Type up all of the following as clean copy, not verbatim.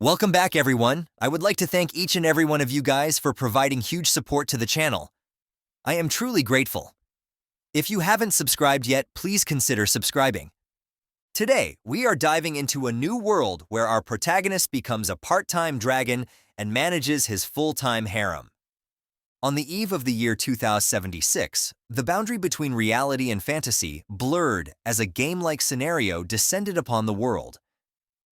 Welcome back, everyone. I would like to thank each and every one of you guys for providing huge support to the channel. I am truly grateful. If you haven't subscribed yet, please consider subscribing. Today, we are diving into a new world where our protagonist becomes a part-time dragon and manages his full-time harem. On the eve of the year 2076, the boundary between reality and fantasy blurred as a game-like scenario descended upon the world.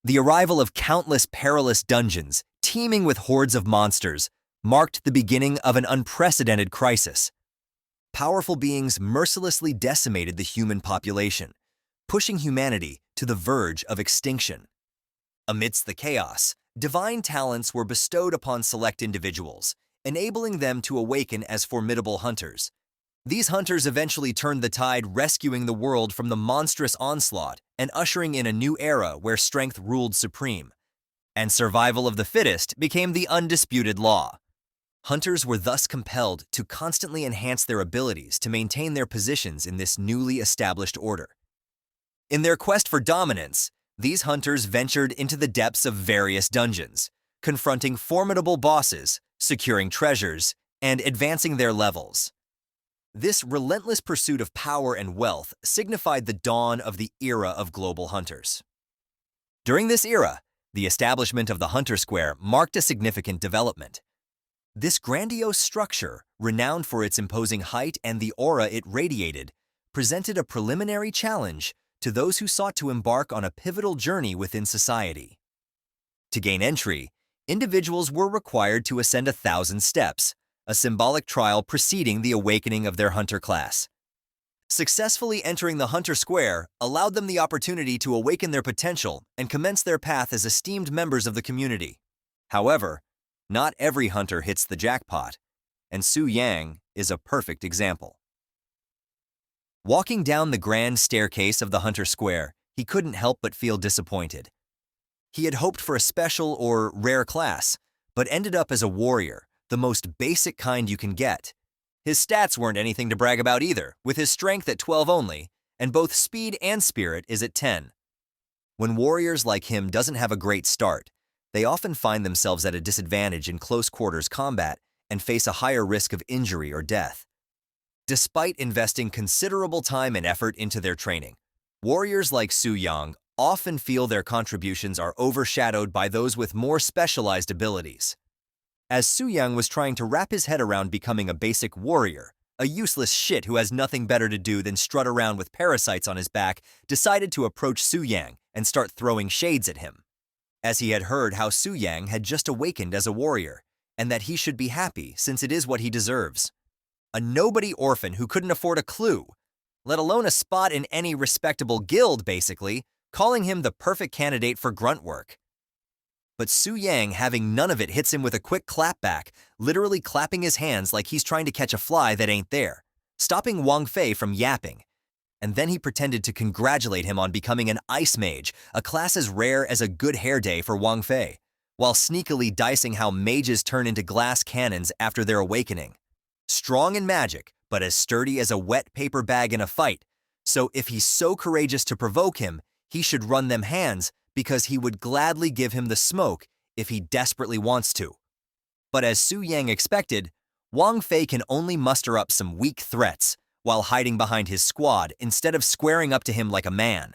The arrival of countless perilous dungeons, teeming with hordes of monsters, marked the beginning of an unprecedented crisis. Powerful beings mercilessly decimated the human population, pushing humanity to the verge of extinction. Amidst the chaos, divine talents were bestowed upon select individuals, enabling them to awaken as formidable hunters. These hunters eventually turned the tide, rescuing the world from the monstrous onslaught and ushering in a new era where strength ruled supreme, and survival of the fittest became the undisputed law. Hunters were thus compelled to constantly enhance their abilities to maintain their positions in this newly established order. In their quest for dominance, these hunters ventured into the depths of various dungeons, confronting formidable bosses, securing treasures, and advancing their levels. This relentless pursuit of power and wealth signified the dawn of the era of global hunters. During this era, the establishment of the Hunter Square marked a significant development. This grandiose structure, renowned for its imposing height and the aura it radiated, presented a preliminary challenge to those who sought to embark on a pivotal journey within society. To gain entry, individuals were required to ascend 1,000 steps, a symbolic trial preceding the awakening of their hunter class. Successfully entering the Hunter Square allowed them the opportunity to awaken their potential and commence their path as esteemed members of the community. However, not every hunter hits the jackpot, and Su Yang is a perfect example. Walking down the grand staircase of the Hunter Square, he couldn't help but feel disappointed. He had hoped for a special or rare class, but ended up as a warrior, the most basic kind you can get. His stats weren't anything to brag about either, with his strength at 12 only, and both speed and spirit is at 10. When warriors like him doesn't have a great start, they often find themselves at a disadvantage in close quarters combat and face a higher risk of injury or death. Despite investing considerable time and effort into their training, warriors like Su Yang often feel their contributions are overshadowed by those with more specialized abilities. As Su Yang was trying to wrap his head around becoming a basic warrior, a useless shit who has nothing better to do than strut around with parasites on his back decided to approach Su Yang and start throwing shades at him. As he had heard how Su Yang had just awakened as a warrior, and that he should be happy since it is what he deserves. A nobody orphan who couldn't afford a clue, let alone a spot in any respectable guild, basically, calling him the perfect candidate for grunt work. But Su Yang, having none of it, hits him with a quick clapback, literally clapping his hands like he's trying to catch a fly that ain't there, stopping Wang Fei from yapping. And then he pretended to congratulate him on becoming an ice mage, a class as rare as a good hair day for Wang Fei, while sneakily dicing how mages turn into glass cannons after their awakening. Strong in magic, but as sturdy as a wet paper bag in a fight, so if he's so courageous to provoke him, he should run them hands because he would gladly give him the smoke if he desperately wants to. But as Su Yang expected, Wang Fei can only muster up some weak threats while hiding behind his squad instead of squaring up to him like a man.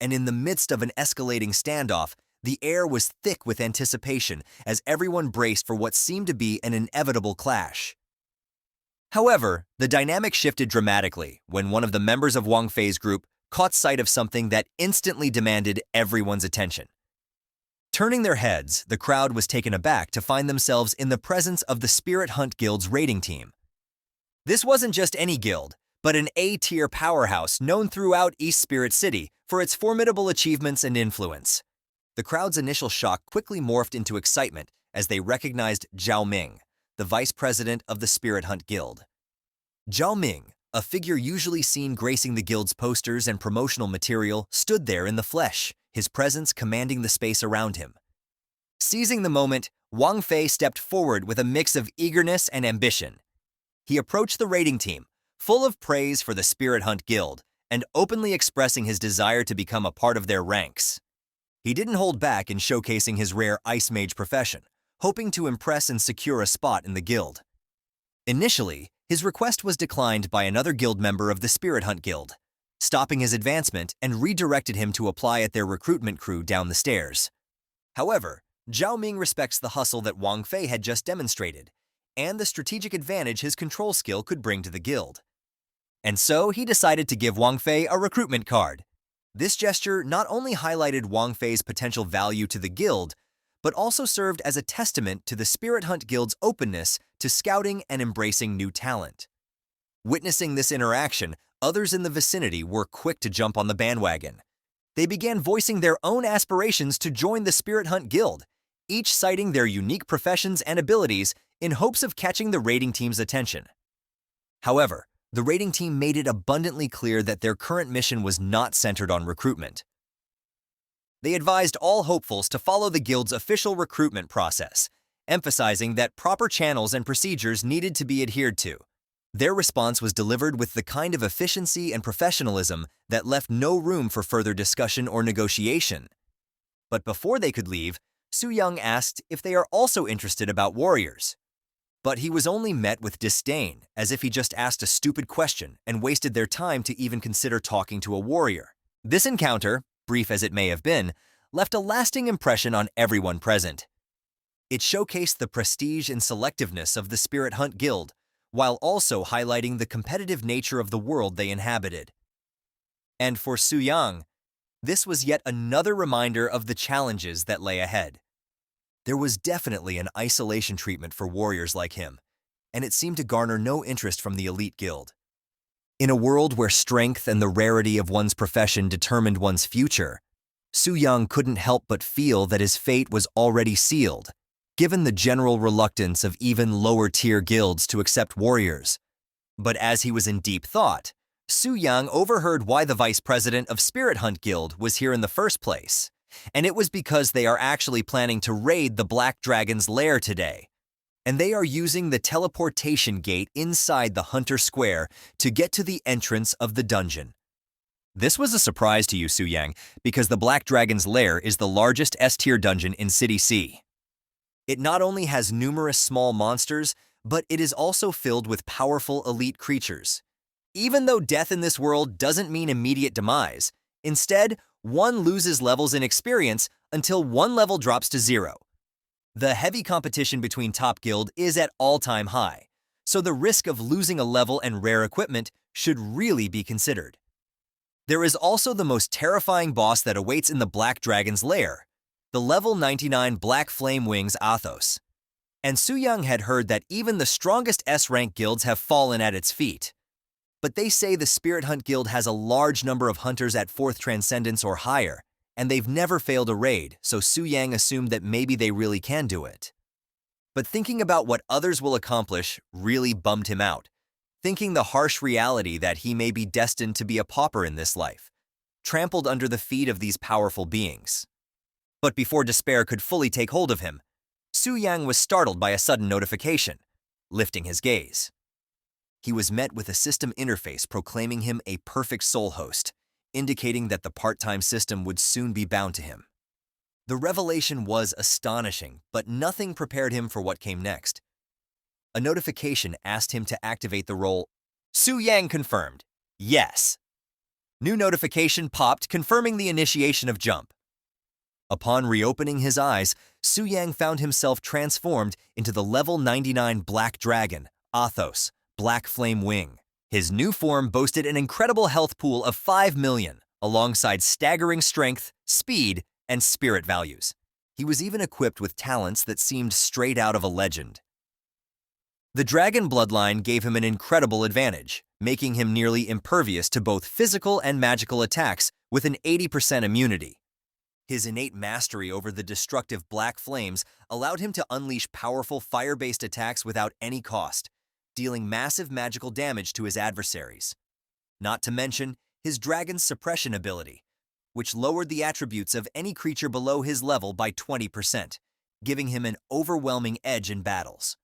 And in the midst of an escalating standoff, the air was thick with anticipation as everyone braced for what seemed to be an inevitable clash. However, the dynamic shifted dramatically when one of the members of Wang Fei's group caught sight of something that instantly demanded everyone's attention. Turning their heads, the crowd was taken aback to find themselves in the presence of the Spirit Hunt Guild's raiding team. This wasn't just any guild, but an A-tier powerhouse known throughout East Spirit City for its formidable achievements and influence. The crowd's initial shock quickly morphed into excitement as they recognized Zhao Ming, the vice president of the Spirit Hunt Guild. Zhao Ming, a figure usually seen gracing the guild's posters and promotional material, stood there in the flesh, his presence commanding the space around him. Seizing the moment, Wang Fei stepped forward with a mix of eagerness and ambition. He approached the raiding team, full of praise for the Spirit Hunt Guild, and openly expressing his desire to become a part of their ranks. He didn't hold back in showcasing his rare Ice Mage profession, hoping to impress and secure a spot in the guild. Initially, his request was declined by another guild member of the Spirit Hunt Guild, stopping his advancement and redirected him to apply at their recruitment crew down the stairs. However, Zhao Ming respects the hustle that Wang Fei had just demonstrated, and the strategic advantage his control skill could bring to the guild. And so he decided to give Wang Fei a recruitment card. This gesture not only highlighted Wang Fei's potential value to the guild, but also served as a testament to the Spirit Hunt Guild's openness to scouting and embracing new talent. Witnessing this interaction, others in the vicinity were quick to jump on the bandwagon. They began voicing their own aspirations to join the Spirit Hunt Guild, each citing their unique professions and abilities in hopes of catching the raiding team's attention. However, the raiding team made it abundantly clear that their current mission was not centered on recruitment. They advised all hopefuls to follow the guild's official recruitment process, emphasizing that proper channels and procedures needed to be adhered to. Their response was delivered with the kind of efficiency and professionalism that left no room for further discussion or negotiation. But before they could leave, Su Yang asked if they are also interested about warriors. But he was only met with disdain, as if he just asked a stupid question and wasted their time to even consider talking to a warrior. This encounter, brief as it may have been, left a lasting impression on everyone present. It showcased the prestige and selectiveness of the Spirit Hunt Guild, while also highlighting the competitive nature of the world they inhabited. And for Su Yang, this was yet another reminder of the challenges that lay ahead. There was definitely an isolation treatment for warriors like him, and it seemed to garner no interest from the elite guild. In a world where strength and the rarity of one's profession determined one's future, Su Yang couldn't help but feel that his fate was already sealed, given the general reluctance of even lower-tier guilds to accept warriors. But as he was in deep thought, Su Yang overheard why the vice president of Spirit Hunt Guild was here in the first place, and it was because they are actually planning to raid the Black Dragon's lair today. And they are using the teleportation gate inside the Hunter Square to get to the entrance of the dungeon. This was a surprise to you, Su Yang, because the Black Dragon's lair is the largest S-tier dungeon in City C. It not only has numerous small monsters, but it is also filled with powerful elite creatures. Even though death in this world doesn't mean immediate demise, instead, one loses levels in experience until one level drops to 0. The heavy competition between top guild is at all-time high, so the risk of losing a level and rare equipment should really be considered. There is also the most terrifying boss that awaits in the Black Dragon's lair, the level 99 Black Flame Wings Athos. And Su Yang had heard that even the strongest S-rank guilds have fallen at its feet. But they say the Spirit Hunt Guild has a large number of hunters at 4th Transcendence or higher, and they've never failed a raid, so Su Yang assumed that maybe they really can do it. But thinking about what others will accomplish really bummed him out, thinking the harsh reality that he may be destined to be a pauper in this life, trampled under the feet of these powerful beings. But before despair could fully take hold of him, Su Yang was startled by a sudden notification, lifting his gaze. He was met with a system interface proclaiming him a perfect soul host, indicating that the part-time system would soon be bound to him. The revelation was astonishing, but nothing prepared him for what came next. A notification asked him to activate the role. Su Yang confirmed, yes. New notification popped confirming the initiation of jump. Upon reopening his eyes, Su Yang found himself transformed into the level 99 Black Dragon, Athos, Black Flame Wing. His new form boasted an incredible health pool of 5 million, alongside staggering strength, speed, and spirit values. He was even equipped with talents that seemed straight out of a legend. The dragon bloodline gave him an incredible advantage, making him nearly impervious to both physical and magical attacks with an 80% immunity. His innate mastery over the destructive black flames allowed him to unleash powerful fire-based attacks without any cost, dealing massive magical damage to his adversaries. Not to mention his dragon's suppression ability, which lowered the attributes of any creature below his level by 20%, giving him an overwhelming edge in battles.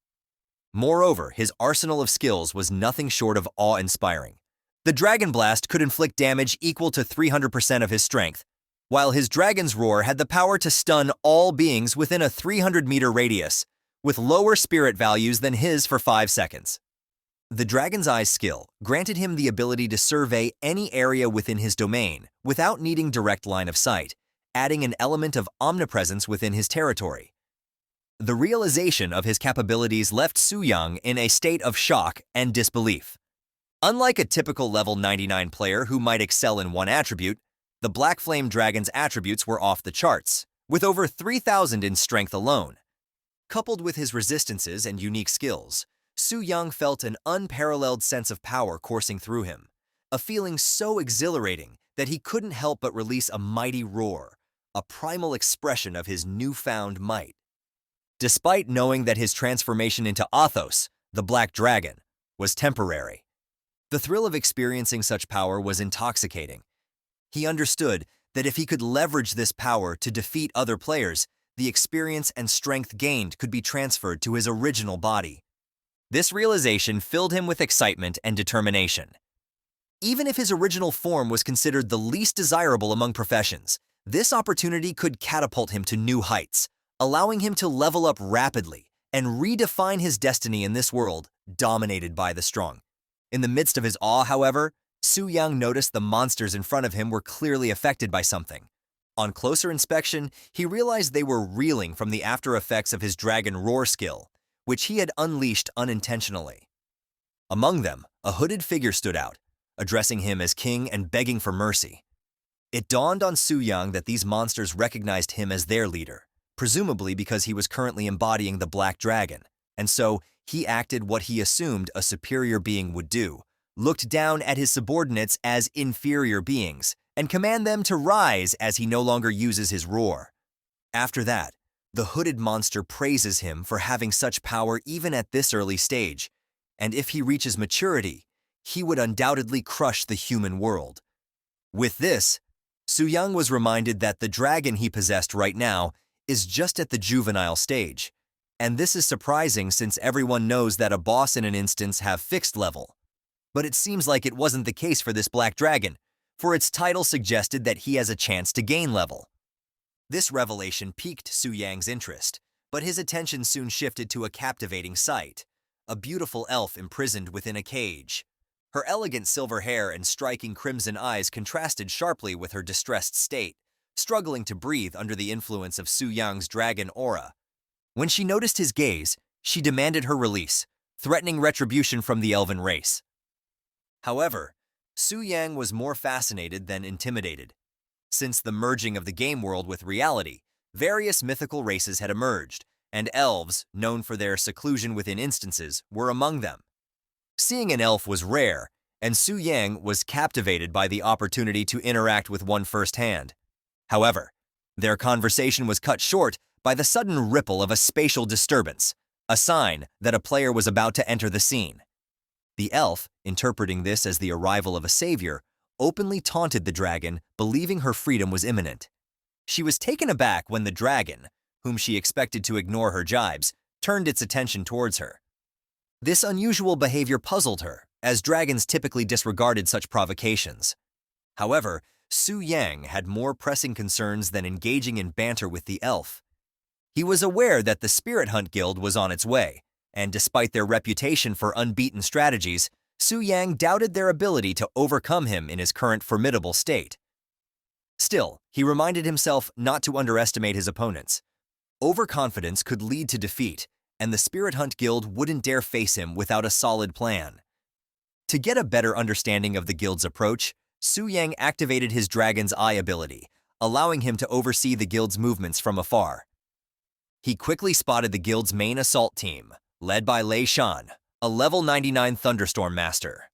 Moreover, his arsenal of skills was nothing short of awe-inspiring. The Dragon Blast could inflict damage equal to 300% of his strength, while his dragon's roar had the power to stun all beings within a 300-meter radius, with lower spirit values than his for 5 seconds. The Dragon's Eye skill granted him the ability to survey any area within his domain without needing direct line of sight, adding an element of omnipresence within his territory. The realization of his capabilities left Su-yang in a state of shock and disbelief. Unlike a typical level 99 player who might excel in one attribute, the Black Flame Dragon's attributes were off the charts, with over 3,000 in strength alone. Coupled with his resistances and unique skills, Su-yang felt an unparalleled sense of power coursing through him, a feeling so exhilarating that he couldn't help but release a mighty roar, a primal expression of his newfound might. Despite knowing that his transformation into Athos, the Black Dragon, was temporary, the thrill of experiencing such power was intoxicating. He understood that if he could leverage this power to defeat other players, the experience and strength gained could be transferred to his original body. This realization filled him with excitement and determination. Even if his original form was considered the least desirable among professions, this opportunity could catapult him to new heights, allowing him to level up rapidly and redefine his destiny in this world dominated by the strong. In the midst of his awe, however, Su-yang noticed the monsters in front of him were clearly affected by something. On closer inspection, he realized they were reeling from the after effects of his Dragon Roar skill, which he had unleashed unintentionally. Among them, a hooded figure stood out, addressing him as king and begging for mercy. It dawned on Su-yang that these monsters recognized him as their leader, presumably because he was currently embodying the Black Dragon, and so he acted what he assumed a superior being would do, looked down at his subordinates as inferior beings, and command them to rise as he no longer uses his roar. After that, the hooded monster praises him for having such power even at this early stage, and if he reaches maturity, he would undoubtedly crush the human world. With this, Su-yang was reminded that the dragon he possessed right now is just at the juvenile stage, and this is surprising since everyone knows that a boss in an instance have fixed level. But it seems like it wasn't the case for this Black Dragon, for its title suggested that he has a chance to gain level. This revelation piqued Su-yang's interest, but his attention soon shifted to a captivating sight, a beautiful elf imprisoned within a cage. Her elegant silver hair and striking crimson eyes contrasted sharply with her distressed state, struggling to breathe under the influence of Su-yang's dragon aura. When she noticed his gaze, she demanded her release, threatening retribution from the elven race. However, Su-yang was more fascinated than intimidated. Since the merging of the game world with reality, various mythical races had emerged, and elves, known for their seclusion within instances, were among them. Seeing an elf was rare, and Su-yang was captivated by the opportunity to interact with one firsthand. However, their conversation was cut short by the sudden ripple of a spatial disturbance, a sign that a player was about to enter the scene. The elf, interpreting this as the arrival of a savior, openly taunted the dragon, believing her freedom was imminent. She was taken aback when the dragon, whom she expected to ignore her jibes, turned its attention towards her. This unusual behavior puzzled her, as dragons typically disregarded such provocations. However, Su-yang had more pressing concerns than engaging in banter with the elf. He was aware that the Spirit Hunt Guild was on its way, and despite their reputation for unbeaten strategies, Su-yang doubted their ability to overcome him in his current formidable state. Still, he reminded himself not to underestimate his opponents. Overconfidence could lead to defeat, and the Spirit Hunt Guild wouldn't dare face him without a solid plan. To get a better understanding of the guild's approach, Su-yang activated his Dragon's Eye ability, allowing him to oversee the guild's movements from afar. He quickly spotted the guild's main assault team, led by Lei Shan, a level 99 Thunderstorm Master.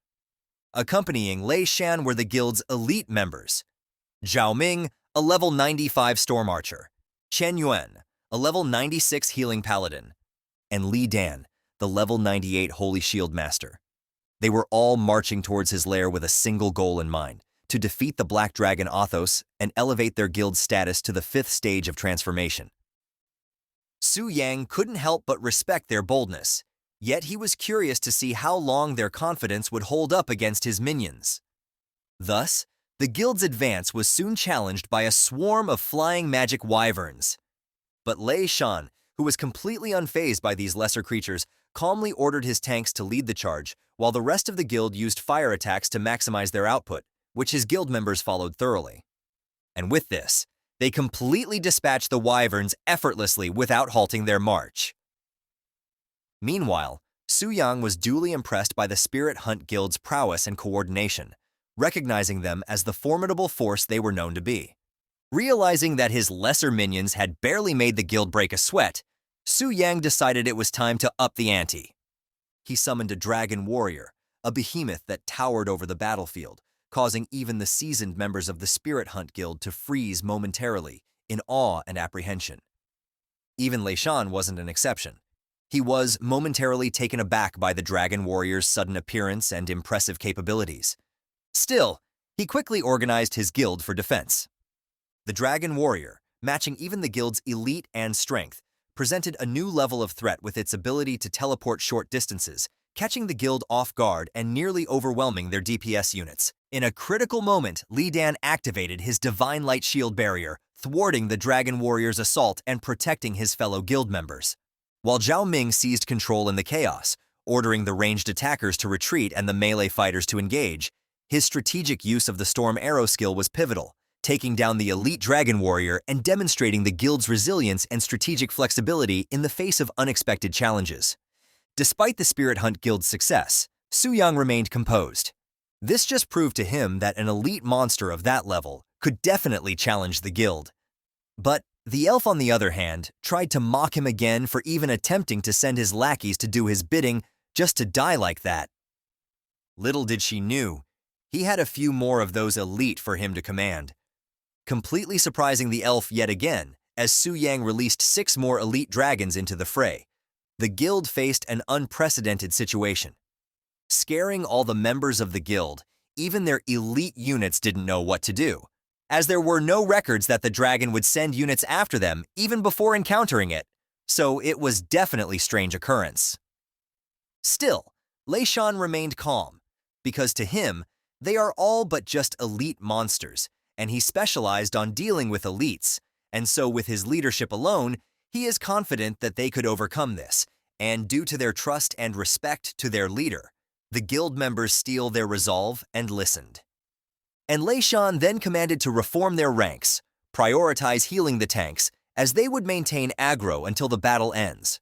Accompanying Lei Shan were the guild's elite members: Zhao Ming, a level 95 Storm Archer, Chen Yuan, a level 96 Healing Paladin, and Li Dan, the level 98 Holy Shield Master. They were all marching towards his lair with a single goal in mind: to defeat the Black Dragon Athos and elevate their guild's status to the 5th stage of transformation. Su-yang couldn't help but respect their boldness, yet he was curious to see how long their confidence would hold up against his minions. Thus, The guild's advance was soon challenged by a swarm of flying magic wyverns. But Lei Shan, who was completely unfazed by these lesser creatures, calmly ordered his tanks to lead the charge, while the rest of the guild used fire attacks to maximize their output, which his guild members followed thoroughly. And with this, they completely dispatched the wyverns effortlessly without halting their march. Meanwhile, Su Yang was duly impressed by the Spirit Hunt Guild's prowess and coordination, recognizing them as the formidable force they were known to be. Realizing that his lesser minions had barely made the guild break a sweat, Su Yang decided it was time to up the ante. He summoned a dragon warrior, a behemoth that towered over the battlefield, causing even the seasoned members of the Spirit Hunt Guild to freeze momentarily in awe and apprehension. Even Lei Shan wasn't an exception. He was momentarily taken aback by the dragon warrior's sudden appearance and impressive capabilities. Still, he quickly organized his guild for defense. The dragon warrior, matching even the guild's elite and strength, presented a new level of threat with its ability to teleport short distances, catching the guild off guard and nearly overwhelming their DPS units. In a critical moment, Li Dan activated his Divine Light Shield barrier, thwarting the dragon warrior's assault and protecting his fellow guild members. While Zhao Ming seized control in the chaos, ordering the ranged attackers to retreat and the melee fighters to engage, his strategic use of the Storm Arrow skill was pivotal, taking down the elite dragon warrior and demonstrating the guild's resilience and strategic flexibility in the face of unexpected challenges. Despite the Spirit Hunt Guild's success, Su Yang remained composed. This just proved to him that an elite monster of that level could definitely challenge the guild. But the elf, on the other hand, tried to mock him again for even attempting to send his lackeys to do his bidding just to die like that. Little did she knew, he had a few more of those elite for him to command. Completely surprising the elf yet again, as Su Yang released 6 more elite dragons into the fray, the guild faced an unprecedented situation. Scaring all the members of the guild, even their elite units didn't know what to do, as there were no records that the dragon would send units after them even before encountering it, so it was definitely a strange occurrence. Still, Lei Shan remained calm, because to him, they are all but just elite monsters, and he specialized on dealing with elites, and so with his leadership alone, he is confident that they could overcome this, and due to their trust and respect to their leader, the guild members steeled their resolve and listened. And Lei Shan then commanded to reform their ranks, prioritize healing the tanks, as they would maintain aggro until the battle ends.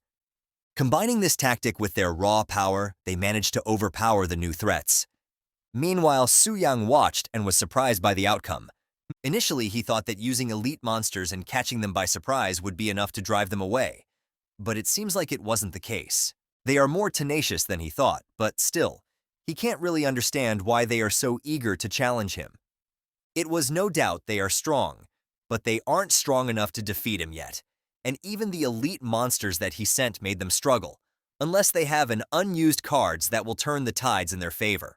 Combining this tactic with their raw power, they managed to overpower the new threats. Meanwhile, Su Yang watched and was surprised by the outcome. Initially, he thought that using elite monsters and catching them by surprise would be enough to drive them away. But it seems like it wasn't the case. They are more tenacious than he thought, but still, he can't really understand why they are so eager to challenge him. It was no doubt they are strong, but they aren't strong enough to defeat him yet, and even the elite monsters that he sent made them struggle, unless they have an unused cards that will turn the tides in their favor.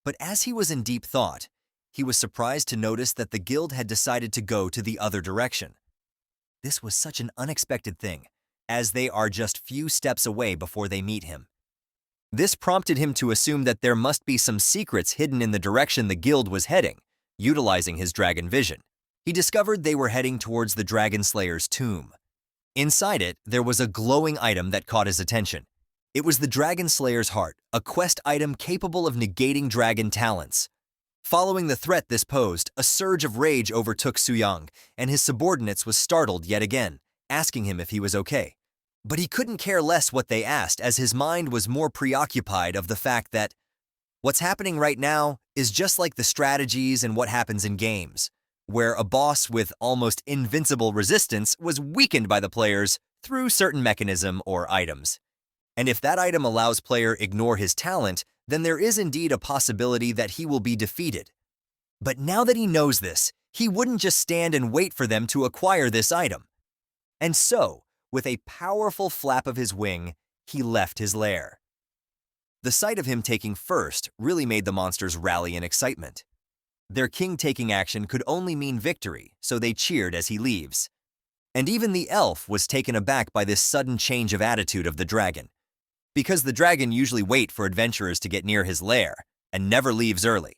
But as he was in deep thought, he was surprised to notice that the guild had decided to go to the other direction. This was such an unexpected thing, as they are just few steps away before they meet him. This prompted him to assume that there must be some secrets hidden in the direction the guild was heading. Utilizing his dragon vision, he discovered they were heading towards the Dragon Slayer's tomb. Inside it, there was a glowing item that caught his attention. It was the Dragon Slayer's heart, a quest item capable of negating dragon talents. Following the threat this posed, a surge of rage overtook Su Yang, and his subordinates was startled yet again, asking him if he was okay. But he couldn't care less what they asked, as his mind was more preoccupied of the fact that what's happening right now is just like the strategies and what happens in games, where a boss with almost invincible resistance was weakened by the players through certain mechanism or items. And if that item allows player ignore his talent, then there is indeed a possibility that he will be defeated. But now that he knows this, he wouldn't just stand and wait for them to acquire this item. And so, with a powerful flap of his wing, he left his lair. The sight of him taking first really made the monsters rally in excitement. Their king taking action could only mean victory, so they cheered as he leaves. And even the elf was taken aback by this sudden change of attitude of the dragon, because the dragon usually waits for adventurers to get near his lair and never leaves early.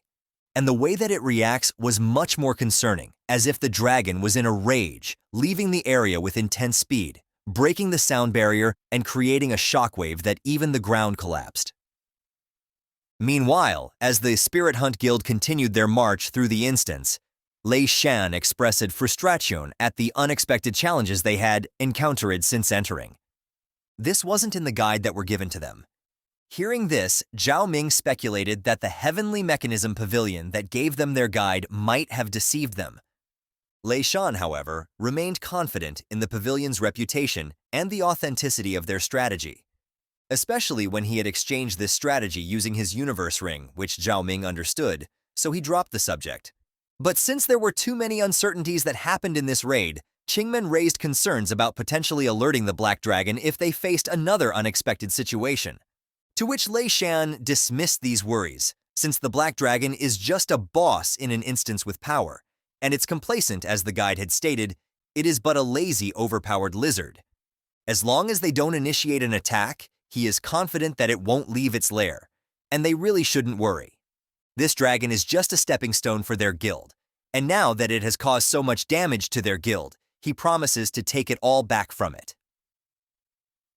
And the way that it reacts was much more concerning, as if the dragon was in a rage, leaving the area with intense speed, breaking the sound barrier and creating a shockwave that even the ground collapsed. Meanwhile, as the Spirit Hunt Guild continued their march through the instance, Lei Shan expressed frustration at the unexpected challenges they had encountered since entering. This wasn't in the guide that were given to them. Hearing this, Zhao Ming speculated that the heavenly mechanism pavilion that gave them their guide might have deceived them. Lei Shan, however, remained confident in the pavilion's reputation and the authenticity of their strategy, especially when he had exchanged this strategy using his universe ring, which Zhao Ming understood, so he dropped the subject. But since there were too many uncertainties that happened in this raid, Qingmen raised concerns about potentially alerting the Black Dragon if they faced another unexpected situation. To which Lei Shan dismissed these worries, since the Black Dragon is just a boss in an instance with power, and it's complacent, as the guide had stated, it is but a lazy, overpowered lizard. As long as they don't initiate an attack, he is confident that it won't leave its lair, and they really shouldn't worry. This dragon is just a stepping stone for their guild, and now that it has caused so much damage to their guild, he promises to take it all back from it.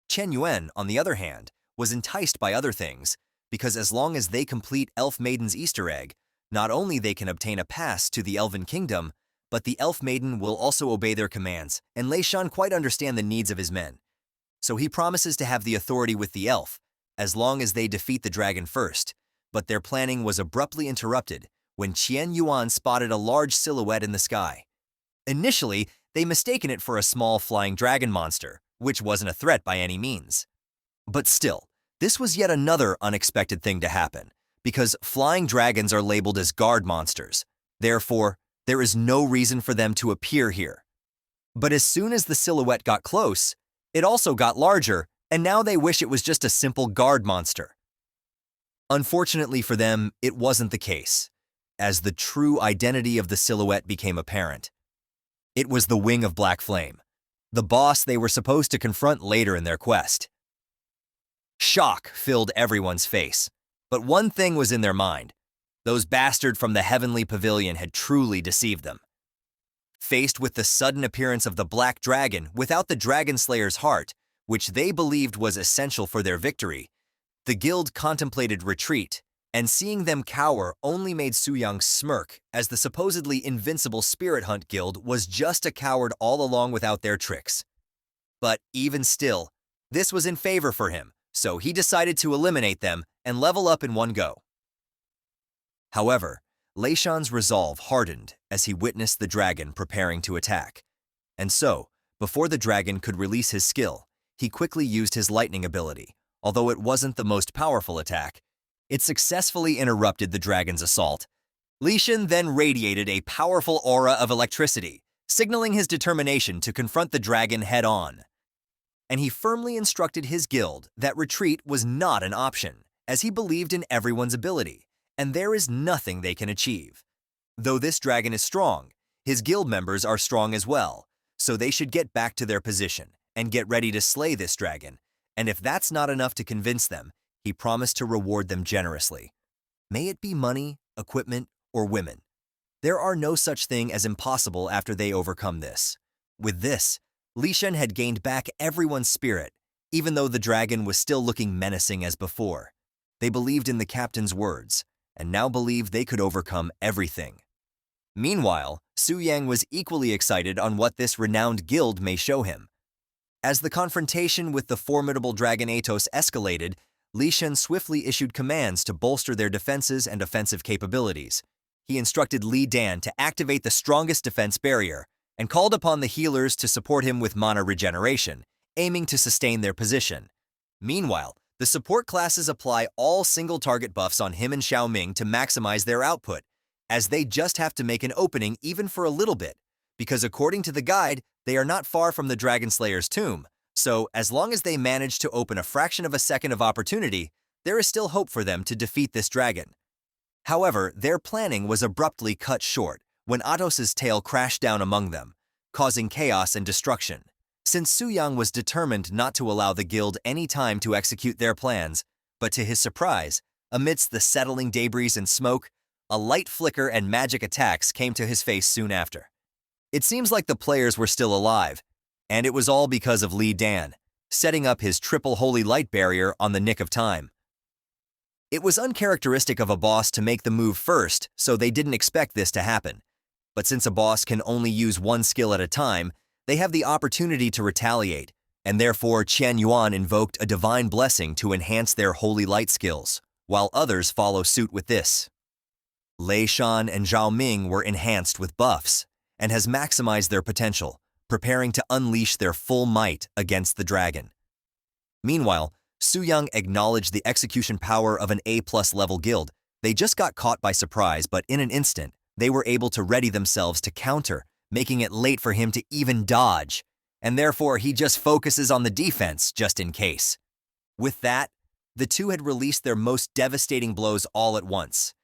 Chen Yuan, on the other hand, was enticed by other things, because as long as they complete Elf Maiden's Easter egg, not only they can obtain a pass to the Elven Kingdom, but the Elf Maiden will also obey their commands, and Lei Shan quite understand the needs of his men. So he promises to have the authority with the elf, as long as they defeat the dragon first, but their planning was abruptly interrupted when Qian Yuan spotted a large silhouette in the sky. Initially, they mistaken it for a small flying dragon monster, which wasn't a threat by any means. But still, this was yet another unexpected thing to happen, because flying dragons are labeled as guard monsters. Therefore, there is no reason for them to appear here. But as soon as the silhouette got close, it also got larger, and now they wish it was just a simple guard monster. Unfortunately for them, it wasn't the case, as the true identity of the silhouette became apparent. It was the Wing of Black Flame, the boss they were supposed to confront later in their quest. Shock filled everyone's face, but one thing was in their mind. Those bastards from the Heavenly Pavilion had truly deceived them. Faced with the sudden appearance of the Black Dragon without the Dragon Slayer's heart, which they believed was essential for their victory, the guild contemplated retreat, and seeing them cower only made Su Yang smirk, as the supposedly invincible Spirit Hunt Guild was just a coward all along without their tricks. But even still, this was in favor for him, so he decided to eliminate them and level up in one go. However, Lei Shan's resolve hardened as he witnessed the dragon preparing to attack. And so, before the dragon could release his skill, he quickly used his lightning ability. Although it wasn't the most powerful attack, it successfully interrupted the dragon's assault. Li Shan then radiated a powerful aura of electricity, signaling his determination to confront the dragon head-on. And he firmly instructed his guild that retreat was not an option, as he believed in everyone's ability, and there is nothing they can achieve. Though this dragon is strong, his guild members are strong as well, so they should get back to their position and get ready to slay this dragon, and if that's not enough to convince them, he promised to reward them generously. May it be money, equipment, or women. There are no such thing as impossible after they overcome this. With this, Li Shan had gained back everyone's spirit, even though the dragon was still looking menacing as before. They believed in the captain's words, and now believed they could overcome everything. Meanwhile, Su Yang was equally excited on what this renowned guild may show him. As the confrontation with the formidable Dragon Atos escalated, Li Shan swiftly issued commands to bolster their defenses and offensive capabilities. He instructed Li Dan to activate the strongest defense barrier, and called upon the healers to support him with mana regeneration, aiming to sustain their position. Meanwhile, the support classes apply all single-target buffs on him and Xiao Ming to maximize their output, as they just have to make an opening even for a little bit, because according to the guide, they are not far from the Dragon Slayer's tomb, so as long as they manage to open a fraction of a second of opportunity, there is still hope for them to defeat this dragon. However, their planning was abruptly cut short when Atos's tail crashed down among them, causing chaos and destruction. Since Su Yang was determined not to allow the guild any time to execute their plans, but to his surprise, amidst the settling debris and smoke, a light flicker and magic attacks came to his face soon after. It seems like the players were still alive, and it was all because of Li Dan, setting up his triple holy light barrier on the nick of time. It was uncharacteristic of a boss to make the move first, so they didn't expect this to happen. But since a boss can only use one skill at a time, they have the opportunity to retaliate, and therefore Qian Yuan invoked a divine blessing to enhance their holy light skills, while others follow suit with this. Lei Shan and Zhao Ming were enhanced with buffs, and has maximized their potential, preparing to unleash their full might against the dragon. Meanwhile, Su Yang acknowledged the execution power of an A+ level guild. They just got caught by surprise, but in an instant, they were able to ready themselves to counter, making it late for him to even dodge, and therefore he just focuses on the defense just in case. With that, the two had released their most devastating blows all at once,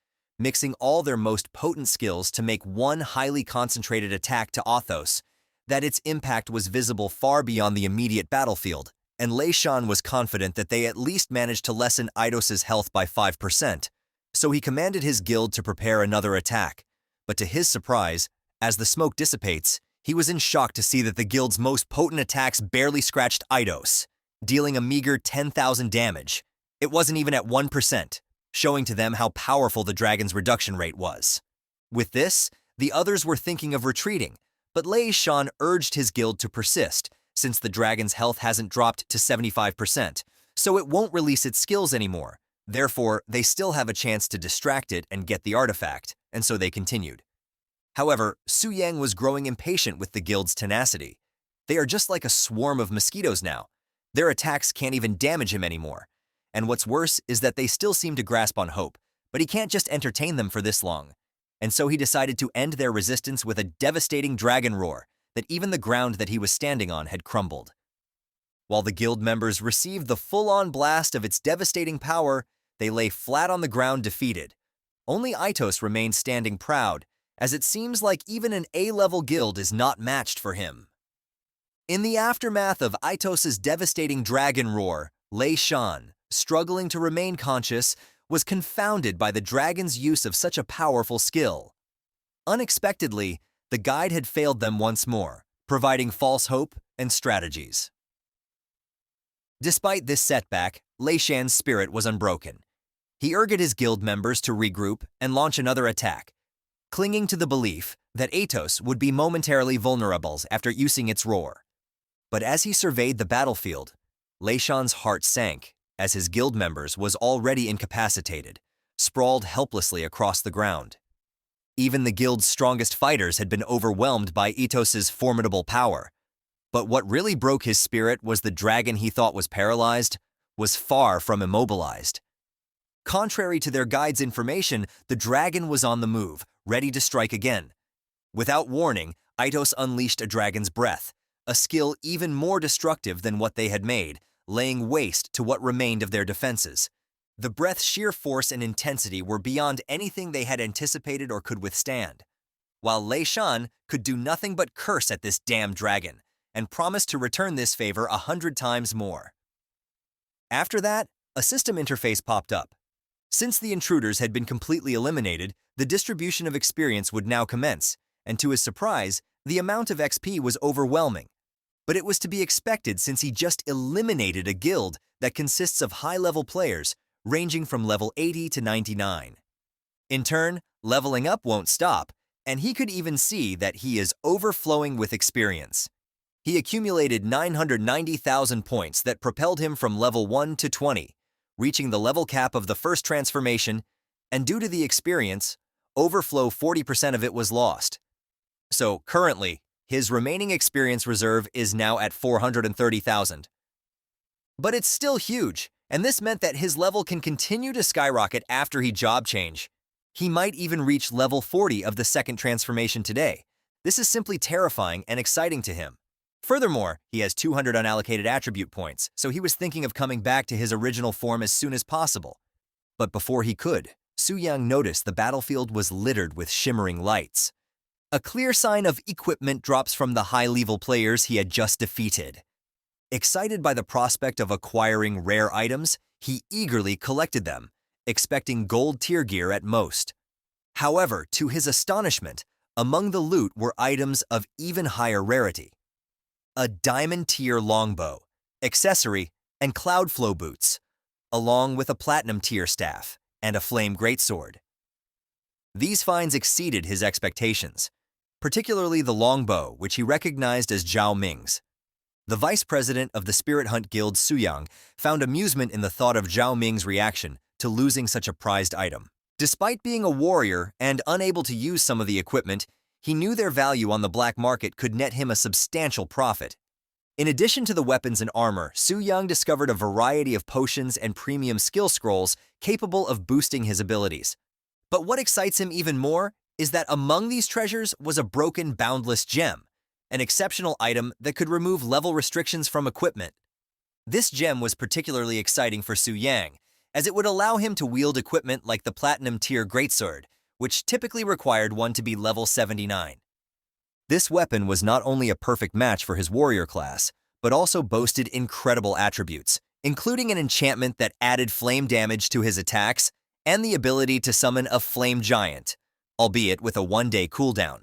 mixing all their most potent skills to make one highly concentrated attack to Athos, that its impact was visible far beyond the immediate battlefield, and Lei Shan was confident that they at least managed to lessen Athos's health by 5%, so he commanded his guild to prepare another attack. But to his surprise, as the smoke dissipates, he was in shock to see that the guild's most potent attacks barely scratched Athos, dealing a meager 10,000 damage. It wasn't even at 1%, showing to them how powerful the dragon's reduction rate was. With this, the others were thinking of retreating, but Lei Shan urged his guild to persist, since the dragon's health hasn't dropped to 75%, so it won't release its skills anymore. Therefore, they still have a chance to distract it and get the artifact, and so they continued. However, Su Yang was growing impatient with the guild's tenacity. They are just like a swarm of mosquitoes now. Their attacks can't even damage him anymore. And what's worse is that they still seem to grasp on hope, but he can't just entertain them for this long. And so he decided to end their resistance with a devastating dragon roar that even the ground that he was standing on had crumbled. While the guild members received the full-on blast of its devastating power, they lay flat on the ground defeated. Only Athos remained standing proud, as it seems like even an A-level guild is not matched for him. In the aftermath of Athos's devastating dragon roar, Lei Shan, struggling to remain conscious, was confounded by the dragon's use of such a powerful skill. Unexpectedly, the guide had failed them once more, providing false hope and strategies. Despite this setback, Lei Shan's spirit was unbroken. He urged his guild members to regroup and launch another attack, clinging to the belief that Athos would be momentarily vulnerable after using its roar. But as he surveyed the battlefield, Lei Shan's heart sank, as his guild members was already incapacitated, sprawled helplessly across the ground. Even the guild's strongest fighters had been overwhelmed by Athos's formidable power. But what really broke his spirit was the dragon he thought was paralyzed was far from immobilized. Contrary to their guide's information, the dragon was on the move, ready to strike again. Without warning, Athos unleashed a dragon's breath, a skill even more destructive than what they had made, laying waste to what remained of their defenses. The breath's sheer force and intensity were beyond anything they had anticipated or could withstand, while Lei Shan could do nothing but curse at this damn dragon, and promised to return this favor 100 times more. After that, a system interface popped up. Since the intruders had been completely eliminated, the distribution of experience would now commence, and to his surprise, the amount of XP was overwhelming. But it was to be expected since he just eliminated a guild that consists of high-level players, ranging from level 80 to 99. In turn, leveling up won't stop, and he could even see that he is overflowing with experience. He accumulated 990,000 points that propelled him from level 1 to 20, reaching the level cap of the first transformation, and due to the experience, overflow 40% of it was lost. So currently, his remaining experience reserve is now at 430,000. But it's still huge, and this meant that his level can continue to skyrocket after he job change. He might even reach level 40 of the second transformation today. This is simply terrifying and exciting to him. Furthermore, he has 200 unallocated attribute points, so he was thinking of coming back to his original form as soon as possible. But before he could, Su Yang noticed the battlefield was littered with shimmering lights. A clear sign of equipment drops from the high-level players he had just defeated. Excited by the prospect of acquiring rare items, he eagerly collected them, expecting gold tier gear at most. However, to his astonishment, among the loot were items of even higher rarity. A diamond-tier longbow, accessory, and cloud flow boots, along with a platinum-tier staff and a flame greatsword. These finds exceeded his expectations, particularly the longbow, which he recognized as Zhao Ming's. The vice president of the Spirit Hunt Guild, Suyang, found amusement in the thought of Zhao Ming's reaction to losing such a prized item. Despite being a warrior and unable to use some of the equipment, he knew their value on the black market could net him a substantial profit. In addition to the weapons and armor, Suyang discovered a variety of potions and premium skill scrolls capable of boosting his abilities. But what excites him even more is that among these treasures was a broken boundless gem, an exceptional item that could remove level restrictions from equipment. This gem was particularly exciting for Suyang, as it would allow him to wield equipment like the platinum-tier greatsword, which typically required one to be level 79. This weapon was not only a perfect match for his warrior class, but also boasted incredible attributes, including an enchantment that added flame damage to his attacks and the ability to summon a flame giant, albeit with a one-day cooldown.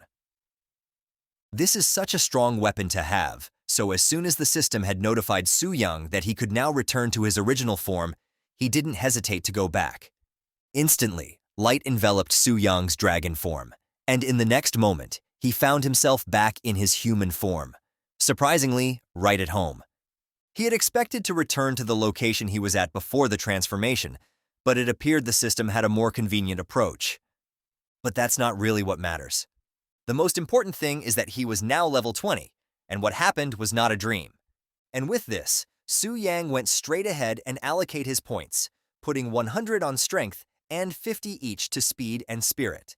This is such a strong weapon to have, so as soon as the system had notified Suyang that he could now return to his original form, he didn't hesitate to go back. Instantly, light enveloped Suyang's dragon form, and in the next moment, he found himself back in his human form, surprisingly, right at home. He had expected to return to the location he was at before the transformation, but it appeared the system had a more convenient approach. But that's not really what matters. The most important thing is that he was now level 20, and what happened was not a dream. And with this, Suyang went straight ahead and allocate his points, putting 100 on strength and 50 each to speed and spirit.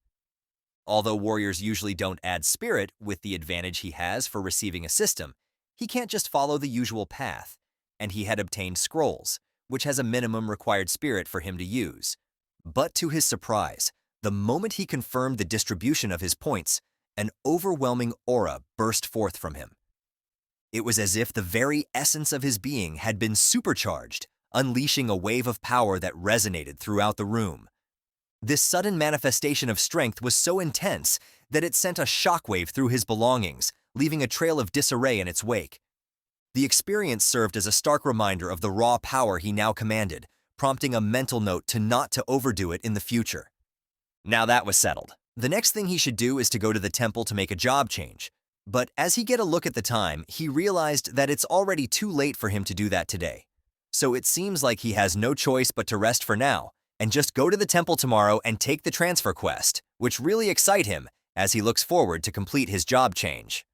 Although warriors usually don't add spirit with the advantage he has for receiving a system, he can't just follow the usual path, and he had obtained scrolls, which has a minimum required spirit for him to use. But to his surprise, the moment he confirmed the distribution of his points, an overwhelming aura burst forth from him. It was as if the very essence of his being had been supercharged, unleashing a wave of power that resonated throughout the room. This sudden manifestation of strength was so intense that it sent a shockwave through his belongings, leaving a trail of disarray in its wake. The experience served as a stark reminder of the raw power he now commanded, prompting a mental note to not to overdo it in the future. Now that was settled. The next thing he should do is to go to the temple to make a job change. But as he get a look at the time, he realized that it's already too late for him to do that today. So it seems like he has no choice but to rest for now, and just go to the temple tomorrow and take the transfer quest, which really excite him as he looks forward to complete his job change.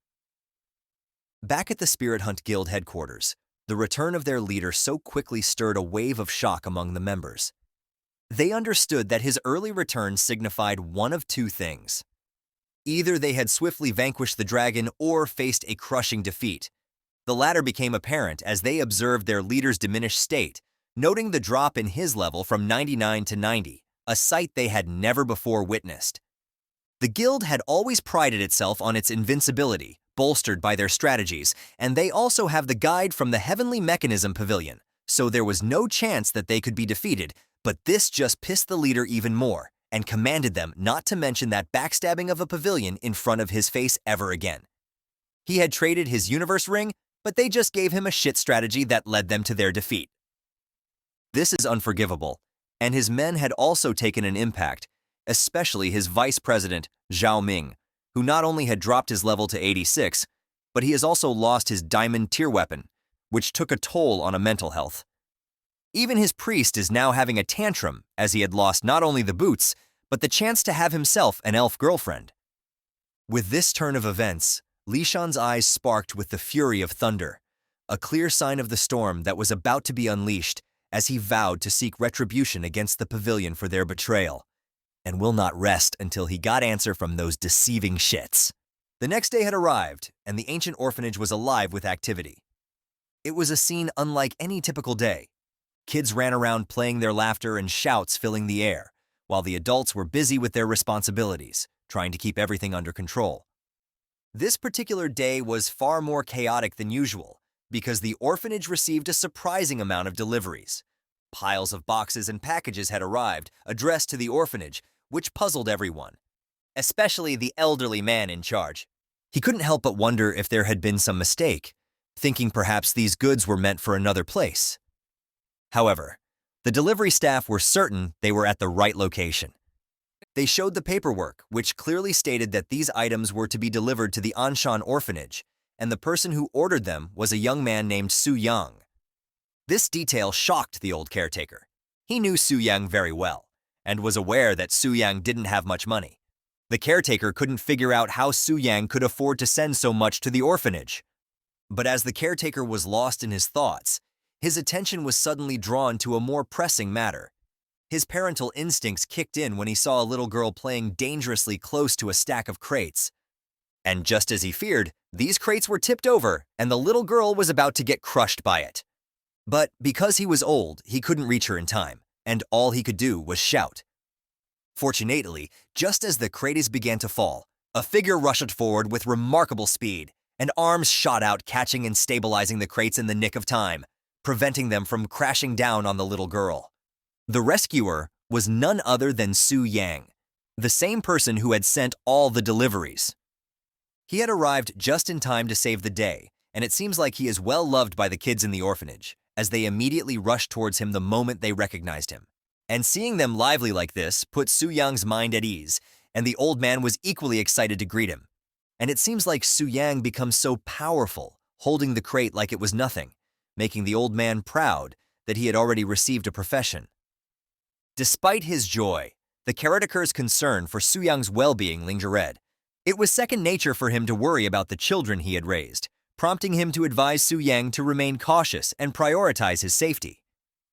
Back at the Spirit Hunt Guild headquarters, the return of their leader so quickly stirred a wave of shock among the members. They understood that his early return signified one of two things. Either they had swiftly vanquished the dragon or faced a crushing defeat. The latter became apparent as they observed their leader's diminished state, noting the drop in his level from 99 to 90, a sight they had never before witnessed. The guild had always prided itself on its invincibility, bolstered by their strategies, and they also have the guide from the Heavenly Mechanism Pavilion, so there was no chance that they could be defeated, but this just pissed the leader even more, and commanded them not to mention that backstabbing of a pavilion in front of his face ever again. He had traded his universe ring, but they just gave him a shit strategy that led them to their defeat. This is unforgivable, and his men had also taken an impact, especially his vice president, Zhao Ming, who not only had dropped his level to 86, but he has also lost his diamond tier weapon, which took a toll on a mental health. Even his priest is now having a tantrum as he had lost not only the boots, but the chance to have himself an elf girlfriend. With this turn of events, Li Shan's eyes sparked with the fury of thunder, a clear sign of the storm that was about to be unleashed as he vowed to seek retribution against the pavilion for their betrayal, and will not rest until he got answer from those deceiving shits. The next day had arrived, and the ancient orphanage was alive with activity. It was a scene unlike any typical day. Kids ran around playing, their laughter and shouts filling the air, while the adults were busy with their responsibilities, trying to keep everything under control. This particular day was far more chaotic than usual, because the orphanage received a surprising amount of deliveries. Piles of boxes and packages had arrived, addressed to the orphanage, which puzzled everyone, especially the elderly man in charge. He couldn't help but wonder if there had been some mistake, thinking perhaps these goods were meant for another place. However, the delivery staff were certain they were at the right location. They showed the paperwork, which clearly stated that these items were to be delivered to the Anshan Orphanage, and the person who ordered them was a young man named Su Yang. This detail shocked the old caretaker. He knew Su Yang very well, and was aware that Su Yang didn't have much money. The caretaker couldn't figure out how Su Yang could afford to send so much to the orphanage. But as the caretaker was lost in his thoughts, his attention was suddenly drawn to a more pressing matter. His parental instincts kicked in when he saw a little girl playing dangerously close to a stack of crates. And just as he feared, these crates were tipped over, and the little girl was about to get crushed by it. But because he was old, he couldn't reach her in time, and all he could do was shout. Fortunately, just as the crates began to fall, a figure rushed forward with remarkable speed, and arms shot out, catching and stabilizing the crates in the nick of time, preventing them from crashing down on the little girl. The rescuer was none other than Su Yang, the same person who had sent all the deliveries. He had arrived just in time to save the day, and it seems like he is well loved by the kids in the orphanage, as they immediately rushed towards him the moment they recognized him. And seeing them lively like this put Su Yang's mind at ease, and the old man was equally excited to greet him. And it seems like Su Yang becomes so powerful, holding the crate like it was nothing, making the old man proud that he had already received a profession. Despite his joy, the caretaker's concern for Su Yang's well-being lingered. It was second nature for him to worry about the children he had raised, prompting him to advise Su Yang to remain cautious and prioritize his safety.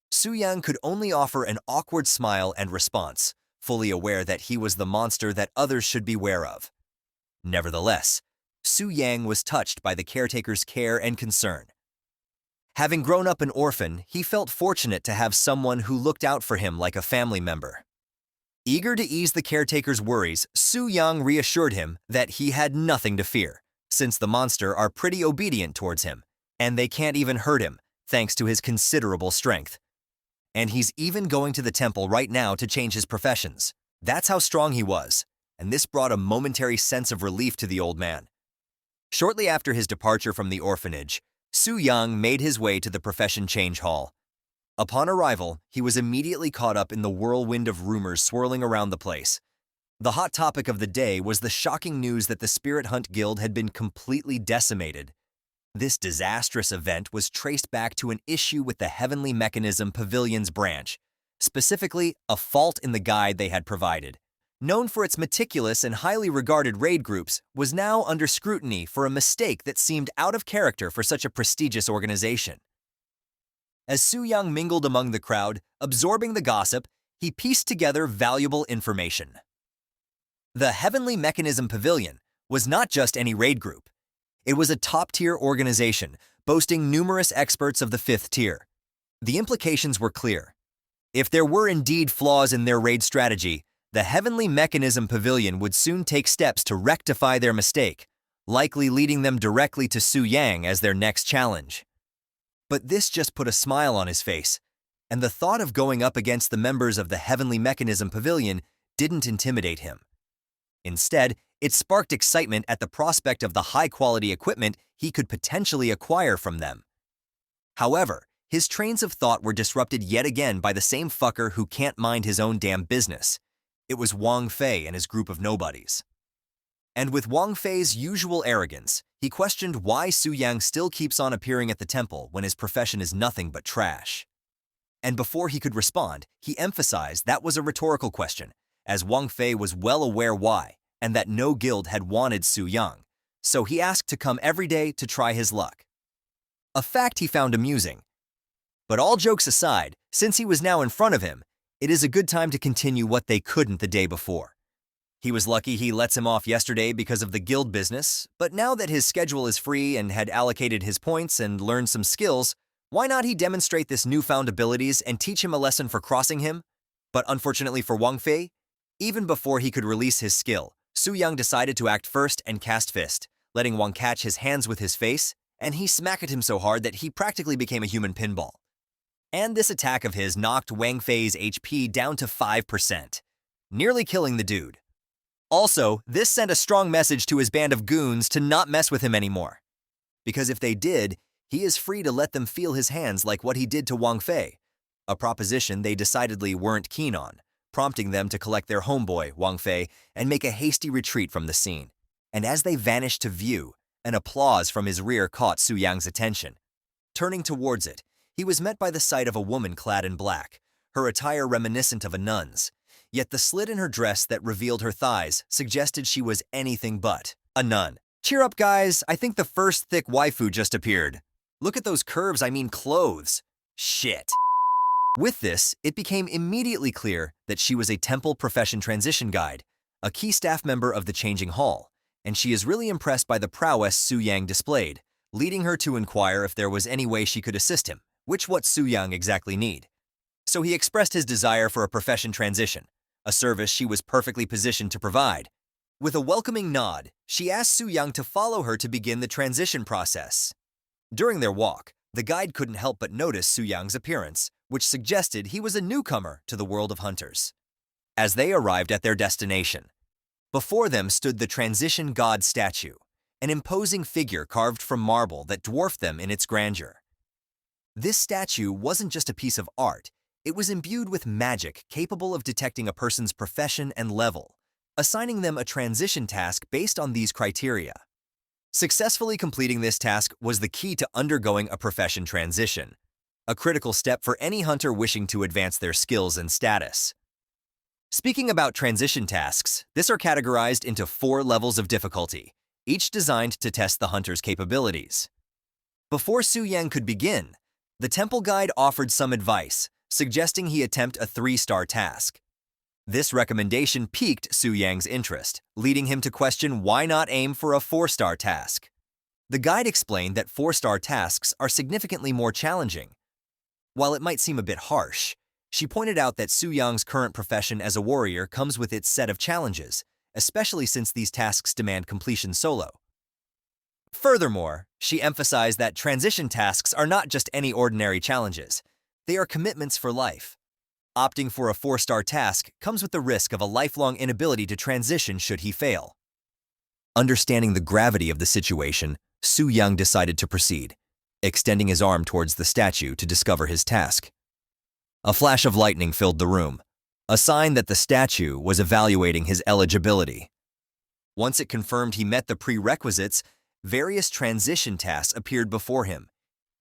Su Yang could only offer an awkward smile and response, fully aware that he was the monster that others should beware of. Nevertheless, Su Yang was touched by the caretaker's care and concern. Having grown up an orphan, he felt fortunate to have someone who looked out for him like a family member. Eager to ease the caretaker's worries, Su Yang reassured him that he had nothing to fear, since the monster are pretty obedient towards him, and they can't even hurt him, thanks to his considerable strength. And he's even going to the temple right now to change his professions. That's how strong he was, and this brought a momentary sense of relief to the old man. Shortly after his departure from the orphanage, Su Yang made his way to the profession change hall. Upon arrival, he was immediately caught up in the whirlwind of rumors swirling around the place. The hot topic of the day was the shocking news that the Spirit Hunt Guild had been completely decimated. This disastrous event was traced back to an issue with the Heavenly Mechanism Pavilion's branch, specifically a fault in the guide they had provided. Known for its meticulous and highly regarded raid groups, was now under scrutiny for a mistake that seemed out of character for such a prestigious organization. As Su Yang mingled among the crowd, absorbing the gossip, he pieced together valuable information. The Heavenly Mechanism Pavilion was not just any raid group. It was a top-tier organization, boasting numerous experts of the 5th tier. The implications were clear. If there were indeed flaws in their raid strategy, the Heavenly Mechanism Pavilion would soon take steps to rectify their mistake, likely leading them directly to Su Yang as their next challenge. But this just put a smile on his face, and the thought of going up against the members of the Heavenly Mechanism Pavilion didn't intimidate him. Instead, it sparked excitement at the prospect of the high-quality equipment he could potentially acquire from them. However, his trains of thought were disrupted yet again by the same fucker who can't mind his own damn business. It was Wang Fei and his group of nobodies. And with Wang Fei's usual arrogance, he questioned why Su Yang still keeps on appearing at the temple when his profession is nothing but trash. And before he could respond, he emphasized that was a rhetorical question, as Wang Fei was well aware why, and that no guild had wanted Su Yang, so he asked to come every day to try his luck. A fact he found amusing. But all jokes aside, since he was now in front of him, it is a good time to continue what they couldn't the day before. He was lucky he lets him off yesterday because of the guild business, but now that his schedule is free and had allocated his points and learned some skills, why not he demonstrate this newfound abilities and teach him a lesson for crossing him? But unfortunately for Wang Fei, even before he could release his skill, Su Yang decided to act first and cast Fist, letting Wang catch his hands with his face, and he smacked him so hard that he practically became a human pinball. And this attack of his knocked Wang Fei's HP down to 5%. nearly killing the dude. Also, this sent a strong message to his band of goons to not mess with him anymore. Because if they did, he is free to let them feel his hands like what he did to Wang Fei, a proposition they decidedly weren't keen on, prompting them to collect their homeboy, Wang Fei, and make a hasty retreat from the scene. And as they vanished to view, an applause from his rear caught Su Yang's attention. Turning towards it, he was met by the sight of a woman clad in black, her attire reminiscent of a nun's. Yet the slit in her dress that revealed her thighs suggested she was anything but a nun. Cheer up, guys, I think the first thick waifu just appeared. Look at those curves, I mean clothes. Shit. With this, it became immediately clear that she was a temple profession transition guide, a key staff member of the Changing Hall, and she is really impressed by the prowess Su Yang displayed, leading her to inquire if there was any way she could assist him, which what Su Yang exactly need. So he expressed his desire for a profession transition, a service she was perfectly positioned to provide. With a welcoming nod, she asked Su Yang to follow her to begin the transition process. During their walk, the guide couldn't help but notice Su Yang's appearance, which suggested he was a newcomer to the world of hunters. As they arrived at their destination, before them stood the transition god statue, an imposing figure carved from marble that dwarfed them in its grandeur. This statue wasn't just a piece of art, it was imbued with magic capable of detecting a person's profession and level, assigning them a transition task based on these criteria. Successfully completing this task was the key to undergoing a profession transition, a critical step for any hunter wishing to advance their skills and status. Speaking about transition tasks, these are categorized into 4 levels of difficulty, each designed to test the hunter's capabilities. Before Su Yang could begin, the temple guide offered some advice, suggesting he attempt a 3-star task. This recommendation piqued Su Yang's interest, leading him to question why not aim for a 4-star task. The guide explained that 4-star tasks are significantly more challenging. While it might seem a bit harsh, she pointed out that Su Yang's current profession as a warrior comes with its set of challenges, especially since these tasks demand completion solo. Furthermore, she emphasized that transition tasks are not just any ordinary challenges. They are commitments for life. Opting for a 4-star task comes with the risk of a lifelong inability to transition should he fail. Understanding the gravity of the situation, Su Yang decided to proceed, extending his arm towards the statue to discover his task. A flash of lightning filled the room, a sign that the statue was evaluating his eligibility. Once it confirmed he met the prerequisites, various transition tasks appeared before him,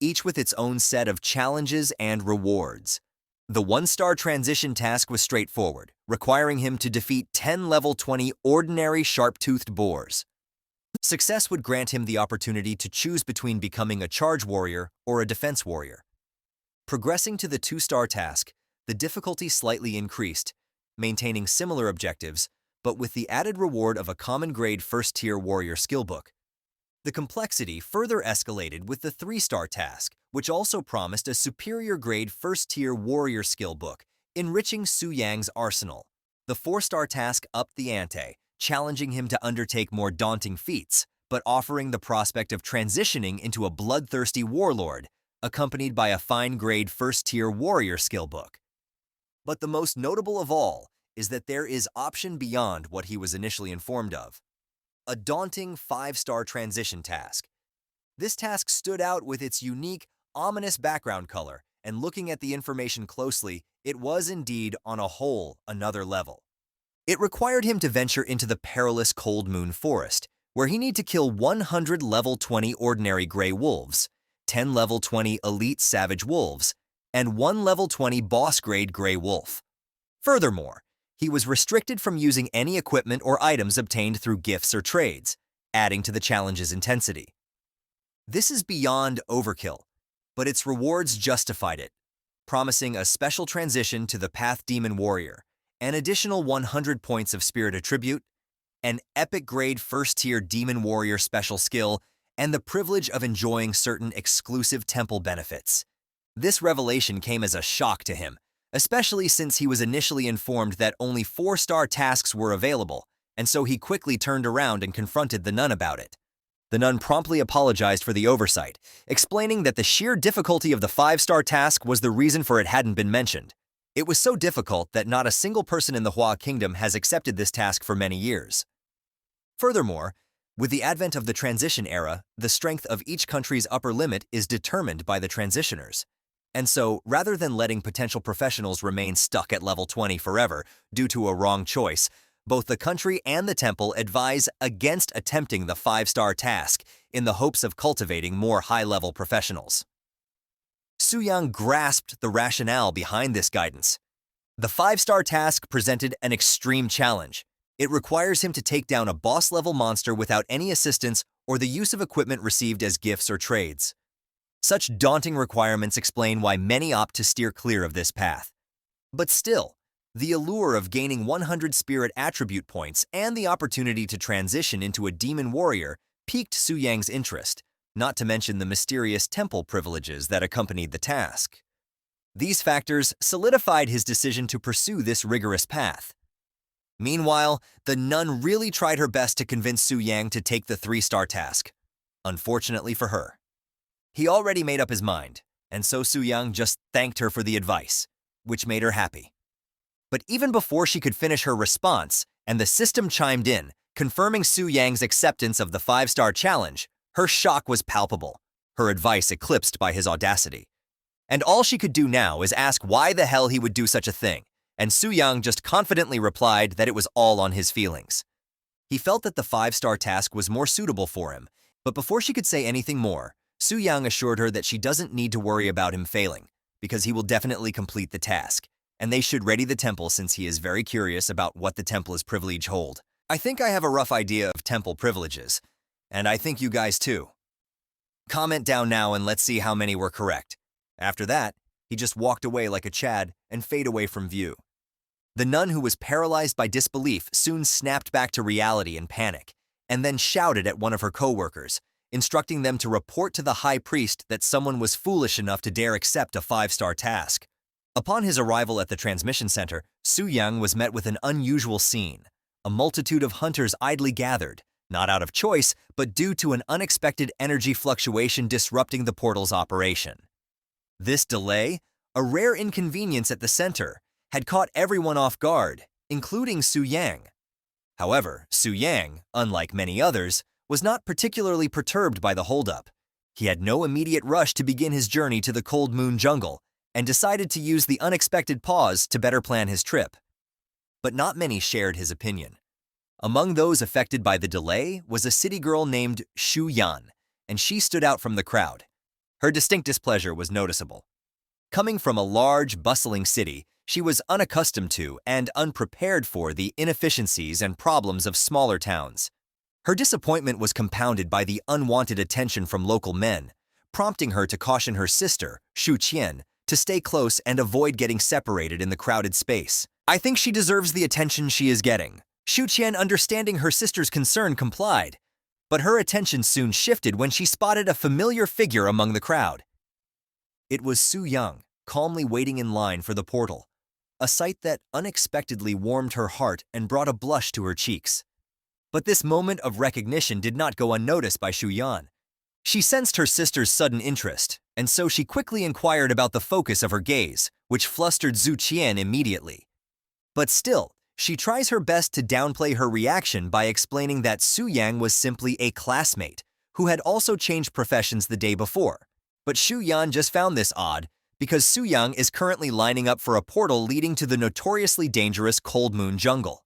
each with its own set of challenges and rewards. The 1-star transition task was straightforward, requiring him to defeat 10 level 20 ordinary sharp-toothed boars. Success would grant him the opportunity to choose between becoming a charge warrior or a defense warrior. Progressing to the 2-star task, the difficulty slightly increased, maintaining similar objectives, but with the added reward of a common-grade first-tier warrior skill book. The complexity further escalated with the 3-star task, which also promised a superior-grade first-tier warrior skill book, enriching Su Yang's arsenal. The 4-star task upped the ante, challenging him to undertake more daunting feats, but offering the prospect of transitioning into a bloodthirsty warlord, accompanied by a fine-grade first-tier warrior skill book. But the most notable of all is that there is option beyond what he was initially informed of. A daunting 5-star transition task. This task stood out with its unique, ominous background color, and looking at the information closely, it was indeed, on a whole, another level. It required him to venture into the perilous Cold Moon Forest, where he needed to kill 100 level 20 ordinary gray wolves, 10 level 20 elite savage wolves, and 1 level 20 boss-grade gray wolf. Furthermore, he was restricted from using any equipment or items obtained through gifts or trades, adding to the challenge's intensity. This is beyond overkill, but its rewards justified it, promising a special transition to the Path Demon Warrior, an additional 100 points of Spirit Attribute, an epic-grade first-tier Demon Warrior special skill, and the privilege of enjoying certain exclusive temple benefits. This revelation came as a shock to him, especially since he was initially informed that only 4-star tasks were available, and so he quickly turned around and confronted the nun about it. The nun promptly apologized for the oversight, explaining that the sheer difficulty of the 5-star task was the reason for it hadn't been mentioned. It was so difficult that not a single person in the Hua Kingdom has accepted this task for many years. Furthermore, with the advent of the transition era, the strength of each country's upper limit is determined by the transitioners. And so, rather than letting potential professionals remain stuck at level 20 forever due to a wrong choice, both the country and the temple advise against attempting the 5-star task in the hopes of cultivating more high-level professionals. Su-yang grasped the rationale behind this guidance. The 5-star task presented an extreme challenge. It requires him to take down a boss-level monster without any assistance or the use of equipment received as gifts or trades. Such daunting requirements explain why many opt to steer clear of this path. But still, the allure of gaining 100 spirit attribute points and the opportunity to transition into a demon warrior piqued Su-yang's interest, not to mention the mysterious temple privileges that accompanied the task. These factors solidified his decision to pursue this rigorous path. Meanwhile, the nun really tried her best to convince Su-yang to take the 3-star task. Unfortunately for her, he already made up his mind, and so Su-yang just thanked her for the advice, which made her happy. But even before she could finish her response, and the system chimed in, confirming Su-yang's acceptance of the 5-star challenge, her shock was palpable, her advice eclipsed by his audacity. And all she could do now is ask why the hell he would do such a thing, and Su-yang just confidently replied that it was all on his feelings. He felt that the 5-star task was more suitable for him, but before she could say anything more, Su-yang assured her that she doesn't need to worry about him failing, because he will definitely complete the task, and they should ready the temple since he is very curious about what the temple's privilege hold. I think I have a rough idea of temple privileges, and I think you guys too. Comment down now and let's see how many were correct. After that, he just walked away like a Chad and fade away from view. The nun, who was paralyzed by disbelief, soon snapped back to reality in panic, and then shouted at one of her co-workers, instructing them to report to the high priest that someone was foolish enough to dare accept a 5-star task. Upon his arrival at the transmission center, Su-yang was met with an unusual scene. A multitude of hunters idly gathered, not out of choice, but due to an unexpected energy fluctuation disrupting the portal's operation. This delay, a rare inconvenience at the center, had caught everyone off guard, including Su-yang. However, Su-yang, unlike many others, was not particularly perturbed by the holdup. He had no immediate rush to begin his journey to the Cold Moon Jungle, and decided to use the unexpected pause to better plan his trip. But not many shared his opinion. Among those affected by the delay was a city girl named Shu Yan, and she stood out from the crowd. Her distinct displeasure was noticeable. Coming from a large, bustling city, she was unaccustomed to and unprepared for the inefficiencies and problems of smaller towns. Her disappointment was compounded by the unwanted attention from local men, prompting her to caution her sister, Shu Qian, to stay close and avoid getting separated in the crowded space. I think she deserves the attention she is getting. Shu Qian, understanding her sister's concern, complied, but her attention soon shifted when she spotted a familiar figure among the crowd. It was Su-yang, calmly waiting in line for the portal, a sight that unexpectedly warmed her heart and brought a blush to her cheeks. But this moment of recognition did not go unnoticed by Shu-yan. She sensed her sister's sudden interest, and so she quickly inquired about the focus of her gaze, which flustered Zhu Qian immediately. But still, she tries her best to downplay her reaction by explaining that Su-yang was simply a classmate who had also changed professions the day before. But Shu-yan just found this odd because Su-yang is currently lining up for a portal leading to the notoriously dangerous Cold Moon Jungle,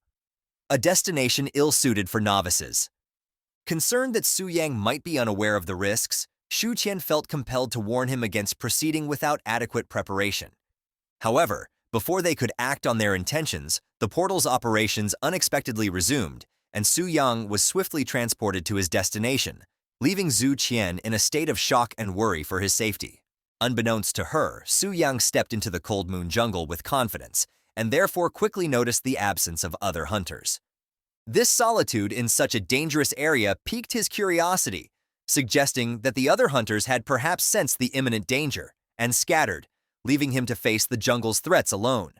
a destination ill-suited for novices. Concerned that Su-yang might be unaware of the risks, Shu Qian felt compelled to warn him against proceeding without adequate preparation. However, before they could act on their intentions, the portal's operations unexpectedly resumed, and Su-yang was swiftly transported to his destination, leaving Zhu Qian in a state of shock and worry for his safety. Unbeknownst to her, Su-yang stepped into the Cold Moon Jungle with confidence, and therefore quickly noticed the absence of other hunters. This solitude in such a dangerous area piqued his curiosity, suggesting that the other hunters had perhaps sensed the imminent danger and scattered, leaving him to face the jungle's threats alone.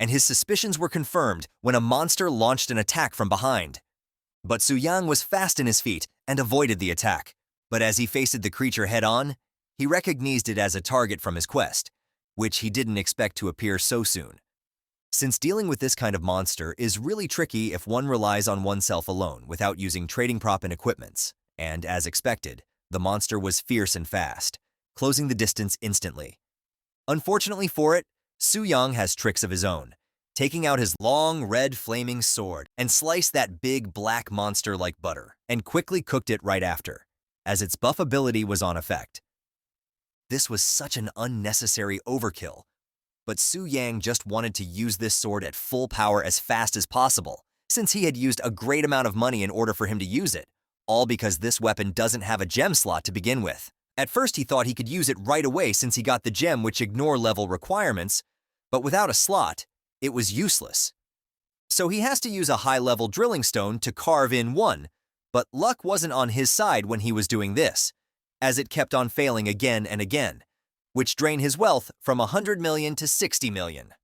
And his suspicions were confirmed when a monster launched an attack from behind. But Su-yang was fast in his feet and avoided the attack. But as he faced the creature head-on, he recognized it as a target from his quest. which he didn't expect to appear so soon. Since dealing with this kind of monster is really tricky if one relies on oneself alone without using trading prop and equipments, and as expected, the monster was fierce and fast, closing the distance instantly. Unfortunately for it, Su-young has tricks of his own, taking out his long, red, flaming sword and sliced that big, black monster like butter, and quickly cooked it right after, as its buff ability was on effect. This was such an unnecessary overkill, but Su-yang just wanted to use this sword at full power as fast as possible, since he had used a great amount of money in order for him to use it, all because this weapon doesn't have a gem slot to begin with. At first he thought he could use it right away since he got the gem which ignore level requirements, but without a slot, it was useless. So he has to use a high-level drilling stone to carve in one, but luck wasn't on his side when he was doing this, as it kept on failing again and again, which drained his wealth from 100 million to 60 million.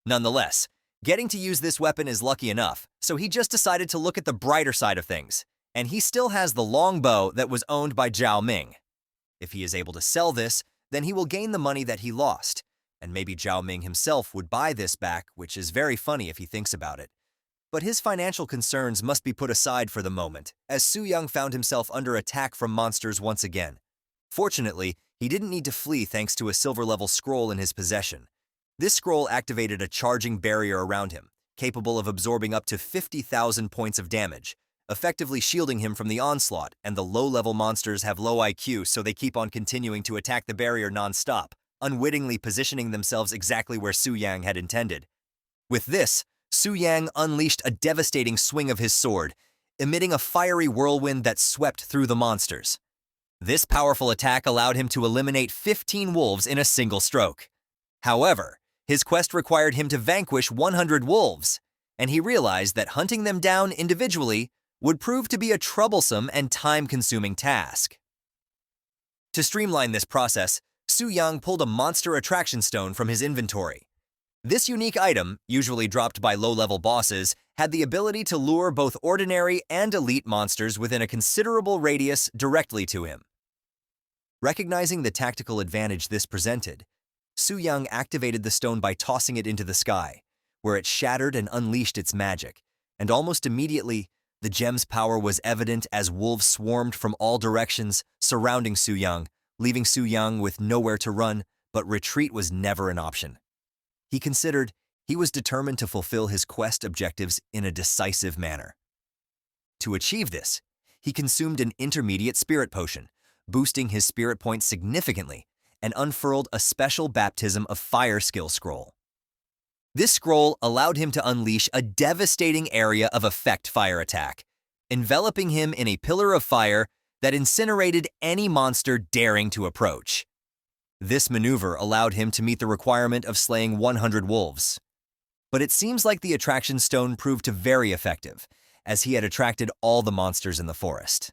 Nonetheless, getting to use this weapon is lucky enough, so he just decided to look at the brighter side of things, and he still has the long bow that was owned by Zhao Ming. If he is able to sell this, then he will gain the money that he lost, and maybe Zhao Ming himself would buy this back, which is very funny if he thinks about it. But his financial concerns must be put aside for the moment, as Su-young found himself under attack from monsters once again. Fortunately, he didn't need to flee thanks to a silver-level scroll in his possession. This scroll activated a charging barrier around him, capable of absorbing up to 50,000 points of damage, effectively shielding him from the onslaught, and the low-level monsters have low IQ, so they keep on continuing to attack the barrier non-stop, unwittingly positioning themselves exactly where Su-yang had intended. With this, Su-yang unleashed a devastating swing of his sword, emitting a fiery whirlwind that swept through the monsters. This powerful attack allowed him to eliminate 15 wolves in a single stroke. However, his quest required him to vanquish 100 wolves, and he realized that hunting them down individually would prove to be a troublesome and time-consuming task. To streamline this process, Su-young pulled a monster attraction stone from his inventory. This unique item, usually dropped by low-level bosses, had the ability to lure both ordinary and elite monsters within a considerable radius directly to him. Recognizing the tactical advantage this presented, Su-young activated the stone by tossing it into the sky, where it shattered and unleashed its magic, and almost immediately, the gem's power was evident as wolves swarmed from all directions, surrounding Su-young, leaving Su-young with nowhere to run, but retreat was never an option. He considered he was determined to fulfill his quest objectives in a decisive manner. To achieve this, he consumed an intermediate spirit potion, boosting his spirit points significantly, and unfurled a special baptism of fire skill scroll. This scroll allowed him to unleash a devastating area of effect fire attack, enveloping him in a pillar of fire that incinerated any monster daring to approach. This maneuver allowed him to meet the requirement of slaying 100 wolves. But it seems like the attraction stone proved to very effective, as he had attracted all the monsters in the forest.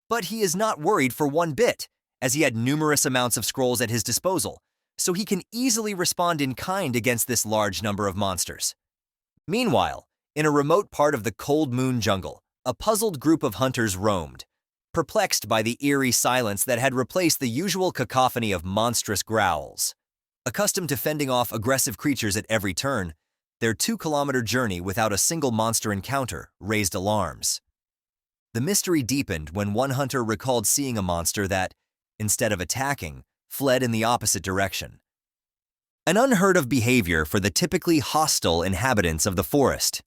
But he is not worried for one bit, as he had numerous amounts of scrolls at his disposal, so he can easily respond in kind against this large number of monsters. Meanwhile, in a remote part of the Cold Moon jungle, a puzzled group of hunters roamed, perplexed by the eerie silence that had replaced the usual cacophony of monstrous growls. Accustomed to fending off aggressive creatures at every turn, their 2-kilometer journey without a single monster encounter raised alarms. The mystery deepened when one hunter recalled seeing a monster that, instead of attacking, fled in the opposite direction. An unheard-of behavior for the typically hostile inhabitants of the forest.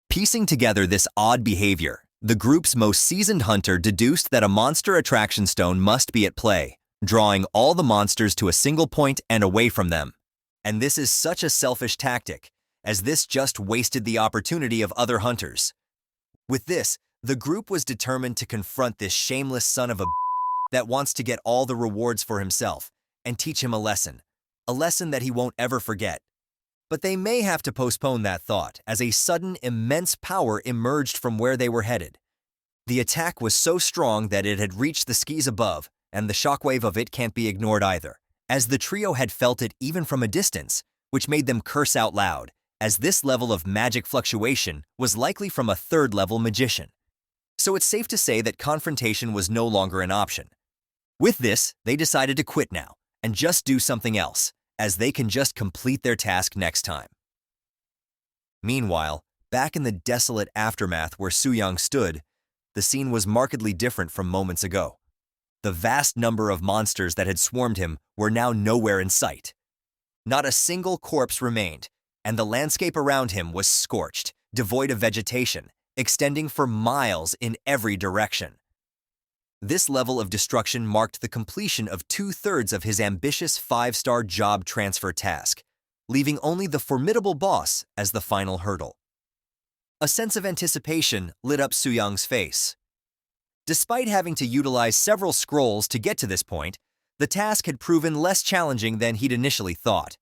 Piecing together this odd behavior, the group's most seasoned hunter deduced that a monster attraction stone must be at play, drawing all the monsters to a single point and away from them. And this is such a selfish tactic, as this just wasted the opportunity of other hunters. With this, the group was determined to confront this shameless son of a that wants to get all the rewards for himself, and teach him a lesson that he won't ever forget. But they may have to postpone that thought, as a sudden immense power emerged from where they were headed. The attack was so strong that it had reached the skis above, and the shockwave of it can't be ignored either, as the trio had felt it even from a distance, which made them curse out loud, as this level of magic fluctuation was likely from a third-level magician. So it's safe to say that confrontation was no longer an option. With this, they decided to quit now, and just do something else, as they can just complete their task next time. Meanwhile, back in the desolate aftermath where Soo-young stood, the scene was markedly different from moments ago. The vast number of monsters that had swarmed him were now nowhere in sight. Not a single corpse remained, and the landscape around him was scorched, devoid of vegetation, extending for miles in every direction. This level of destruction marked the completion of 2/3 of his ambitious 5-star job transfer task, leaving only the formidable boss as the final hurdle. A sense of anticipation lit up Soo-young's face. Despite having to utilize several scrolls to get to this point, the task had proven less challenging than he'd initially thought.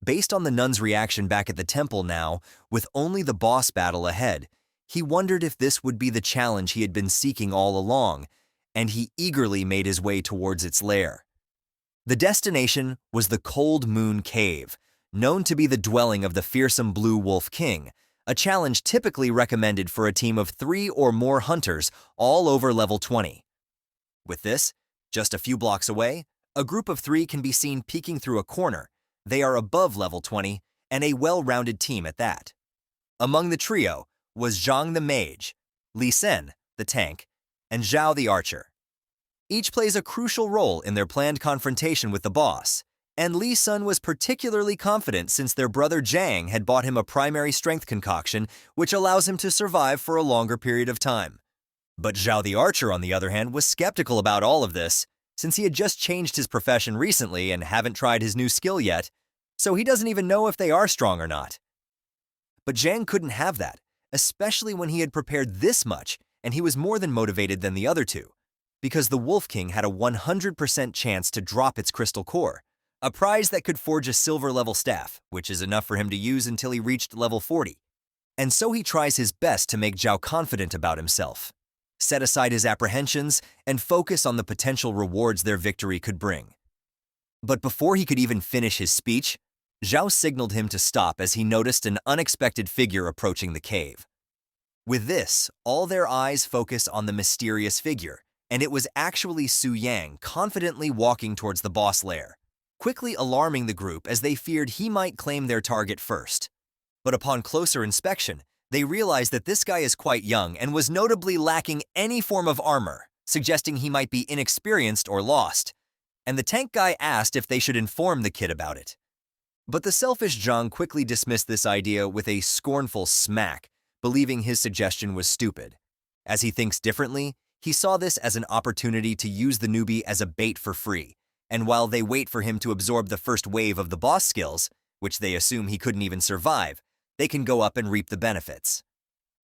Based on the nun's reaction back at the temple now, with only the boss battle ahead, he wondered if this would be the challenge he had been seeking all along, and he eagerly made his way towards its lair. The destination was the Cold Moon Cave, known to be the dwelling of the fearsome Blue Wolf King, a challenge typically recommended for a team of 3 or more hunters all over level 20. With this, just a few blocks away, a group of 3 can be seen peeking through a corner. They are above level 20, and a well-rounded team at that. Among the trio was Zhang the Mage, Lee Sen, the tank, and Zhao the Archer. Each plays a crucial role in their planned confrontation with the boss, and Lee Sun was particularly confident since their brother Zhang had bought him a primary strength concoction which allows him to survive for a longer period of time. But Zhao the Archer, on the other hand, was skeptical about all of this, since he had just changed his profession recently and haven't tried his new skill yet, so he doesn't even know if they are strong or not. But Zhang couldn't have that, especially when he had prepared this much and he was more than motivated than the other two, because the Wolf King had a 100% chance to drop its crystal core, a prize that could forge a silver-level staff, which is enough for him to use until he reached level 40. And so he tries his best to make Zhao confident about himself, set aside his apprehensions, and focus on the potential rewards their victory could bring. But before he could even finish his speech, Zhao signaled him to stop as he noticed an unexpected figure approaching the cave. With this, all their eyes focus on the mysterious figure, and it was actually Soo-young confidently walking towards the boss lair, quickly alarming the group as they feared he might claim their target first. But upon closer inspection, they realized that this guy is quite young and was notably lacking any form of armor, suggesting he might be inexperienced or lost, and the tank guy asked if they should inform the kid about it. But the selfish Zhang quickly dismissed this idea with a scornful smack, believing his suggestion was stupid. As he thinks differently, he saw this as an opportunity to use the newbie as a bait for free, and while they wait for him to absorb the first wave of the boss skills, which they assume he couldn't even survive, they can go up and reap the benefits.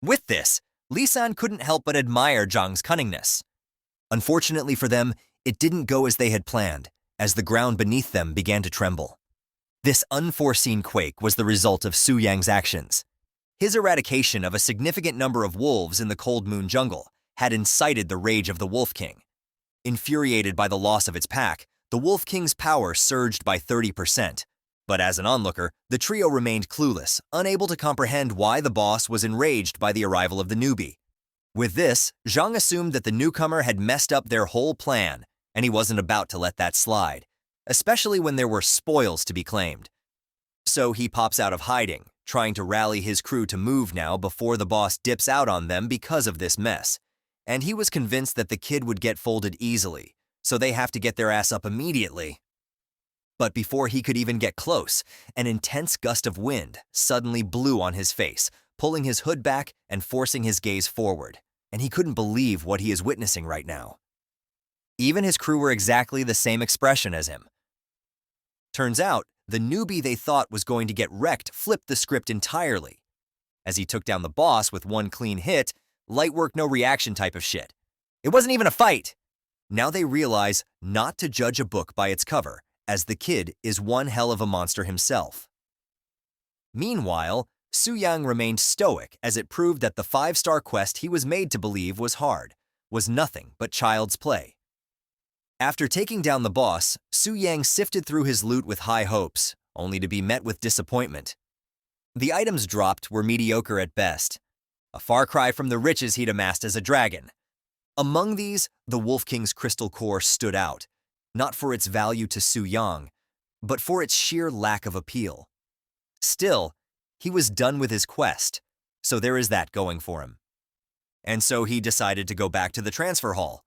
With this, Lee San couldn't help but admire Zhang's cunningness. Unfortunately for them, it didn't go as they had planned, as the ground beneath them began to tremble. This unforeseen quake was the result of Soo-young's actions. His eradication of a significant number of wolves in the Cold Moon Jungle had incited the rage of the Wolf King. Infuriated by the loss of its pack, the Wolf King's power surged by 30%. But as an onlooker, the trio remained clueless, unable to comprehend why the boss was enraged by the arrival of the newbie. With this, Zhang assumed that the newcomer had messed up their whole plan, and he wasn't about to let that slide, especially when there were spoils to be claimed. So he pops out of hiding, trying to rally his crew to move now before the boss dips out on them because of this mess. And he was convinced that the kid would get folded easily, so they have to get their ass up immediately. But before he could even get close, an intense gust of wind suddenly blew on his face, pulling his hood back and forcing his gaze forward, and he couldn't believe what he is witnessing right now. Even his crew were exactly the same expression as him. Turns out, the newbie they thought was going to get wrecked flipped the script entirely. As he took down the boss with one clean hit, light work no reaction type of shit. It wasn't even a fight! Now they realize not to judge a book by its cover, as the kid is one hell of a monster himself. Meanwhile, Soo-young remained stoic as it proved that the 5-star quest he was made to believe was hard, was nothing but child's play. After taking down the boss, Soo-young sifted through his loot with high hopes, only to be met with disappointment. The items dropped were mediocre at best, a far cry from the riches he'd amassed as a dragon. Among these, the Wolf King's crystal core stood out, not for its value to Soo-young, but for its sheer lack of appeal. Still, he was done with his quest, so there is that going for him. And so he decided to go back to the transfer hall.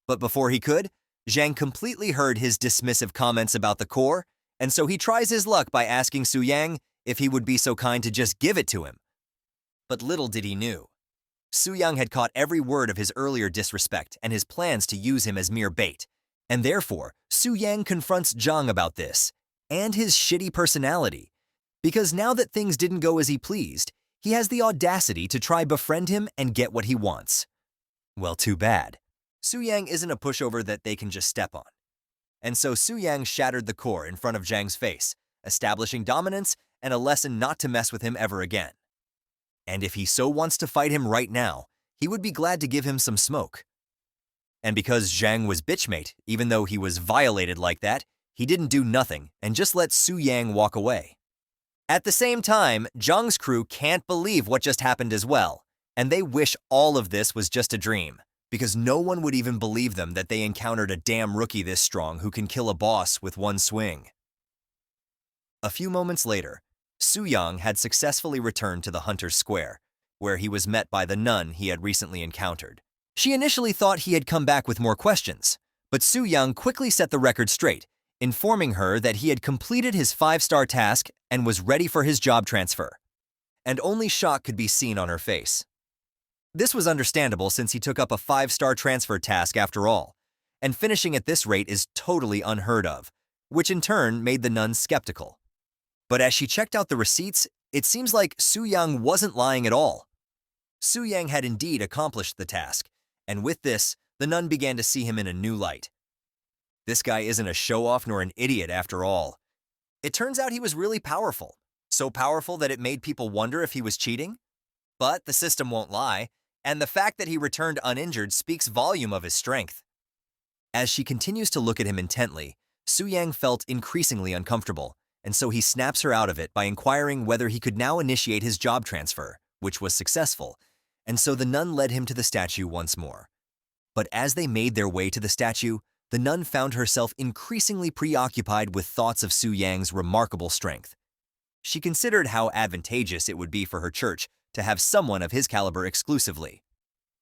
But before he could, Zhang completely heard his dismissive comments about the core, and so he tries his luck by asking Su Yang if he would be so kind to just give it to him. But little did he know, Su Yang had caught every word of his earlier disrespect and his plans to use him as mere bait, and therefore Su Yang confronts Zhang about this, and his shitty personality, because now that things didn't go as he pleased, he has the audacity to try befriend him and get what he wants. Well, too bad. Su Yang isn't a pushover that they can just step on. And so Su Yang shattered the core in front of Zhang's face, establishing dominance and a lesson not to mess with him ever again. And if he so wants to fight him right now, he would be glad to give him some smoke. And because Zhang was bitchmate, even though he was violated like that, he didn't do nothing and just let Su Yang walk away. At the same time, Zhang's crew can't believe what just happened as well, and they wish all of this was just a dream, because no one would even believe them that they encountered a damn rookie this strong who can kill a boss with one swing. A few moments later, Su Yang had successfully returned to the Hunter's Square, where he was met by the nun he had recently encountered. She initially thought he had come back with more questions, but Su Yang quickly set the record straight, informing her that he had completed his 5-star task and was ready for his job transfer. And only shock could be seen on her face. This was understandable since he took up a 5-star transfer task after all, and finishing at this rate is totally unheard of, which in turn made the nun skeptical. But as she checked out the receipts, it seems like Su Yang wasn't lying at all. Su Yang had indeed accomplished the task, and with this, the nun began to see him in a new light. This guy isn't a show-off nor an idiot after all. It turns out he was really powerful, so powerful that it made people wonder if he was cheating. But the system won't lie, and the fact that he returned uninjured speaks volume of his strength. As she continues to look at him intently, Su Yang felt increasingly uncomfortable, and so he snaps her out of it by inquiring whether he could now initiate his job transfer, which was successful, and so the nun led him to the statue once more. But as they made their way to the statue, the nun found herself increasingly preoccupied with thoughts of Su Yang's remarkable strength. She considered how advantageous it would be for her church to have someone of his caliber exclusively.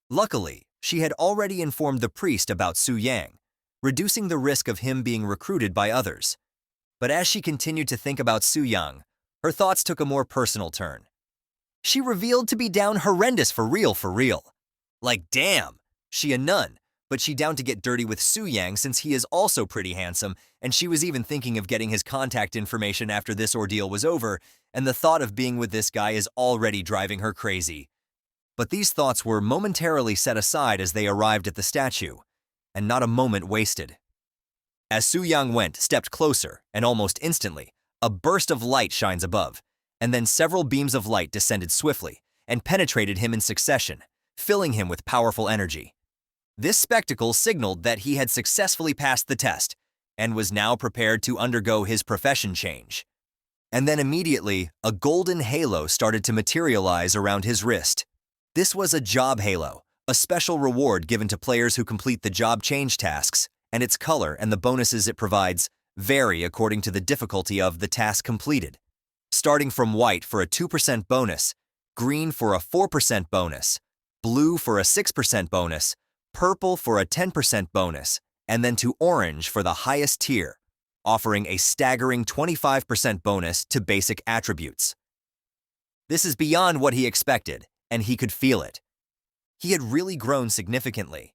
Luckily, she had already informed the priest about Su Yang, reducing the risk of him being recruited by others. But as she continued to think about Su Yang, her thoughts took a more personal turn. She revealed to be down horrendous for real. Like damn, she a nun, but she down to get dirty with Su Yang since he is also pretty handsome, and she was even thinking of getting his contact information after this ordeal was over, and the thought of being with this guy is already driving her crazy. But these thoughts were momentarily set aside as they arrived at the statue, and not a moment wasted. As Su Yang stepped closer, and almost instantly, a burst of light shines above, and then several beams of light descended swiftly and penetrated him in succession, filling him with powerful energy. This spectacle signaled that he had successfully passed the test and was now prepared to undergo his profession change. And then immediately, a golden halo started to materialize around his wrist. This was a job halo, a special reward given to players who complete the job change tasks, and its color and the bonuses it provides vary according to the difficulty of the task completed, starting from white for a 2% bonus, green for a 4% bonus, blue for a 6% bonus, purple for a 10% bonus, and then to orange for the highest tier, offering a staggering 25% bonus to basic attributes. This is beyond what he expected, and he could feel it. He had really grown significantly.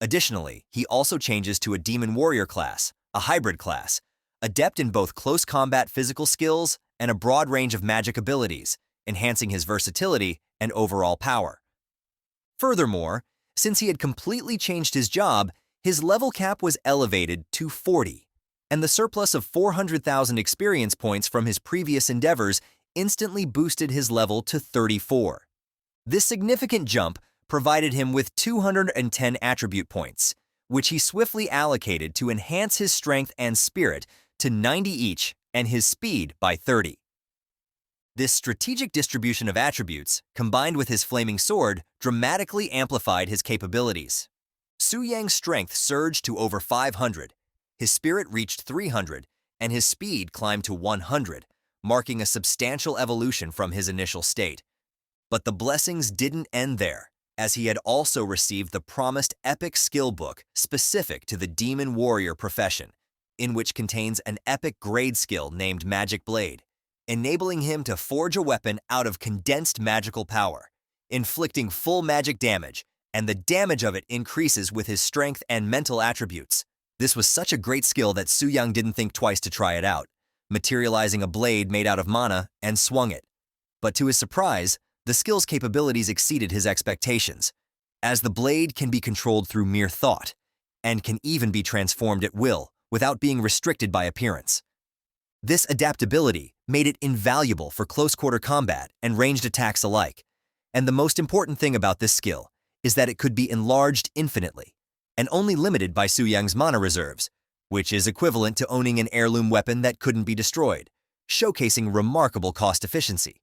Additionally, he also changes to a demon warrior class, a hybrid class, adept in both close combat physical skills and a broad range of magic abilities, enhancing his versatility and overall power. Furthermore, since he had completely changed his job, his level cap was elevated to 40, and the surplus of 400,000 experience points from his previous endeavors instantly boosted his level to 34. This significant jump provided him with 210 attribute points, which he swiftly allocated to enhance his strength and spirit to 90 each and his speed by 30. This strategic distribution of attributes, combined with his flaming sword, dramatically amplified his capabilities. Su Yang's strength surged to over 500, his spirit reached 300, and his speed climbed to 100, marking a substantial evolution from his initial state. But the blessings didn't end there, as he had also received the promised epic skill book specific to the demon warrior profession, in which contains an epic grade skill named Magic Blade, enabling him to forge a weapon out of condensed magical power, inflicting full magic damage, and the damage of it increases with his strength and mental attributes. This was such a great skill that Su-young didn't think twice to try it out, materializing a blade made out of mana and swung it. But to his surprise, the skill's capabilities exceeded his expectations, as the blade can be controlled through mere thought, and can even be transformed at will without being restricted by appearance. This adaptability made it invaluable for close-quarter combat and ranged attacks alike, and the most important thing about this skill is that it could be enlarged infinitely, and only limited by Su-young's mana reserves, which is equivalent to owning an heirloom weapon that couldn't be destroyed, showcasing remarkable cost efficiency.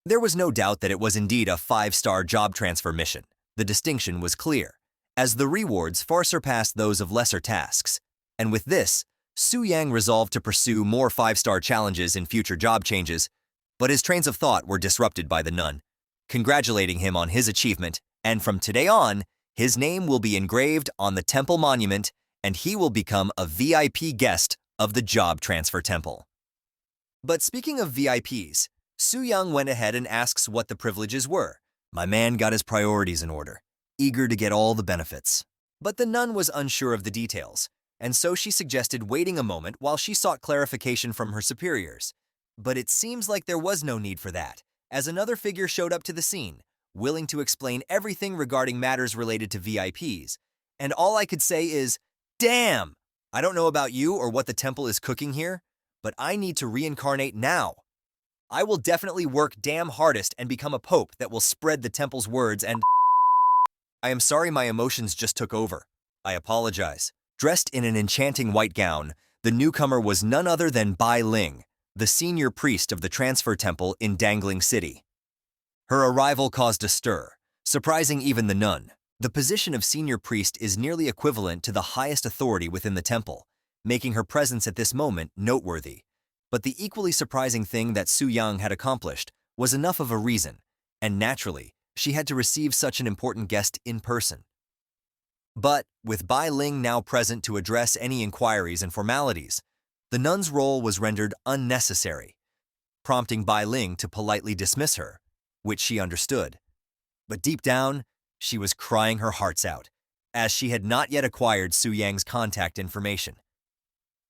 There was no doubt that it was indeed a 5-star job transfer mission. The distinction was clear, as the rewards far surpassed those of lesser tasks. And with this, Su-young resolved to pursue more 5-star challenges in future job changes, but his trains of thought were disrupted by the nun, congratulating him on his achievement, and from today on, his name will be engraved on the temple monument, and he will become a VIP guest of the Job Transfer Temple. But speaking of VIPs, Su-young went ahead and asks what the privileges were. My man got his priorities in order, eager to get all the benefits. But the nun was unsure of the details, and so she suggested waiting a moment while she sought clarification from her superiors. But it seems like there was no need for that, as another figure showed up to the scene, willing to explain everything regarding matters related to VIPs. And all I could say is, damn! I don't know about you or what the temple is cooking here, but I need to reincarnate now. I will definitely work damn hardest and become a pope that will spread the temple's words and… I am sorry my emotions just took over. I apologize. Dressed in an enchanting white gown, the newcomer was none other than Bai Ling, the senior priest of the transfer temple in Dangling City. Her arrival caused a stir, surprising even the nun. The position of senior priest is nearly equivalent to the highest authority within the temple, making her presence at this moment noteworthy. But the equally surprising thing that Su-young had accomplished was enough of a reason, and naturally, she had to receive such an important guest in person. But, with Bai Ling now present to address any inquiries and formalities, the nun's role was rendered unnecessary, prompting Bai Ling to politely dismiss her, which she understood. But deep down, she was crying her hearts out, as she had not yet acquired Su-young's contact information.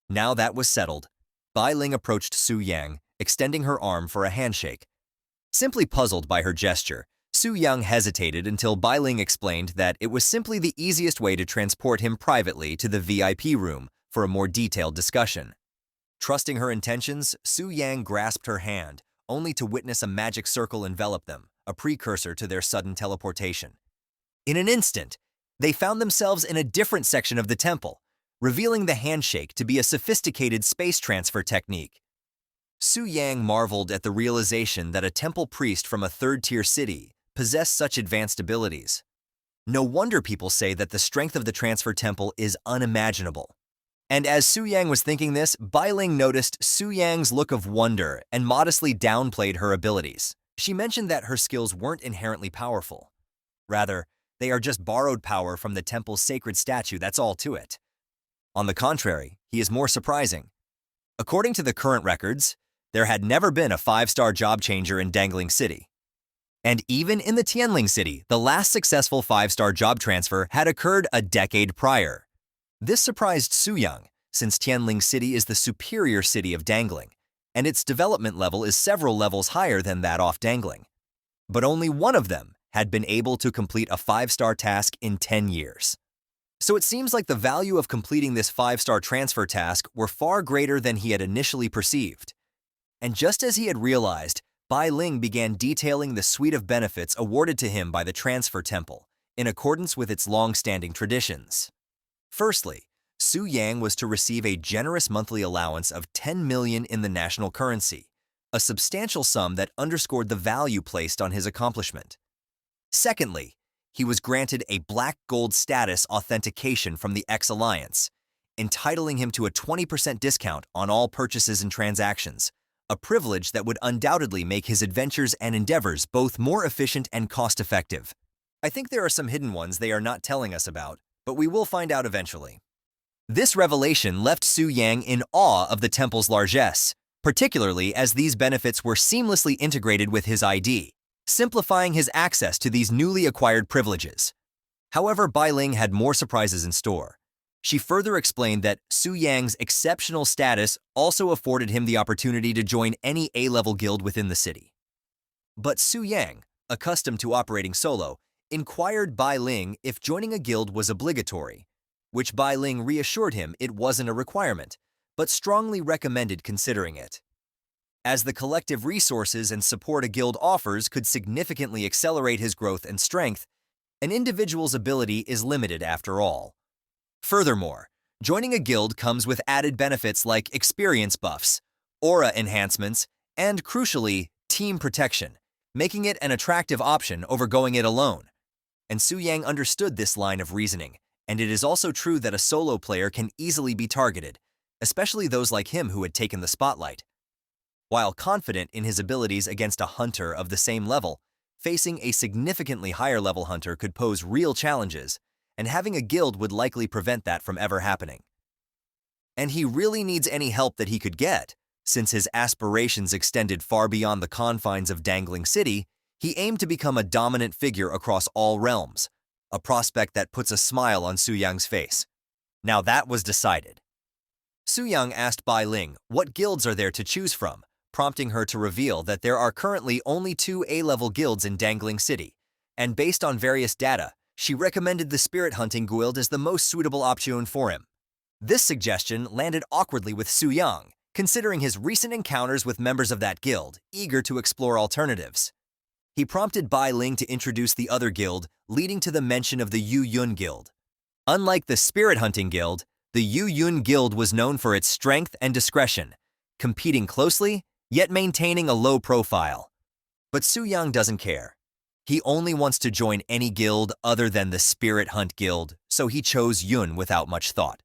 Now that was settled, Bai Ling approached Su-young, extending her arm for a handshake. Simply puzzled by her gesture, Su-young hesitated until Bai Ling explained that it was simply the easiest way to transport him privately to the VIP room for a more detailed discussion. Trusting her intentions, Su-young grasped her hand, only to witness a magic circle envelop them, a precursor to their sudden teleportation. In an instant, they found themselves in a different section of the temple, revealing the handshake to be a sophisticated space transfer technique. Su-young marveled at the realization that a temple priest from a third-tier city possessed such advanced abilities. No wonder people say that the strength of the transfer temple is unimaginable. And as Su-young was thinking this, Bai Ling noticed Su-young's look of wonder and modestly downplayed her abilities. She mentioned that her skills weren't inherently powerful. Rather, they are just borrowed power from the temple's sacred statue, that's all to it. On the contrary, he is more surprising. According to the current records, there had never been a 5-star job changer in Dangling City. And even in the Tianling City, the last successful 5-star job transfer had occurred a decade prior. This surprised Su-young, since Tianling City is the superior city of Dangling, and its development level is several levels higher than that off Dangling. But only one of them had been able to complete a 5-star task in 10 years. So it seems like the value of completing this 5-star transfer task were far greater than he had initially perceived. And just as he had realized, Bai Ling began detailing the suite of benefits awarded to him by the Transfer Temple, in accordance with its long-standing traditions. Firstly, Su-young was to receive a generous monthly allowance of 10 million in the national currency, a substantial sum that underscored the value placed on his accomplishment. Secondly, he was granted a black gold status authentication from the X-Alliance, entitling him to a 20% discount on all purchases and transactions, a privilege that would undoubtedly make his adventures and endeavors both more efficient and cost-effective. I think there are some hidden ones they are not telling us about, but we will find out eventually. This revelation left Su Yang in awe of the temple's largesse, particularly as these benefits were seamlessly integrated with his ID, simplifying his access to these newly acquired privileges. However, Bai Ling had more surprises in store. She further explained that Su Yang's exceptional status also afforded him the opportunity to join any A-level guild within the city. But Su Yang, accustomed to operating solo, inquired Bai Ling if joining a guild was obligatory, which Bai Ling reassured him it wasn't a requirement, but strongly recommended considering it, as the collective resources and support a guild offers could significantly accelerate his growth and strength. An individual's ability is limited after all. Furthermore, joining a guild comes with added benefits like experience buffs, aura enhancements, and crucially, team protection, making it an attractive option over going it alone. And Su Yang understood this line of reasoning, and it is also true that a solo player can easily be targeted, especially those like him who had taken the spotlight. While confident in his abilities against a hunter of the same level, facing a significantly higher level hunter could pose real challenges, and having a guild would likely prevent that from ever happening. And he really needs any help that he could get. Since his aspirations extended far beyond the confines of Dangling City, he aimed to become a dominant figure across all realms, a prospect that puts a smile on Su Yang's face. Now that was decided. Su Yang asked Bai Ling what guilds are there to choose from, prompting her to reveal that there are currently only 2 A-level guilds in Dangling City, and based on various data, she recommended the Spirit Hunting Guild as the most suitable option for him. This suggestion landed awkwardly with Su Yang, considering his recent encounters with members of that guild, eager to explore alternatives. He prompted Bai Ling to introduce the other guild, leading to the mention of the Yu Yun Guild. Unlike the Spirit Hunting Guild, the Yu Yun Guild was known for its strength and discretion, competing closely, yet maintaining a low profile. But Su Yang doesn't care. He only wants to join any guild other than the Spirit Hunt Guild, so he chose Yun without much thought,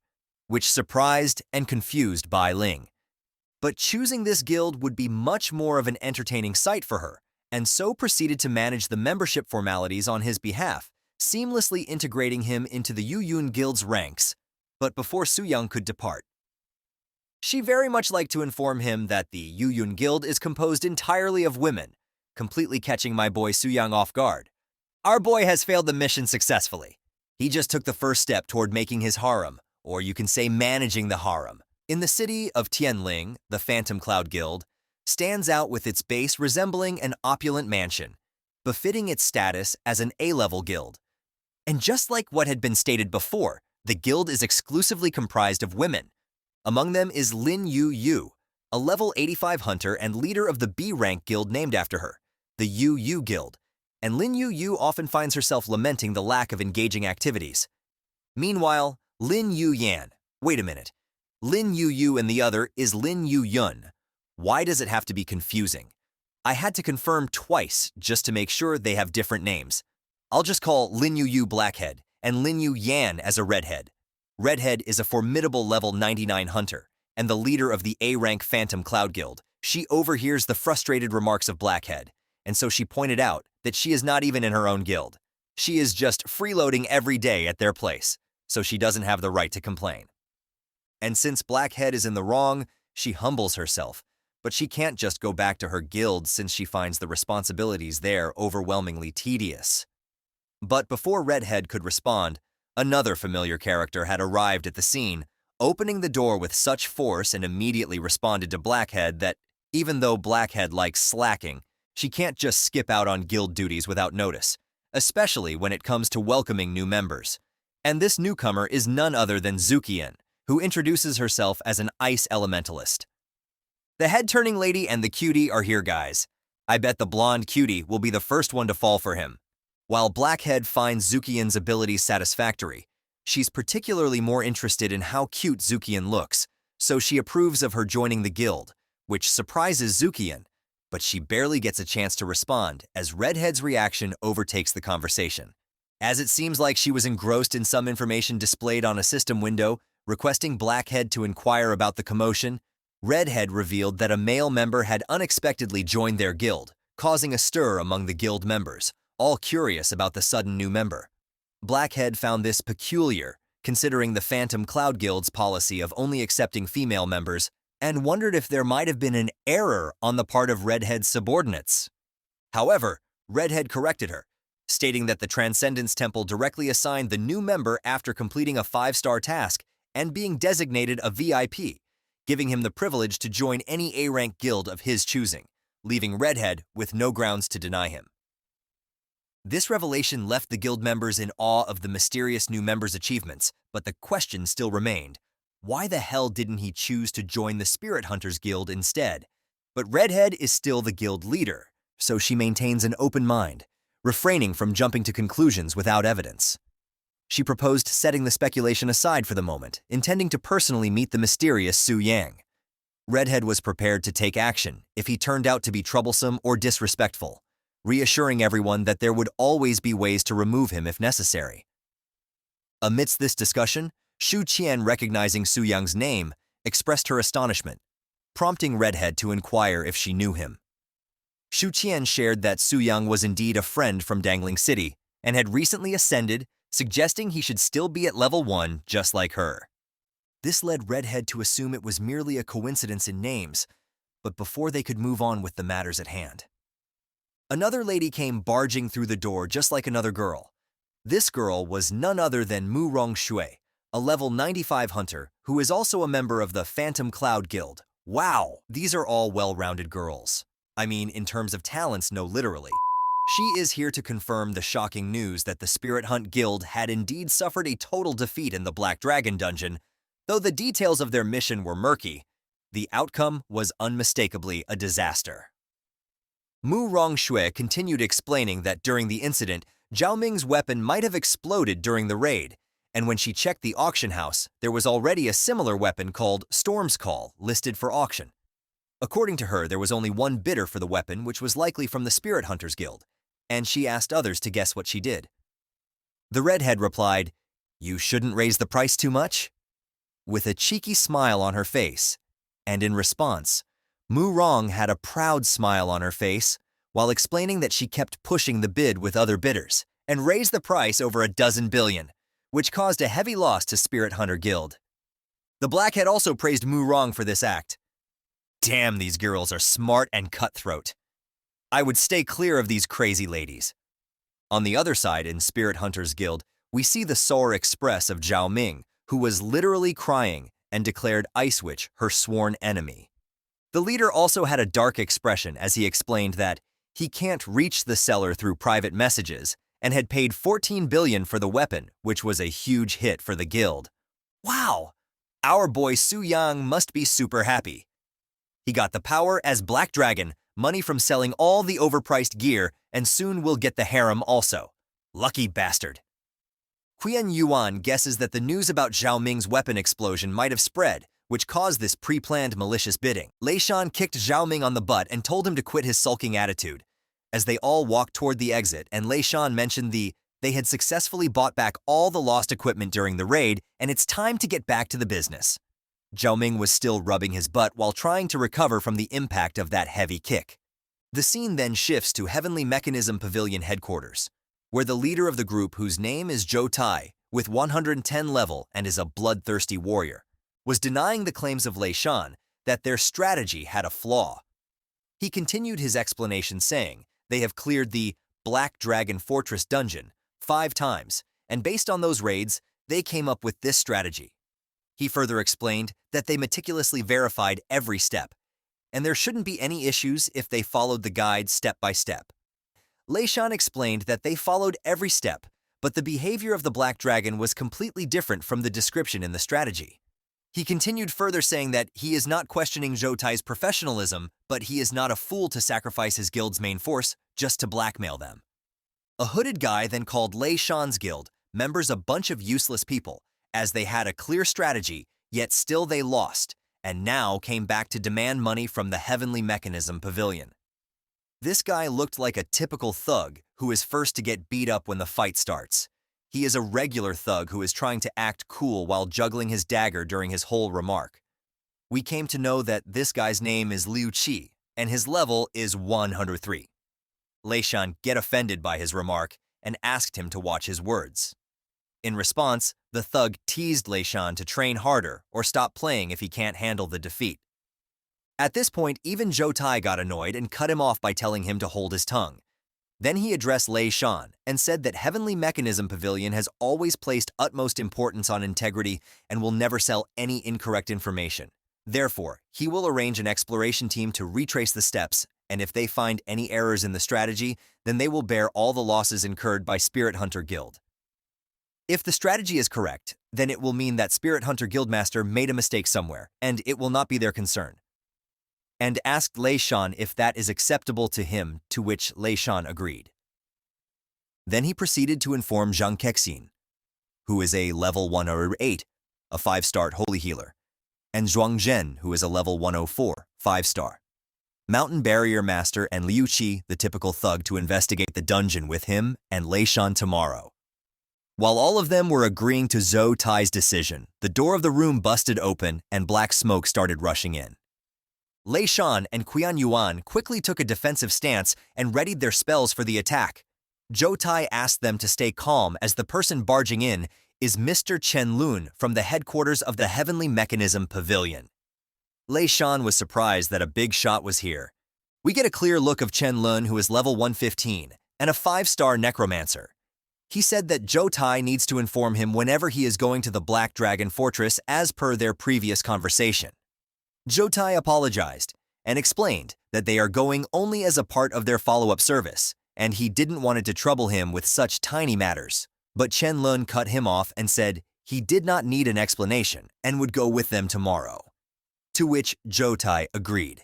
which surprised and confused Bai Ling. But choosing this guild would be much more of an entertaining sight for her, and so proceeded to manage the membership formalities on his behalf, seamlessly integrating him into the Yu Yun Guild's ranks. But before Su Yang could depart, she very much liked to inform him that the Yu Yun Guild is composed entirely of women, completely catching my boy Su Yang off guard. Our boy has failed the mission successfully. He just took the first step toward making his harem, or you can say managing the harem. In the city of Tianling, the Phantom Cloud Guild stands out with its base resembling an opulent mansion, befitting its status as an A-level guild. And just like what had been stated before, the guild is exclusively comprised of women. Among them is Lin Yu Yu, a level 85 hunter and leader of the B-rank guild named after her, the Yu Yu Guild, and Lin Yu Yu often finds herself lamenting the lack of engaging activities. Meanwhile, Lin Yu Yan, wait a minute, Lin Yu Yu and the other is Lin Yu Yun. Why does it have to be confusing? I had to confirm twice just to make sure they have different names. I'll just call Lin Yu Yu Blackhead and Lin Yu Yan as a Redhead. Redhead is a formidable level 99 hunter and the leader of the A-rank Phantom Cloud Guild. She overhears the frustrated remarks of Blackhead, and so she pointed out that she is not even in her own guild. She is just freeloading every day at their place, so she doesn't have the right to complain. And since Blackhead is in the wrong, she humbles herself, but she can't just go back to her guild since she finds the responsibilities there overwhelmingly tedious. But before Redhead could respond, another familiar character had arrived at the scene, opening the door with such force and immediately responded to Blackhead that, even though Blackhead likes slacking, she can't just skip out on guild duties without notice, especially when it comes to welcoming new members. And this newcomer is none other than Zukian, who introduces herself as an ice elementalist. The head-turning lady and the cutie are here, guys. I bet the blonde cutie will be the first one to fall for him. While Blackhead finds Zukian's abilities satisfactory, she's particularly more interested in how cute Zukian looks, so she approves of her joining the guild, which surprises Zukian, but she barely gets a chance to respond as Redhead's reaction overtakes the conversation. As it seems like she was engrossed in some information displayed on a system window, Requesting Blackhead to inquire about the commotion, Redhead revealed that a male member had unexpectedly joined their guild, causing a stir among the guild members, all curious about the sudden new member. Blackhead found this peculiar, considering the Phantom Cloud Guild's policy of only accepting female members, and wondered if there might have been an error on the part of Redhead's subordinates. However, Redhead corrected her, stating that the Transcendence Temple directly assigned the new member after completing a 5-star task and being designated a VIP, giving him the privilege to join any A-rank guild of his choosing, leaving Redhead with no grounds to deny him. This revelation left the guild members in awe of the mysterious new member's achievements, but the question still remained. Why the hell didn't he choose to join the Spirit Hunters Guild instead? But Redhead is still the guild leader, so she maintains an open mind, refraining from jumping to conclusions without evidence. She proposed setting the speculation aside for the moment, intending to personally meet the mysterious Su Yang. Redhead was prepared to take action if he turned out to be troublesome or disrespectful, reassuring everyone that there would always be ways to remove him if necessary. Amidst this discussion, Shu Qian, recognizing Su Yang's name, expressed her astonishment, prompting Redhead to inquire if she knew him. Shu Qian shared that Su Yang was indeed a friend from Dangling City and had recently ascended, suggesting he should still be at level 1 just like her. This led Redhead to assume it was merely a coincidence in names, but before they could move on with the matters at hand. Another lady came barging through the door just like another girl. This girl was none other than Mu Rongshui, a level 95 hunter who is also a member of the Phantom Cloud Guild. Wow, these are all well-rounded girls. I mean, in terms of talents, no literally. She is here to confirm the shocking news that the Spirit Hunt Guild had indeed suffered a total defeat in the Black Dragon dungeon. Though the details of their mission were murky, the outcome was unmistakably a disaster. Mu Rongshui continued explaining that during the incident, Zhao Ming's weapon might have exploded during the raid, and when she checked the auction house, there was already a similar weapon called Storm's Call listed for auction. According to her, there was only one bidder for the weapon, which was likely from the Spirit Hunters Guild, and she asked others to guess what she did. The redhead replied, "You shouldn't raise the price too much?" With a cheeky smile on her face, and in response, Mu Rong had a proud smile on her face while explaining that she kept pushing the bid with other bidders and raised the price over 12 billion, which caused a heavy loss to Spirit Hunter Guild. The Blackhead also praised Mu Rong for this act. Damn, these girls are smart and cutthroat. I would stay clear of these crazy ladies. On the other side, in Spirit Hunters Guild, we see the Soar Express of Zhao Ming, who was literally crying and declared Ice Witch her sworn enemy. The leader also had a dark expression as he explained that he can't reach the seller through private messages and had paid 14 billion for the weapon, which was a huge hit for the guild. Wow! Our boy Su Yang must be super happy. He got the power as Black Dragon, money from selling all the overpriced gear, and soon will get the harem also. Lucky bastard. Qian Yuan guesses that the news about Zhao Ming's weapon explosion might have spread, which caused this pre-planned malicious bidding. Lei Shan kicked Zhao Ming on the butt and told him to quit his sulking attitude. As they all walked toward the exit, and Lei Shan mentioned they had successfully bought back all the lost equipment during the raid, and it's time to get back to the business. Zhao Ming was still rubbing his butt while trying to recover from the impact of that heavy kick. The scene then shifts to Heavenly Mechanism Pavilion headquarters, where the leader of the group, whose name is Zhou Tai, with 110 level and is a bloodthirsty warrior, was denying the claims of Lei Shan that their strategy had a flaw. He continued his explanation saying they have cleared the Black Dragon Fortress dungeon 5 times, and based on those raids, they came up with this strategy. He further explained that they meticulously verified every step, and there shouldn't be any issues if they followed the guide step by step. Lei Shan explained that they followed every step, but the behavior of the Black Dragon was completely different from the description in the strategy. He continued further saying that he is not questioning Zhou Tai's professionalism, but he is not a fool to sacrifice his guild's main force just to blackmail them. A hooded guy then called Lei Shan's guild members a bunch of useless people, as they had a clear strategy, yet still they lost, and now came back to demand money from the Heavenly Mechanism Pavilion. This guy looked like a typical thug who is first to get beat up when the fight starts. He is a regular thug who is trying to act cool while juggling his dagger during his whole remark. We came to know that this guy's name is Liu Qi, and his level is 103. Lei Shan get offended by his remark and asked him to watch his words. In response, the thug teased Lei Shan to train harder or stop playing if he can't handle the defeat. At this point, even Zhou Tai got annoyed and cut him off by telling him to hold his tongue. Then he addressed Lei Shan and said that Heavenly Mechanism Pavilion has always placed utmost importance on integrity and will never sell any incorrect information. Therefore, he will arrange an exploration team to retrace the steps, and if they find any errors in the strategy, then they will bear all the losses incurred by Spirit Hunter Guild. If the strategy is correct, then it will mean that Spirit Hunter Guildmaster made a mistake somewhere, and it will not be their concern. And asked Lei Shan if that is acceptable to him, to which Lei Shan agreed. Then he proceeded to inform Zhang Kexin, who is a level 108, a 5-star holy healer, and Zhuang Zhen, who is a level 104, 5-star Mountain Barrier Master, and Liu Qi, the typical thug, to investigate the dungeon with him and Lei Shan tomorrow. While all of them were agreeing to Zhou Tai's decision, the door of the room busted open and black smoke started rushing in. Lei Shan and Qian Yuan quickly took a defensive stance and readied their spells for the attack. Zhou Tai asked them to stay calm as the person barging in is Mr. Chen Lun from the headquarters of the Heavenly Mechanism Pavilion. Lei Shan was surprised that a big shot was here. We get a clear look of Chen Lun, who is level 115 and a 5-star necromancer. He said that Zhou Tai needs to inform him whenever he is going to the Black Dragon Fortress as per their previous conversation. Zhou Tai apologized and explained that they are going only as a part of their follow-up service, and he didn't want it to trouble him with such tiny matters. But Chen Lun cut him off and said he did not need an explanation and would go with them tomorrow. To which Zhou Tai agreed.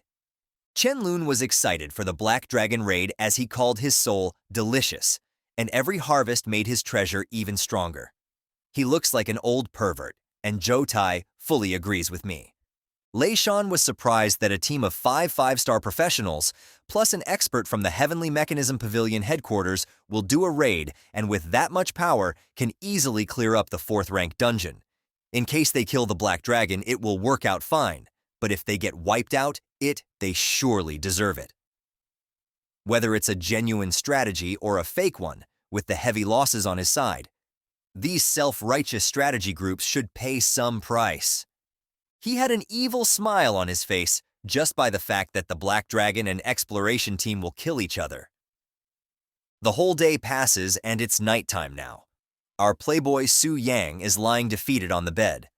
Chen Lun was excited for the Black Dragon raid as he called his soul delicious, and every harvest made his treasure even stronger. He looks like an old pervert, and Zhou Tai fully agrees with me. Lei Shan was surprised that a team of 5-5-star professionals, plus an expert from the Heavenly Mechanism Pavilion headquarters, will do a raid, and with that much power, can easily clear up the 4th-rank dungeon. In case they kill the Black Dragon, it will work out fine, but if they get wiped out, they surely deserve it. Whether it's a genuine strategy or a fake one, with the heavy losses on his side, these self-righteous strategy groups should pay some price. He had an evil smile on his face just by the fact that the Black Dragon and Exploration team will kill each other. The whole day passes and it's nighttime now. Our playboy Su Yang is lying defeated on the bed.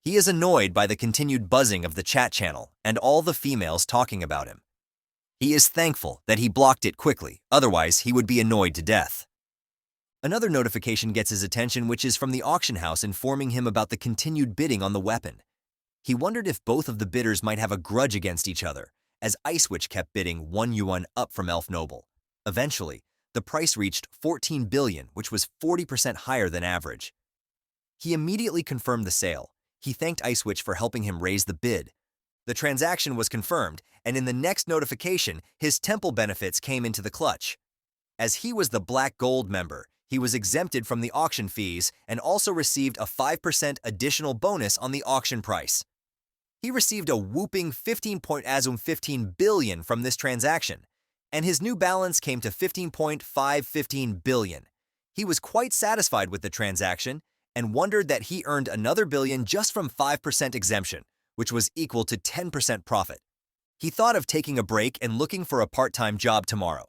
He is annoyed by the continued buzzing of the chat channel and all the females talking about him. He is thankful that he blocked it quickly, otherwise he would be annoyed to death. Another notification gets his attention, which is from the auction house informing him about the continued bidding on the weapon. He wondered if both of the bidders might have a grudge against each other, as Ice Witch kept bidding 1 yuan up from Elf Noble. Eventually, the price reached 14 billion, which was 40% higher than average. He immediately confirmed the sale. He thanked Ice Witch for helping him raise the bid. The transaction was confirmed, and in the next notification, his temple benefits came into the clutch. As he was the Black Gold member, he was exempted from the auction fees and also received a 5% additional bonus on the auction price. He received a whooping 15 billion from this transaction, and his new balance came to 15 billion. He was quite satisfied with the transaction and wondered that he earned another billion just from 5% exemption, which was equal to 10% profit. He thought of taking a break and looking for a part-time job tomorrow.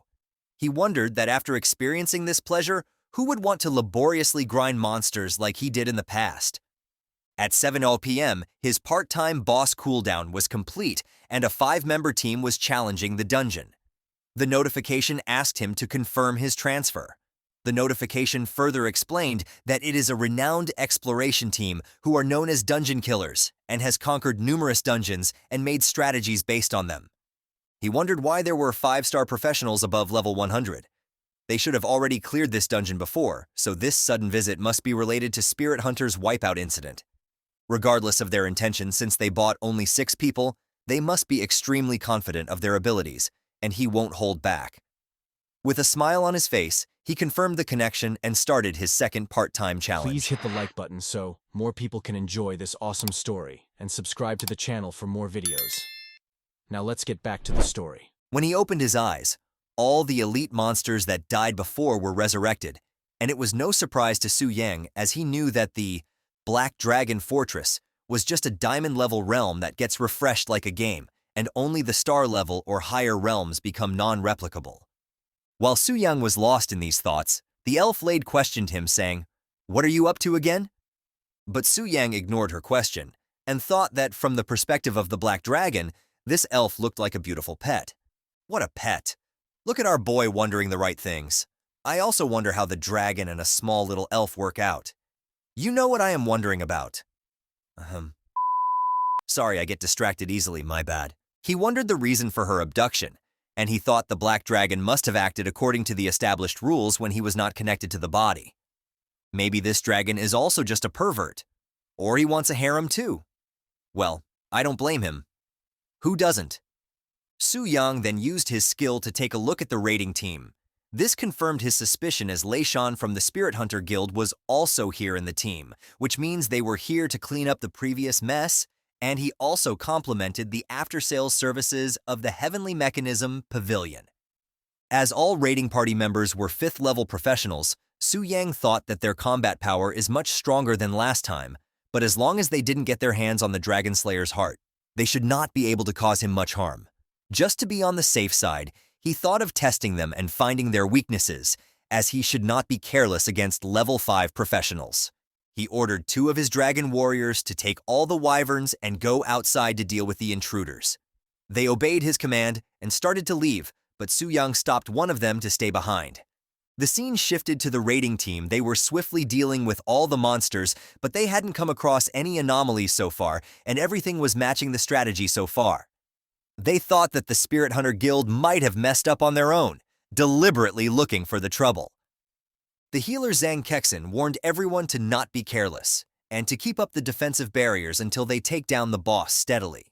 He wondered that after experiencing this pleasure, who would want to laboriously grind monsters like he did in the past? At 7:00 p.m., his part-time boss cooldown was complete and a 5-member team was challenging the dungeon. The notification asked him to confirm his transfer. The notification further explained that it is a renowned exploration team who are known as Dungeon Killers and has conquered numerous dungeons and made strategies based on them. He wondered why there were 5-star professionals above level 100. They should have already cleared this dungeon before, so this sudden visit must be related to Spirit Hunter's wipeout incident. Regardless of their intention, since they bought only 6 people, they must be extremely confident of their abilities, and he won't hold back. With a smile on his face, He confirmed the connection and started his second part-time challenge. Please hit the like button so more people can enjoy this awesome story, and subscribe to the channel for more videos. Now let's get back to the story. When he opened his eyes, all the elite monsters that died before were resurrected, and it was no surprise to Su Yang as he knew that the Black Dragon Fortress was just a diamond-level realm that gets refreshed like a game, and only the star-level or higher realms become non-replicable. While Su Yang was lost in these thoughts, the elf lady questioned him, saying, "What are you up to again?" But Su Yang ignored her question, and thought that from the perspective of the Black Dragon, this elf looked like a beautiful pet. What a pet! Look at our boy wondering the right things. I also wonder how the dragon and a small little elf work out. You know what I am wondering about. Sorry, I get distracted easily, my bad. He wondered the reason for her abduction, and he thought the Black Dragon must have acted according to the established rules when he was not connected to the body. Maybe this dragon is also just a pervert. Or he wants a harem too. Well, I don't blame him. Who doesn't? Su Yang then used his skill to take a look at the raiding team. This confirmed his suspicion as Lei Shan from the Spirit Hunter Guild was also here in the team, which means they were here to clean up the previous mess, and he also complimented the after-sales services of the Heavenly Mechanism Pavilion. As all raiding party members were 5th-level professionals, Su Yang thought that their combat power is much stronger than last time, but as long as they didn't get their hands on the Dragon Slayer's heart, they should not be able to cause him much harm. Just to be on the safe side, he thought of testing them and finding their weaknesses, as he should not be careless against level 5 professionals. He ordered 2 of his dragon warriors to take all the wyverns and go outside to deal with the intruders. They obeyed his command and started to leave, but Su Yang stopped one of them to stay behind. The scene shifted to the raiding team. They were swiftly dealing with all the monsters, but they hadn't come across any anomalies so far, and everything was matching the strategy so far. They thought that the Spirit Hunter Guild might have messed up on their own, deliberately looking for the trouble. The healer Zhang Kexin warned everyone to not be careless, and to keep up the defensive barriers until they take down the boss steadily.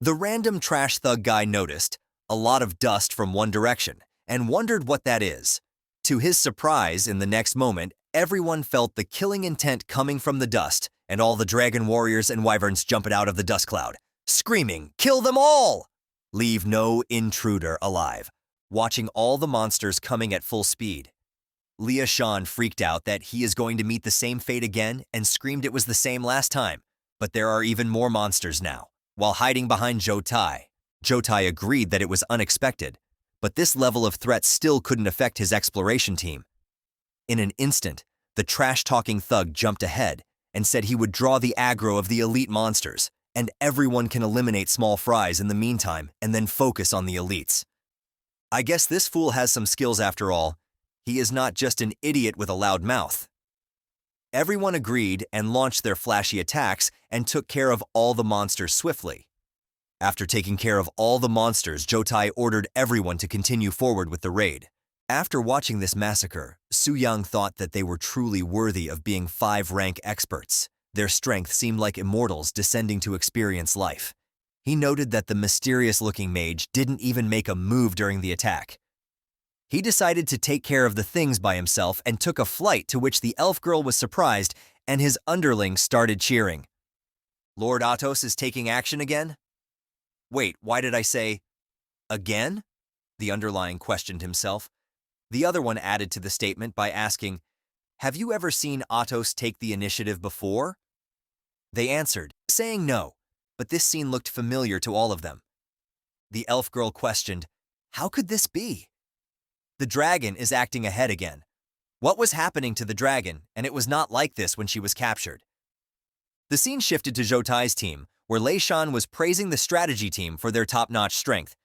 The random trash thug guy noticed a lot of dust from one direction, and wondered what that is. To his surprise, in the next moment, everyone felt the killing intent coming from the dust, and all the dragon warriors and wyverns jumped out of the dust cloud, screaming, "Kill them all! Leave no intruder alive," watching all the monsters coming at full speed. Lei Shan freaked out that he is going to meet the same fate again and screamed it was the same last time, but there are even more monsters now. While hiding behind Zhou Tai agreed that it was unexpected, but this level of threat still couldn't affect his exploration team. In an instant, the trash-talking thug jumped ahead and said he would draw the aggro of the elite monsters, and everyone can eliminate small fries in the meantime and then focus on the elites. I guess this fool has some skills after all. He is not just an idiot with a loud mouth. Everyone agreed and launched their flashy attacks and took care of all the monsters swiftly. After taking care of all the monsters, Zhou Tai ordered everyone to continue forward with the raid. After watching this massacre, Su Yang thought that they were truly worthy of being 5-rank experts. Their strength seemed like immortals descending to experience life. He noted that the mysterious-looking mage didn't even make a move during the attack. He decided to take care of the things by himself and took a flight, to which the elf girl was surprised and his underlings started cheering. Lord Atos is taking action again? Wait, why did I say, again? The underlying questioned himself. The other one added to the statement by asking, have you ever seen Atos take the initiative before? They answered, saying no, but this scene looked familiar to all of them. The elf girl questioned, how could this be? The dragon is acting ahead again. What was happening to the dragon, and it was not like this when she was captured? The scene shifted to Zhou Tai's team, where Lei Shan was praising the strategy team for their top-notch strength.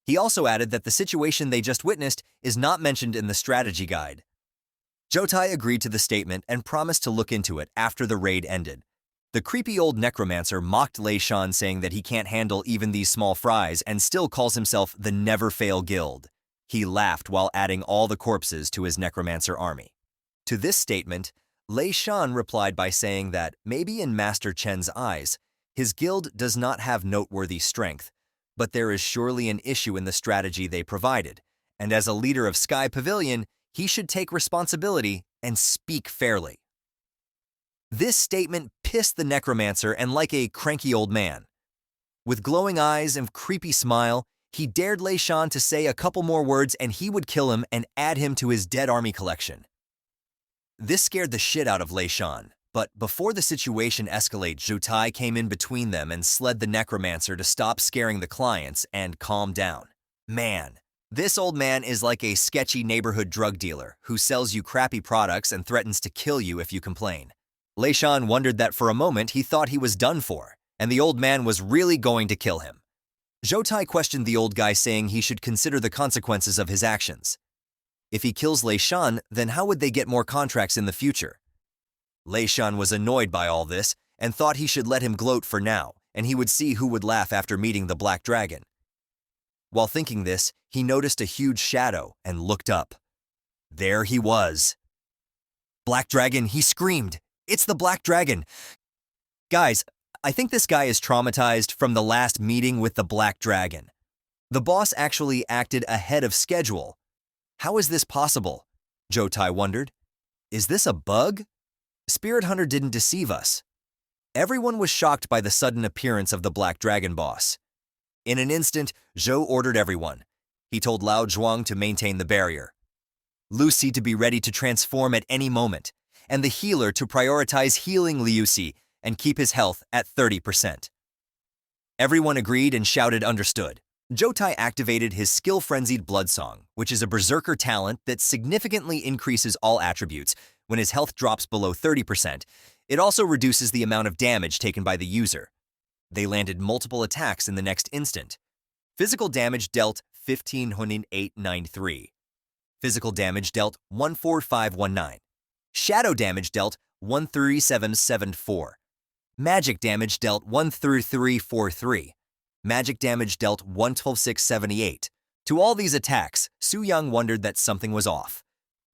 He also added that the situation they just witnessed is not mentioned in the strategy guide. Zhou Tai agreed to the statement and promised to look into it after the raid ended. The creepy old necromancer mocked Lei Shan, saying that he can't handle even these small fries and still calls himself the Never Fail Guild. He laughed while adding all the corpses to his necromancer army. To this statement, Lei Shan replied by saying that maybe in Master Chen's eyes, his guild does not have noteworthy strength, but there is surely an issue in the strategy they provided, and as a leader of Sky Pavilion, he should take responsibility and speak fairly. This statement pissed the necromancer and like a cranky old man. With glowing eyes and creepy smile, he dared Lei Shan to say a couple more words and he would kill him and add him to his dead army collection. This scared the shit out of Lei Shan, but before the situation escalated, Zhou Tai came in between them and sled the necromancer to stop scaring the clients and calm down. Man, this old man is like a sketchy neighborhood drug dealer who sells you crappy products and threatens to kill you if you complain. Lei Shan wondered that for a moment he thought he was done for, and the old man was really going to kill him. Zhou Tai questioned the old guy, saying he should consider the consequences of his actions. If he kills Lei Shan, then how would they get more contracts in the future? Lei Shan was annoyed by all this and thought he should let him gloat for now, and he would see who would laugh after meeting the Black Dragon. While thinking this, he noticed a huge shadow and looked up. There he was. Black Dragon, he screamed. It's the Black Dragon. Guys, I think this guy is traumatized from the last meeting with the Black Dragon. The boss actually acted ahead of schedule. How is this possible? Zhou Tai wondered. Is this a bug? Spirit Hunter didn't deceive us. Everyone was shocked by the sudden appearance of the Black Dragon boss. In an instant, Zhou ordered everyone. He told Lao Zhuang to maintain the barrier, Lucy to be ready to transform at any moment, and the healer to prioritize healing Liu Si and keep his health at 30%. Everyone agreed and shouted understood. Zhou Tai activated his skill-frenzied blood song, which is a berserker talent that significantly increases all attributes when his health drops below 30%. It also reduces the amount of damage taken by the user. They landed multiple attacks in the next instant. Physical damage dealt 15,893. Physical damage dealt 14519. Shadow damage dealt 13774. Magic damage dealt 13343. Magic damage dealt 112678. To all these attacks, Su Yang wondered that something was off.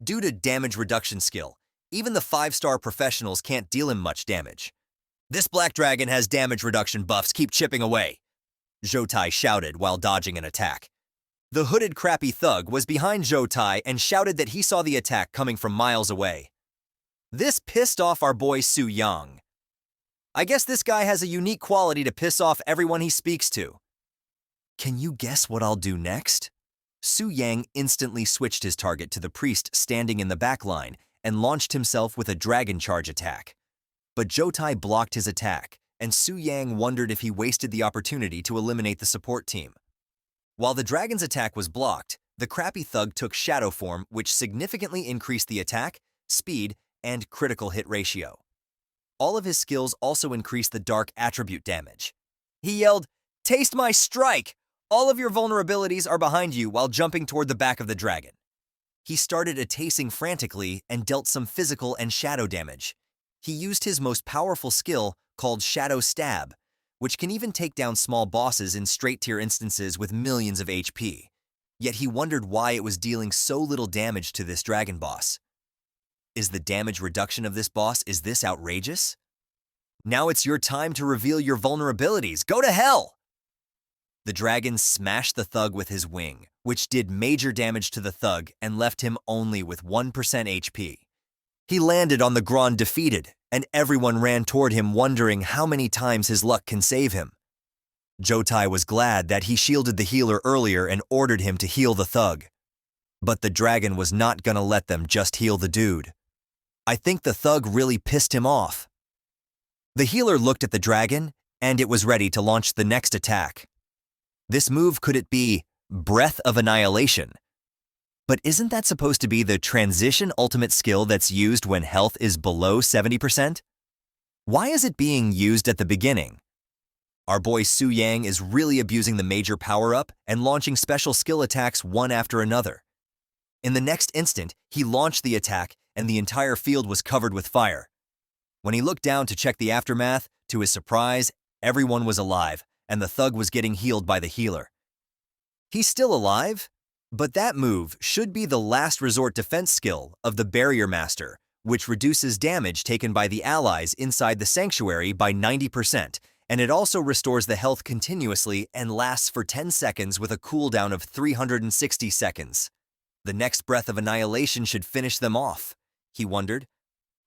Due to damage reduction skill, even the 5-star professionals can't deal him much damage. This Black Dragon has damage reduction buffs, keep chipping away, Zhou Tai shouted while dodging an attack. The hooded crappy thug was behind Zhou Tai and shouted that he saw the attack coming from miles away. This pissed off our boy Su Yang. I guess this guy has a unique quality to piss off everyone he speaks to. Can you guess what I'll do next? Su Yang instantly switched his target to the priest standing in the back line and launched himself with a dragon charge attack. But Zhou Tai blocked his attack, and Su Yang wondered if he wasted the opportunity to eliminate the support team. While the dragon's attack was blocked, the crappy thug took shadow form, which significantly increased the attack, speed, and critical hit ratio. All of his skills also increased the dark attribute damage. He yelled, "Taste my strike! All of your vulnerabilities are behind you," while jumping toward the back of the dragon. He started attacing frantically and dealt some physical and shadow damage. He used his most powerful skill, called Shadow Stab, which can even take down small bosses in straight-tier instances with millions of HP. Yet he wondered why it was dealing so little damage to this dragon boss. Is the damage reduction of this boss, is this outrageous? Now it's your time to reveal your vulnerabilities. Go to hell! The dragon smashed the thug with his wing, which did major damage to the thug and left him only with 1% HP. He landed on the ground defeated, and everyone ran toward him wondering how many times his luck can save him. Zhou Tai was glad that he shielded the healer earlier and ordered him to heal the thug. But the dragon was not gonna let them just heal the dude. I think the thug really pissed him off. The healer looked at the dragon, and it was ready to launch the next attack. This move, could it be Breath of Annihilation? But isn't that supposed to be the transition ultimate skill that's used when health is below 70%? Why is it being used at the beginning? Our boy Su Yang is really abusing the major power-up and launching special skill attacks one after another. In the next instant, he launched the attack and the entire field was covered with fire. When he looked down to check the aftermath, to his surprise, everyone was alive and the thug was getting healed by the healer. He's still alive, but that move should be the last resort defense skill of the Barrier Master, which reduces damage taken by the allies inside the sanctuary by 90%, and it also restores the health continuously and lasts for 10 seconds with a cooldown of 360 seconds. The next breath of annihilation should finish them off, he wondered.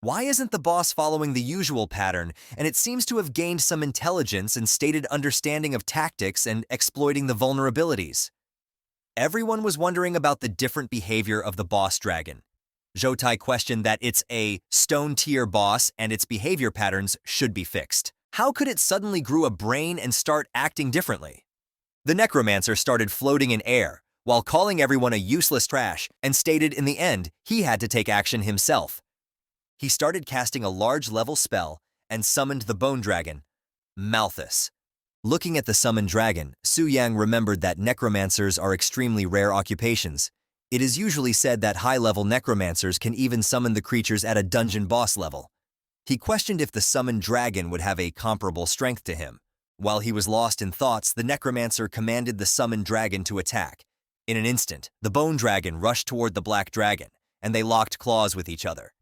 Why isn't the boss following the usual pattern, and it seems to have gained some intelligence and stated understanding of tactics and exploiting the vulnerabilities? Everyone was wondering about the different behavior of the boss dragon. Zhoutai questioned that it's a stone-tier boss and its behavior patterns should be fixed. How could it suddenly grow a brain and start acting differently? The necromancer started floating in air, while calling everyone a useless trash, and stated in the end he had to take action himself. He started casting a large-level spell and summoned the bone dragon, Malthus. Looking at the summoned dragon, Su Yang remembered that necromancers are extremely rare occupations. It is usually said that high-level necromancers can even summon the creatures at a dungeon boss level. He questioned if the summoned dragon would have a comparable strength to him. While he was lost in thoughts, the necromancer commanded the summoned dragon to attack. In an instant, the bone dragon rushed toward the black dragon, and they locked claws with each other.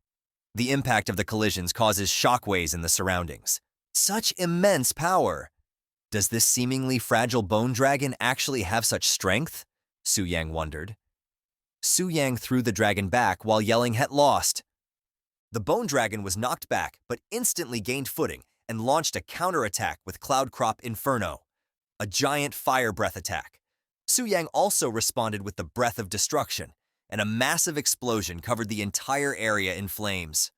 The impact of the collisions causes shockwaves in the surroundings. Such immense power! Does this seemingly fragile bone dragon actually have such strength? Su Yang wondered. Su Yang threw the dragon back while yelling "Het lost!" The bone dragon was knocked back, but instantly gained footing and launched a counterattack with Cloud Crop Inferno, a giant fire breath attack. Su Yang also responded with the Breath of Destruction, and a massive explosion covered the entire area in flames.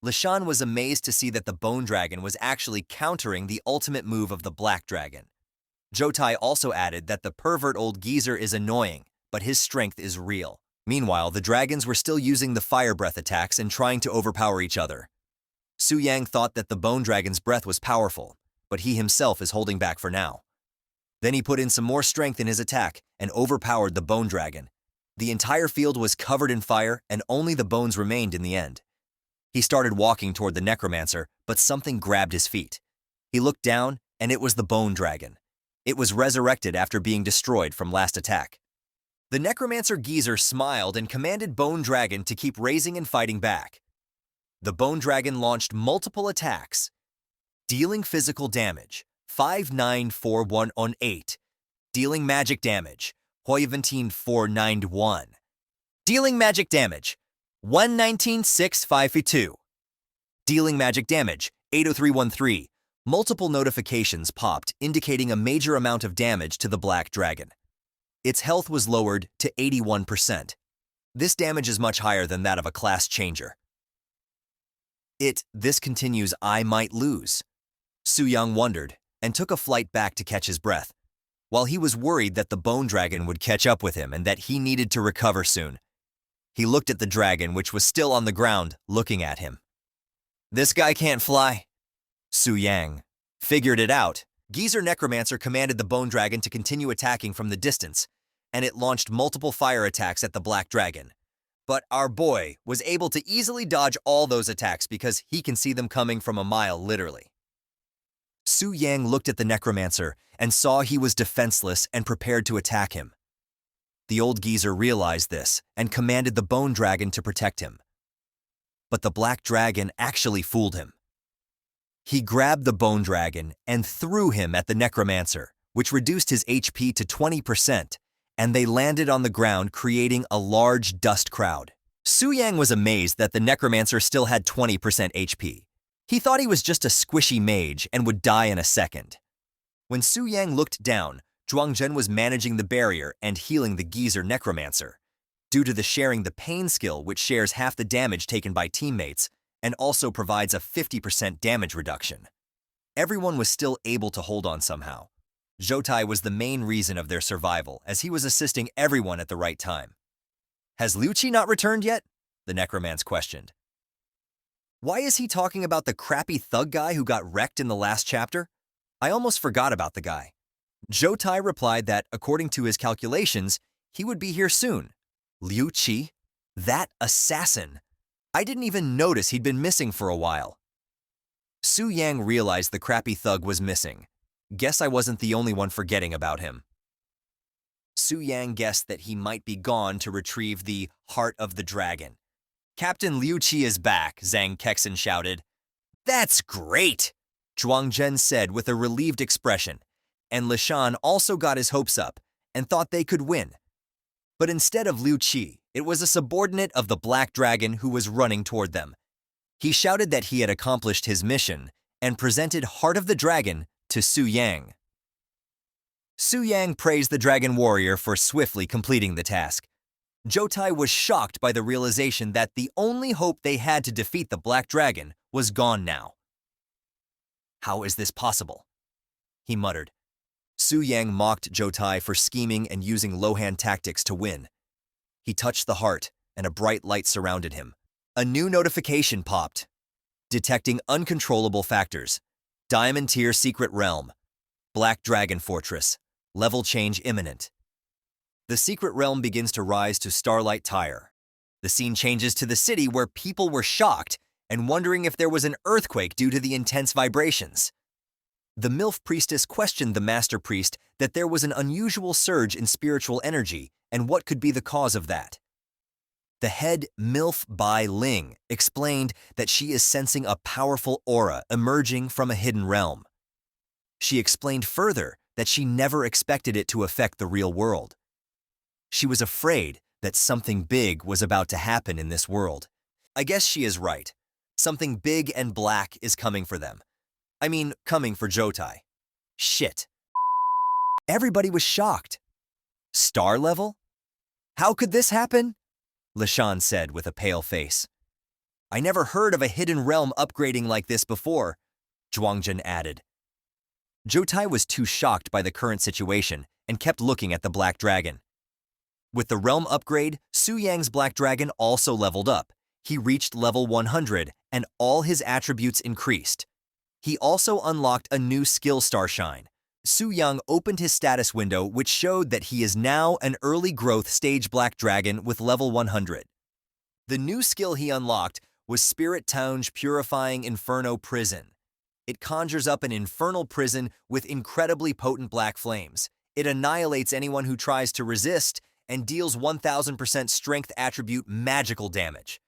Lishan was amazed to see that the bone dragon was actually countering the ultimate move of the black dragon. Zhoutai also added that the pervert old geezer is annoying, but his strength is real. Meanwhile, the dragons were still using the fire breath attacks and trying to overpower each other. Su Yang thought that the bone dragon's breath was powerful, but he himself is holding back for now. Then he put in some more strength in his attack and overpowered the bone dragon. The entire field was covered in fire, and only the bones remained in the end. He started walking toward the necromancer, but something grabbed his feet. He looked down, and it was the bone dragon. It was resurrected after being destroyed from last attack. The necromancer geezer smiled and commanded Bone Dragon to keep raising and fighting back. The Bone Dragon launched multiple attacks, dealing physical damage, 5941 on 8, dealing magic damage, 491, dealing magic damage, 119652, dealing magic damage, 80313. Multiple notifications popped indicating a major amount of damage to the Black Dragon. Its health was lowered to 81%. This damage is much higher than that of a class changer. This continues, I might lose. Su Yang wondered and took a flight back to catch his breath, while he was worried that the Bone Dragon would catch up with him and that he needed to recover soon. He looked at the dragon, which was still on the ground, looking at him. This guy can't fly. Su Yang figured it out. Geezer Necromancer commanded the Bone Dragon to continue attacking from the distance, and it launched multiple fire attacks at the Black Dragon. But our boy was able to easily dodge all those attacks because he can see them coming from a mile, literally. Su Yang looked at the Necromancer and saw he was defenseless and prepared to attack him. The old geezer realized this and commanded the Bone Dragon to protect him. But the Black Dragon actually fooled him. He grabbed the Bone Dragon and threw him at the Necromancer, which reduced his HP to 20%, and they landed on the ground, creating a large dust cloud. Su Yang was amazed that the Necromancer still had 20% HP. He thought he was just a squishy mage and would die in a second. When Su Yang looked down, Zhuangzhen was managing the barrier and healing the geezer Necromancer. Due to the sharing the pain skill, which shares half the damage taken by teammates, and also provides a 50% damage reduction. Everyone was still able to hold on somehow. Zhoutai was the main reason of their survival, as he was assisting everyone at the right time. Has Liu Qi not returned yet? The Necromance questioned. Why is he talking about the crappy thug guy who got wrecked in the last chapter? I almost forgot about the guy. Zhoutai replied that, according to his calculations, he would be here soon. Liu Qi? That assassin! I didn't even notice he'd been missing for a while. Su Yang realized the crappy thug was missing. Guess I wasn't the only one forgetting about him. Su Yang guessed that he might be gone to retrieve the Heart of the Dragon. Captain Liu Qi is back, Zhang Kexin shouted. That's great, Zhuangzhen said with a relieved expression, and Lishan also got his hopes up and thought they could win. But instead of Liu Qi, It was a subordinate of the Black Dragon who was running toward them. He shouted that he had accomplished his mission and presented Heart of the Dragon to Su Yang. Su Yang praised the Dragon Warrior for swiftly completing the task. Jotai was shocked by the realization that the only hope they had to defeat the Black Dragon was gone now. "How is this possible?" he muttered. Su Yang mocked Jotai for scheming and using low-hand tactics to win. He touched the heart, and a bright light surrounded him. A new notification popped. Detecting uncontrollable factors. Diamond Tier Secret Realm. Black Dragon Fortress. Level change imminent. The secret realm begins to rise to Starlight Tire. The scene changes to the city where people were shocked and wondering if there was an earthquake due to the intense vibrations. The MILF priestess questioned the master priest that there was an unusual surge in spiritual energy and what could be the cause of that. The head MILF Bai Ling explained that she is sensing a powerful aura emerging from a hidden realm. She explained further that she never expected it to affect the real world. She was afraid that something big was about to happen in this world. I guess she is right. Something big and black is coming for them. I mean, coming for Jotai. Shit. Everybody was shocked. Star level? How could this happen? Lashan said with a pale face. I never heard of a hidden realm upgrading like this before, Zhuangjun added. Jotai was too shocked by the current situation and kept looking at the Black Dragon. With the realm upgrade, Su Yang's Black Dragon also leveled up. He reached level 100 and all his attributes increased. He also unlocked a new skill Starshine. Su Yang opened his status window, which showed that he is now an early growth stage Black Dragon with level 100. The new skill he unlocked was Spirit Town's Purifying Inferno Prison. It conjures up an infernal prison with incredibly potent black flames. It annihilates anyone who tries to resist and deals 1000% strength attribute magical damage.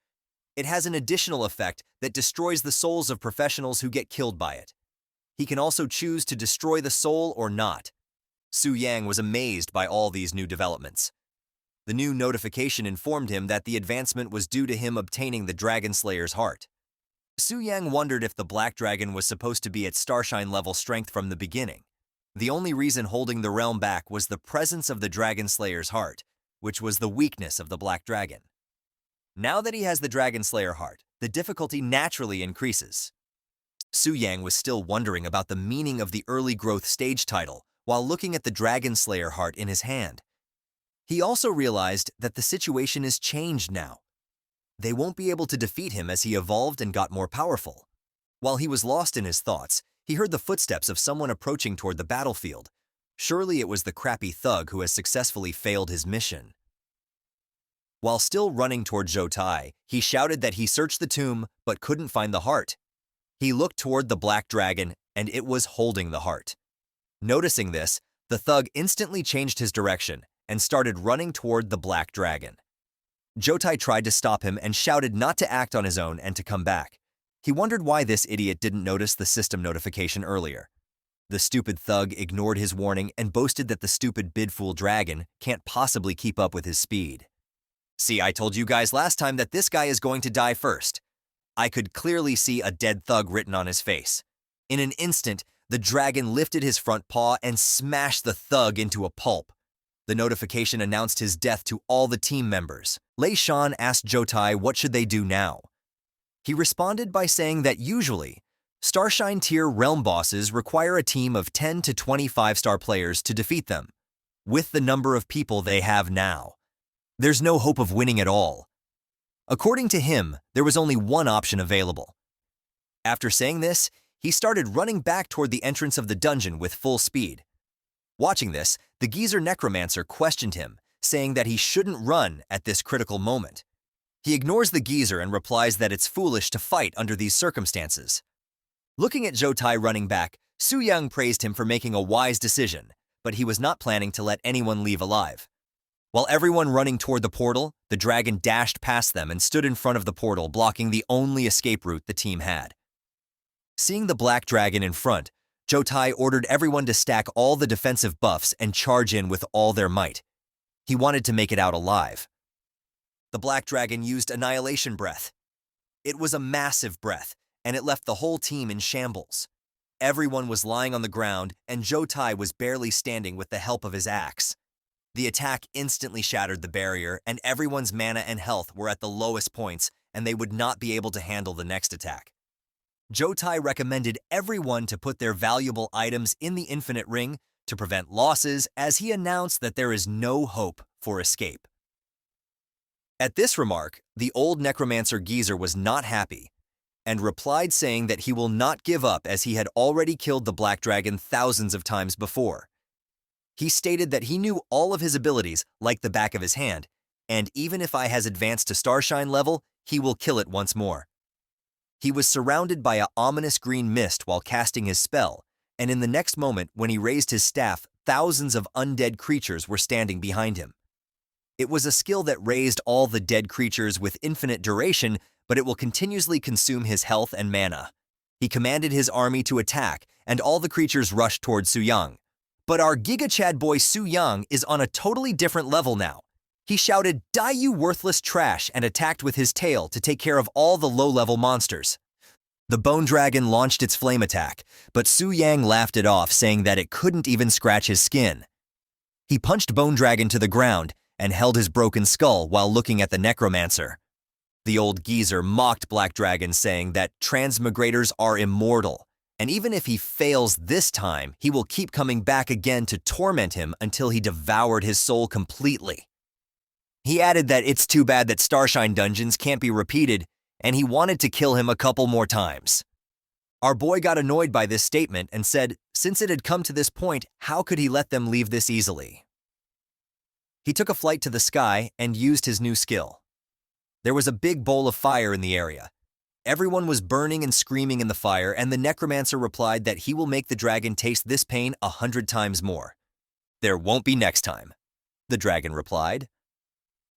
It has an additional effect that destroys the souls of professionals who get killed by it. He can also choose to destroy the soul or not. Su Yang was amazed by all these new developments. The new notification informed him that the advancement was due to him obtaining the Dragon Slayer's heart. Su Yang wondered if the Black Dragon was supposed to be at Starshine level strength from the beginning. The only reason holding the realm back was the presence of the Dragon Slayer's heart, which was the weakness of the Black Dragon. Now that he has the Dragon Slayer heart, the difficulty naturally increases. Su Yang was still wondering about the meaning of the early growth stage title while looking at the Dragon Slayer heart in his hand. He also realized that the situation is changed now. They won't be able to defeat him as he evolved and got more powerful. While he was lost in his thoughts, he heard the footsteps of someone approaching toward the battlefield. Surely it was the crappy thug who has successfully failed his mission. While still running toward Jotai, he shouted that he searched the tomb but couldn't find the heart. He looked toward the Black Dragon and it was holding the heart. Noticing this, the thug instantly changed his direction and started running toward the Black Dragon. Jotai tried to stop him and shouted not to act on his own and to come back. He wondered why this idiot didn't notice the system notification earlier. The stupid thug ignored his warning and boasted that the stupid bidfool dragon can't possibly keep up with his speed. See, I told you guys last time that this guy is going to die first. I could clearly see a dead thug written on his face. In an instant, the dragon lifted his front paw and smashed the thug into a pulp. The notification announced his death to all the team members. Lei Shan asked Jotai what should they do now. He responded by saying that usually, Starshine tier realm bosses require a team of 10 to 25-star players to defeat them. With the number of people they have now, there's no hope of winning at all. According to him, there was only one option available. After saying this, he started running back toward the entrance of the dungeon with full speed. Watching this, the geezer necromancer questioned him, saying that he shouldn't run at this critical moment. He ignores the geezer and replies that it's foolish to fight under these circumstances. Looking at Jotai running back, Su Yang praised him for making a wise decision, but he was not planning to let anyone leave alive. While everyone running toward the portal, the dragon dashed past them and stood in front of the portal, blocking the only escape route the team had. Seeing the Black Dragon in front, Jotai ordered everyone to stack all the defensive buffs and charge in with all their might. He wanted to make it out alive. the Black Dragon used Annihilation Breath. It was a massive breath, and it left the whole team in shambles. Everyone was lying on the ground, and Jotai was barely standing with the help of his axe. The attack instantly shattered the barrier, and everyone's mana and health were at the lowest points, and they would not be able to handle the next attack. Jotai recommended everyone to put their valuable items in the Infinite Ring to prevent losses, as he announced that there is no hope for escape. At this remark, the old necromancer geezer was not happy, and replied saying that he will not give up as he had already killed the Black Dragon thousands of times before. He stated that he knew all of his abilities like the back of his hand, and even if I has advanced to Starshine level, he will kill it once more. He was surrounded by an ominous green mist while casting his spell, and in the next moment when he raised his staff, thousands of undead creatures were standing behind him. It was a skill that raised all the dead creatures with infinite duration, but it will continuously consume his health and mana. He commanded his army to attack, and all the creatures rushed toward Su Yang. But our Giga Chad boy Su Yang is on a totally different level now. He shouted, "Die you worthless trash," and attacked with his tail to take care of all the low-level monsters. The Bone Dragon launched its flame attack, but Su Yang laughed it off, saying that it couldn't even scratch his skin. He punched Bone Dragon to the ground and held his broken skull while looking at the necromancer. The old geezer mocked Black Dragon, saying that transmigrators are immortal, and even if he fails this time, he will keep coming back again to torment him until he devoured his soul completely. He added that it's too bad that Starshine dungeons can't be repeated, and he wanted to kill him a couple more times. Our boy got annoyed by this statement and said, since it had come to this point, how could he let them leave this easily? He took a flight to the sky and used his new skill. There was a big bowl of fire in the area. Everyone was burning and screaming in the fire, and the necromancer replied that he will make the dragon taste this pain 100 times more. There won't be next time, the dragon replied.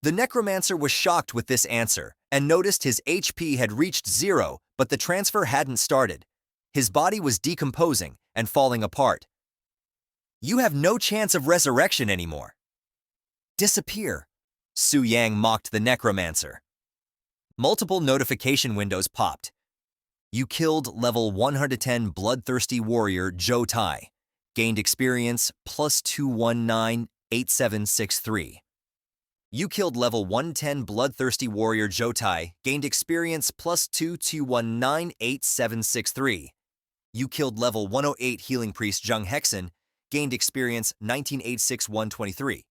The necromancer was shocked with this answer and noticed his HP had reached 0, but the transfer hadn't started. His body was decomposing and falling apart. You have no chance of resurrection anymore. Disappear, Su Yang mocked the necromancer. Multiple notification windows popped. You killed level 110 bloodthirsty warrior Jotai. Gained experience +2198763. You killed level 110 bloodthirsty warrior Jotai. Gained experience +221986763. You killed level 108 healing priest Jung Hexen. Gained experience 1986123.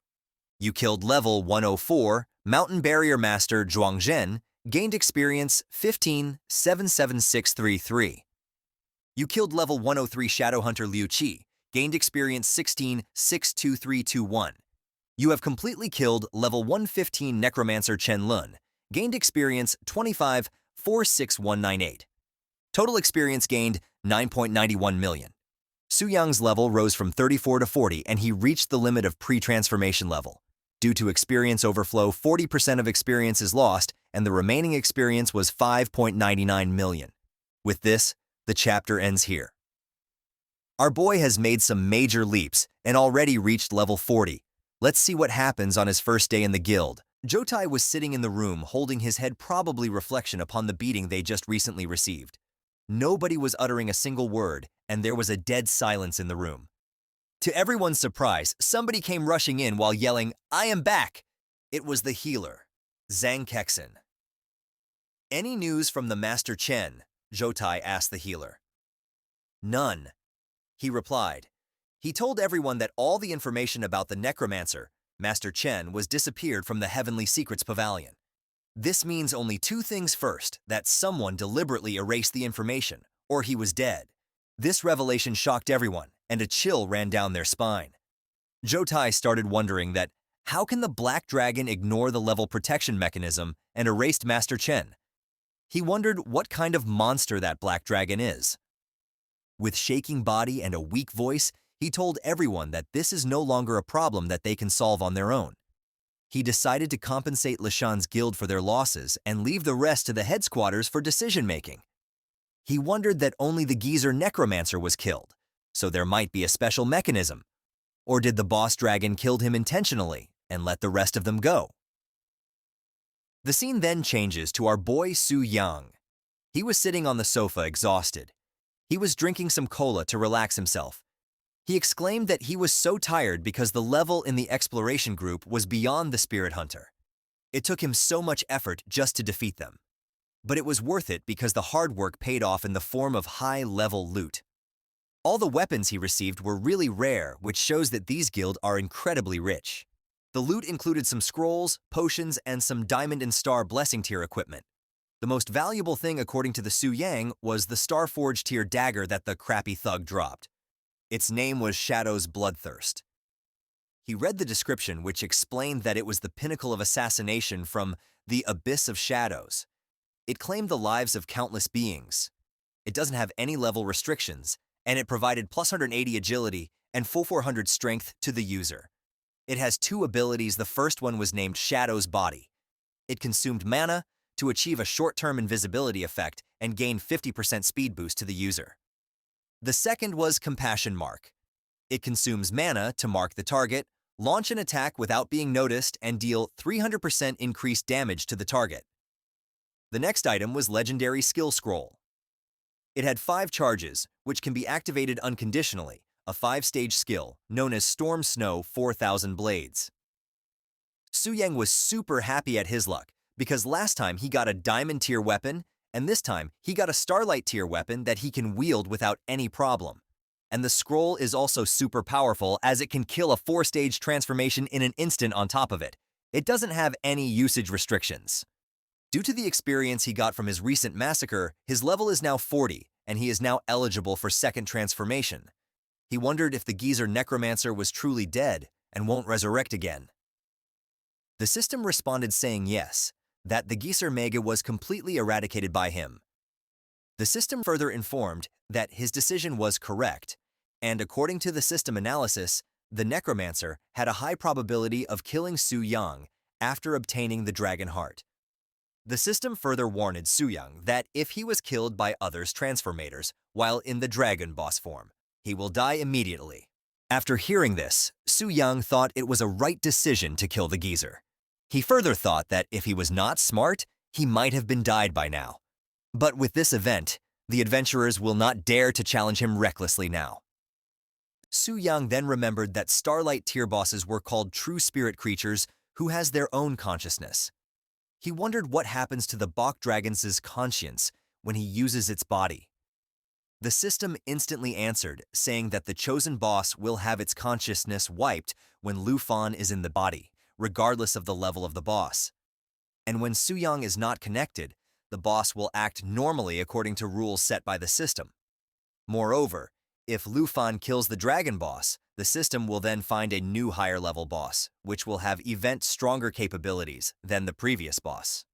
You killed level 104 mountain barrier master Zhuang Zhen. Gained experience 1577633. You killed level 103 Shadow Hunter Liu Qi. Gained experience 16,62321. You have completely killed level 115 Necromancer Chen Lun. Gained experience 25,46198. Total experience gained 9.91 million. Su Yang's level rose from 34 to 40, and he reached the limit of pre-transformation level. Due to experience overflow, 40% of experience is lost, and the remaining experience was 5.99 million. With this, the chapter ends here. Our boy has made some major leaps and already reached level 40. Let's see what happens on his first day in the guild. Jotai was sitting in the room holding his head, probably reflection upon the beating they just recently received. Nobody was uttering a single word, and there was a dead silence in the room. To everyone's surprise, somebody came rushing in while yelling, "I am back!" It was the healer, Zhang Kexen. Any news from the Master Chen? Jotai asked the healer. None, he replied. He told everyone that all the information about the necromancer, Master Chen, was disappeared from the Heavenly Secrets Pavilion. This means only two things. First, that someone deliberately erased the information, or he was dead. This revelation shocked everyone, and a chill ran down their spine. Jotai started wondering that how can the Black Dragon ignore the level protection mechanism and erased Master Chen? He wondered what kind of monster that Black Dragon is. With shaking body and a weak voice, he told everyone that this is no longer a problem that they can solve on their own. He decided to compensate Lishan's guild for their losses and leave the rest to the headquarters for decision-making. He wondered that only the geezer necromancer was killed, so there might be a special mechanism. Or did the boss dragon kill him intentionally and let the rest of them go? The scene then changes to our boy Su Yang. He was sitting on the sofa exhausted. He was drinking some cola to relax himself. He exclaimed that he was so tired because the level in the exploration group was beyond the spirit hunter. It took him so much effort just to defeat them. But it was worth it because the hard work paid off in the form of high-level loot. All the weapons he received were really rare, which shows that these guild are incredibly rich. The loot included some scrolls, potions, and some Diamond and Star Blessing tier equipment. The most valuable thing according to the Su Yang was the Starforge tier dagger that the crappy thug dropped. Its name was Shadow's Bloodthirst. He read the description, which explained that it was the pinnacle of assassination from the Abyss of Shadows. It claimed the lives of countless beings. It doesn't have any level restrictions, and it provided plus 180 agility and full 400 strength to the user. It has two abilities. The first one was named Shadow's Body. It consumed mana to achieve a short-term invisibility effect and gain 50% speed boost to the user. The second was Compassion Mark. It consumes mana to mark the target, launch an attack without being noticed, and deal 300% increased damage to the target. The next item was Legendary Skill Scroll. It had 5 charges, which can be activated unconditionally, a 5-stage skill known as Storm Snow 4000 Blades. Su Yang was super happy at his luck, because last time he got a Diamond tier weapon, and this time he got a Starlight tier weapon that he can wield without any problem. And the scroll is also super powerful as it can kill a 4-stage transformation in an instant on top of it. It doesn't have any usage restrictions. Due to the experience he got from his recent massacre, his level is now 40, and he is now eligible for second transformation. He wondered if the geezer necromancer was truly dead and won't resurrect again. The system responded saying yes, that the geezer mega was completely eradicated by him. The system further informed that his decision was correct, and according to the system analysis, the necromancer had a high probability of killing Su Yang after obtaining the dragon heart. The system further warned Su Yang that if he was killed by others transformators while in the dragon boss form, he will die immediately. After hearing this, Su Yang thought it was a right decision to kill the geezer. He further thought that if he was not smart, he might have been died by now. But with this event, the adventurers will not dare to challenge him recklessly now. Su Yang then remembered that Starlight tier bosses were called true spirit creatures who has their own consciousness. He wondered what happens to the Bok Dragon's conscience when he uses its body. The system instantly answered, saying that the chosen boss will have its consciousness wiped when Lu Fan is in the body, regardless of the level of the boss. And when Su Yang is not connected, the boss will act normally according to rules set by the system. Moreover, if Lu Fan kills the dragon boss, the system will then find a new higher level boss, which will have event stronger capabilities than the previous boss.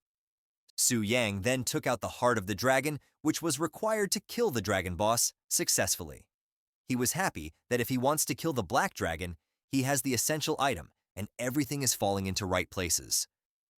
Su Yang then took out the heart of the dragon, which was required to kill the dragon boss successfully. He was happy that if he wants to kill the black dragon, he has the essential item, and everything is falling into right places.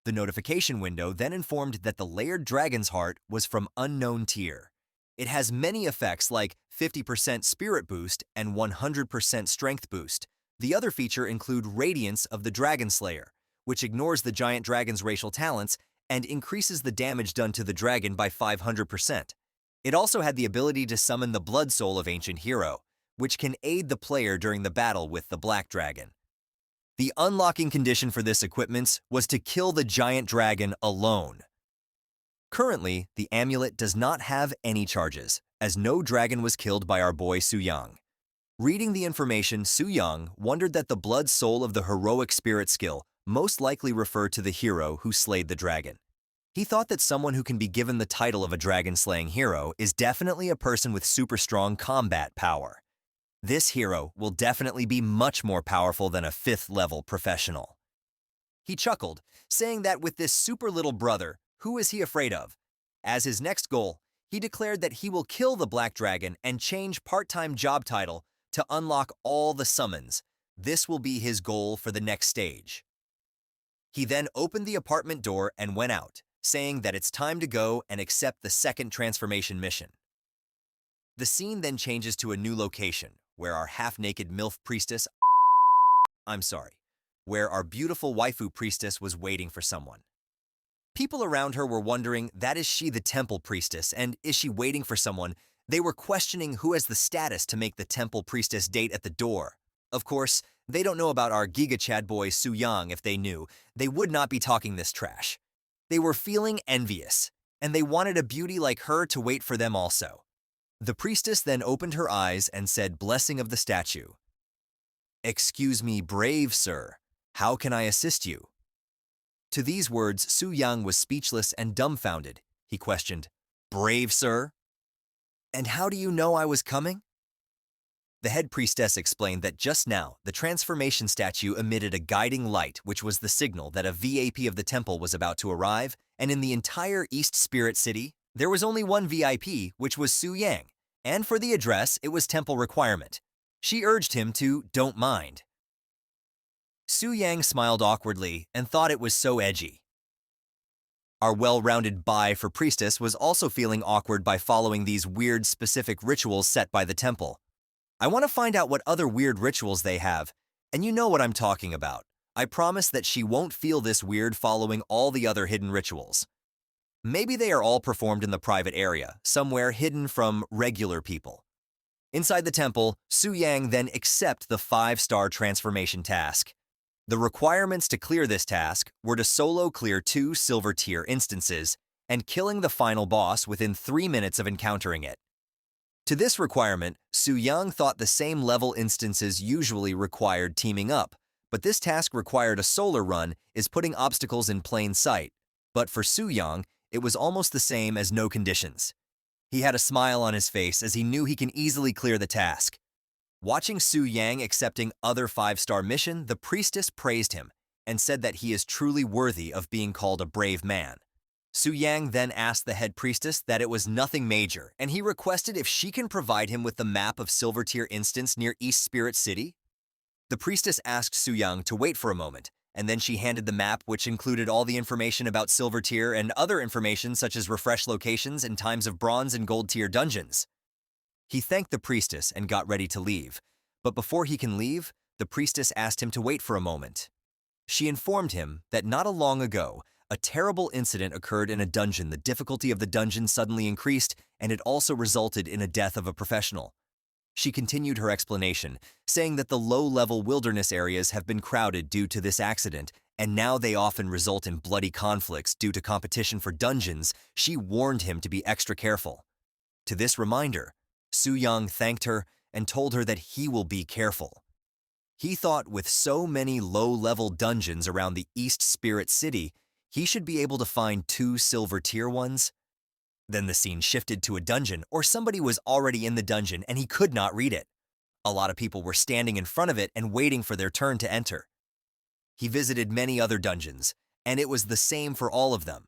The notification window then informed that the layered dragon's heart was from unknown tier. It has many effects like 50% spirit boost and 100% strength boost. The other feature include Radiance of the Dragon Slayer, which ignores the giant dragon's racial talents and increases the damage done to the dragon by 500%. It also had the ability to summon the blood soul of Ancient Hero, which can aid the player during the battle with the black dragon. The unlocking condition for this equipment was to kill the giant dragon alone. Currently, the amulet does not have any charges, as no dragon was killed by our boy Su Yang. Reading the information, Su Yang wondered that the blood soul of the heroic spirit skill most likely referred to the hero who slayed the dragon. He thought that someone who can be given the title of a dragon-slaying hero is definitely a person with super strong combat power. This hero will definitely be much more powerful than a 5th level professional. He chuckled, saying that with this super little brother, who is he afraid of? As his next goal, he declared that he will kill the black dragon and change part-time job title to unlock all the summons. This will be his goal for the next stage. He then opened the apartment door and went out, saying that it's time to go and accept the second transformation mission. The scene then changes to a new location, where our half-naked MILF priestess where our beautiful waifu priestess was waiting for someone. People around her were wondering, that is she the temple priestess, and is she waiting for someone? They were questioning who has the status to make the temple priestess date at the door. Of course, they don't know about our Giga Chad boy Su Yang. If they knew, they would not be talking this trash. They were feeling envious, and they wanted a beauty like her to wait for them also. The priestess then opened her eyes and said, blessing of the statue. Excuse me, brave sir, how can I assist you? To these words, Su Yang was speechless and dumbfounded. He questioned, brave sir? And how do you know I was coming? The head priestess explained that just now, the transformation statue emitted a guiding light, which was the signal that a VIP of the temple was about to arrive, and in the entire East Spirit City, there was only one VIP, which was Su Yang, and for the address, it was temple requirement. She urged him to don't mind. Su Yang smiled awkwardly and thought it was so edgy. Our well-rounded buy for priestess was also feeling awkward by following these weird specific rituals set by the temple. I want to find out what other weird rituals they have, and you know what I'm talking about. I promise that she won't feel this weird following all the other hidden rituals. Maybe they are all performed in the private area, somewhere hidden from regular people. Inside the temple, Su Yang then accepted the 5-star transformation task. The requirements to clear this task were to solo clear 2 silver tier instances and killing the final boss within 3 minutes of encountering it. To this requirement, Su Yang thought the same level instances usually required teaming up, but this task required a solar run is putting obstacles in plain sight. But for Su Yang, it was almost the same as no conditions. He had a smile on his face as he knew he can easily clear the task. Watching Su Yang accepting other 5-star mission, the priestess praised him and said that he is truly worthy of being called a brave man. Su Yang then asked the head priestess that it was nothing major, and he requested if she can provide him with the map of Silver Tier instance near East Spirit City. The priestess asked Su Yang to wait for a moment, and then she handed the map, which included all the information about Silver Tier and other information such as refresh locations and times of Bronze and Gold Tier dungeons. He thanked the priestess and got ready to leave, but before he can leave, the priestess asked him to wait for a moment. She informed him that not long ago, a terrible incident occurred in a dungeon. The difficulty of the dungeon suddenly increased, and it also resulted in a death of a professional. She continued her explanation, saying that the low-level wilderness areas have been crowded due to this accident, and now they often result in bloody conflicts due to competition for dungeons. She warned him to be extra careful. To this reminder, Su Yang thanked her and told her that he will be careful. He thought with so many low-level dungeons around the East Spirit City, he should be able to find 2 silver tier ones. Then the scene shifted to a dungeon, or somebody was already in the dungeon and he could not read it. A lot of people were standing in front of it and waiting for their turn to enter. He visited many other dungeons, and it was the same for all of them.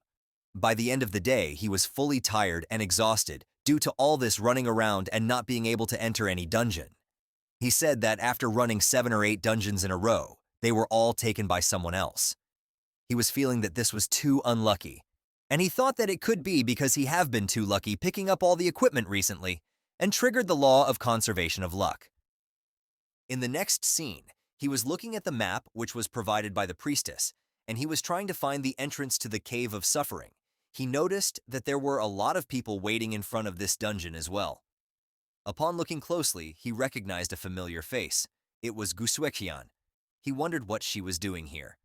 By the end of the day, he was fully tired and exhausted due to all this running around and not being able to enter any dungeon. He said that after running 7 or 8 dungeons in a row, they were all taken by someone else. He was feeling that this was too unlucky, and he thought that it could be because he have been too lucky picking up all the equipment recently, and triggered the law of conservation of luck. In the next scene, he was looking at the map which was provided by the priestess, and he was trying to find the entrance to the Cave of Suffering. He noticed that there were a lot of people waiting in front of this dungeon as well. Upon looking closely, he recognized a familiar face. It was Gusuekian. He wondered what she was doing here.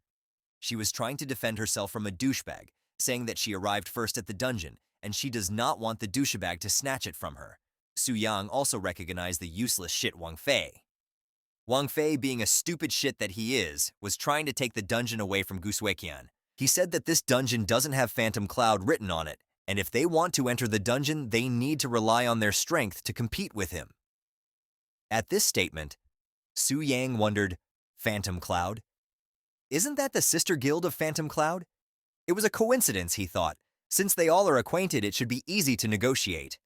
She was trying to defend herself from a douchebag, saying that she arrived first at the dungeon, and she does not want the douchebag to snatch it from her. Su Yang also recognized the useless shit Wang Fei. Wang Fei, being a stupid shit that he is, was trying to take the dungeon away from Gusuekian. He said that this dungeon doesn't have Phantom Cloud written on it, and if they want to enter the dungeon, they need to rely on their strength to compete with him. At this statement, Su Yang wondered, Phantom Cloud? Isn't that the sister guild of Phantom Cloud? It was a coincidence, he thought. Since they all are acquainted, it should be easy to negotiate.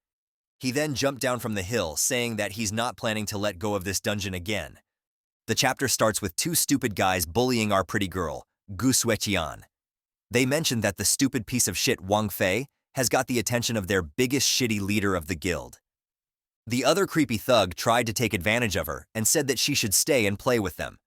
He then jumped down from the hill, saying that he's not planning to let go of this dungeon again. The chapter starts with 2 stupid guys bullying our pretty girl, Gu Sueqian. They mentioned that the stupid piece of shit Wang Fei has got the attention of their biggest shitty leader of the guild. The other creepy thug tried to take advantage of her and said that she should stay and play with them.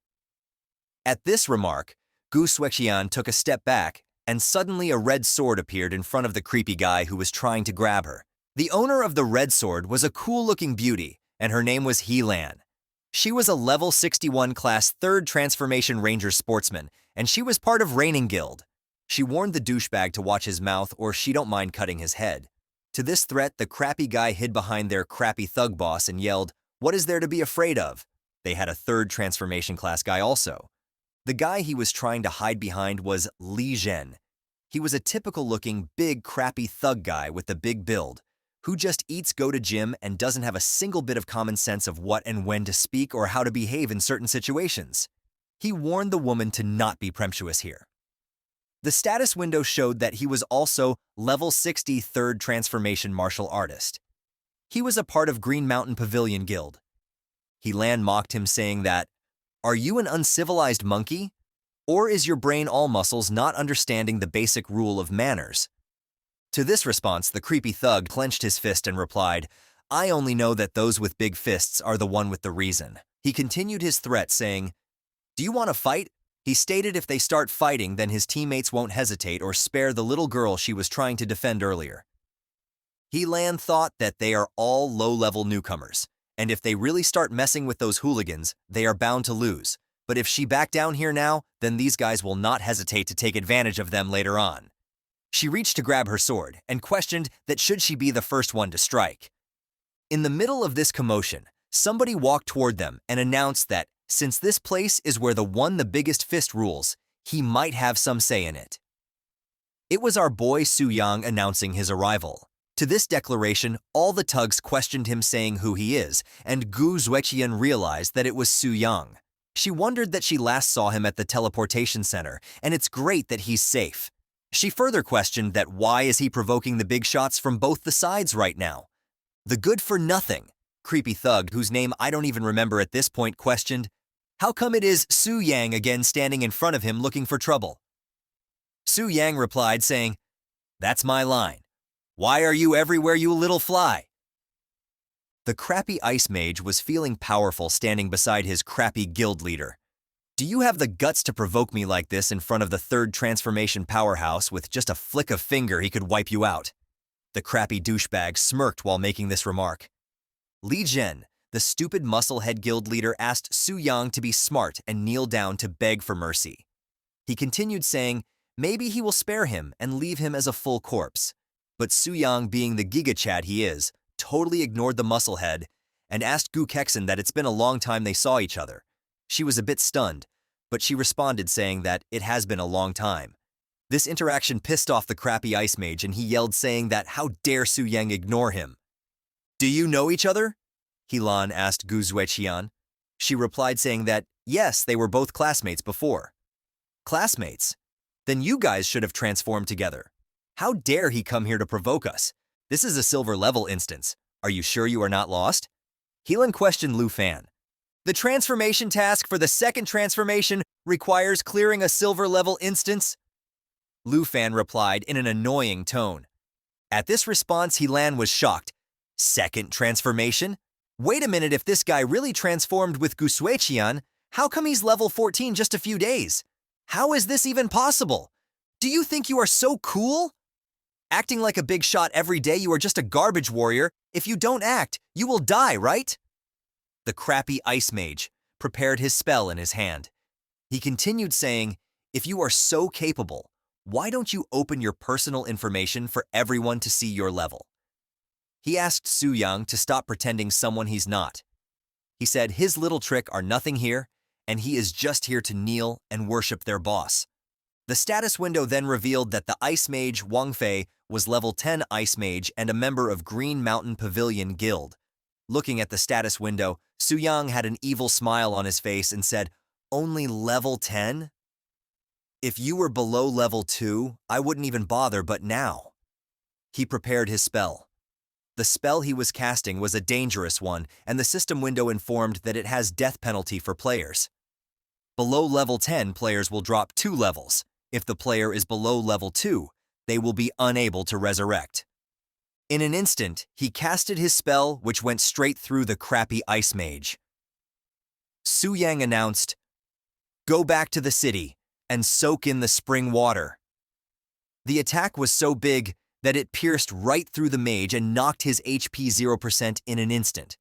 At this remark, Gu Sueqian took a step back and suddenly a red sword appeared in front of the creepy guy who was trying to grab her. The owner of the red sword was a cool-looking beauty, and her name was Helan. She was a level 61 class 3rd Transformation Ranger sportsman, and she was part of Reigning Guild. She warned the douchebag to watch his mouth or she don't mind cutting his head. To this threat, the crappy guy hid behind their crappy thug boss and yelled, "What is there to be afraid of?" They had a 3rd Transformation class guy also. The guy he was trying to hide behind was Li Zhen. He was a typical-looking, big, crappy thug guy with the big build, who just eats, go to gym, and doesn't have a single bit of common sense of what and when to speak or how to behave in certain situations. He warned the woman to not be presumptuous here. The status window showed that he was also level 60 3rd Transformation martial artist. He was a part of Green Mountain Pavilion Guild. Helan mocked him saying that, "Are you an uncivilized monkey? Or is your brain all muscles not understanding the basic rule of manners?" To this response, the creepy thug clenched his fist and replied, "I only know that those with big fists are the one with the reason." He continued his threat saying, "Do you want to fight?" He stated if they start fighting, then his teammates won't hesitate or spare the little girl she was trying to defend earlier. Helan thought that they are all low-level newcomers, and if they really start messing with those hooligans, they are bound to lose. But if she back down here now, then these guys will not hesitate to take advantage of them later on. She reached to grab her sword and questioned that should she be the first one to strike. In the middle of this commotion, somebody walked toward them and announced that since this place is where the biggest fist rules, he might have some say in it. It was our boy Su Yang announcing his arrival. To this declaration, all the tugs questioned him saying who he is, and Gu Zueqian realized that it was Su Yang. She wondered that she last saw him at the teleportation center, and it's great that he's safe. She further questioned that why is he provoking the big shots from both the sides right now? The good-for-nothing, creepy thug whose name I don't even remember at this point questioned, "How come it is Su Yang again standing in front of him looking for trouble?" Su Yang replied saying, "That's my line. Why are you everywhere, you little fly?" The crappy ice mage was feeling powerful standing beside his crappy guild leader. "Do you have the guts to provoke me like this in front of the 3rd Transformation powerhouse with just a flick of finger he could wipe you out?" The crappy douchebag smirked while making this remark. Li Zhen, the stupid musclehead guild leader, asked Su Yang to be smart and kneel down to beg for mercy. He continued saying maybe he will spare him and leave him as a full corpse. But Su Yang, being the Giga Chad he is, totally ignored the musclehead and asked Gu Kexen that it's been a long time they saw each other. She was a bit stunned, but she responded saying that it has been a long time. This interaction pissed off the crappy ice mage and he yelled saying that how dare Su Yang ignore him. "Do you know each other?" Helan asked Gu Zueqian. She replied saying that yes, they were both classmates before. "Classmates? Then you guys should have transformed together. How dare he come here to provoke us? This is a silver level instance. Are you sure you are not lost?" Helan questioned Lu Fan. "The transformation task for the 2nd transformation requires clearing a silver level instance?" Lu Fan replied in an annoying tone. At this response, Helan was shocked. "2nd transformation? Wait a minute, if this guy really transformed with Gu Sueqian, how come he's level 14 just a few days? How is this even possible? Do you think you are so cool? Acting like a big shot every day, you are just a garbage warrior. If you don't act, you will die, right?" The crappy ice mage prepared his spell in his hand. He continued saying, "If you are so capable, why don't you open your personal information for everyone to see your level?" He asked Su Yang to stop pretending someone he's not. He said his little trick are nothing here, and he is just here to kneel and worship their boss. The status window then revealed that the Ice Mage Wang Fei was level 10 Ice Mage and a member of Green Mountain Pavilion Guild. Looking at the status window, Su Yang had an evil smile on his face and said, "Only level 10? If you were below level 2, I wouldn't even bother, but now." He prepared his spell. The spell he was casting was a dangerous one, and the system window informed that it has death penalty for players. Below level 10, players will drop 2 levels. If the player is below level 2, they will be unable to resurrect. In an instant, he casted his spell, which went straight through the crappy ice mage. Su Yang announced, "Go back to the city and soak in the spring water." The attack was so big that it pierced right through the mage and knocked his HP 0% in an instant.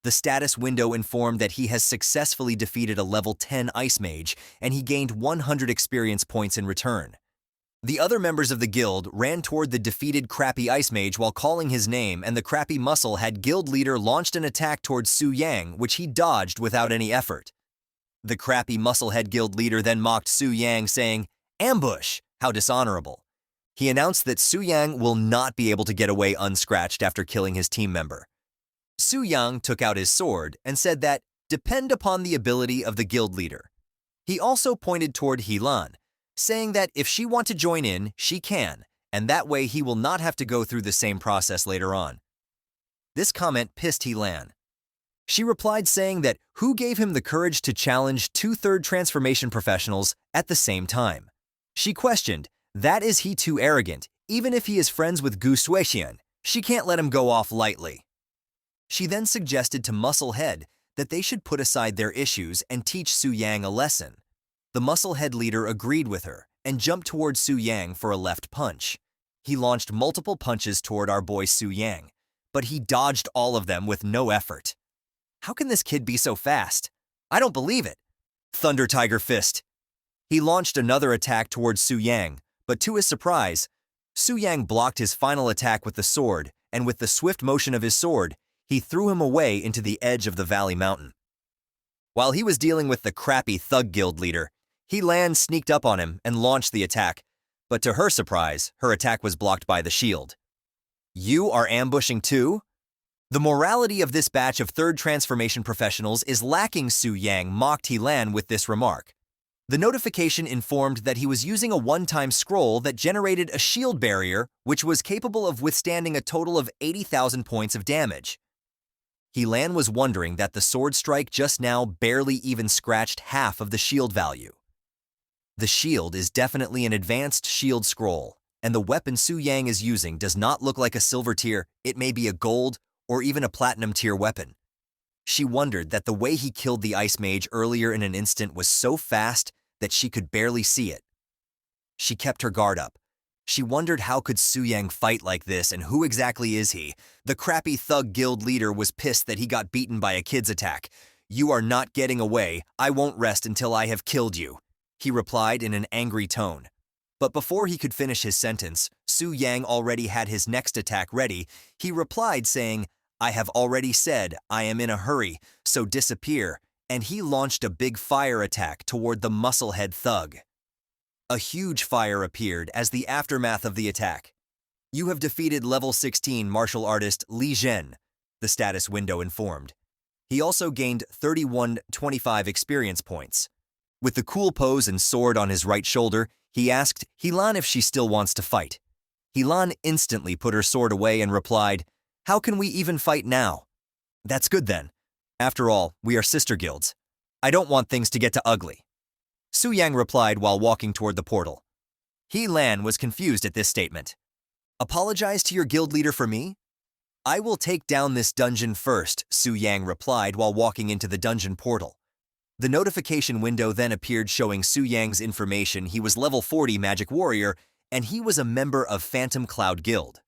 The status window informed that he has successfully defeated a level 10 ice mage, and he gained 100 experience points in return. The other members of the guild ran toward the defeated crappy ice mage while calling his name, and the crappy muscle-head guild leader launched an attack towards Su Yang, which he dodged without any effort. The crappy muscle-head guild leader then mocked Su Yang, saying, "Ambush! How dishonorable." He announced that Su Yang will not be able to get away unscratched after killing his team member. Su Yang took out his sword and said that, "Depend upon the ability of the guild leader." He also pointed toward Helan, saying that if she wants to join in, she can, and that way he will not have to go through the same process later on. This comment pissed Helan. She replied saying that who gave him the courage to challenge 2/3 transformation professionals at the same time. She questioned, that is he too arrogant, even if he is friends with Gu Suixian, she can't let him go off lightly. She then suggested to Musclehead that they should put aside their issues and teach Su Yang a lesson. The Musclehead leader agreed with her and jumped toward Su Yang for a left punch. He launched multiple punches toward our boy Su Yang, but he dodged all of them with no effort. How can this kid be so fast? I don't believe it. Thunder Tiger Fist. He launched another attack towards Su Yang, but to his surprise, Su Yang blocked his final attack with the sword, and with the swift motion of his sword, he threw him away into the edge of the valley mountain. While he was dealing with the crappy thug guild leader, Helan sneaked up on him and launched the attack, but to her surprise, her attack was blocked by the shield. You are ambushing too? The morality of this batch of third transformation professionals is lacking. Su Yang mocked Helan with this remark. The notification informed that he was using a one-time scroll that generated a shield barrier which was capable of withstanding a total of 80,000 points of damage. Helan was wondering that the sword strike just now barely even scratched half of the shield value. The shield is definitely an advanced shield scroll, and the weapon Su Yang is using does not look like a silver tier, it may be a gold or even a platinum tier weapon. She wondered that the way he killed the ice mage earlier in an instant was so fast that she could barely see it. She kept her guard up. She wondered how could Su Yang fight like this and who exactly is he? The crappy thug guild leader was pissed that he got beaten by a kid's attack. You are not getting away. I won't rest until I have killed you, he replied in an angry tone. But before he could finish his sentence, Su Yang already had his next attack ready. He replied saying, I have already said I am in a hurry, so disappear, and he launched a big fire attack toward the musclehead thug. A huge fire appeared as the aftermath of the attack. You have defeated level 16 martial artist Li Zhen, the status window informed. He also gained 3125 experience points. With the cool pose and sword on his right shoulder, he asked Helan if she still wants to fight. Helan instantly put her sword away and replied, How can we even fight now? That's good then. After all, we are sister guilds. I don't want things to get too ugly. Su Yang replied while walking toward the portal. Helan was confused at this statement. Apologize to your guild leader for me? I will take down this dungeon first, Su Yang replied while walking into the dungeon portal. The notification window then appeared showing Su Yang's information. He was level 40 magic warrior, and he was a member of Phantom Cloud Guild.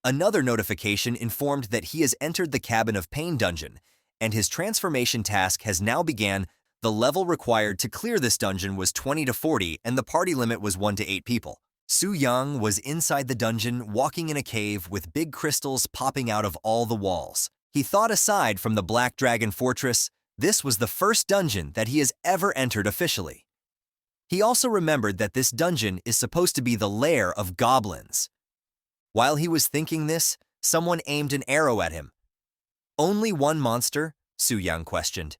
Another notification informed that he has entered the Cabin of Pain dungeon, and his transformation task has now began. The level required to clear this dungeon was 20 to 40, and the party limit was 1 to 8 people. Su Yang was inside the dungeon, walking in a cave with big crystals popping out of all the walls. He thought aside from the Black Dragon Fortress, this was the first dungeon that he has ever entered officially. He also remembered that this dungeon is supposed to be the lair of goblins. While he was thinking this, someone aimed an arrow at him. Only one monster? Su Yang questioned.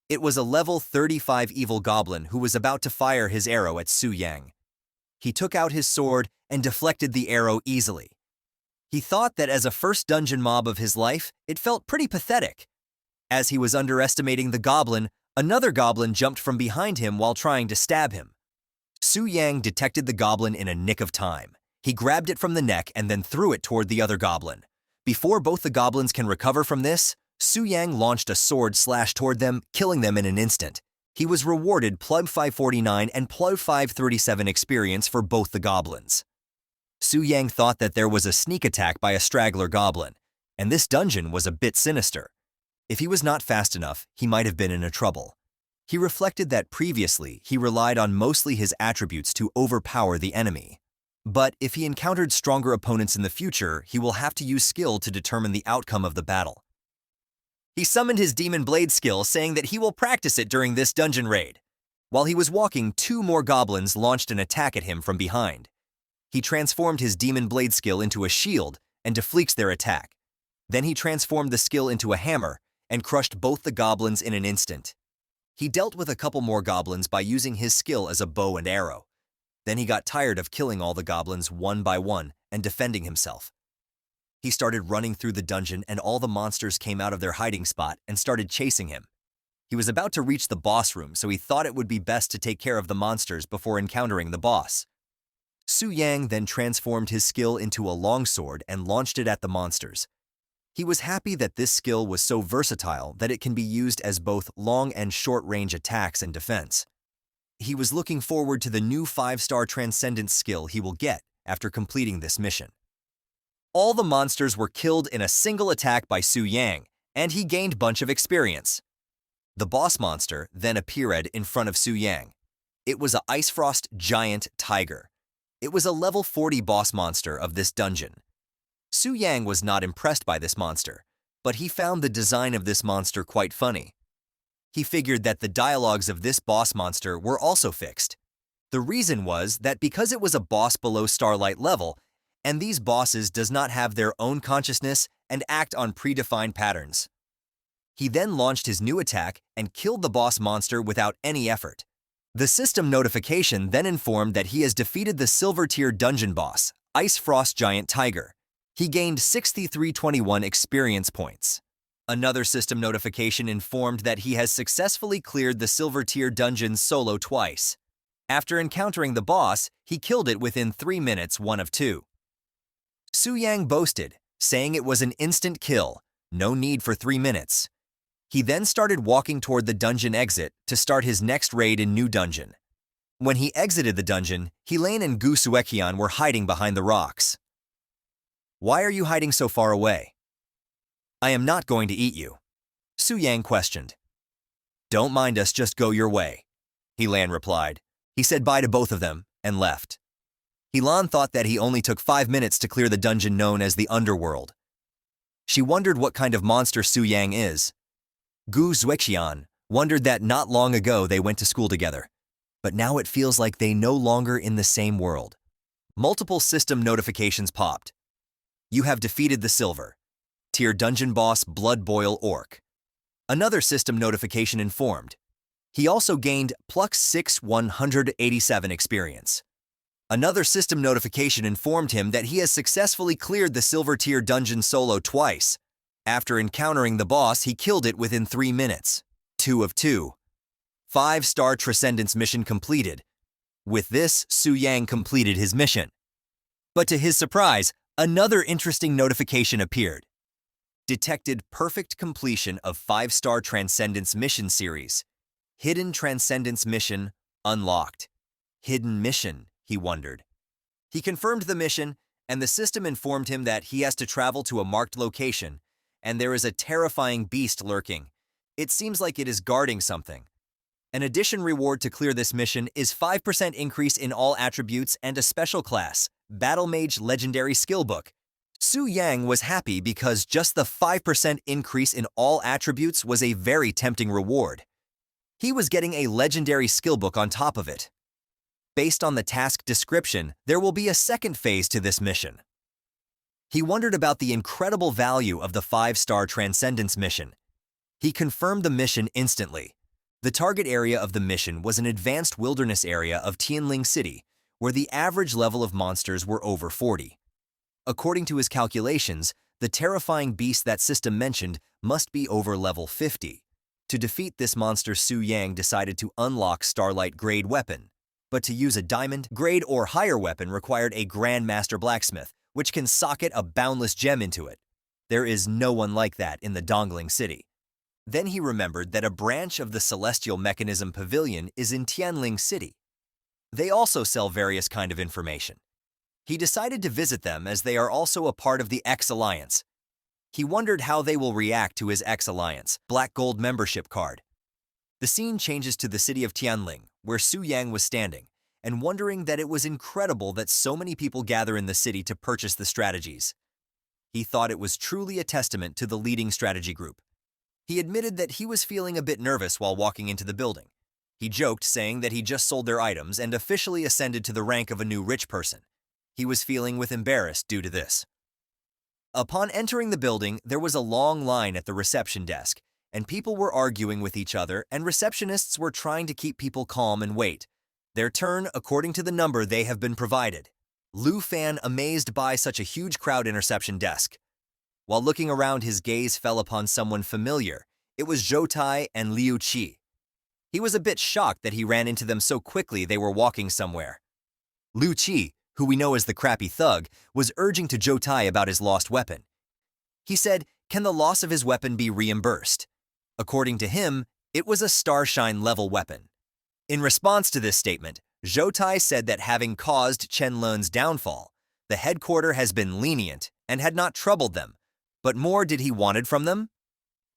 It was a level 35 evil goblin who was about to fire his arrow at Su Yang. He took out his sword and deflected the arrow easily. He thought that as a first dungeon mob of his life, it felt pretty pathetic. As he was underestimating the goblin, another goblin jumped from behind him while trying to stab him. Su Yang detected the goblin in a nick of time. He grabbed it from the neck and then threw it toward the other goblin. Before both the goblins can recover from this, Su Yang launched a sword slash toward them, killing them in an instant. He was rewarded +549 and +537 experience for both the goblins. Su Yang thought that there was a sneak attack by a straggler goblin, and this dungeon was a bit sinister. If he was not fast enough, he might have been in a trouble. He reflected that previously he relied on mostly his attributes to overpower the enemy. But if he encountered stronger opponents in the future, he will have to use skill to determine the outcome of the battle. He summoned his Demon Blade skill, saying that he will practice it during this dungeon raid. While he was walking, 2 more goblins launched an attack at him from behind. He transformed his Demon Blade skill into a shield and deflects their attack. Then he transformed the skill into a hammer and crushed both the goblins in an instant. He dealt with a couple more goblins by using his skill as a bow and arrow. Then he got tired of killing all the goblins one by one and defending himself. He started running through the dungeon, and all the monsters came out of their hiding spot and started chasing him. He was about to reach the boss room, so he thought it would be best to take care of the monsters before encountering the boss. Su Yang then transformed his skill into a longsword and launched it at the monsters. He was happy that this skill was so versatile that it can be used as both long and short-range attacks and defense. He was looking forward to the new 5-star Transcendence skill he will get after completing this mission. All the monsters were killed in a single attack by Su Yang, and he gained a bunch of experience. The boss monster then appeared in front of Su Yang. It was a Ice Frost giant tiger. It was a level 40 boss monster of this dungeon. Su Yang was not impressed by this monster, but he found the design of this monster quite funny. He figured that the dialogues of this boss monster were also fixed. The reason was that because it was a boss below Starlight level, and these bosses does not have their own consciousness and act on predefined patterns. He then launched his new attack and killed the boss monster without any effort. The system notification then informed that he has defeated the silver tier dungeon boss, Ice Frost Giant Tiger. He gained 6321 experience points. Another system notification informed that he has successfully cleared the silver tier dungeon solo twice. After encountering the boss, he killed it within 3 minutes, 1 of 2. Su Yang boasted, saying it was an instant kill, no need for 3 minutes. He then started walking toward the dungeon exit to start his next raid in New Dungeon. When he exited the dungeon, Helene and Gu Suekian were hiding behind the rocks. "Why are you hiding so far away?" "I am not going to eat you," Su Yang questioned. "Don't mind us, just go your way," Helene replied. He said bye to both of them and left. Helene thought that he only took 5 minutes to clear the dungeon known as the Underworld. She wondered what kind of monster Su Yang is. Gu Zuexian wondered that not long ago they went to school together, but now it feels like they no longer in the same world. Multiple system notifications popped. You have defeated the silver tier dungeon boss Blood Boil Orc. Another system notification informed. He also gained plus 187 experience. Another system notification informed him that he has successfully cleared the silver tier dungeon solo twice. After encountering the boss, he killed it within 3 minutes. 2 of 2. 5-star Transcendence mission completed. With this, Su Yang completed his mission. But to his surprise, another interesting notification appeared. Detected perfect completion of 5-star Transcendence mission series. Hidden Transcendence mission unlocked. Hidden mission, he wondered. He confirmed the mission, and the system informed him that he has to travel to a marked location, and there is a terrifying beast lurking. It seems like it is guarding something. An addition reward to clear this mission is 5% increase in all attributes and a special class, Battle Mage Legendary Skill Book. Su Yang was happy because just the 5% increase in all attributes was a very tempting reward. He was getting a Legendary Skill Book on top of it. Based on the task description, there will be a second phase to this mission. He wondered about the incredible value of the 5-star Transcendence mission. He confirmed the mission instantly. The target area of the mission was an advanced wilderness area of Tianling City, where the average level of monsters were over 40. According to his calculations, the terrifying beast that system mentioned must be over level 50. To defeat this monster, Su Yang decided to unlock Starlight Grade weapon. But to use a Diamond Grade or higher weapon required a Grandmaster Blacksmith, which can socket a boundless gem into it. There is no one like that in the Dongling City. Then he remembered that a branch of the Celestial Mechanism Pavilion is in Tianling City. They also sell various kind of information. He decided to visit them as they are also a part of the X Alliance. He wondered how they will react to his X Alliance Black Gold membership card. The scene changes to the city of Tianling, where Su Yang was standing, and wondering that it was incredible that so many people gather in the city to purchase the strategies. He thought it was truly a testament to the leading strategy group. He admitted that he was feeling a bit nervous while walking into the building. He joked, saying that he just sold their items and officially ascended to the rank of a new rich person. He was feeling embarrassed due to this. Upon entering the building, there was a long line at the reception desk, and people were arguing with each other, and receptionists were trying to keep people calm and wait their turn according to the number they have been provided. Lu Fan amazed by such a huge crowd interception desk. While looking around, his gaze fell upon someone familiar. It was Zhou Tai and Liu Qi. He was a bit shocked that he ran into them so quickly they were walking somewhere. Liu Qi, who we know as the crappy thug, was urging to Zhou Tai about his lost weapon. He said, can the loss of his weapon be reimbursed? According to him, it was a Starshine level weapon. In response to this statement, Zhou Tai said that having caused Chen Lun's downfall, the headquarter has been lenient and had not troubled them, but more did he wanted from them?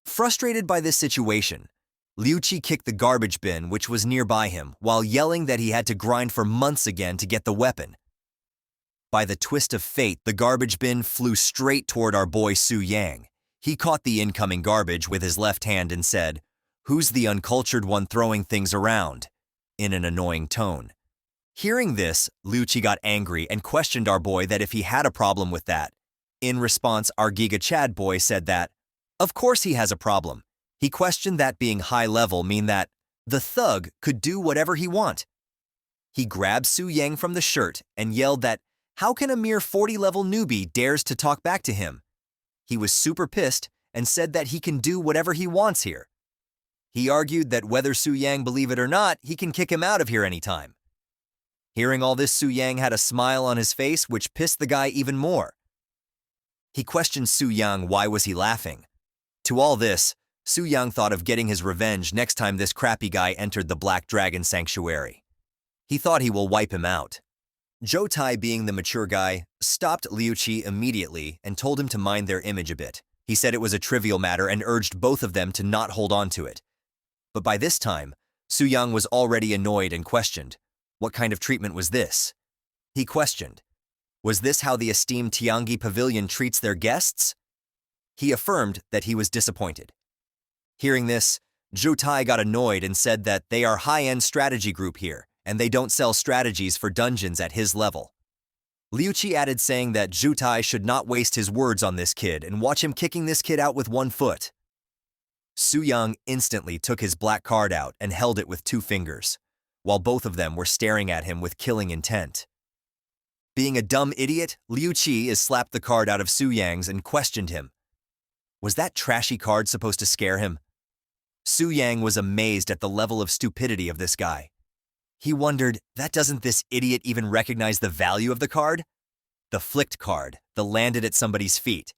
Frustrated by this situation, Liu Qi kicked the garbage bin which was nearby him while yelling that he had to grind for months again to get the weapon. By the twist of fate, the garbage bin flew straight toward our boy Su Yang. He caught the incoming garbage with his left hand and said, "Who's the uncultured one throwing things around?" in an annoying tone. Hearing this, Liu Qi got angry and questioned our boy that if he had a problem with that. In response, our Giga Chad boy said that, of course he has a problem. He questioned that being high level mean that the thug could do whatever he want. He grabbed Su Yang from the shirt and yelled that, how can a mere 40-level newbie dares to talk back to him? He was super pissed and said that he can do whatever he wants here. He argued that whether Su Yang believe it or not, he can kick him out of here anytime. Hearing all this, Su Yang had a smile on his face which pissed the guy even more. He questioned Su Yang why was he laughing. To all this, Su Yang thought of getting his revenge next time this crappy guy entered the Black Dragon Sanctuary. He thought he will wipe him out. Zhou Tai, being the mature guy, stopped Liu Qi immediately and told him to mind their image a bit. He said it was a trivial matter and urged both of them to not hold on to it. But by this time, Su Yang was already annoyed and questioned, what kind of treatment was this? He questioned, was this how the esteemed Tiangi Pavilion treats their guests? He affirmed that he was disappointed. Hearing this, Zhou Tai got annoyed and said that they are high-end strategy group here, and they don't sell strategies for dungeons at his level. Liu Qi added saying that Zhou Tai should not waste his words on this kid and watch him kicking this kid out with one foot. Su Yang instantly took his black card out and held it with 2 fingers, while both of them were staring at him with killing intent. Being a dumb idiot, Liu Qi slapped the card out of Su Yang's and questioned him. Was that trashy card supposed to scare him? Su Yang was amazed at the level of stupidity of this guy. He wondered, that doesn't this idiot even recognize the value of the card? The flicked card, the landed at somebody's feet.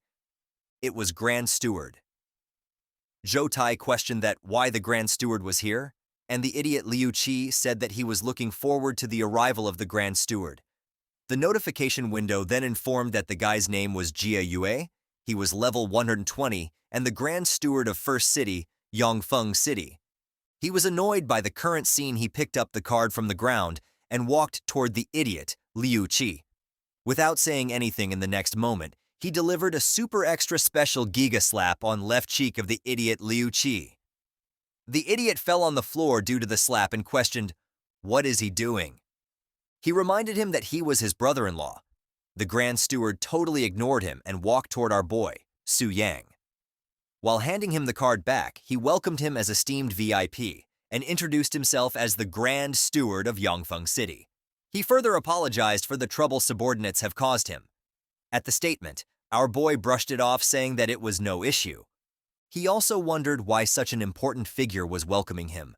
It was Grand Steward. Zhou Tai questioned that why the Grand Steward was here, and the idiot Liu Qi said that he was looking forward to the arrival of the Grand Steward. The notification window then informed that the guy's name was Jia Yue, he was level 120, and the Grand Steward of First City, Yongfeng City. He was annoyed by the current scene. He picked up the card from the ground and walked toward the idiot, Liu Qi. Without saying anything in the next moment, he delivered a super extra special Giga slap on left cheek of the idiot Liu Qi. The idiot fell on the floor due to the slap and questioned, what is he doing? He reminded him that he was his brother-in-law. The Grand Steward totally ignored him and walked toward our boy, Su Yang. While handing him the card back, he welcomed him as esteemed VIP and introduced himself as the Grand Steward of Yongfeng City. He further apologized for the trouble subordinates have caused him. At the statement, our boy brushed it off, saying that it was no issue. He also wondered why such an important figure was welcoming him.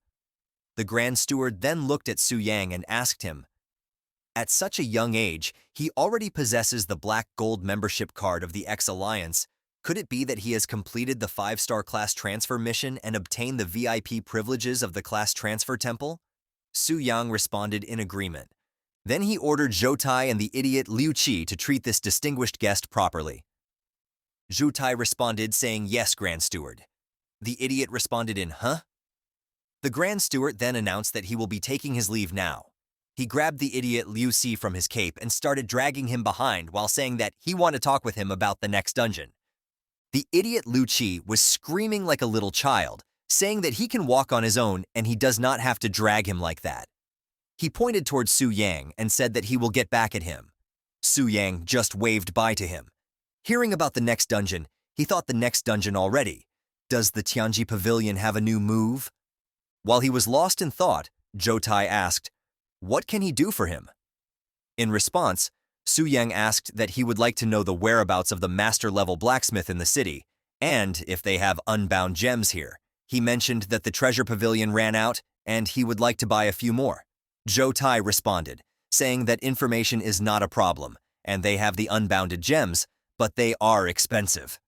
The Grand Steward then looked at Su Yang and asked him, at such a young age, he already possesses the Black Gold membership card of the X Alliance. Could it be that he has completed the 5-star class transfer mission and obtained the VIP privileges of the class transfer temple? Su Yang responded in agreement. Then he ordered Zhou Tai and the idiot Liu Qi to treat this distinguished guest properly. Zhou Tai responded saying, "Yes, Grand Steward." The idiot responded in, "Huh?" The Grand Steward then announced that he will be taking his leave now. He grabbed the idiot Liu Qi from his cape and started dragging him behind while saying that he wanted to talk with him about the next dungeon. The idiot Liu Qi was screaming like a little child, saying that he can walk on his own and he does not have to drag him like that. He pointed towards Su Yang and said that he will get back at him. Su Yang just waved bye to him. Hearing about the next dungeon, he thought the next dungeon already. Does the Tianji Pavilion have a new move? While he was lost in thought, Zhou Tai asked, what can he do for him? In response, Su Yang asked that he would like to know the whereabouts of the master-level blacksmith in the city, and if they have unbound gems here. He mentioned that the treasure pavilion ran out, and he would like to buy a few more. Zhou Tai responded, saying that information is not a problem, and they have the unbounded gems, but they are expensive.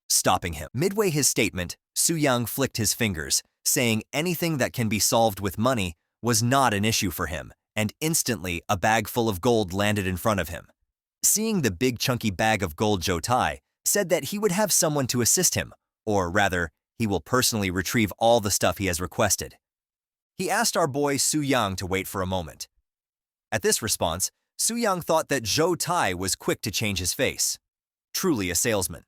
Stopping him. Midway his statement, Su Yang flicked his fingers, saying anything that can be solved with money was not an issue for him, and instantly a bag full of gold landed in front of him. Seeing the big chunky bag of gold, Zhou Tai said that he would have someone to assist him, or rather, he will personally retrieve all the stuff he has requested. He asked our boy Su Yang to wait for a moment. At this response, Su Yang thought that Zhou Tai was quick to change his face. Truly a salesman.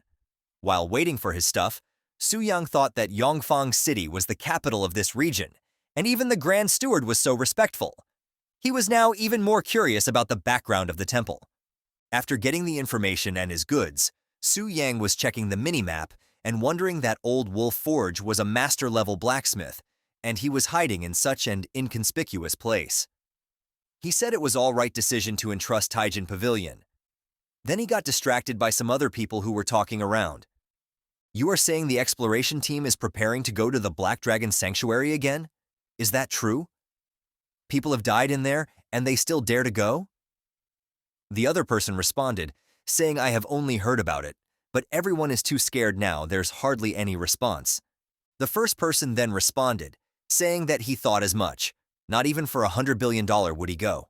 While waiting for his stuff, Su Yang thought that Yongfang City was the capital of this region, and even the Grand Steward was so respectful. He was now even more curious about the background of the temple. After getting the information and his goods, Su Yang was checking the mini-map and wondering that Old Wolf Forge was a master-level blacksmith, and he was hiding in such an inconspicuous place. He said it was all right decision to entrust Taijin Pavilion. Then he got distracted by some other people who were talking around. You are saying the exploration team is preparing to go to the Black Dragon Sanctuary again? Is that true? People have died in there, and they still dare to go? The other person responded, saying I have only heard about it, but everyone is too scared now, there's hardly any response. The first person then responded, saying that he thought as much. Not even for $100 billion would he go.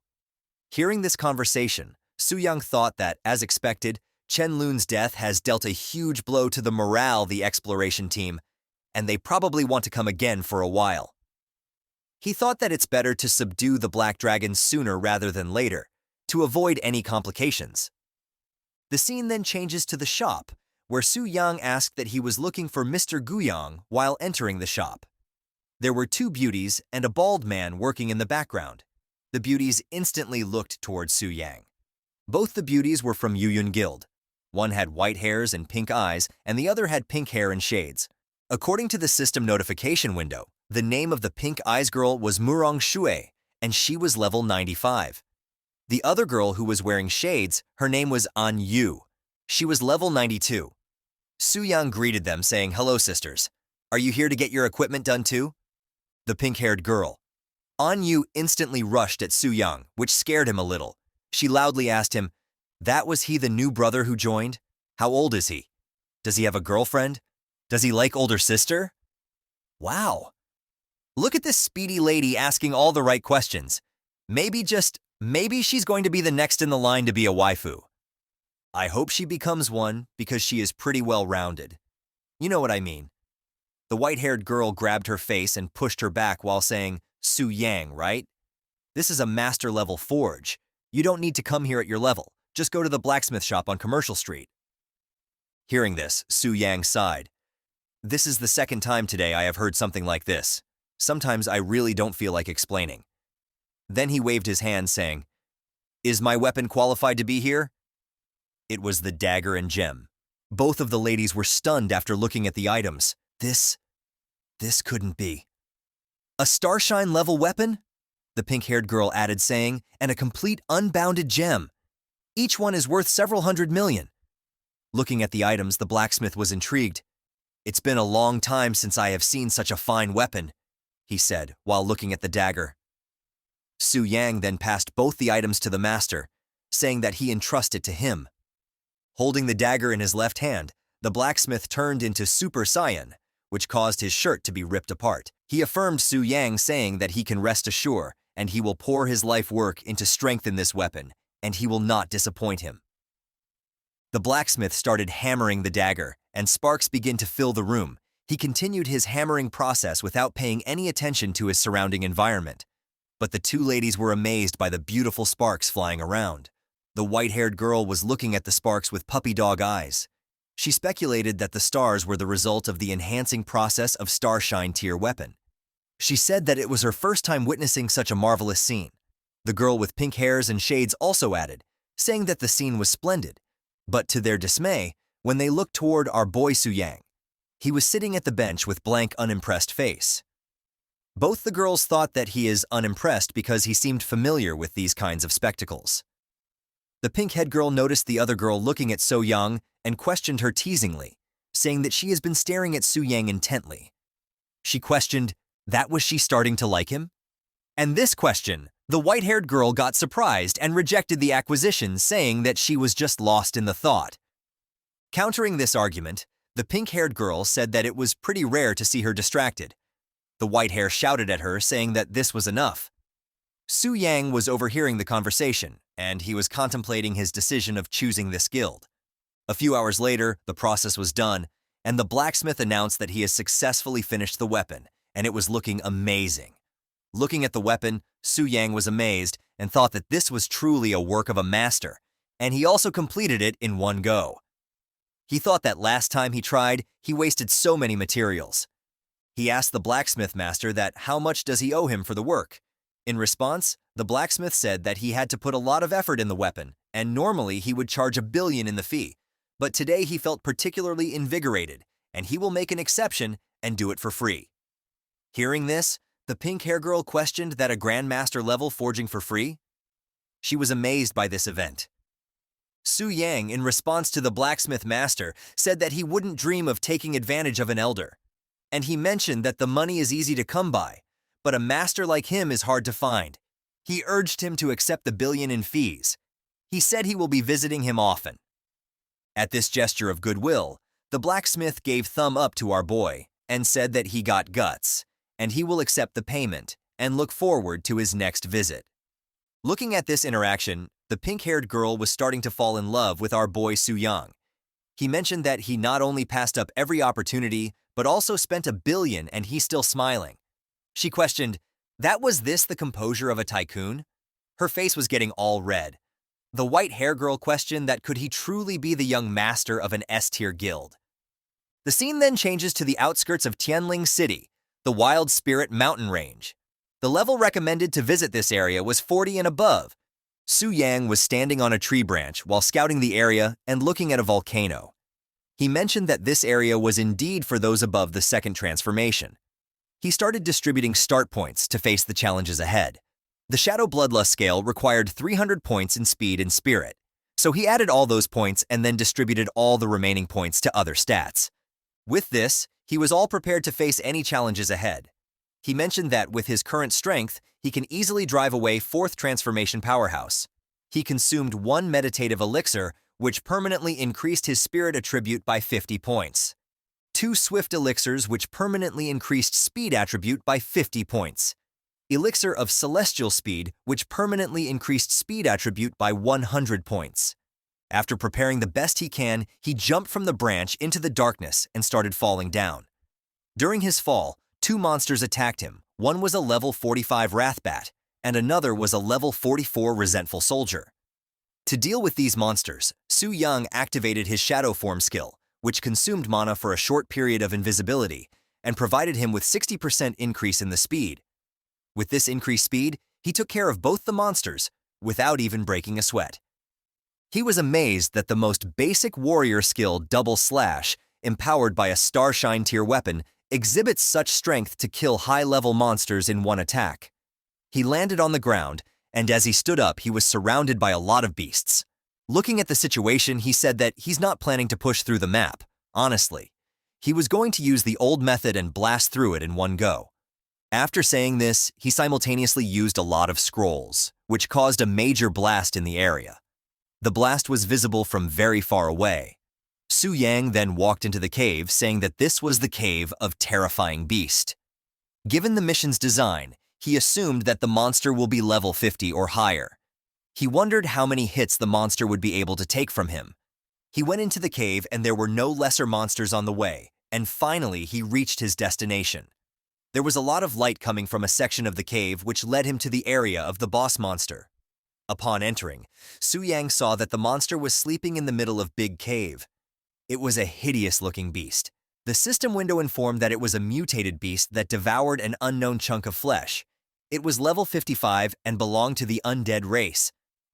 Hearing this conversation, Su Yang thought that, as expected, Chen Lun's death has dealt a huge blow to the morale of the exploration team, and they probably want to come again for a while. He thought that it's better to subdue the Black Dragon sooner rather than later, to avoid any complications. The scene then changes to the shop, where Su Yang asked that he was looking for Mr. Guyang while entering the shop. There were two beauties and a bald man working in the background. The beauties instantly looked towards Su Yang. Both the beauties were from Yuyun Guild. One had white hairs and pink eyes, and the other had pink hair and shades. According to the system notification window, the name of the pink eyes girl was Murong Shui, and she was level 95. The other girl who was wearing shades, her name was An Yu. She was level 92. Su Yang greeted them saying, "Hello, sisters. Are you here to get your equipment done too?" The pink-haired girl. An Yu instantly rushed at Su Yang, which scared him a little. She loudly asked him, "That was he the new brother who joined? How old is he? Does he have a girlfriend? Does he like older sister?" Wow. Look at this speedy lady asking all the right questions. Maybe she's going to be the next in the line to be a waifu. I hope she becomes one because she is pretty well-rounded. You know what I mean. The white-haired girl grabbed her face and pushed her back while saying, "Su Yang, right? This is a master-level forge. You don't need to come here at your level. Just go to the blacksmith shop on Commercial Street." Hearing this, Su Yang sighed. This is the second time today I have heard something like this. Sometimes I really don't feel like explaining. Then he waved his hand saying, "Is my weapon qualified to be here?" It was the dagger and gem. Both of the ladies were stunned after looking at the items. This couldn't be. A Starshine level weapon? The pink-haired girl added saying, and a complete unbounded gem. Each one is worth several hundred million. Looking at the items, the blacksmith was intrigued. It's been a long time since I have seen such a fine weapon, he said while looking at the dagger. Su Yang then passed both the items to the master, saying that he entrust it to him. Holding the dagger in his left hand, the blacksmith turned into Super Saiyan, which caused his shirt to be ripped apart. He affirmed Su Yang saying that he can rest assured and he will pour his life work into strengthen this weapon, and he will not disappoint him. The blacksmith started hammering the dagger, and sparks began to fill the room. He continued his hammering process without paying any attention to his surrounding environment. But the two ladies were amazed by the beautiful sparks flying around. The white-haired girl was looking at the sparks with puppy dog eyes. She speculated that the stars were the result of the enhancing process of Starshine tier weapon. She said that it was her first time witnessing such a marvelous scene. The girl with pink hairs and shades also added, saying that the scene was splendid. But to their dismay, when they looked toward our boy Su-yang, he was sitting at the bench with blank, unimpressed face. Both the girls thought that he is unimpressed because he seemed familiar with these kinds of spectacles. The pink-haired girl noticed the other girl looking at So-young and questioned her teasingly, saying that she has been staring at Su-yang intently. She questioned, that was she starting to like him? And this question, the white-haired girl got surprised and rejected the acquisition, saying that she was just lost in the thought. Countering this argument, the pink-haired girl said that it was pretty rare to see her distracted. The white hair shouted at her, saying that this was enough. Su-yang was overhearing the conversation, and he was contemplating his decision of choosing this guild. A few hours later, the process was done, and the blacksmith announced that he has successfully finished the weapon, and it was looking amazing. Looking at the weapon, Su-yang was amazed and thought that this was truly a work of a master, and he also completed it in one go. He thought that last time he tried, he wasted so many materials. He asked the blacksmith master that how much does he owe him for the work. In response, the blacksmith said that he had to put a lot of effort in the weapon, and normally he would charge 1 billion in the fee. But today he felt particularly invigorated, and he will make an exception and do it for free. Hearing this, the pink-hair girl questioned that a grandmaster level forging for free? She was amazed by this event. Su-yang, in response to the blacksmith master, said that he wouldn't dream of taking advantage of an elder. And he mentioned that the money is easy to come by, but a master like him is hard to find. He urged him to accept the 1 billion in fees. He said he will be visiting him often. At this gesture of goodwill, the blacksmith gave thumb up to our boy and said that he got guts, and he will accept the payment and look forward to his next visit. Looking at this interaction, the pink-haired girl was starting to fall in love with our boy Su-yang. He mentioned that he not only passed up every opportunity, but also spent 1 billion and he's still smiling. She questioned, that was this the composure of a tycoon? Her face was getting all red. The white-hair girl questioned that could he truly be the young master of an S-tier guild. The scene then changes to the outskirts of Tianling City, the Wild Spirit mountain range. The level recommended to visit this area was 40 and above. Su-yang was standing on a tree branch while scouting the area and looking at a volcano. He mentioned that this area was indeed for those above the second transformation. He started distributing start points to face the challenges ahead. The Shadow Bloodlust scale required 300 points in speed and spirit, so he added all those points and then distributed all the remaining points to other stats. With this, he was all prepared to face any challenges ahead. He mentioned that with his current strength, he can easily drive away 4th transformation powerhouse. He consumed 1 meditative elixir, which permanently increased his spirit attribute by 50 points. 2 swift elixirs, which permanently increased speed attribute by 50 points. Elixir of celestial speed, which permanently increased speed attribute by 100 points. After preparing the best he can, he jumped from the branch into the darkness and started falling down. During his fall, 2 monsters attacked him. One was a level 45 Wrathbat, and another was a level 44 Resentful Soldier. To deal with these monsters, Su-yang activated his Shadow Form skill, which consumed mana for a short period of invisibility, and provided him with 60% increase in the speed. With this increased speed, he took care of both the monsters, without even breaking a sweat. He was amazed that the most basic warrior skill Double Slash, empowered by a Starshine tier weapon, exhibits such strength to kill high-level monsters in one attack. He landed on the ground, and as he stood up, he was surrounded by a lot of beasts. Looking at the situation, he said that he's not planning to push through the map, honestly. He was going to use the old method and blast through it in one go. After saying this, he simultaneously used a lot of scrolls, which caused a major blast in the area. The blast was visible from very far away. Su-yang then walked into the cave, saying that this was the cave of Terrifying Beast. Given the mission's design, He assumed that the monster will be level 50 or higher. He wondered how many hits the monster would be able to take from him. He went into the cave and there were no lesser monsters on the way, and finally he reached his destination. There was a lot of light coming from a section of the cave which led him to the area of the boss monster. Upon entering, Su-Yang saw that the monster was sleeping in the middle of Big Cave. It was a hideous-looking beast. The system window informed that it was a mutated beast that devoured an unknown chunk of flesh. It was level 55 and belonged to the Undead race.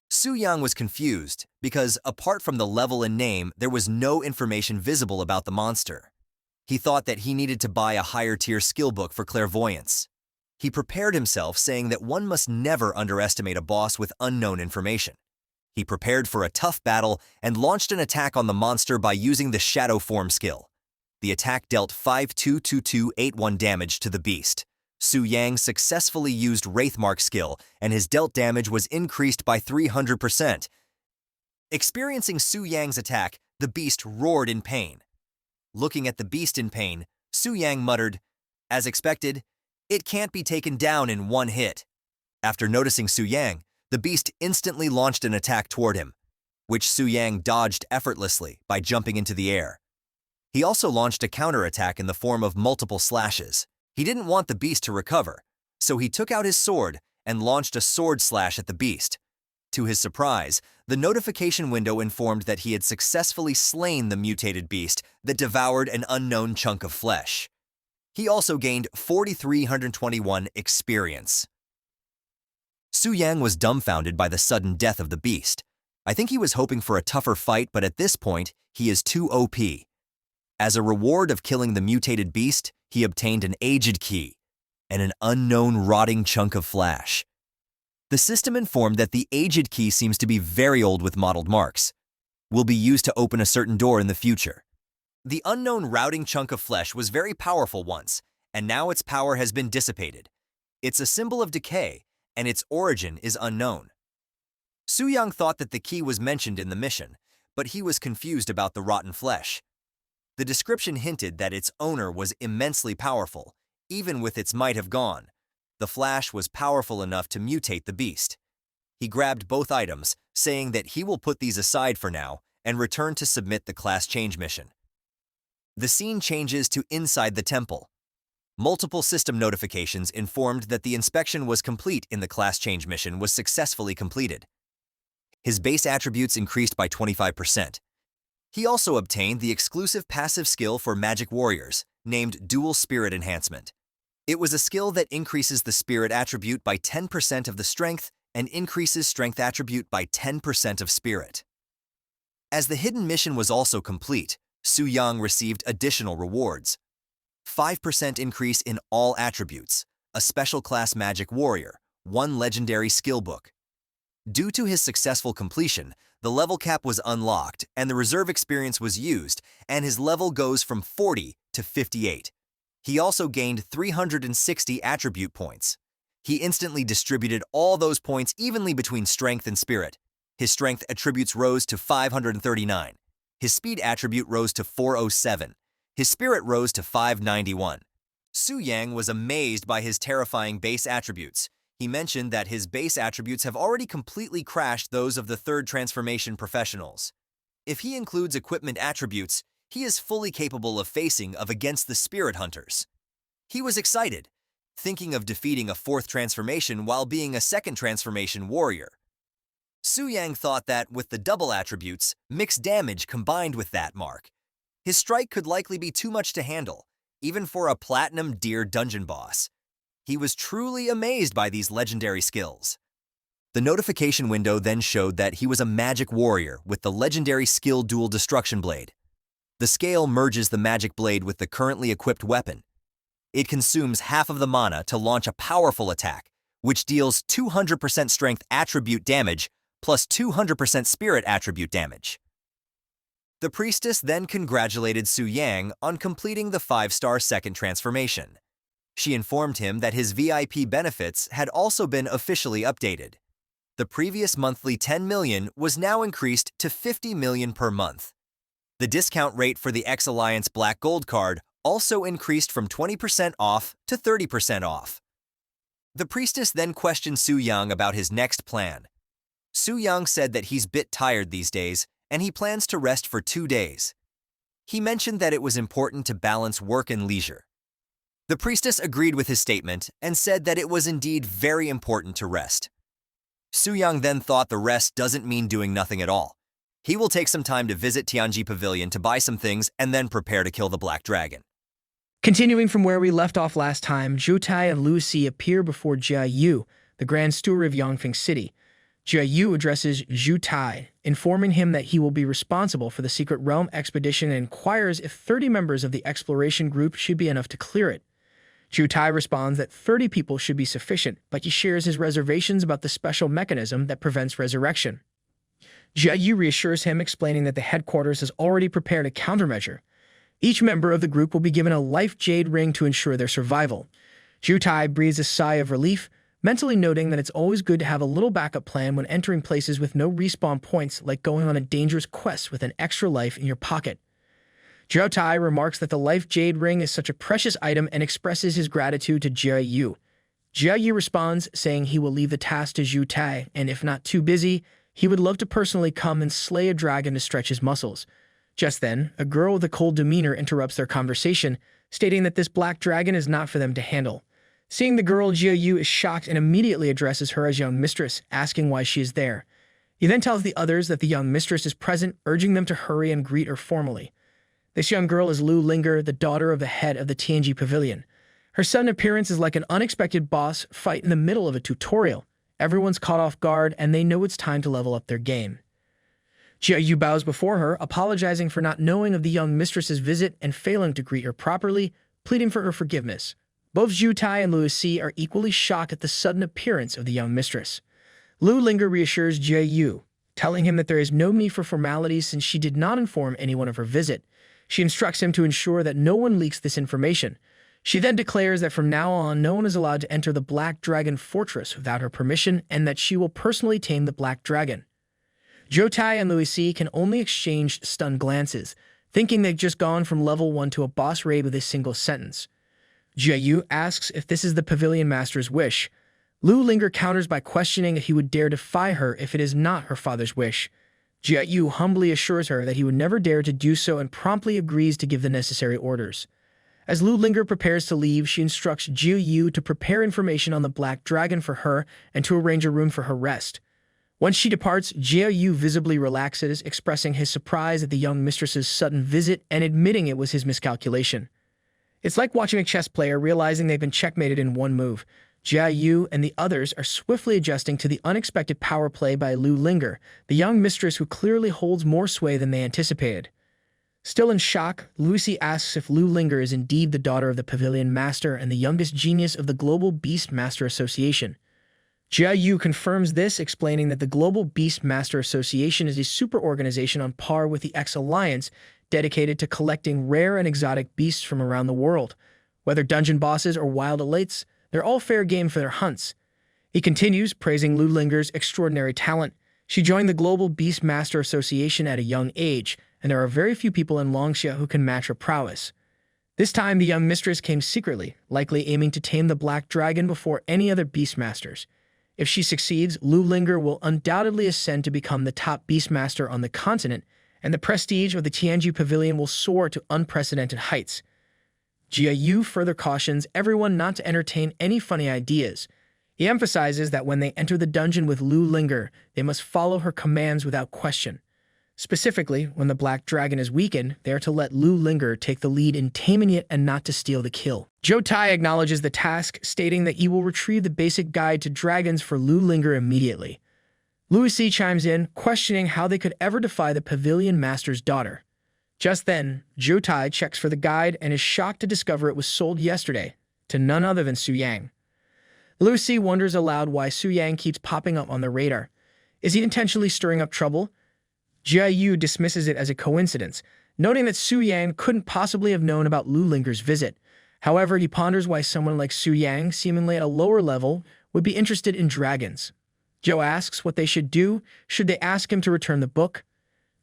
Su-Yang was confused because, apart from the level and name, there was no information visible about the monster. He thought that he needed to buy a higher-tier skill book for clairvoyance. He prepared himself, saying that one must never underestimate a boss with unknown information. He prepared for a tough battle and launched an attack on the monster by using the Shadow Form skill. The attack dealt 522281 damage to the beast. Su-Yang successfully used Wraithmark skill, and his dealt damage was increased by 300%. Experiencing Su-Yang's attack, the beast roared in pain. Looking at the beast in pain, Su-Yang muttered, "As expected, it can't be taken down in one hit." After noticing Su-Yang, the beast instantly launched an attack toward him, which Su-Yang dodged effortlessly by jumping into the air. He also launched a counterattack in the form of multiple slashes. He didn't want the beast to recover, so he took out his sword and launched a sword slash at the beast. To his surprise, the notification window informed that he had successfully slain the mutated beast that devoured an unknown chunk of flesh. He also gained 4,321 experience. Su-Yang was dumbfounded by the sudden death of the beast. I think he was hoping for a tougher fight, but at this point, he is too OP. As a reward of killing the mutated beast, he obtained an aged key and an unknown rotting chunk of flesh. The system informed that the aged key seems to be very old with mottled marks, will be used to open a certain door in the future. The unknown rotting chunk of flesh was very powerful once, and now its power has been dissipated. It's a symbol of decay, and its origin is unknown. Su-Yang thought that the key was mentioned in the mission, but he was confused about the rotten flesh. The description hinted that its owner was immensely powerful, even with its might have gone. The flash was powerful enough to mutate the beast. He grabbed both items, saying that he will put these aside for now and return to submit the class change mission. The scene changes to inside the temple. Multiple system notifications informed that the inspection was complete in the class change mission was successfully completed. His base attributes increased by 25%. He also obtained the exclusive passive skill for magic warriors, named Dual Spirit Enhancement. It was a skill that increases the spirit attribute by 10% of the strength and increases strength attribute by 10% of spirit. As the hidden mission was also complete, Su-Yang received additional rewards. 5% increase in all attributes, a special class magic warrior, 1 legendary skill book. Due to his successful completion, the level cap was unlocked and the reserve experience was used, and his level goes from 40 to 58. He also gained 360 attribute points. He instantly distributed all those points evenly between strength and spirit. His strength attributes rose to 539. His speed attribute rose to 407. His spirit rose to 591. Su-Yang was amazed by his terrifying base attributes. He mentioned that his base attributes have already completely crashed those of the third transformation professionals. If he includes equipment attributes, he is fully capable of facing against the spirit hunters. He was excited, thinking of defeating a fourth transformation while being a second transformation warrior. Su-Yang thought that with the double attributes, mixed damage combined with that mark, his strike could likely be too much to handle, even for a platinum deer dungeon boss. He was truly amazed by these legendary skills. The notification window then showed that he was a magic warrior with the legendary skill Dual Destruction Blade. The scale merges the magic blade with the currently equipped weapon. It consumes half of the mana to launch a powerful attack, which deals 200% strength attribute damage plus 200% spirit attribute damage. The priestess then congratulated Su-Yang on completing the 5-star second transformation. She informed him that his VIP benefits had also been officially updated. The previous monthly 10 million was now increased to 50 million per month. The discount rate for the X-Alliance Black Gold card also increased from 20% off to 30% off. The priestess then questioned Su Yang about his next plan. Su Yang said that he's bit tired these days and he plans to rest for 2 days. He mentioned that it was important to balance work and leisure. The priestess agreed with his statement and said that it was indeed very important to rest. Su Yang then thought the rest doesn't mean doing nothing at all. He will take some time to visit Tianji Pavilion to buy some things and then prepare to kill the Black Dragon. Continuing from where we left off last time, Zhou Tai and Lu Si appear before Jia Yu, the Grand Steward of Yangfeng City. Jia Yu addresses Zhou Tai, informing him that he will be responsible for the Secret Realm expedition and inquires if 30 members of the exploration group should be enough to clear it. Zhou Tai responds that 30 people should be sufficient, but he shares his reservations about the special mechanism that prevents resurrection. Jia Yu reassures him, explaining that the headquarters has already prepared a countermeasure. Each member of the group will be given a life jade ring to ensure their survival. Zhou Tai breathes a sigh of relief, mentally noting that it's always good to have a little backup plan when entering places with no respawn points, like going on a dangerous quest with an extra life in your pocket. Zhou Tai remarks that the life jade ring is such a precious item and expresses his gratitude to Jia Yu. Jia Yu responds, saying he will leave the task to Zhou Tai, and if not too busy, he would love to personally come and slay a dragon to stretch his muscles. Just then, a girl with a cold demeanor interrupts their conversation, stating that this black dragon is not for them to handle. Seeing the girl, Jia Yu is shocked and immediately addresses her as young mistress, asking why she is there. He then tells the others that the young mistress is present, urging them to hurry and greet her formally. This young girl is Lu Linger, the daughter of the head of the Tianji Pavilion. Her sudden appearance is like an unexpected boss fight in the middle of a tutorial. Everyone's caught off guard, and they know it's time to level up their game. Jia Yu bows before her, apologizing for not knowing of the young mistress's visit and failing to greet her properly, pleading for her forgiveness. Both Zhou Tai and Lu Si are equally shocked at the sudden appearance of the young mistress. Lu Linger reassures Jia Yu, telling him that there is no need for formalities since she did not inform anyone of her visit. She instructs him to ensure that no one leaks this information. She then declares that from now on, no one is allowed to enter the Black Dragon Fortress without her permission, and that she will personally tame the Black Dragon. Zhou Tai and Lu Si can only exchange stunned glances, thinking they've just gone from level 1 to a boss raid with a single sentence. Jia Yu asks if this is the Pavilion Master's wish. Lu Linger counters by questioning if he would dare defy her if it is not her father's wish. Jia Yu humbly assures her that he would never dare to do so and promptly agrees to give the necessary orders. As Lu Linger prepares to leave, she instructs Jia Yu to prepare information on the Black Dragon for her and to arrange a room for her rest. Once she departs, Jia Yu visibly relaxes, expressing his surprise at the young mistress's sudden visit and admitting it was his miscalculation. It's like watching a chess player realizing they've been checkmated in one move. Jia Yu and the others are swiftly adjusting to the unexpected power play by Lu Linger, the young mistress who clearly holds more sway than they anticipated. Still in shock, Lucy asks if Lu Linger is indeed the daughter of the Pavilion Master and the youngest genius of the Global Beast Master Association. Jia Yu confirms this, explaining that the Global Beast Master Association is a super organization on par with the X-Alliance, dedicated to collecting rare and exotic beasts from around the world. Whether dungeon bosses or wild elites, they're all fair game for their hunts. He continues, praising Lu Linger's extraordinary talent. She joined the Global Beast Master Association at a young age, and there are very few people in Longxia who can match her prowess. This time, the young mistress came secretly, likely aiming to tame the Black Dragon before any other Beastmasters. If she succeeds, Lu Linger will undoubtedly ascend to become the top Beastmaster on the continent, and the prestige of the Tianji Pavilion will soar to unprecedented heights. Jia Yu further cautions everyone not to entertain any funny ideas. He emphasizes that when they enter the dungeon with Lu Linger, they must follow her commands without question. Specifically, when the Black Dragon is weakened, they are to let Lu Linger take the lead in taming it and not to steal the kill. Zhou Tai acknowledges the task, stating that he will retrieve the basic guide to dragons for Lu Linger immediately. Lu Si chimes in, questioning how they could ever defy the Pavilion Master's daughter. Just then, Zhou Tai checks for the guide and is shocked to discover it was sold yesterday to none other than Su Yang. Lu Si wonders aloud why Su Yang keeps popping up on the radar. Is he intentionally stirring up trouble? Jia Yu dismisses it as a coincidence, noting that Su Yang couldn't possibly have known about Lu Linger's visit. However, he ponders why someone like Su Yang, seemingly at a lower level, would be interested in dragons. Zhou asks what they should do. Should they ask him to return the book?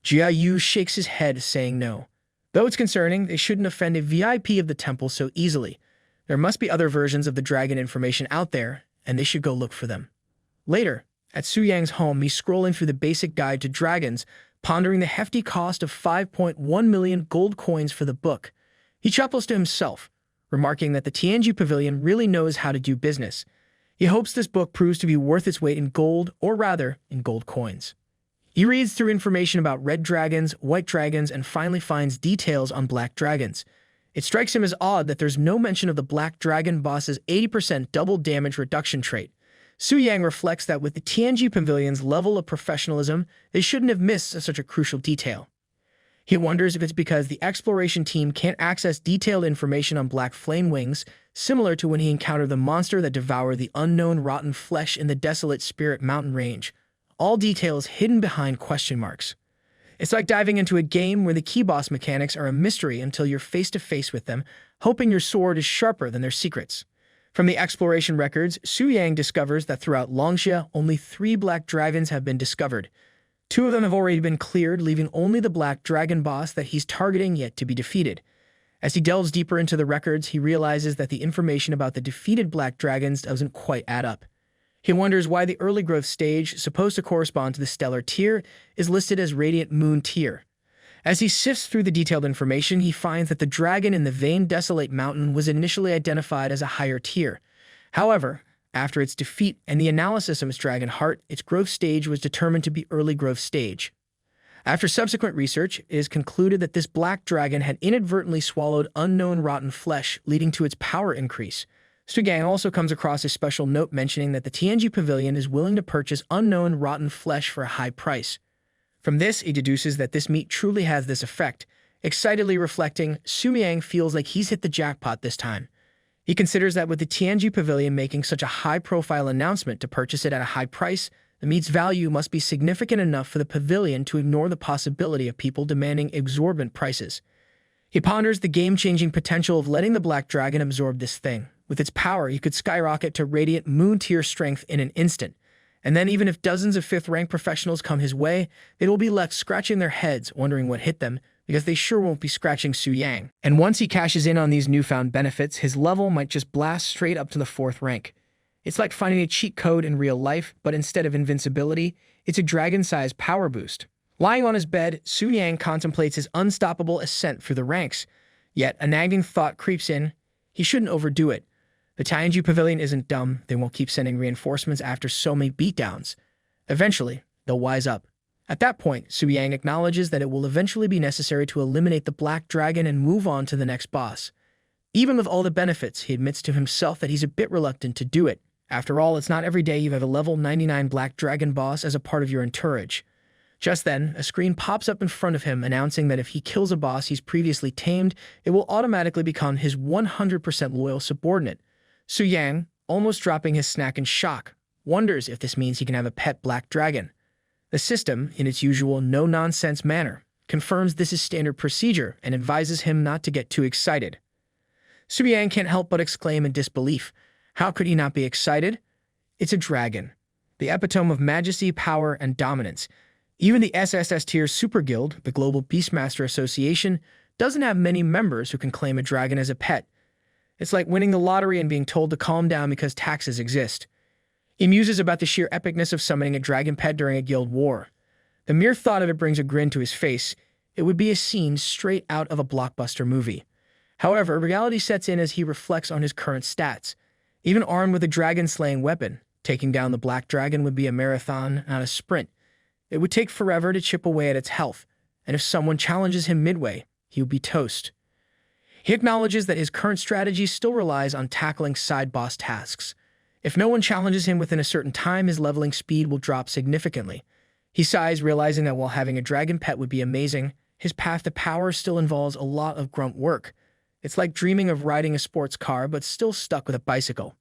Jia Yu shakes his head, saying no. Though it's concerning, they shouldn't offend a VIP of the temple so easily. There must be other versions of the dragon information out there, and they should go look for them. Later, at Su Yang's home, he's scrolling through the basic guide to dragons, pondering the hefty cost of 5.1 million gold coins for the book. He chuckles to himself, remarking that the Tianji Pavilion really knows how to do business. He hopes this book proves to be worth its weight in gold, or rather, in gold coins. He reads through information about red dragons, white dragons, and finally finds details on black dragons. It strikes him as odd that there's no mention of the black dragon boss's 80% double damage reduction trait. Su Yang reflects that with the Tianji Pavilion's level of professionalism, they shouldn't have missed such a crucial detail. He wonders if it's because the exploration team can't access detailed information on black flame wings, similar to when he encountered the monster that devoured the unknown rotten flesh in the desolate Spirit Mountain range. All details hidden behind question marks. It's like diving into a game where the key boss mechanics are a mystery until you're face to face with them, hoping your sword is sharper than their secrets. From the exploration records, Su Yang discovers that throughout Longxia, only 3 black dragons have been discovered. 2 of them have already been cleared, leaving only the black dragon boss that he's targeting yet to be defeated. As he delves deeper into the records, he realizes that the information about the defeated black dragons doesn't quite add up. He wonders why the early growth stage, supposed to correspond to the stellar tier, is listed as Radiant Moon tier. As he sifts through the detailed information, he finds that the dragon in the Vain Desolate Mountain was initially identified as a higher tier. However, after its defeat and the analysis of its dragon heart, its growth stage was determined to be early growth stage. After subsequent research, it is concluded that this black dragon had inadvertently swallowed unknown rotten flesh, leading to its power increase. Su Yang also comes across a special note mentioning that the Tianji Pavilion is willing to purchase unknown rotten flesh for a high price. From this, he deduces that this meat truly has this effect. Excitedly reflecting, Su Yang feels like he's hit the jackpot this time. He considers that with the Tianji Pavilion making such a high-profile announcement to purchase it at a high price, the meat's value must be significant enough for the pavilion to ignore the possibility of people demanding exorbitant prices. He ponders the game-changing potential of letting the Black Dragon absorb this thing. With its power, he could skyrocket to Radiant Moon-tier strength in an instant. And then even if dozens of 5th-rank professionals come his way, they will be left scratching their heads, wondering what hit them, because they sure won't be scratching Su Yang. And once he cashes in on these newfound benefits, his level might just blast straight up to the 4th rank. It's like finding a cheat code in real life, but instead of invincibility, it's a dragon-sized power boost. Lying on his bed, Su Yang contemplates his unstoppable ascent through the ranks. Yet a nagging thought creeps in. He shouldn't overdo it. The Tianji Pavilion isn't dumb. They won't keep sending reinforcements after so many beatdowns. Eventually, they'll wise up. At that point, Su Yang acknowledges that it will eventually be necessary to eliminate the Black Dragon and move on to the next boss. Even with all the benefits, he admits to himself that he's a bit reluctant to do it. After all, it's not every day you have a level 99 Black Dragon boss as a part of your entourage. Just then, a screen pops up in front of him announcing that if he kills a boss he's previously tamed, it will automatically become his 100% loyal subordinate. Su Yang, almost dropping his snack in shock, wonders if this means he can have a pet Black Dragon. The system, in its usual no-nonsense manner, confirms this is standard procedure and advises him not to get too excited. Su Yang can't help but exclaim in disbelief. How could he not be excited? It's a dragon, the epitome of majesty, power, and dominance. Even the SSS tier Super Guild, the Global Beastmaster Association, doesn't have many members who can claim a dragon as a pet. It's like winning the lottery and being told to calm down because taxes exist. He muses about the sheer epicness of summoning a dragon pet during a guild war. The mere thought of it brings a grin to his face. It would be a scene straight out of a blockbuster movie. However, reality sets in as he reflects on his current stats. Even armed with a dragon-slaying weapon, taking down the Black Dragon would be a marathon, not a sprint. It would take forever to chip away at its health, and if someone challenges him midway, he would be toast. He acknowledges that his current strategy still relies on tackling side boss tasks. If no one challenges him within a certain time, his leveling speed will drop significantly. He sighs, realizing that while having a dragon pet would be amazing, his path to power still involves a lot of grunt work. It's like dreaming of riding a sports car, but still stuck with a bicycle.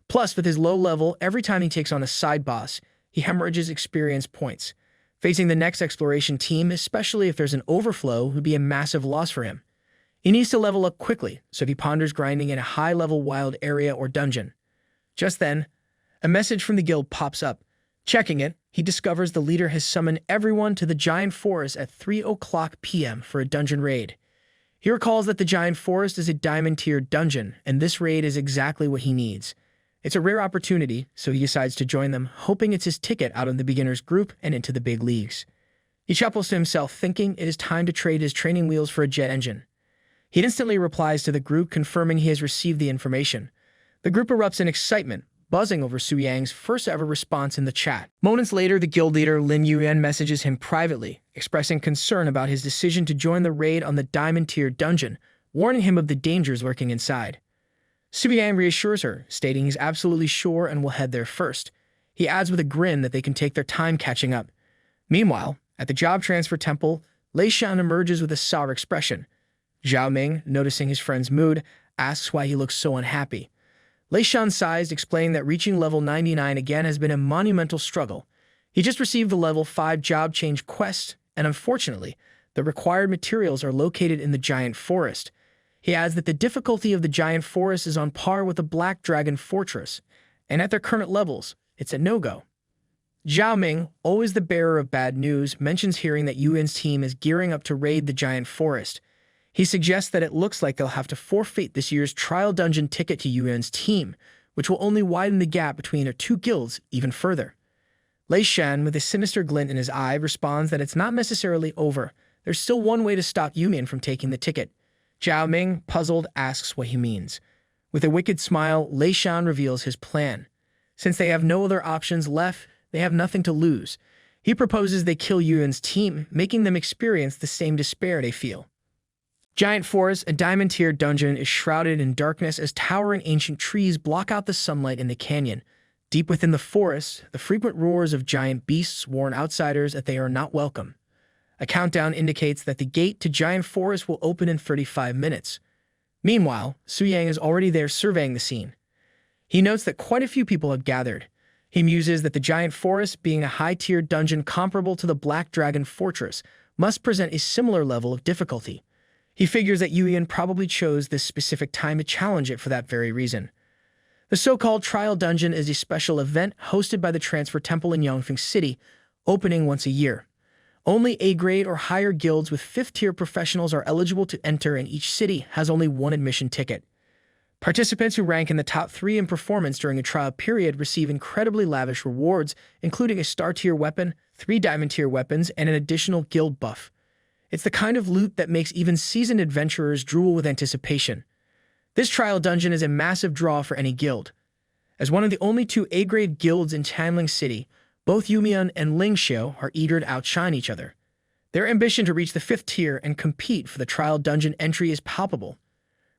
Plus, with his low level, every time he takes on a side boss, he hemorrhages experience points. Facing the next exploration team, especially if there's an overflow, would be a massive loss for him. He needs to level up quickly, so he ponders grinding in a high-level wild area or dungeon. Just then, a message from the guild pops up. Checking it, he discovers the leader has summoned everyone to the Giant Forest at 3:00 p.m. for a dungeon raid. He recalls that the Giant Forest is a diamond-tiered dungeon, and this raid is exactly what he needs. It's a rare opportunity, so he decides to join them, hoping it's his ticket out of the beginners group and into the big leagues. He chuckles to himself, thinking it is time to trade his training wheels for a jet engine. He instantly replies to the group, confirming he has received the information. The group erupts in excitement, buzzing over Su Yang's first-ever response in the chat. Moments later, the guild leader Lin Yuan messages him privately, expressing concern about his decision to join the raid on the diamond-tier dungeon, warning him of the dangers lurking inside. Su Yang reassures her, stating he's absolutely sure and will head there first. He adds with a grin that they can take their time catching up. Meanwhile, at the job transfer temple, Lei Shan emerges with a sour expression. Zhao Ming, noticing his friend's mood, asks why he looks so unhappy. Lei Shan sighs, explaining that reaching level 99 again has been a monumental struggle. He just received the level 5 job change quest, and unfortunately, the required materials are located in the giant forest. He adds that the difficulty of the giant forest is on par with the Black Dragon Fortress, and at their current levels, it's a no-go. Zhao Ming, always the bearer of bad news, mentions hearing that Yuan's team is gearing up to raid the giant forest. He suggests that it looks like they'll have to forfeit this year's trial dungeon ticket to Yuan's team, which will only widen the gap between their two guilds even further. Lei Shan, with a sinister glint in his eye, responds that it's not necessarily over. There's still one way to stop Yuan from taking the ticket. Zhao Ming, puzzled, asks what he means. With a wicked smile, Lei Shan reveals his plan. Since they have no other options left, they have nothing to lose. He proposes they kill Yuan's team, making them experience the same despair they feel. Giant Forest, a diamond-tier dungeon, is shrouded in darkness as towering ancient trees block out the sunlight in the canyon. Deep within the forest, the frequent roars of giant beasts warn outsiders that they are not welcome. A countdown indicates that the gate to Giant Forest will open in 35 minutes. Meanwhile, Su Yang is already there surveying the scene. He notes that quite a few people have gathered. He muses that the Giant Forest, being a high-tier dungeon comparable to the Black Dragon Fortress, must present a similar level of difficulty. He figures that Yuan probably chose this specific time to challenge it for that very reason. The so-called Trial Dungeon is a special event hosted by the Transfer Temple in Yongfeng City, opening once a year. Only A-grade or higher guilds with 5th-tier professionals are eligible to enter, and each city has only one admission ticket. Participants who rank in the top 3 in performance during a trial period receive incredibly lavish rewards, including a star-tier weapon, 3 diamond-tier weapons, and an additional guild buff. It's the kind of loot that makes even seasoned adventurers drool with anticipation. This trial dungeon is a massive draw for any guild. As one of the only 2 A-grade guilds in Chanling City, both Yumian and Lingxiu are eager to outshine each other. Their ambition to reach the 5th tier and compete for the trial dungeon entry is palpable.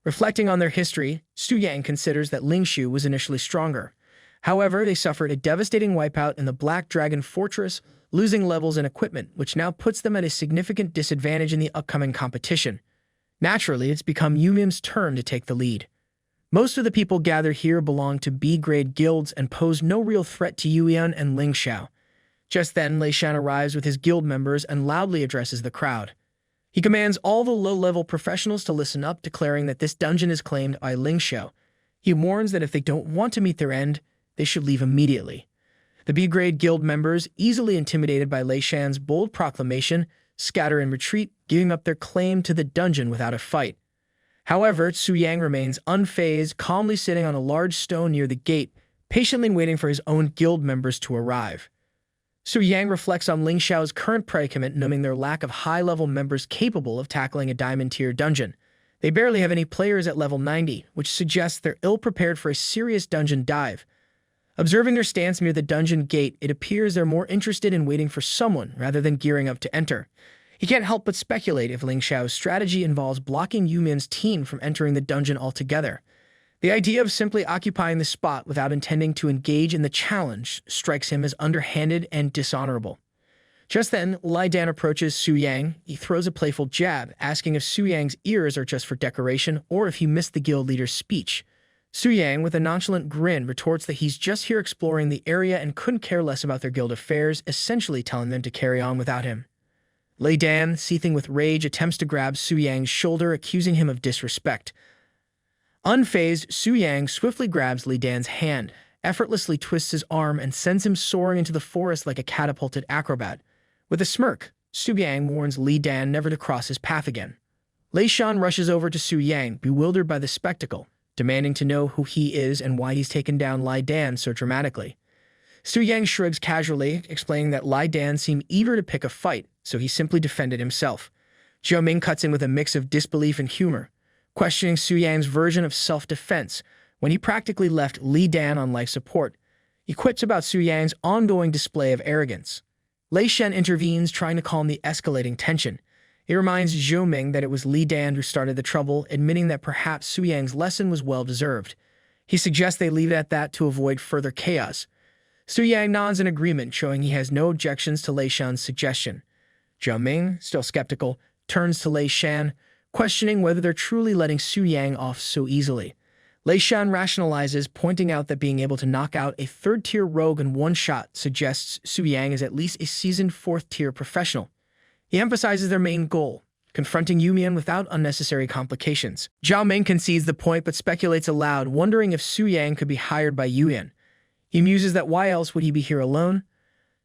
Reflecting on their history, Su Yang considers that Lingxiu was initially stronger. However, they suffered a devastating wipeout in the Black Dragon Fortress, losing levels and equipment, which now puts them at a significant disadvantage in the upcoming competition. Naturally, it's become Yumian's turn to take the lead. Most of the people gathered here belong to B-grade guilds and pose no real threat to Yuan and Lingxiu. Just then, Lei Shan arrives with his guild members and loudly addresses the crowd. He commands all the low-level professionals to listen up, declaring that this dungeon is claimed by Lingxiu. He warns that if they don't want to meet their end, they should leave immediately. The B-grade guild members, easily intimidated by Lei Shan's bold proclamation, scatter and retreat, giving up their claim to the dungeon without a fight. However, Su Yang remains unfazed, calmly sitting on a large stone near the gate, patiently waiting for his own guild members to arrive. Su Yang reflects on Lingxiu's current predicament, noting their lack of high-level members capable of tackling a diamond-tier dungeon. They barely have any players at level 90, which suggests they're ill-prepared for a serious dungeon dive. Observing their stance near the dungeon gate, it appears they're more interested in waiting for someone rather than gearing up to enter. He can't help but speculate if Lingxiu's strategy involves blocking Yumian's team from entering the dungeon altogether. The idea of simply occupying the spot without intending to engage in the challenge strikes him as underhanded and dishonorable. Just then, Lai Dan approaches Su Yang. He throws a playful jab, asking if Su Yang's ears are just for decoration or if he missed the guild leader's speech. Su Yang, with a nonchalant grin, retorts that he's just here exploring the area and couldn't care less about their guild affairs, essentially telling them to carry on without him. Lai Dan, seething with rage, attempts to grab Su Yang's shoulder, accusing him of disrespect. Unfazed, Su Yang swiftly grabs Lai Dan's hand, effortlessly twists his arm, and sends him soaring into the forest like a catapulted acrobat. With a smirk, Su Yang warns Lai Dan never to cross his path again. Lei Shan rushes over to Su Yang, bewildered by the spectacle. demanding to know who he is and why he's taken down Lai Dan so dramatically. Su Yang shrugs casually, explaining that Lai Dan seemed eager to pick a fight, so he simply defended himself. Zhou Ming cuts in with a mix of disbelief and humor, questioning Su Yang's version of self-defense when he practically left Li Dan on life support. He quips about Su Yang's ongoing display of arrogance. Lei Shen intervenes, trying to calm the escalating tension. He reminds Zhou Ming that it was Li Dan who started the trouble, admitting that perhaps Su Yang's lesson was well-deserved. He suggests they leave it at that to avoid further chaos. Su Yang nods in agreement, showing he has no objections to Lei Shen's suggestion. Zhou Ming, still skeptical, turns to Lei Shen, questioning whether they're truly letting Su Yang off so easily. Lei Shen rationalizes, pointing out that being able to knock out a third-tier rogue in one shot suggests Su Yang is at least a seasoned fourth-tier professional. He emphasizes their main goal, confronting Yumian without unnecessary complications. Zhou Ming concedes the point but speculates aloud, wondering if Su Yang could be hired by Yumian. He muses that why else would he be here alone?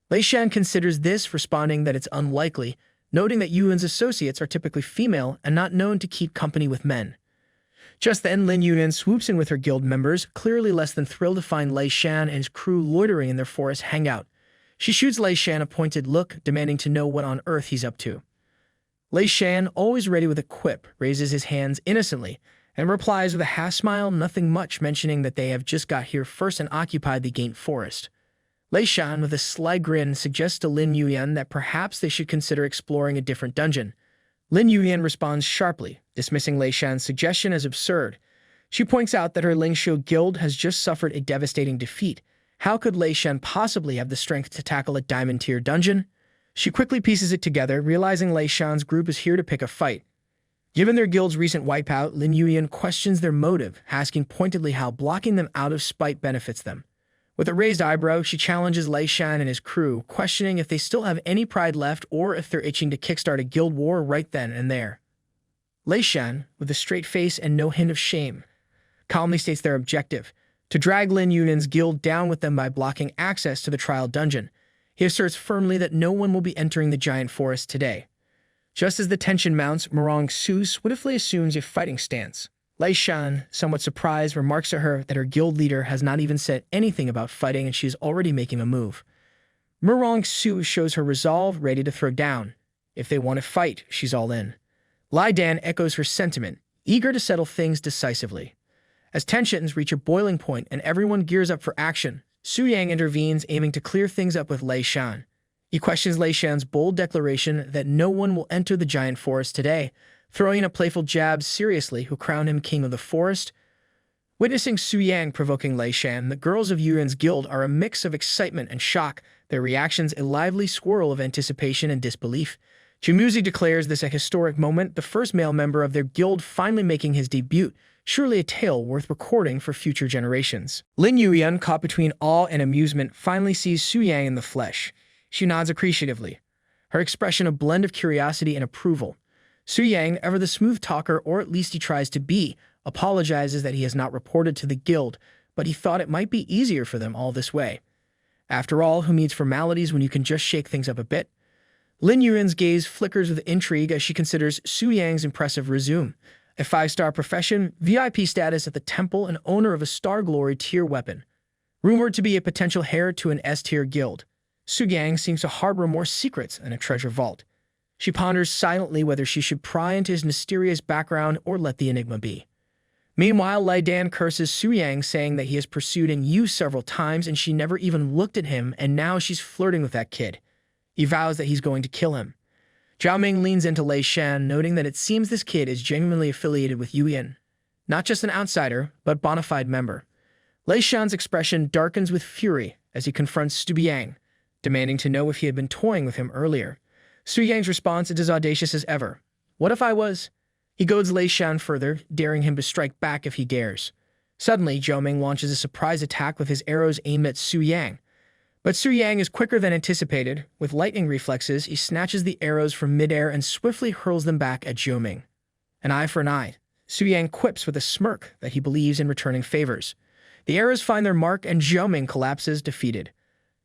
Lei Shen considers this, responding that it's unlikely, noting that Yuan's associates are typically female and not known to keep company with men. Just then, Lin Yuan swoops in with her guild members, clearly less than thrilled to find Lei Shan and his crew loitering in their forest hangout. She shoots Lei Shan a pointed look, demanding to know what on earth he's up to. Lei Shan, always ready with a quip, raises his hands innocently and replies with a half-smile, nothing much, mentioning that they have just got here first and occupied the Gaint Forest. Lei Shan, with a sly grin, suggests to Lin Yuan that perhaps they should consider exploring a different dungeon. Lin Yuan responds sharply, dismissing Lei Shan's suggestion as absurd. She points out that her Lingshu guild has just suffered a devastating defeat. How could Lei Shan possibly have the strength to tackle a diamond-tier dungeon? She quickly pieces it together, realizing Lei Shan's group is here to pick a fight. Given their guild's recent wipeout, Lin Yuan questions their motive, asking pointedly how blocking them out of spite benefits them. With a raised eyebrow, she challenges Lei Shan and his crew, questioning if they still have any pride left or if they're itching to kickstart a guild war right then and there. Lei Shan, with a straight face and no hint of shame, calmly states their objective: to drag Lin Yuan's guild down with them by blocking access to the trial dungeon. He asserts firmly that no one will be entering the giant forest today. Just as the tension mounts, Murong Su swiftly assumes a fighting stance. Lei Shan, somewhat surprised, remarks to her that her guild leader has not even said anything about fighting and she is already making a move. Murong Su shows her resolve, ready to throw down. If they want to fight, she's all in. Lai Dan echoes her sentiment, eager to settle things decisively. As tensions reach a boiling point and everyone gears up for action, Su Yang intervenes, aiming to clear things up with Lei Shan. He questions Lei Shan's bold declaration that no one will enter the giant forest today, throwing in a playful jab seriously who crown him king of the forest. Witnessing Su Yang provoking Lei Shan, the girls of Yuan's guild are a mix of excitement and shock, their reactions a lively swirl of anticipation and disbelief. Chimuzi declares this a historic moment, the first male member of their guild finally making his debut, surely a tale worth recording for future generations. Lin Yuan, caught between awe and amusement, finally sees Su Yang in the flesh. She nods appreciatively, her expression a blend of curiosity and approval. Su Yang, ever the smooth talker, or at least he tries to be, apologizes that he has not reported to the guild, but he thought it might be easier for them all this way. After all, who needs formalities when you can just shake things up a bit? Lin Yuan's gaze flickers with intrigue as she considers Su Yang's impressive resume. A 5-star profession, VIP status at the temple, and owner of a Star Glory tier weapon. Rumored to be a potential heir to an S-tier guild, Su Yang seems to harbor more secrets than a treasure vault. She ponders silently whether she should pry into his mysterious background or let the enigma be. Meanwhile, Lai Dan curses Su Yang, saying that he has pursued and used several times and she never even looked at him, and now she's flirting with that kid. He vows that he's going to kill him. Zhou Ming leans into Lei Shan, noting that it seems this kid is genuinely affiliated with Yuan. Not just an outsider, but bona fide member. Lei Shan's expression darkens with fury as he confronts Su Yang, demanding to know if he had been toying with him earlier. Su Yang's response is as audacious as ever. What if I was? He goads Lei Shan further, daring him to strike back if he dares. Suddenly, Zhou Ming launches a surprise attack with his arrows aimed at Su Yang. But Su Yang is quicker than anticipated. With lightning reflexes, he snatches the arrows from midair and swiftly hurls them back at Zhou Ming. An eye for an eye. Su Yang quips with a smirk that he believes in returning favors. The arrows find their mark and Zhou Ming collapses, defeated.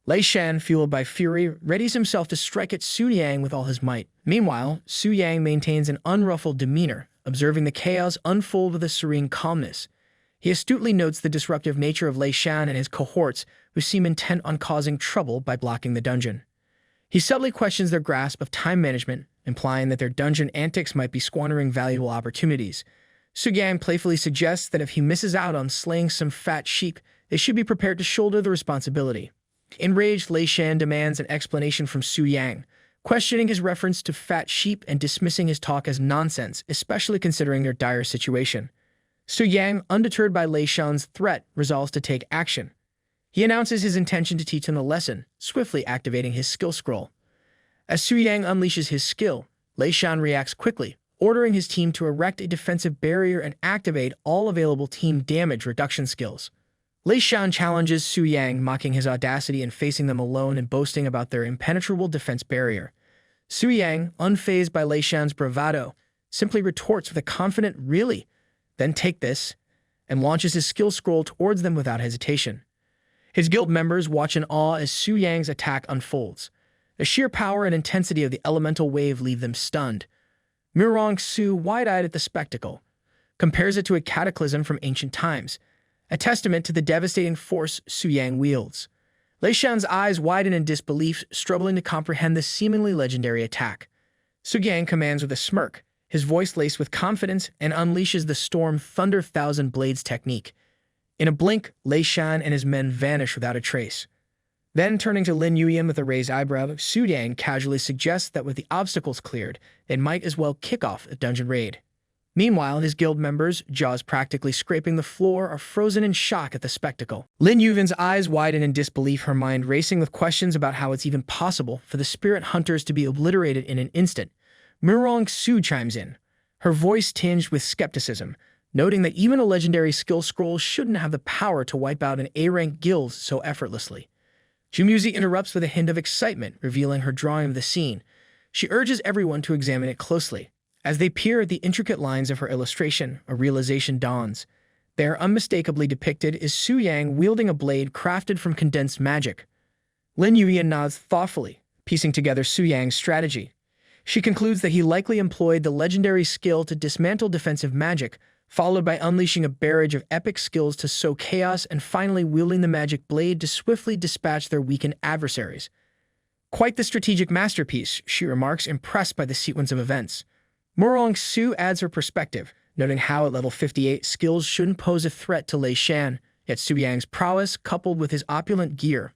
Lei Shan, fueled by fury, readies himself to strike at Su Yang with all his might. Meanwhile, Su Yang maintains an unruffled demeanor, observing the chaos unfold with a serene calmness. He astutely notes the disruptive nature of Lei Shan and his cohorts, who seem intent on causing trouble by blocking the dungeon. He subtly questions their grasp of time management, implying that their dungeon antics might be squandering valuable opportunities. Su-yang playfully suggests that if he misses out on slaying some fat sheep, they should be prepared to shoulder the responsibility. Enraged, Lei Shan demands an explanation from Su-yang, questioning his reference to fat sheep and dismissing his talk as nonsense, especially considering their dire situation. Su-yang, undeterred by Lei Shan's threat, resolves to take action. He announces his intention to teach him the lesson, swiftly activating his skill scroll. As Su-yang unleashes his skill, Lei Shan reacts quickly, ordering his team to erect a defensive barrier and activate all available team damage reduction skills. Lei Shan challenges Su-yang, mocking his audacity and facing them alone and boasting about their impenetrable defense barrier. Su-yang, unfazed by Lei Shan's bravado, simply retorts with a confident "really?" Then take this, and launches his skill scroll towards them without hesitation. His guild members watch in awe as Su-yang's attack unfolds. The sheer power and intensity of the elemental wave leave them stunned. Murong Su, wide-eyed at the spectacle, compares it to a cataclysm from ancient times, a testament to the devastating force Su-yang wields. Lei Shan's eyes widen in disbelief, struggling to comprehend this seemingly legendary attack. Su-yang commands with a smirk, his voice laced with confidence, and unleashes the Storm Thunder Thousand Blades technique. In a blink, Lei Shan and his men vanish without a trace. Then, turning to Lin Yuyan with a raised eyebrow, Su-yang casually suggests that with the obstacles cleared, they might as well kick off a dungeon raid. Meanwhile, his guild members, jaws practically scraping the floor, are frozen in shock at the spectacle. Lin Yuyan's eyes widen in disbelief, her mind racing with questions about how it's even possible for the spirit hunters to be obliterated in an instant. Murong Su chimes in, her voice tinged with skepticism, noting that even a legendary skill scroll shouldn't have the power to wipe out an A-rank guild so effortlessly. Jumuzi interrupts with a hint of excitement, revealing her drawing of the scene. She urges everyone to examine it closely. As they peer at the intricate lines of her illustration, a realization dawns. There, unmistakably depicted, is Su-yang wielding a blade crafted from condensed magic. Lin Yuyan nods thoughtfully, piecing together Su-yang's strategy. She concludes that he likely employed the legendary skill to dismantle defensive magic, followed by unleashing a barrage of epic skills to sow chaos and finally wielding the magic blade to swiftly dispatch their weakened adversaries. Quite the strategic masterpiece, she remarks, impressed by the sequence of events. Murong Su adds her perspective, noting how at level 58 skills shouldn't pose a threat to Lei Shan, yet Su-yang's prowess, coupled with his opulent gear,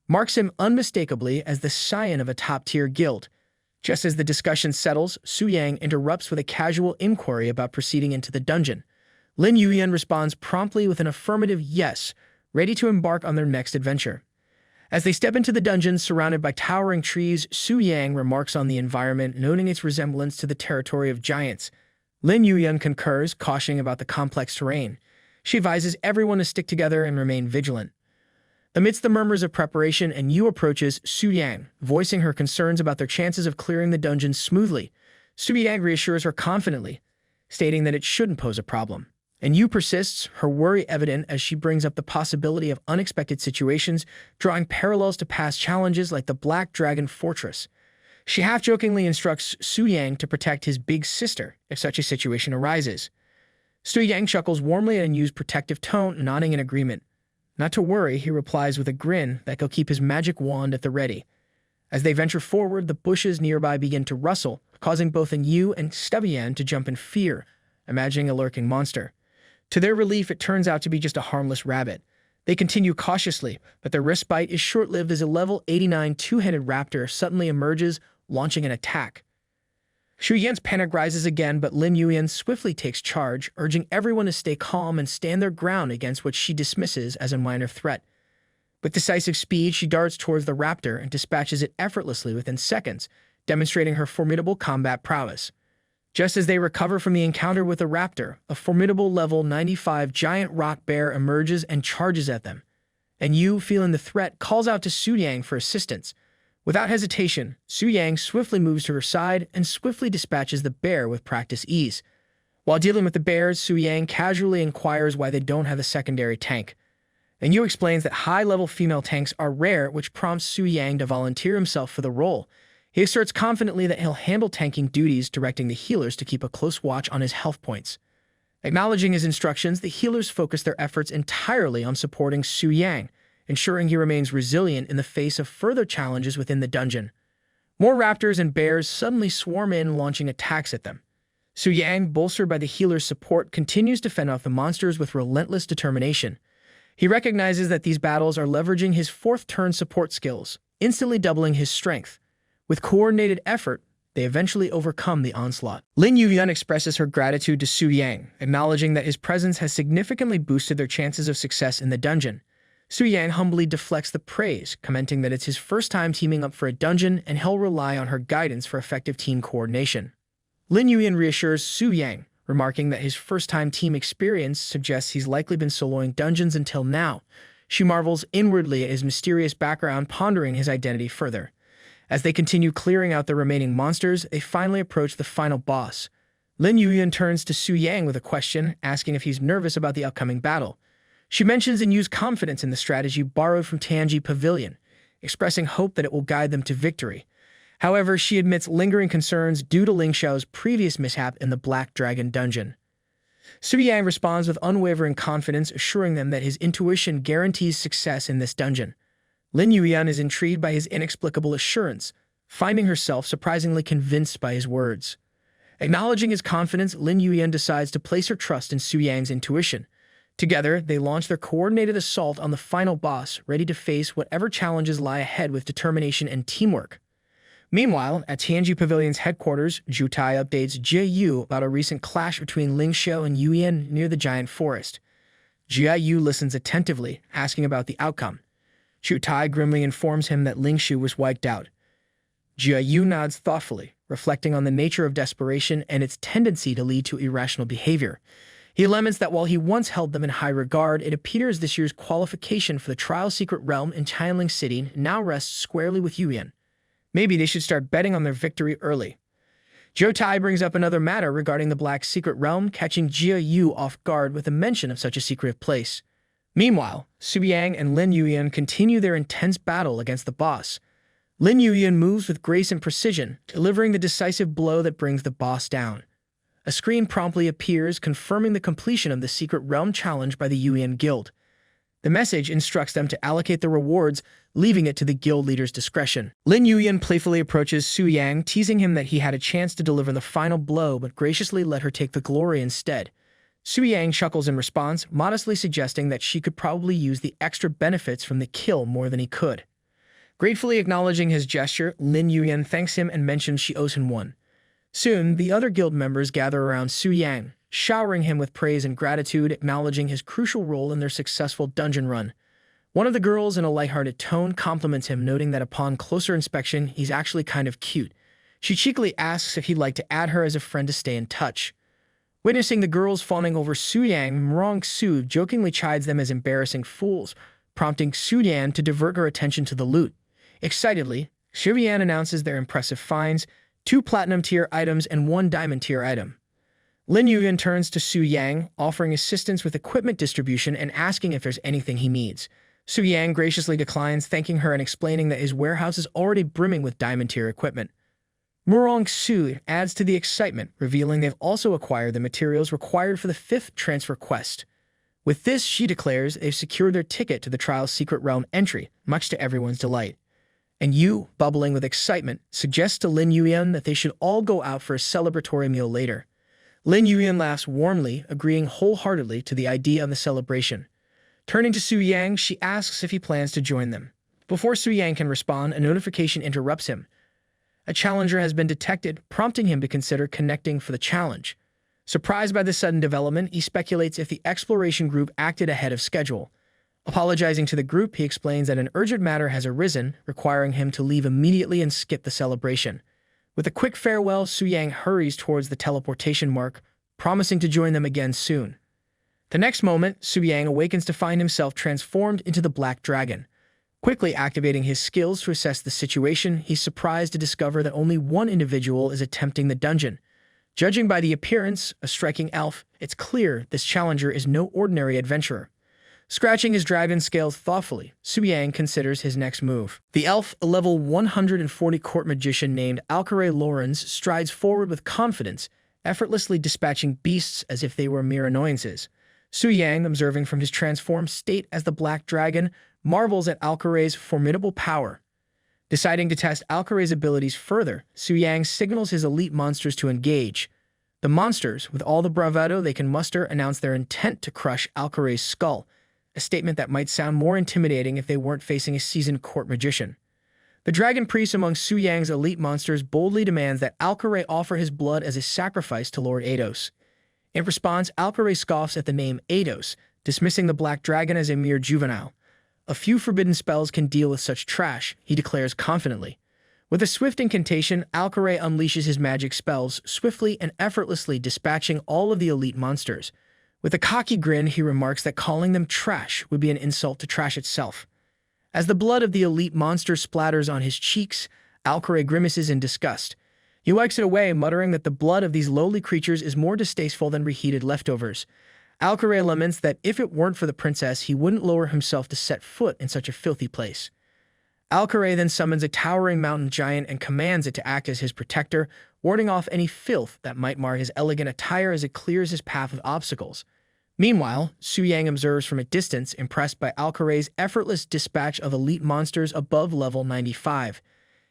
marks him unmistakably as the scion of a top-tier guild. Just as the discussion settles, Su-yang interrupts with a casual inquiry about proceeding into the dungeon. Lin Yuyan responds promptly with an affirmative yes, ready to embark on their next adventure. As they step into the dungeon surrounded by towering trees, Su-yang remarks on the environment, noting its resemblance to the territory of giants. Lin Yuyan concurs, cautioning about the complex terrain. She advises everyone to stick together and remain vigilant. Amidst the murmurs of preparation, Yu approaches Su-yang, voicing her concerns about their chances of clearing the dungeon smoothly. Su-yang reassures her confidently, stating that it shouldn't pose a problem. Yu persists, her worry evident as she brings up the possibility of unexpected situations, drawing parallels to past challenges like the Black Dragon Fortress. She half-jokingly instructs Su-yang to protect his big sister if such a situation arises. Su-yang chuckles warmly at Yu's protective tone, nodding in agreement. Not to worry, he replies with a grin that he'll keep his magic wand at the ready. As they venture forward, the bushes nearby begin to rustle, causing both Yu and Stubbian to jump in fear, imagining a lurking monster. To their relief, it turns out to be just a harmless rabbit. They continue cautiously, but their respite is short-lived as a level 89 two-headed raptor suddenly emerges, launching an attack. Shu-yan's panic rises again, but Lin Yuyan swiftly takes charge, urging everyone to stay calm and stand their ground against what she dismisses as a minor threat. With decisive speed, she darts towards the raptor and dispatches it effortlessly within seconds, demonstrating her formidable combat prowess. Just as they recover from the encounter with the raptor, a formidable level 95 giant rock bear emerges and charges at them. Yu, feeling the threat, calls out to Su-yang for assistance. Without hesitation, Su-yang swiftly moves to her side and swiftly dispatches the bear with practiced ease. While dealing with the bears, Su-yang casually inquires why they don't have a secondary tank. Yu explains that high-level female tanks are rare, which prompts Su-yang to volunteer himself for the role. He asserts confidently that he'll handle tanking duties, directing the healers to keep a close watch on his health points. Acknowledging his instructions, the healers focus their efforts entirely on supporting Su Yang, ensuring he remains resilient in the face of further challenges within the dungeon. More raptors and bears suddenly swarm in, launching attacks at them. Su Yang, bolstered by the healer's support, continues to fend off the monsters with relentless determination. He recognizes that these battles are leveraging his fourth-turn support skills, instantly doubling his strength. With coordinated effort, they eventually overcome the onslaught. Lin Yuyan expresses her gratitude to Su Yang, acknowledging that his presence has significantly boosted their chances of success in the dungeon. Su Yang humbly deflects the praise, commenting that it's his first time teaming up for a dungeon and he'll rely on her guidance for effective team coordination. Lin Yuyan reassures Su Yang, remarking that his first-time team experience suggests he's likely been soloing dungeons until now. She marvels inwardly at his mysterious background, pondering his identity further. As they continue clearing out the remaining monsters, they finally approach the final boss. Lin Yuyan turns to Su Yang with a question, asking if he's nervous about the upcoming battle. She mentions and uses confidence in the strategy borrowed from Tianji Pavilion, expressing hope that it will guide them to victory. However, she admits lingering concerns due to Ling Xiao's previous mishap in the Black Dragon dungeon. Su Yang responds with unwavering confidence, assuring them that his intuition guarantees success in this dungeon. Lin Yuyan is intrigued by his inexplicable assurance, finding herself surprisingly convinced by his words. Acknowledging his confidence, Lin Yuyan decides to place her trust in Su Yang's intuition. Together, they launch their coordinated assault on the final boss, ready to face whatever challenges lie ahead with determination and teamwork. Meanwhile, at Tianji Pavilion's headquarters, Zhu Tai updates Jia Yu about a recent clash between Ling Xiao and Yu Yan near the giant forest. Jia Yu listens attentively, asking about the outcome. Zhu Tai grimly informs him that Ling Xiu was wiped out. Jia Yu nods thoughtfully, reflecting on the nature of desperation and its tendency to lead to irrational behavior. He laments that while he once held them in high regard, it appears this year's qualification for the Trial Secret Realm in Tianling City now rests squarely with Yu Yan. Maybe they should start betting on their victory early. Zhou Tai brings up another matter regarding the Black Secret Realm, catching Jia Yu off guard with a mention of such a secretive place. Meanwhile, Su Yang and Lin Yuyan continue their intense battle against the boss. Lin Yuyan moves with grace and precision, delivering the decisive blow that brings the boss down. A screen promptly appears, confirming the completion of the Secret Realm challenge by the Yuyan Guild. The message instructs them to allocate the rewards, leaving it to the guild leader's discretion. Lin Yuyan playfully approaches Su Yang, teasing him that he had a chance to deliver the final blow but graciously let her take the glory instead. Su Yang chuckles in response, modestly suggesting that she could probably use the extra benefits from the kill more than he could. Gratefully acknowledging his gesture, Lin Yuyan thanks him and mentions she owes him one. Soon, the other guild members gather around Su Yang, showering him with praise and gratitude, acknowledging his crucial role in their successful dungeon run. One of the girls, in a lighthearted tone, compliments him, noting that upon closer inspection, he's actually kind of cute. She cheekily asks if he'd like to add her as a friend to stay in touch. Witnessing the girls fawning over Su Yang, Mrong Su jokingly chides them as embarrassing fools, prompting Su Yan to divert her attention to the loot. Excitedly, Su Yan announces their impressive finds, 2 platinum-tier items and 1 diamond-tier item. Lin Yuyan turns to Su Yang, offering assistance with equipment distribution and asking if there's anything he needs. Su Yang graciously declines, thanking her and explaining that his warehouse is already brimming with diamond-tier equipment. Murong Su adds to the excitement, revealing they've also acquired the materials required for the 5th transfer quest. With this, she declares they've secured their ticket to the Trial's Secret Realm entry, much to everyone's delight. And Yu, bubbling with excitement, suggests to Lin Yuyan that they should all go out for a celebratory meal later. Lin Yuyan laughs warmly, agreeing wholeheartedly to the idea of the celebration. Turning to Su Yang, she asks if he plans to join them. Before Su Yang can respond, a notification interrupts him. A challenger has been detected, prompting him to consider connecting for the challenge. Surprised by this sudden development, he speculates if the exploration group acted ahead of schedule. Apologizing to the group, he explains that an urgent matter has arisen, requiring him to leave immediately and skip the celebration. With a quick farewell, Su Yang hurries towards the teleportation mark, promising to join them again soon. The next moment, Su Yang awakens to find himself transformed into the Black Dragon. Quickly activating his skills to assess the situation, he's surprised to discover that only one individual is attempting the dungeon. Judging by the appearance, a striking elf, it's clear this challenger is no ordinary adventurer. Scratching his dragon scales thoughtfully, Su Yang considers his next move. The elf, a level 140 court magician named Alcaray Lawrence, strides forward with confidence, effortlessly dispatching beasts as if they were mere annoyances. Su Yang, observing from his transformed state as the Black Dragon, marvels at Alcaray's formidable power. Deciding to test Alcaray's abilities further, Su Yang signals his elite monsters to engage. The monsters, with all the bravado they can muster, announce their intent to crush Alcaray's skull, a statement that might sound more intimidating if they weren't facing a seasoned court magician. The dragon priest among Su Yang's elite monsters boldly demands that Alcaray offer his blood as a sacrifice to Lord Eidos. In response, Alcaray scoffs at the name Eidos, dismissing the Black Dragon as a mere juvenile. A few forbidden spells can deal with such trash, he declares confidently. With a swift incantation, Alcaray unleashes his magic spells, swiftly and effortlessly dispatching all of the elite monsters. With a cocky grin, he remarks that calling them trash would be an insult to trash itself. As the blood of the elite monster splatters on his cheeks, Alcaray grimaces in disgust. He wipes it away, muttering that the blood of these lowly creatures is more distasteful than reheated leftovers. Alcaray laments that if it weren't for the princess, he wouldn't lower himself to set foot in such a filthy place. Alcaray then summons a towering mountain giant and commands it to act as his protector, warding off any filth that might mar his elegant attire as it clears his path of obstacles. Meanwhile, Su Yang observes from a distance, impressed by Alcaray's effortless dispatch of elite monsters above level 95.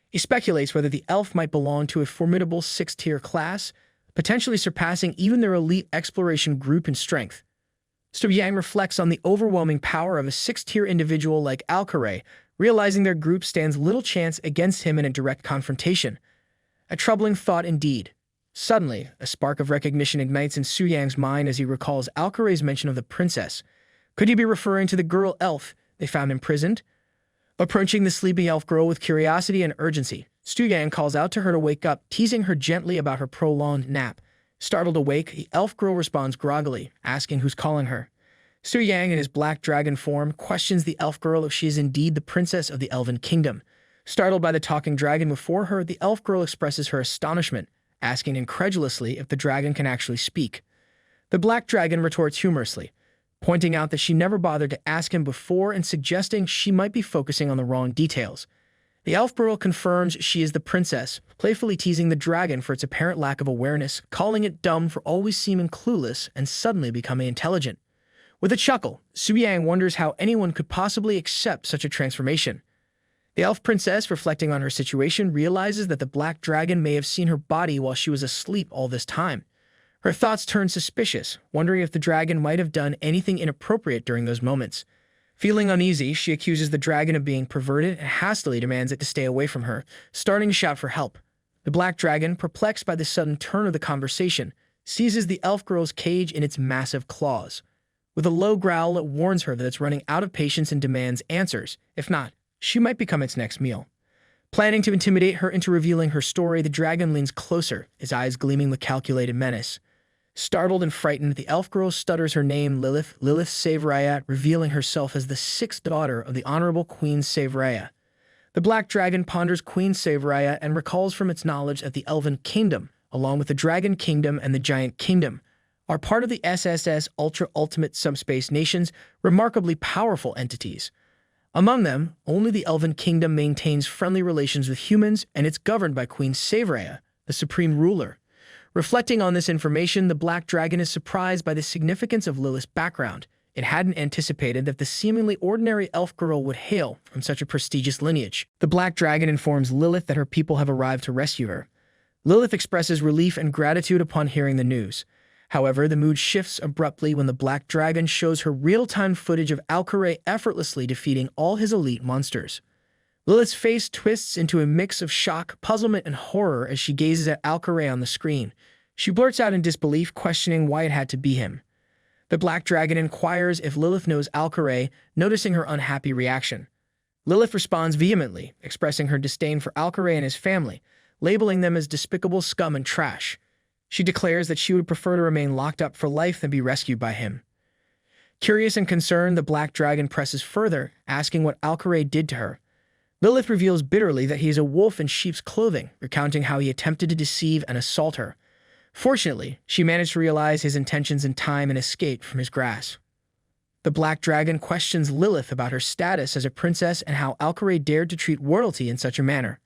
He speculates whether the elf might belong to a formidable 6th-tier class, potentially surpassing even their elite exploration group in strength. Su Yang reflects on the overwhelming power of a 6th-tier individual like Alcaray, realizing their group stands little chance against him in a direct confrontation. A troubling thought indeed. Suddenly, a spark of recognition ignites in Su Yang's mind as he recalls Alcaray's mention of the princess. Could he be referring to the girl elf they found imprisoned? Approaching the sleepy elf girl with curiosity and urgency, Su Yang calls out to her to wake up, teasing her gently about her prolonged nap. Startled awake, the elf girl responds groggily, asking who's calling her. Su Yang, in his black dragon form, questions the elf girl if she is indeed the princess of the Elven Kingdom. Startled by the talking dragon before her, the elf girl expresses her astonishment, asking incredulously if the dragon can actually speak. The black dragon retorts humorously, pointing out that she never bothered to ask him before and suggesting she might be focusing on the wrong details. The elf girl confirms she is the princess, playfully teasing the dragon for its apparent lack of awareness, calling it dumb for always seeming clueless and suddenly becoming intelligent. With a chuckle, Su Yang wonders how anyone could possibly accept such a transformation. The elf princess, reflecting on her situation, realizes that the black dragon may have seen her body while she was asleep all this time. Her thoughts turn suspicious, wondering if the dragon might have done anything inappropriate during those moments. Feeling uneasy, she accuses the dragon of being perverted and hastily demands it to stay away from her, starting to shout for help. The black dragon, perplexed by the sudden turn of the conversation, seizes the elf girl's cage in its massive claws. With a low growl, it warns her that it's running out of patience and demands answers. If not, she might become its next meal. Planning to intimidate her into revealing her story, the dragon leans closer, his eyes gleaming with calculated menace. Startled and frightened, the elf girl stutters her name, Lilith Savraya, revealing herself as the 6th daughter of the Honorable Queen Savraya. The black dragon ponders Queen Savraya and recalls from its knowledge that the Elven Kingdom, along with the Dragon Kingdom and the Giant Kingdom, are part of the SSS Ultra-Ultimate Subspace Nations, remarkably powerful entities. Among them, only the Elven Kingdom maintains friendly relations with humans, and it's governed by Queen Savraya, the supreme ruler. Reflecting on this information, the Black Dragon is surprised by the significance of Lilith's background. It hadn't anticipated that the seemingly ordinary elf girl would hail from such a prestigious lineage. The Black Dragon informs Lilith that her people have arrived to rescue her. Lilith expresses relief and gratitude upon hearing the news. However, the mood shifts abruptly when the Black Dragon shows her real-time footage of Alcaray effortlessly defeating all his elite monsters. Lilith's face twists into a mix of shock, puzzlement, and horror as she gazes at Alcaray on the screen. She blurts out in disbelief, questioning why it had to be him. The Black Dragon inquires if Lilith knows Alcaray, noticing her unhappy reaction. Lilith responds vehemently, expressing her disdain for Alcaray and his family, labeling them as despicable scum and trash. She declares that she would prefer to remain locked up for life than be rescued by him. Curious and concerned, the Black Dragon presses further, asking what Alcaray did to her. Lilith reveals bitterly that he is a wolf in sheep's clothing, recounting how he attempted to deceive and assault her. Fortunately, she managed to realize his intentions in time and escape from his grasp. The Black Dragon questions Lilith about her status as a princess and how Alcaray dared to treat royalty in such a manner.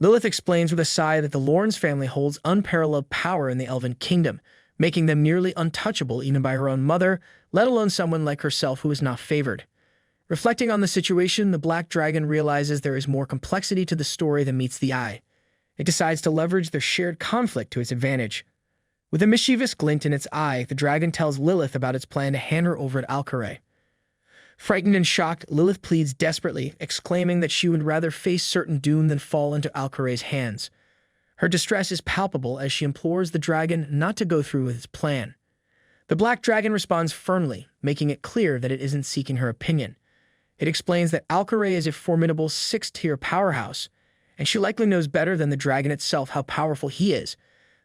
Lilith explains with a sigh that the Lorne's family holds unparalleled power in the Elven Kingdom, making them nearly untouchable even by her own mother, let alone someone like herself who is not favored. Reflecting on the situation, the Black Dragon realizes there is more complexity to the story than meets the eye. It decides to leverage their shared conflict to its advantage. With a mischievous glint in its eye, the dragon tells Lilith about its plan to hand her over to Alcaray. Frightened and shocked, Lilith pleads desperately, exclaiming that she would rather face certain doom than fall into Alcaray's hands. Her distress is palpable as she implores the dragon not to go through with its plan. The Black Dragon responds firmly, making it clear that it isn't seeking her opinion. It explains that Alcaray is a formidable 6th-tier powerhouse, and she likely knows better than the dragon itself how powerful he is.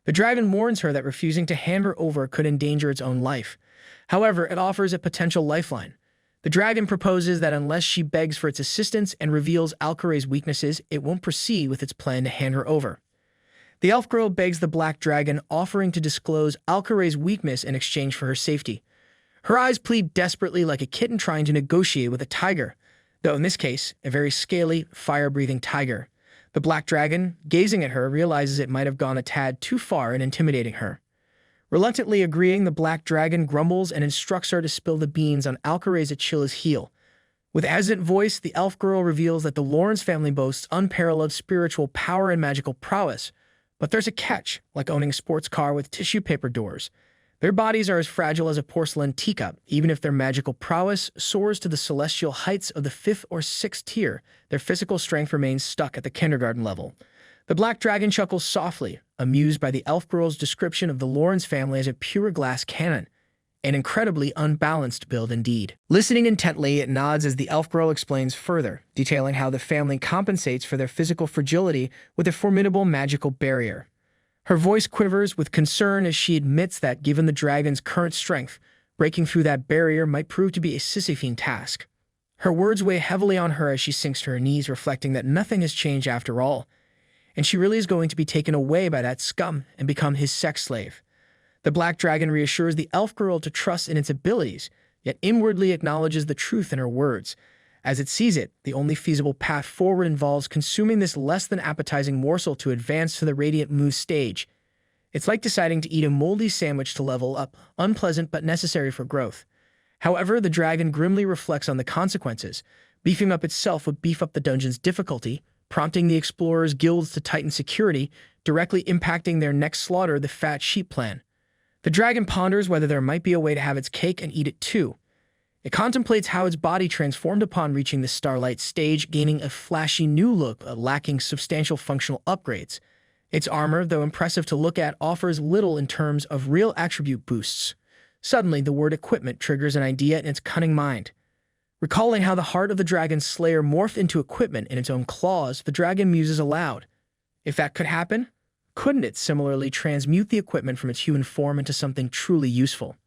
The dragon warns her that refusing to hand her over could endanger its own life. However, it offers a potential lifeline. The dragon proposes that unless she begs for its assistance and reveals Alcaray's weaknesses, it won't proceed with its plan to hand her over. The elf girl begs the Black Dragon, offering to disclose Alcaray's weakness in exchange for her safety. Her eyes plead desperately like a kitten trying to negotiate with a tiger, though in this case, a very scaly, fire-breathing tiger. The Black Dragon, gazing at her, realizes it might have gone a tad too far in intimidating her. Reluctantly agreeing, the Black Dragon grumbles and instructs her to spill the beans on Alcaray's Achilles' heel. With hesitant voice, the elf girl reveals that the Lawrence family boasts unparalleled spiritual power and magical prowess. But there's a catch, like owning a sports car with tissue paper doors. Their bodies are as fragile as a porcelain teacup. Even if their magical prowess soars to the celestial heights of the 5th or 6th tier, their physical strength remains stuck at the kindergarten level. The Black Dragon chuckles softly, amused by the elf girl's description of the Lawrence family as a pure glass cannon. An incredibly unbalanced build indeed. Listening intently, it nods as the elf girl explains further, detailing how the family compensates for their physical fragility with a formidable magical barrier. Her voice quivers with concern as she admits that, given the dragon's current strength, breaking through that barrier might prove to be a Sisyphean task. Her words weigh heavily on her as she sinks to her knees, reflecting that nothing has changed after all, and she really is going to be taken away by that scum and become his sex slave. The Black Dragon reassures the elf girl to trust in its abilities, yet inwardly acknowledges the truth in her words. As it sees it, the only feasible path forward involves consuming this less-than-appetizing morsel to advance to the Radiant Moose stage. It's like deciding to eat a moldy sandwich to level up, unpleasant but necessary for growth. However, the dragon grimly reflects on the consequences. Beefing up itself would beef up the dungeon's difficulty, prompting the explorers' guilds to tighten security, directly impacting their next slaughter, the Fat Sheep plan. The dragon ponders whether there might be a way to have its cake and eat it too. It contemplates how its body transformed upon reaching the Starlight stage, gaining a flashy new look, lacking substantial functional upgrades. Its armor, though impressive to look at, offers little in terms of real attribute boosts. Suddenly, the word equipment triggers an idea in its cunning mind. Recalling how the heart of the dragon's slayer morphed into equipment in its own claws, the dragon muses aloud. If that could happen, couldn't it similarly transmute the equipment from its human form into something truly useful?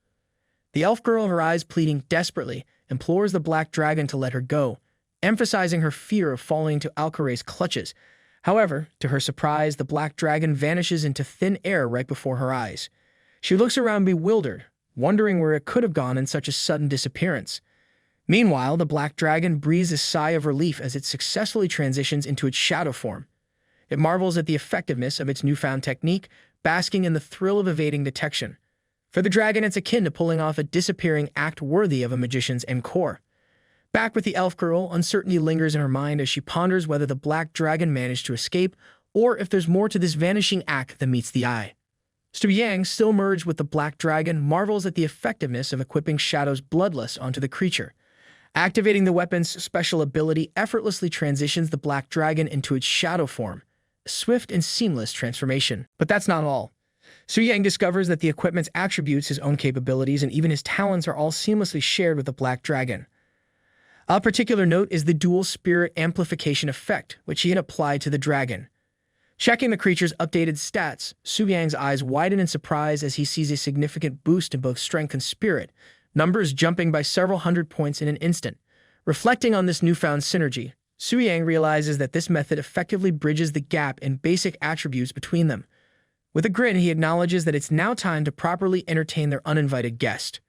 The elf girl, her eyes pleading desperately, implores the Black Dragon to let her go, emphasizing her fear of falling into Alcaray's clutches. However, to her surprise, the Black Dragon vanishes into thin air right before her eyes. She looks around bewildered, wondering where it could have gone in such a sudden disappearance. Meanwhile, the Black Dragon breathes a sigh of relief as it successfully transitions into its shadow form. It marvels at the effectiveness of its newfound technique, basking in the thrill of evading detection. For the dragon, it's akin to pulling off a disappearing act worthy of a magician's encore. Back with the elf girl, uncertainty lingers in her mind as she ponders whether the Black Dragon managed to escape, or if there's more to this vanishing act than meets the eye. Stu Yang, still merged with the Black Dragon, marvels at the effectiveness of equipping Shadow's Bloodlust onto the creature. Activating the weapon's special ability effortlessly transitions the Black Dragon into its shadow form, a swift and seamless transformation. But that's not all. Su Yang discovers that the equipment's attributes, his own capabilities, and even his talents are all seamlessly shared with the Black Dragon. Of particular note is the dual spirit amplification effect, which he had applied to the dragon. Checking the creature's updated stats, Su Yang's eyes widen in surprise as he sees a significant boost in both strength and spirit, numbers jumping by several hundred points in an instant. Reflecting on this newfound synergy, Su Yang realizes that this method effectively bridges the gap in basic attributes between them. With a grin, he acknowledges that it's now time to properly entertain their uninvited guest.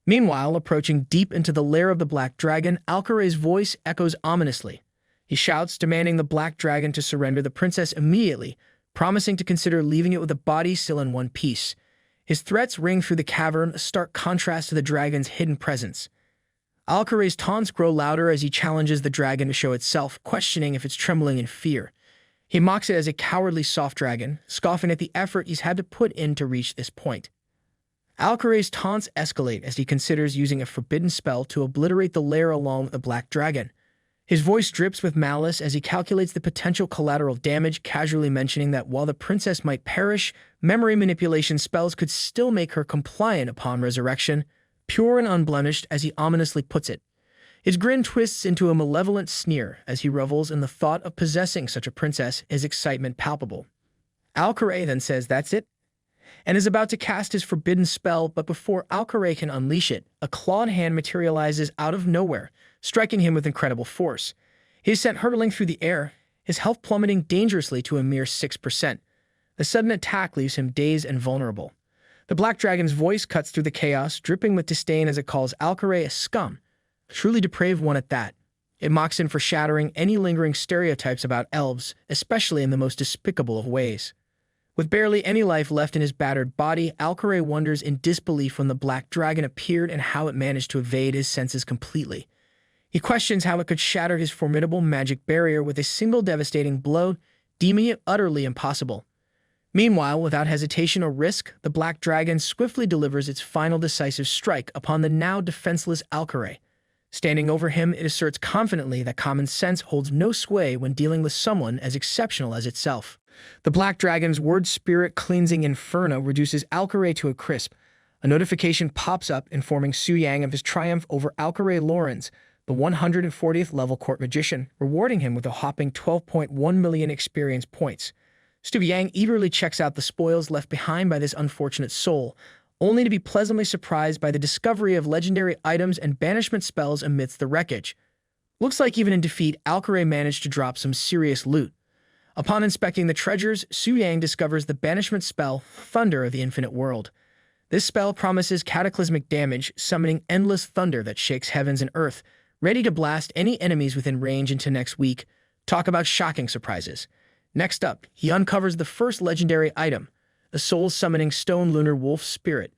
Meanwhile, approaching deep into the lair of the Black Dragon, Alcaray's voice echoes ominously. He shouts, demanding the black dragon to surrender the princess immediately, promising to consider leaving it with the body still in one piece. His threats ring through the cavern, a stark contrast to the dragon's hidden presence. Alcaray's taunts grow louder as he challenges the dragon to show itself, questioning if it's trembling in fear. He mocks it as a cowardly soft dragon, scoffing at the effort he's had to put in to reach this point. Alcaray's taunts escalate as he considers using a forbidden spell to obliterate the lair along with the black dragon. His voice drips with malice as he calculates the potential collateral damage, casually mentioning that while the princess might perish, memory manipulation spells could still make her compliant upon resurrection, pure and unblemished as he ominously puts it. His grin twists into a malevolent sneer as he revels in the thought of possessing such a princess, his excitement palpable. Alcaray then says that's it, and is about to cast his forbidden spell, but before Alcaray can unleash it, a clawed hand materializes out of nowhere, striking him with incredible force. He is sent hurtling through the air, his health plummeting dangerously to a mere 6%. The sudden attack leaves him dazed and vulnerable. The black dragon's voice cuts through the chaos, dripping with disdain as it calls Alcaray a scum, a truly depraved one at that. It mocks him for shattering any lingering stereotypes about elves, especially in the most despicable of ways. With barely any life left in his battered body, Alcaray wonders in disbelief when the black dragon appeared and how it managed to evade his senses completely. He questions how it could shatter his formidable magic barrier with a single devastating blow, deeming it utterly impossible. Meanwhile, without hesitation or risk, the black dragon swiftly delivers its final decisive strike upon the now defenseless Alcaray. Standing over him, it asserts confidently that common sense holds no sway when dealing with someone as exceptional as itself. The black dragon's word spirit cleansing inferno reduces Alcaray to a crisp. A notification pops up informing Su Yang of his triumph over Alcaray Lawrence, the 140th level court magician, rewarding him with a whopping 12.1 million experience points. Su Yang eagerly checks out the spoils left behind by this unfortunate soul, only to be pleasantly surprised by the discovery of legendary items and banishment spells amidst the wreckage. Looks like even in defeat, Alcaray managed to drop some serious loot. Upon inspecting the treasures, Su Yang discovers the banishment spell, Thunder of the Infinite World. This spell promises cataclysmic damage, summoning endless thunder that shakes heavens and earth, ready to blast any enemies within range into next week. Talk about shocking surprises. Next up, he uncovers the first legendary item, the soul-summoning Stone Lunar Wolf Spirit.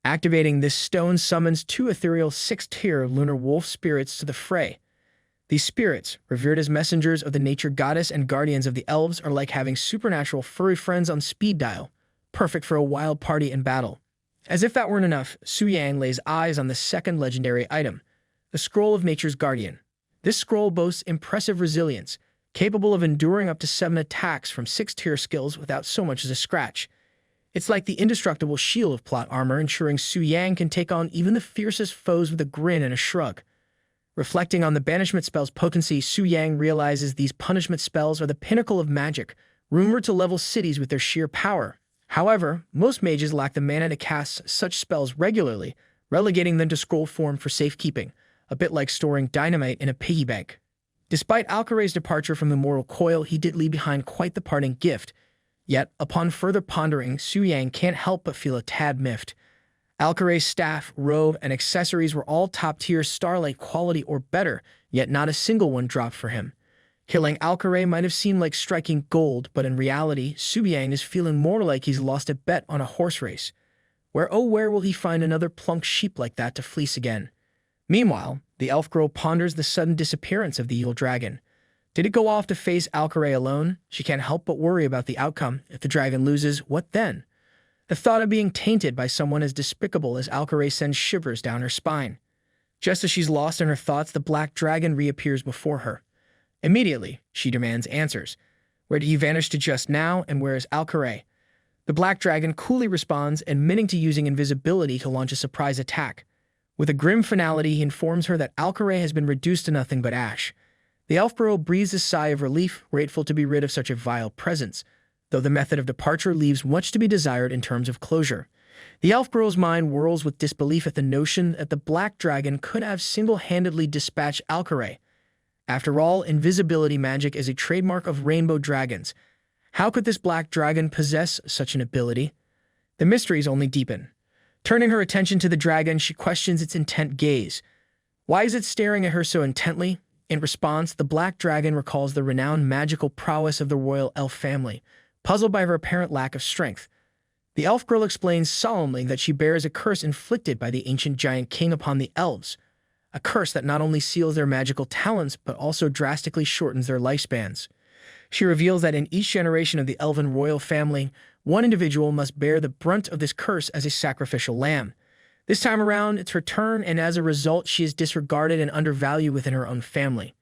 Activating this stone summons 2 ethereal 6th-tier Lunar Wolf spirits to the fray. These spirits, revered as messengers of the nature goddess and guardians of the elves, are like having supernatural furry friends on speed dial, perfect for a wild party in battle. As if that weren't enough, Su Yang lays eyes on the second legendary item, the Scroll of Nature's Guardian. This scroll boasts impressive resilience, capable of enduring up to 7 attacks from 6th-tier skills without so much as a scratch. It's like the indestructible shield of plot armor, ensuring Su Yang can take on even the fiercest foes with a grin and a shrug. Reflecting on the banishment spell's potency, Su Yang realizes these punishment spells are the pinnacle of magic, rumored to level cities with their sheer power. However, most mages lack the mana to cast such spells regularly, relegating them to scroll form for safekeeping, a bit like storing dynamite in a piggy bank. Despite Alcaray's departure from the mortal coil, he did leave behind quite the parting gift. Yet, upon further pondering, Su Yang can't help but feel a tad miffed. Alcaray's staff, robe, and accessories were all top-tier Starlight quality or better, yet not a single one dropped for him. Killing Alcaray might have seemed like striking gold, but in reality, Su Yang is feeling more like he's lost a bet on a horse race. Where will he find another plunk sheep like that to fleece again? Meanwhile, the elf girl ponders the sudden disappearance of the evil dragon. Did it go off to face Alcaray alone? She can't help but worry about the outcome. If the dragon loses, what then? The thought of being tainted by someone as despicable as Alcaray sends shivers down her spine. Just as she's lost in her thoughts, the black dragon reappears before her. Immediately, she demands answers. Where did he vanish to just now, and where is Alcaray? The black dragon coolly responds, admitting to using invisibility to launch a surprise attack. With a grim finality, he informs her that Alcaray has been reduced to nothing but ash. The elf girl breathes a sigh of relief, grateful to be rid of such a vile presence, though the method of departure leaves much to be desired in terms of closure. The elf girl's mind whirls with disbelief at the notion that the black dragon could have single-handedly dispatched Alcaray. After all, invisibility magic is a trademark of rainbow dragons. How could this black dragon possess such an ability? The mysteries only deepen. Turning her attention to the dragon, she questions its intent gaze. Why is it staring at her so intently? In response, the Black Dragon recalls the renowned magical prowess of the royal elf family, puzzled by her apparent lack of strength. The elf girl explains solemnly that she bears a curse inflicted by the ancient giant king upon the elves, a curse that not only seals their magical talents but also drastically shortens their lifespans. She reveals that in each generation of the elven royal family, one individual must bear the brunt of this curse as a sacrificial lamb. This time around, it's her turn, and as a result, she is disregarded and undervalued within her own family.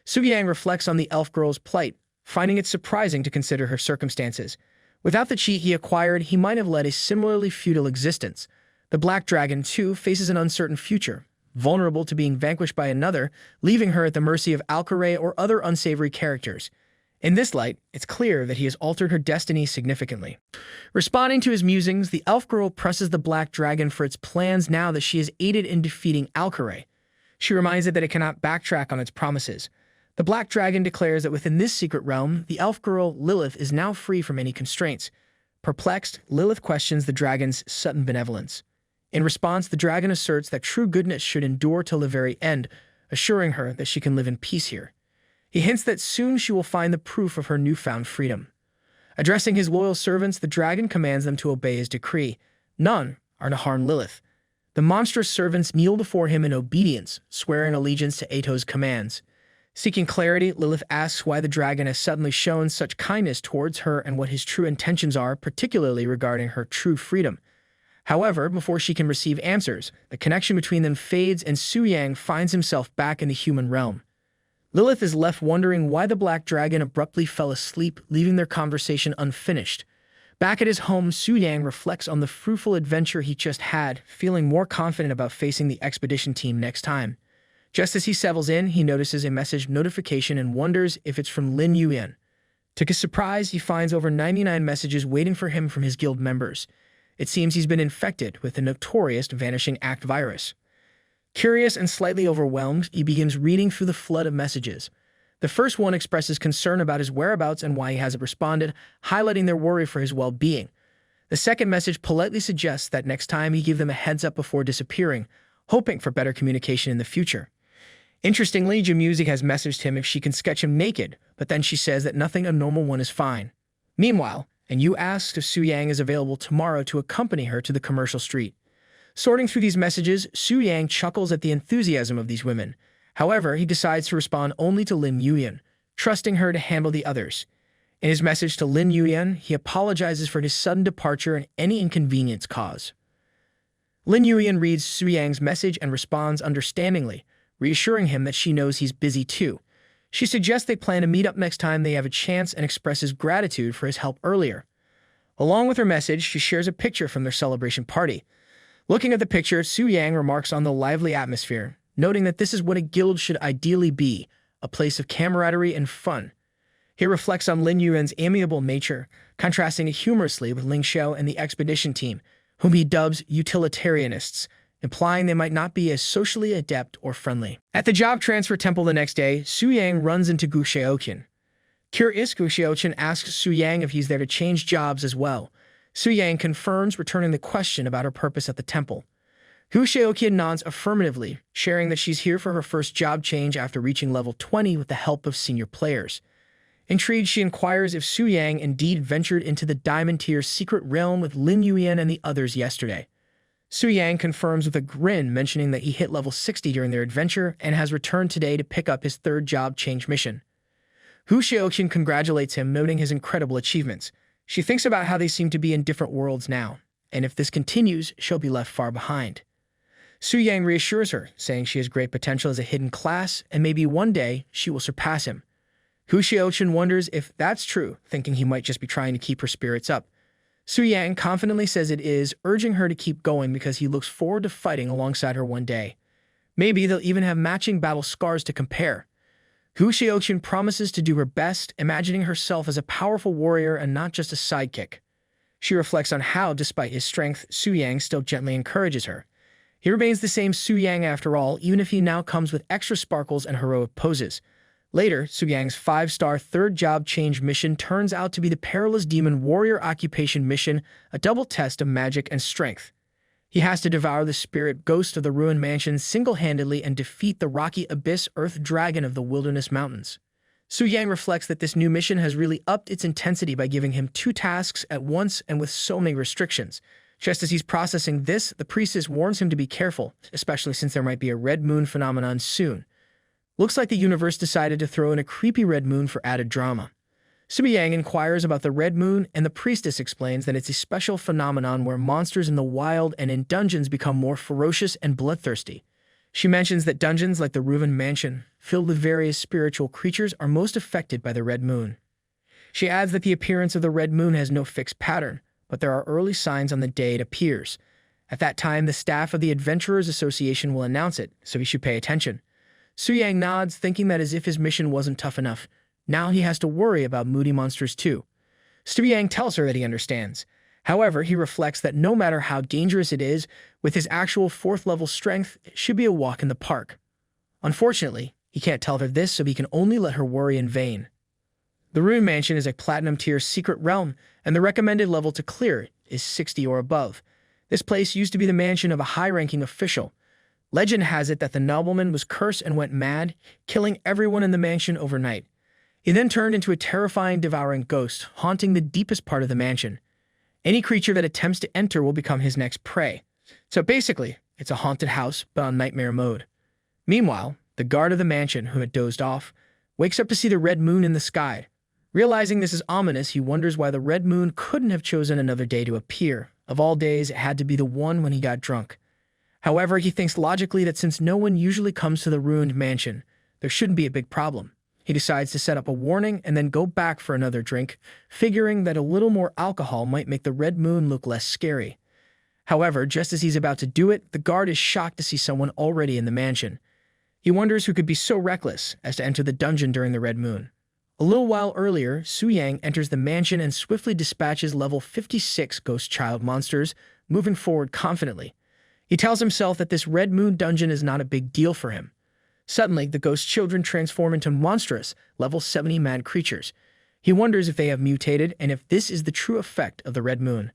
Soo-yang reflects on the elf girl's plight, finding it surprising to consider her circumstances. Without the chi he acquired, he might have led a similarly futile existence. The Black Dragon, too, faces an uncertain future, vulnerable to being vanquished by another, leaving her at the mercy of Alcaray or other unsavory characters. In this light, it's clear that he has altered her destiny significantly. Responding to his musings, the elf girl presses the Black Dragon for its plans now that she has aided in defeating Alcaray. She reminds it that it cannot backtrack on its promises. The Black Dragon declares that within this secret realm, the elf girl, Lilith, is now free from any constraints. Perplexed, Lilith questions the dragon's sudden benevolence. In response, the dragon asserts that true goodness should endure till the very end, assuring her that she can live in peace here. He hints that soon she will find the proof of her newfound freedom. Addressing his loyal servants, the dragon commands them to obey his decree. None are to harm Lilith. The monstrous servants kneel before him in obedience, swearing allegiance to Ato's commands. Seeking clarity, Lilith asks why the dragon has suddenly shown such kindness towards her and what his true intentions are, particularly regarding her true freedom. However, before she can receive answers, the connection between them fades and Soo-yang finds himself back in the human realm. Lilith is left wondering why the Black Dragon abruptly fell asleep, leaving their conversation unfinished. Back at his home, Soo-yang reflects on the fruitful adventure he just had, feeling more confident about facing the expedition team next time. Just as he settles in, he notices a message notification and wonders if it's from Lin Yuyan. To his surprise, he finds over 99 messages waiting for him from his guild members. It seems he's been infected with the notorious Vanishing Act virus. Curious and slightly overwhelmed, he begins reading through the flood of messages. The first one expresses concern about his whereabouts and why he hasn't responded, highlighting their worry for his well-being. The second message politely suggests that next time he give them a heads up before disappearing, hoping for better communication in the future. Interestingly, Jamusic has messaged him if she can sketch him naked, but then she says that nothing abnormal one is fine. Meanwhile, and Yu asks if Soo-yang is available tomorrow to accompany her to the commercial street. Sorting through these messages, Soo-yang chuckles at the enthusiasm of these women. However, he decides to respond only to Lin Yuyan, trusting her to handle the others. In his message to Lin Yuyan, he apologizes for his sudden departure and any inconvenience caused. Lin Yuyan reads Soo-yang's message and responds understandingly, reassuring him that she knows he's busy too. She suggests they plan to meet up next time they have a chance and expresses gratitude for his help earlier. Along with her message, she shares a picture from their celebration party. Looking at the picture, Soo-yang remarks on the lively atmosphere, noting that this is what a guild should ideally be, a place of camaraderie and fun. He reflects on Lin Yuan's amiable nature, contrasting it humorously with Ling Xiao and the expedition team, whom he dubs utilitarianists, implying they might not be as socially adept or friendly. At the job transfer temple the next day, Soo-yang runs into Gu Xiaoqian. Curious, Gu Xiaoqian asks Soo-yang if he's there to change jobs as well. Soo-yang confirms, returning the question about her purpose at the temple. Gu Xiaoqian nods affirmatively, sharing that she's here for her first job change after reaching level 20 with the help of senior players. Intrigued, she inquires if Soo-yang indeed ventured into the Diamond Tier's secret realm with Lin Yuyan and the others yesterday. Soo-yang confirms with a grin, mentioning that he hit level 60 during their adventure and has returned today to pick up his third job change mission. Gu Xiaoqian congratulates him, noting his incredible achievements. She thinks about how they seem to be in different worlds now, and if this continues, she'll be left far behind. Soo-yang reassures her, saying she has great potential as a hidden class, and maybe one day she will surpass him. Gu Xiaoqian wonders if that's true, thinking he might just be trying to keep her spirits up. Soo-yang confidently says it is, urging her to keep going because he looks forward to fighting alongside her one day. Maybe they'll even have matching battle scars to compare. Gu Xiaoqian promises to do her best, imagining herself as a powerful warrior and not just a sidekick. She reflects on how, despite his strength, Soo-yang still gently encourages her. He remains the same Soo-yang after all, even if he now comes with extra sparkles and heroic poses. Later, Soo-yang's 5-star third job change mission turns out to be the Perilous Demon Warrior Occupation mission, a double test of magic and strength. He has to devour the spirit ghost of the ruined mansion single-handedly and defeat the rocky abyss earth dragon of the wilderness mountains. Su Yang reflects that this new mission has really upped its intensity by giving him 2 tasks at once and with so many restrictions. Just as he's processing this, the priestess warns him to be careful, especially since there might be a red moon phenomenon soon. Looks like the universe decided to throw in a creepy red moon for added drama. Su Yang inquires about the red moon, and the priestess explains that it's a special phenomenon where monsters in the wild and in dungeons become more ferocious and bloodthirsty. She mentions that dungeons like the ruined mansion, filled with various spiritual creatures, are most affected by the red moon. She adds that the appearance of the red moon has no fixed pattern, but there are early signs on the day it appears. At that time, the staff of the Adventurers Association will announce it, so he should pay attention. Su Yang nods, thinking that as if his mission wasn't tough enough, now he has to worry about moody monsters too. Su Yang tells her that he understands. However, he reflects that no matter how dangerous it is, with his actual 4th-level strength, it should be a walk in the park. Unfortunately, he can't tell her this, so he can only let her worry in vain. The Ruined Mansion is a Platinum-tier secret realm, and the recommended level to clear it is 60 or above. This place used to be the mansion of a high-ranking official. Legend has it that the nobleman was cursed and went mad, killing everyone in the mansion overnight. He then turned into a terrifying, devouring ghost, haunting the deepest part of the mansion. Any creature that attempts to enter will become his next prey. So basically, it's a haunted house, but on nightmare mode. Meanwhile, the guard of the mansion, who had dozed off, wakes up to see the red moon in the sky. Realizing this is ominous, he wonders why the red moon couldn't have chosen another day to appear. Of all days, it had to be the one when he got drunk. However, he thinks logically that since no one usually comes to the ruined mansion, there shouldn't be a big problem. He decides to set up a warning and then go back for another drink, figuring that a little more alcohol might make the red moon look less scary. However, just as he's about to do it, the guard is shocked to see someone already in the mansion. He wonders who could be so reckless as to enter the dungeon during the red moon. A little while earlier, Su Yang enters the mansion and swiftly dispatches level 56 ghost child monsters, moving forward confidently. He tells himself that this red moon dungeon is not a big deal for him. Suddenly, the ghost children transform into monstrous, level 70 mad creatures. He wonders if they have mutated and if this is the true effect of the red moon.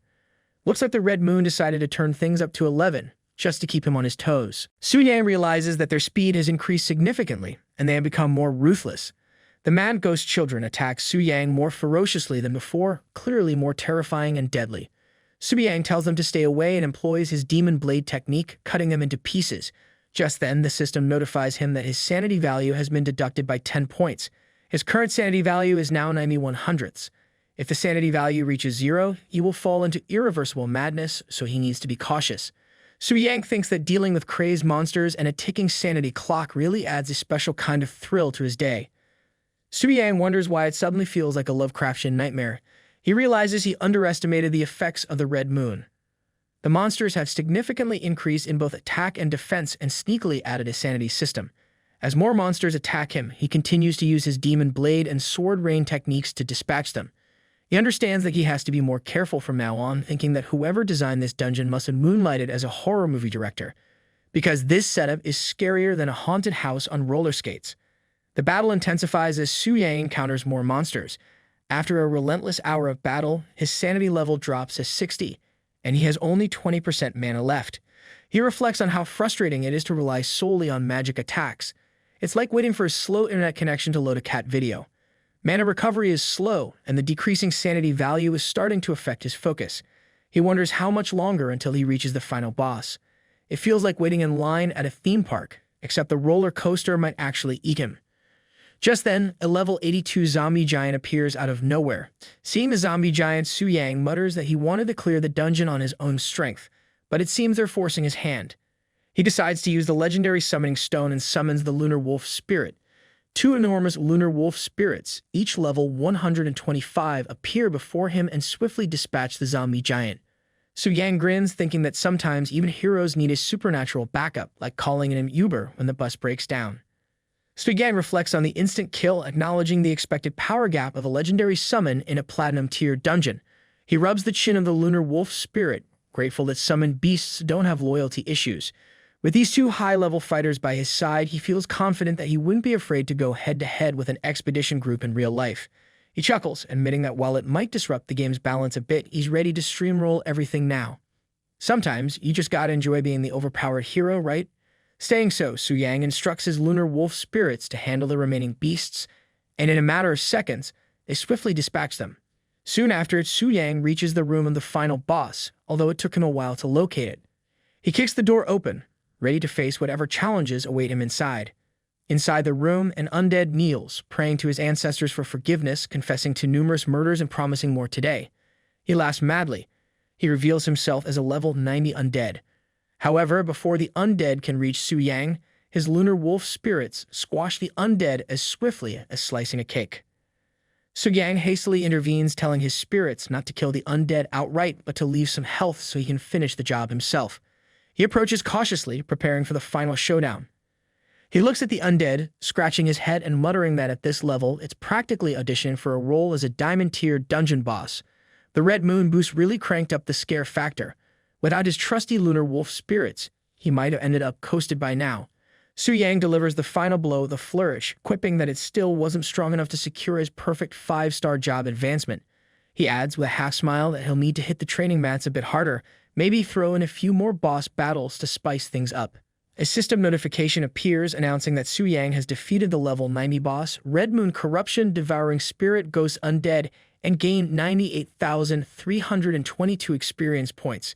Looks like the red moon decided to turn things up to 11, just to keep him on his toes. Su Yang realizes that their speed has increased significantly, and they have become more ruthless. The mad ghost children attack Su Yang more ferociously than before, clearly more terrifying and deadly. Su Yang tells them to stay away and employs his demon blade technique, cutting them into pieces. Just then, the system notifies him that his sanity value has been deducted by 10 points. His current sanity value is now 91 hundredths. If the sanity value reaches 0, he will fall into irreversible madness, so he needs to be cautious. Su Yang thinks that dealing with crazed monsters and a ticking sanity clock really adds a special kind of thrill to his day. Su Yang wonders why it suddenly feels like a Lovecraftian nightmare. He realizes he underestimated the effects of the red moon. The monsters have significantly increased in both attack and defense and sneakily added a sanity system. As more monsters attack him, he continues to use his demon blade and sword rain techniques to dispatch them. He understands that he has to be more careful from now on, thinking that whoever designed this dungeon must have moonlighted as a horror movie director, because this setup is scarier than a haunted house on roller skates. The battle intensifies as Su Yang encounters more monsters. After a relentless hour of battle, his sanity level drops to 60, and he has only 20% mana left. He reflects on how frustrating it is to rely solely on magic attacks. It's like waiting for a slow internet connection to load a cat video. Mana recovery is slow, and the decreasing sanity value is starting to affect his focus. He wonders how much longer until he reaches the final boss. It feels like waiting in line at a theme park, except the roller coaster might actually eat him. Just then, a level 82 zombie giant appears out of nowhere. Seeing the zombie giant, Su Yang mutters that he wanted to clear the dungeon on his own strength, but it seems they're forcing his hand. He decides to use the legendary summoning stone and summons the lunar wolf spirit. 2 enormous lunar wolf spirits, each level 125, appear before him and swiftly dispatch the zombie giant. Su Yang grins, thinking that sometimes even heroes need a supernatural backup, like calling an Uber when the bus breaks down. Su Yang reflects on the instant kill, acknowledging the expected power gap of a legendary summon in a platinum-tier dungeon. He rubs the chin of the lunar wolf spirit, grateful that summoned beasts don't have loyalty issues. With these 2 high-level fighters by his side, he feels confident that he wouldn't be afraid to go head-to-head with an expedition group in real life. He chuckles, admitting that while it might disrupt the game's balance a bit, he's ready to streamroll everything now. Sometimes you just gotta enjoy being the overpowered hero, right? Staying so, Su Yang instructs his lunar wolf spirits to handle the remaining beasts, and in a matter of seconds, they swiftly dispatch them. Soon after, Su Yang reaches the room of the final boss, although it took him a while to locate it. He kicks the door open, ready to face whatever challenges await him inside. Inside the room, an undead kneels, praying to his ancestors for forgiveness, confessing to numerous murders and promising more today. He laughs madly. He reveals himself as a level 90 undead. However, before the undead can reach Su Yang, his lunar wolf spirits squash the undead as swiftly as slicing a cake. Su Yang hastily intervenes, telling his spirits not to kill the undead outright, but to leave some health so he can finish the job himself. He approaches cautiously, preparing for the final showdown. He looks at the undead, scratching his head and muttering that at this level, it's practically auditioning for a role as a diamond-tier dungeon boss. The red moon boost really cranked up the scare factor. Without his trusty lunar wolf spirits, he might have ended up coasted by now. Su Yang delivers the final blow with a flourish, quipping that it still wasn't strong enough to secure his perfect 5-star job advancement. He adds with a half-smile that he'll need to hit the training mats a bit harder, maybe throw in a few more boss battles to spice things up. A system notification appears announcing that Su Yang has defeated the level 90 boss, Red Moon Corruption Devouring Spirit Ghost Undead, and gained 98,322 experience points.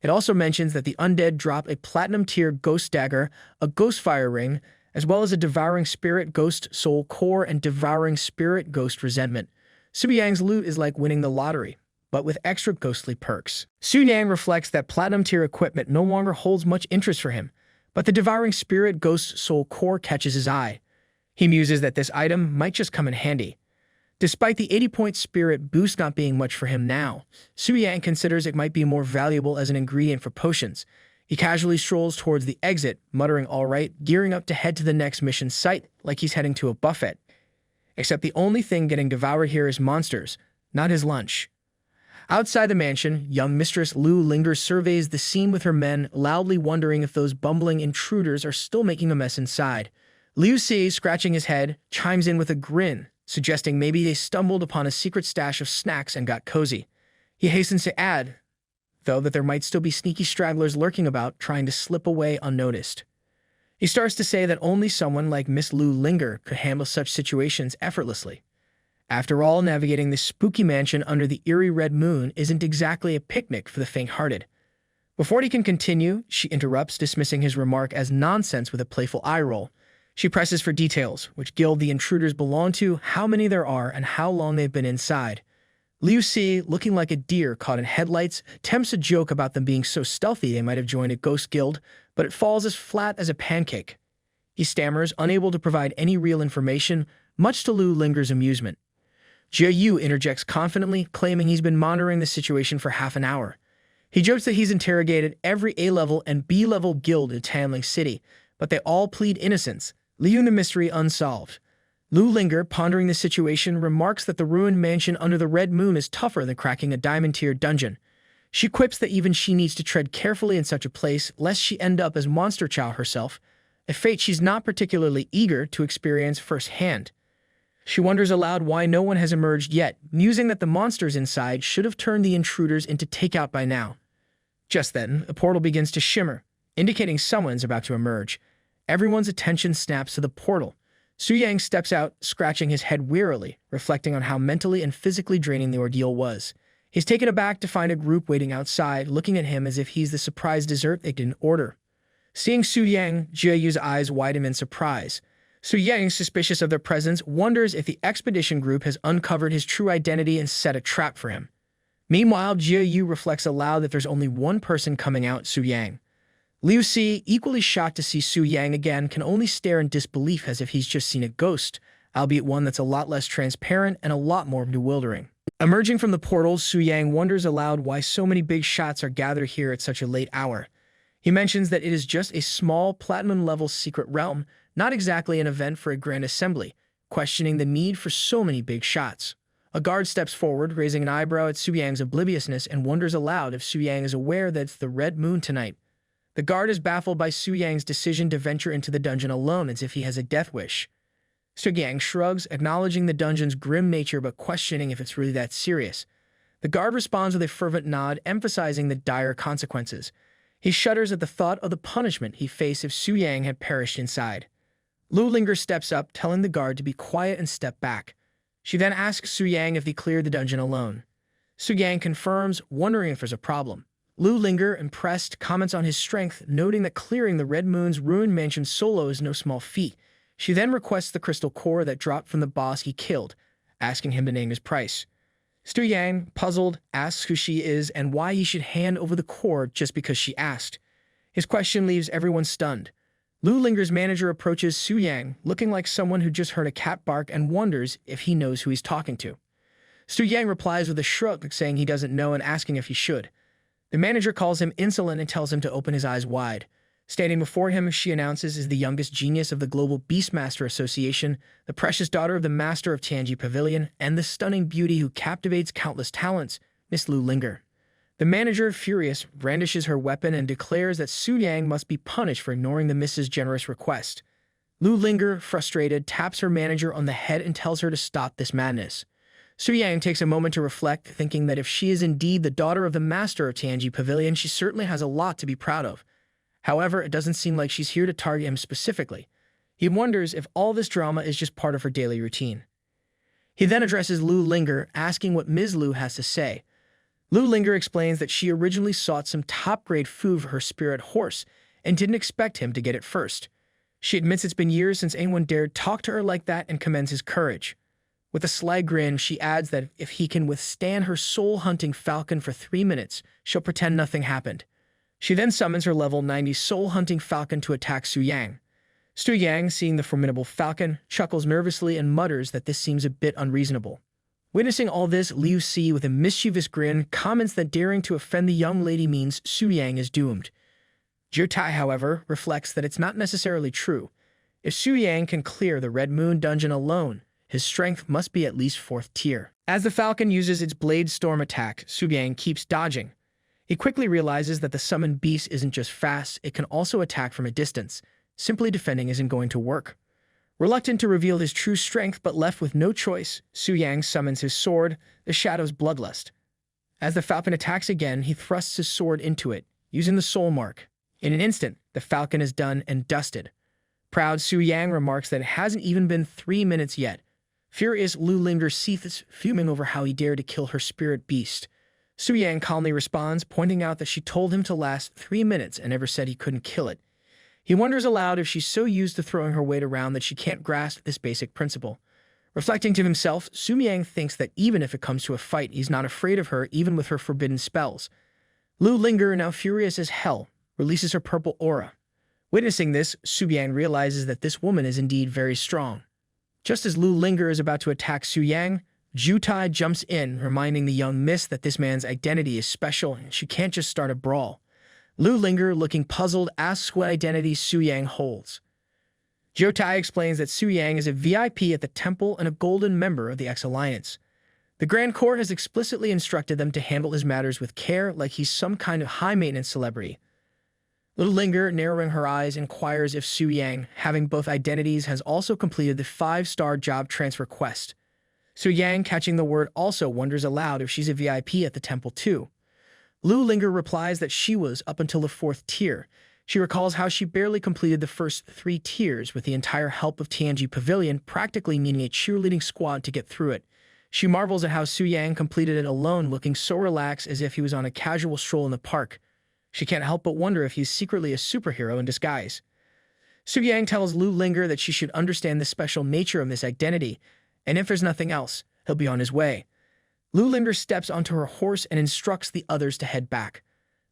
It also mentions that the undead drop a platinum-tier ghost dagger, a ghost fire ring, as well as a devouring spirit ghost soul core and devouring spirit ghost resentment. Su Yang's loot is like winning the lottery, but with extra ghostly perks. Su Yang reflects that platinum-tier equipment no longer holds much interest for him, but the devouring spirit ghost soul core catches his eye. He muses that this item might just come in handy. Despite the 80-point spirit boost not being much for him now, Su Yang considers it might be more valuable as an ingredient for potions. He casually strolls towards the exit, muttering all right, gearing up to head to the next mission site like he's heading to a buffet. Except the only thing getting devoured here is monsters, not his lunch. Outside the mansion, young Mistress Lu lingers, surveys the scene with her men, loudly wondering if those bumbling intruders are still making a mess inside. Liu Si, scratching his head, chimes in with a grin, suggesting maybe they stumbled upon a secret stash of snacks and got cozy. He hastens to add, though, that there might still be sneaky stragglers lurking about, trying to slip away unnoticed. He starts to say that only someone like Miss Lu Linger could handle such situations effortlessly. After all, navigating this spooky mansion under the eerie red moon isn't exactly a picnic for the faint-hearted. Before he can continue, she interrupts, dismissing his remark as nonsense with a playful eye roll. She presses for details, which guild the intruders belong to, how many there are, and how long they've been inside. Liu Si, looking like a deer caught in headlights, attempts a joke about them being so stealthy they might have joined a ghost guild, but it falls as flat as a pancake. He stammers, unable to provide any real information, much to Lu Linger's amusement. Jia Yu interjects confidently, claiming he's been monitoring the situation for half an hour. He jokes that he's interrogated every A-level and B-level guild in Tanling City, but they all plead innocence, leaving the mystery unsolved. Lu Linger, pondering the situation, remarks that the ruined mansion under the red moon is tougher than cracking a diamond-tier dungeon. She quips that even she needs to tread carefully in such a place, lest she end up as Monster Chow herself, a fate she's not particularly eager to experience firsthand. She wonders aloud why no one has emerged yet, musing that the monsters inside should have turned the intruders into takeout by now. Just then, a portal begins to shimmer, indicating someone's about to emerge. Everyone's attention snaps to the portal. Su Yang steps out, scratching his head wearily, reflecting on how mentally and physically draining the ordeal was. He's taken aback to find a group waiting outside, looking at him as if he's the surprise dessert they didn't order. Seeing Su Yang, Jia Yu's eyes widen in surprise. Su Yang, suspicious of their presence, wonders if the expedition group has uncovered his true identity and set a trap for him. Meanwhile, Jia Yu reflects aloud that there's only one person coming out, Su Yang. Liu Si, equally shocked to see Su Yang again, can only stare in disbelief as if he's just seen a ghost, albeit one that's a lot less transparent and a lot more bewildering. Emerging from the portal, Su Yang wonders aloud why so many big shots are gathered here at such a late hour. He mentions that it is just a small, platinum-level secret realm, not exactly an event for a grand assembly, questioning the need for so many big shots. A guard steps forward, raising an eyebrow at Su Yang's obliviousness, and wonders aloud if Su Yang is aware that it's the red moon tonight. The guard is baffled by Su Yang's decision to venture into the dungeon alone as if he has a death wish. Su Yang shrugs, acknowledging the dungeon's grim nature but questioning if it's really that serious. The guard responds with a fervent nod, emphasizing the dire consequences. He shudders at the thought of the punishment he'd face if Su Yang had perished inside. Lu Linger steps up, telling the guard to be quiet and step back. She then asks Su Yang if he cleared the dungeon alone. Su Yang confirms, wondering if there's a problem. Lu Linger, impressed, comments on his strength, noting that clearing the Red Moon's ruined mansion solo is no small feat. She then requests the crystal core that dropped from the boss he killed, asking him to name his price. Su Yang, puzzled, asks who she is and why he should hand over the core just because she asked. His question leaves everyone stunned. Lu Linger's manager approaches Su Yang, looking like someone who just heard a cat bark and wonders if he knows who he's talking to. Su Yang replies with a shrug, saying he doesn't know and asking if he should. The manager calls him insolent and tells him to open his eyes wide. Standing before him, she announces, is the youngest genius of the Global Beastmaster Association, the precious daughter of the master of Tianji Pavilion, and the stunning beauty who captivates countless talents, Miss Lu Linger. The manager, furious, brandishes her weapon and declares that Su Yang must be punished for ignoring the Miss's generous request. Lu Linger, frustrated, taps her manager on the head and tells her to stop this madness. Su Yang takes a moment to reflect, thinking that if she is indeed the daughter of the master of Tianji Pavilion, she certainly has a lot to be proud of. However, it doesn't seem like she's here to target him specifically. He wonders if all this drama is just part of her daily routine. He then addresses Lu Linger, asking what Ms. Lu has to say. Lu Linger explains that she originally sought some top-grade food for her spirit horse and didn't expect him to get it first. She admits it's been years since anyone dared talk to her like that and commends his courage. With a sly grin, she adds that if he can withstand her soul-hunting falcon for 3 minutes, she'll pretend nothing happened. She then summons her level 90 soul-hunting falcon to attack Su Yang. Su Yang, seeing the formidable falcon, chuckles nervously and mutters that this seems a bit unreasonable. Witnessing all this, Liu Si, with a mischievous grin, comments that daring to offend the young lady means Su Yang is doomed. Jiu Tai, however, reflects that it's not necessarily true. If Su Yang can clear the Red Moon dungeon alone, his strength must be at least 4th tier. As the falcon uses its blade storm attack, Su Yang keeps dodging. He quickly realizes that the summoned beast isn't just fast, it can also attack from a distance. Simply defending isn't going to work. Reluctant to reveal his true strength but left with no choice, Su Yang summons his sword, the Shadow's Bloodlust. As the falcon attacks again, he thrusts his sword into it, using the soul mark. In an instant, the falcon is done and dusted. Proud Su Yang remarks that it hasn't even been 3 minutes yet. Furious, Lu Linger seethes, fuming over how he dared to kill her spirit beast. Su Yang calmly responds, pointing out that she told him to last 3 minutes and never said he couldn't kill it. He wonders aloud if she's so used to throwing her weight around that she can't grasp this basic principle. Reflecting to himself, Su Yang thinks that even if it comes to a fight, he's not afraid of her even with her forbidden spells. Lu Linger, now furious as hell, releases her purple aura. Witnessing this, Su Yang realizes that this woman is indeed very strong. Just as Lu Linger is about to attack Su Yang, Jiu Tai jumps in, reminding the young miss that this man's identity is special and she can't just start a brawl. Lu Linger, looking puzzled, asks what identity Su Yang holds. Jiu Tai explains that Su Yang is a VIP at the temple and a golden member of the X-Alliance. The Grand Court has explicitly instructed them to handle his matters with care, like he's some kind of high-maintenance celebrity. Lu Linger, narrowing her eyes, inquires if Su Yang, having both identities, has also completed the 5-star job transfer quest. Su Yang, catching the word also, wonders aloud if she's a VIP at the temple too. Lu Linger replies that she was up until the 4th tier. She recalls how she barely completed the first 3 tiers with the entire help of Tianji Pavilion, practically needing a cheerleading squad to get through it. She marvels at how Su Yang completed it alone, looking so relaxed as if he was on a casual stroll in the park. She can't help but wonder if he's secretly a superhero in disguise. Su Yang tells Lu Linger that she should understand the special nature of this identity, and if there's nothing else, he'll be on his way. Lu Linger steps onto her horse and instructs the others to head back.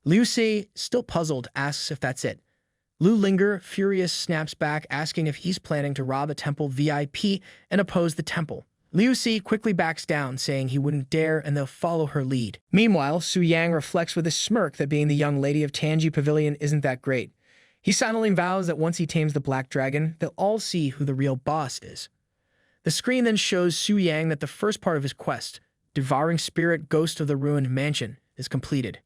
Liu Si, still puzzled, asks if that's it. Lu Linger, furious, snaps back, asking if he's planning to rob a temple VIP and oppose the temple. Liu Si quickly backs down, saying he wouldn't dare and they'll follow her lead. Meanwhile, Su Yang reflects with a smirk that being the young lady of Tianji Pavilion isn't that great. He silently vows that once he tames the Black Dragon, they'll all see who the real boss is. The screen then shows Su Yang that the first part of his quest, Devouring Spirit Ghost of the Ruined Mansion, is completed.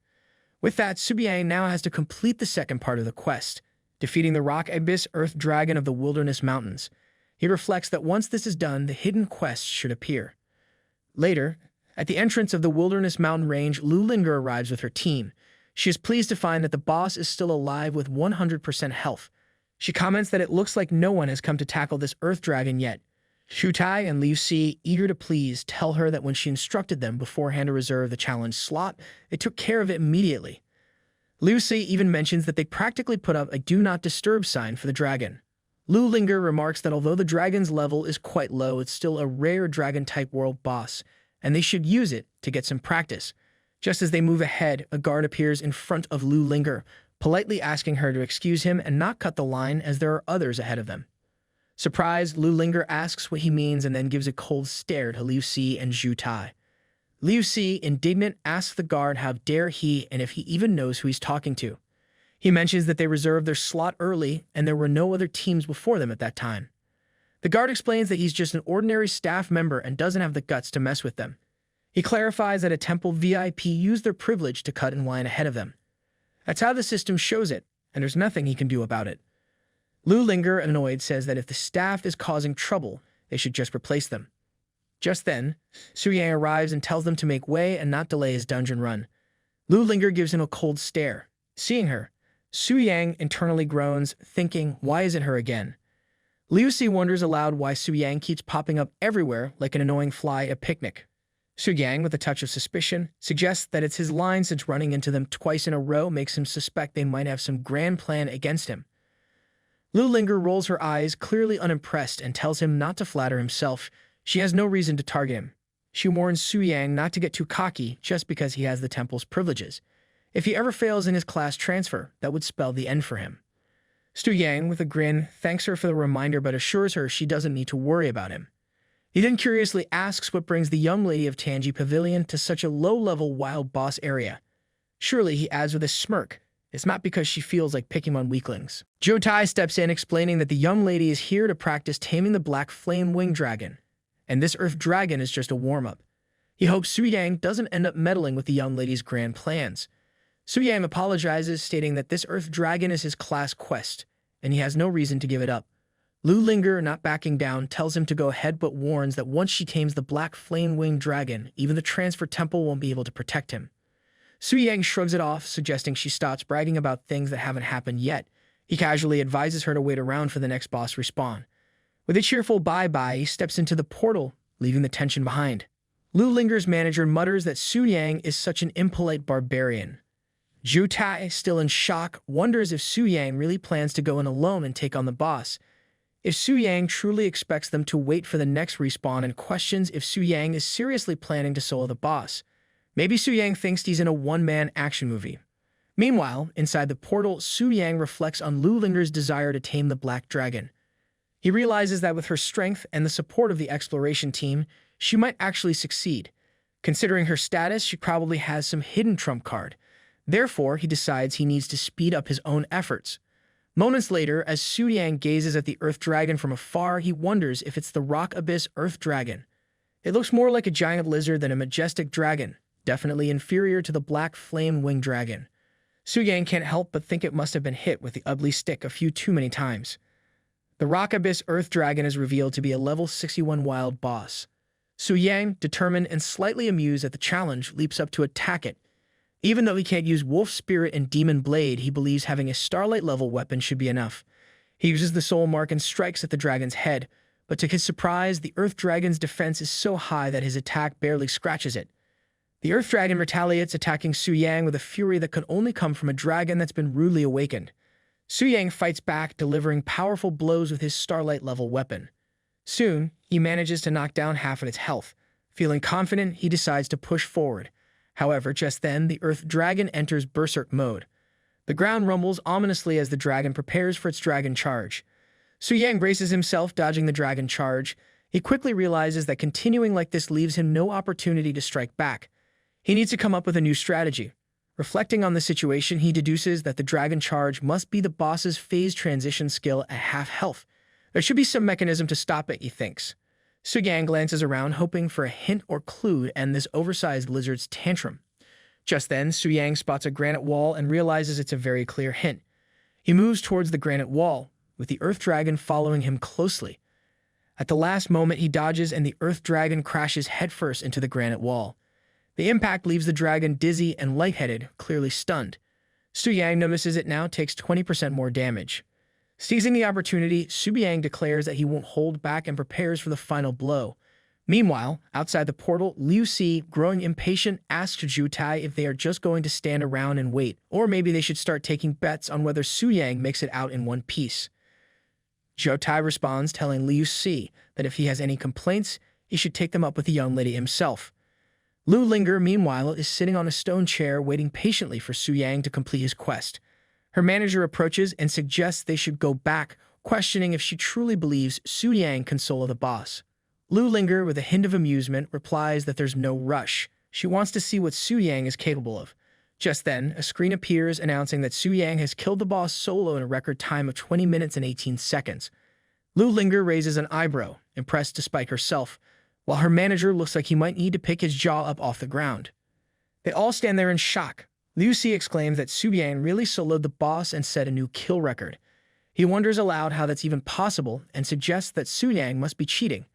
With that, Su Yang now has to complete the second part of the quest, defeating the Rock Abyss Earth Dragon of the Wilderness Mountains. He reflects that once this is done, the hidden quest should appear. Later, At the entrance of the Wilderness Mountain Range, Lu Linger arrives with her team. She is pleased to find that the boss is still alive with 100% health. She comments that it looks like no one has come to tackle this earth dragon yet. Shutai and Liu Si, eager to please, tell her that when she instructed them beforehand to reserve the challenge slot, they took care of it immediately. Liu Si even mentions that they practically put up a do not disturb sign for the dragon. Lu Linger remarks that although the dragon's level is quite low, it's still a rare dragon-type world boss, and they should use it to get some practice. Just as they move ahead, a guard appears in front of Lu Linger, politely asking her to excuse him and not cut the line as there are others ahead of them. Surprised, Lu Linger asks what he means and then gives a cold stare to Liu Si and Zhu Tai. Liu Si, indignant, asks the guard how dare he and if he even knows who he's talking to. He mentions that they reserved their slot early and there were no other teams before them at that time. The guard explains that he's just an ordinary staff member and doesn't have the guts to mess with them. He clarifies that a temple VIP used their privilege to cut in line ahead of them. That's how the system shows it, and there's nothing he can do about it. Lu Linger, annoyed, says that if the staff is causing trouble, they should just replace them. Just then, Su Yang arrives and tells them to make way and not delay his dungeon run. Lu Linger gives him a cold stare. Seeing her, Su Yang internally groans, thinking, why is it her again? Liu Si wonders aloud why Su Yang keeps popping up everywhere like an annoying fly at a picnic. Su Yang, with a touch of suspicion, suggests that it's his line since running into them twice in a row makes him suspect they might have some grand plan against him. Lu Linger rolls her eyes, clearly unimpressed, and tells him not to flatter himself. She has no reason to target him. She warns Su Yang not to get too cocky just because he has the temple's privileges. If he ever fails in his class transfer, that would spell the end for him. Su Yang, with a grin, thanks her for the reminder but assures her she doesn't need to worry about him. He then curiously asks what brings the young lady of Tangi Pavilion to such a low-level wild boss area. Surely, he adds with a smirk, it's not because she feels like picking on weaklings. Zhou Tai steps in explaining that the young lady is here to practice taming the black flame-winged dragon, and this earth dragon is just a warm-up. He hopes Su Yang doesn't end up meddling with the young lady's grand plans. Su Yang apologizes, stating that this earth dragon is his class quest, and he has no reason to give it up. Lu Linger, not backing down, tells him to go ahead but warns that once she tames the black flame-winged dragon, even the transfer temple won't be able to protect him. Su Yang shrugs it off, suggesting she stops bragging about things that haven't happened yet. He casually advises her to wait around for the next boss respawn. With a cheerful bye-bye, he steps into the portal, leaving the tension behind. Lu Linger's manager mutters that Su Yang is such an impolite barbarian. Zhu Tai, still in shock, wonders if Su Yang really plans to go in alone and take on the boss. If Su Yang truly expects them to wait for the next respawn and questions if Su Yang is seriously planning to solo the boss. Maybe Su Yang thinks he's in a one-man action movie. Meanwhile, inside the portal, Su Yang reflects on Lu Linger's desire to tame the black dragon. He realizes that with her strength and the support of the exploration team, she might actually succeed. Considering her status, she probably has some hidden trump card. Therefore, he decides he needs to speed up his own efforts. Moments later, as Su Yang gazes at the Earth Dragon from afar, he wonders if it's the Rock Abyss Earth Dragon. It looks more like a giant lizard than a majestic dragon, definitely inferior to the black flame-winged dragon. Su Yang can't help but think it must have been hit with the ugly stick a few too many times. The Rock Abyss Earth Dragon is revealed to be a level 61 wild boss. Su Yang, determined and slightly amused at the challenge, leaps up to attack it. Even though he can't use Wolf Spirit and Demon Blade, he believes having a Starlight-level weapon should be enough. He uses the Soul Mark and strikes at the dragon's head, but to his surprise, the Earth Dragon's defense is so high that his attack barely scratches it. The Earth Dragon retaliates, attacking Su Yang with a fury that could only come from a dragon that's been rudely awakened. Su Yang fights back, delivering powerful blows with his Starlight-level weapon. Soon, he manages to knock down half of its health. Feeling confident, he decides to push forward. However, just then, the Earth Dragon enters Berserk mode. The ground rumbles ominously as the dragon prepares for its dragon charge. Su Yang braces himself, dodging the dragon charge. He quickly realizes that continuing like this leaves him no opportunity to strike back. He needs to come up with a new strategy. Reflecting on the situation, he deduces that the dragon charge must be the boss's phase transition skill at half health. There should be some mechanism to stop it, he thinks. Su Yang glances around, hoping for a hint or clue to end this oversized lizard's tantrum. Just then, Su Yang spots a granite wall and realizes it's a very clear hint. He moves towards the granite wall, with the Earth Dragon following him closely. At the last moment, he dodges and the Earth Dragon crashes headfirst into the granite wall. The impact leaves the dragon dizzy and lightheaded, clearly stunned. Su-Yang notices it now takes 20% more damage. Seizing the opportunity, Su-Yang declares that he won't hold back and prepares for the final blow. Meanwhile, outside the portal, Liu Si, growing impatient, asks Zhu Tai if they are just going to stand around and wait, or maybe they should start taking bets on whether Su-Yang makes it out in one piece. Zhu Tai responds, telling Liu Si that if he has any complaints, he should take them up with the young lady himself. Lu Linger, meanwhile, is sitting on a stone chair waiting patiently for Su-Yang to complete his quest. Her manager approaches and suggests they should go back, questioning if she truly believes Su-Yang can solo the boss. Lu Linger, with a hint of amusement, replies that there's no rush. She wants to see what Su-Yang is capable of. Just then, a screen appears announcing that Su-Yang has killed the boss solo in a record time of 20 minutes and 18 seconds. Lu Linger raises an eyebrow, impressed despite herself, while her manager looks like he might need to pick his jaw up off the ground. They all stand there in shock. Liu Si exclaims that Su-Yang really soloed the boss and set a new kill record. He wonders aloud how that's even possible and suggests that Su-Yang must be cheating.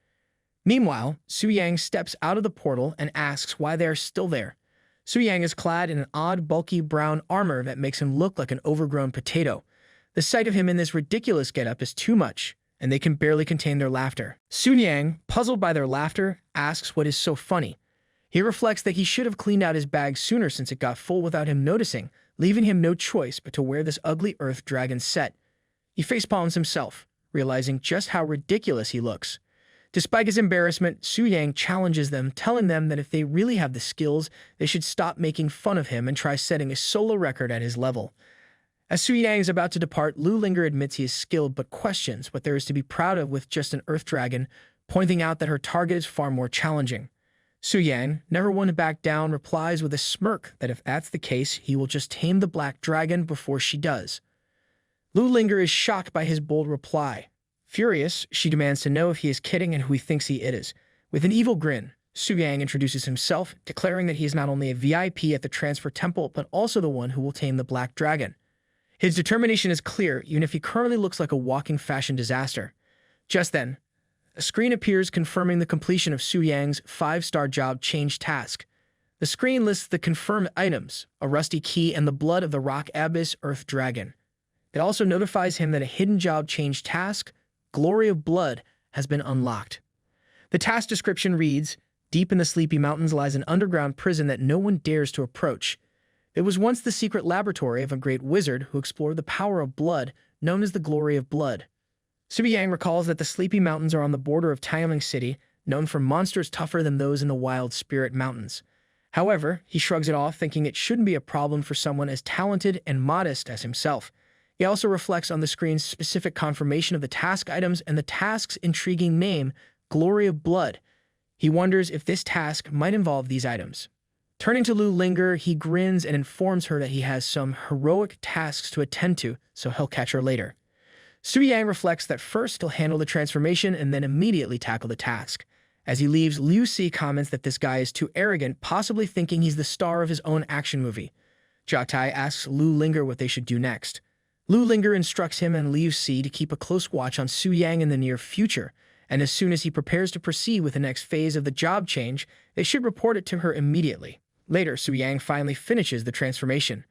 Meanwhile, Su-Yang steps out of the portal and asks why they are still there. Su-Yang is clad in an odd, bulky brown armor that makes him look like an overgrown potato. The sight of him in this ridiculous getup is too much, and they can barely contain their laughter. Su-Yang, puzzled by their laughter, asks what is so funny. He reflects that he should have cleaned out his bag sooner since it got full without him noticing, leaving him no choice but to wear this ugly earth dragon set. He facepalms himself, realizing just how ridiculous he looks. Despite his embarrassment, Su-Yang challenges them, telling them that if they really have the skills, they should stop making fun of him and try setting a solo record at his level. As Su-Yang is about to depart, Lu Linger admits he is skilled but questions what there is to be proud of with just an earth dragon, pointing out that her target is far more challenging. Su-Yang, never one to back down, replies with a smirk that if that's the case, he will just tame the black dragon before she does. Lu Linger is shocked by his bold reply. Furious, she demands to know if he is kidding and who he thinks he is. With an evil grin, Su-Yang introduces himself, declaring that he is not only a VIP at the Transfer Temple, but also the one who will tame the Black Dragon. His determination is clear, even if he currently looks like a walking fashion disaster. Just then, a screen appears confirming the completion of Su-Yang's 5-star job change task. The screen lists the confirmed items, a rusty key and the blood of the Rock Abyss Earth Dragon. It also notifies him that a hidden job change task, Glory of Blood, has been unlocked. The task description reads, "Deep in the Sleepy Mountains lies an underground prison that no one dares to approach. It was once the secret laboratory of a great wizard who explored the power of blood, known as the Glory of Blood." Su-Yang recalls that the Sleepy Mountains are on the border of Taiyang City, known for monsters tougher than those in the Wild Spirit Mountains. However, he shrugs it off, thinking it shouldn't be a problem for someone as talented and modest as himself. He also reflects on the screen's specific confirmation of the task items and the task's intriguing name, Glory of Blood. He wonders if this task might involve these items. Turning to Lu Linger, he grins and informs her that he has some heroic tasks to attend to, so he'll catch her later. Su-Yang reflects that first he'll handle the transformation and then immediately tackle the task. As he leaves, Liu Si comments that this guy is too arrogant, possibly thinking he's the star of his own action movie. Zhu Tai asks Lu Linger what they should do next. Lu Linger instructs him and Liu Si to keep a close watch on Su-Yang in the near future, and as soon as he prepares to proceed with the next phase of the job change, they should report it to her immediately. Later, Su-Yang finally finishes the transformation.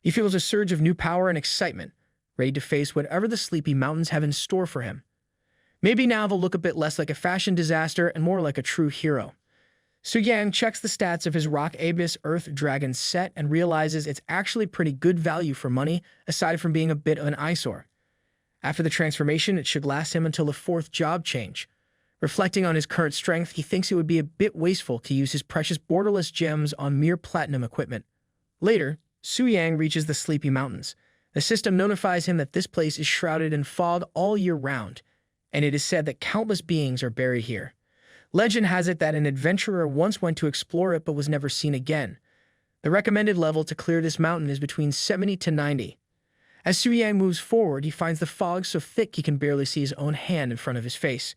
He feels a surge of new power and excitement, ready to face whatever the Sleepy Mountains have in store for him. Maybe now they'll look a bit less like a fashion disaster and more like a true hero. Su-Yang checks the stats of his Rock Abyss Earth Dragon set and realizes it's actually pretty good value for money, aside from being a bit of an eyesore. After the transformation, it should last him until the 4th job change. Reflecting on his current strength, he thinks it would be a bit wasteful to use his precious borderless gems on mere platinum equipment. Later, Su-Yang reaches the Sleepy Mountains. The system notifies him that this place is shrouded in fog all year round, and it is said that countless beings are buried here. Legend has it that an adventurer once went to explore it but was never seen again. The recommended level to clear this mountain is between 70 to 90. As Su-Yang moves forward, he finds the fog so thick he can barely see his own hand in front of his face.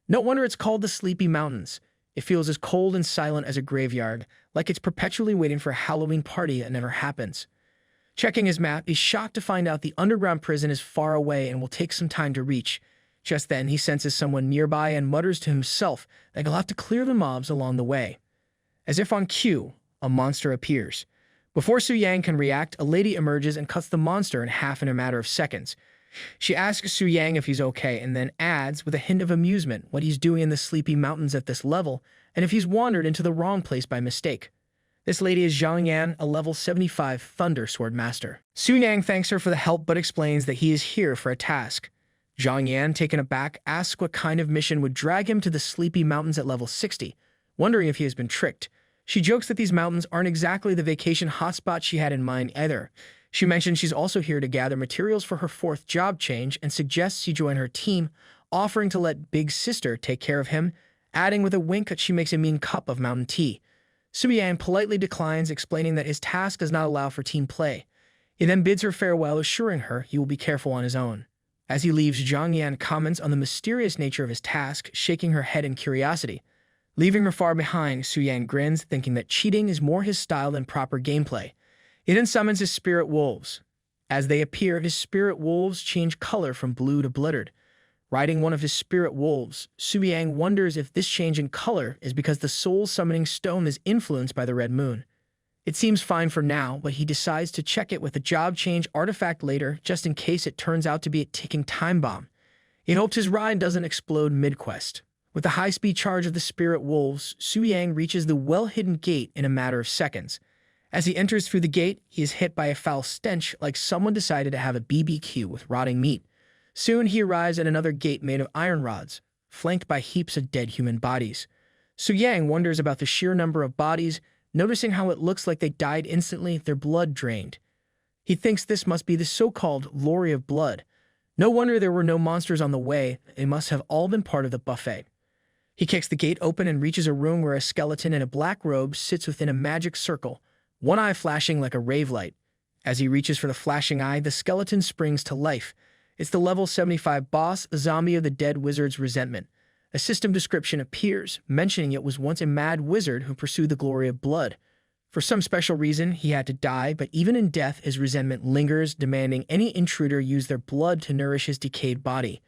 No wonder it's called the Sleepy Mountains. It feels as cold and silent as a graveyard, like it's perpetually waiting for a Halloween party that never happens. Checking his map, he's shocked to find out the underground prison is far away and will take some time to reach. Just then, he senses someone nearby and mutters to himself that he'll have to clear the mobs along the way. As if on cue, a monster appears. Before Su Yang can react, a lady emerges and cuts the monster in half in a matter of seconds. She asks Su Yang if he's okay and then adds, with a hint of amusement, what he's doing in the sleepy mountains at this level and if he's wandered into the wrong place by mistake. This lady is Zhang Yan, a level 75 Thunder Sword Master. Su Yang thanks her for the help but explains that he is here for a task. Zhang Yan, taken aback, asks what kind of mission would drag him to the sleepy mountains at level 60, wondering if he has been tricked. She jokes that these mountains aren't exactly the vacation hotspot she had in mind either. She mentions she's also here to gather materials for her 4th job change and suggests he join her team, offering to let Big Sister take care of him, adding with a wink that she makes a mean cup of mountain tea. Su Yang politely declines, explaining that his task does not allow for team play. He then bids her farewell, assuring her he will be careful on his own. As he leaves, Zhang Yan comments on the mysterious nature of his task, shaking her head in curiosity. Leaving her far behind, Su Yang grins, thinking that cheating is more his style than proper gameplay. He then summons his spirit wolves. As they appear, his spirit wolves change color from blue to blooded. Riding one of his spirit wolves, Su Yang wonders if this change in color is because the soul-summoning stone is influenced by the red moon. It seems fine for now, but he decides to check it with a job change artifact later, just in case it turns out to be a ticking time bomb. He hopes his ride doesn't explode mid-quest. With the high-speed charge of the spirit wolves, Su Yang reaches the well-hidden gate in a matter of seconds. As he enters through the gate, he is hit by a foul stench like someone decided to have a BBQ with rotting meat. Soon he arrives at another gate made of iron rods, flanked by heaps of dead human bodies. Su Yang wonders about the sheer number of bodies, noticing how it looks like they died instantly, their blood drained. He thinks this must be the so-called lorry of blood. No wonder there were no monsters on the way, they must have all been part of the buffet. He kicks the gate open and reaches a room where a skeleton in a black robe sits within a magic circle, one eye flashing like a rave light. As he reaches for the flashing eye, the skeleton springs to life. It's the level 75 boss, a zombie of the dead wizard's resentment. A system description appears, mentioning it was once a mad wizard who pursued the glory of blood. For some special reason, he had to die, but even in death, his resentment lingers, demanding any intruder use their blood to nourish his decayed body.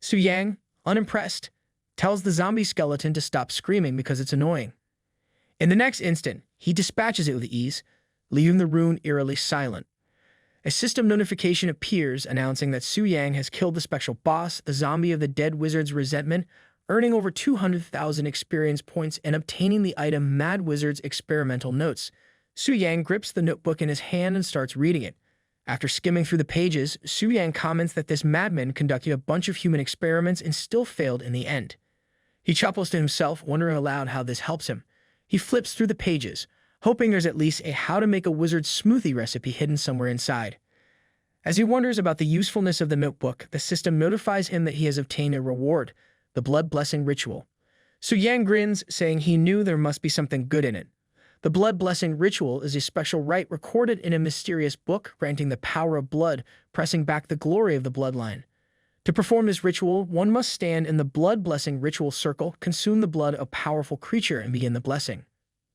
Su Yang, unimpressed, tells the zombie skeleton to stop screaming because it's annoying. In the next instant, he dispatches it with ease, leaving the room eerily silent. A system notification appears announcing that Su Yang has killed the special boss, the zombie of the dead wizard's resentment, earning over 200,000 experience points and obtaining the item Mad Wizard's experimental notes. Su Yang grips the notebook in his hand and starts reading it. After skimming through the pages, Su Yang comments that this madman conducted a bunch of human experiments and still failed in the end. He chuckles to himself, wondering aloud how this helps him. He flips through the pages, hoping there's at least a how to make a wizard smoothie recipe hidden somewhere inside. As he wonders about the usefulness of the notebook, the system notifies him that he has obtained a reward, the blood blessing ritual. Su Yang grins, saying he knew there must be something good in it. The blood blessing ritual is a special rite recorded in a mysterious book, granting the power of blood, pressing back the glory of the bloodline. To perform this ritual, one must stand in the blood blessing ritual circle, consume the blood of a powerful creature, and begin the blessing.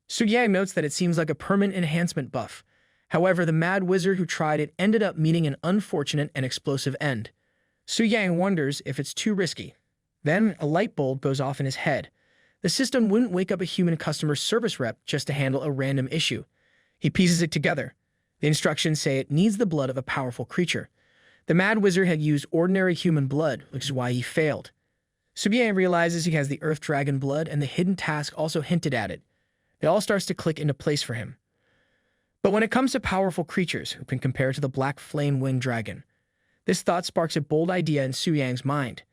Su Yang notes that it seems like a permanent enhancement buff. However, the mad wizard who tried it ended up meeting an unfortunate and explosive end. Su Yang wonders if it's too risky. Then, a light bulb goes off in his head. The system wouldn't wake up a human customer service rep just to handle a random issue. He pieces it together. The instructions say it needs the blood of a powerful creature. The mad wizard had used ordinary human blood, which is why he failed. Su Yang realizes he has the earth dragon blood, and the hidden task also hinted at it. It all starts to click into place for him. But when it comes to powerful creatures who can compare to the black flame-winged dragon, this thought sparks a bold idea in Su Yang's mind.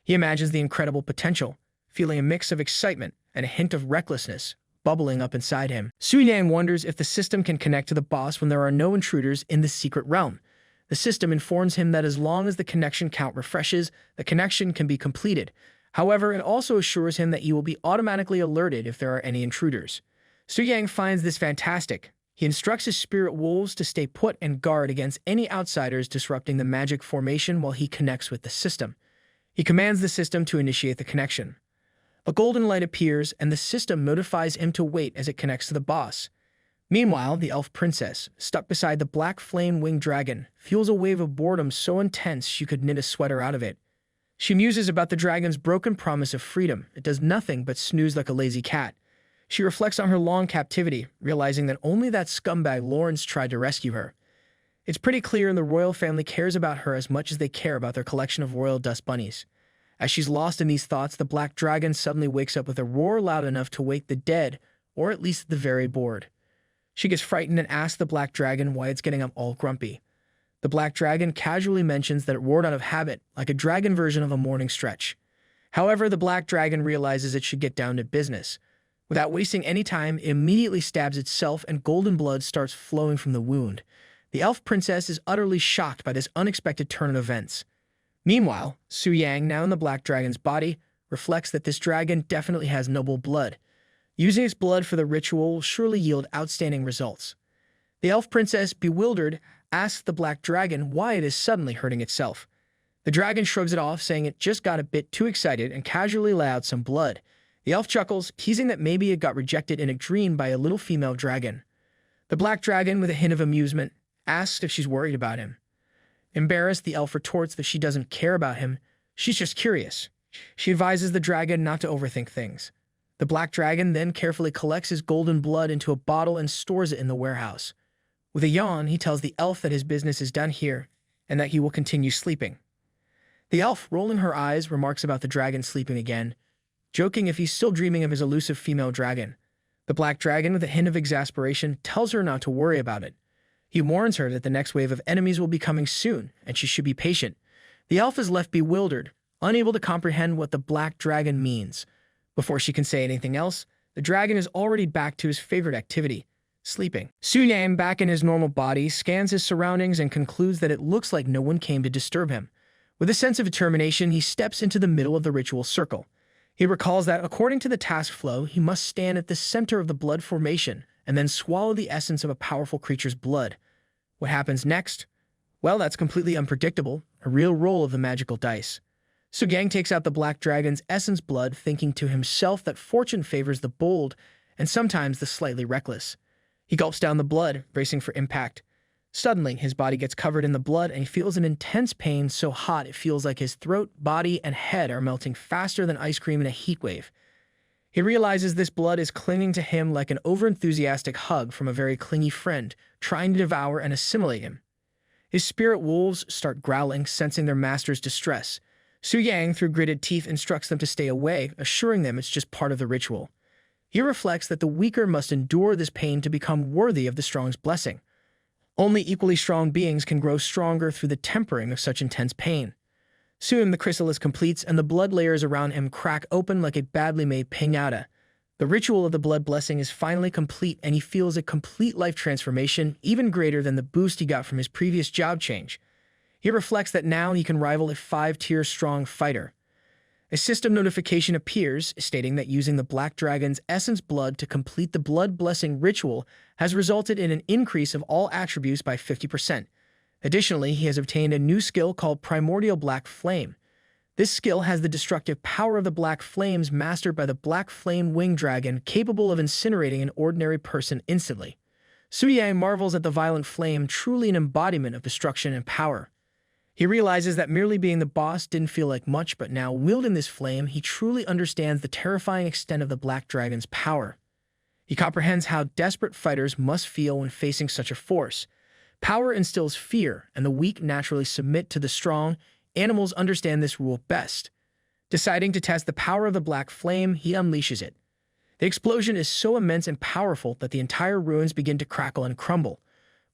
He imagines the incredible potential, feeling a mix of excitement and a hint of recklessness bubbling up inside him. Su Yang wonders if the system can connect to the boss when there are no intruders in the secret realm. The system informs him that as long as the connection count refreshes, the connection can be completed. However, it also assures him that he will be automatically alerted if there are any intruders. Su Yang finds this fantastic. He instructs his spirit wolves to stay put and guard against any outsiders disrupting the magic formation while he connects with the system. He commands the system to initiate the connection. A golden light appears, and the system notifies him to wait as it connects to the boss. Meanwhile, the elf princess, stuck beside the black flame-winged dragon, feels a wave of boredom so intense she could knit a sweater out of it. She muses about the dragon's broken promise of freedom. It does nothing but snooze like a lazy cat. She reflects on her long captivity, realizing that only that scumbag Lawrence tried to rescue her. It's pretty clear the royal family cares about her as much as they care about their collection of royal dust bunnies. As she's lost in these thoughts, the black dragon suddenly wakes up with a roar loud enough to wake the dead, or at least the very bored. She gets frightened and asks the black dragon why it's getting up all grumpy. The black dragon casually mentions that it roared out of habit, like a dragon version of a morning stretch. However, the black dragon realizes it should get down to business. Without wasting any time, it immediately stabs itself and golden blood starts flowing from the wound. The elf princess is utterly shocked by this unexpected turn of events. Meanwhile, Su Yang, now in the black dragon's body, reflects that this dragon definitely has noble blood. Using its blood for the ritual will surely yield outstanding results. The elf princess, bewildered, asks the black dragon why it is suddenly hurting itself. The dragon shrugs it off, saying it just got a bit too excited and casually let out some blood. The elf chuckles, teasing that maybe it got rejected in a dream by a little female dragon. The black dragon, with a hint of amusement, asks if she's worried about him. Embarrassed, the elf retorts that she doesn't care about him, she's just curious. She advises the dragon not to overthink things. The black dragon then carefully collects his golden blood into a bottle and stores it in the warehouse. With a yawn, he tells the elf that his business is done here and that he will continue sleeping. The elf, rolling her eyes, remarks about the dragon sleeping again, joking if he's still dreaming of his elusive female dragon. The black dragon, with a hint of exasperation, tells her not to worry about it. He warns her that the next wave of enemies will be coming soon, and she should be patient. The elf is left bewildered, unable to comprehend what the black dragon means. Before she can say anything else, the dragon is already back to his favorite activity, sleeping. Su Yang, back in his normal body, scans his surroundings and concludes that it looks like no one came to disturb him. With a sense of determination, he steps into the middle of the ritual circle. He recalls that, according to the task flow, he must stand at the center of the blood formation and then swallow the essence of a powerful creature's blood. What happens next? Well, that's completely unpredictable, a real roll of the magical dice. Su Yang takes out the black dragon's essence blood, thinking to himself that fortune favors the bold and sometimes the slightly reckless. He gulps down the blood, bracing for impact. Suddenly, his body gets covered in the blood and he feels an intense pain so hot it feels like his throat, body, and head are melting faster than ice cream in a heat wave. He realizes this blood is clinging to him like an overenthusiastic hug from a very clingy friend, trying to devour and assimilate him. His spirit wolves start growling, sensing their master's distress. Su Yang, through gritted teeth, instructs them to stay away, assuring them it's just part of the ritual. He reflects that the weaker must endure this pain to become worthy of the strong's blessing. Only equally strong beings can grow stronger through the tempering of such intense pain. Soon the chrysalis completes and the blood layers around him crack open like a badly made piñata. The ritual of the blood blessing is finally complete and he feels a complete life transformation, even greater than the boost he got from his previous job change. He reflects that now he can rival a 5-tier strong fighter. A system notification appears, stating that using the black dragon's essence blood to complete the blood blessing ritual has resulted in an increase of all attributes by 50%. Additionally, he has obtained a new skill called Primordial Black Flame. This skill has the destructive power of the black flames mastered by the black flame winged dragon, capable of incinerating an ordinary person instantly. Su Yang marvels at the violent flame, truly an embodiment of destruction and power. He realizes that merely being the boss didn't feel like much, but now, wielding this flame, he truly understands the terrifying extent of the black dragon's power. He comprehends how desperate fighters must feel when facing such a force. Power instills fear, and the weak naturally submit to the strong. Animals understand this rule best. Deciding to test the power of the black flame, he unleashes it. The explosion is so immense and powerful that the entire ruins begin to crackle and crumble.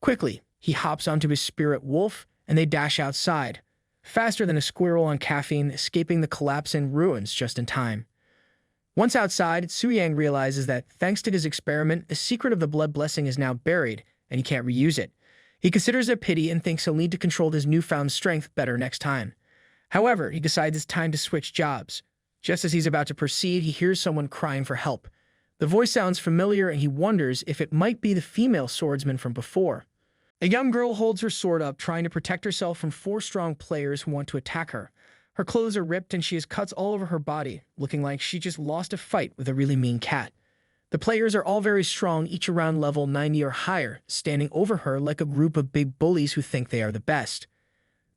Quickly, he hops onto his spirit wolf, and they dash outside, faster than a squirrel on caffeine, escaping the collapsing ruins just in time. Once outside, Su Yang realizes that, thanks to his experiment, the secret of the blood blessing is now buried, and he can't reuse it. He considers it a pity and thinks he'll need to control his newfound strength better next time. However, he decides it's time to switch jobs. Just as he's about to proceed, he hears someone crying for help. The voice sounds familiar and he wonders if it might be the female swordsman from before. A young girl holds her sword up, trying to protect herself from 4 strong players who want to attack her. Her clothes are ripped and she has cuts all over her body, looking like she just lost a fight with a really mean cat. The players are all very strong, each around level 90 or higher, standing over her like a group of big bullies who think they are the best.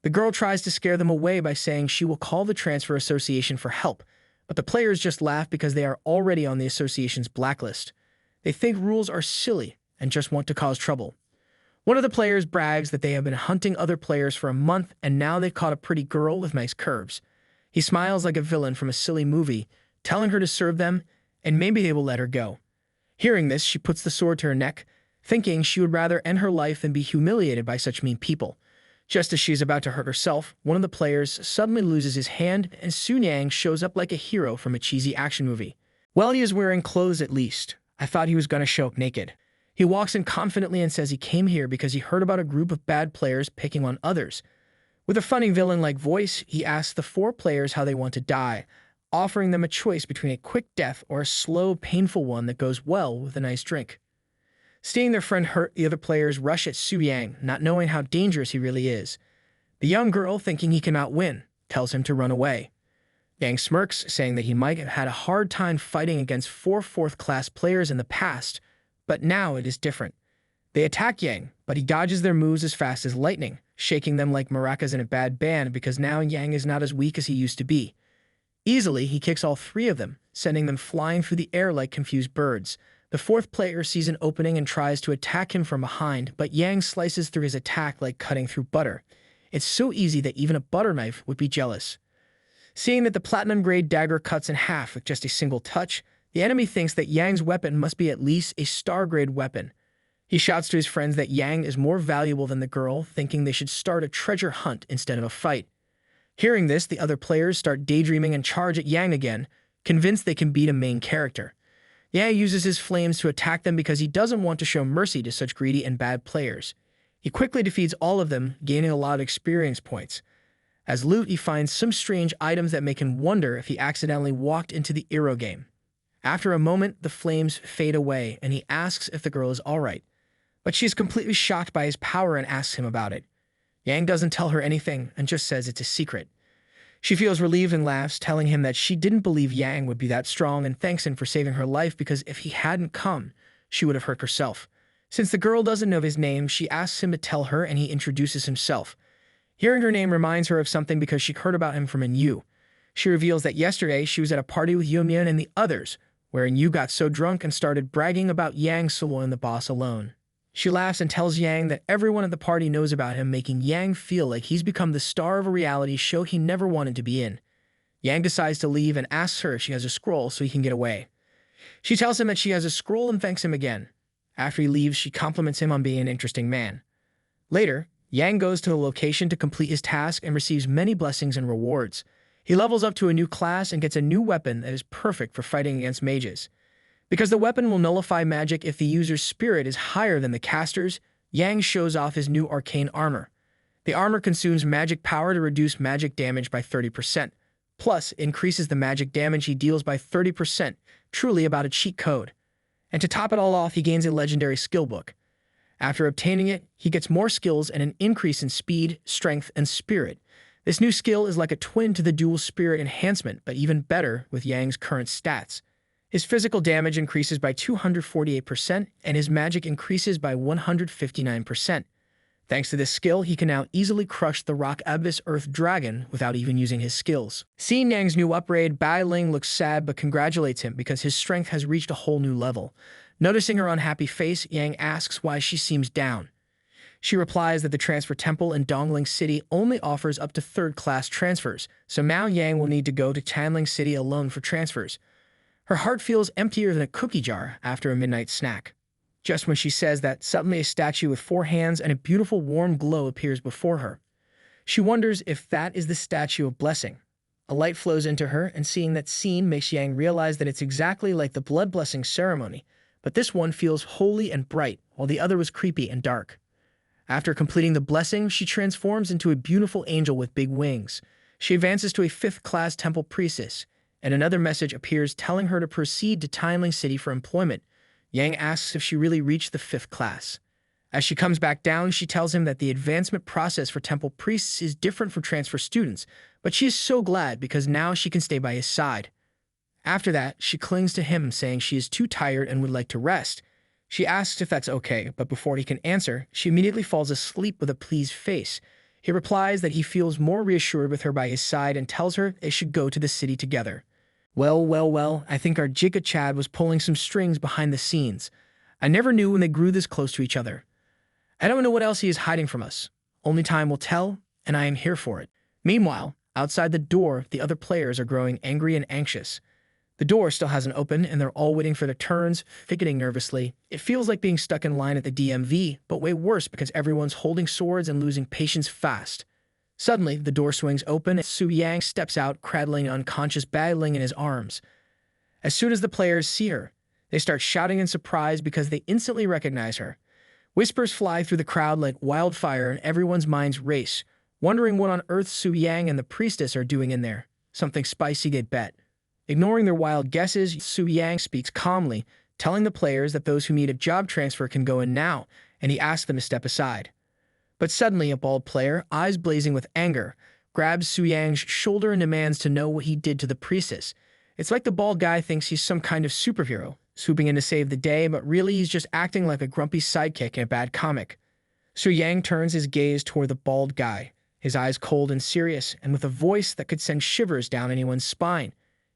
The girl tries to scare them away by saying she will call the transfer association for help, But the players just laugh because they are already on the association's blacklist. They think rules are silly and just want to cause trouble. One of the players brags that they have been hunting other players for a month and now they've caught a pretty girl with nice curves. He smiles like a villain from a silly movie, telling her to serve them, and maybe they will let her go. Hearing this, she puts the sword to her neck, thinking she would rather end her life than be humiliated by such mean people. Just as she is about to hurt herself, one of the players suddenly loses his hand, and Sun Yang shows up like a hero from a cheesy action movie. Well, he is wearing clothes at least. I thought he was going to show up naked. He walks in confidently and says he came here because he heard about a group of bad players picking on others. With a funny villain-like voice, he asks the 4 players how they want to die, offering them a choice between a quick death or a slow, painful one that goes well with a nice drink. Seeing their friend hurt, the other players rush at Su Yang, not knowing how dangerous he really is. The young girl, thinking he cannot win, tells him to run away. Yang smirks, saying that he might have had a hard time fighting against 4 4th-class players in the past, but now it is different. They attack Yang, but he dodges their moves as fast as lightning, shaking them like maracas in a bad band because now Yang is not as weak as he used to be. Easily, he kicks all 3 of them, sending them flying through the air like confused birds. The 4th player sees an opening and tries to attack him from behind, but Yang slices through his attack like cutting through butter. It's so easy that even a butter knife would be jealous. Seeing that the platinum-grade dagger cuts in half with just a single touch, the enemy thinks that Yang's weapon must be at least a star-grade weapon. He shouts to his friends that Yang is more valuable than the girl, thinking they should start a treasure hunt instead of a fight. Hearing this, the other players start daydreaming and charge at Yang again, convinced they can beat a main character. Yang uses his flames to attack them because he doesn't want to show mercy to such greedy and bad players. He quickly defeats all of them, gaining a lot of experience points. As loot, he finds some strange items that make him wonder if he accidentally walked into the Eero game. After a moment, the flames fade away, and he asks if the girl is alright. But she is completely shocked by his power and asks him about it. Yang doesn't tell her anything and just says it's a secret. She feels relieved and laughs, telling him that she didn't believe Yang would be that strong and thanks him for saving her life because if he hadn't come, she would have hurt herself. Since the girl doesn't know his name, she asks him to tell her and he introduces himself. Hearing her name reminds her of something because she heard about him from Yu. She reveals that yesterday she was at a party with Yumian and the others, wherein Yu got so drunk and started bragging about Yang solo and the boss alone. She laughs and tells Yang that everyone at the party knows about him, making Yang feel like he's become the star of a reality show he never wanted to be in. Yang decides to leave and asks her if she has a scroll so he can get away. She tells him that she has a scroll and thanks him again. After he leaves, she compliments him on being an interesting man. Later, Yang goes to the location to complete his task and receives many blessings and rewards. He levels up to a new class and gets a new weapon that is perfect for fighting against mages. Because the weapon will nullify magic if the user's spirit is higher than the caster's, Yang shows off his new arcane armor. The armor consumes magic power to reduce magic damage by 30%, plus increases the magic damage he deals by 30%, truly about a cheat code. And to top it all off, he gains a legendary skill book. After obtaining it, he gets more skills and an increase in speed, strength, and spirit. This new skill is like a twin to the dual spirit enhancement, but even better with Yang's current stats. His physical damage increases by 248%, and his magic increases by 159%. Thanks to this skill, he can now easily crush the Rock Abyss Earth Dragon without even using his skills. Seeing Yang's new upgrade, Bai Ling looks sad but congratulates him because his strength has reached a whole new level. Noticing her unhappy face, Yang asks why she seems down. She replies that the transfer temple in Dongling City only offers up to 3rd-class transfers, so now Yang will need to go to Chanling City alone for transfers. Her heart feels emptier than a cookie jar after a midnight snack. Just when she says that, suddenly a statue with 4 hands and a beautiful warm glow appears before her. She wonders if that is the statue of blessing. A light flows into her, and seeing that scene makes Yang realize that it's exactly like the blood blessing ceremony, but this one feels holy and bright, while the other was creepy and dark. After completing the blessing, she transforms into a beautiful angel with big wings. She advances to a 5th-class temple priestess, and another message appears telling her to proceed to Timeling City for employment. Yang asks if she really reached the 5th class. As she comes back down, she tells him that the advancement process for temple priests is different from transfer students, but she is so glad because now she can stay by his side. After that, she clings to him, saying she is too tired and would like to rest. She asks if that's okay, but before he can answer, she immediately falls asleep with a pleased face. He replies that he feels more reassured with her by his side and tells her they should go to the city together. Well, I think our Jigga Chad was pulling some strings behind the scenes. I never knew when they grew this close to each other. I don't know what else he is hiding from us. Only time will tell, and I am here for it. Meanwhile, outside the door, the other players are growing angry and anxious. The door still hasn't opened, and they're all waiting for their turns, fidgeting nervously. It feels like being stuck in line at the DMV, but way worse because everyone's holding swords and losing patience fast. Suddenly, the door swings open and Su Yang steps out, cradling an unconscious Bai Ling in his arms. As soon as the players see her, they start shouting in surprise because they instantly recognize her. Whispers fly through the crowd like wildfire and everyone's minds race, wondering what on earth Su Yang and the priestess are doing in there. Something spicy, they bet. Ignoring their wild guesses, Su Yang speaks calmly, telling the players that those who need a job transfer can go in now, and he asks them to step aside. But suddenly, a bald player, eyes blazing with anger, grabs Su Yang's shoulder and demands to know what he did to the priestess. It's like the bald guy thinks he's some kind of superhero, swooping in to save the day, but really he's just acting like a grumpy sidekick in a bad comic. Su Yang turns his gaze toward the bald guy, his eyes cold and serious, and with a voice that could send shivers down anyone's spine.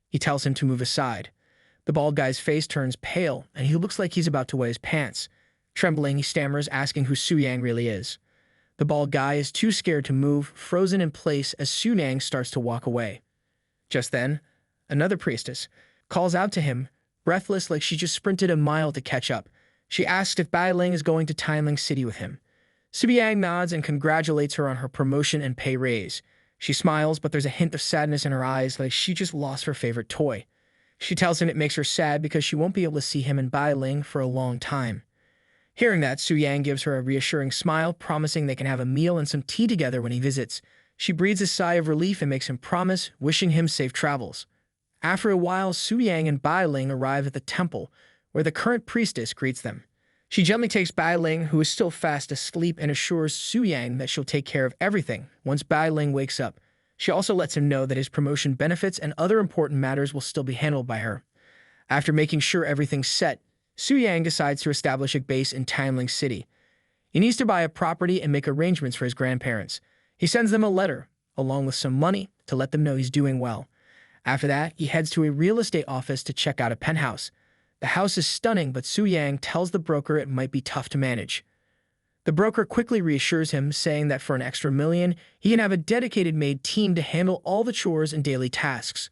He tells him to move aside. The bald guy's face turns pale, and he looks like he's about to wet his pants. Trembling, he stammers, asking who Su Yang really is. The bald guy is too scared to move, frozen in place as Su Yang starts to walk away. Just then, another priestess calls out to him, breathless like she just sprinted a mile to catch up. She asks if Bai Ling is going to Tianling City with him. Su Yang nods and congratulates her on her promotion and pay raise. She smiles, but there's a hint of sadness in her eyes like she just lost her favorite toy. She tells him it makes her sad because she won't be able to see him and Bai Ling for a long time. Hearing that, Su Yang gives her a reassuring smile, promising they can have a meal and some tea together when he visits. She breathes a sigh of relief and makes him promise, wishing him safe travels. After a while, Su Yang and Bai Ling arrive at the temple, where the current priestess greets them. She gently takes Bai Ling, who is still fast asleep, and assures Su Yang that she'll take care of everything once Bai Ling wakes up. She also lets him know that his promotion benefits and other important matters will still be handled by her. After making sure everything's set, Su Yang decides to establish a base in Tianling City. He needs to buy a property and make arrangements for his grandparents. He sends them a letter, along with some money, to let them know he's doing well. After that, he heads to a real estate office to check out a penthouse. The house is stunning, but Su Yang tells the broker it might be tough to manage. The broker quickly reassures him, saying that for an extra $1 million, he can have a dedicated maid team to handle all the chores and daily tasks.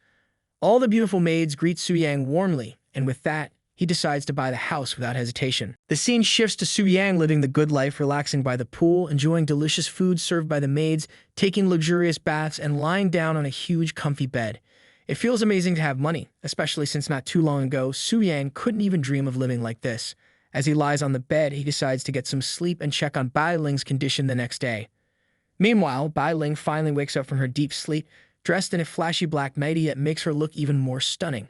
All the beautiful maids greet Su Yang warmly, and with that, he decides to buy the house without hesitation. The scene shifts to Su Yang living the good life, relaxing by the pool, enjoying delicious food served by the maids, taking luxurious baths, and lying down on a huge, comfy bed. It feels amazing to have money, especially since not too long ago, Su Yang couldn't even dream of living like this. As he lies on the bed, he decides to get some sleep and check on Bai Ling's condition the next day. Meanwhile, Bai Ling finally wakes up from her deep sleep, dressed in a flashy black nightie that makes her look even more stunning.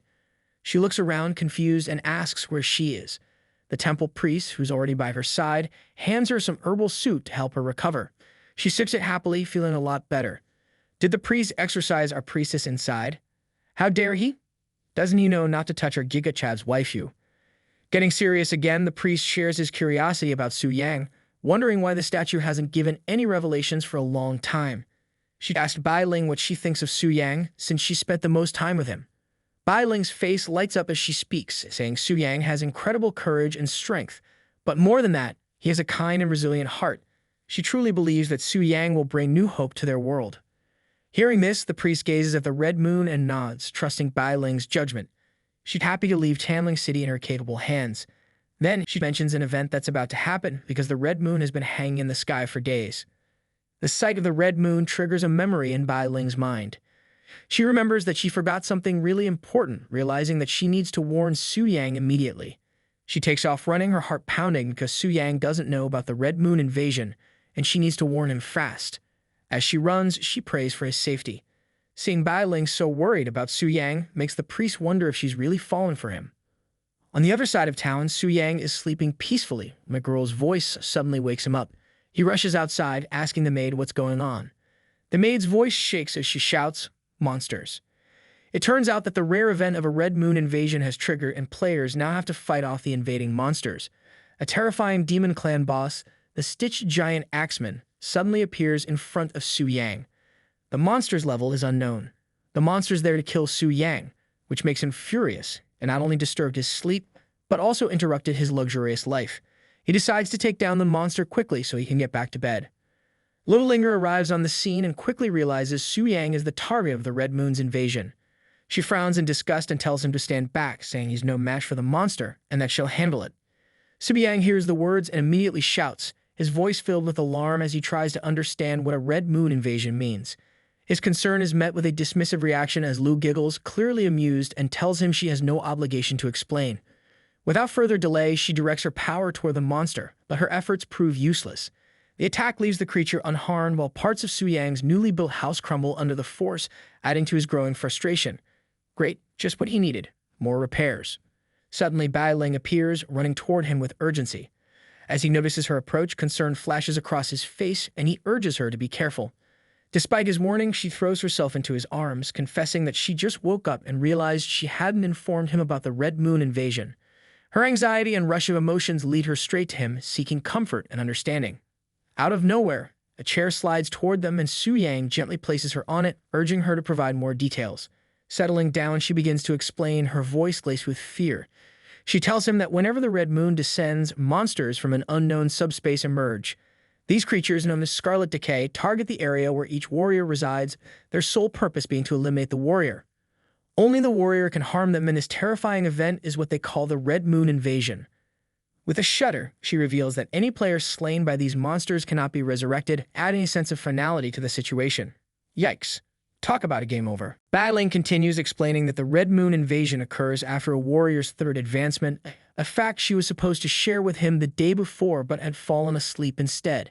She looks around, confused, and asks where she is. The temple priest, who's already by her side, hands her some herbal soup to help her recover. She sips it happily, feeling a lot better. Did the priest exorcise our priestess inside? How dare he? Doesn't he know not to touch our Giga Chav's waifu? Getting serious again, the priest shares his curiosity about Su Yang, wondering why the statue hasn't given any revelations for a long time. She asked Bai Ling what she thinks of Su Yang, since she spent the most time with him. Bai Ling's face lights up as she speaks, saying Su Yang has incredible courage and strength, but more than that, he has a kind and resilient heart. She truly believes that Su Yang will bring new hope to their world. Hearing this, the priest gazes at the red moon and nods, trusting Bai Ling's judgment. She's happy to leave Tianling City in her capable hands. Then, she mentions an event that's about to happen because the red moon has been hanging in the sky for days. The sight of the red moon triggers a memory in Bai Ling's mind. She remembers that she forgot something really important, realizing that she needs to warn Su Yang immediately. She takes off running, her heart pounding because Su Yang doesn't know about the red moon invasion, and she needs to warn him fast. As she runs, she prays for his safety. Seeing Bai Ling so worried about Su Yang makes the priest wonder if she's really fallen for him. On the other side of town, Su Yang is sleeping peacefully when a girl's voice suddenly wakes him up. He rushes outside, asking the maid what's going on. The maid's voice shakes as she shouts, "Monsters." It turns out that the rare event of a red moon invasion has triggered, and players now have to fight off the invading monsters. A terrifying demon clan boss, the Stitch Giant Axeman, suddenly appears in front of Su Yang. The monster's level is unknown. The monster's there to kill Su Yang, which makes him furious and not only disturbed his sleep, but also interrupted his luxurious life. He decides to take down the monster quickly so he can get back to bed. Littlinger arrives on the scene and quickly realizes Su Yang is the target of the Red Moon's invasion. She frowns in disgust and tells him to stand back, saying he's no match for the monster and that she'll handle it. Su Yang hears the words and immediately shouts, his voice filled with alarm as he tries to understand what a Red Moon invasion means. His concern is met with a dismissive reaction as Lu giggles, clearly amused, and tells him she has no obligation to explain. Without further delay, she directs her power toward the monster, but her efforts prove useless. The attack leaves the creature unharmed while parts of Su Yang's newly built house crumble under the force, adding to his growing frustration. Great, just what he needed. More repairs. Suddenly, Bai Ling appears, running toward him with urgency. As he notices her approach, concern flashes across his face, and he urges her to be careful. Despite his warning, she throws herself into his arms, confessing that she just woke up and realized she hadn't informed him about the Red Moon invasion. Her anxiety and rush of emotions lead her straight to him, seeking comfort and understanding. Out of nowhere, a chair slides toward them and Su Yang gently places her on it, urging her to provide more details. Settling down, she begins to explain, her voice laced with fear. She tells him that whenever the Red Moon descends, monsters from an unknown subspace emerge. These creatures, known as Scarlet Decay, target the area where each warrior resides, their sole purpose being to eliminate the warrior. Only the warrior can harm them, and this terrifying event is what they call the Red Moon invasion. With a shudder, she reveals that any player slain by these monsters cannot be resurrected, adding a sense of finality to the situation. Yikes. Talk about a game over. Bai Ling continues, explaining that the Red Moon invasion occurs after a warrior's third advancement, a fact she was supposed to share with him the day before but had fallen asleep instead.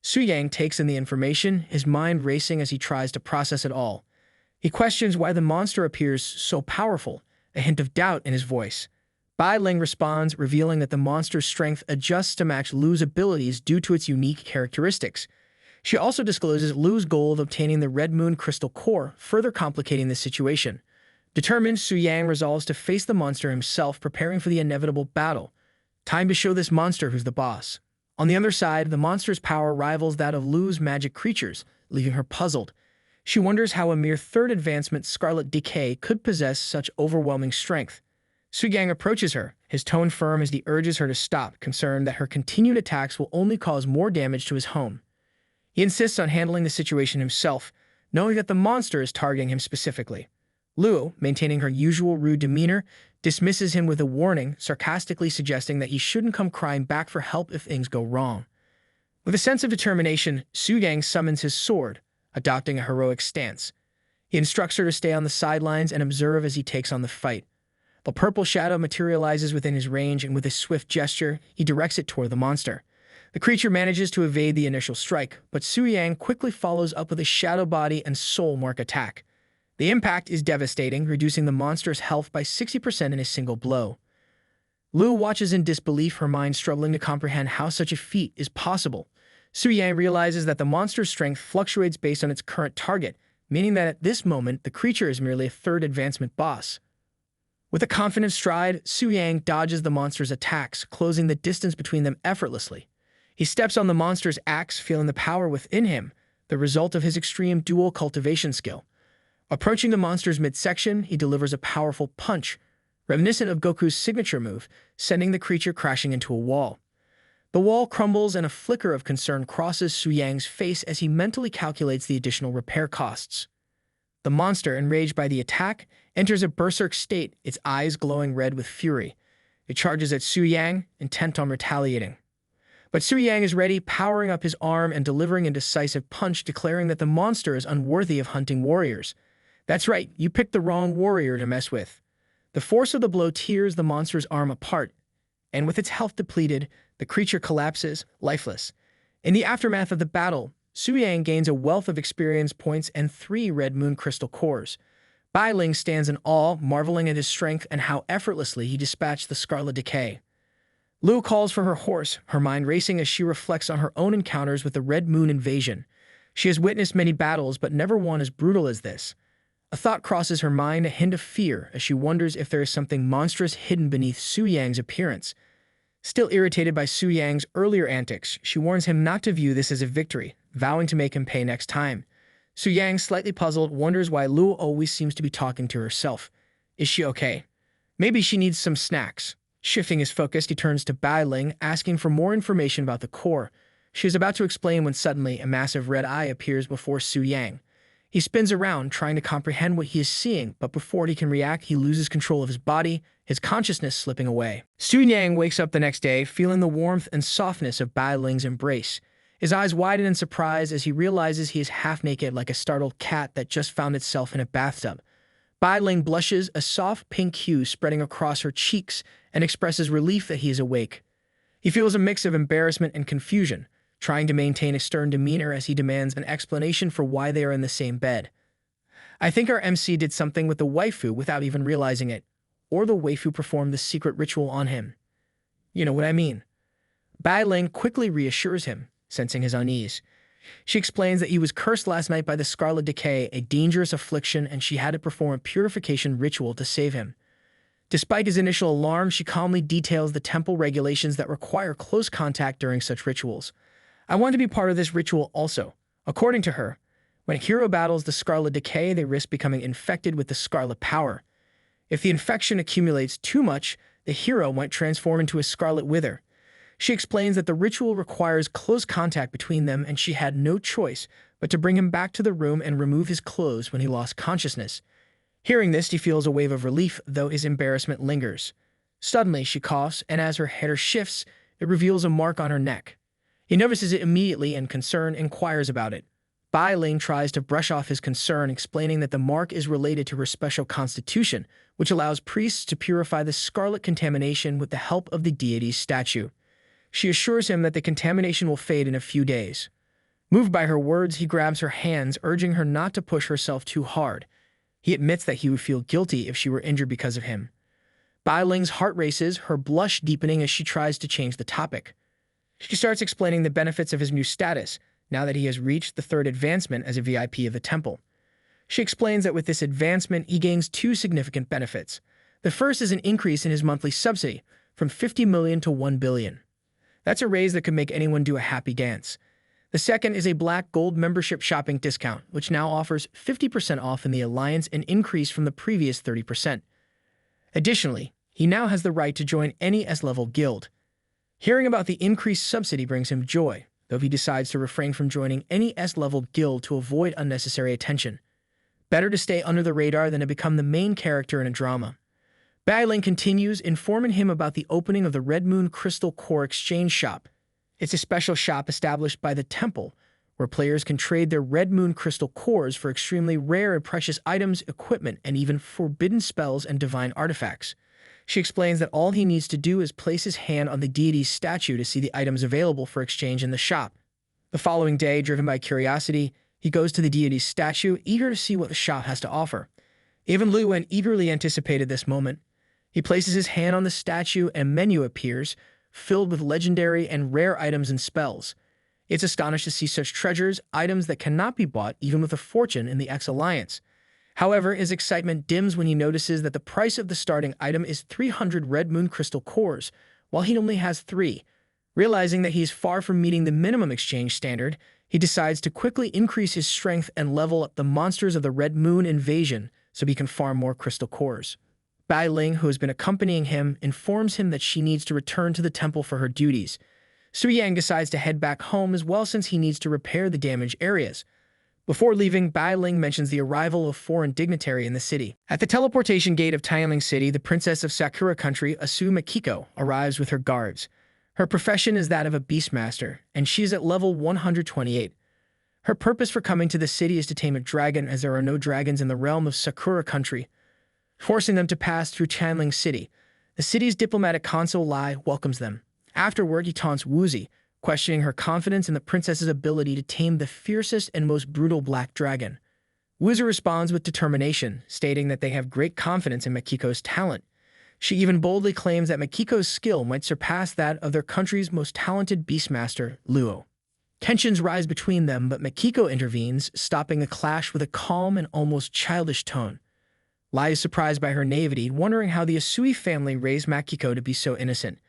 Su Yang takes in the information, his mind racing as he tries to process it all. He questions why the monster appears so powerful, a hint of doubt in his voice. Bai Ling responds, revealing that the monster's strength adjusts to match Lu's abilities due to its unique characteristics. She also discloses Lu's goal of obtaining the Red Moon Crystal Core, further complicating the situation. Determined, Su Yang resolves to face the monster himself, preparing for the inevitable battle. Time to show this monster who's the boss. On the other side, the monster's power rivals that of Lu's magic creatures, leaving her puzzled. She wonders how a mere third advancement Scarlet Decay could possess such overwhelming strength. Su Yang approaches her, his tone firm as he urges her to stop, concerned that her continued attacks will only cause more damage to his home. He insists on handling the situation himself, knowing that the monster is targeting him specifically. Lu, maintaining her usual rude demeanor, dismisses him with a warning, sarcastically suggesting that he shouldn't come crying back for help if things go wrong. With a sense of determination, Su Yang summons his sword, adopting a heroic stance. He instructs her to stay on the sidelines and observe as he takes on the fight. The purple shadow materializes within his range, and with a swift gesture, he directs it toward the monster. The creature manages to evade the initial strike, but Su Yang quickly follows up with a shadow body and soul mark attack. The impact is devastating, reducing the monster's health by 60% in a single blow. Lu watches in disbelief, her mind struggling to comprehend how such a feat is possible. Su Yang realizes that the monster's strength fluctuates based on its current target, meaning that at this moment, the creature is merely a third advancement boss. With a confident stride, Su Yang dodges the monster's attacks, closing the distance between them effortlessly. He steps on the monster's axe, feeling the power within him, the result of his extreme dual cultivation skill. Approaching the monster's midsection, he delivers a powerful punch, reminiscent of Goku's signature move, sending the creature crashing into a wall. The wall crumbles and a flicker of concern crosses Su Yang's face as he mentally calculates the additional repair costs. The monster, enraged by the attack, enters a berserk state, its eyes glowing red with fury. It charges at Su Yang, intent on retaliating. But Su Yang is ready, powering up his arm and delivering a decisive punch, declaring that the monster is unworthy of hunting warriors. That's right, you picked the wrong warrior to mess with. The force of the blow tears the monster's arm apart, and with its health depleted, the creature collapses, lifeless. In the aftermath of the battle, Su Yang gains a wealth of experience points and 3 Red Moon Crystal Cores. Bai Ling stands in awe, marveling at his strength and how effortlessly he dispatched the Scarlet Decay. Lu calls for her horse, her mind racing as she reflects on her own encounters with the Red Moon invasion. She has witnessed many battles, but never one as brutal as this. A thought crosses her mind, a hint of fear, as she wonders if there is something monstrous hidden beneath Su Yang's appearance. Still irritated by Su Yang's earlier antics, she warns him not to view this as a victory, vowing to make him pay next time. Su Yang, slightly puzzled, wonders why Lu always seems to be talking to herself. Is she okay? Maybe she needs some snacks. Shifting his focus, he turns to Bai Ling, asking for more information about the core. She is about to explain when suddenly a massive red eye appears before Su Yang. He spins around, trying to comprehend what he is seeing, but before he can react, he loses control of his body, his consciousness slipping away. Su Yang wakes up the next day, feeling the warmth and softness of Bai Ling's embrace. His eyes widen in surprise as he realizes he is half naked like a startled cat that just found itself in a bathtub. Bai Ling blushes, a soft pink hue spreading across her cheeks, and expresses relief that he is awake. He feels a mix of embarrassment and confusion, trying to maintain a stern demeanor as he demands an explanation for why they are in the same bed. I think our MC did something with the waifu without even realizing it, or the waifu performed the secret ritual on him. You know what I mean? Bai Ling quickly reassures him, sensing his unease. She explains that he was cursed last night by the Scarlet Decay, a dangerous affliction, and she had to perform a purification ritual to save him. Despite his initial alarm, she calmly details the temple regulations that require close contact during such rituals. I want to be part of this ritual also. According to her, when a hero battles the Scarlet Decay, they risk becoming infected with the Scarlet Power. If the infection accumulates too much, the hero might transform into a Scarlet Wither. She explains that the ritual requires close contact between them and she had no choice but to bring him back to the room and remove his clothes when he lost consciousness. Hearing this, he feels a wave of relief, though his embarrassment lingers. Suddenly, she coughs, and as her header shifts, it reveals a mark on her neck. He notices it immediately and, concerned, inquires about it. Bai Ling tries to brush off his concern, explaining that the mark is related to her special constitution, which allows priests to purify the scarlet contamination with the help of the deity's statue. She assures him that the contamination will fade in a few days. Moved by her words, he grabs her hands, urging her not to push herself too hard. He admits that he would feel guilty if she were injured because of him. Bai Ling's heart races, her blush deepening as she tries to change the topic. She starts explaining the benefits of his new status, now that he has reached the third advancement as a VIP of the temple. She explains that with this advancement, he gains two significant benefits. The first is an increase in his monthly subsidy, from 50 million to 1 billion. That's a raise that could make anyone do a happy dance. The second is a black gold membership shopping discount, which now offers 50% off in the Alliance, an increase from the previous 30%. Additionally, he now has the right to join any S-level guild. Hearing about the increased subsidy brings him joy, though he decides to refrain from joining any S-level guild to avoid unnecessary attention. Better to stay under the radar than to become the main character in a drama. Bai Ling continues, informing him about the opening of the Red Moon Crystal Core Exchange Shop. It's a special shop established by the temple, where players can trade their Red Moon Crystal Cores for extremely rare and precious items, equipment, and even forbidden spells and divine artifacts. She explains that all he needs to do is place his hand on the deity's statue to see the items available for exchange in the shop. The following day, driven by curiosity, he goes to the deity's statue, eager to see what the shop has to offer. Even Lu Wen eagerly anticipated this moment. He places his hand on the statue and a menu appears, filled with legendary and rare items and spells. It's astonished to see such treasures, items that cannot be bought even with a fortune in the X-Alliance. However, his excitement dims when he notices that the price of the starting item is 300 Red Moon Crystal Cores, while he only has 3. Realizing that he is far from meeting the minimum exchange standard, he decides to quickly increase his strength and level up the monsters of the Red Moon invasion so he can farm more crystal cores. Bai Ling, who has been accompanying him, informs him that she needs to return to the temple for her duties. Su Yang decides to head back home as well since he needs to repair the damaged areas. Before leaving, Bai Ling mentions the arrival of foreign dignitary in the city. At the teleportation gate of Tianling City, the princess of Sakura Country, Asu Makiko, arrives with her guards. Her profession is that of a beastmaster, and she is at level 128. Her purpose for coming to the city is to tame a dragon, as there are no dragons in the realm of Sakura Country, forcing them to pass through Tianling City. The city's diplomatic consul Lai welcomes them. Afterward, he taunts Wuzi, questioning her confidence in the princess's ability to tame the fiercest and most brutal black dragon. Wuzi responds with determination, stating that they have great confidence in Makiko's talent. She even boldly claims that Makiko's skill might surpass that of their country's most talented beastmaster, Luo. Tensions rise between them, but Makiko intervenes, stopping the clash with a calm and almost childish tone. Lai is surprised by her naivety, wondering how the Asui family raised Makiko to be so innocent.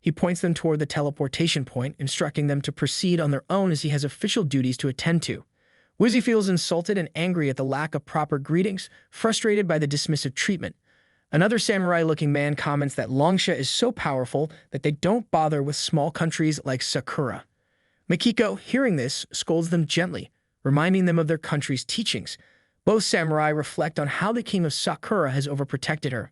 He points them toward the teleportation point, instructing them to proceed on their own as he has official duties to attend to. Wuzi feels insulted and angry at the lack of proper greetings, frustrated by the dismissive treatment. Another samurai-looking man comments that Longsha is so powerful that they don't bother with small countries like Sakura. Makiko, hearing this, scolds them gently, reminding them of their country's teachings. Both samurai reflect on how the king of Sakura has overprotected her.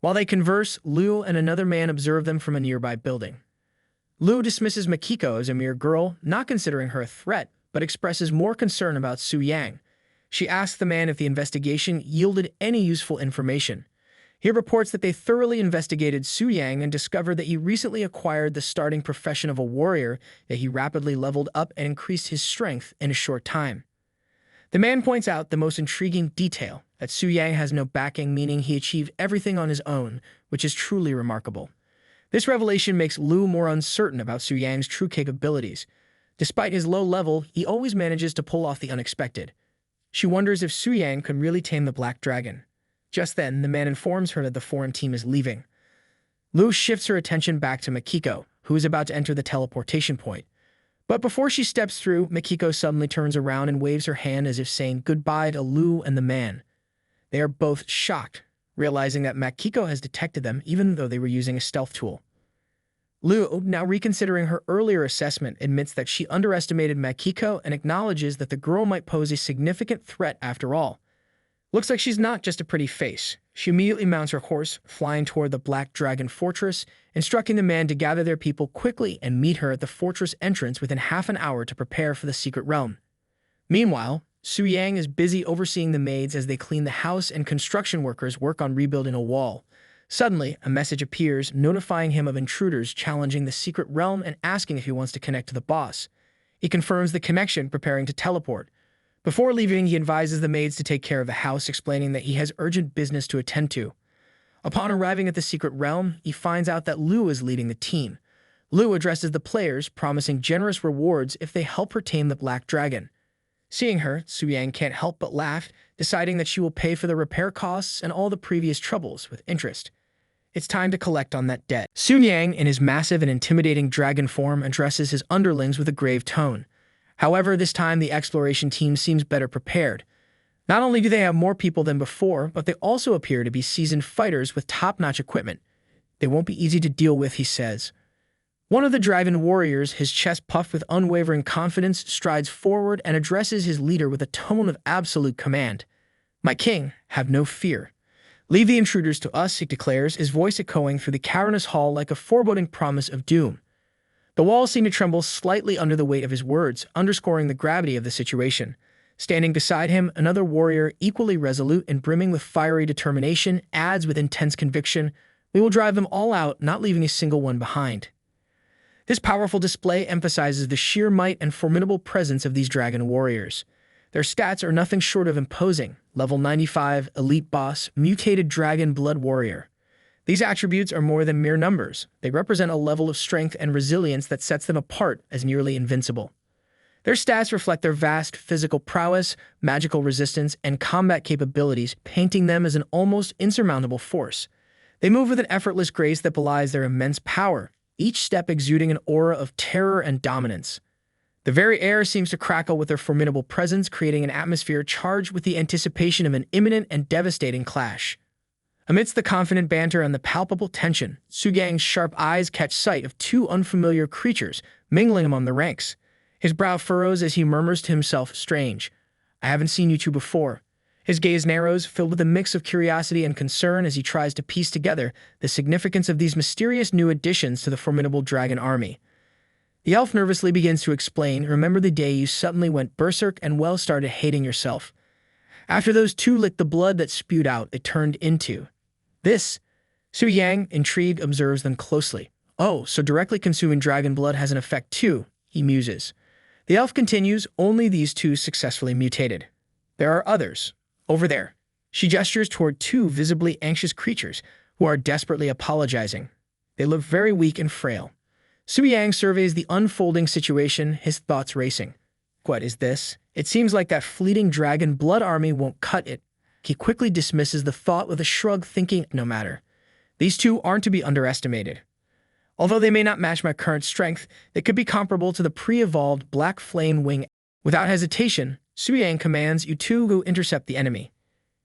While they converse, Liu and another man observe them from a nearby building. Liu dismisses Makiko as a mere girl, not considering her a threat, but expresses more concern about Su Yang. She asks the man if the investigation yielded any useful information. He reports that they thoroughly investigated Su Yang and discovered that he recently acquired the starting profession of a warrior, that he rapidly leveled up and increased his strength in a short time. The man points out the most intriguing detail, that Su Yang has no backing, meaning he achieved everything on his own, which is truly remarkable. This revelation makes Liu more uncertain about Su Yang's true capabilities. Despite his low level, he always manages to pull off the unexpected. She wonders if Su Yang can really tame the Black Dragon. Just then, the man informs her that the foreign team is leaving. Liu shifts her attention back to Makiko, who is about to enter the teleportation point. But before she steps through, Makiko suddenly turns around and waves her hand as if saying goodbye to Liu and the man. They are both shocked, realizing that Makiko has detected them even though they were using a stealth tool. Liu, now reconsidering her earlier assessment, admits that she underestimated Makiko and acknowledges that the girl might pose a significant threat after all. Looks like she's not just a pretty face. She immediately mounts her horse, flying toward the Black Dragon Fortress, instructing the man to gather their people quickly and meet her at the fortress entrance within half an hour to prepare for the secret realm. Meanwhile, Su Yang is busy overseeing the maids as they clean the house and construction workers work on rebuilding a wall. Suddenly, a message appears notifying him of intruders challenging the secret realm and asking if he wants to connect to the boss. He confirms the connection, preparing to teleport. Before leaving, he advises the maids to take care of the house, explaining that he has urgent business to attend to. Upon arriving at the secret realm, he finds out that Liu is leading the team. Liu addresses the players, promising generous rewards if they help her tame the Black Dragon. Seeing her, Su Yang can't help but laugh, deciding that she will pay for the repair costs and all the previous troubles with interest. It's time to collect on that debt. Su Yang, in his massive and intimidating dragon form, addresses his underlings with a grave tone. However, this time the exploration team seems better prepared. Not only do they have more people than before, but they also appear to be seasoned fighters with top-notch equipment. They won't be easy to deal with, he says. One of the dragon warriors, his chest puffed with unwavering confidence, strides forward and addresses his leader with a tone of absolute command. "My king, have no fear. Leave the intruders to us," he declares, his voice echoing through the cavernous hall like a foreboding promise of doom. The walls seem to tremble slightly under the weight of his words, underscoring the gravity of the situation. Standing beside him, another warrior, equally resolute and brimming with fiery determination, adds with intense conviction, "We will drive them all out, not leaving a single one behind." This powerful display emphasizes the sheer might and formidable presence of these dragon warriors. Their stats are nothing short of imposing: level 95, elite boss, mutated dragon blood warrior. These attributes are more than mere numbers. They represent a level of strength and resilience that sets them apart as nearly invincible. Their stats reflect their vast physical prowess, magical resistance, and combat capabilities, painting them as an almost insurmountable force. They move with an effortless grace that belies their immense power, each step exuding an aura of terror and dominance. The very air seems to crackle with their formidable presence, creating an atmosphere charged with the anticipation of an imminent and devastating clash. Amidst the confident banter and the palpable tension, Su Yang's sharp eyes catch sight of two unfamiliar creatures mingling among the ranks. His brow furrows as he murmurs to himself, "Strange. I haven't seen you two before." His gaze narrows, filled with a mix of curiosity and concern as he tries to piece together the significance of these mysterious new additions to the formidable dragon army. The elf nervously begins to explain, "Remember the day you suddenly went berserk and started hating yourself? After those two licked the blood that spewed out, it turned into this." Su Yang, intrigued, observes them closely. "Oh, so directly consuming dragon blood has an effect too," he muses. The elf continues, "Only these two successfully mutated. There are others. Over there." She gestures toward two visibly anxious creatures who are desperately apologizing. They look very weak and frail. Su Yang surveys the unfolding situation, his thoughts racing. What is this? It seems like that fleeting dragon blood army won't cut it. He quickly dismisses the thought with a shrug, thinking, "No matter. These two aren't to be underestimated. Although they may not match my current strength, they could be comparable to the pre-evolved Black Flame Wing." Without hesitation, Su Yang commands, "You two go intercept the enemy."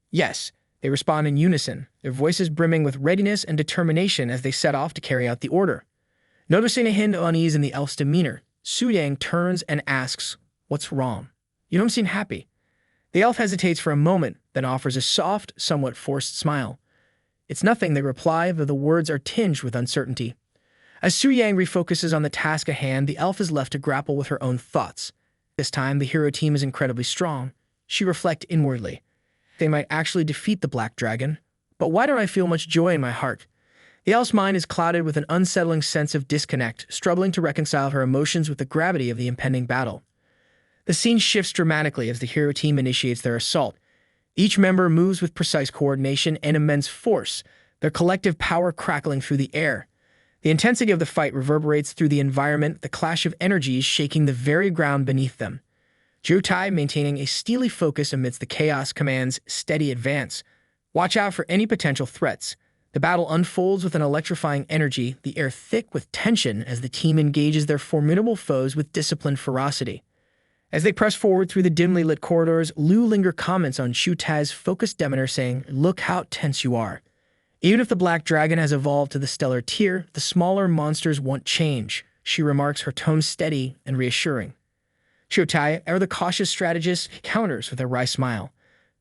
Yes, They respond in unison, their voices brimming with readiness and determination as they set off to carry out the order. Noticing a hint of unease in the elf's demeanor, Su Yang turns and asks, "What's wrong? You don't seem happy." The elf hesitates for a moment, then offers a soft, somewhat forced smile. "It's nothing," they reply, though the words are tinged with uncertainty. As Su Yang refocuses on the task at hand, the elf is left to grapple with her own thoughts. This time, the hero team is incredibly strong. She reflects inwardly. They might actually defeat the Black Dragon, but why don't I feel much joy in my heart? The elf's mind is clouded with an unsettling sense of disconnect, struggling to reconcile her emotions with the gravity of the impending battle. The scene shifts dramatically as the hero team initiates their assault. Each member moves with precise coordination and immense force, their collective power crackling through the air. The intensity of the fight reverberates through the environment, the clash of energies shaking the very ground beneath them. Jutai, maintaining a steely focus amidst the chaos, commands, "Steady advance. Watch out for any potential threats." The battle unfolds with an electrifying energy, the air thick with tension as the team engages their formidable foes with disciplined ferocity. As they press forward through the dimly lit corridors, Liu Linger comments on Shutai's focused demeanor, saying, "Look how tense you are." Even if the Black Dragon has evolved to the stellar tier, the smaller monsters won't change, she remarks, her tone steady and reassuring. Shutai, ever the cautious strategist, counters with a wry smile.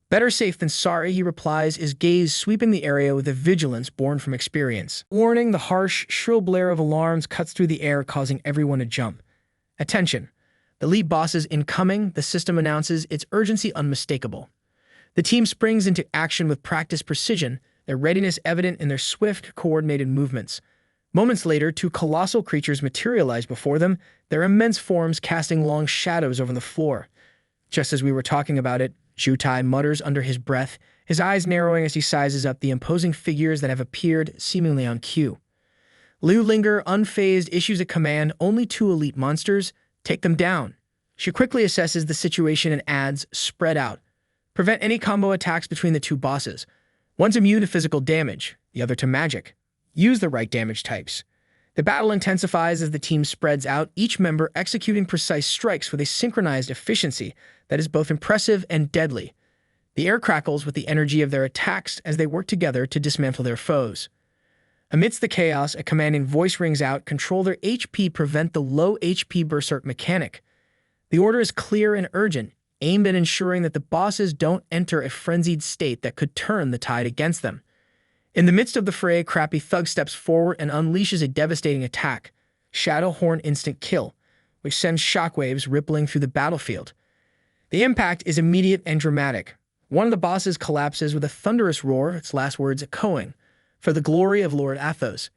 "Better safe than sorry," he replies, his gaze sweeping the area with a vigilance born from experience. Warning, the harsh, shrill blare of alarms cuts through the air, causing everyone to jump. "Attention! The lead boss is incoming," the system announces, its urgency unmistakable. The team springs into action with practiced precision, their readiness evident in their swift, coordinated movements. Moments later, two colossal creatures materialize before them, their immense forms casting long shadows over the floor. Just as we were talking about it, Jutai mutters under his breath, his eyes narrowing as he sizes up the imposing figures that have appeared seemingly on cue. Liu Linger, unfazed, issues a command, "Only two elite monsters. Take them down." She quickly assesses the situation and adds, "Spread out. Prevent any combo attacks between the two bosses. One's immune to physical damage, the other to magic. Use the right damage types." The battle intensifies as the team spreads out, each member executing precise strikes with a synchronized efficiency that is both impressive and deadly. The air crackles with the energy of their attacks as they work together to dismantle their foes. Amidst the chaos, a commanding voice rings out, "Control their HP, prevent the low HP berserk mechanic." The order is clear and urgent, aimed at ensuring that the bosses don't enter a frenzied state that could turn the tide against them. In the midst of the fray, Crappy Thug steps forward and unleashes a devastating attack, Shadowhorn Instant Kill, which sends shockwaves rippling through the battlefield. The impact is immediate and dramatic. One of the bosses collapses with a thunderous roar, its last words echoing, "For the glory of Lord Athos.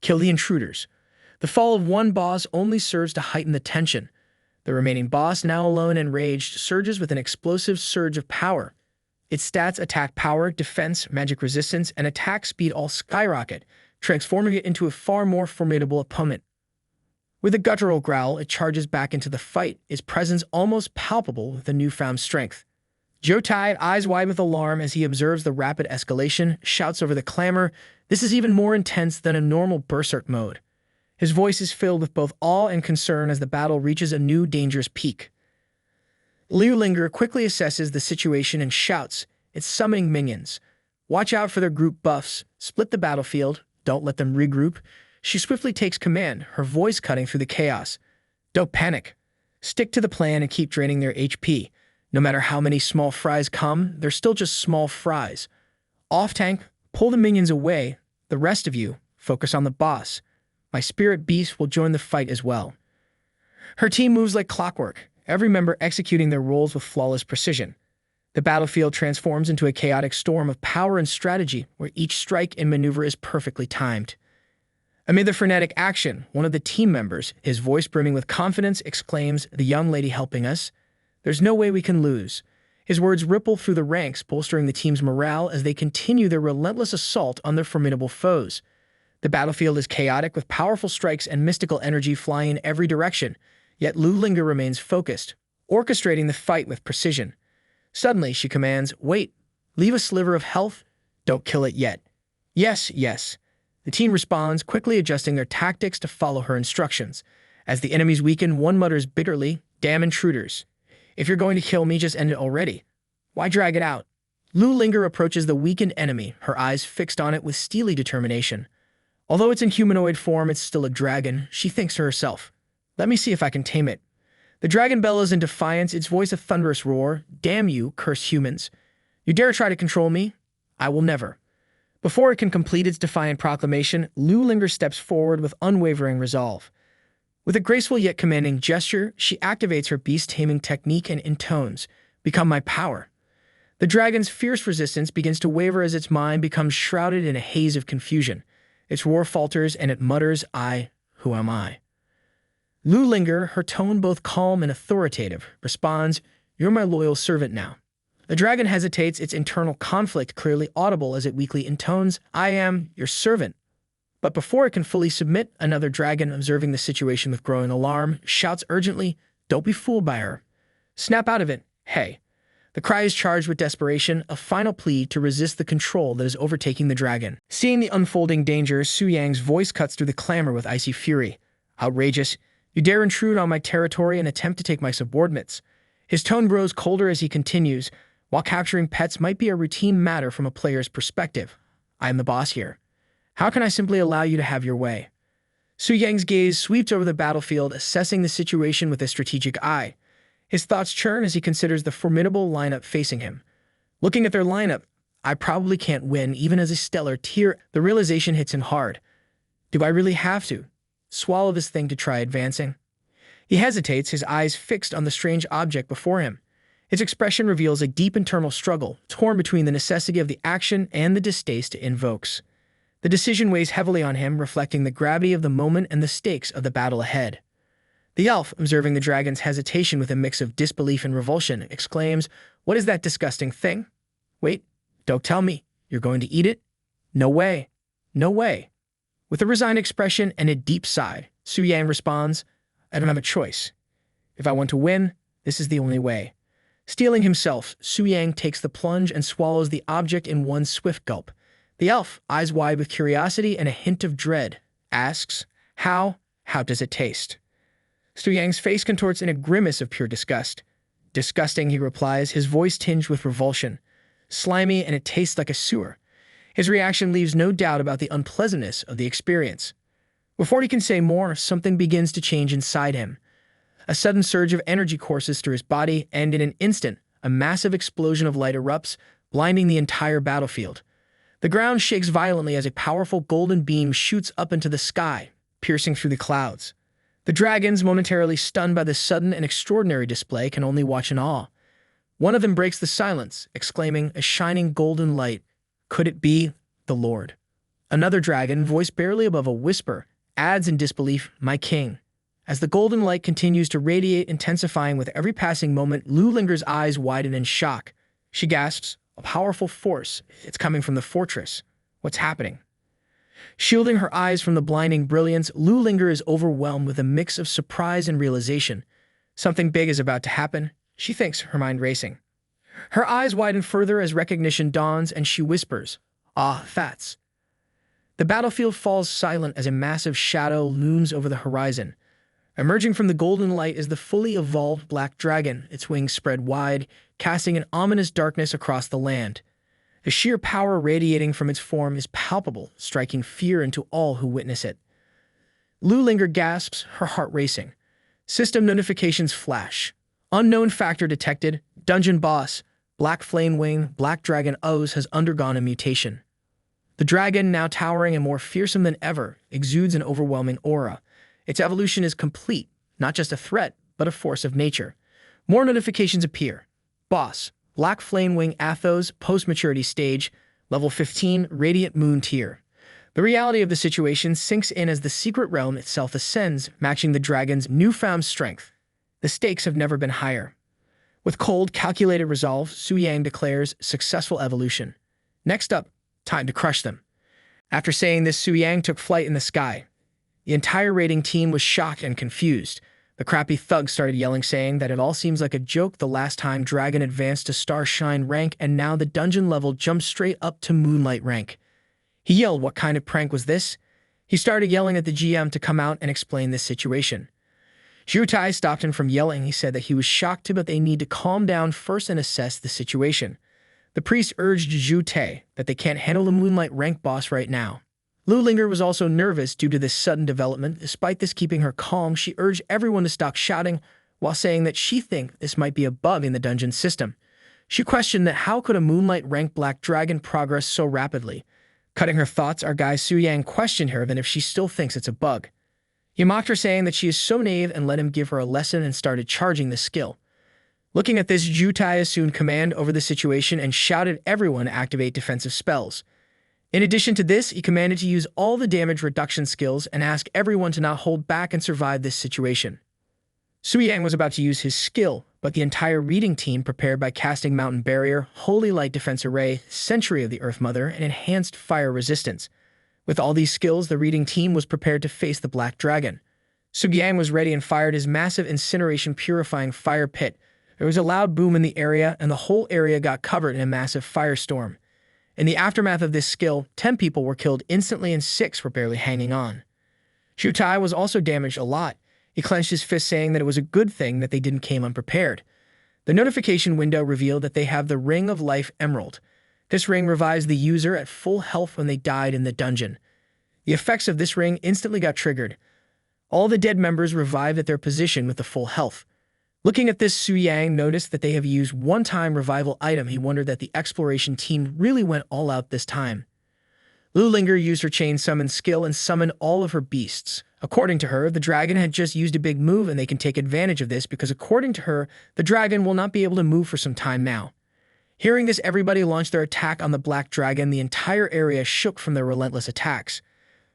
Kill the intruders." The fall of one boss only serves to heighten the tension. The remaining boss, now alone and enraged, surges with an explosive surge of power. Its stats, attack power, defense, magic resistance, and attack speed all skyrocket, transforming it into a far more formidable opponent. With a guttural growl, it charges back into the fight, its presence almost palpable with the newfound strength. Jotai, eyes wide with alarm as he observes the rapid escalation, shouts over the clamor, "This is even more intense than a normal berserk mode." His voice is filled with both awe and concern as the battle reaches a new dangerous peak. Liu Linger quickly assesses the situation and shouts, "It's summoning minions. Watch out for their group buffs. Split the battlefield. Don't let them regroup." She swiftly takes command, her voice cutting through the chaos. "Don't panic. Stick to the plan and keep draining their HP. No matter how many small fries come, they're still just small fries. Off-tank, pull the minions away. The rest of you, focus on the boss. My spirit beast will join the fight as well." Her team moves like clockwork, every member executing their roles with flawless precision. The battlefield transforms into a chaotic storm of power and strategy, where each strike and maneuver is perfectly timed. Amid the frenetic action, one of the team members, his voice brimming with confidence, exclaims, "The young lady helping us? There's no way we can lose." His words ripple through the ranks, bolstering the team's morale as they continue their relentless assault on their formidable foes. The battlefield is chaotic, with powerful strikes and mystical energy flying in every direction, yet Liu Linger remains focused, orchestrating the fight with precision. Suddenly, she commands, "Wait, leave a sliver of health. Don't kill it yet." "Yes, yes." The team responds, quickly adjusting their tactics to follow her instructions. As the enemies weaken, one mutters bitterly, "Damn intruders. If you're going to kill me, just end it already. Why drag it out?" Lu Linger approaches the weakened enemy, her eyes fixed on it with steely determination. Although it's in humanoid form, it's still a dragon, she thinks to herself. Let me see if I can tame it. The dragon bellows in defiance, its voice a thunderous roar. Damn you, cursed humans. You dare try to control me? I will never. Before it can complete its defiant proclamation, Lu Linger steps forward with unwavering resolve. With a graceful yet commanding gesture, she activates her beast-taming technique and intones, "Become my power." The dragon's fierce resistance begins to waver as its mind becomes shrouded in a haze of confusion. Its roar falters and it mutters, who am I? Lu Linger, her tone both calm and authoritative, responds, "You're my loyal servant now." The dragon hesitates, its internal conflict clearly audible as it weakly intones, "I am your servant." But before it can fully submit, another dragon, observing the situation with growing alarm, shouts urgently, "Don't be fooled by her. Snap out of it, hey." The cry is charged with desperation, a final plea to resist the control that is overtaking the dragon. Seeing the unfolding danger, Su Yang's voice cuts through the clamor with icy fury. "Outrageous! You dare intrude on my territory and attempt to take my subordinates." His tone grows colder as he continues, "While capturing pets might be a routine matter from a player's perspective, I am the boss here. How can I simply allow you to have your way?" Su Yang's gaze sweeps over the battlefield, assessing the situation with a strategic eye. His thoughts churn as he considers the formidable lineup facing him. Looking at their lineup, I probably can't win, even as a stellar tier. The realization hits him hard. Do I really have to swallow this thing to try advancing? He hesitates, his eyes fixed on the strange object before him. Its expression reveals a deep internal struggle, torn between the necessity of the action and the distaste it invokes. The decision weighs heavily on him, reflecting the gravity of the moment and the stakes of the battle ahead. The elf, observing the dragon's hesitation with a mix of disbelief and revulsion, exclaims, "What is that disgusting thing? Wait, don't tell me. You're going to eat it? No way. No way." With a resigned expression and a deep sigh, Su Yang responds, "I don't have a choice. If I want to win, this is the only way." Steeling himself, Su Yang takes the plunge and swallows the object in one swift gulp. The elf, eyes wide with curiosity and a hint of dread, asks, How does it taste?" Su Yang's face contorts in a grimace of pure disgust. "Disgusting," he replies, his voice tinged with revulsion. "Slimy, and it tastes like a sewer." His reaction leaves no doubt about the unpleasantness of the experience. Before he can say more, something begins to change inside him. A sudden surge of energy courses through his body, and in an instant, a massive explosion of light erupts, blinding the entire battlefield. The ground shakes violently as a powerful golden beam shoots up into the sky, piercing through the clouds. The dragons, momentarily stunned by this sudden and extraordinary display, can only watch in awe. One of them breaks the silence, exclaiming, "A shining golden light. Could it be the Lord?" Another dragon, voice barely above a whisper, adds in disbelief, "My king." As the golden light continues to radiate, intensifying with every passing moment, Lu Linger's eyes widen in shock. She gasps, "A powerful force. It's coming from the fortress. What's happening?" Shielding her eyes from the blinding brilliance, Lu Linger is overwhelmed with a mix of surprise and realization. Something big is about to happen, she thinks, her mind racing. Her eyes widen further as recognition dawns, and she whispers, "That's." The battlefield falls silent as a massive shadow looms over the horizon. Emerging from the golden light is the fully evolved black dragon, its wings spread wide, casting an ominous darkness across the land. The sheer power radiating from its form is palpable, striking fear into all who witness it. Lu Linger gasps, her heart racing. System notifications flash. Unknown factor detected. Dungeon boss. Black Flame Wing, Black Dragon O's has undergone a mutation. The dragon, now towering and more fearsome than ever, exudes an overwhelming aura. Its evolution is complete, not just a threat, but a force of nature. More notifications appear. Boss. Black Flame Wing Athos, post-maturity stage, level 15, Radiant Moon tier. The reality of the situation sinks in as the secret realm itself ascends, matching the dragon's newfound strength. The stakes have never been higher. With cold, calculated resolve, Su Yang declares successful evolution. Next up, time to crush them. After saying this, Su Yang took flight in the sky. The entire raiding team was shocked and confused. The crappy thug started yelling, saying that it all seems like a joke. The last time Dragon advanced to Starshine rank, and now the dungeon level jumped straight up to Moonlight rank. He yelled, "What kind of prank was this?" He started yelling at the GM to come out and explain this situation. Zhutai stopped him from yelling. He said that he was shocked too, but they need to calm down first and assess the situation. The priest urged Zhu Tai that they can't handle the Moonlight rank boss right now. Lu Linger was also nervous due to this sudden development. Despite this keeping her calm, she urged everyone to stop shouting while saying that she think this might be a bug in the dungeon system. She questioned that how could a Moonlight rank Black Dragon progress so rapidly. Cutting her thoughts, our guy Su Yang questioned her then if she still thinks it's a bug. He mocked her saying that she is so naive and let him give her a lesson and started charging the skill. Looking at this, Zhu Tai assumed command over the situation and shouted everyone to activate defensive spells. In addition to this, he commanded to use all the damage reduction skills and asked everyone to not hold back and survive this situation. Su Yang was about to use his skill, but the entire reading team prepared by casting Mountain Barrier, Holy Light Defense Array, Century of the Earth Mother, and Enhanced Fire Resistance. With all these skills, the reading team was prepared to face the Black Dragon. Su Yang was ready and fired his massive incineration purifying fire pit. There was a loud boom in the area, and the whole area got covered in a massive firestorm. In the aftermath of this skill, 10 people were killed instantly and 6 were barely hanging on. Zhu Tai was also damaged a lot. He clenched his fist saying that it was a good thing that they didn't come unprepared. The notification window revealed that they have the Ring of Life Emerald. This ring revives the user at full health when they died in the dungeon. The effects of this ring instantly got triggered. All the dead members revived at their position with the full health. Looking at this, Su Yang noticed that they have used one-time revival item. He wondered that the exploration team really went all out this time. Lu Linger used her chain summon skill and summoned all of her beasts. According to her, the dragon had just used a big move and they can take advantage of this because according to her, the dragon will not be able to move for some time now. Hearing this, everybody launched their attack on the Black Dragon. The entire area shook from their relentless attacks.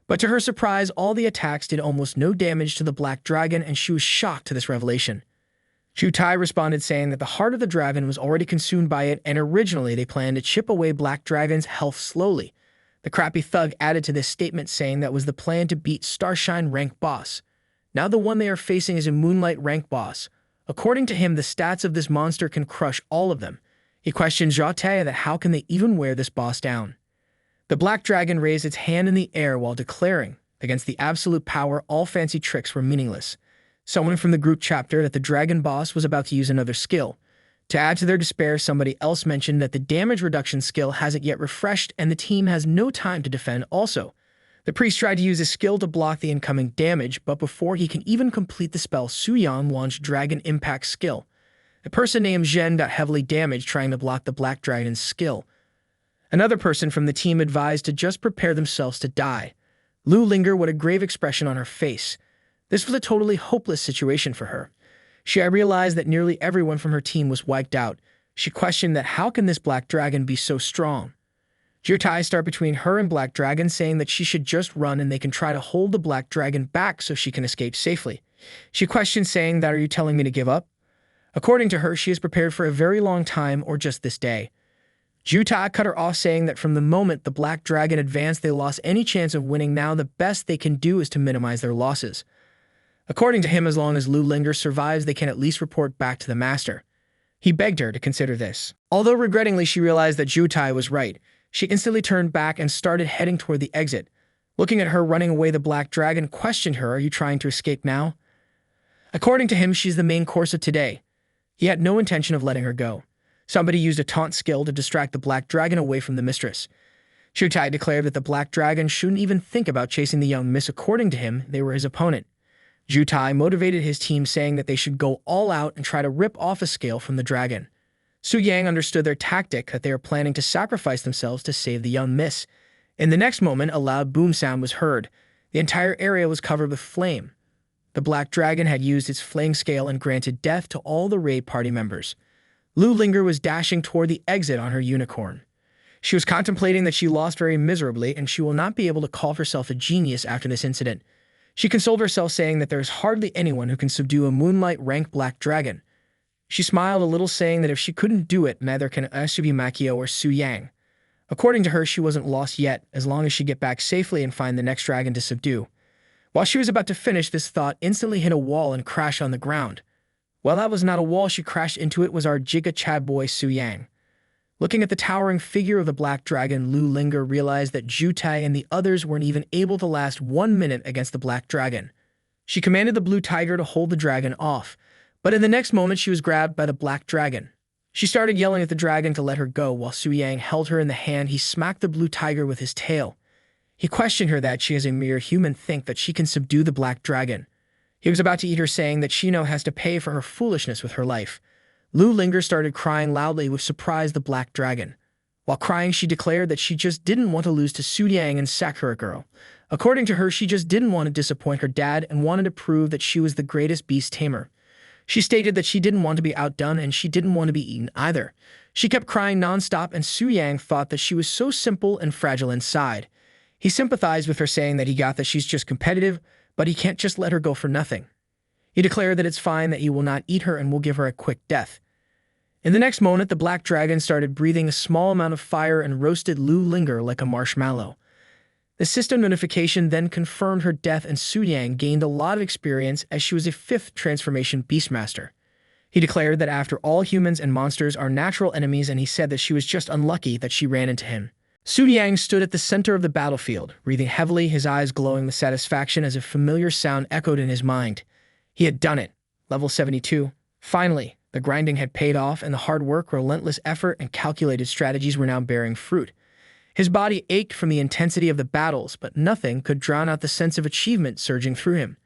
But to her surprise, all the attacks did almost no damage to the Black Dragon and she was shocked to this revelation. Zhu Tai responded saying that the heart of the dragon was already consumed by it and originally they planned to chip away Black Dragon's health slowly. The crappy thug added to this statement saying that was the plan to beat Starshine rank boss. Now the one they are facing is a Moonlight rank boss. According to him, the stats of this monster can crush all of them. He questioned Zhu Tai that how can they even wear this boss down. The Black Dragon raised its hand in the air while declaring, against the absolute power, all fancy tricks were meaningless. Someone from the group chapter that the dragon boss was about to use another skill. To add to their despair, somebody else mentioned that the damage reduction skill hasn't yet refreshed and the team has no time to defend also. The priest tried to use his skill to block the incoming damage, but before he can even complete the spell, Su Yang launched Dragon Impact skill. A person named Zhen got heavily damaged trying to block the Black Dragon's skill. Another person from the team advised to just prepare themselves to die. Lu Linger with a grave expression on her face. This was a totally hopeless situation for her. She realized that nearly everyone from her team was wiped out. She questioned that how can this Black Dragon be so strong? Zhu Tai started between her and Black Dragon saying that she should just run and they can try to hold the Black Dragon back so she can escape safely. She questioned saying that are you telling me to give up? According to her, she is prepared for a very long time or just this day. Zhu Tai cut her off saying that from the moment the Black Dragon advanced they lost any chance of winning. Now the best they can do is to minimize their losses. According to him, as long as Lu Linger survives, they can at least report back to the master. He begged her to consider this. Although regrettingly she realized that Zhu Tai was right, she instantly turned back and started heading toward the exit. Looking at her running away, the Black Dragon questioned her, are you trying to escape now? According to him, she's the main course of today. He had no intention of letting her go. Somebody used a taunt skill to distract the Black Dragon away from the mistress. Zhu Tai declared that the Black Dragon shouldn't even think about chasing the young miss. According to him, they were his opponent. Zhu Tai motivated his team saying that they should go all out and try to rip off a scale from the dragon. Su Yang understood their tactic, that they were planning to sacrifice themselves to save the young miss. In the next moment, a loud boom sound was heard. The entire area was covered with flame. The Black Dragon had used its flame scale and granted death to all the raid party members. Lu Linger was dashing toward the exit on her unicorn. She was contemplating that she lost very miserably and she will not be able to call herself a genius after this incident. She consoled herself saying that there is hardly anyone who can subdue a Moonlight rank Black Dragon. She smiled a little saying that if she couldn't do it, neither can Asubi Makio or Su Yang. According to her, she wasn't lost yet, as long as she get back safely and find the next dragon to subdue. While she was about to finish, this thought instantly hit a wall and crashed on the ground. Well, that was not a wall she crashed into, it was our Giga Chad boy Su Yang. Looking at the towering figure of the Black Dragon, Lu Linger realized that Zhu Tai and the others weren't even able to last 1 minute against the Black Dragon. She commanded the Blue Tiger to hold the dragon off, but in the next moment she was grabbed by the Black Dragon. She started yelling at the dragon to let her go while Su Yang held her in the hand. He smacked the blue tiger with his tail. He questioned her that she is a mere human think that she can subdue the black dragon. He was about to eat her, saying that she now has to pay for her foolishness with her life. Lu Linger started crying loudly, which surprised the black dragon. While crying, she declared that she just didn't want to lose to Su Yang and Sakura Girl. According to her, she just didn't want to disappoint her dad and wanted to prove that she was the greatest beast tamer. She stated that she didn't want to be outdone and she didn't want to be eaten either. She kept crying nonstop, and Su Yang thought that she was so simple and fragile inside. He sympathized with her, saying that he got that she's just competitive, but he can't just let her go for nothing. He declared that it's fine, that he will not eat her and will give her a quick death. In the next moment, the black dragon started breathing a small amount of fire and roasted Lu Linger like a marshmallow. The system notification then confirmed her death, and Su Yang gained a lot of experience as she was a 5th transformation beastmaster. He declared that after all, humans and monsters are natural enemies, and he said that she was just unlucky that she ran into him. Su Yang stood at the center of the battlefield, breathing heavily, his eyes glowing with satisfaction as a familiar sound echoed in his mind. He had done it. Level 72. Finally, the grinding had paid off, and the hard work, relentless effort, and calculated strategies were now bearing fruit. His body ached from the intensity of the battles, but nothing could drown out the sense of achievement surging through him.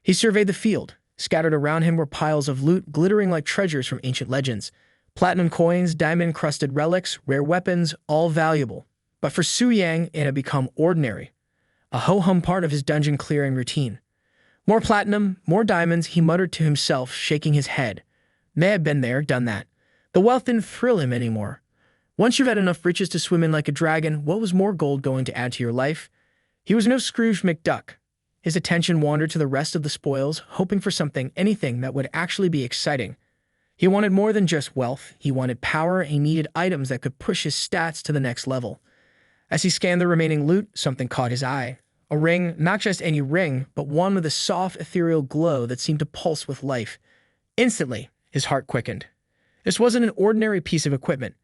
He surveyed the field. Scattered around him were piles of loot, glittering like treasures from ancient legends. Platinum coins, diamond-crusted relics, rare weapons, all valuable. But for Su Yang, it had become ordinary, a ho-hum part of his dungeon-clearing routine. More platinum, more diamonds, he muttered to himself, shaking his head. May have been there, done that. The wealth didn't thrill him anymore. Once you've had enough riches to swim in like a dragon, what was more gold going to add to your life? He was no Scrooge McDuck. His attention wandered to the rest of the spoils, hoping for something, anything that would actually be exciting. He wanted more than just wealth. He wanted power, and he needed items that could push his stats to the next level. As he scanned the remaining loot, something caught his eye. A ring, not just any ring, but one with a soft, ethereal glow that seemed to pulse with life. Instantly, his heart quickened. This wasn't an ordinary piece of equipment.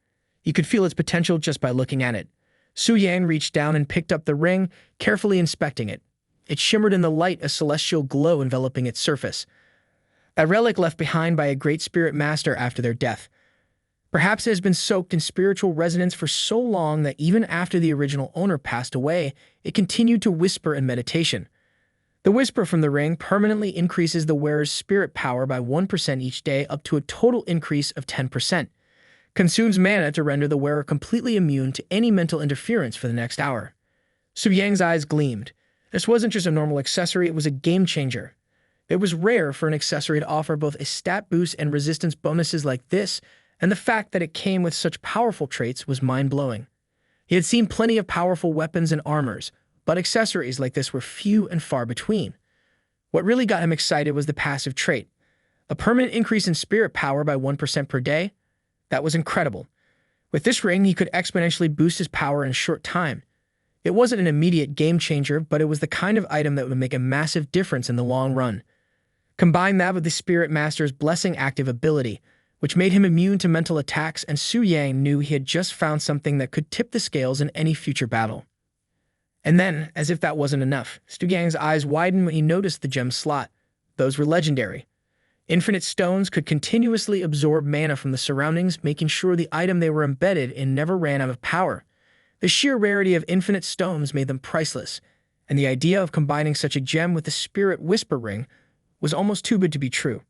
He could feel its potential just by looking at it. Su Yang reached down and picked up the ring, carefully inspecting it. It shimmered in the light, a celestial glow enveloping its surface. A relic left behind by a great spirit master after their death. Perhaps it has been soaked in spiritual resonance for so long that even after the original owner passed away, it continued to whisper in meditation. The whisper from the ring permanently increases the wearer's spirit power by 1% each day, up to a total increase of 10%. Consumes mana to render the wearer completely immune to any mental interference for the next hour. Su Yang's eyes gleamed. This wasn't just a normal accessory, it was a game changer. It was rare for an accessory to offer both a stat boost and resistance bonuses like this, and the fact that it came with such powerful traits was mind-blowing. He had seen plenty of powerful weapons and armors, but accessories like this were few and far between. What really got him excited was the passive trait. A permanent increase in spirit power by 1% per day? That was incredible. With this ring, he could exponentially boost his power in a short time. It wasn't an immediate game changer, but it was the kind of item that would make a massive difference in the long run. Combine that with the Spirit Master's Blessing active ability, which made him immune to mental attacks, and Su Yang knew he had just found something that could tip the scales in any future battle. And then, as if that wasn't enough, Su Yang's eyes widened when he noticed the gem slot. Those were legendary. Infinite stones could continuously absorb mana from the surroundings, making sure the item they were embedded in never ran out of power. The sheer rarity of infinite stones made them priceless, and the idea of combining such a gem with the Spirit Whisper Ring was almost too good to be true.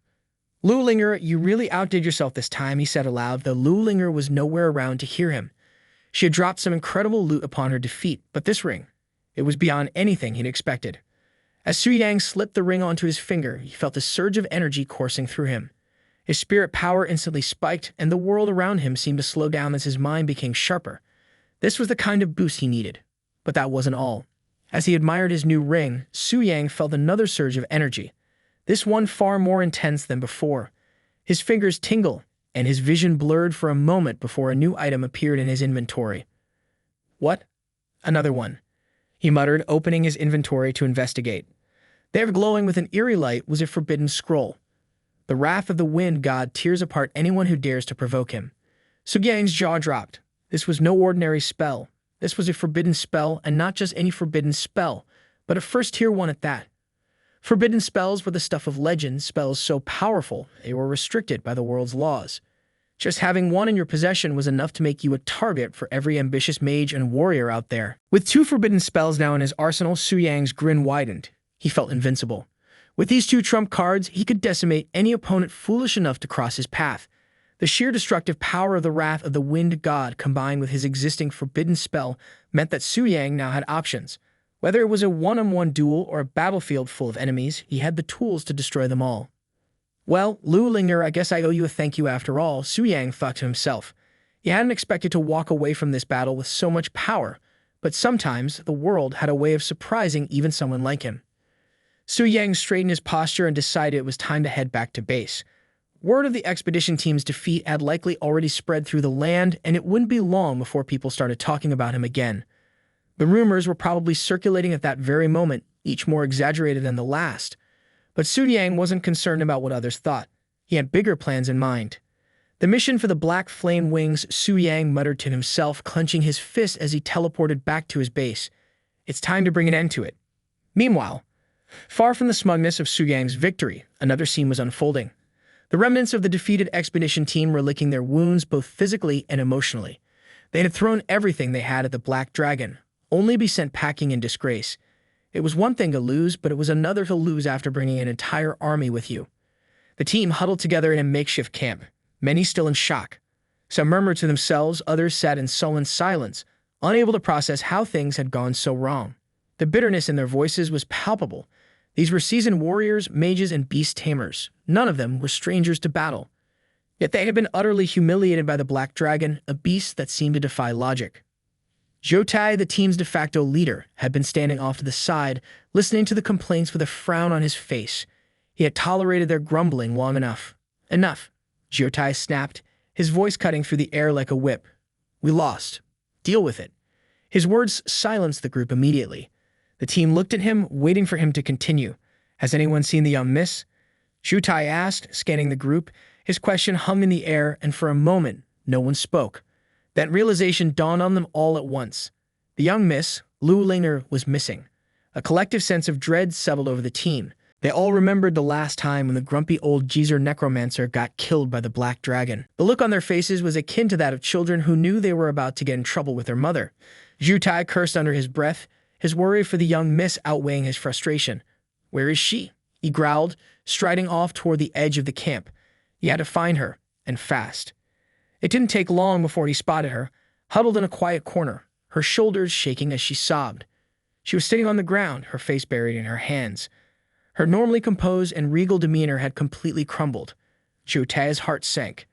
Lu Linger, you really outdid yourself this time, he said aloud, though Lu Linger was nowhere around to hear him. She had dropped some incredible loot upon her defeat, but this ring, it was beyond anything he'd expected. As Su Yang slipped the ring onto his finger, he felt a surge of energy coursing through him. His spirit power instantly spiked, and the world around him seemed to slow down as his mind became sharper. This was the kind of boost he needed. But that wasn't all. As he admired his new ring, Su Yang felt another surge of energy, this one far more intense than before. His fingers tingled, and his vision blurred for a moment before a new item appeared in his inventory. What? Another one, he muttered, opening his inventory to investigate. There, glowing with an eerie light, was a forbidden scroll. The wrath of the wind god tears apart anyone who dares to provoke him. Su Yang's jaw dropped. This was no ordinary spell. This was a forbidden spell, and not just any forbidden spell, but a first-tier one at that. Forbidden spells were the stuff of legends, spells so powerful they were restricted by the world's laws. Just having one in your possession was enough to make you a target for every ambitious mage and warrior out there. With 2 forbidden spells now in his arsenal, Su Yang's grin widened. He felt invincible. With these 2 trump cards, he could decimate any opponent foolish enough to cross his path. The sheer destructive power of the Wrath of the Wind God combined with his existing forbidden spell meant that Su Yang now had options. Whether it was a one-on-one duel or a battlefield full of enemies, he had the tools to destroy them all. Well, Lu Linger, I guess I owe you a thank you after all, Su Yang thought to himself. He hadn't expected to walk away from this battle with so much power, but sometimes the world had a way of surprising even someone like him. Su Yang straightened his posture and decided it was time to head back to base. Word of the expedition team's defeat had likely already spread through the land, and it wouldn't be long before people started talking about him again. The rumors were probably circulating at that very moment, each more exaggerated than the last. But Su Yang wasn't concerned about what others thought. He had bigger plans in mind. The mission for the Black Flame Wings, Su Yang muttered to himself, clenching his fist as he teleported back to his base. It's time to bring an end to it. Meanwhile, far from the smugness of Su Yang's victory, another scene was unfolding. The remnants of the defeated expedition team were licking their wounds both physically and emotionally. They had thrown everything they had at the Black Dragon, only to be sent packing in disgrace. It was one thing to lose, but it was another to lose after bringing an entire army with you. The team huddled together in a makeshift camp, many still in shock. Some murmured to themselves, others sat in sullen silence, unable to process how things had gone so wrong. The bitterness in their voices was palpable. These were seasoned warriors, mages, and beast tamers. None of them were strangers to battle. Yet they had been utterly humiliated by the Black Dragon, a beast that seemed to defy logic. Jotai, the team's de facto leader, had been standing off to the side, listening to the complaints with a frown on his face. He had tolerated their grumbling long enough. Enough, Jotai snapped, his voice cutting through the air like a whip. We lost. Deal with it. His words silenced the group immediately. The team looked at him, waiting for him to continue. Has anyone seen the young miss? Jotai asked, scanning the group. His question hung in the air, and for a moment, no one spoke. That realization dawned on them all at once. The young miss, Lu Linger, was missing. A collective sense of dread settled over the team. They all remembered the last time when the grumpy old geezer necromancer got killed by the Black Dragon. The look on their faces was akin to that of children who knew they were about to get in trouble with their mother. Jotai cursed under his breath, his worry for the young miss outweighing his frustration. Where is she? He growled, striding off toward the edge of the camp. He had to find her, and fast. It didn't take long before he spotted her, huddled in a quiet corner, her shoulders shaking as she sobbed. She was sitting on the ground, her face buried in her hands. Her normally composed and regal demeanor had completely crumbled. Jotai's heart sank.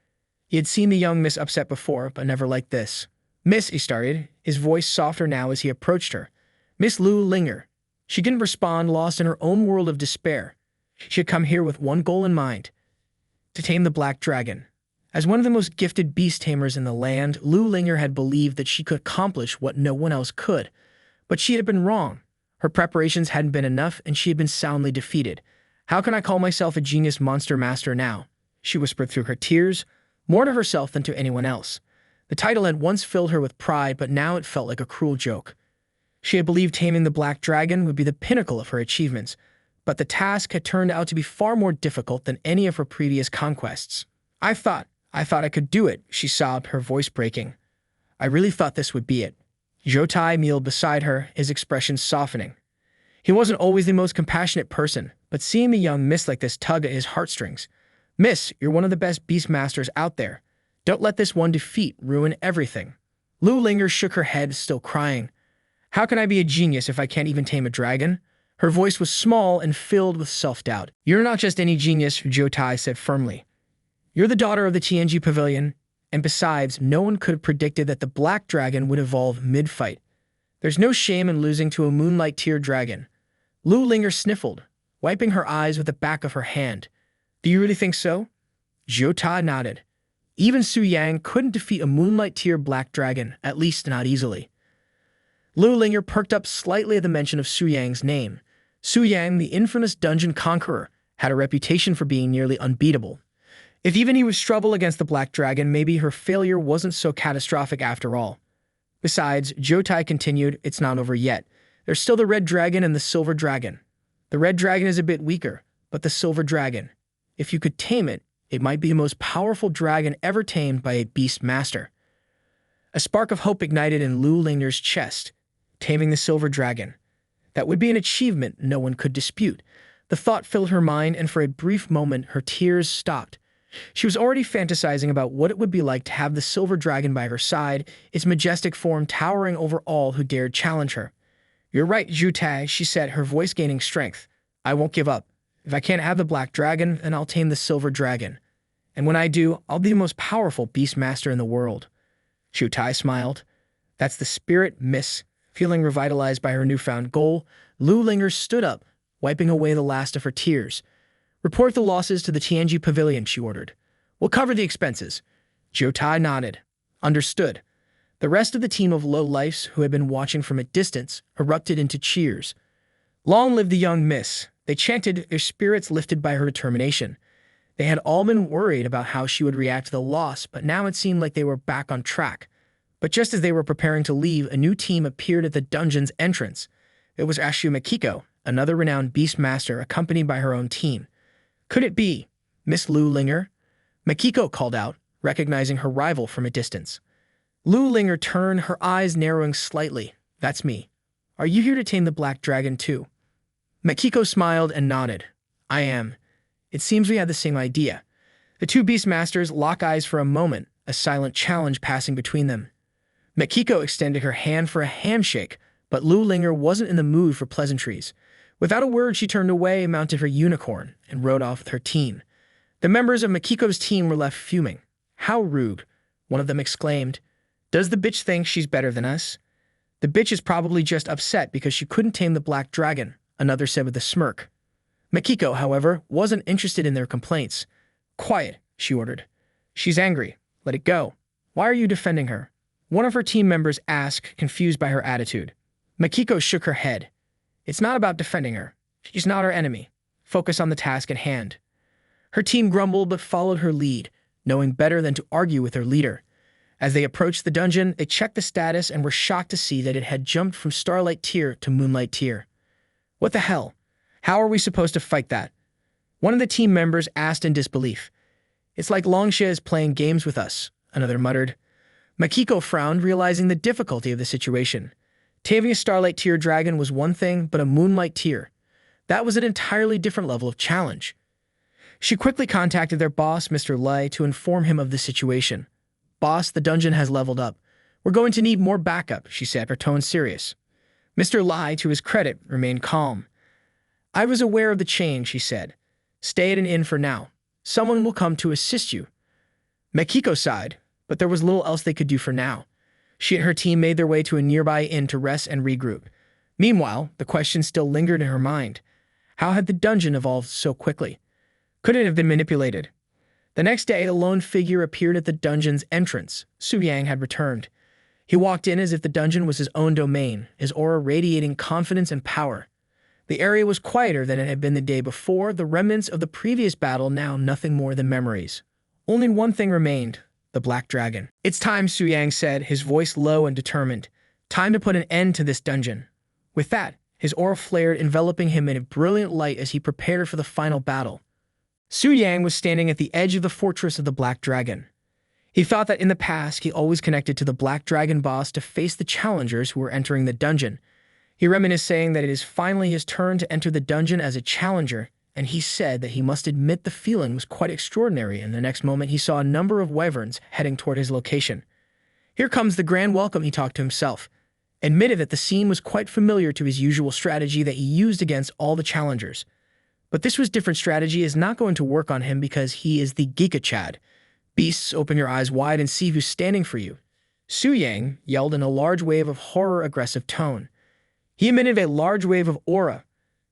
He had seen the young miss upset before, but never like this. Miss, he started, his voice softer now as he approached her. Miss Lu Linger. She didn't respond, lost in her own world of despair. She had come here with one goal in mind: to tame the Black Dragon. As one of the most gifted beast tamers in the land, Lu Linger had believed that she could accomplish what no one else could. But she had been wrong. Her preparations hadn't been enough, and she had been soundly defeated. How can I call myself a genius monster master now? She whispered through her tears, more to herself than to anyone else. The title had once filled her with pride, but now it felt like a cruel joke. She had believed taming the Black Dragon would be the pinnacle of her achievements, but the task had turned out to be far more difficult than any of her previous conquests. I thought I could do it, she sobbed, her voice breaking. I really thought this would be it. Jotai kneeled beside her, his expression softening. He wasn't always the most compassionate person, but seeing the young miss like this tugged at his heartstrings. Miss, you're one of the best beastmasters out there. Don't let this one defeat ruin everything. Lu Linger shook her head, still crying. How can I be a genius if I can't even tame a dragon? Her voice was small and filled with self-doubt. You're not just any genius, Jotai said firmly. You're the daughter of the TNG Pavilion, and besides, no one could have predicted that the Black Dragon would evolve mid-fight. There's no shame in losing to a Moonlight Tier dragon. Lu Linger sniffled, wiping her eyes with the back of her hand. Do you really think so? Jotai nodded. Even Su Yang couldn't defeat a Moonlight Tier Black Dragon, at least not easily. Lu Linger perked up slightly at the mention of Su Yang's name. Su Yang, the infamous dungeon conqueror, had a reputation for being nearly unbeatable. If even he would struggle against the Black Dragon, maybe her failure wasn't so catastrophic after all. Besides, Jotai continued, it's not over yet. There's still the Red Dragon and the Silver Dragon. The Red Dragon is a bit weaker, but the Silver Dragon, if you could tame it, It might be the most powerful dragon ever tamed by a beast master. A spark of hope ignited in Lu Linger's chest. Taming the silver dragon. That would be an achievement no one could dispute. The thought filled her mind, and for a brief moment her tears stopped. She was already fantasizing about what it would be like to have the silver dragon by her side, its majestic form towering over all who dared challenge her. "You're right, Zhu Tai," she said, her voice gaining strength. "I won't give up. If I can't have the black dragon, then I'll tame the silver dragon. And when I do, I'll be the most powerful beast master in the world." Zhu Tai smiled. "That's the spirit, miss." Feeling revitalized by her newfound goal, Lu Linger stood up, wiping away the last of her tears. "Report the losses to the Tianji Pavilion," she ordered. "We'll cover the expenses." Zhu Tai nodded. "Understood." The rest of the team of low-lifes, who had been watching from a distance, erupted into cheers. "Long live the young miss," they chanted, their spirits lifted by her determination. They had all been worried about how she would react to the loss, but now it seemed like they were back on track. But just as they were preparing to leave, a new team appeared at the dungeon's entrance. It was Ashu Makiko, another renowned beast master, accompanied by her own team. "Could it be Miss Lu Linger?" Makiko called out, recognizing her rival from a distance. Lu Linger turned, her eyes narrowing slightly. "That's me. Are you here to tame the black dragon too?" Makiko smiled and nodded. "I am." It seems we had the same idea. The two beast masters locked eyes for a moment, a silent challenge passing between them. Makiko extended her hand for a handshake, but Lu Linger wasn't in the mood for pleasantries. Without a word, she turned away, mounted her unicorn, and rode off with her team. The members of Makiko's team were left fuming. "How rude," one of them exclaimed. "Does the bitch think she's better than us?" "The bitch is probably just upset because she couldn't tame the black dragon," another said with a smirk. Makiko, however, wasn't interested in their complaints. "Quiet," she ordered. "She's angry. Let it go. Why are you defending her?" One of her team members asked, confused by her attitude. Makiko shook her head. "It's not about defending her. She's not our enemy. Focus on the task at hand." Her team grumbled but followed her lead, knowing better than to argue with their leader. As they approached the dungeon, they checked the status and were shocked to see that it had jumped from Starlight Tier to Moonlight Tier. "What the hell? How are we supposed to fight that?" One of the team members asked in disbelief. "It's like Longsha is playing games with us," another muttered. Makiko frowned, realizing the difficulty of the situation. Taming a Starlight Tier dragon was one thing, but a Moonlight Tier. That was an entirely different level of challenge. She quickly contacted their boss, Mr. Lai, to inform him of the situation. "Boss, the dungeon has leveled up. We're going to need more backup," she said, her tone serious. Mr. Lai, to his credit, remained calm. "I was aware of the change," he said. "Stay at an inn for now. Someone will come to assist you." Makiko sighed, but there was little else they could do for now. She and her team made their way to a nearby inn to rest and regroup. Meanwhile, the question still lingered in her mind. How had the dungeon evolved so quickly? Could it have been manipulated? The next day, a lone figure appeared at the dungeon's entrance. Su Yang had returned. He walked in as if the dungeon was his own domain, his aura radiating confidence and power. The area was quieter than it had been the day before, the remnants of the previous battle now nothing more than memories. Only one thing remained, the black dragon. "It's time," Su Yang said, his voice low and determined. "Time to put an end to this dungeon." With that, his aura flared, enveloping him in a brilliant light as he prepared for the final battle. Su Yang was standing at the edge of the fortress of the Black Dragon. He thought that in the past he always connected to the Black Dragon boss to face the challengers who were entering the dungeon. He reminisced, saying that it is finally his turn to enter the dungeon as a challenger, and he said that he must admit the feeling was quite extraordinary, and the next moment he saw a number of wyverns heading toward his location. "Here comes the grand welcome," he talked to himself. Admitted that the scene was quite familiar to his usual strategy that he used against all the challengers. But this was different strategy is not going to work on him because he is the Giga Chad. "Beasts, open your eyes wide and see who's standing for you." Su Yang yelled in a large wave of horror-aggressive tone. He emitted a large wave of aura,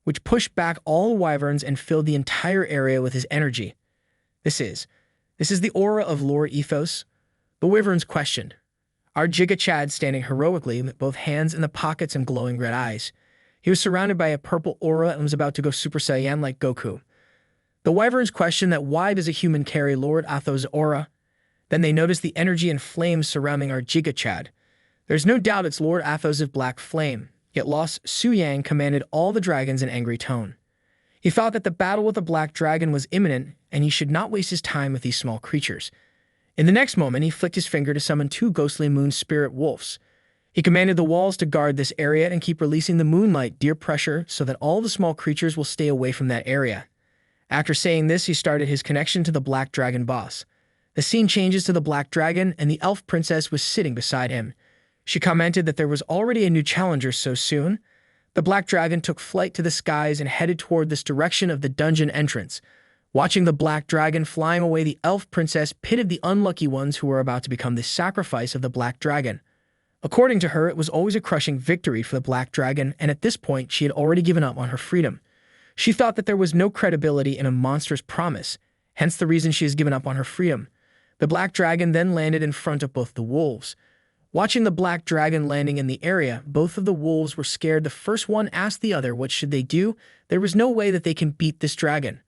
which pushed back all the wyverns and filled the entire area with his energy. This is the aura of Lord Ethos? The wyverns questioned. Our Giga Chad standing heroically with both hands in the pockets and glowing red eyes. He was surrounded by a purple aura and was about to go Super Saiyan like Goku. The wyverns questioned that why does a human carry Lord Athos' aura? Then they noticed the energy and flames surrounding our Giga Chad. There's no doubt it's Lord Athos' black flame, yet lost Su Yang commanded all the dragons in angry tone. He thought that the battle with the black dragon was imminent, and he should not waste his time with these small creatures. In the next moment, he flicked his finger to summon 2 ghostly moon spirit wolves. He commanded the walls to guard this area and keep releasing the moonlight deer pressure so that all the small creatures will stay away from that area. After saying this, he started his connection to the black dragon boss. The scene changes to the black dragon, and the elf princess was sitting beside him. She commented that there was already a new challenger so soon. The black dragon took flight to the skies and headed toward this direction of the dungeon entrance. Watching the black dragon flying away, the elf princess pitted the unlucky ones who were about to become the sacrifice of the black dragon. According to her, it was always a crushing victory for the black dragon, and at this point, she had already given up on her freedom. She thought that there was no credibility in a monster's promise, hence the reason she has given up on her freedom. The black dragon then landed in front of both the wolves. Watching the black dragon landing in the area, both of the wolves were scared. The first one asked the other what should they do. There was no way that they can beat this dragon.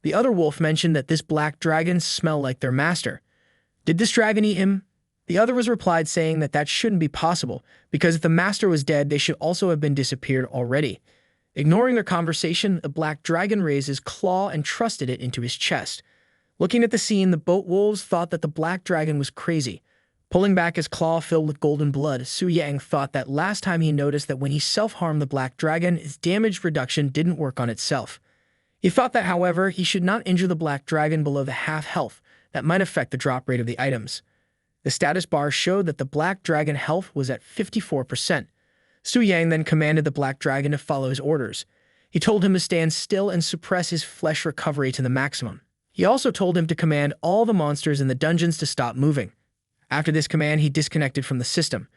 The other wolf mentioned that this black dragon smelled like their master. Did this dragon eat him? The other was replied saying that that shouldn't be possible, because if the master was dead, they should also have been disappeared already. Ignoring their conversation, the black dragon raised his claw and thrusted it into his chest. Looking at the scene, the boat wolves thought that the black dragon was crazy. Pulling back his claw filled with golden blood, Su Yang thought that last time he noticed that when he self-harmed the black dragon, his damage reduction didn't work on itself. He thought that, however, he should not injure the black dragon below the half health. That might affect the drop rate of the items. The status bar showed that the black dragon health was at 54%. Su Yang then commanded the black dragon to follow his orders. He told him to stand still and suppress his flesh recovery to the maximum. He also told him to command all the monsters in the dungeons to stop moving. After this command, he disconnected from the system.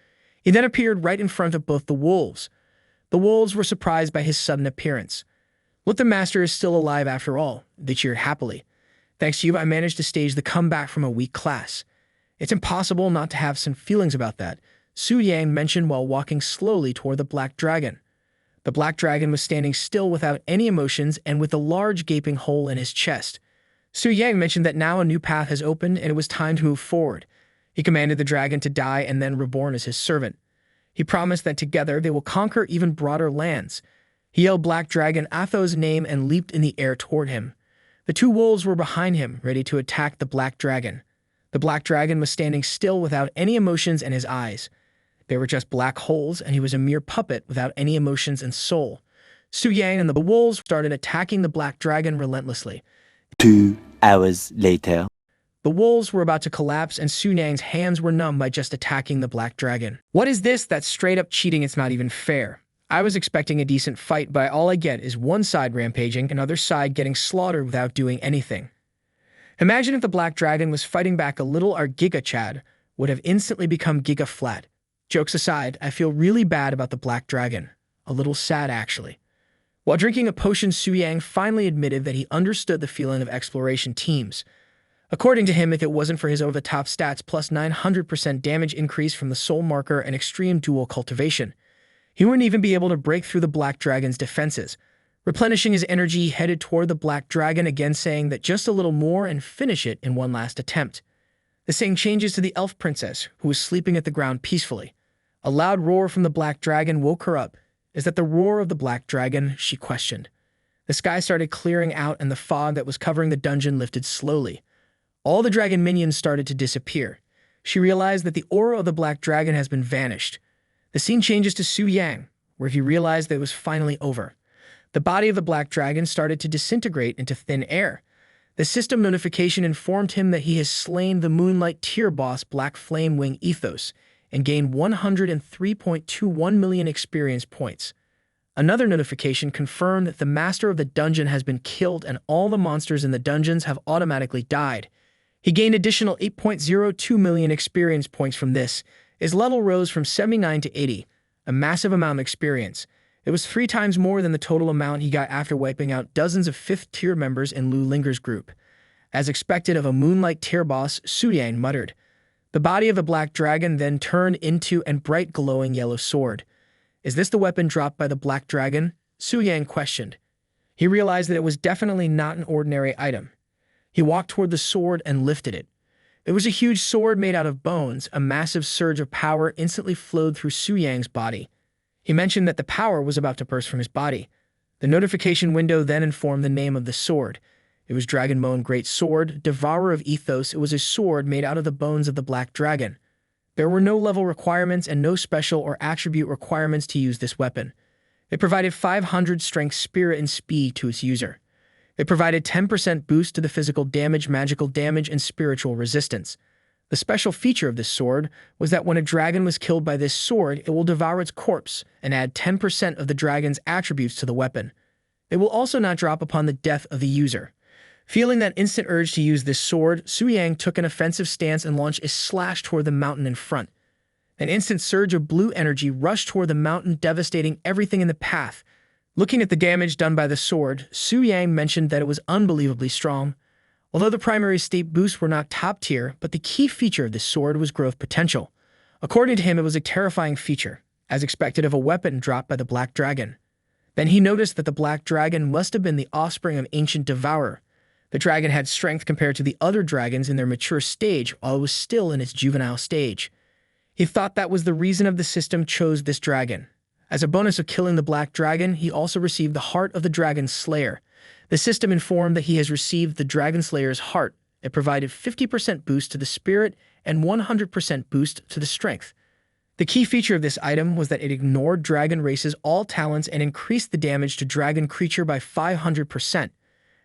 He then appeared right in front of both the wolves. The wolves were surprised by his sudden appearance. "Look, the master is still alive after all," they cheered happily. "Thanks to you, I managed to stage the comeback from a weak class." "It's impossible not to have some feelings about that," Su Yang mentioned while walking slowly toward the black dragon. The black dragon was standing still without any emotions and with a large gaping hole in his chest. Su Yang mentioned that now a new path has opened and it was time to move forward. He commanded the dragon to die and then reborn as his servant. He promised that together they will conquer even broader lands. He yelled Black Dragon Atho's name and leaped in the air toward him. The 2 wolves were behind him, ready to attack the black dragon. The black dragon was standing still without any emotions in his eyes. They were just black holes, and he was a mere puppet without any emotions and soul. Su Yang and the wolves started attacking the black dragon relentlessly. 2 hours later. The wolves were about to collapse, and Su Yang's hands were numb by just attacking the black dragon. "What is this? That's straight up cheating. It's not even fair. I was expecting a decent fight, but all I get is one side rampaging, another side getting slaughtered without doing anything." Imagine if the black dragon was fighting back a little. Our Giga Chad would have instantly become Giga Flat. Jokes aside, I feel really bad about the black dragon. A little sad, actually. While drinking a potion, Su Yang finally admitted that he understood the feeling of exploration teams. According to him, if it wasn't for his over-the-top stats plus 900% damage increase from the soul marker and extreme dual cultivation, he wouldn't even be able to break through the black dragon's defenses. Replenishing his energy, he headed toward the black dragon again, saying that just a little more and finish it in one last attempt. The saying changes to the elf princess, who was sleeping at the ground peacefully. A loud roar from the black dragon woke her up. "Is that the roar of the black dragon?" she questioned. The sky started clearing out and the fog that was covering the dungeon lifted slowly. All the dragon minions started to disappear. She realized that the aura of the black dragon has been vanished. The scene changes to Su Yang, where he realized that it was finally over. The body of the black dragon started to disintegrate into thin air. The system notification informed him that he has slain the Moonlight tier boss Black Flame Wing Ethos and gained 103.21 million experience points. Another notification confirmed that the master of the dungeon has been killed and all the monsters in the dungeons have automatically died. He gained additional 8.02 million experience points from this. His level rose from 79 to 80, a massive amount of experience. It was 3 times more than the total amount he got after wiping out dozens of 5th tier members in Lu Linger's group. As expected of a Moonlight tier boss, Su Yang muttered. The body of the black dragon then turned into a bright glowing yellow sword. "Is this the weapon dropped by the black dragon?" Su Yang questioned. He realized that it was definitely not an ordinary item. He walked toward the sword and lifted it. It was a huge sword made out of bones. A massive surge of power instantly flowed through Su Yang's body. He mentioned that the power was about to burst from his body. The notification window then informed the name of the sword. It was Dragonbone Great Sword, Devourer of Ethos. It was a sword made out of the bones of the Black Dragon. There were no level requirements and no special or attribute requirements to use this weapon. It provided 500 strength, spirit, and speed to its user. It provided 10% boost to the physical damage, magical damage, and spiritual resistance. The special feature of this sword was that when a dragon was killed by this sword, it will devour its corpse and add 10% of the dragon's attributes to the weapon. It will also not drop upon the death of the user. Feeling that instant urge to use this sword, Su Yang took an offensive stance and launched a slash toward the mountain in front. An instant surge of blue energy rushed toward the mountain, devastating everything in the path. Looking at the damage done by the sword, Su Yang mentioned that it was unbelievably strong. Although the primary state boosts were not top tier, but the key feature of this sword was growth potential. According to him, it was a terrifying feature, as expected of a weapon dropped by the Black Dragon. Then he noticed that the Black Dragon must have been the offspring of ancient Devourer. The dragon had strength compared to the other dragons in their mature stage, while it was still in its juvenile stage. He thought that was the reason of the system chose this dragon. As a bonus of killing the Black Dragon, he also received the Heart of the Dragon Slayer. The system informed that he has received the Dragon Slayer's heart. It provided 50% boost to the spirit and 100% boost to the strength. The key feature of this item was that it ignored dragon races' all talents and increased the damage to dragon creature by 500%.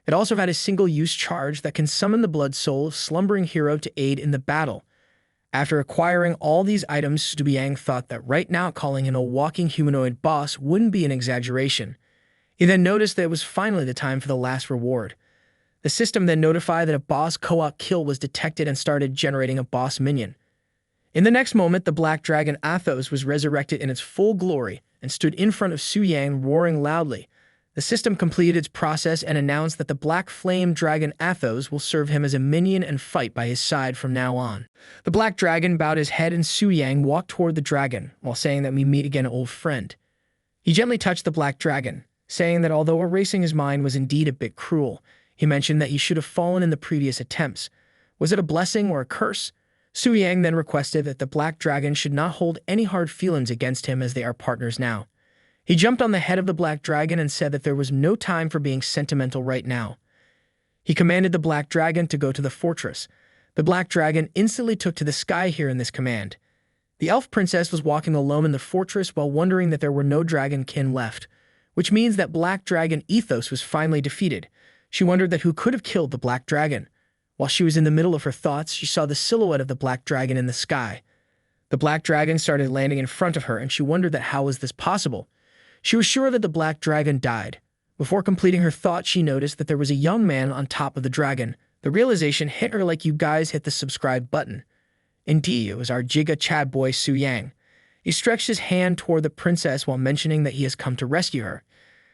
It also had a single-use charge that can summon the blood soul of slumbering hero to aid in the battle. After acquiring all these items, Su Yang thought that right now calling him a walking humanoid boss wouldn't be an exaggeration. He then noticed that it was finally the time for the last reward. The system then notified that a boss co-op kill was detected and started generating a boss minion. In the next moment, the Black Dragon Athos was resurrected in its full glory and stood in front of Su Yang, roaring loudly. The system completed its process and announced that the Black Flame Dragon Athos will serve him as a minion and fight by his side from now on. The Black Dragon bowed his head and Su Yang walked toward the dragon, while saying that we meet again, old friend. He gently touched the Black Dragon, saying that although erasing his mind was indeed a bit cruel, he mentioned that he should have fallen in the previous attempts. Was it a blessing or a curse? Su Yang then requested that the Black Dragon should not hold any hard feelings against him as they are partners now. He jumped on the head of the Black Dragon and said that there was no time for being sentimental right now. He commanded the Black Dragon to go to the fortress. The Black Dragon instantly took to the sky here in this command. The elf princess was walking alone in the fortress while wondering that there were no dragonkin left, which means that Black Dragon Ethos was finally defeated. She wondered that who could have killed the Black Dragon. While she was in the middle of her thoughts, she saw the silhouette of the Black Dragon in the sky. The Black Dragon started landing in front of her, and she wondered that how was this possible. She was sure that the Black Dragon died. Before completing her thought, she noticed that there was a young man on top of the dragon. The realization hit her like you guys hit the subscribe button. Indeed, it was our Giga Chad boy Su Yang. He stretched his hand toward the princess while mentioning that he has come to rescue her.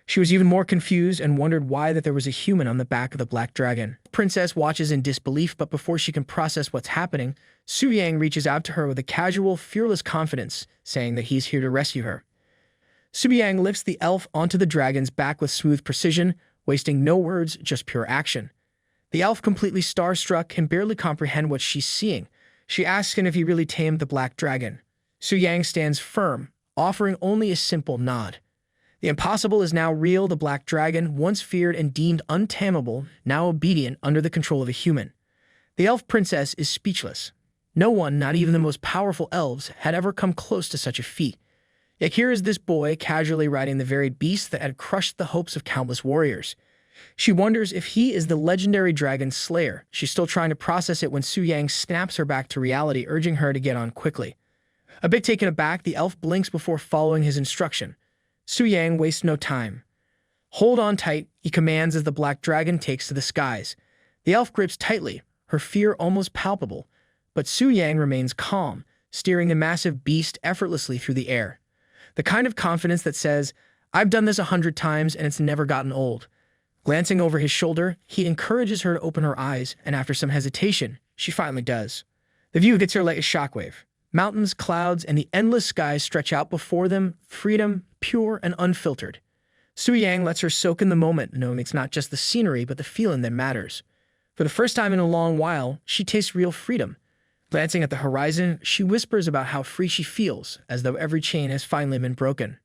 She was even more confused and wondered why that there was a human on the back of the Black Dragon. The princess watches in disbelief, but before she can process what's happening, Su Yang reaches out to her with a casual, fearless confidence, saying that he's here to rescue her. Su Yang lifts the elf onto the dragon's back with smooth precision, wasting no words, just pure action. The elf, completely starstruck, can barely comprehend what she's seeing. She asks him if he really tamed the Black Dragon. Su Yang stands firm, offering only a simple nod. The impossible is now real. The Black Dragon, once feared and deemed untamable, now obedient under the control of a human. The elf princess is speechless. No one, not even the most powerful elves, had ever come close to such a feat. Yet here is this boy casually riding the very beast that had crushed the hopes of countless warriors. She wonders if he is the legendary dragon slayer. She's still trying to process it when Su Yang snaps her back to reality, urging her to get on quickly. A bit taken aback, the elf blinks before following his instruction. Su Yang wastes no time. Hold on tight, he commands as the Black Dragon takes to the skies. The elf grips tightly, her fear almost palpable, but Su Yang remains calm, steering the massive beast effortlessly through the air. The kind of confidence that says, I've done this 100 times and it's never gotten old. Glancing over his shoulder, he encourages her to open her eyes, and after some hesitation, she finally does. The view hits her like a shockwave. Mountains, clouds, and the endless skies stretch out before them, freedom, pure and unfiltered. Su Yang lets her soak in the moment, knowing it's not just the scenery but the feeling that matters. For the first time in a long while, she tastes real freedom. Glancing at the horizon, she whispers about how free she feels, as though every chain has finally been broken.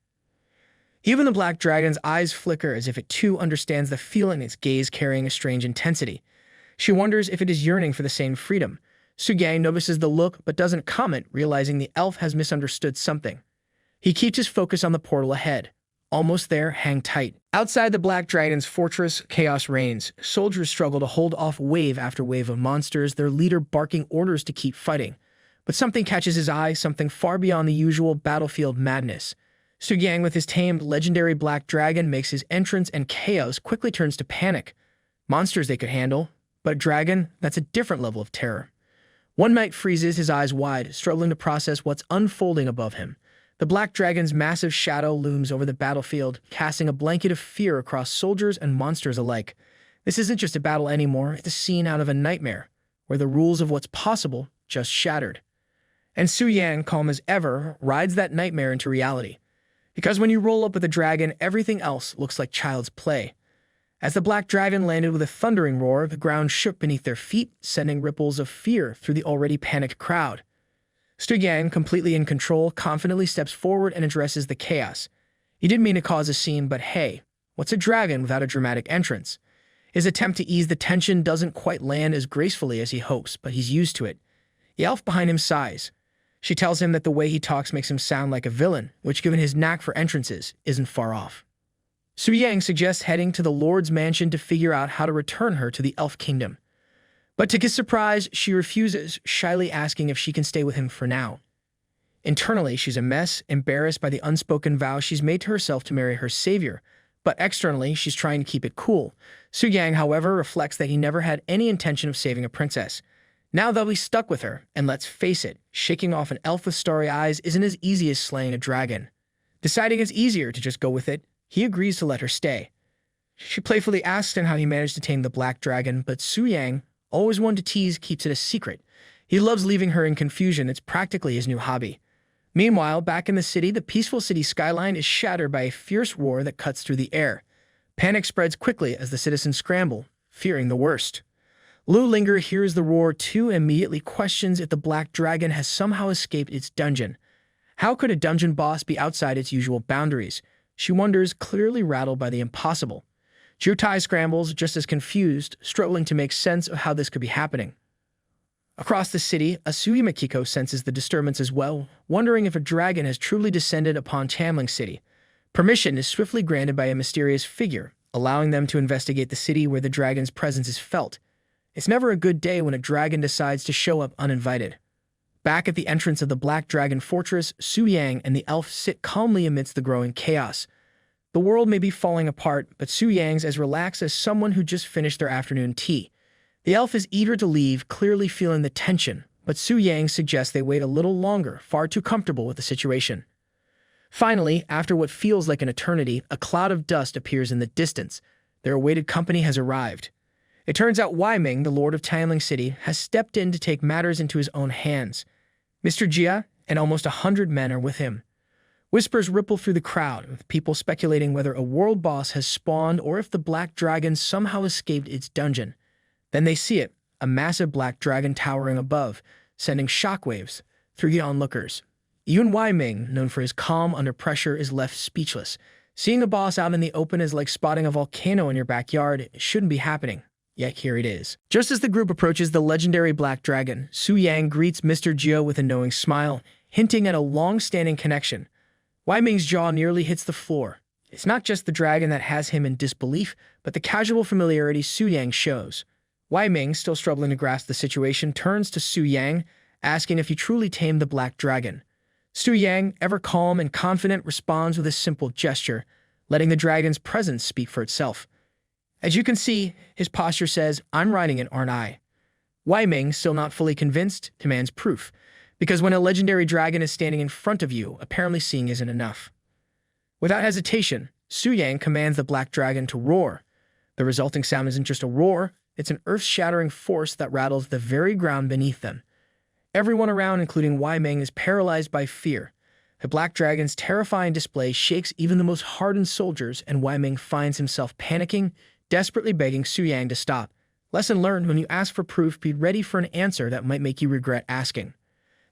Even the black dragon's eyes flicker as if it too understands the feeling, its gaze carrying a strange intensity. She wonders if it is yearning for the same freedom. Su-yang notices the look but doesn't comment, realizing the elf has misunderstood something. He keeps his focus on the portal ahead. Almost there, hang tight. Outside the black dragon's fortress, chaos reigns. Soldiers struggle to hold off wave after wave of monsters, their leader barking orders to keep fighting. But something catches his eye, something far beyond the usual battlefield madness. Su-yang, with his tamed legendary black dragon, makes his entrance, and chaos quickly turns to panic. Monsters they could handle, but a dragon, that's a different level of terror. One Knight freezes, his eyes wide, struggling to process what's unfolding above him. The black dragon's massive shadow looms over the battlefield, casting a blanket of fear across soldiers and monsters alike. This isn't just a battle anymore, it's a scene out of a nightmare, where the rules of what's possible just shattered. And Su-yang, calm as ever, rides that nightmare into reality. Because when you roll up with a dragon, everything else looks like child's play. As the black dragon landed with a thundering roar, the ground shook beneath their feet, sending ripples of fear through the already panicked crowd. Su-yang, completely in control, confidently steps forward and addresses the chaos. He didn't mean to cause a scene, but hey, what's a dragon without a dramatic entrance? His attempt to ease the tension doesn't quite land as gracefully as he hopes, but he's used to it. The elf behind him sighs. She tells him that the way he talks makes him sound like a villain, which, given his knack for entrances, isn't far off. Su-yang suggests heading to the Lord's mansion to figure out how to return her to the Elf Kingdom. But to his surprise, she refuses, shyly asking if she can stay with him for now. Internally, she's a mess, embarrassed by the unspoken vow she's made to herself to marry her savior, but externally, she's trying to keep it cool. Su-yang, however, reflects that he never had any intention of saving a princess. Now they'll be stuck with her, and let's face it, shaking off an elf with starry eyes isn't as easy as slaying a dragon. Deciding it's easier to just go with it, he agrees to let her stay. She playfully asks him how he managed to tame the black dragon, but Su-yang, always one to tease, keeps it a secret. He loves leaving her in confusion, it's practically his new hobby. Meanwhile, back in the city, the peaceful city skyline is shattered by a fierce roar that cuts through the air. Panic spreads quickly as the citizens scramble, fearing the worst. Lu Linger hears the roar too and immediately questions if the black dragon has somehow escaped its dungeon. How could a dungeon boss be outside its usual boundaries? She wonders, clearly rattled by the impossible. Jutai scrambles, just as confused, struggling to make sense of how this could be happening. Across the city, Asuya Makiko senses the disturbance as well, wondering if a dragon has truly descended upon Chamling City. Permission is swiftly granted by a mysterious figure, allowing them to investigate the city where the dragon's presence is felt. It's never a good day when a dragon decides to show up uninvited. Back at the entrance of the Black Dragon Fortress, Su-yang and the elf sit calmly amidst the growing chaos. The world may be falling apart, but Su-yang's as relaxed as someone who just finished their afternoon tea. The elf is eager to leave, clearly feeling the tension, but Su-yang suggests they wait a little longer, far too comfortable with the situation. Finally, after what feels like an eternity, a cloud of dust appears in the distance. Their awaited company has arrived. It turns out Wei Ming, the Lord of Tianling City, has stepped in to take matters into his own hands. Mr. Jia and almost 100 men are with him. Whispers ripple through the crowd, with people speculating whether a world boss has spawned or if the black dragon somehow escaped its dungeon. Then they see it, a massive black dragon towering above, sending shockwaves through the onlookers. Even Wei Ming, known for his calm under pressure, is left speechless. Seeing a boss out in the open is like spotting a volcano in your backyard. It shouldn't be happening. Yet here it is. Just as the group approaches the legendary black dragon, Su-yang greets Mr. Jia with a knowing smile, hinting at a long-standing connection. Wei Ming's jaw nearly hits the floor. It's not just the dragon that has him in disbelief, but the casual familiarity Su-yang shows. Wei Ming, still struggling to grasp the situation, turns to Su-yang, asking if he truly tamed the black dragon. Su-yang, ever calm and confident, responds with a simple gesture, letting the dragon's presence speak for itself. As you can see, his posture says, "I'm riding it, aren't I?" Wei Ming, still not fully convinced, demands proof, because when a legendary dragon is standing in front of you, apparently seeing isn't enough. Without hesitation, Su-yang commands the black dragon to roar. The resulting sound isn't just a roar, it's an earth-shattering force that rattles the very ground beneath them. Everyone around, including Wei Ming, is paralyzed by fear. The black dragon's terrifying display shakes even the most hardened soldiers, and Wei Ming finds himself panicking, desperately begging Su-yang to stop. Lesson learned: when you ask for proof, be ready for an answer that might make you regret asking.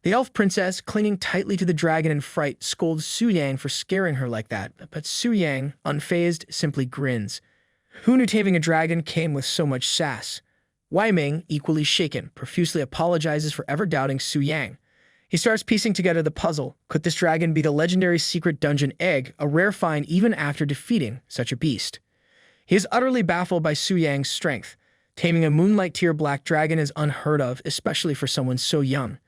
The elf princess, clinging tightly to the dragon in fright, scolds Su Yang for scaring her like that, but Su Yang, unfazed, simply grins. Who knew taming a dragon came with so much sass? Wei Ming, equally shaken, profusely apologizes for ever doubting Su Yang. He starts piecing together the puzzle. Could this dragon be the legendary secret dungeon egg, a rare find even after defeating such a beast? He is utterly baffled by Su Yang's strength. Taming a moonlight-tier black dragon is unheard of, especially for someone so young.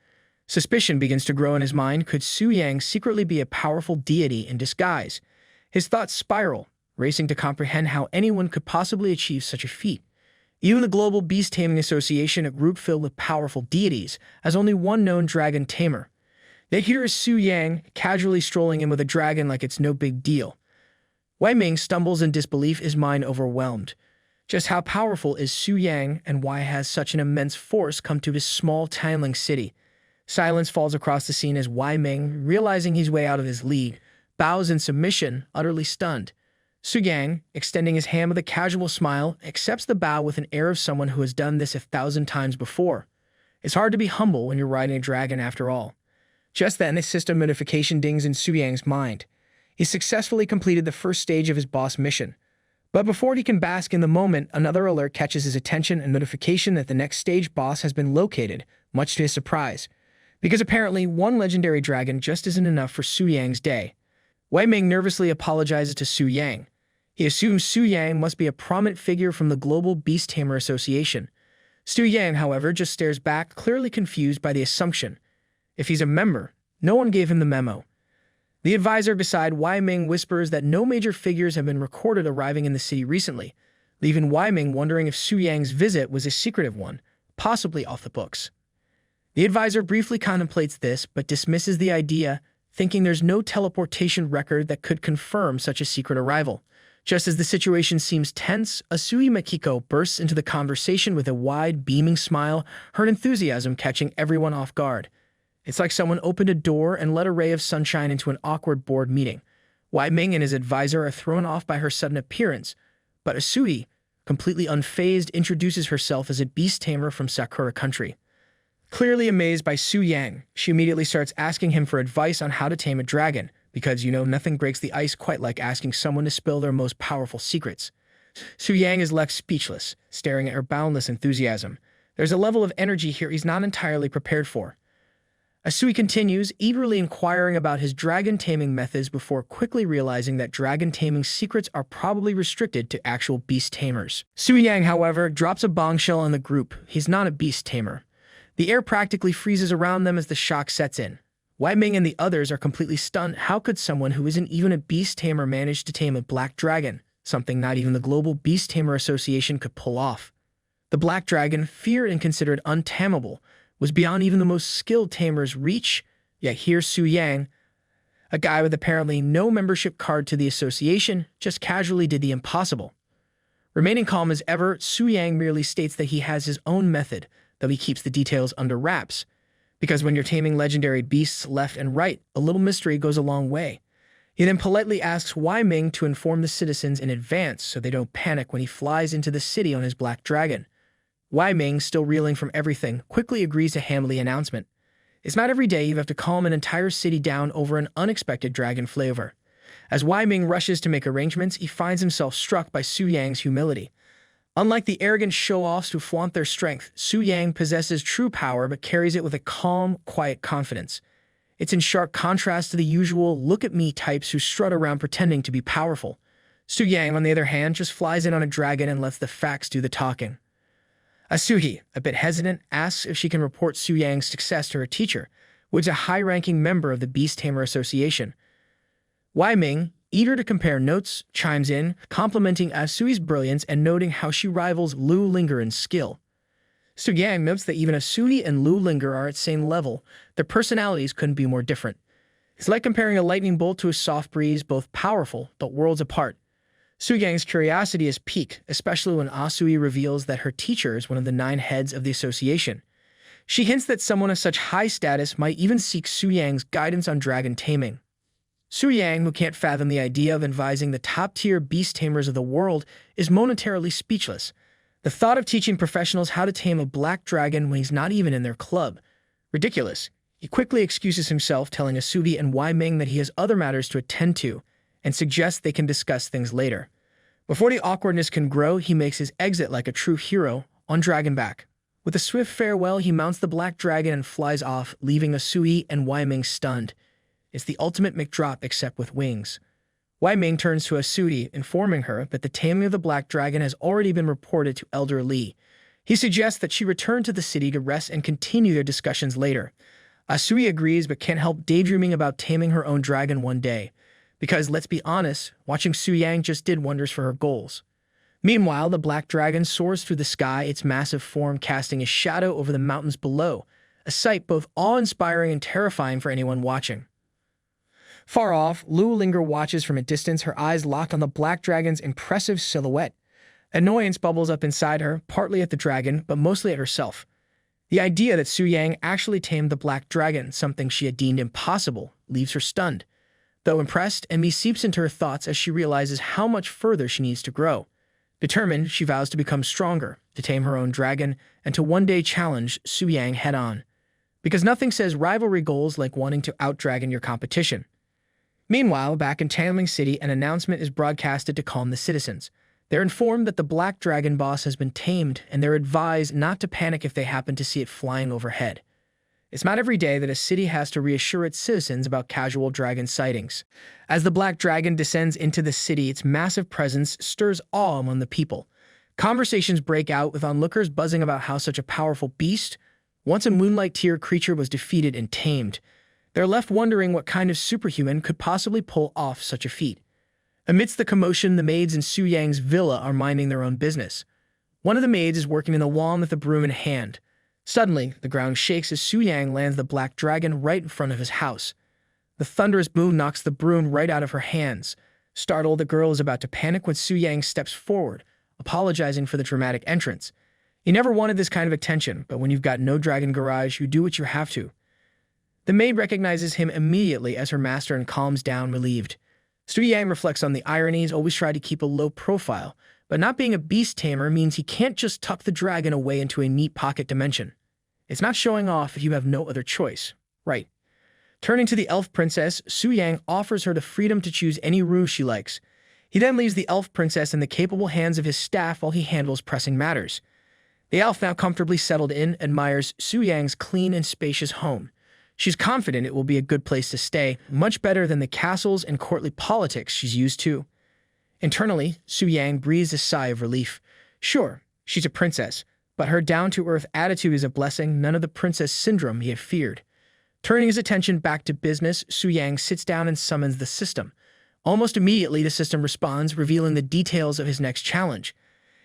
Suspicion begins to grow in his mind. Could Su Yang secretly be a powerful deity in disguise? His thoughts spiral, racing to comprehend how anyone could possibly achieve such a feat. Even the Global Beast Taming Association, a group filled with powerful deities, has only one known dragon tamer. Yet here is Su Yang, casually strolling in with a dragon like it's no big deal. Wei Ming stumbles in disbelief, his mind overwhelmed. Just how powerful is Su Yang, and why has such an immense force come to this small tiling city? Silence falls across the scene as Wei Ming, realizing he's way out of his league, bows in submission, utterly stunned. Su Yang, extending his hand with a casual smile, accepts the bow with an air of someone who has done this 1,000 times before. It's hard to be humble when you're riding a dragon after all. Just then, a system notification dings in Su Yang's mind. He successfully completed the first stage of his boss mission. But before he can bask in the moment, another alert catches his attention, a notification that the next stage boss has been located, much to his surprise. Because apparently, one legendary dragon just isn't enough for Su Yang's day. Wei Ming nervously apologizes to Su Yang. He assumes Su Yang must be a prominent figure from the Global Beast Tamer Association. Su Yang, however, just stares back, clearly confused by the assumption. If he's a member, no one gave him the memo. The advisor beside Wei Ming whispers that no major figures have been recorded arriving in the city recently, leaving Wei Ming wondering if Su Yang's visit was a secretive one, possibly off the books. The advisor briefly contemplates this, but dismisses the idea, thinking there's no teleportation record that could confirm such a secret arrival. Just as the situation seems tense, Asui Makiko bursts into the conversation with a wide, beaming smile, her enthusiasm catching everyone off guard. It's like someone opened a door and let a ray of sunshine into an awkward board meeting. Wei Ming and his advisor are thrown off by her sudden appearance, but Asui, completely unfazed, introduces herself as a beast tamer from Sakura country. Clearly amazed by Su Yang, she immediately starts asking him for advice on how to tame a dragon, because, nothing breaks the ice quite like asking someone to spill their most powerful secrets. Su Yang is left speechless, staring at her boundless enthusiasm. There's a level of energy here he's not entirely prepared for. Asui continues, eagerly inquiring about his dragon taming methods before quickly realizing that dragon taming secrets are probably restricted to actual beast tamers. Su Yang, however, drops a bombshell on the group. He's not a beast tamer. The air practically freezes around them as the shock sets in. Wei Ming and the others are completely stunned. How could someone who isn't even a beast tamer manage to tame a black dragon, something not even the Global Beast Tamer Association could pull off? The black dragon, feared and considered untamable, was beyond even the most skilled tamer's reach, yet here Su Yang, a guy with apparently no membership card to the association, just casually did the impossible. Remaining calm as ever, Su Yang merely states that he has his own method, though he keeps the details under wraps. Because when you're taming legendary beasts left and right, a little mystery goes a long way. He then politely asks Wei Ming to inform the citizens in advance so they don't panic when he flies into the city on his black dragon. Wei Ming, still reeling from everything, quickly agrees to handle the announcement. It's not every day you have to calm an entire city down over an unexpected dragon flavor. As Wei Ming rushes to make arrangements, he finds himself struck by Su Yang's humility. Unlike the arrogant show-offs who flaunt their strength, Su Yang possesses true power but carries it with a calm, quiet confidence. It's in sharp contrast to the usual look-at-me types who strut around pretending to be powerful. Su Yang, on the other hand, just flies in on a dragon and lets the facts do the talking. Asuhi, a bit hesitant, asks if she can report Su Yang's success to her teacher, who is a high-ranking member of the Beast Tamer Association. Wei Ming, eager to compare notes, chimes in, complimenting Asui's brilliance and noting how she rivals Lu Linger in skill. Su Yang notes that even Asui and Lu Linger are at same level. Their personalities couldn't be more different. It's like comparing a lightning bolt to a soft breeze, both powerful, but worlds apart. Su Yang's curiosity is piqued, especially when Asui reveals that her teacher is one of the 9 heads of the association. She hints that someone of such high status might even seek Su Yang's guidance on dragon taming. Su Yang, who can't fathom the idea of advising the top-tier beast tamers of the world, is momentarily speechless. The thought of teaching professionals how to tame a black dragon when he's not even in their club. Ridiculous. He quickly excuses himself, telling Asubi and Wei Ming that he has other matters to attend to, and suggests they can discuss things later. Before the awkwardness can grow, he makes his exit like a true hero, on Dragonback. With a swift farewell, he mounts the black dragon and flies off, leaving Asui and Wei Ming stunned. It's the ultimate McDrop except with wings. Wei Ming turns to Asui, informing her that the taming of the black dragon has already been reported to Elder Li. He suggests that she return to the city to rest and continue their discussions later. Asui agrees but can't help daydreaming about taming her own dragon one day. Because, let's be honest, watching Su Yang just did wonders for her goals. Meanwhile, the black dragon soars through the sky, its massive form casting a shadow over the mountains below, a sight both awe-inspiring and terrifying for anyone watching. Far off, Lu Linger watches from a distance, her eyes locked on the black dragon's impressive silhouette. Annoyance bubbles up inside her, partly at the dragon, but mostly at herself. The idea that Su Yang actually tamed the black dragon, something she had deemed impossible, leaves her stunned. Though impressed, envy seeps into her thoughts as she realizes how much further she needs to grow. Determined, she vows to become stronger, to tame her own dragon, and to one day challenge Su Yang head-on. Because nothing says rivalry goals like wanting to out-dragon your competition. Meanwhile, back in Chanling City, an announcement is broadcasted to calm the citizens. They're informed that the black dragon boss has been tamed, and they're advised not to panic if they happen to see it flying overhead. It's not every day that a city has to reassure its citizens about casual dragon sightings. As the black dragon descends into the city, its massive presence stirs awe among the people. Conversations break out, with onlookers buzzing about how such a powerful beast, once a moonlight tier creature, was defeated and tamed. They're left wondering what kind of superhuman could possibly pull off such a feat. Amidst the commotion, the maids in Su Yang's villa are minding their own business. One of the maids is working in the lawn with a broom in hand. Suddenly, the ground shakes as Su Yang lands the black dragon right in front of his house. The thunderous boom knocks the broom right out of her hands. Startled, the girl is about to panic when Su Yang steps forward, apologizing for the dramatic entrance. You never wanted this kind of attention, but when you've got no dragon garage, you do what you have to. The maid recognizes him immediately as her master and calms down, relieved. Su Yang reflects on the ironies, always tried to keep a low profile, but not being a beast tamer means he can't just tuck the dragon away into a neat pocket dimension. It's not showing off if you have no other choice, right? Turning to the elf princess, Su Yang offers her the freedom to choose any ruse she likes. He then leaves the elf princess in the capable hands of his staff while he handles pressing matters. The elf, now comfortably settled in, admires Su Yang's clean and spacious home. She's confident it will be a good place to stay, much better than the castles and courtly politics she's used to. Internally, Su Yang breathes a sigh of relief. Sure, she's a princess, but her down-to-earth attitude is a blessing, none of the princess syndrome he had feared. Turning his attention back to business, Su Yang sits down and summons the system. Almost immediately, the system responds, revealing the details of his next challenge.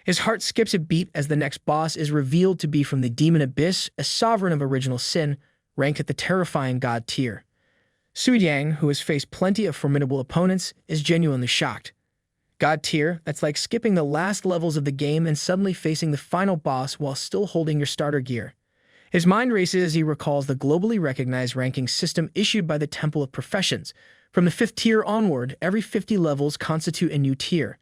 His heart skips a beat as the next boss is revealed to be from the Demon Abyss, a sovereign of original sin, ranked at the terrifying god tier. Su Yang, who has faced plenty of formidable opponents, is genuinely shocked. God tier, that's like skipping the last levels of the game and suddenly facing the final boss while still holding your starter gear. His mind races as he recalls the globally recognized ranking system issued by the Temple of Professions. From the 5th tier onward, every 50 levels constitute a new tier.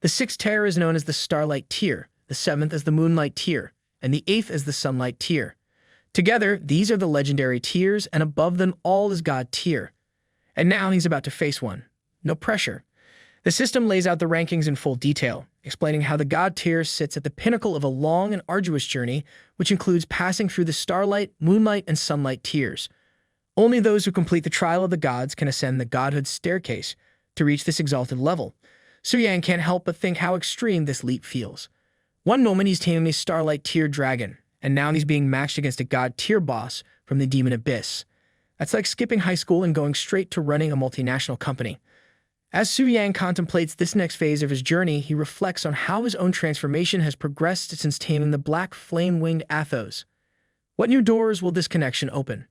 The 6th tier is known as the Starlight tier, the 7th as the Moonlight tier, and the 8th as the Sunlight tier. Together, these are the legendary tiers, and above them all is God tier. And now he's about to face one. No pressure. The system lays out the rankings in full detail, explaining how the God tier sits at the pinnacle of a long and arduous journey, which includes passing through the Starlight, Moonlight, and Sunlight tiers. Only those who complete the Trial of the Gods can ascend the Godhood staircase to reach this exalted level. Su Yang can't help but think how extreme this leap feels. One moment he's taming a Starlight tier dragon, and now he's being matched against a God tier boss from the Demon Abyss. That's like skipping high school and going straight to running a multinational company. As Su Yang contemplates this next phase of his journey, he reflects on how his own transformation has progressed since taming the black flame-winged Athos. What new doors will this connection open?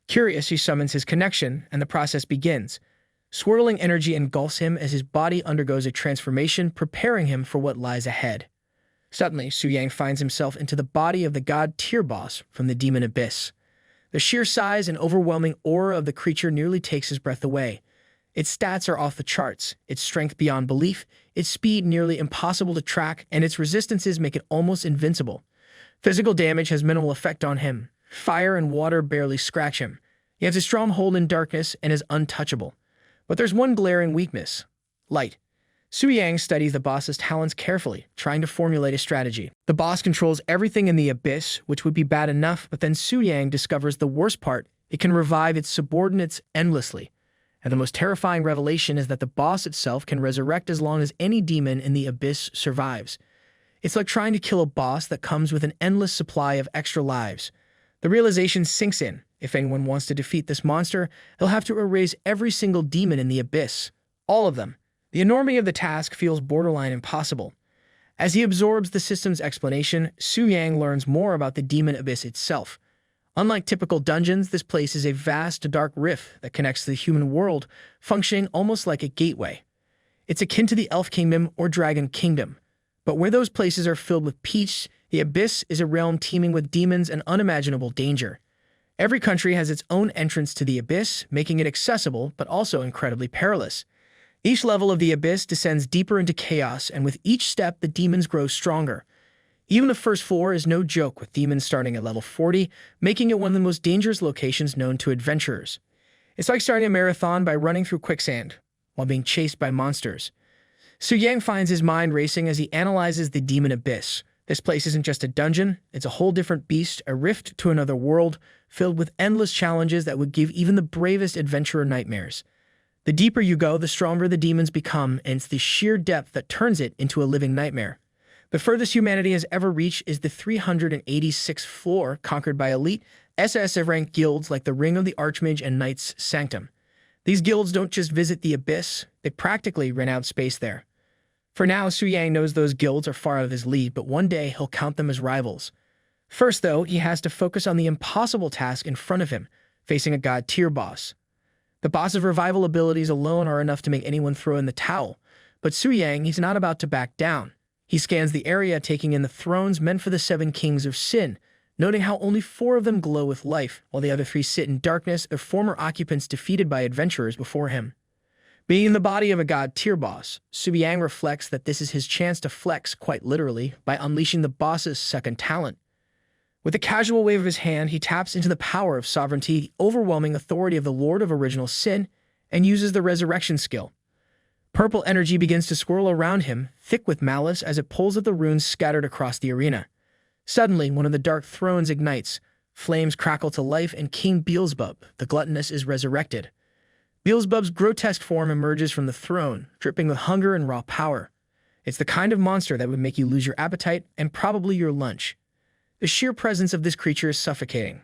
Curious, he summons his connection, and the process begins. Swirling energy engulfs him as his body undergoes a transformation, preparing him for what lies ahead. Suddenly, Su Yang finds himself into the body of the God tier boss from the Demon Abyss. The sheer size and overwhelming aura of the creature nearly takes his breath away. Its stats are off the charts, its strength beyond belief, its speed nearly impossible to track, and its resistances make it almost invincible. Physical damage has minimal effect on him. Fire and water barely scratch him. He has a strong hold in darkness and is untouchable. But there's one glaring weakness: light. Su Yang studies the boss's talents carefully, trying to formulate a strategy. The boss controls everything in the abyss, which would be bad enough, but then Su Yang discovers the worst part: it can revive its subordinates endlessly. And the most terrifying revelation is that the boss itself can resurrect as long as any demon in the abyss survives. It's like trying to kill a boss that comes with an endless supply of extra lives. The realization sinks in: if anyone wants to defeat this monster, they'll have to erase every single demon in the abyss. All of them. The enormity of the task feels borderline impossible. As he absorbs the system's explanation, Su Yang learns more about the demon abyss itself. Unlike typical dungeons, this place is a vast, dark rift that connects to the human world, functioning almost like a gateway. It's akin to the Elf Kingdom or Dragon Kingdom. But where those places are filled with peace, the abyss is a realm teeming with demons and unimaginable danger. Every country has its own entrance to the abyss, making it accessible but also incredibly perilous. Each level of the abyss descends deeper into chaos, and with each step, the demons grow stronger. Even the first floor is no joke, with demons starting at level 40, making it one of the most dangerous locations known to adventurers. It's like starting a marathon by running through quicksand, while being chased by monsters. Su Yang finds his mind racing as he analyzes the demon abyss. This place isn't just a dungeon, it's a whole different beast, a rift to another world, filled with endless challenges that would give even the bravest adventurer nightmares. The deeper you go, the stronger the demons become, and it's the sheer depth that turns it into a living nightmare. The furthest humanity has ever reached is the 386th floor, conquered by elite SS-ranked guilds like the Ring of the Archmage and Knights Sanctum. These guilds don't just visit the abyss, they practically rent out space there. For now, Su Yang knows those guilds are far out of his league, but one day he'll count them as rivals. First, though, he has to focus on the impossible task in front of him, facing a god-tier boss. The boss's revival abilities alone are enough to make anyone throw in the towel, but Su Yang, he's not about to back down. He scans the area, taking in the thrones meant for the 7 kings of sin, noting how only 4 of them glow with life, while the other 3 sit in darkness, their former occupants defeated by adventurers before him. Being in the body of a god-tier boss, Su Yang reflects that this is his chance to flex, quite literally, by unleashing the boss's second talent. With a casual wave of his hand, he taps into the power of sovereignty, the overwhelming authority of the Lord of Original Sin, and uses the resurrection skill. Purple energy begins to swirl around him, thick with malice, as it pulls at the runes scattered across the arena. Suddenly, one of the dark thrones ignites, flames crackle to life, and King Beelzebub, the gluttonous, is resurrected. Beelzebub's grotesque form emerges from the throne, dripping with hunger and raw power. It's the kind of monster that would make you lose your appetite and probably your lunch. The sheer presence of this creature is suffocating.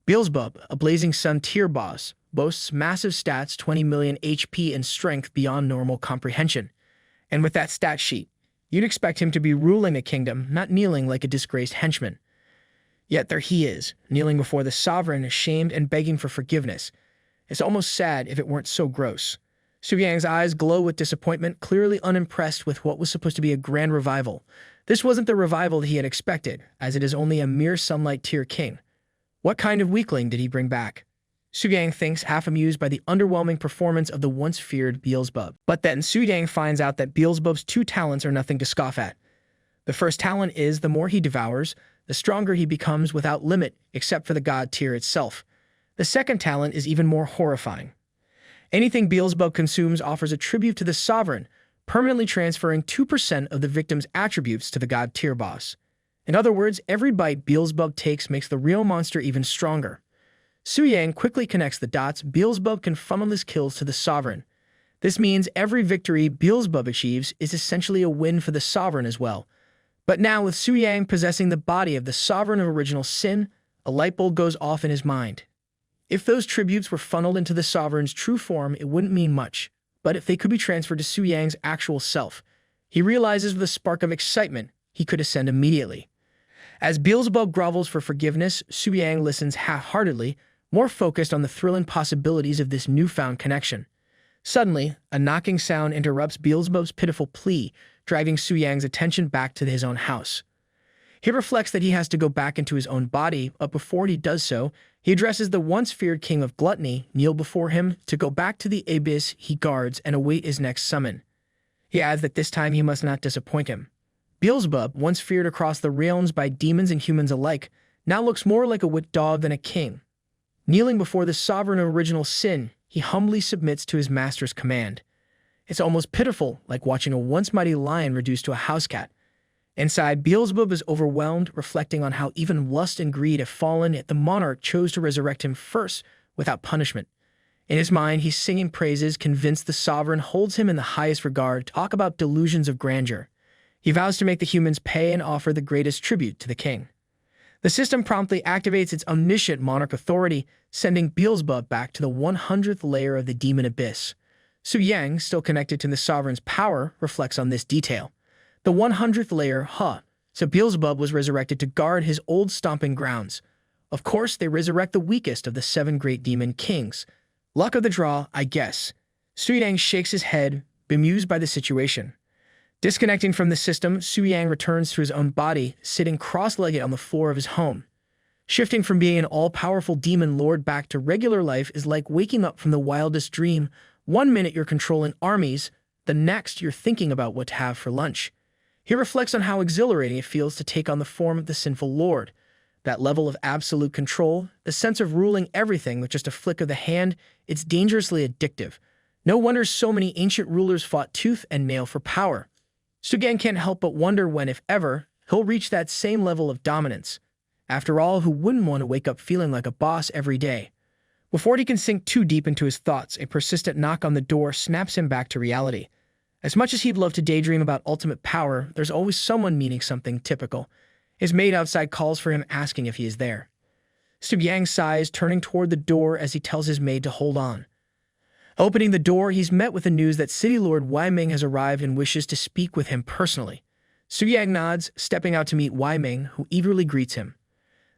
Beelzebub, a Blazing Sun tier boss, boasts massive stats, 20 million HP and strength beyond normal comprehension. And with that stat sheet, you'd expect him to be ruling the kingdom, not kneeling like a disgraced henchman. Yet there he is, kneeling before the sovereign, ashamed and begging for forgiveness. It's almost sad if it weren't so gross. Su Yang's eyes glow with disappointment, clearly unimpressed with what was supposed to be a grand revival. This wasn't the revival that he had expected, as it is only a mere sunlight tier king. What kind of weakling did he bring back? Su Yang thinks, half amused by the underwhelming performance of the once feared Beelzebub. But then Su Yang finds out that Beelzebub's 2 talents are nothing to scoff at. The first talent is, the more he devours, the stronger he becomes without limit, except for the god tier itself. The second talent is even more horrifying. Anything Beelzebub consumes offers a tribute to the sovereign, permanently transferring 2% of the victim's attributes to the god tier boss. In other words, every bite Beelzebub takes makes the real monster even stronger. Su Yang quickly connects the dots. Beelzebub can funnel his kills to the sovereign. This means every victory Beelzebub achieves is essentially a win for the sovereign as well. But now, with Su Yang possessing the body of the sovereign of Original Sin, a light bulb goes off in his mind. If those tributes were funneled into the sovereign's true form, it wouldn't mean much. But if they could be transferred to Su Yang's actual self, he realizes with a spark of excitement he could ascend immediately. As Beelzebub grovels for forgiveness, Su Yang listens half-heartedly, more focused on the thrilling possibilities of this newfound connection. Suddenly, a knocking sound interrupts Beelzebub's pitiful plea, driving Su Yang's attention back to his own house. He reflects that he has to go back into his own body, but before he does so, he addresses the once feared king of gluttony, kneel before him, to go back to the abyss he guards and await his next summon. He adds that this time he must not disappoint him. Beelzebub, once feared across the realms by demons and humans alike, now looks more like a wit dog than a king. Kneeling before the sovereign of original sin, he humbly submits to his master's command. It's almost pitiful, like watching a once mighty lion reduced to a house cat. Inside, Beelzebub is overwhelmed, reflecting on how even lust and greed have fallen, yet the monarch chose to resurrect him first, without punishment. In his mind, he's singing praises, convinced the sovereign holds him in the highest regard. Talk about delusions of grandeur. He vows to make the humans pay and offer the greatest tribute to the king. The system promptly activates its omniscient monarch authority, sending Beelzebub back to the 100th layer of the demon abyss. Su Yang, still connected to the sovereign's power, reflects on this detail. The 100th layer, so Beelzebub was resurrected to guard his old stomping grounds. Of course, they resurrect the weakest of the 7 great demon kings. Luck of the draw, I guess. Su Yang shakes his head, bemused by the situation. Disconnecting from the system, Su Yang returns to his own body, sitting cross-legged on the floor of his home. Shifting from being an all-powerful demon lord back to regular life is like waking up from the wildest dream. One minute you're controlling armies, the next you're thinking about what to have for lunch. He reflects on how exhilarating it feels to take on the form of the sinful lord. That level of absolute control, the sense of ruling everything with just a flick of the hand, it's dangerously addictive. No wonder so many ancient rulers fought tooth and nail for power. Su Yang can't help but wonder when, if ever, he'll reach that same level of dominance. After all, who wouldn't want to wake up feeling like a boss every day? Before he can sink too deep into his thoughts, a persistent knock on the door snaps him back to reality. As much as he'd love to daydream about ultimate power, there's always someone meaning something typical. His maid outside calls for him, asking if he is there. Su Yang sighs, turning toward the door as he tells his maid to hold on. Opening the door, he's met with the news that City Lord Wai Ming has arrived and wishes to speak with him personally. Su Yang nods, stepping out to meet Wai Ming, who eagerly greets him.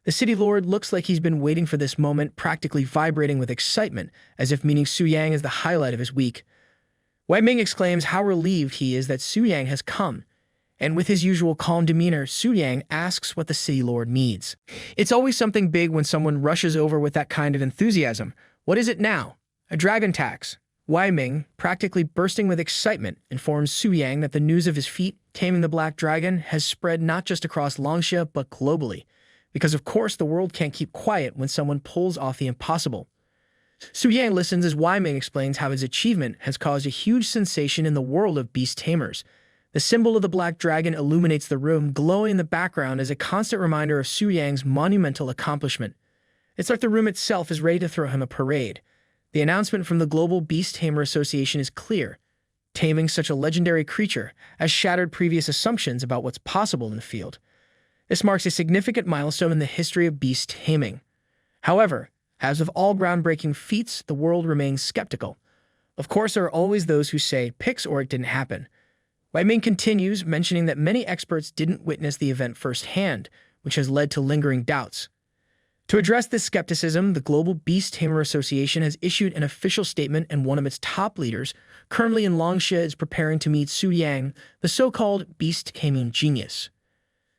The City Lord looks like he's been waiting for this moment, practically vibrating with excitement, as if meeting Su Yang is the highlight of his week. Wai Ming exclaims how relieved he is that Su Yang has come, and with his usual calm demeanor, Su Yang asks what the City Lord needs. It's always something big when someone rushes over with that kind of enthusiasm. What is it now? A dragon tax. Wai Ming, practically bursting with excitement, informs Su Yang that the news of his feat, taming the black dragon, has spread not just across Longxia, but globally. Because of course the world can't keep quiet when someone pulls off the impossible. Su Yang listens as Wai Ming explains how his achievement has caused a huge sensation in the world of beast tamers. The symbol of the black dragon illuminates the room, glowing in the background as a constant reminder of Su Yang's monumental accomplishment. It's like the room itself is ready to throw him a parade. The announcement from the Global Beast Tamer Association is clear. Taming such a legendary creature has shattered previous assumptions about what's possible in the field. This marks a significant milestone in the history of beast taming. However, as with all groundbreaking feats, the world remains skeptical. Of course, there are always those who say, "Pix or it didn't happen." Wai Ming continues, mentioning that many experts didn't witness the event firsthand, which has led to lingering doubts. To address this skepticism, the Global Beast Tamer Association has issued an official statement, and one of its top leaders, currently in Longxia, is preparing to meet Su Yang, the so-called beast taming genius.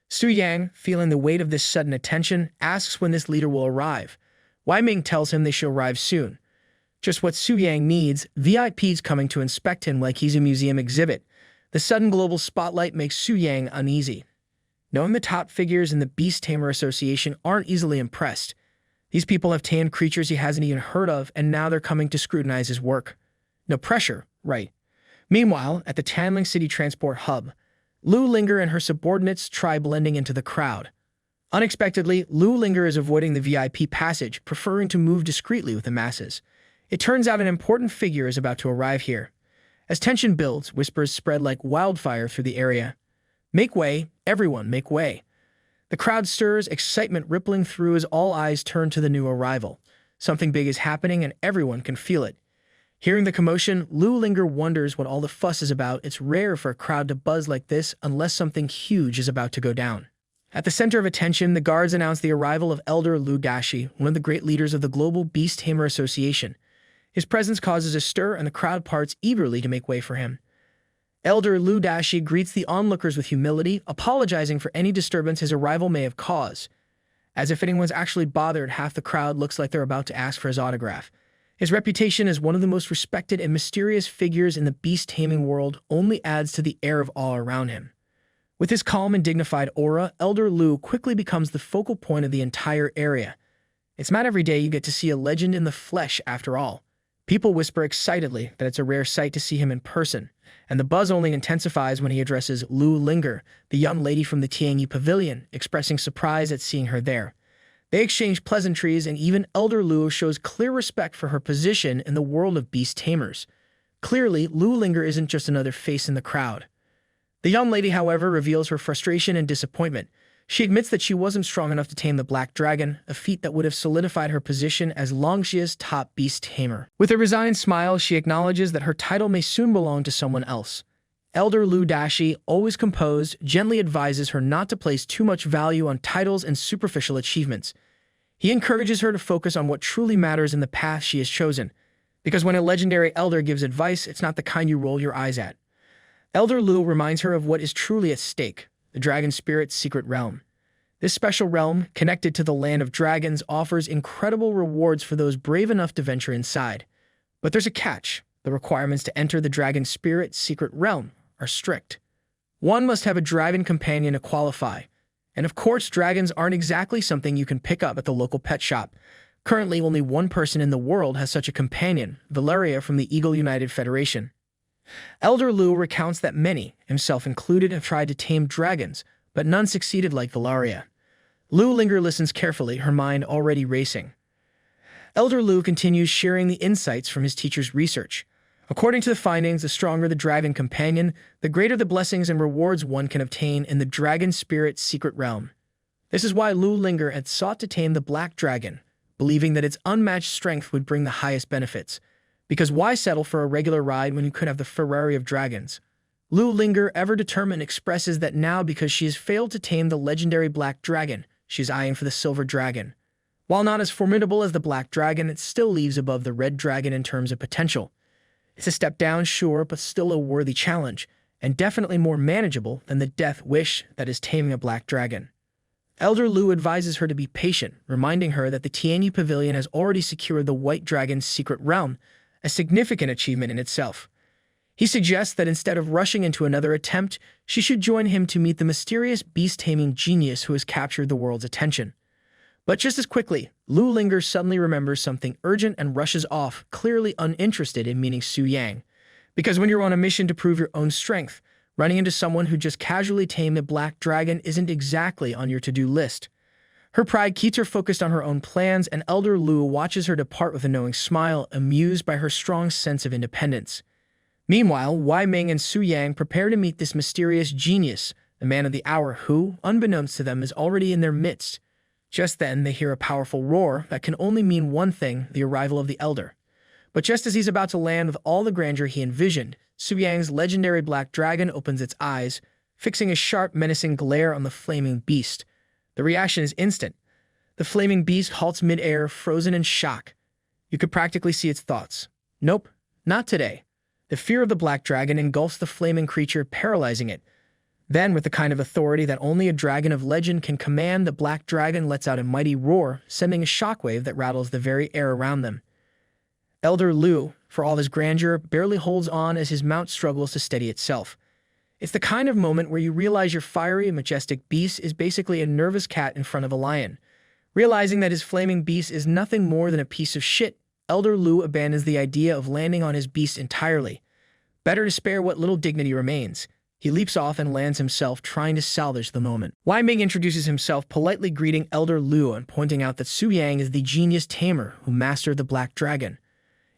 Su Yang, feeling the weight of this sudden attention, asks when this leader will arrive. Wai Ming tells him they should arrive soon. Just what Su Yang needs, VIPs coming to inspect him like he's a museum exhibit. The sudden global spotlight makes Su Yang uneasy. Knowing the top figures in the Beast Tamer Association aren't easily impressed. These people have tamed creatures he hasn't even heard of, and now they're coming to scrutinize his work. No pressure, right? Meanwhile, at the Tanling City Transport Hub, Lu Linger and her subordinates try blending into the crowd. Unexpectedly, Lu Linger is avoiding the VIP passage, preferring to move discreetly with the masses. It turns out an important figure is about to arrive here. As tension builds, whispers spread like wildfire through the area. Make way, everyone, make way. The crowd stirs, excitement rippling through as all eyes turn to the new arrival. Something big is happening and everyone can feel it. Hearing the commotion, Lu Linger wonders what all the fuss is about. It's rare for a crowd to buzz like this unless something huge is about to go down. At the center of attention, the guards announce the arrival of Elder Lu Dashi, one of the great leaders of the Global Beast Tamer Association. His presence causes a stir, and the crowd parts eagerly to make way for him. Elder Lu Dashi greets the onlookers with humility, apologizing for any disturbance his arrival may have caused. As if anyone's actually bothered, half the crowd looks like they're about to ask for his autograph. His reputation as one of the most respected and mysterious figures in the beast-taming world only adds to the air of awe around him. With his calm and dignified aura, Elder Lu quickly becomes the focal point of the entire area. It's not every day you get to see a legend in the flesh after all. People whisper excitedly that it's a rare sight to see him in person, and the buzz only intensifies when he addresses Lu Linger, the young lady from the Tianyi Pavilion, expressing surprise at seeing her there. They exchange pleasantries, and even Elder Lu shows clear respect for her position in the world of beast tamers. Clearly, Lu Linger isn't just another face in the crowd. The young lady, however, reveals her frustration and disappointment. She admits that she wasn't strong enough to tame the black dragon, a feat that would have solidified her position as Longshia's top beast tamer. With a resigned smile, she acknowledges that her title may soon belong to someone else. Elder Lu Dashi, always composed, gently advises her not to place too much value on titles and superficial achievements. He encourages her to focus on what truly matters in the path she has chosen, because when a legendary elder gives advice, it's not the kind you roll your eyes at. Elder Lu reminds her of what is truly at stake: the dragon spirit's secret realm. This special realm, connected to the land of dragons, offers incredible rewards for those brave enough to venture inside. But there's a catch. The requirements to enter the dragon spirit's secret realm are strict. One must have a dragon companion to qualify. And of course, dragons aren't exactly something you can pick up at the local pet shop. Currently, only one person in the world has such a companion, Valeria from the Eagle United Federation. Elder Lu recounts that many, himself included, have tried to tame dragons, but none succeeded like Valeria. Lu Linger listens carefully, her mind already racing. Elder Lu continues sharing the insights from his teacher's research. According to the findings, the stronger the dragon companion, the greater the blessings and rewards one can obtain in the dragon spirit's secret realm. This is why Lu Linger had sought to tame the black dragon, believing that its unmatched strength would bring the highest benefits. Because why settle for a regular ride when you could have the Ferrari of dragons? Lu Linger, ever determined, expresses that now, because she has failed to tame the legendary black dragon, she's eyeing for the silver dragon. While not as formidable as the black dragon, it still leaves above the red dragon in terms of potential. It's a step down, sure, but still a worthy challenge, and definitely more manageable than the death wish that is taming a black dragon. Elder Lu advises her to be patient, reminding her that the Tianyi Pavilion has already secured the white dragon's secret realm, a significant achievement in itself. He suggests that instead of rushing into another attempt, she should join him to meet the mysterious beast-taming genius who has captured the world's attention. But just as quickly, Lu Linger suddenly remembers something urgent and rushes off, clearly uninterested in meeting Su Yang. Because when you're on a mission to prove your own strength, running into someone who just casually tamed a black dragon isn't exactly on your to-do list. Her pride keeps her focused on her own plans, and Elder Lu watches her depart with a knowing smile, amused by her strong sense of independence. Meanwhile, Wei Ming and Su Yang prepare to meet this mysterious genius, the man of the hour who, unbeknownst to them, is already in their midst. Just then, they hear a powerful roar that can only mean one thing: the arrival of the Elder. But just as he's about to land with all the grandeur he envisioned, Su Yang's legendary black dragon opens its eyes, fixing a sharp, menacing glare on the flaming beast. The reaction is instant. The flaming beast halts mid-air, frozen in shock. You could practically see its thoughts. Nope, not today. The fear of the black dragon engulfs the flaming creature, paralyzing it. Then, with the kind of authority that only a dragon of legend can command, the black dragon lets out a mighty roar, sending a shockwave that rattles the very air around them. Elder Lu, for all his grandeur, barely holds on as his mount struggles to steady itself. It's the kind of moment where you realize your fiery and majestic beast is basically a nervous cat in front of a lion. Realizing that his flaming beast is nothing more than a piece of shit, Elder Lu abandons the idea of landing on his beast entirely. Better to spare what little dignity remains. He leaps off and lands himself, trying to salvage the moment. Wei Ming introduces himself, politely greeting Elder Lu and pointing out that Su Yang is the genius tamer who mastered the black dragon,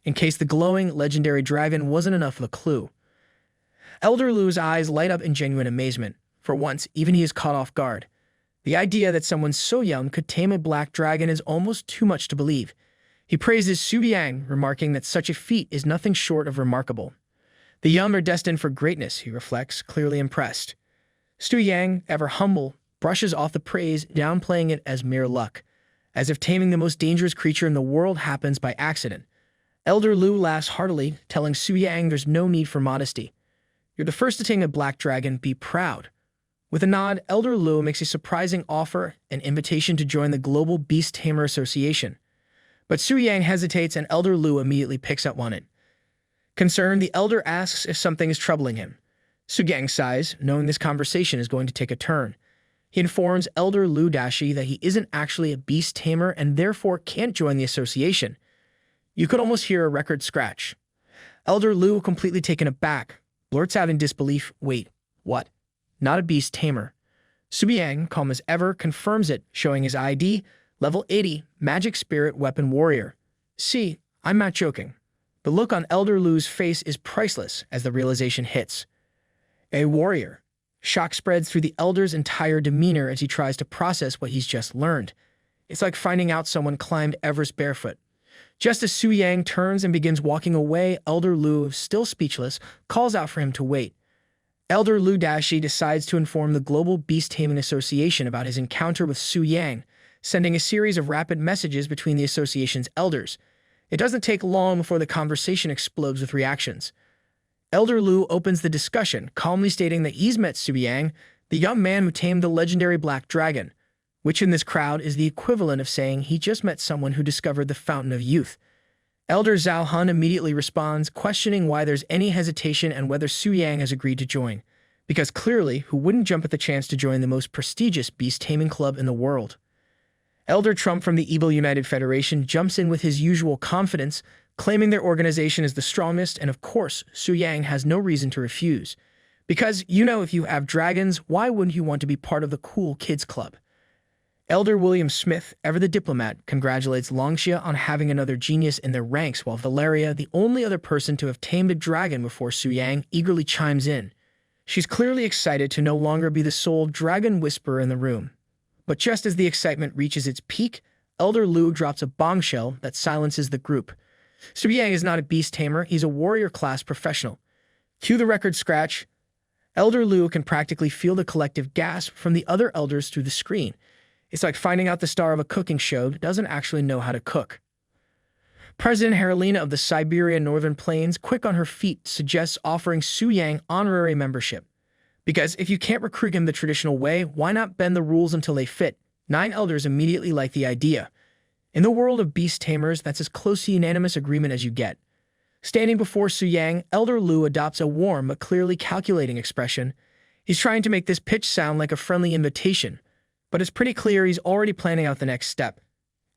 in case the glowing, legendary dragon wasn't enough of a clue. Elder Lu's eyes light up in genuine amazement. For once, even he is caught off guard. The idea that someone so young could tame a black dragon is almost too much to believe. He praises Su Yang, remarking that such a feat is nothing short of remarkable. The young are destined for greatness, he reflects, clearly impressed. Su Yang, ever humble, brushes off the praise, downplaying it as mere luck, as if taming the most dangerous creature in the world happens by accident. Elder Lu laughs heartily, telling Su Yang there's no need for modesty. You're the first to tame a black dragon, be proud. With a nod, Elder Lu makes a surprising offer, an invitation to join the Global Beast Tamer Association. But Su Yang hesitates, and Elder Lu immediately picks up on it. Concerned, the Elder asks if something is troubling him. Su Yang sighs, knowing this conversation is going to take a turn. He informs Elder Lu Dashi that he isn't actually a beast tamer and therefore can't join the association. You could almost hear a record scratch. Elder Lu, completely taken aback, blurts out in disbelief, "Wait, what? Not a beast tamer?" Subiyang, calm as ever, confirms it, showing his ID, level 80, magic spirit weapon warrior. See, I'm not joking. The look on Elder Lu's face is priceless as the realization hits. A warrior. Shock spreads through the Elder's entire demeanor as he tries to process what he's just learned. It's like finding out someone climbed Everest barefoot. Just as Su Yang turns and begins walking away, Elder Lu, still speechless, calls out for him to wait. Elder Lu Dashi decides to inform the Global Beast Taming Association about his encounter with Su Yang, sending a series of rapid messages between the association's elders. It doesn't take long before the conversation explodes with reactions. Elder Lu opens the discussion, calmly stating that he's met Su Yang, the young man who tamed the legendary Black Dragon, which in this crowd is the equivalent of saying he just met someone who discovered the Fountain of Youth. Elder Zhao Han immediately responds, questioning why there's any hesitation and whether Su Yang has agreed to join, because clearly, who wouldn't jump at the chance to join the most prestigious beast taming club in the world? Elder Trump from the Evil United Federation jumps in with his usual confidence, claiming their organization is the strongest, and of course, Su Yang has no reason to refuse. Because, if you have dragons, why wouldn't you want to be part of the cool kids club? Elder William Smith, ever the diplomat, congratulates Longxia on having another genius in their ranks, while Valeria, the only other person to have tamed a dragon before Su Yang, eagerly chimes in. She's clearly excited to no longer be the sole dragon whisperer in the room. But just as the excitement reaches its peak, Elder Lu drops a bombshell that silences the group. Su Yang is not a beast tamer, he's a warrior-class professional. Cue the record scratch. Elder Lu can practically feel the collective gasp from the other elders through the screen. It's like finding out the star of a cooking show doesn't actually know how to cook. President Heralina of the Siberia Northern Plains, quick on her feet, suggests offering Su Yang honorary membership. Because if you can't recruit him the traditional way, why not bend the rules until they fit? 9 elders immediately like the idea. In the world of beast tamers, that's as close to unanimous agreement as you get. Standing before Su Yang, Elder Lu adopts a warm but clearly calculating expression. He's trying to make this pitch sound like a friendly invitation, but it's pretty clear he's already planning out the next step.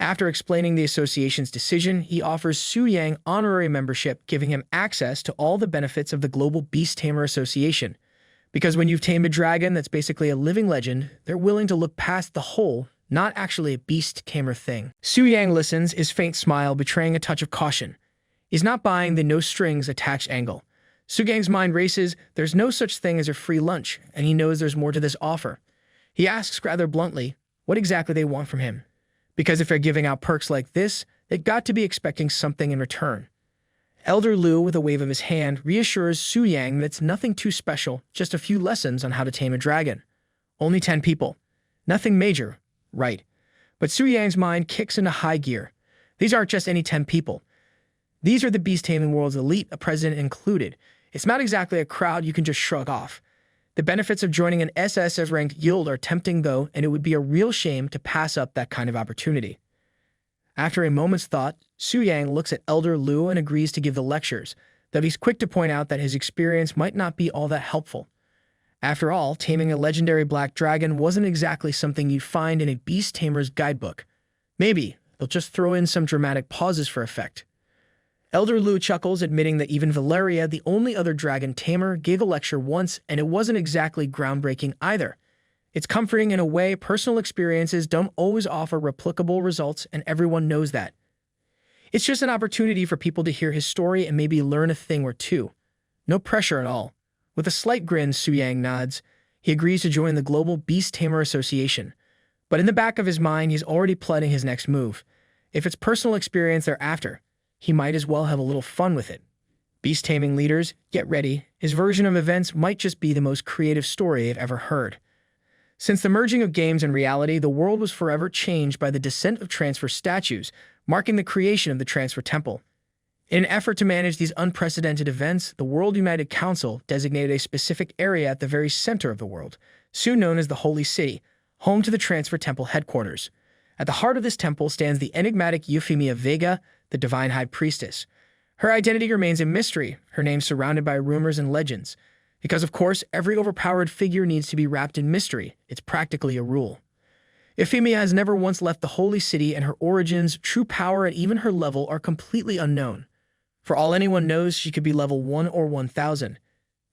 After explaining the association's decision, he offers Su Yang honorary membership, giving him access to all the benefits of the Global Beast Tamer Association. Because when you've tamed a dragon that's basically a living legend, they're willing to look past the whole, not actually a beast tamer thing. Su Yang listens, his faint smile betraying a touch of caution. He's not buying the no-strings-attached angle. Su Yang's mind races, there's no such thing as a free lunch, and he knows there's more to this offer. He asks rather bluntly what exactly they want from him. Because if they're giving out perks like this, they've got to be expecting something in return. Elder Lu, with a wave of his hand, reassures Su Yang that it's nothing too special, just a few lessons on how to tame a dragon. Only 10 people. Nothing major, right. But Su Yang's mind kicks into high gear. These aren't just any 10 people. These are the beast taming world's elite, a president included. It's not exactly a crowd you can just shrug off. The benefits of joining an SSF-ranked guild are tempting, though, and it would be a real shame to pass up that kind of opportunity. After a moment's thought, Su Yang looks at Elder Lu and agrees to give the lectures, though he's quick to point out that his experience might not be all that helpful. After all, taming a legendary black dragon wasn't exactly something you'd find in a beast tamer's guidebook. Maybe they'll just throw in some dramatic pauses for effect. Elder Lu chuckles, admitting that even Valeria, the only other dragon tamer, gave a lecture once, and it wasn't exactly groundbreaking either. It's comforting in a way. Personal experiences don't always offer replicable results, and everyone knows that. It's just an opportunity for people to hear his story and maybe learn a thing or two. No pressure at all. With a slight grin, Su Yang nods. He agrees to join the Global Beast Tamer Association. But in the back of his mind, he's already plotting his next move. If it's personal experience they're after, he might as well have a little fun with it. Beast taming leaders, get ready. His version of events might just be the most creative story they've ever heard. Since the merging of games and reality, the world was forever changed by the descent of transfer statues, marking the creation of the Transfer Temple. In an effort to manage these unprecedented events, the World United Council designated a specific area at the very center of the world, soon known as the Holy City, home to the Transfer Temple headquarters. At the heart of this temple stands the enigmatic Euphemia Vega, the divine high priestess. Her identity remains a mystery, her name surrounded by rumors and legends. Because, of course, every overpowered figure needs to be wrapped in mystery. It's practically a rule. Euphemia has never once left the holy city, and her origins, true power, and even her level are completely unknown. For all anyone knows, she could be level 1 or 1000.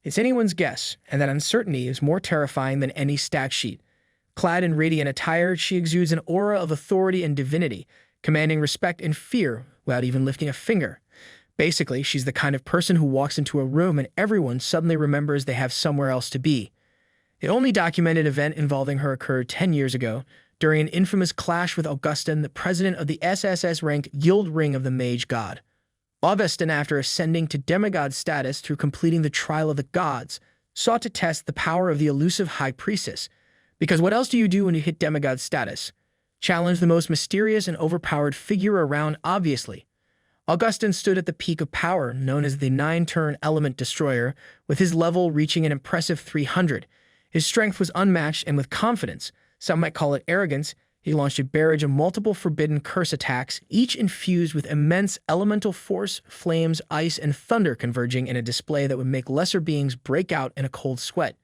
It's anyone's guess, and that uncertainty is more terrifying than any stat sheet. Clad in radiant attire, she exudes an aura of authority and divinity, commanding respect and fear without even lifting a finger. Basically, she's the kind of person who walks into a room and everyone suddenly remembers they have somewhere else to be. The only documented event involving her occurred 10 years ago, during an infamous clash with Augustin, the president of the SSS rank Guild Ring of the Mage God. Augustin, after ascending to demigod status through completing the Trial of the Gods, sought to test the power of the elusive High Priestess. Because what else do you do when you hit demigod status? Challenge the most mysterious and overpowered figure around, obviously. Augustin stood at the peak of power, known as the 9-turn Element Destroyer, with his level reaching an impressive 300. His strength was unmatched, and with confidence, some might call it arrogance, he launched a barrage of multiple forbidden curse attacks, each infused with immense elemental force, flames, ice, and thunder converging in a display that would make lesser beings break out in a cold sweat.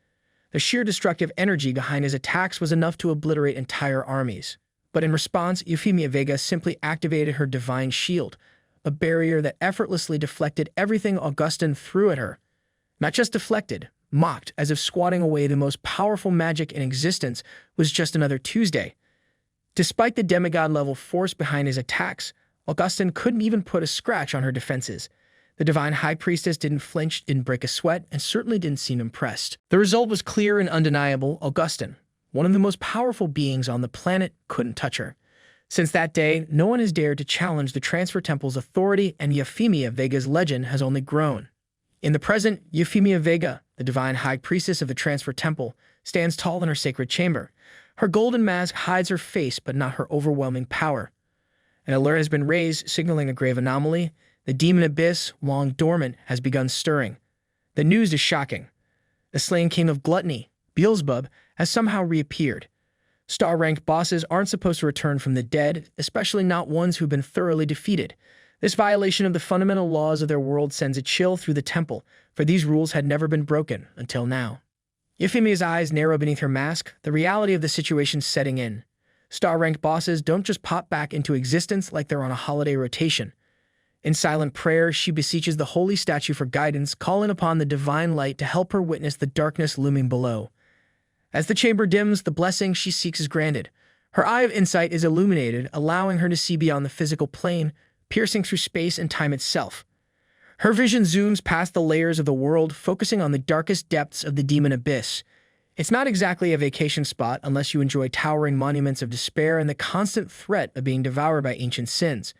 The sheer destructive energy behind his attacks was enough to obliterate entire armies. But in response, Euphemia Vega simply activated her divine shield, a barrier that effortlessly deflected everything Augustin threw at her. Not just deflected, mocked, as if squatting away the most powerful magic in existence was just another Tuesday. Despite the demigod-level force behind his attacks, Augustin couldn't even put a scratch on her defenses. The divine high priestess didn't flinch, didn't break a sweat, and certainly didn't seem impressed. The result was clear and undeniable. Augustin, one of the most powerful beings on the planet, couldn't touch her. Since that day, no one has dared to challenge the Transfer Temple's authority, and Euphemia Vega's legend has only grown. In the present, Euphemia Vega, the divine high priestess of the Transfer Temple, stands tall in her sacred chamber. Her golden mask hides her face, but not her overwhelming power. An alert has been raised, signaling a grave anomaly. The demon abyss, long dormant, has begun stirring. The news is shocking. The slain king of gluttony, Beelzebub, has somehow reappeared. Star-ranked bosses aren't supposed to return from the dead, especially not ones who've been thoroughly defeated. This violation of the fundamental laws of their world sends a chill through the temple, for these rules had never been broken until now. Euphemia's eyes narrow beneath her mask, the reality of the situation setting in. Star-ranked bosses don't just pop back into existence like they're on a holiday rotation. In silent prayer, she beseeches the holy statue for guidance, calling upon the divine light to help her witness the darkness looming below. As the chamber dims, the blessing she seeks is granted. Her eye of insight is illuminated, allowing her to see beyond the physical plane, piercing through space and time itself. Her vision zooms past the layers of the world, focusing on the darkest depths of the demon abyss. It's not exactly a vacation spot unless you enjoy towering monuments of despair and the constant threat of being devoured by ancient sins.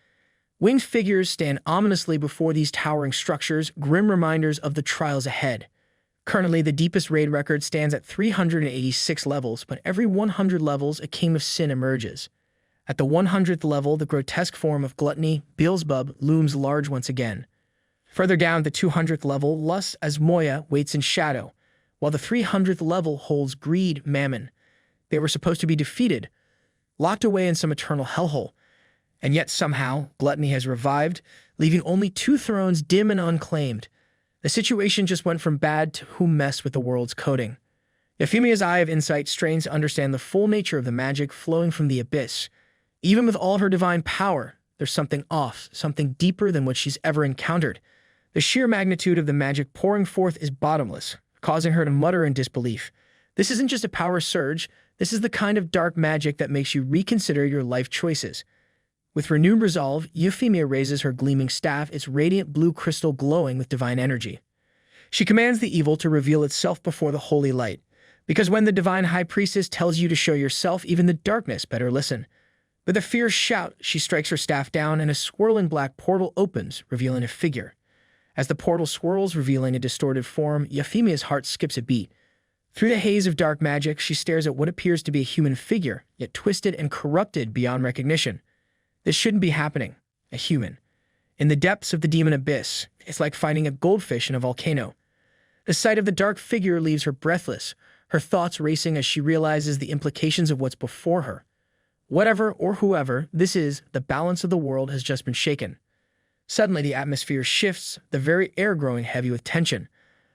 Winged figures stand ominously before these towering structures, grim reminders of the trials ahead. Currently, the deepest raid record stands at 386 levels, but every 100 levels, a king of sin emerges. At the 100th level, the grotesque form of gluttony, Beelzebub, looms large once again. Further down the 200th level, lust as Moya waits in shadow, while the 300th level holds greed, Mammon. They were supposed to be defeated, locked away in some eternal hellhole. And yet somehow, gluttony has revived, leaving only 2 thrones dim and unclaimed. The situation just went from bad to who messed with the world's coding. Euphemia's eye of insight strains to understand the full nature of the magic flowing from the abyss. Even with all her divine power, there's something off, something deeper than what she's ever encountered. The sheer magnitude of the magic pouring forth is bottomless, causing her to mutter in disbelief. This isn't just a power surge, this is the kind of dark magic that makes you reconsider your life choices. With renewed resolve, Euphemia raises her gleaming staff, its radiant blue crystal glowing with divine energy. She commands the evil to reveal itself before the holy light, because when the divine high priestess tells you to show yourself, even the darkness better listen. With a fierce shout, she strikes her staff down, and a swirling black portal opens, revealing a figure. As the portal swirls, revealing a distorted form, Euphemia's heart skips a beat. Through the haze of dark magic, she stares at what appears to be a human figure, yet twisted and corrupted beyond recognition. This shouldn't be happening. A human. In the depths of the demon abyss, it's like finding a goldfish in a volcano. The sight of the dark figure leaves her breathless, her thoughts racing as she realizes the implications of what's before her. Whatever or whoever this is, the balance of the world has just been shaken. Suddenly, the atmosphere shifts, the very air growing heavy with tension.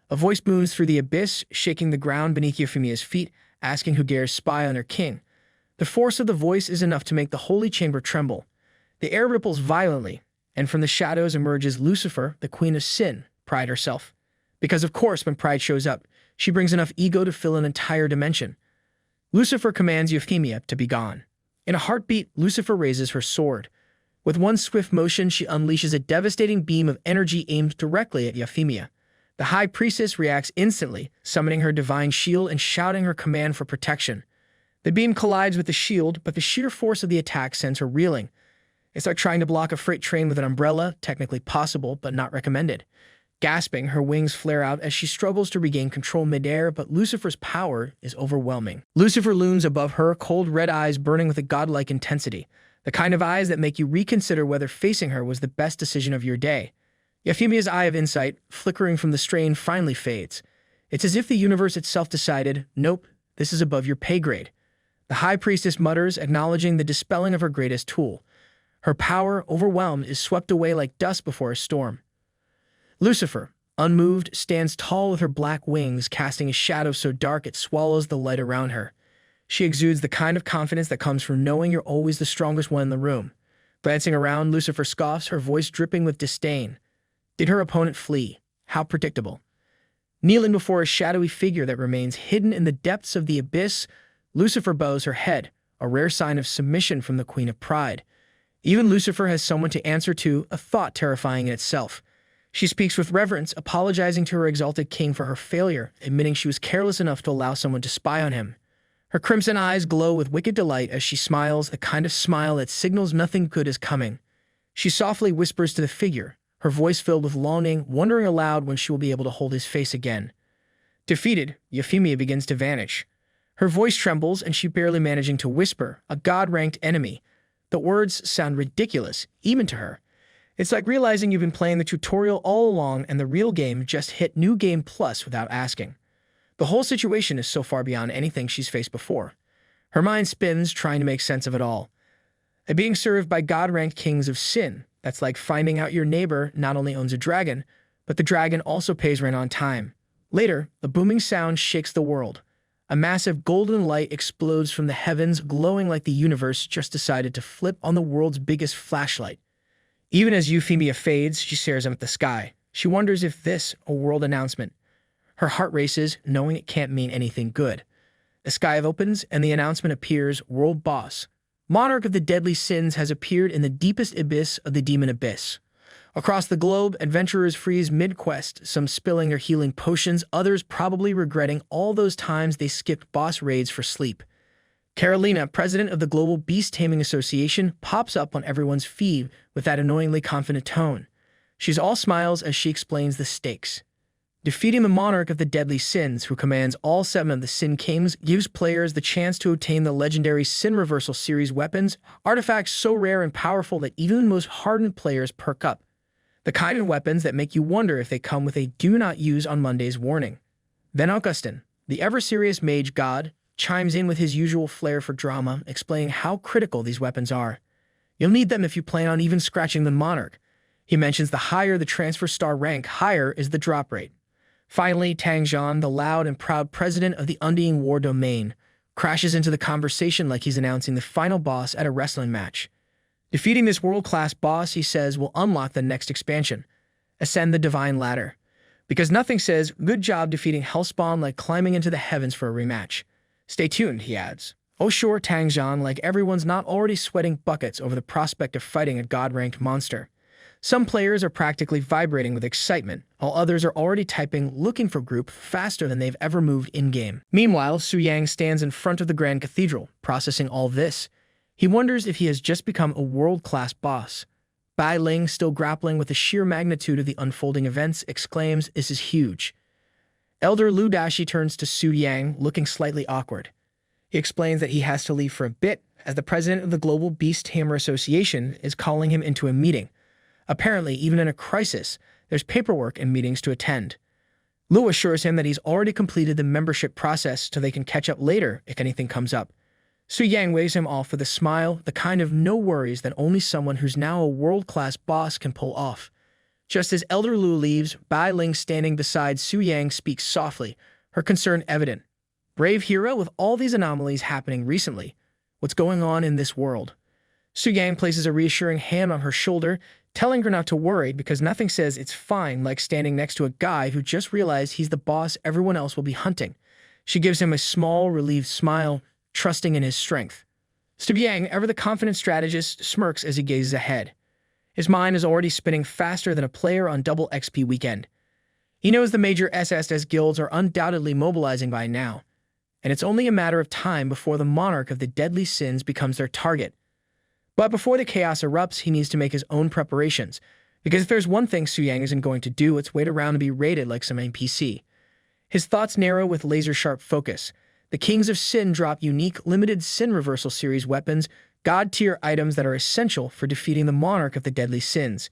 A voice booms through the abyss, shaking the ground beneath Euphemia's feet, asking who dares spy on her king. The force of the voice is enough to make the holy chamber tremble. The air ripples violently, and from the shadows emerges Lucifer, the queen of sin, Pride herself. Because of course, when Pride shows up, she brings enough ego to fill an entire dimension. Lucifer commands Euphemia to be gone. In a heartbeat, Lucifer raises her sword. With one swift motion, she unleashes a devastating beam of energy aimed directly at Euphemia. The high priestess reacts instantly, summoning her divine shield and shouting her command for protection. The beam collides with the shield, but the sheer force of the attack sends her reeling. It's like trying to block a freight train with an umbrella, technically possible, but not recommended. Gasping, her wings flare out as she struggles to regain control midair, but Lucifer's power is overwhelming. Lucifer looms above her, cold red eyes burning with a godlike intensity, the kind of eyes that make you reconsider whether facing her was the best decision of your day. Euphemia's eye of insight, flickering from the strain, finally fades. It's as if the universe itself decided, nope, this is above your pay grade. The high priestess mutters, acknowledging the dispelling of her greatest tool. Her power, overwhelmed, is swept away like dust before a storm. Lucifer, unmoved, stands tall with her black wings, casting a shadow so dark it swallows the light around her. She exudes the kind of confidence that comes from knowing you're always the strongest one in the room. Glancing around, Lucifer scoffs, her voice dripping with disdain. Did her opponent flee? How predictable. Kneeling before a shadowy figure that remains hidden in the depths of the abyss, Lucifer bows her head, a rare sign of submission from the Queen of Pride. Even Lucifer has someone to answer to, a thought terrifying in itself. She speaks with reverence, apologizing to her exalted king for her failure, admitting she was careless enough to allow someone to spy on him. Her crimson eyes glow with wicked delight as she smiles, a kind of smile that signals nothing good is coming. She softly whispers to the figure, her voice filled with longing, wondering aloud when she will be able to hold his face again. Defeated, Euphemia begins to vanish. Her voice trembles and she barely managing to whisper, a god-ranked enemy. The words sound ridiculous, even to her. It's like realizing you've been playing the tutorial all along and the real game just hit New Game Plus without asking. The whole situation is so far beyond anything she's faced before. Her mind spins, trying to make sense of it all. And being served by god-ranked kings of sin, that's like finding out your neighbor not only owns a dragon, but the dragon also pays rent on time. Later, the booming sound shakes the world. A massive golden light explodes from the heavens, glowing like the universe just decided to flip on the world's biggest flashlight. Even as Euphemia fades, she stares up at the sky. She wonders if this a world announcement. Her heart races, knowing it can't mean anything good. The sky opens, and the announcement appears, World Boss. Monarch of the deadly sins has appeared in the deepest abyss of the demon abyss. Across the globe, adventurers freeze mid-quest, some spilling their healing potions, others probably regretting all those times they skipped boss raids for sleep. Carolina, president of the Global Beast Taming Association, pops up on everyone's feed with that annoyingly confident tone. She's all smiles as she explains the stakes. Defeating the monarch of the deadly sins, who commands all 7 of the Sin Kings, gives players the chance to obtain the legendary Sin Reversal series weapons, artifacts so rare and powerful that even the most hardened players perk up. The kind of weapons that make you wonder if they come with a do not use on Mondays warning. Then Augustin, the ever-serious mage god, chimes in with his usual flair for drama, explaining how critical these weapons are. You'll need them if you plan on even scratching the monarch. He mentions the higher the transfer star rank, higher is the drop rate. Finally, Tang Zhan, the loud and proud president of the Undying War Domain, crashes into the conversation like he's announcing the final boss at a wrestling match. Defeating this world-class boss, he says, will unlock the next expansion, Ascend the Divine Ladder. Because nothing says, good job defeating Hellspawn like climbing into the heavens for a rematch. Stay tuned, he adds. Oh sure, Tang Zhan, like everyone's not already sweating buckets over the prospect of fighting a god-ranked monster. Some players are practically vibrating with excitement, while others are already typing looking for group faster than they've ever moved in-game. Meanwhile, Su Yang stands in front of the Grand Cathedral, processing all this. He wonders if he has just become a world-class boss. Bai Ling, still grappling with the sheer magnitude of the unfolding events, exclaims, this is huge. Elder Lu Dashi turns to Su Yang, looking slightly awkward. He explains that he has to leave for a bit, as the president of the Global Beast Tamer Association is calling him into a meeting. Apparently, even in a crisis, there's paperwork and meetings to attend. Lu assures him that he's already completed the membership process so they can catch up later if anything comes up. Su Yang waves him off with a smile, the kind of no worries that only someone who's now a world-class boss can pull off. Just as Elder Lu leaves, Bai Ling standing beside Su Yang speaks softly, her concern evident. Brave hero, with all these anomalies happening recently, what's going on in this world? Su Yang places a reassuring hand on her shoulder, telling her not to worry because nothing says it's fine like standing next to a guy who just realized he's the boss everyone else will be hunting. She gives him a small, relieved smile, trusting in his strength. Su Yang, ever the confident strategist, smirks as he gazes ahead. His mind is already spinning faster than a player on double XP weekend. He knows the major SSS guilds are undoubtedly mobilizing by now, and it's only a matter of time before the monarch of the deadly sins becomes their target. But before the chaos erupts, he needs to make his own preparations, because if there's one thing Su Yang isn't going to do, it's wait around to be raided like some NPC. His thoughts narrow with laser-sharp focus. The Kings of Sin drop unique, limited Sin Reversal Series weapons, god-tier items that are essential for defeating the monarch of the deadly sins.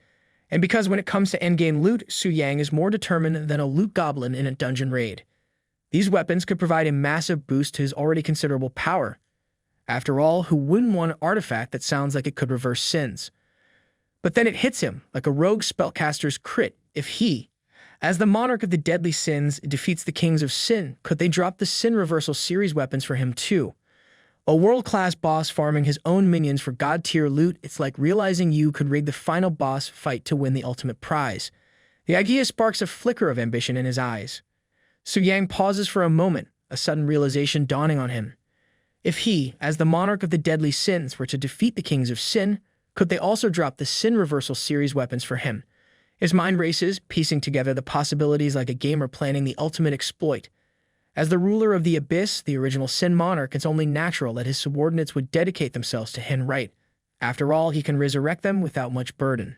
And because when it comes to endgame loot, Su Yang is more determined than a loot goblin in a dungeon raid. These weapons could provide a massive boost to his already considerable power. After all, who wouldn't want an artifact that sounds like it could reverse sins? But then it hits him like a rogue spellcaster's crit. If he, as the monarch of the deadly sins, defeats the Kings of Sin, could they drop the Sin Reversal Series weapons for him too? A world-class boss farming his own minions for god-tier loot, it's like realizing you could rig the final boss fight to win the ultimate prize. The idea sparks a flicker of ambition in his eyes. Su Yang pauses for a moment, a sudden realization dawning on him. If he, as the monarch of the deadly sins, were to defeat the Kings of Sin, could they also drop the Sin Reversal Series weapons for him? His mind races, piecing together the possibilities like a gamer planning the ultimate exploit. As the ruler of the Abyss, the original Sin Monarch, it's only natural that his subordinates would dedicate themselves to him, right? After all, he can resurrect them without much burden.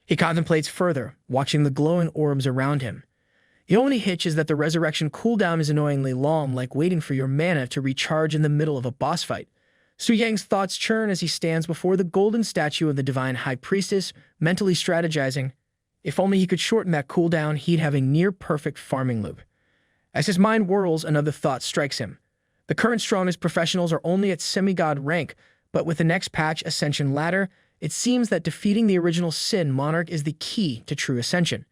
He contemplates further, watching the glowing orbs around him. The only hitch is that the resurrection cooldown is annoyingly long, like waiting for your mana to recharge in the middle of a boss fight. Su Yang's thoughts churn as he stands before the golden statue of the divine high priestess, mentally strategizing. If only he could shorten that cooldown, he'd have a near-perfect farming loop. As his mind whirls, another thought strikes him. The current strongest professionals are only at semi-god rank, but with the next patch, Ascension Ladder, it seems that defeating the original Sin Monarch is the key to true ascension.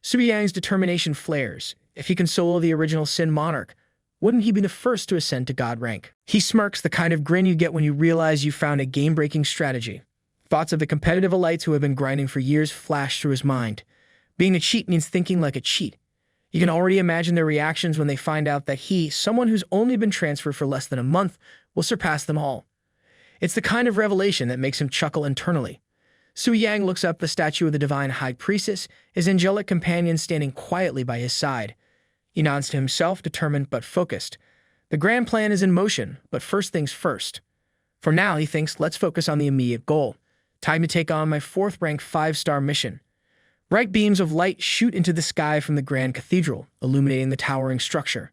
Su Yang's determination flares. If he can solo the original Sin Monarch, wouldn't he be the first to ascend to god rank? He smirks, the kind of grin you get when you realize you found a game-breaking strategy. Thoughts of the competitive elites who have been grinding for years flash through his mind. Being a cheat means thinking like a cheat. You can already imagine their reactions when they find out that he, someone who's only been transferred for less than a month, will surpass them all. It's the kind of revelation that makes him chuckle internally. Su Yang looks up the statue of the divine high priestess, his angelic companion standing quietly by his side. He nods to himself, determined but focused. The grand plan is in motion, but first things first. For now, he thinks, let's focus on the immediate goal. Time to take on my 4th-rank 5-star mission. Bright beams of light shoot into the sky from the Grand Cathedral, illuminating the towering structure.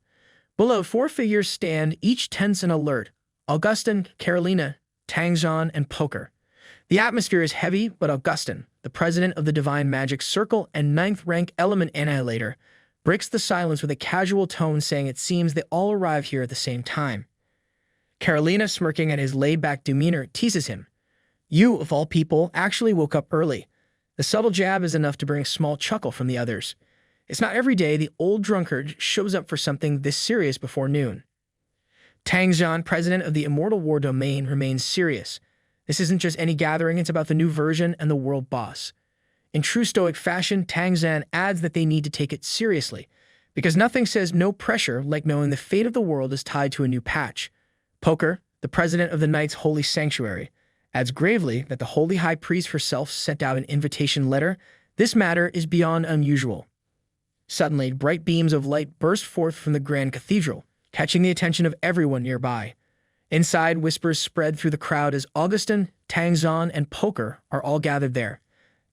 Below, 4 figures stand, each tense and alert. Augustin, Carolina, Tangzhan, and Poker. The atmosphere is heavy, but Augustin, the president of the Divine Magic Circle and 9th-rank Element Annihilator, breaks the silence with a casual tone, saying it seems they all arrive here at the same time. Carolina, smirking at his laid-back demeanor, teases him. You, of all people, actually woke up early. The subtle jab is enough to bring a small chuckle from the others. It's not every day the old drunkard shows up for something this serious before noon. Tangzhan, president of the Immortal War Domain, remains serious. This isn't just any gathering, it's about the new version and the world boss. In true stoic fashion, Tangzhan adds that they need to take it seriously, because nothing says no pressure like knowing the fate of the world is tied to a new patch. Poker, the president of the Knight's Holy Sanctuary, adds gravely that the Holy High Priest herself sent out an invitation letter. This matter is beyond unusual. Suddenly, bright beams of light burst forth from the Grand Cathedral, catching the attention of everyone nearby. Inside, whispers spread through the crowd as Augustin, Tangzhan, and Poker are all gathered there.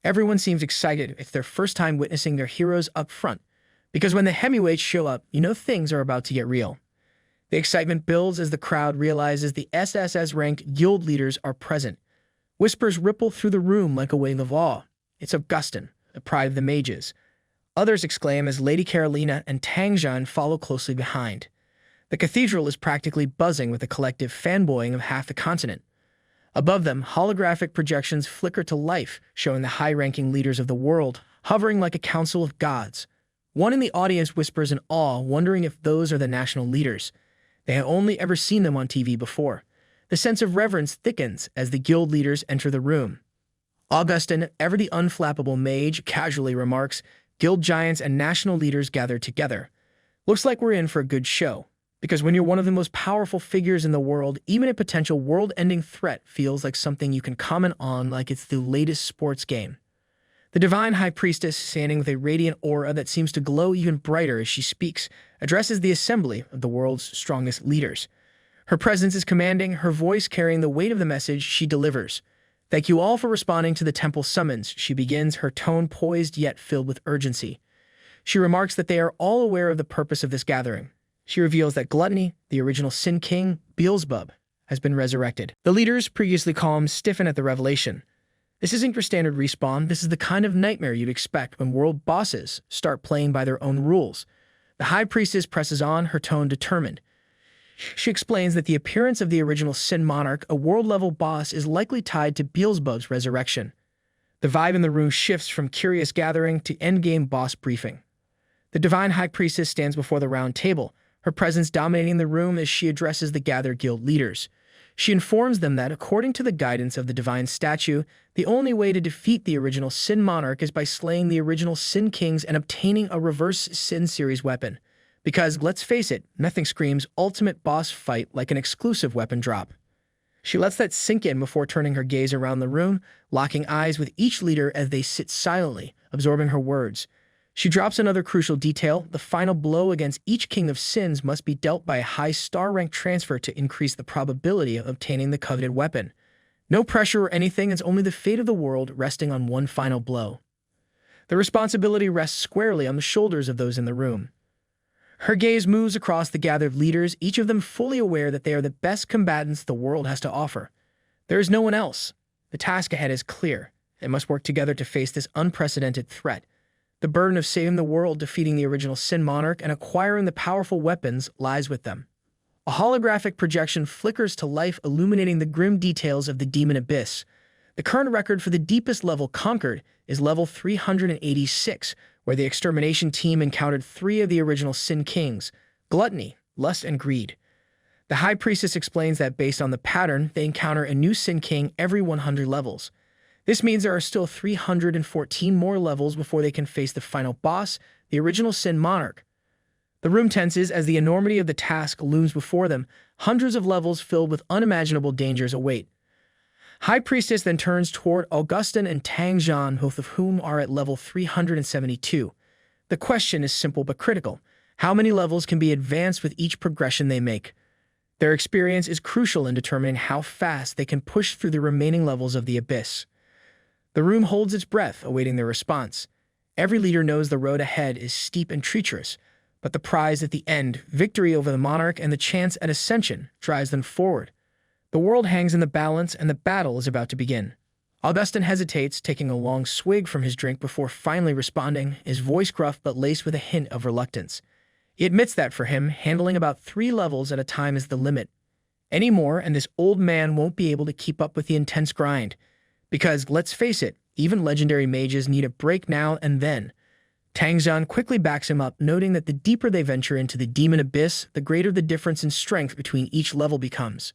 Everyone seems excited. It's their first time witnessing their heroes up front, because when the heavyweights show up, you know things are about to get real. The excitement builds as the crowd realizes the SSS-ranked guild leaders are present. Whispers ripple through the room like a wave of awe. It's Augustin, the pride of the mages. Others exclaim as Lady Carolina and Tangzhan follow closely behind. The cathedral is practically buzzing with a collective fanboying of half the continent. Above them, holographic projections flicker to life, showing the high-ranking leaders of the world, hovering like a council of gods. One in the audience whispers in awe, wondering if those are the national leaders. They have only ever seen them on TV before. The sense of reverence thickens as the guild leaders enter the room. Augustin, ever the unflappable mage, casually remarks, "Guild giants and national leaders gathered together. Looks like we're in for a good show." Because when you're one of the most powerful figures in the world, even a potential world-ending threat feels like something you can comment on like it's the latest sports game. The divine high priestess, standing with a radiant aura that seems to glow even brighter as she speaks, addresses the assembly of the world's strongest leaders. Her presence is commanding, her voice carrying the weight of the message she delivers. "Thank you all for responding to the temple summons," she begins, her tone poised yet filled with urgency. She remarks that they are all aware of the purpose of this gathering. She reveals that Gluttony, the original Sin King, Beelzebub, has been resurrected. The leaders, previously calm, stiffen at the revelation. This isn't your standard respawn, this is the kind of nightmare you'd expect when world bosses start playing by their own rules. The High Priestess presses on, her tone determined. She explains that the appearance of the original Sin Monarch, a world-level boss, is likely tied to Beelzebub's resurrection. The vibe in the room shifts from curious gathering to endgame boss briefing. The Divine High Priestess stands before the round table, her presence dominating the room as she addresses the gathered guild leaders. She informs them that, according to the guidance of the divine statue, the only way to defeat the original Sin Monarch is by slaying the original Sin Kings and obtaining a reverse Sin series weapon. Because, let's face it, nothing screams ultimate boss fight like an exclusive weapon drop. She lets that sink in before turning her gaze around the room, locking eyes with each leader as they sit silently, absorbing her words. She drops another crucial detail: the final blow against each king of sins must be dealt by a high star rank transfer to increase the probability of obtaining the coveted weapon. No pressure or anything, it's only the fate of the world resting on one final blow. The responsibility rests squarely on the shoulders of those in the room. Her gaze moves across the gathered leaders, each of them fully aware that they are the best combatants the world has to offer. There is no one else. The task ahead is clear. They must work together to face this unprecedented threat. The burden of saving the world, defeating the original Sin Monarch, and acquiring the powerful weapons lies with them. A holographic projection flickers to life, illuminating the grim details of the Demon Abyss. The current record for the deepest level conquered is level 386, where the extermination team encountered 3 of the original Sin Kings: Gluttony, Lust, and Greed. The High Priestess explains that based on the pattern, they encounter a new Sin King every 100 levels. This means there are still 314 more levels before they can face the final boss, the original Sin Monarch. The room tenses as the enormity of the task looms before them. Hundreds of levels filled with unimaginable dangers await. High Priestess then turns toward Augustin and Tang Zhan, both of whom are at level 372. The question is simple but critical. How many levels can be advanced with each progression they make? Their experience is crucial in determining how fast they can push through the remaining levels of the Abyss. The room holds its breath, awaiting their response. Every leader knows the road ahead is steep and treacherous, but the prize at the end, victory over the monarch and the chance at ascension, drives them forward. The world hangs in the balance, and the battle is about to begin. Augustin hesitates, taking a long swig from his drink before finally responding, his voice gruff but laced with a hint of reluctance. He admits that for him, handling about 3 levels at a time is the limit. Any more, and this old man won't be able to keep up with the intense grind. Because, let's face it, even legendary mages need a break now and then. Tang Zhan quickly backs him up, noting that the deeper they venture into the Demon Abyss, the greater the difference in strength between each level becomes.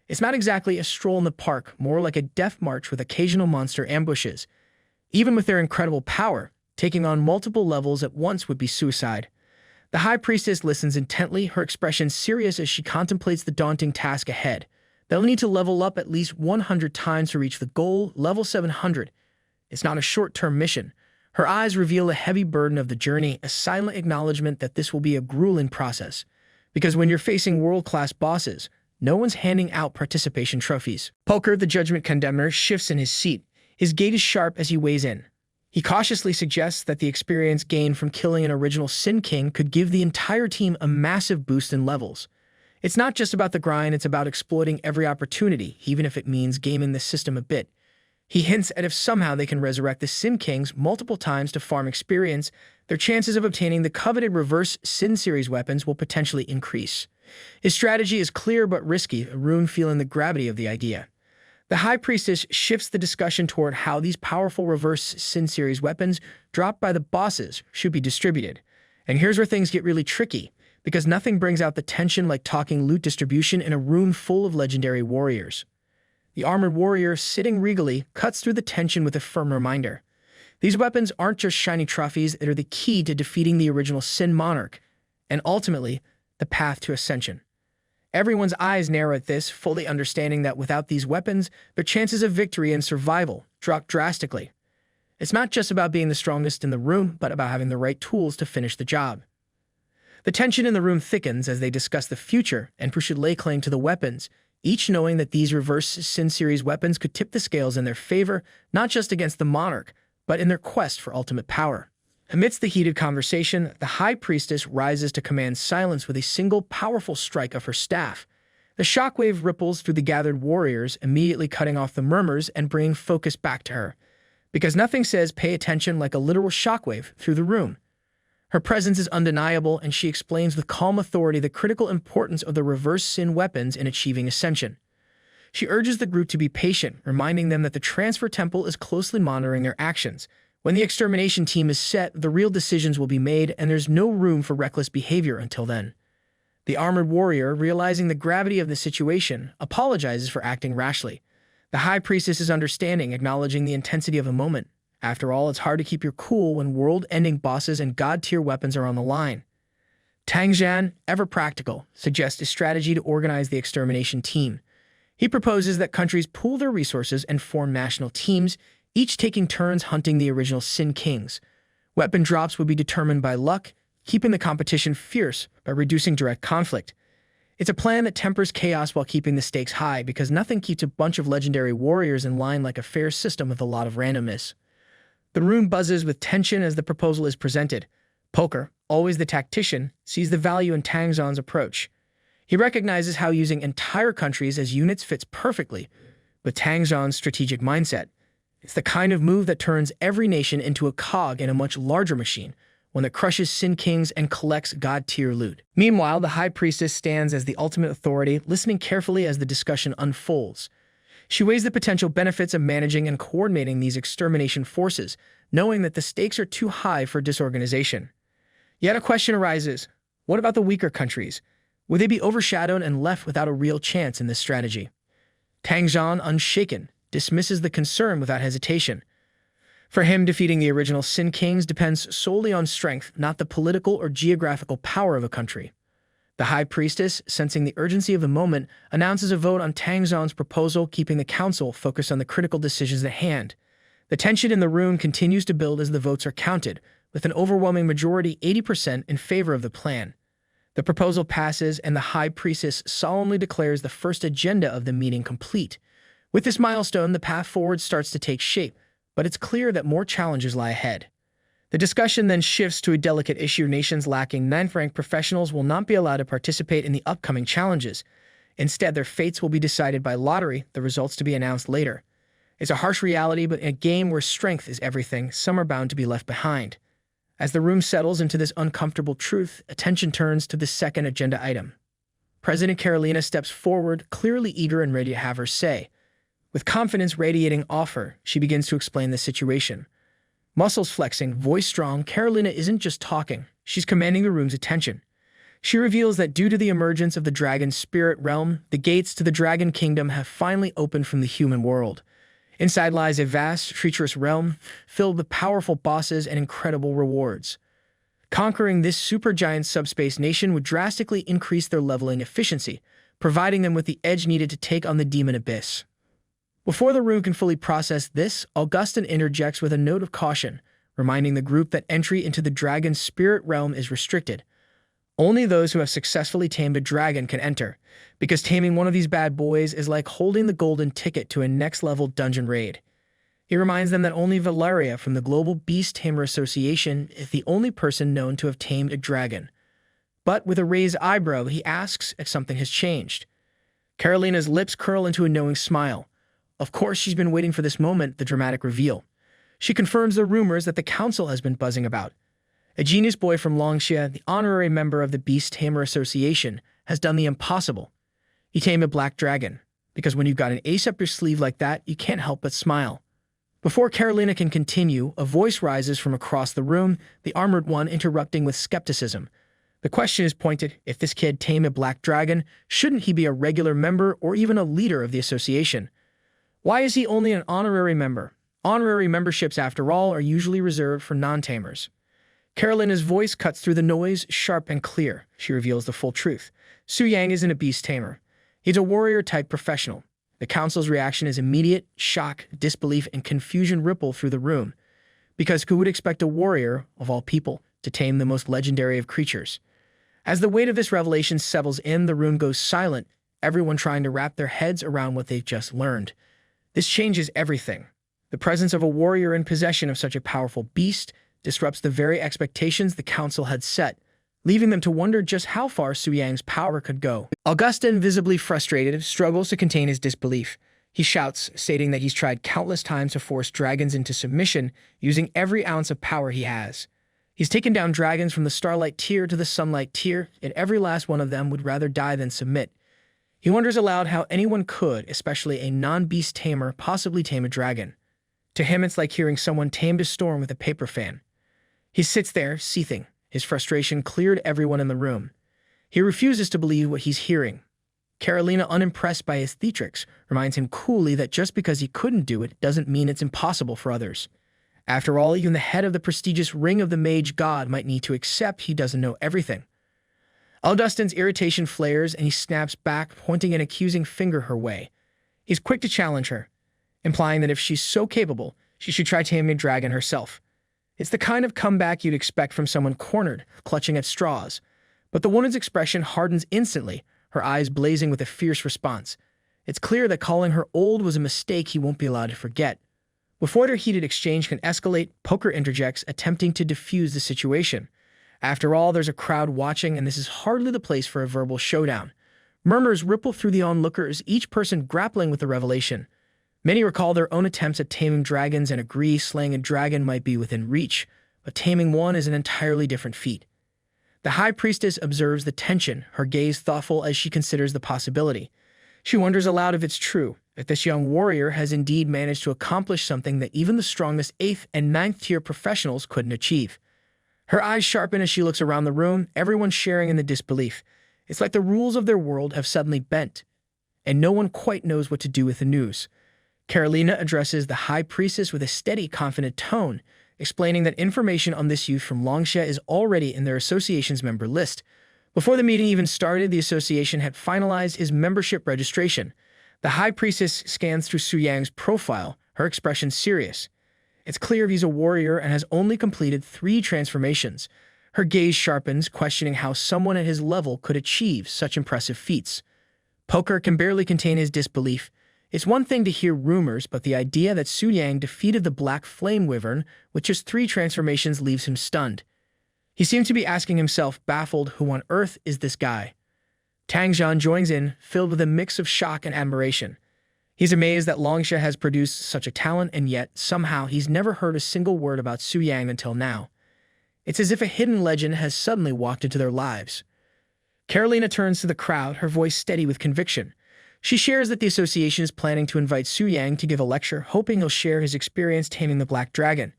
It's not exactly a stroll in the park, more like a death march with occasional monster ambushes. Even with their incredible power, taking on multiple levels at once would be suicide. The High Priestess listens intently, her expression serious as she contemplates the daunting task ahead. They'll need to level up at least 100 times to reach the goal, level 700. It's not a short-term mission. Her eyes reveal the heavy burden of the journey, a silent acknowledgement that this will be a grueling process. Because when you're facing world-class bosses, no one's handing out participation trophies. Poker, the judgment condemner, shifts in his seat. His gait is sharp as he weighs in. He cautiously suggests that the experience gained from killing an original Sin King could give the entire team a massive boost in levels. It's not just about the grind, it's about exploiting every opportunity, even if it means gaming the system a bit. He hints at if somehow they can resurrect the Sin Kings multiple times to farm experience, their chances of obtaining the coveted reverse Sin series weapons will potentially increase. His strategy is clear but risky, Arun feeling the gravity of the idea. The High Priestess shifts the discussion toward how these powerful reverse Sin series weapons dropped by the bosses should be distributed. And here's where things get really tricky, because nothing brings out the tension like talking loot distribution in a room full of legendary warriors. The armored warrior, sitting regally, cuts through the tension with a firm reminder. These weapons aren't just shiny trophies that are the key to defeating the original Sin Monarch, and ultimately, the path to ascension. Everyone's eyes narrow at this, fully understanding that without these weapons, their chances of victory and survival drop drastically. It's not just about being the strongest in the room, but about having the right tools to finish the job. The tension in the room thickens as they discuss the future and who should lay claim to the weapons, each knowing that these reverse Sin series weapons could tip the scales in their favor, not just against the Monarch, but in their quest for ultimate power. Amidst the heated conversation, the High Priestess rises to command silence with a single powerful strike of her staff. The shockwave ripples through the gathered warriors, immediately cutting off the murmurs and bringing focus back to her. Because nothing says pay attention like a literal shockwave through the room. Her presence is undeniable, and she explains with calm authority the critical importance of the reverse Sin weapons in achieving ascension. She urges the group to be patient, reminding them that the Transfer Temple is closely monitoring their actions. When the extermination team is set, the real decisions will be made, and there's no room for reckless behavior until then. The armored warrior, realizing the gravity of the situation, apologizes for acting rashly. The High Priestess is understanding, acknowledging the intensity of the moment. After all, it's hard to keep your cool when world-ending bosses and god-tier weapons are on the line. Tang Zhan, ever practical, suggests a strategy to organize the extermination team. He proposes that countries pool their resources and form national teams, each taking turns hunting the original Sin Kings. Weapon drops would be determined by luck, keeping the competition fierce by reducing direct conflict. It's a plan that tempers chaos while keeping the stakes high, because nothing keeps a bunch of legendary warriors in line like a fair system with a lot of randomness. The room buzzes with tension as the proposal is presented. Poker, always the tactician, sees the value in Tang Zhan's approach. He recognizes how using entire countries as units fits perfectly with Tang Zhan's strategic mindset. It's the kind of move that turns every nation into a cog in a much larger machine, one that crushes Sin Kings and collects god-tier loot. Meanwhile, the High Priestess stands as the ultimate authority, listening carefully as the discussion unfolds. She weighs the potential benefits of managing and coordinating these extermination forces, knowing that the stakes are too high for disorganization. Yet a question arises: what about the weaker countries? Would they be overshadowed and left without a real chance in this strategy? Tang Zhan, unshaken, dismisses the concern without hesitation. For him, defeating the original Sin Kings depends solely on strength, not the political or geographical power of a country. The High Priestess, sensing the urgency of the moment, announces a vote on Tang Zhan's proposal, keeping the council focused on the critical decisions at hand. The tension in the room continues to build as the votes are counted, with an overwhelming majority, 80%, in favor of the plan. The proposal passes, and the High Priestess solemnly declares the first agenda of the meeting complete. With this milestone, the path forward starts to take shape, but it's clear that more challenges lie ahead. The discussion then shifts to a delicate issue: nations lacking 9th-ranked professionals will not be allowed to participate in the upcoming challenges. Instead, their fates will be decided by lottery, the results to be announced later. It's a harsh reality, but in a game where strength is everything, some are bound to be left behind. As the room settles into this uncomfortable truth, attention turns to the second agenda item. President Carolina steps forward, clearly eager and ready to have her say. With confidence radiating off her, she begins to explain the situation. Muscles flexing, voice strong, Carolina isn't just talking, she's commanding the room's attention. She reveals that due to the emergence of the dragon spirit realm, the gates to the dragon kingdom have finally opened from the human world. Inside lies a vast, treacherous realm, filled with powerful bosses and incredible rewards. Conquering this supergiant subspace nation would drastically increase their leveling efficiency, providing them with the edge needed to take on the demon abyss. Before the room can fully process this, Augustin interjects with a note of caution, reminding the group that entry into the dragon's spirit realm is restricted. Only those who have successfully tamed a dragon can enter, because taming one of these bad boys is like holding the golden ticket to a next-level dungeon raid. He reminds them that only Valeria from the Global Beast Tamer Association is the only person known to have tamed a dragon. But with a raised eyebrow, he asks if something has changed. Carolina's lips curl into a knowing smile. Of course, she's been waiting for this moment, the dramatic reveal. She confirms the rumors that the council has been buzzing about. A genius boy from Longxia, the honorary member of the Beast Tamer Association, has done the impossible. He tamed a black dragon. because when you've got an ace up your sleeve like that, you can't help but smile. Before Carolina can continue, a voice rises from across the room, the armored one interrupting with skepticism. The question is pointed: if this kid tamed a black dragon, shouldn't he be a regular member or even a leader of the association? Why is he only an honorary member? Honorary memberships, after all, are usually reserved for non-tamers. Carolina's voice cuts through the noise, sharp and clear. She reveals the full truth. Su Yang isn't a beast tamer. He's a warrior-type professional. The council's reaction is immediate. Shock, disbelief, and confusion ripple through the room. Because who would expect a warrior, of all people, to tame the most legendary of creatures? As the weight of this revelation settles in, the room goes silent, everyone trying to wrap their heads around what they've just learned. This changes everything. The presence of a warrior in possession of such a powerful beast disrupts the very expectations the council had set, leaving them to wonder just how far Su Yang's power could go. Augustin, visibly frustrated, struggles to contain his disbelief. He shouts, stating that he's tried countless times to force dragons into submission, using every ounce of power he has. He's taken down dragons from the Starlight tier to the Sunlight tier, and every last one of them would rather die than submit. He wonders aloud how anyone could, especially a non-beast tamer, possibly tame a dragon. To him, it's like hearing someone tamed a storm with a paper fan. He sits there, seething. His frustration cleared everyone in the room. He refuses to believe what he's hearing. Carolina, unimpressed by his theatrics, reminds him coolly that just because he couldn't do it doesn't mean it's impossible for others. After all, even the head of the prestigious Ring of the Mage God might need to accept he doesn't know everything. Augustin's irritation flares and he snaps back, pointing an accusing finger her way. He's quick to challenge her, implying that if she's so capable, she should try taming a dragon herself. It's the kind of comeback you'd expect from someone cornered, clutching at straws. But the woman's expression hardens instantly, her eyes blazing with a fierce response. It's clear that calling her old was a mistake he won't be allowed to forget. Before their heated exchange can escalate, Poker interjects, attempting to defuse the situation. After all, there's a crowd watching, and this is hardly the place for a verbal showdown. Murmurs ripple through the onlookers, each person grappling with the revelation. Many recall their own attempts at taming dragons and agree slaying a dragon might be within reach, but taming one is an entirely different feat. The High Priestess observes the tension, her gaze thoughtful as she considers the possibility. She wonders aloud if it's true, if this young warrior has indeed managed to accomplish something that even the strongest 8th and 9th tier professionals couldn't achieve. Her eyes sharpen as she looks around the room, everyone sharing in the disbelief. It's like the rules of their world have suddenly bent, and no one quite knows what to do with the news. Carolina addresses the High Priestess with a steady, confident tone, explaining that information on this youth from Longsha is already in their association's member list. Before the meeting even started, the association had finalized his membership registration. The High Priestess scans through Su Yang's profile, her expression serious. It's clear he's a warrior and has only completed 3 transformations. Her gaze sharpens, questioning how someone at his level could achieve such impressive feats. Poker can barely contain his disbelief. It's one thing to hear rumors, but the idea that Su Yang defeated the Black Flame Wyvern with just 3 transformations leaves him stunned. He seems to be asking himself, baffled, who on earth is this guy? Tang Zhan joins in, filled with a mix of shock and admiration. He's amazed that Longsha has produced such a talent, and yet, somehow, he's never heard a single word about Su Yang until now. It's as if a hidden legend has suddenly walked into their lives. Carolina turns to the crowd, her voice steady with conviction. She shares that the association is planning to invite Su Yang to give a lecture, hoping he'll share his experience taming the Black Dragon.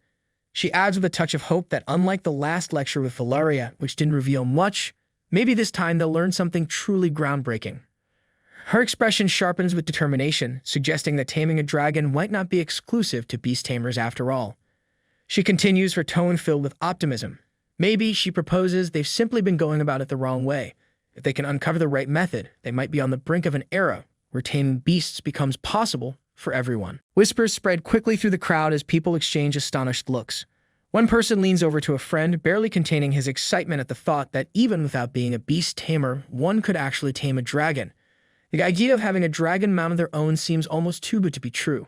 She adds with a touch of hope that unlike the last lecture with Valeria, which didn't reveal much, maybe this time they'll learn something truly groundbreaking. Her expression sharpens with determination, suggesting that taming a dragon might not be exclusive to beast tamers after all. She continues, her tone filled with optimism. Maybe, she proposes, they've simply been going about it the wrong way. If they can uncover the right method, they might be on the brink of an era where taming beasts becomes possible for everyone. Whispers spread quickly through the crowd as people exchange astonished looks. One person leans over to a friend, barely containing his excitement at the thought that even without being a beast tamer, one could actually tame a dragon. The idea of having a dragon mount of their own seems almost too good to be true.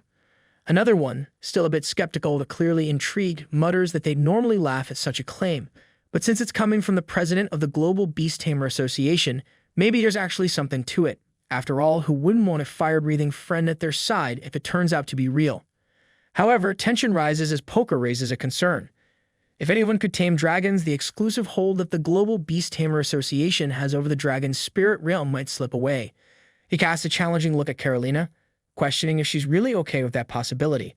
Another one, still a bit skeptical but clearly intrigued, mutters that they'd normally laugh at such a claim, but since it's coming from the president of the Global Beast Tamer Association, maybe there's actually something to it. After all, who wouldn't want a fire-breathing friend at their side if it turns out to be real? However, tension rises as Poker raises a concern. If anyone could tame dragons, the exclusive hold that the Global Beast Tamer Association has over the dragon's spirit realm might slip away. He casts a challenging look at Carolina, questioning if she's really okay with that possibility.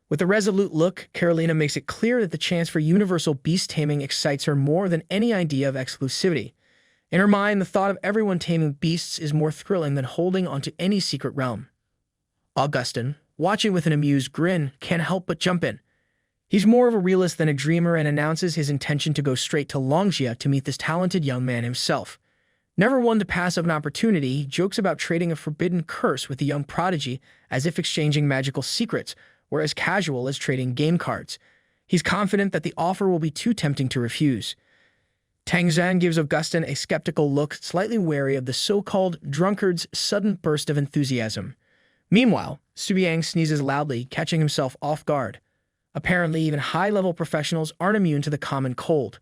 With a resolute look, Carolina makes it clear that the chance for universal beast taming excites her more than any idea of exclusivity. In her mind, the thought of everyone taming beasts is more thrilling than holding onto any secret realm. Augustin, watching with an amused grin, can't help but jump in. He's more of a realist than a dreamer and announces his intention to go straight to Longjia to meet this talented young man himself. Never one to pass up an opportunity, he jokes about trading a forbidden curse with the young prodigy as if exchanging magical secrets, or as casual as trading game cards. He's confident that the offer will be too tempting to refuse. Tang Zhan gives Augustin a skeptical look, slightly wary of the so-called drunkard's sudden burst of enthusiasm. Meanwhile, Su Yang sneezes loudly, catching himself off guard. Apparently, even high-level professionals aren't immune to the common cold.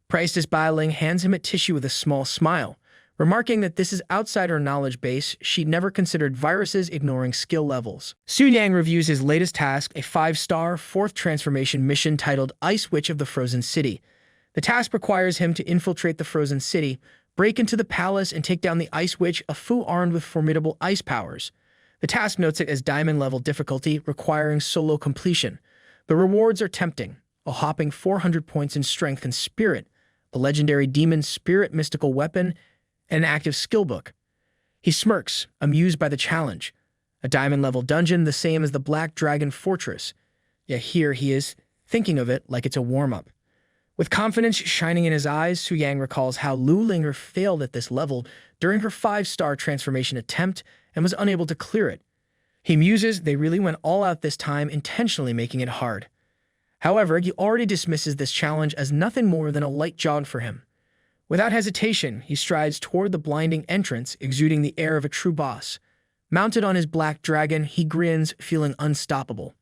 Priestess Bailing hands him a tissue with a small smile, remarking that this is outside her knowledge base. She'd never considered viruses ignoring skill levels. Su Yang reviews his latest task, a 5-star, 4th transformation mission titled Ice Witch of the Frozen City. The task requires him to infiltrate the Frozen City, break into the palace, and take down the Ice Witch, a Fu armed with formidable ice powers. The task notes it as diamond-level difficulty, requiring solo completion. The rewards are tempting: a hopping 400 points in strength and spirit, a legendary demon spirit mystical weapon, and an active skill book. He smirks, amused by the challenge. A diamond-level dungeon, the same as the Black Dragon Fortress. Yet here he is, thinking of it like it's a warm-up. With confidence shining in his eyes, Su Yang recalls how Lu Linger failed at this level during her 5-star transformation attempt and was unable to clear it. He muses they really went all out this time, intentionally making it hard. However, he already dismisses this challenge as nothing more than a light jog for him. Without hesitation, he strides toward the blinding entrance, exuding the air of a true boss. Mounted on his black dragon, he grins, feeling unstoppable.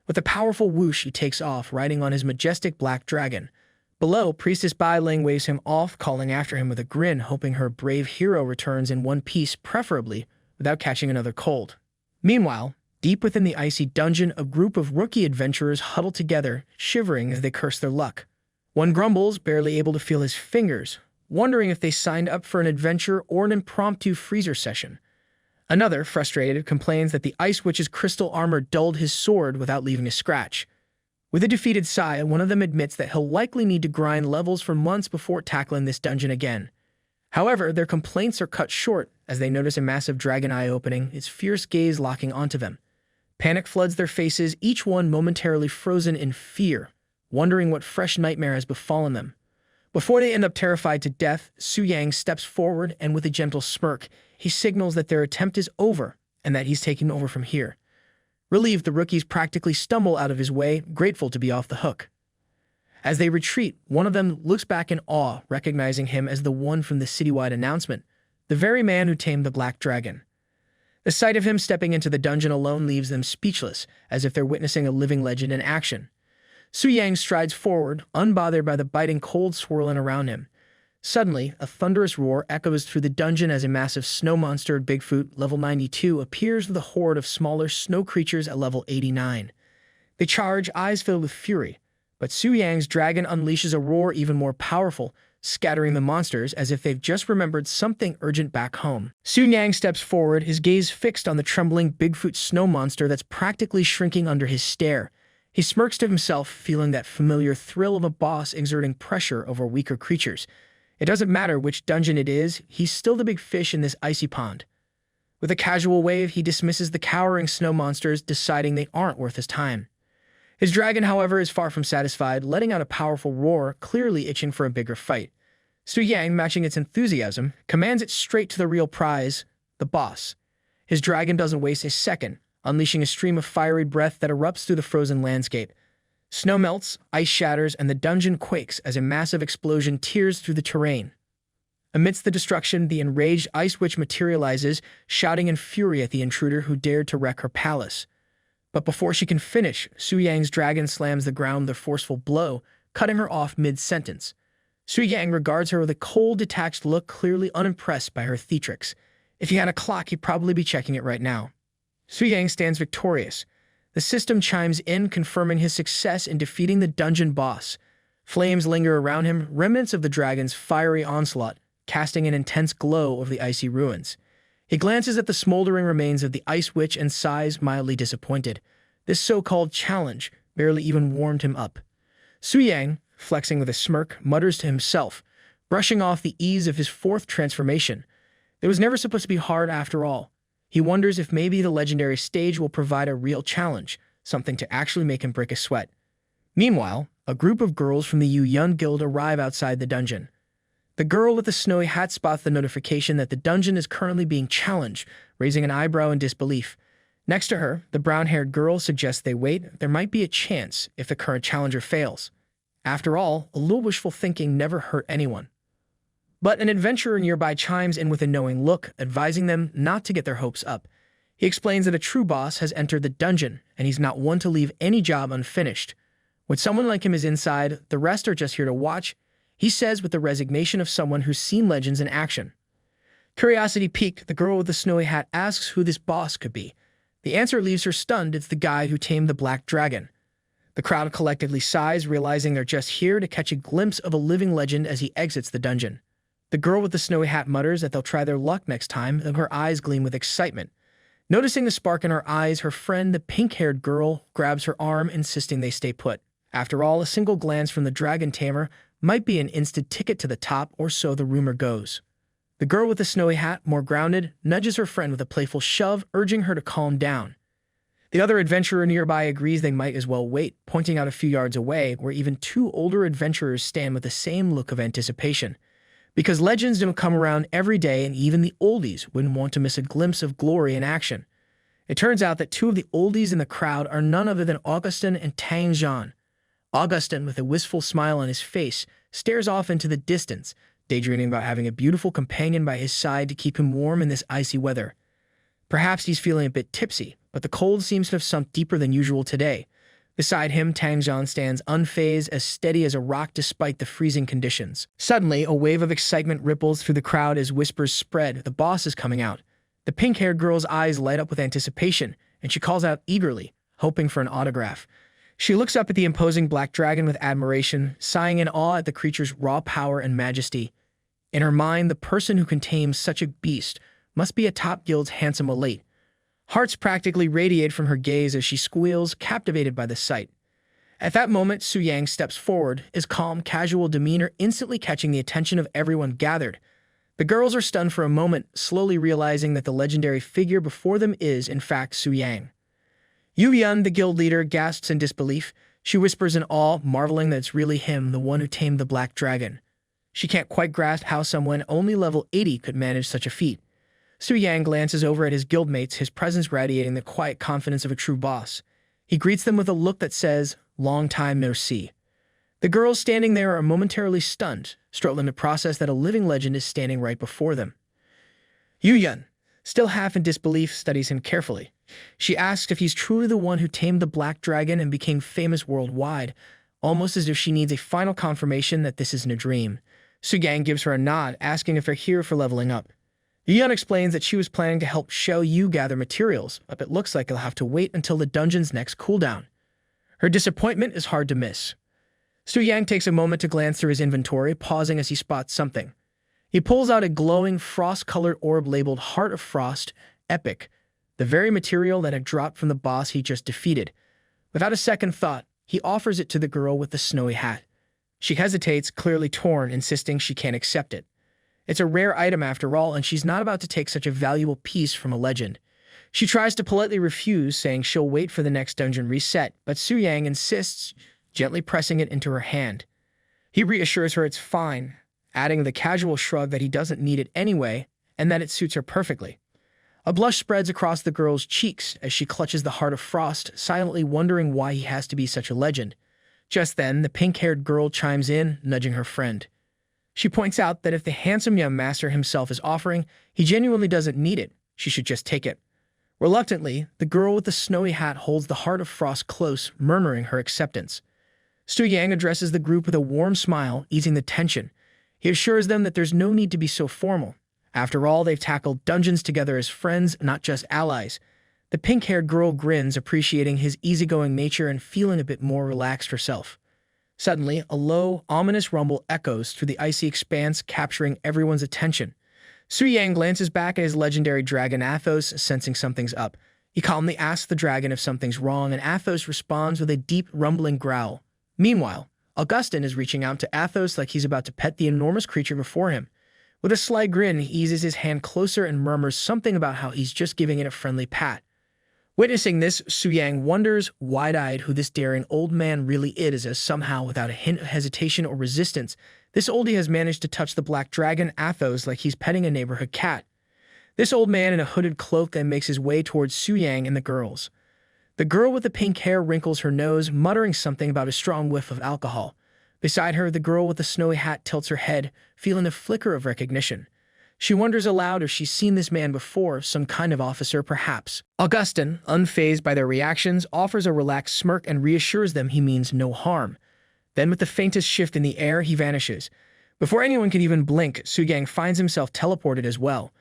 With a powerful whoosh, he takes off, riding on his majestic black dragon. Below, Priestess Bailing waves him off, calling after him with a grin, hoping her brave hero returns in one piece, preferably without catching another cold. Meanwhile, deep within the icy dungeon, a group of rookie adventurers huddle together, shivering as they curse their luck. One grumbles, barely able to feel his fingers, wondering if they signed up for an adventure or an impromptu freezer session. Another, frustrated, complains that the Ice Witch's crystal armor dulled his sword without leaving a scratch. With a defeated sigh, one of them admits that he'll likely need to grind levels for months before tackling this dungeon again. However, their complaints are cut short as they notice a massive dragon eye opening, its fierce gaze locking onto them. Panic floods their faces, each one momentarily frozen in fear, wondering what fresh nightmare has befallen them. Before they end up terrified to death, Su Yang steps forward and with a gentle smirk, he signals that their attempt is over and that he's taking over from here. Relieved, the rookies practically stumble out of his way, grateful to be off the hook. As they retreat, one of them looks back in awe, recognizing him as the one from the citywide announcement, the very man who tamed the Black Dragon. The sight of him stepping into the dungeon alone leaves them speechless, as if they're witnessing a living legend in action. Su Yang strides forward, unbothered by the biting cold swirling around him. Suddenly, a thunderous roar echoes through the dungeon as a massive snow monster Bigfoot, level 92, appears with a horde of smaller snow creatures at level 89. They charge, eyes filled with fury, but Su Yang's dragon unleashes a roar even more powerful, scattering the monsters as if they've just remembered something urgent back home. Su Yang steps forward, his gaze fixed on the trembling Bigfoot snow monster that's practically shrinking under his stare. He smirks to himself, feeling that familiar thrill of a boss exerting pressure over weaker creatures. It doesn't matter which dungeon it is, he's still the big fish in this icy pond. With a casual wave, he dismisses the cowering snow monsters, deciding they aren't worth his time. His dragon, however, is far from satisfied, letting out a powerful roar, clearly itching for a bigger fight. Su Yang, matching its enthusiasm, commands it straight to the real prize, the boss. His dragon doesn't waste a second, unleashing a stream of fiery breath that erupts through the frozen landscape. Snow melts, ice shatters, and the dungeon quakes as a massive explosion tears through the terrain. Amidst the destruction, the enraged Ice Witch materializes, shouting in fury at the intruder who dared to wreck her palace. But before she can finish, Su Yang's dragon slams the ground with a forceful blow, cutting her off mid-sentence. Su Yang regards her with a cold, detached look, clearly unimpressed by her theatrics. If he had a clock, he'd probably be checking it right now. Su Yang stands victorious. The system chimes in, confirming his success in defeating the dungeon boss. Flames linger around him, remnants of the dragon's fiery onslaught, casting an intense glow over the icy ruins. He glances at the smoldering remains of the Ice Witch and sighs, mildly disappointed. This so-called challenge barely even warmed him up. Su-yang, flexing with a smirk, mutters to himself, brushing off the ease of his fourth transformation. It was never supposed to be hard after all. He wonders if maybe the legendary stage will provide a real challenge, something to actually make him break a sweat. Meanwhile, a group of girls from the Yu-Yun Guild arrive outside the dungeon. The girl with the snowy hat spots the notification that the dungeon is currently being challenged, raising an eyebrow in disbelief. Next to her, the brown-haired girl suggests they wait. There might be a chance if the current challenger fails. After all, a little wishful thinking never hurt anyone. But an adventurer nearby chimes in with a knowing look, advising them not to get their hopes up. He explains that a true boss has entered the dungeon, and he's not one to leave any job unfinished. When someone like him is inside, the rest are just here to watch, he says with the resignation of someone who's seen legends in action. Curiosity piqued, the girl with the snowy hat asks who this boss could be. The answer leaves her stunned. It's the guy who tamed the black dragon. The crowd collectively sighs, realizing they're just here to catch a glimpse of a living legend as he exits the dungeon. The girl with the snowy hat mutters that they'll try their luck next time, and her eyes gleam with excitement. Noticing the spark in her eyes, her friend, the pink-haired girl, grabs her arm, insisting they stay put. After all, a single glance from the dragon tamer might be an instant ticket to the top, or so the rumor goes. The girl with the snowy hat, more grounded, nudges her friend with a playful shove, urging her to calm down. The other adventurer nearby agrees they might as well wait, pointing out a few yards away, where even two older adventurers stand with the same look of anticipation. Because legends don't come around every day, and even the oldies wouldn't want to miss a glimpse of glory in action. It turns out that two of the oldies in the crowd are none other than Augustin and Tang Zhan. Augustin, with a wistful smile on his face, stares off into the distance, daydreaming about having a beautiful companion by his side to keep him warm in this icy weather. Perhaps he's feeling a bit tipsy, but the cold seems to have sunk deeper than usual today. Beside him, Tang Zhan stands unfazed, as steady as a rock despite the freezing conditions. Suddenly, a wave of excitement ripples through the crowd as whispers spread. The boss is coming out. The pink-haired girl's eyes light up with anticipation, and she calls out eagerly, hoping for an autograph. She looks up at the imposing black dragon with admiration, sighing in awe at the creature's raw power and majesty. In her mind, the person who can tame such a beast must be a top guild's handsome elite. Hearts practically radiate from her gaze as she squeals, captivated by the sight. At that moment, Su-yang steps forward, his calm, casual demeanor instantly catching the attention of everyone gathered. The girls are stunned for a moment, slowly realizing that the legendary figure before them is, in fact, Su-yang. Yu-Yun, the guild leader, gasps in disbelief. She whispers in awe, marveling that it's really him, the one who tamed the black dragon. She can't quite grasp how someone only level 80 could manage such a feat. Su-Yang glances over at his guildmates, his presence radiating the quiet confidence of a true boss. He greets them with a look that says, "Long time no see." The girls standing there are momentarily stunned, struggling to process that a living legend is standing right before them. Yu-Yun, still half in disbelief, studies him carefully. She asks if he's truly the one who tamed the black dragon and became famous worldwide, almost as if she needs a final confirmation that this isn't a dream. Su-Yang gives her a nod, asking if they're here for leveling up. Yu-Yun explains that she was planning to help Xiao Yu gather materials, but it looks like they'll have to wait until the dungeon's next cooldown. Her disappointment is hard to miss. Su-Yang takes a moment to glance through his inventory, pausing as he spots something. He pulls out a glowing, frost-colored orb labeled Heart of Frost, Epic, the very material that had dropped from the boss he just defeated. Without a second thought, he offers it to the girl with the snowy hat. She hesitates, clearly torn, insisting she can't accept it. It's a rare item after all, and she's not about to take such a valuable piece from a legend. She tries to politely refuse, saying she'll wait for the next dungeon reset, but Su-Yang insists, gently pressing it into her hand. He reassures her it's fine, adding the casual shrug that he doesn't need it anyway, and that it suits her perfectly. A blush spreads across the girl's cheeks as she clutches the Heart of Frost, silently wondering why he has to be such a legend. Just then, the pink-haired girl chimes in, nudging her friend. She points out that if the handsome young master himself is offering, he genuinely doesn't need it. She should just take it. Reluctantly, the girl with the snowy hat holds the Heart of Frost close, murmuring her acceptance. Su-Yang addresses the group with a warm smile, easing the tension. He assures them that there's no need to be so formal. After all, they've tackled dungeons together as friends, not just allies. The pink-haired girl grins, appreciating his easygoing nature and feeling a bit more relaxed herself. Suddenly, a low, ominous rumble echoes through the icy expanse, capturing everyone's attention. Su Yang glances back at his legendary dragon Athos, sensing something's up. He calmly asks the dragon if something's wrong, and Athos responds with a deep, rumbling growl. Meanwhile, Augustin is reaching out to Athos like he's about to pet the enormous creature before him. With a sly grin, he eases his hand closer and murmurs something about how he's just giving it a friendly pat. Witnessing this, Su Yang wonders, wide-eyed, who this daring old man really is, as somehow, without a hint of hesitation or resistance, this oldie has managed to touch the black dragon Athos like he's petting a neighborhood cat. This old man in a hooded cloak then makes his way towards Su Yang and the girls. The girl with the pink hair wrinkles her nose, muttering something about a strong whiff of alcohol. Beside her, the girl with the snowy hat tilts her head, feeling a flicker of recognition. She wonders aloud if she's seen this man before, some kind of officer perhaps. Augustin, unfazed by their reactions, offers a relaxed smirk and reassures them he means no harm. Then with the faintest shift in the air, he vanishes. Before anyone can even blink, Su Yang finds himself teleported as well.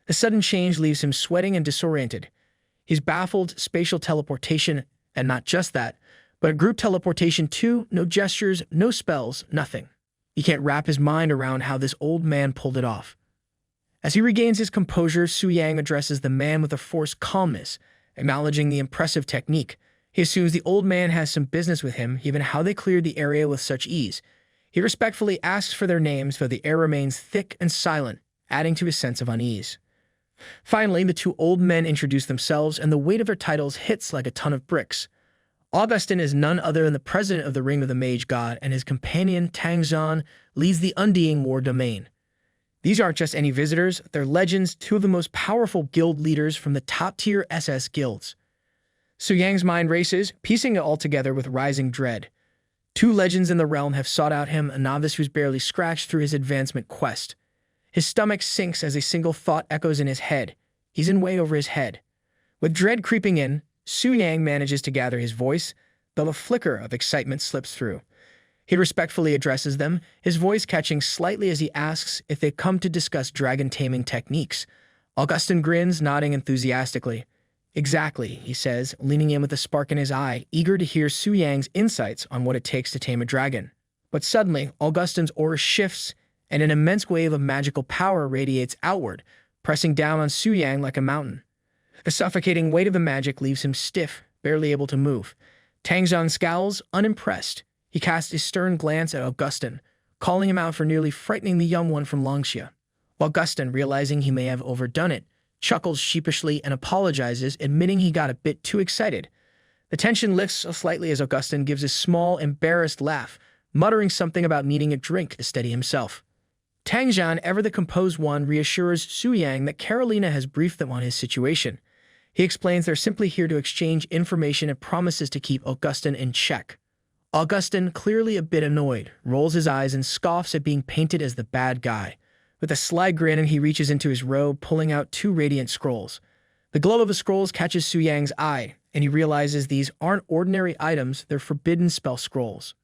The sudden change leaves him sweating and disoriented. He's baffled, spatial teleportation, and not just that, but a group teleportation too, no gestures, no spells, nothing. He can't wrap his mind around how this old man pulled it off. As he regains his composure, Su Yang addresses the man with a forced calmness, acknowledging the impressive technique. He assumes the old man has some business with him, given how they cleared the area with such ease. He respectfully asks for their names, though the air remains thick and silent, adding to his sense of unease. Finally, the two old men introduce themselves, and the weight of their titles hits like a ton of bricks. Augustin is none other than the president of the Ring of the Mage God, and his companion, Tang Zhan, leads the Undying War Domain. These aren't just any visitors, they're legends, two of the most powerful guild leaders from the top-tier SS guilds. Su Yang's mind races, piecing it all together with rising dread. Two legends in the realm have sought out him, a novice who's barely scratched through his advancement quest. His stomach sinks as a single thought echoes in his head. He's in way over his head. With dread creeping in, Su Yang manages to gather his voice, though a flicker of excitement slips through. He respectfully addresses them, his voice catching slightly as he asks if they've come to discuss dragon-taming techniques. Augustin grins, nodding enthusiastically. Exactly, he says, leaning in with a spark in his eye, eager to hear Su Yang's insights on what it takes to tame a dragon. But suddenly, Augustin's aura shifts, and an immense wave of magical power radiates outward, pressing down on Su Yang like a mountain. The suffocating weight of the magic leaves him stiff, barely able to move. Tang Zhan scowls, unimpressed. He casts a stern glance at Augustin, calling him out for nearly frightening the young one from Longxia. Augustin, realizing he may have overdone it, chuckles sheepishly and apologizes, admitting he got a bit too excited. The tension lifts slightly as Augustin gives a small, embarrassed laugh, muttering something about needing a drink to steady himself. Tang Zhan, ever the composed one, reassures Su Yang that Carolina has briefed them on his situation. He explains they're simply here to exchange information and promises to keep Augustin in check. Augustin, clearly a bit annoyed, rolls his eyes and scoffs at being painted as the bad guy. With a sly grin, he reaches into his robe, pulling out two radiant scrolls. The glow of the scrolls catches Su Yang's eye, and he realizes these aren't ordinary items, they're forbidden spell scrolls.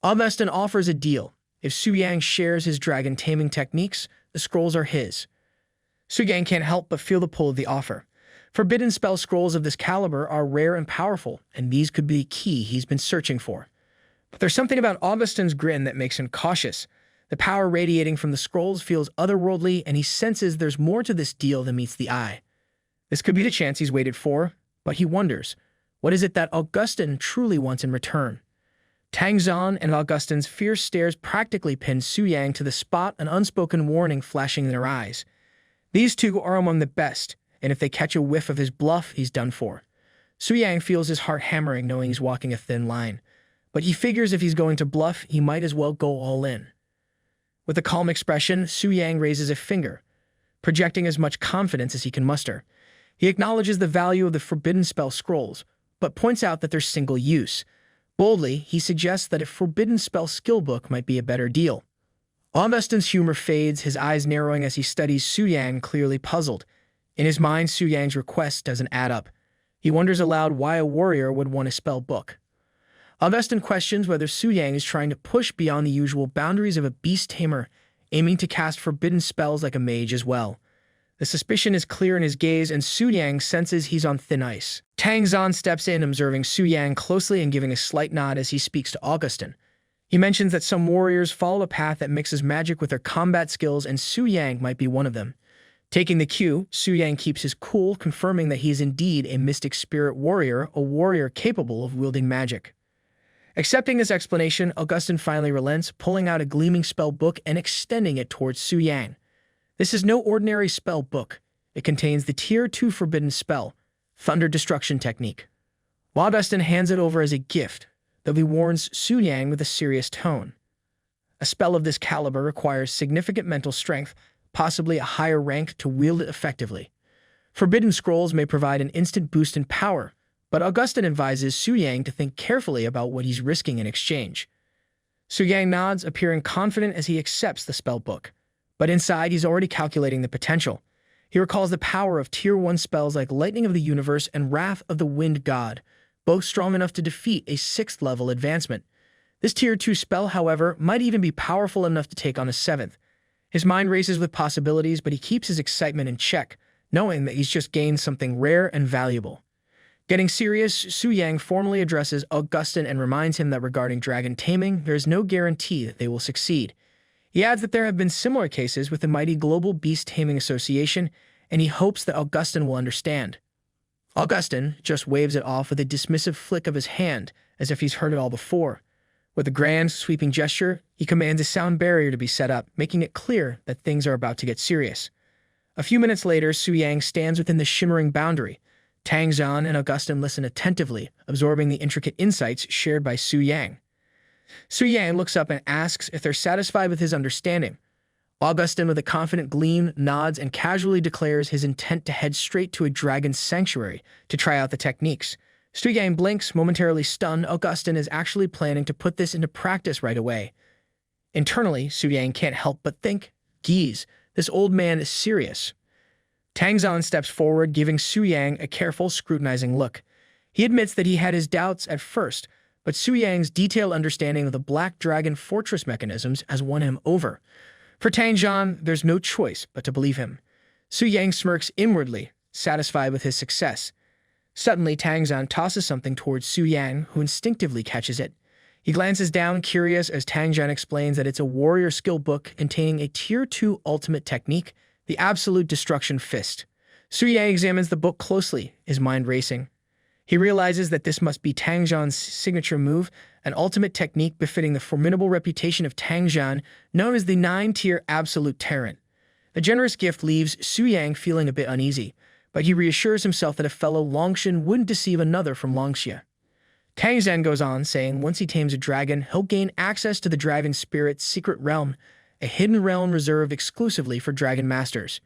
Augustin offers a deal. If Su Yang shares his dragon-taming techniques, the scrolls are his. Su Yang can't help but feel the pull of the offer. Forbidden spell scrolls of this caliber are rare and powerful, and these could be the key he's been searching for. But there's something about Augustin's grin that makes him cautious. The power radiating from the scrolls feels otherworldly, and he senses there's more to this deal than meets the eye. This could be the chance he's waited for, but he wonders, what is it that Augustin truly wants in return? Tang Zhan and Augustin's fierce stares practically pin Su Yang to the spot, an unspoken warning flashing in their eyes. These two are among the best, and if they catch a whiff of his bluff, he's done for. Su Yang feels his heart hammering, knowing he's walking a thin line. But he figures if he's going to bluff, he might as well go all in. With a calm expression, Su Yang raises a finger, projecting as much confidence as he can muster. He acknowledges the value of the forbidden spell scrolls, but points out that they're single use. Boldly, he suggests that a forbidden spell skill book might be a better deal. Augustin's humor fades, his eyes narrowing as he studies Su Yang, clearly puzzled. In his mind, Su Yang's request doesn't add up. He wonders aloud why a warrior would want a spell book. Augustin questions whether Su Yang is trying to push beyond the usual boundaries of a beast tamer, aiming to cast forbidden spells like a mage as well. The suspicion is clear in his gaze, and Su Yang senses he's on thin ice. Tang Zhan steps in, observing Su Yang closely and giving a slight nod as he speaks to Augustin. He mentions that some warriors follow a path that mixes magic with their combat skills, and Su Yang might be one of them. Taking the cue, Su Yang keeps his cool, confirming that he is indeed a mystic spirit warrior, a warrior capable of wielding magic. Accepting this explanation, Augustin finally relents, pulling out a gleaming spell book and extending it towards Su Yang. This is no ordinary spell book. It contains the Tier 2 forbidden spell, Thunder Destruction Technique. Augustin hands it over as a gift, though he warns Su Yang with a serious tone. A spell of this caliber requires significant mental strength, possibly a higher rank, to wield it effectively. Forbidden scrolls may provide an instant boost in power, but Augustin advises Su Yang to think carefully about what he's risking in exchange. Su Yang nods, appearing confident as he accepts the spell book, but inside he's already calculating the potential. He recalls the power of Tier 1 spells like Lightning of the Universe and Wrath of the Wind God, both strong enough to defeat a 6th level advancement. This Tier 2 spell, however, might even be powerful enough to take on a 7th. His mind races with possibilities, but he keeps his excitement in check, knowing that he's just gained something rare and valuable. Getting serious, Su Yang formally addresses Augustin and reminds him that regarding dragon taming, there is no guarantee that they will succeed. He adds that there have been similar cases with the mighty Global Beast Taming Association, and he hopes that Augustin will understand. Augustin just waves it off with a dismissive flick of his hand, as if he's heard it all before. With a grand, sweeping gesture, he commands a sound barrier to be set up, making it clear that things are about to get serious. A few minutes later, Su Yang stands within the shimmering boundary. Tang Zhan and Augustin listen attentively, absorbing the intricate insights shared by Su Yang. Su Yang looks up and asks if they're satisfied with his understanding. Augustin, with a confident gleam, nods and casually declares his intent to head straight to a dragon's sanctuary to try out the techniques. Su Yang blinks, momentarily stunned. Augustin is actually planning to put this into practice right away. Internally, Su Yang can't help but think, geez, this old man is serious. Tang Zhan steps forward, giving Su Yang a careful, scrutinizing look. He admits that he had his doubts at first, but Su Yang's detailed understanding of the Black Dragon Fortress mechanisms has won him over. For Tang Zhan, there's no choice but to believe him. Su Yang smirks inwardly, satisfied with his success. Suddenly, Tang Zhan tosses something towards Su Yang, who instinctively catches it. He glances down, curious, as Tang Zhan explains that it's a warrior skill book containing a Tier 2 ultimate technique, the Absolute Destruction Fist. Su Yang examines the book closely, his mind racing. He realizes that this must be Tang Zhan's signature move, an ultimate technique befitting the formidable reputation of Tang Zhan, known as the 9-tier Absolute Tyrant. The generous gift leaves Su Yang feeling a bit uneasy, but he reassures himself that a fellow Longshan wouldn't deceive another from Longxia. Tang Zhan goes on, saying once he tames a dragon, he'll gain access to the Dragon Spirit's secret realm, a hidden realm reserved exclusively for Dragon Masters.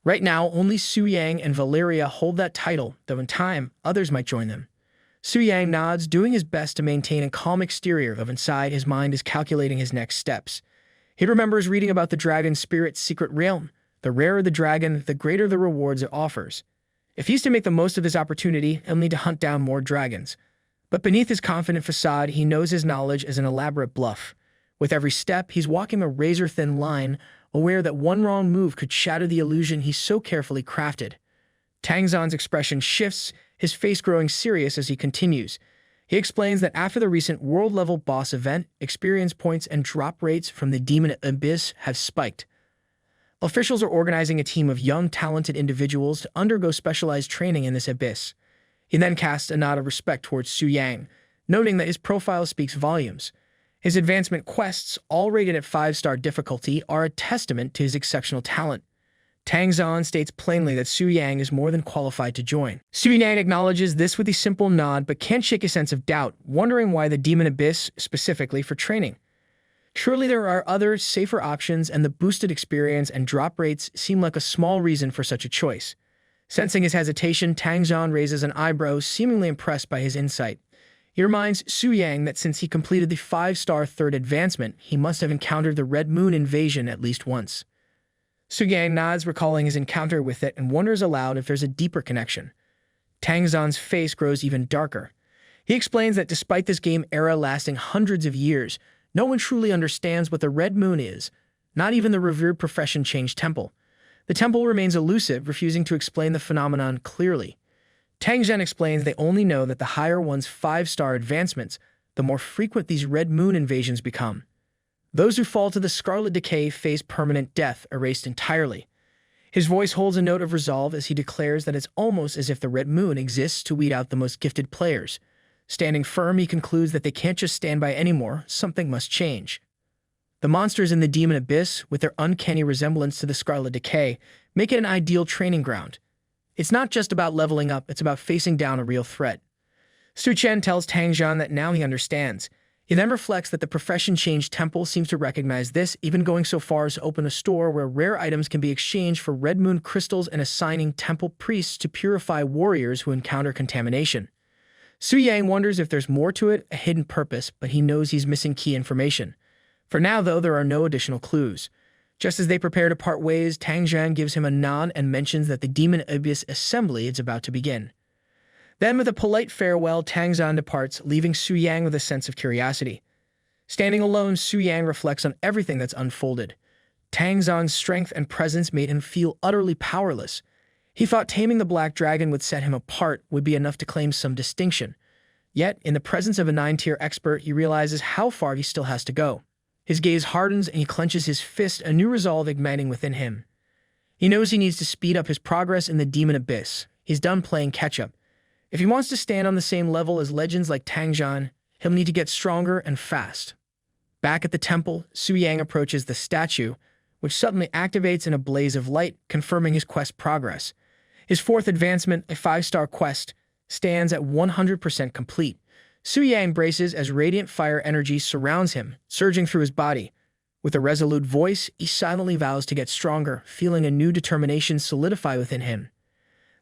Right now, only Su Yang and Valeria hold that title, though in time, others might join them. Su Yang nods, doing his best to maintain a calm exterior, though inside his mind is calculating his next steps. He remembers reading about the Dragon Spirit's secret realm. The rarer the dragon, the greater the rewards it offers. If he's to make the most of this opportunity, he'll need to hunt down more dragons. But beneath his confident facade, he knows his knowledge is an elaborate bluff. With every step, he's walking a razor-thin line, aware that one wrong move could shatter the illusion he's so carefully crafted. Tang Zhan's expression shifts, his face growing serious as he continues. He explains that after the recent world-level boss event, experience points and drop rates from the Demon Abyss have spiked. Officials are organizing a team of young, talented individuals to undergo specialized training in this abyss. He then casts a nod of respect towards Su Yang, noting that his profile speaks volumes. His advancement quests, all rated at 5-star difficulty, are a testament to his exceptional talent. Tang Zhan states plainly that Su Yang is more than qualified to join. Su Yang acknowledges this with a simple nod, but can't shake a sense of doubt, wondering why the Demon Abyss specifically for training. Surely there are other, safer options, and the boosted experience and drop rates seem like a small reason for such a choice. Sensing his hesitation, Tang Zhan raises an eyebrow, seemingly impressed by his insight. He reminds Su Yang that since he completed the 5-star third advancement, he must have encountered the Red Moon invasion at least once. Su Yang nods, recalling his encounter with it, and wonders aloud if there's a deeper connection. Tang Zhan's face grows even darker. He explains that despite this game era lasting hundreds of years, no one truly understands what the Red Moon is, not even the revered Profession Change Temple. The temple remains elusive, refusing to explain the phenomenon clearly. Tang Zhan explains they only know that the higher one's 5-star advancements, the more frequent these Red Moon invasions become. Those who fall to the Scarlet Decay face permanent death, erased entirely. His voice holds a note of resolve as he declares that it's almost as if the Red Moon exists to weed out the most gifted players. Standing firm, he concludes that they can't just stand by anymore, something must change. The monsters in the Demon Abyss, with their uncanny resemblance to the Scarlet Decay, make it an ideal training ground. It's not just about leveling up, it's about facing down a real threat. Su Chen tells Tang Jian that now he understands. He then reflects that the Profession Change Temple seems to recognize this, even going so far as to open a store where rare items can be exchanged for Red Moon crystals and assigning temple priests to purify warriors who encounter contamination. Su Yang wonders if there's more to it, a hidden purpose, but he knows he's missing key information. For now, though, there are no additional clues. Just as they prepare to part ways, Tang Jian gives him a nod and mentions that the Demon Abyss assembly is about to begin. Then, with a polite farewell, Tang Jian departs, leaving Su Yang with a sense of curiosity. Standing alone, Su Yang reflects on everything that's unfolded. Tang Jian's strength and presence made him feel utterly powerless. He thought taming the Black Dragon would set him apart, would be enough to claim some distinction. Yet, in the presence of a 9-tier expert, he realizes how far he still has to go. His gaze hardens and he clenches his fist, a new resolve igniting within him. He knows he needs to speed up his progress in the Demon Abyss. He's done playing catch-up. If he wants to stand on the same level as legends like Tang Jian, he'll need to get stronger and fast. Back at the temple, Su Yang approaches the statue, which suddenly activates in a blaze of light, confirming his quest progress. His fourth advancement, a 5-star quest, stands at 100% complete. Su Yang braces as radiant fire energy surrounds him, surging through his body. With a resolute voice, he silently vows to get stronger, feeling a new determination solidify within him.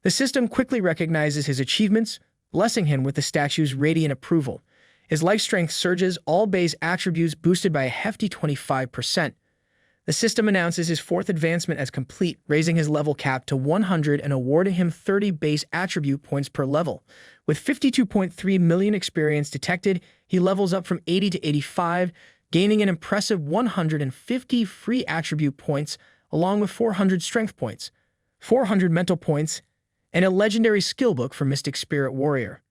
The system quickly recognizes his achievements, blessing him with the statue's radiant approval. His life strength surges, all base attributes boosted by a hefty 25%. The system announces his fourth advancement as complete, raising his level cap to 100 and awarding him 30 base attribute points per level. With 52.3 million experience detected, he levels up from 80 to 85, gaining an impressive 150 free attribute points, along with 400 strength points, 400 mental points, and a legendary skill book for Mystic Spirit Warrior.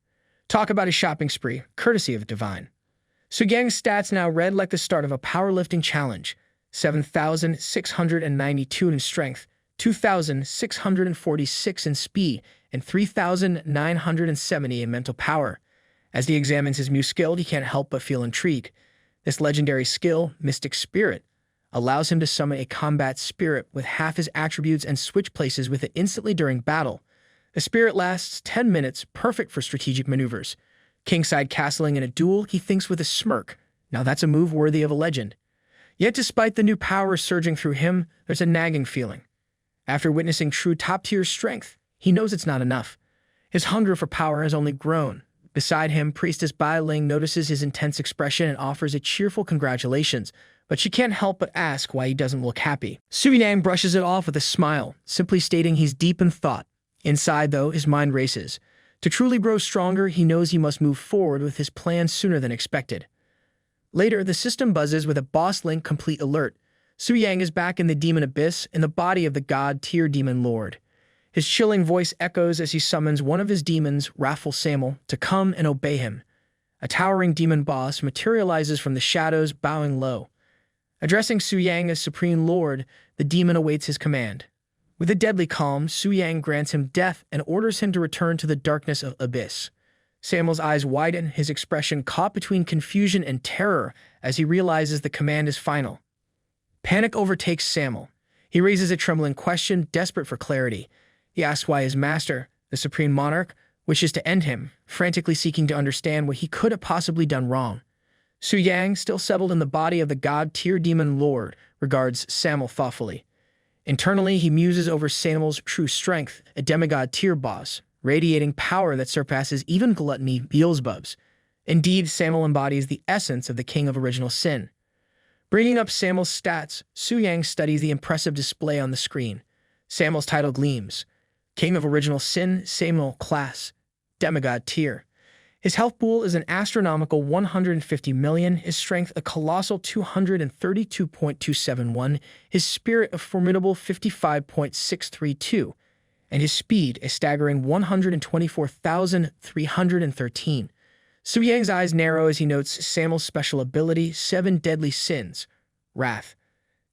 Talk about a shopping spree, courtesy of Divine. Su Yang's stats now read like the start of a powerlifting challenge. 7,692 in strength, 2,646 in speed, and 3,970 in mental power. As he examines his new skill, he can't help but feel intrigued. This legendary skill, Mystic Spirit, allows him to summon a combat spirit with half his attributes and switch places with it instantly during battle. The spirit lasts 10 minutes, perfect for strategic maneuvers. Kingside castling in a duel, he thinks with a smirk. Now that's a move worthy of a legend. Yet despite the new power surging through him, there's a nagging feeling. After witnessing true top-tier strength, he knows it's not enough. His hunger for power has only grown. Beside him, Priestess Bai Ling notices his intense expression and offers a cheerful congratulations, but she can't help but ask why he doesn't look happy. Su Yang brushes it off with a smile, simply stating he's deep in thought. Inside, though, his mind races. To truly grow stronger, he knows he must move forward with his plan sooner than expected. Later, the system buzzes with a Boss Link complete alert. Su Yang is back in the Demon Abyss, in the body of the God-tier Demon Lord. His chilling voice echoes as he summons one of his demons, Raffle Samuel, to come and obey him. A towering demon boss materializes from the shadows, bowing low. Addressing Su Yang as Supreme Lord, the demon awaits his command. With a deadly calm, Su Yang grants him death and orders him to return to the darkness of Abyss. Samuel's eyes widen, his expression caught between confusion and terror as he realizes the command is final. Panic overtakes Samuel. He raises a trembling question, desperate for clarity. He asks why his master, the Supreme Monarch, wishes to end him, frantically seeking to understand what he could have possibly done wrong. Su Yang, still settled in the body of the God-tier Demon Lord, regards Samuel thoughtfully. Internally, he muses over Samuel's true strength, a demigod-tier boss, radiating power that surpasses even gluttony Beelzebub's. Indeed, Samuel embodies the essence of the King of Original Sin. Bringing up Samuel's stats, Su Yang studies the impressive display on the screen. Samuel's title gleams. King of Original Sin, Samuel class, demigod tier. His health pool is an astronomical 150 million, his strength a colossal 232.271, his spirit a formidable 55.632, and his speed a staggering 124,313. Su Yang's eyes narrow as he notes Samuel's special ability, 7 Deadly Sins, Wrath.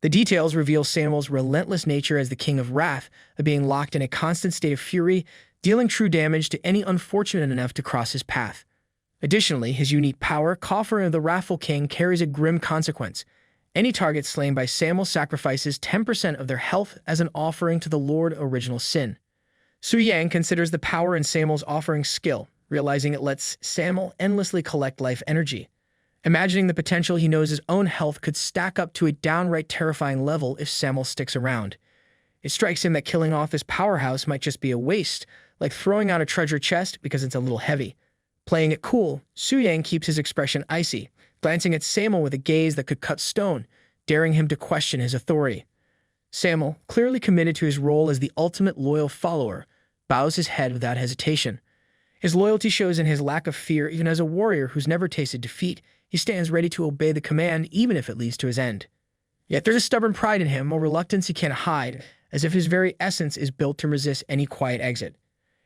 The details reveal Samuel's relentless nature as the King of Wrath, of being locked in a constant state of fury, dealing true damage to any unfortunate enough to cross his path. Additionally, his unique power, Coffer of the Wrathful King, carries a grim consequence. Any target slain by Samuel sacrifices 10% of their health as an offering to the Lord Original Sin. Su Yang considers the power in Samuel's offering skill, realizing it lets Samuel endlessly collect life energy. Imagining the potential, he knows his own health could stack up to a downright terrifying level if Samuel sticks around. It strikes him that killing off this powerhouse might just be a waste, like throwing out a treasure chest because it's a little heavy. Playing it cool, Su Yang keeps his expression icy, glancing at Samuel with a gaze that could cut stone, daring him to question his authority. Samuel, clearly committed to his role as the ultimate loyal follower, bows his head without hesitation. His loyalty shows in his lack of fear. Even as a warrior who's never tasted defeat, he stands ready to obey the command even if it leads to his end. Yet there's a stubborn pride in him, a reluctance he can't hide, as if his very essence is built to resist any quiet exit.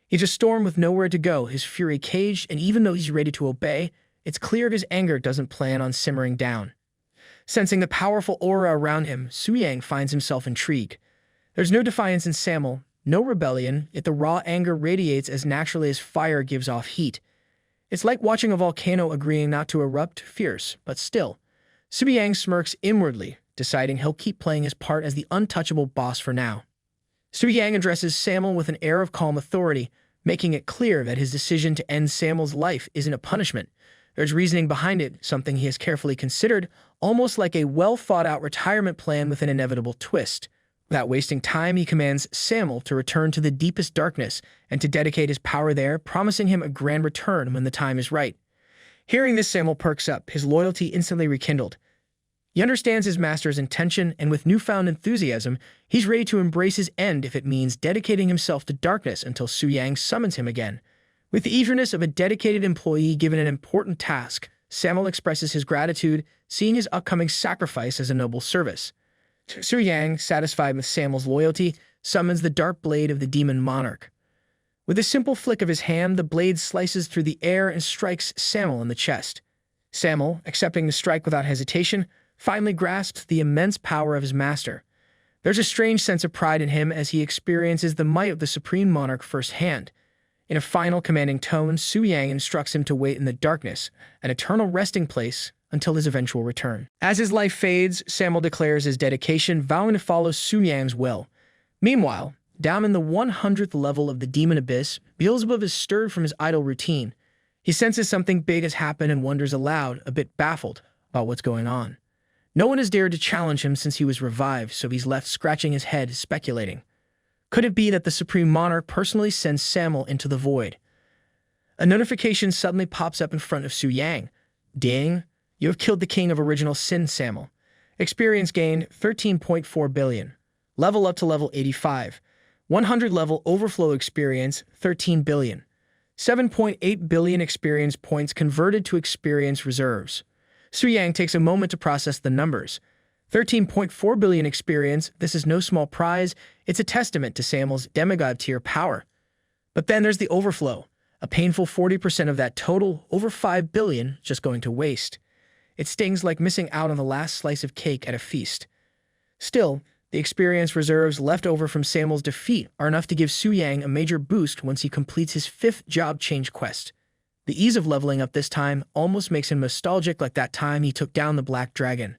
He's a storm with nowhere to go, his fury caged, and even though he's ready to obey, it's clear his anger doesn't plan on simmering down. Sensing the powerful aura around him, Su Yang finds himself intrigued. There's no defiance in Samuel, no rebellion, yet the raw anger radiates as naturally as fire gives off heat. It's like watching a volcano agreeing not to erupt, fierce, but still. Su Yang smirks inwardly, deciding he'll keep playing his part as the untouchable boss for now. Su Yang addresses Samuel with an air of calm authority, making it clear that his decision to end Samuel's life isn't a punishment. There's reasoning behind it, something he has carefully considered, almost like a well-thought-out retirement plan with an inevitable twist. Without wasting time, he commands Samuel to return to the deepest darkness and to dedicate his power there, promising him a grand return when the time is right. Hearing this, Samuel perks up, his loyalty instantly rekindled. He understands his master's intention, and with newfound enthusiasm, he's ready to embrace his end if it means dedicating himself to darkness until Su Yang summons him again. With the eagerness of a dedicated employee given an important task, Samuel expresses his gratitude, seeing his upcoming sacrifice as a noble service. Su Yang, satisfied with Samuel's loyalty, summons the dark blade of the demon monarch. With a simple flick of his hand, the blade slices through the air and strikes Samuel in the chest. Samuel, accepting the strike without hesitation, finally grasps the immense power of his master. There's a strange sense of pride in him as he experiences the might of the supreme monarch firsthand. In a final commanding tone, Su Yang instructs him to wait in the darkness, an eternal resting place, until his eventual return. As his life fades, Samuel declares his dedication, vowing to follow Su Yang's will. Meanwhile, down in the 100th level of the demon abyss, Beelzebub is stirred from his idle routine. He senses something big has happened and wonders aloud, a bit baffled about what's going on. No one has dared to challenge him since he was revived, so he's left scratching his head, speculating. Could it be that the Supreme Monarch personally sends Samuel into the void? A notification suddenly pops up in front of Su Yang. Ding! You have killed the King of Original Sin, Samuel. Experience gained 13.4 billion. Level up to level 85. 100 level overflow experience 13 billion. 7.8 billion experience points converted to experience reserves. Su Yang takes a moment to process the numbers. 13.4 billion experience, this is no small prize. It's a testament to Samuel's demigod tier power. But then there's the overflow. A painful 40% of that total, over 5 billion, just going to waste. It stings like missing out on the last slice of cake at a feast. Still, the experience reserves left over from Samuel's defeat are enough to give Su Yang a major boost once he completes his 5th job change quest. The ease of leveling up this time almost makes him nostalgic, like that time he took down the Black Dragon.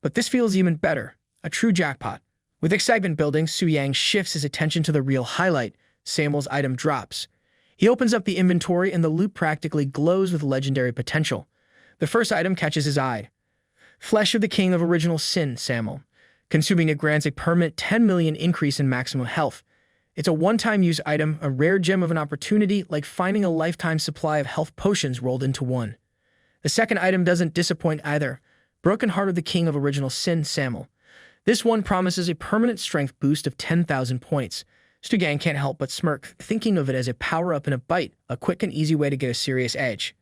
But this feels even better, a true jackpot. With excitement building, Su Yang shifts his attention to the real highlight. Samuel's item drops. He opens up the inventory and the loot practically glows with legendary potential. The first item catches his eye. Flesh of the King of Original Sin, Samuel. Consuming it grants a permanent 10 million increase in maximum health. It's a one-time use item, a rare gem of an opportunity, like finding a lifetime supply of health potions rolled into one. The second item doesn't disappoint either. Broken Heart of the King of Original Sin, Samuel. This one promises a permanent strength boost of 10,000 points. Su Yang can't help but smirk, thinking of it as a power-up in a bite, a quick and easy way to get a serious edge.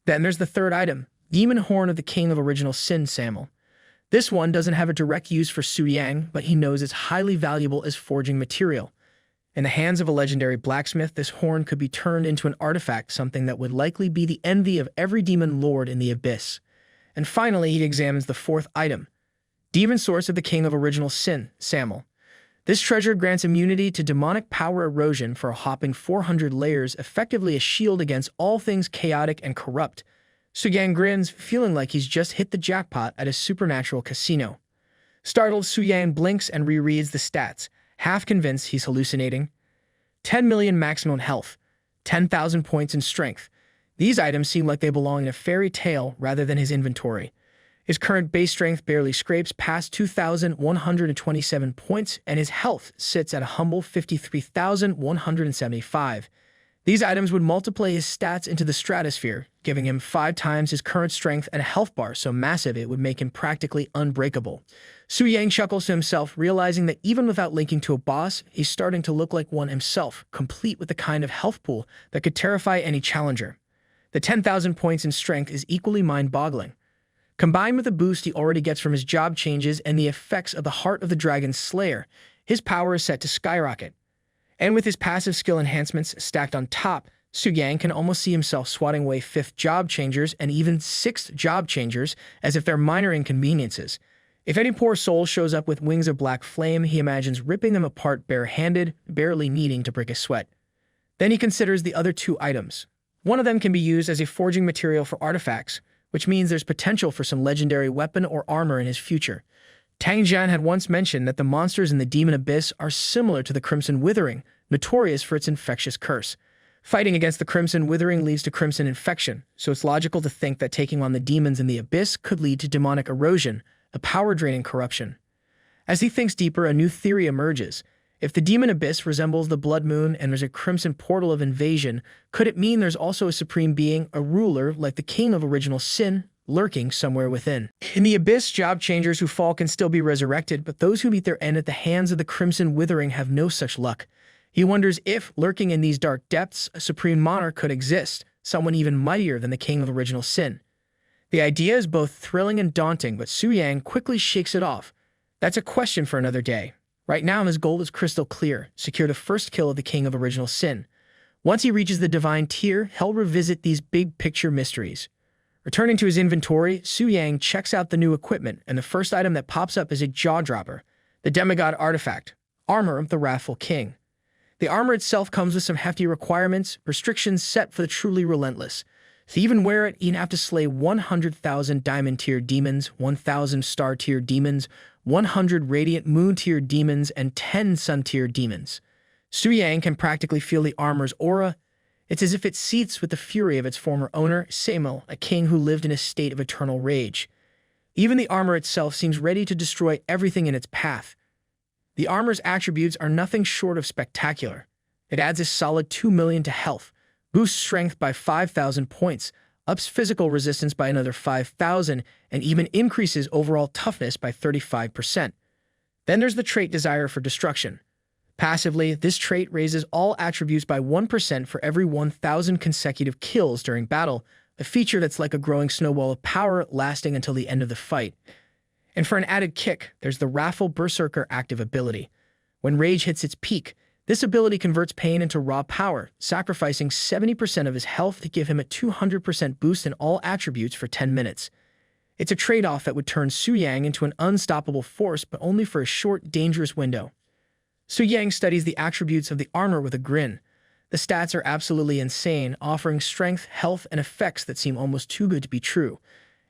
Then there's the third item, Demon Horn of the King of Original Sin, Samuel. This one doesn't have a direct use for Su Yang, but he knows it's highly valuable as forging material. In the hands of a legendary blacksmith, this horn could be turned into an artifact, something that would likely be the envy of every demon lord in the abyss. And finally, he examines the fourth item, demon source of the king of original sin, Samel. This treasure grants immunity to demonic power erosion for a hopping 400 layers, effectively a shield against all things chaotic and corrupt. Suyang grins, feeling like he's just hit the jackpot at a supernatural casino. Startled, Suyang blinks and rereads the stats, half convinced he's hallucinating. 10 million maximum health, 10,000 points in strength. These items seem like they belong in a fairy tale rather than his inventory. His current base strength barely scrapes past 2,127 points, and his health sits at a humble 53,175. These items would multiply his stats into the stratosphere, giving him 5 times his current strength and a health bar so massive it would make him practically unbreakable. Suyang chuckles to himself, realizing that even without linking to a boss, he's starting to look like one himself, complete with the kind of health pool that could terrify any challenger. The 10,000 points in strength is equally mind-boggling. Combined with the boost he already gets from his job changes and the effects of the Heart of the Dragon's Slayer, his power is set to skyrocket. And with his passive skill enhancements stacked on top, Suyang can almost see himself swatting away 5th job changers and even 6th job changers as if they're minor inconveniences. If any poor soul shows up with wings of black flame, he imagines ripping them apart bare-handed, barely needing to break a sweat. Then he considers the other 2 items. One of them can be used as a forging material for artifacts, which means there's potential for some legendary weapon or armor in his future. Tang Jian had once mentioned that the monsters in the Demon Abyss are similar to the Crimson Withering, notorious for its infectious curse. Fighting against the Crimson Withering leads to Crimson Infection, so it's logical to think that taking on the demons in the Abyss could lead to demonic erosion, a power-draining corruption. As he thinks deeper, a new theory emerges. If the Demon Abyss resembles the Blood Moon and there's a crimson portal of invasion, could it mean there's also a supreme being, a ruler like the king of original sin, lurking somewhere within? In the Abyss, job changers who fall can still be resurrected, but those who meet their end at the hands of the Crimson Withering have no such luck. He wonders if, lurking in these dark depths, a supreme monarch could exist, someone even mightier than the king of original sin. The idea is both thrilling and daunting, but Suyang quickly shakes it off. That's a question for another day. Right now, his goal is crystal clear: secure the first kill of the king of original sin. Once he reaches the divine tier, he'll revisit these big-picture mysteries. Returning to his inventory, Suyang checks out the new equipment, and the first item that pops up is a jaw-dropper, the demigod artifact, Armor of the Wrathful King. The armor itself comes with some hefty requirements, restrictions set for the truly relentless. To even wear it, you'd have to slay 100,000 diamond-tier demons, 1,000 star-tier demons, 100 radiant moon-tier demons, and 10 sun-tier demons. Suyang can practically feel the armor's aura. It's as if it seethes with the fury of its former owner, Samel, a king who lived in a state of eternal rage. Even the armor itself seems ready to destroy everything in its path. The armor's attributes are nothing short of spectacular. It adds a solid 2 million to health, boosts strength by 5,000 points, ups physical resistance by another 5,000, and even increases overall toughness by 35%. Then there's the trait Desire for Destruction. Passively, this trait raises all attributes by 1% for every 1,000 consecutive kills during battle, a feature that's like a growing snowball of power lasting until the end of the fight. And for an added kick, there's the Wrathful Berserker active ability. When rage hits its peak, this ability converts pain into raw power, sacrificing 70% of his health to give him a 200% boost in all attributes for 10 minutes. It's a trade-off that would turn Suyang into an unstoppable force, but only for a short, dangerous window. Suyang studies the attributes of the armor with a grin. The stats are absolutely insane, offering strength, health, and effects that seem almost too good to be true.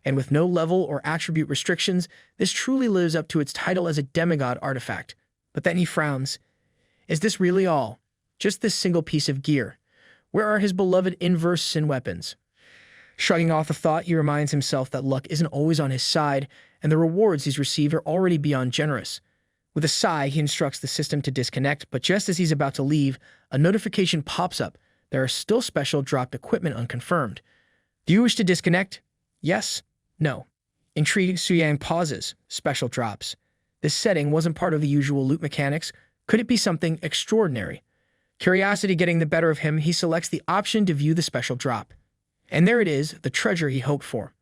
And with no level or attribute restrictions, this truly lives up to its title as a demigod artifact. But then he frowns. Is this really all? Just this single piece of gear? Where are his beloved inverse sin weapons? Shrugging off the thought, he reminds himself that luck isn't always on his side, and the rewards he's received are already beyond generous. With a sigh, he instructs the system to disconnect, but just as he's about to leave, a notification pops up. There are still special dropped equipment unconfirmed. Do you wish to disconnect? Yes? No. Intrigued, Suyang pauses. Special drops. This setting wasn't part of the usual loot mechanics. Could it be something extraordinary? Curiosity getting the better of him, he selects the option to view the special drop. And there it is, the treasure he hoped for.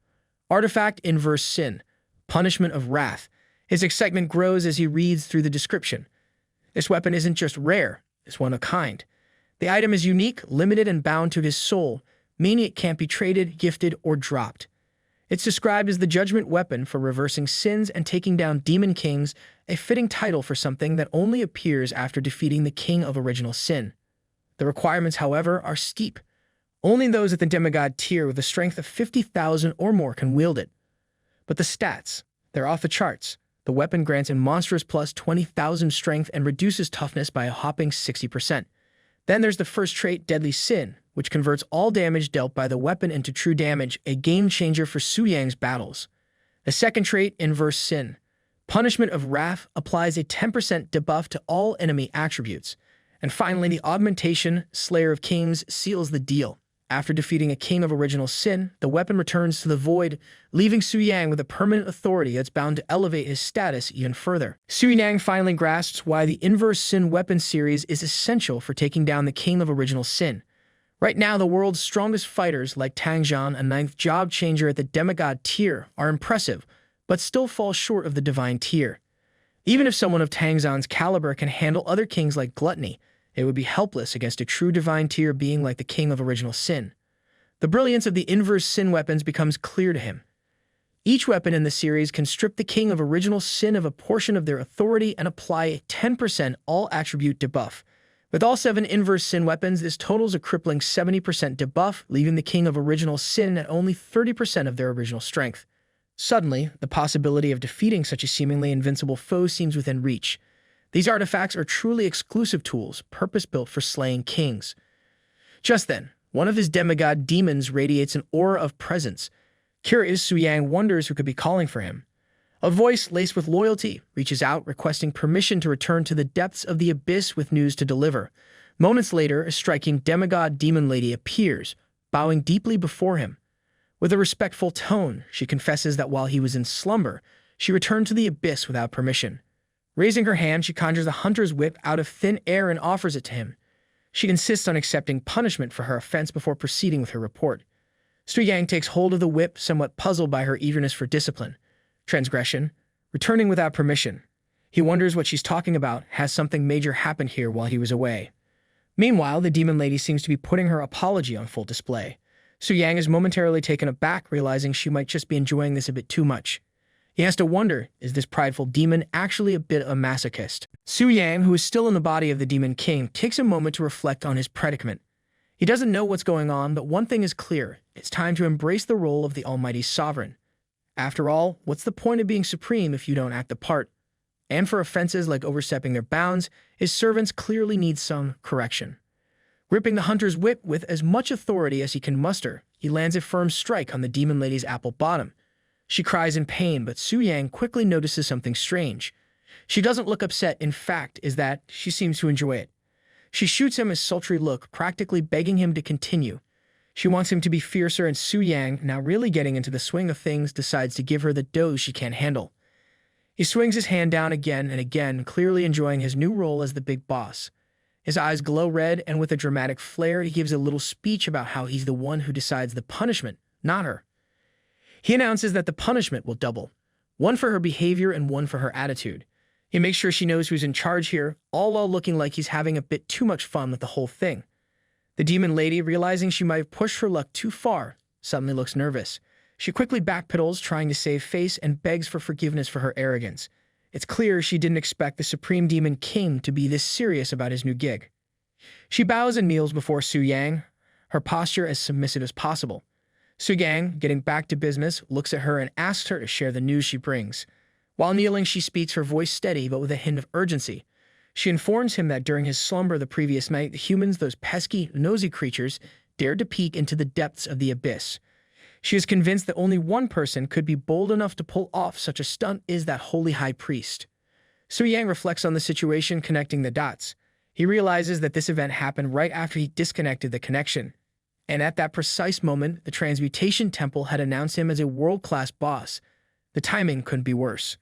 Artifact Inverse Sin. Punishment of Wrath. His excitement grows as he reads through the description. This weapon isn't just rare, it's one of a kind. The item is unique, limited, and bound to his soul, meaning it can't be traded, gifted, or dropped. It's described as the judgment weapon for reversing sins and taking down demon kings, a fitting title for something that only appears after defeating the king of original sin. The requirements, however, are steep. Only those at the demigod tier with a strength of 50,000 or more can wield it. But the stats, they're off the charts. The weapon grants a monstrous plus 20,000 strength and reduces toughness by a hopping 60%. Then there's the first trait, Deadly Sin, which converts all damage dealt by the weapon into true damage, a game-changer for Su Yang's battles. The second trait, Inverse Sin. Punishment of Wrath applies a 10% debuff to all enemy attributes. And finally, the augmentation, Slayer of Kings, seals the deal. After defeating a king of original sin, the weapon returns to the void, leaving Su Yang with a permanent authority that's bound to elevate his status even further. Su Yang finally grasps why the Inverse Sin weapon series is essential for taking down the king of original sin. Right now, the world's strongest fighters, like Tang Zhan, a ninth job changer at the demigod tier, are impressive, but still fall short of the divine tier. Even if someone of Tang Zhan's caliber can handle other kings like Gluttony, it would be helpless against a true divine tier being like the king of original sin. The brilliance of the Inverse Sin weapons becomes clear to him. Each weapon in the series can strip the king of original sin of a portion of their authority and apply a 10% all-attribute debuff. With all 7 Inverse Sin weapons, this totals a crippling 70% debuff, leaving the king of original sin at only 30% of their original strength. Suddenly, the possibility of defeating such a seemingly invincible foe seems within reach. These artifacts are truly exclusive tools, purpose-built for slaying kings. Just then, one of his demigod demons radiates an aura of presence. Curious, Su Yang wonders who could be calling for him. A voice laced with loyalty reaches out, requesting permission to return to the depths of the abyss with news to deliver. Moments later, a striking demigod demon lady appears, bowing deeply before him. With a respectful tone, she confesses that while he was in slumber, she returned to the abyss without permission. Raising her hand, she conjures a hunter's whip out of thin air and offers it to him. She insists on accepting punishment for her offense before proceeding with her report. Su Yang takes hold of the whip, somewhat puzzled by her eagerness for discipline. Transgression, returning without permission. He wonders what she's talking about. Has something major happened here while he was away? Meanwhile, the demon lady seems to be putting her apology on full display. Su Yang is momentarily taken aback, realizing she might just be enjoying this a bit too much. He has to wonder, is this prideful demon actually a bit of a masochist? Su Yang, who is still in the body of the Demon King, takes a moment to reflect on his predicament. He doesn't know what's going on, but one thing is clear. It's time to embrace the role of the Almighty Sovereign. After all, what's the point of being supreme if you don't act the part? And for offenses like overstepping their bounds, his servants clearly need some correction. Gripping the hunter's whip with as much authority as he can muster, he lands a firm strike on the demon lady's apple bottom. She cries in pain, but Su Yang quickly notices something strange. She doesn't look upset, in fact, is that she seems to enjoy it. She shoots him a sultry look, practically begging him to continue. She wants him to be fiercer, and Su Yang, now really getting into the swing of things, decides to give her the dose she can't handle. He swings his hand down again and again, clearly enjoying his new role as the big boss. His eyes glow red, and with a dramatic flair, he gives a little speech about how he's the one who decides the punishment, not her. He announces that the punishment will double, one for her behavior and one for her attitude. He makes sure she knows who's in charge here, all while looking like he's having a bit too much fun with the whole thing. The demon lady, realizing she might have pushed her luck too far, suddenly looks nervous. She quickly backpedals, trying to save face, and begs for forgiveness for her arrogance. It's clear she didn't expect the Supreme Demon King to be this serious about his new gig. She bows and kneels before Su Yang, her posture as submissive as possible. Su Yang, getting back to business, looks at her and asks her to share the news she brings. While kneeling, she speaks, her voice steady but with a hint of urgency. She informs him that during his slumber the previous night, the humans, those pesky, nosy creatures, dared to peek into the depths of the abyss. She is convinced that only one person could be bold enough to pull off such a stunt, is that holy high priest. Su Yang reflects on the situation, connecting the dots. He realizes that this event happened right after he disconnected the connection. And at that precise moment, the Transmutation Temple had announced him as a world-class boss. The timing couldn't be worse.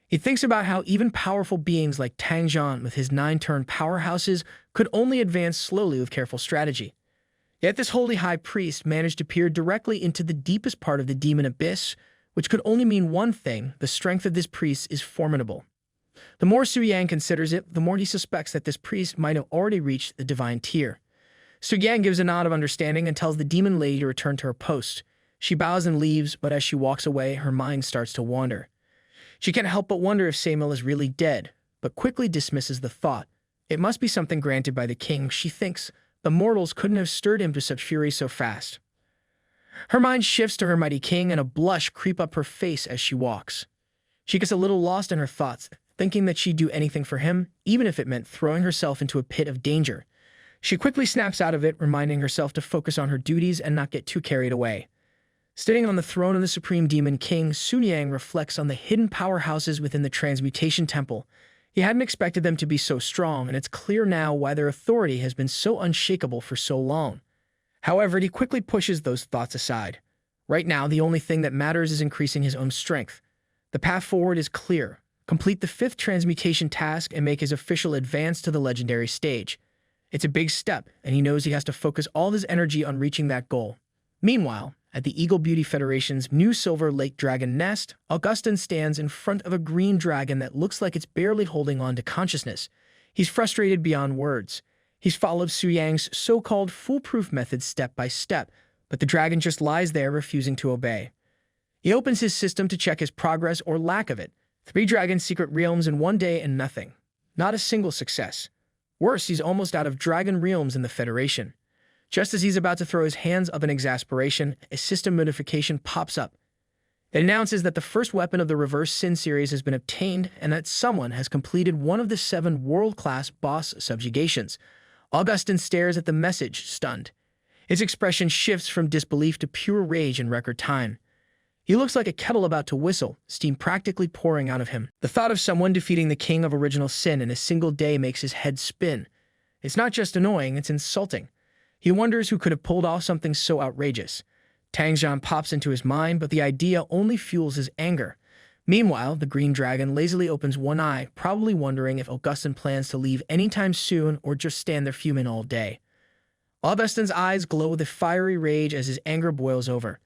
He thinks about how even powerful beings like Tang Zhan with his 9-turn powerhouses could only advance slowly with careful strategy. Yet this holy high priest managed to peer directly into the deepest part of the demon abyss, which could only mean one thing: the strength of this priest is formidable. The more Su Yang considers it, the more he suspects that this priest might have already reached the divine tier. Su Yang gives a nod of understanding and tells the demon lady to return to her post. She bows and leaves, but as she walks away, her mind starts to wander. She can't help but wonder if Samuel is really dead, but quickly dismisses the thought. It must be something granted by the king, she thinks. The mortals couldn't have stirred him to such fury so fast. Her mind shifts to her mighty king, and a blush creeps up her face as she walks. She gets a little lost in her thoughts, thinking that she'd do anything for him, even if it meant throwing herself into a pit of danger. She quickly snaps out of it, reminding herself to focus on her duties and not get too carried away. Sitting on the throne of the Supreme Demon King, Sun Yang reflects on the hidden powerhouses within the Transmutation Temple. He hadn't expected them to be so strong, and it's clear now why their authority has been so unshakable for so long. However, he quickly pushes those thoughts aside. Right now, the only thing that matters is increasing his own strength. The path forward is clear. Complete the 5th transmutation task and make his official advance to the legendary stage. It's a big step, and he knows he has to focus all his energy on reaching that goal. Meanwhile, at the Eagle Beauty Federation's new Silver Lake Dragon nest, Augustin stands in front of a green dragon that looks like it's barely holding on to consciousness. He's frustrated beyond words. He's followed Su Yang's so-called foolproof method step by step, but the dragon just lies there refusing to obey. He opens his system to check his progress or lack of it. 3 dragon secret realms in one day and nothing. Not a single success. Worse, he's almost out of dragon realms in the Federation. Just as he's about to throw his hands up in exasperation, a system notification pops up. It announces that the first weapon of the Reverse Sin series has been obtained and that someone has completed one of the 7 world-class boss subjugations. Augustin stares at the message, stunned. His expression shifts from disbelief to pure rage in record time. He looks like a kettle about to whistle, steam practically pouring out of him. The thought of someone defeating the king of original sin in a single day makes his head spin. It's not just annoying, it's insulting. He wonders who could have pulled off something so outrageous. Tang Zhan pops into his mind, but the idea only fuels his anger. Meanwhile, the green dragon lazily opens one eye, probably wondering if Augustin plans to leave anytime soon or just stand there fuming all day. Augustin's eyes glow with a fiery rage as his anger boils over.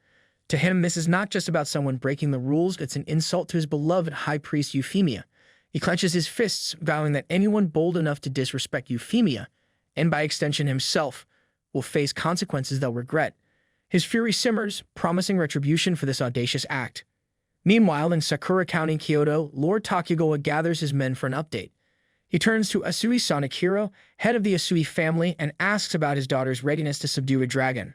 To him, this is not just about someone breaking the rules, it's an insult to his beloved High Priest Euphemia. He clenches his fists, vowing that anyone bold enough to disrespect Euphemia, and by extension himself, will face consequences they'll regret. His fury simmers, promising retribution for this audacious act. Meanwhile, in Sakura County, Kyoto, Lord Takugawa gathers his men for an update. He turns to Asui Sonakiro, head of the Asui family, and asks about his daughter's readiness to subdue a dragon.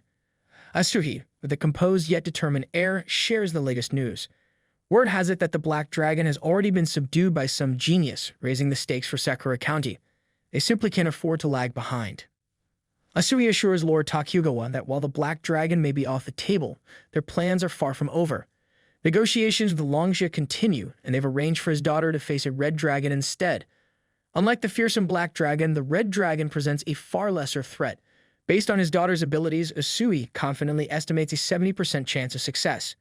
Asui, with a composed yet determined air, shares the latest news. Word has it that the Black Dragon has already been subdued by some genius, raising the stakes for Sakura County. They simply can't afford to lag behind. Asui assures Lord Takugawa that while the Black Dragon may be off the table, their plans are far from over. Negotiations with Longjia continue, and they've arranged for his daughter to face a red dragon instead. Unlike the fearsome Black Dragon, the red dragon presents a far lesser threat. Based on his daughter's abilities, Asui confidently estimates a 70% chance of success.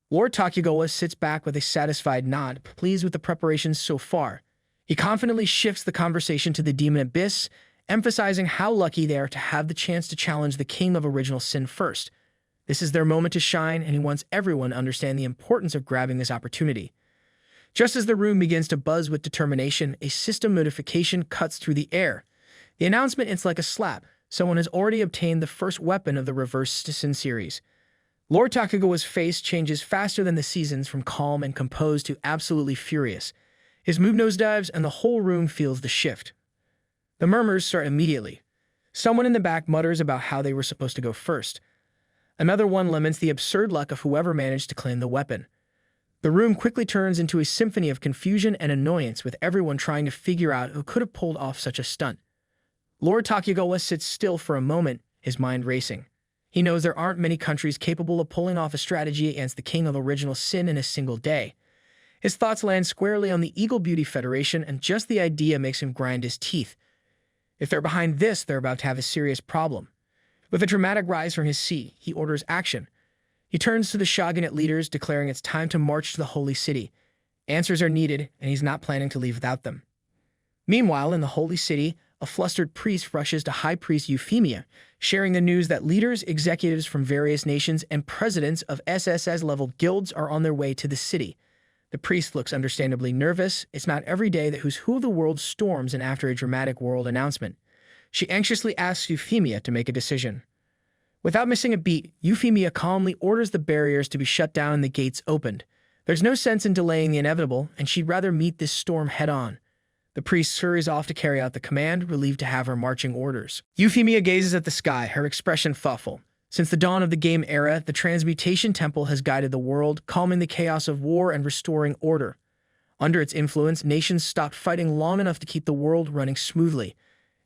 Lord Takugawa sits back with a satisfied nod, pleased with the preparations so far. He confidently shifts the conversation to the Demon Abyss, emphasizing how lucky they are to have the chance to challenge the King of Original Sin first. This is their moment to shine, and he wants everyone to understand the importance of grabbing this opportunity. Just as the room begins to buzz with determination, a system notification cuts through the air. The announcement is like a slap. Someone has already obtained the first weapon of the Reverse Sin series. Lord Takugawa's face changes faster than the seasons, from calm and composed to absolutely furious. His mood nosedives, and the whole room feels the shift. The murmurs start immediately. Someone in the back mutters about how they were supposed to go first. Another one laments the absurd luck of whoever managed to claim the weapon. The room quickly turns into a symphony of confusion and annoyance, with everyone trying to figure out who could have pulled off such a stunt. Lord Takugawa sits still for a moment, his mind racing. He knows there aren't many countries capable of pulling off a strategy against the King of Original Sin in a single day. His thoughts land squarely on the Eagle Beauty Federation, and just the idea makes him grind his teeth. If they're behind this, they're about to have a serious problem. With a dramatic rise from his seat, he orders action. He turns to the shogunate leaders, declaring it's time to march to the Holy City. Answers are needed, and he's not planning to leave without them. Meanwhile, in the Holy City, a flustered priest rushes to High Priest Euphemia, sharing the news that leaders, executives from various nations, and presidents of SSS-level guilds are on their way to the city. The priest looks understandably nervous. It's not every day that who's who of the world storms in after a dramatic world announcement. She anxiously asks Euphemia to make a decision. Without missing a beat, Euphemia calmly orders the barriers to be shut down and the gates opened. There's no sense in delaying the inevitable, and she'd rather meet this storm head-on. The priest hurries off to carry out the command, relieved to have her marching orders. Euphemia gazes at the sky, her expression thoughtful. Since the dawn of the game era, the Transmutation Temple has guided the world, calming the chaos of war and restoring order. Under its influence, nations stopped fighting long enough to keep the world running smoothly.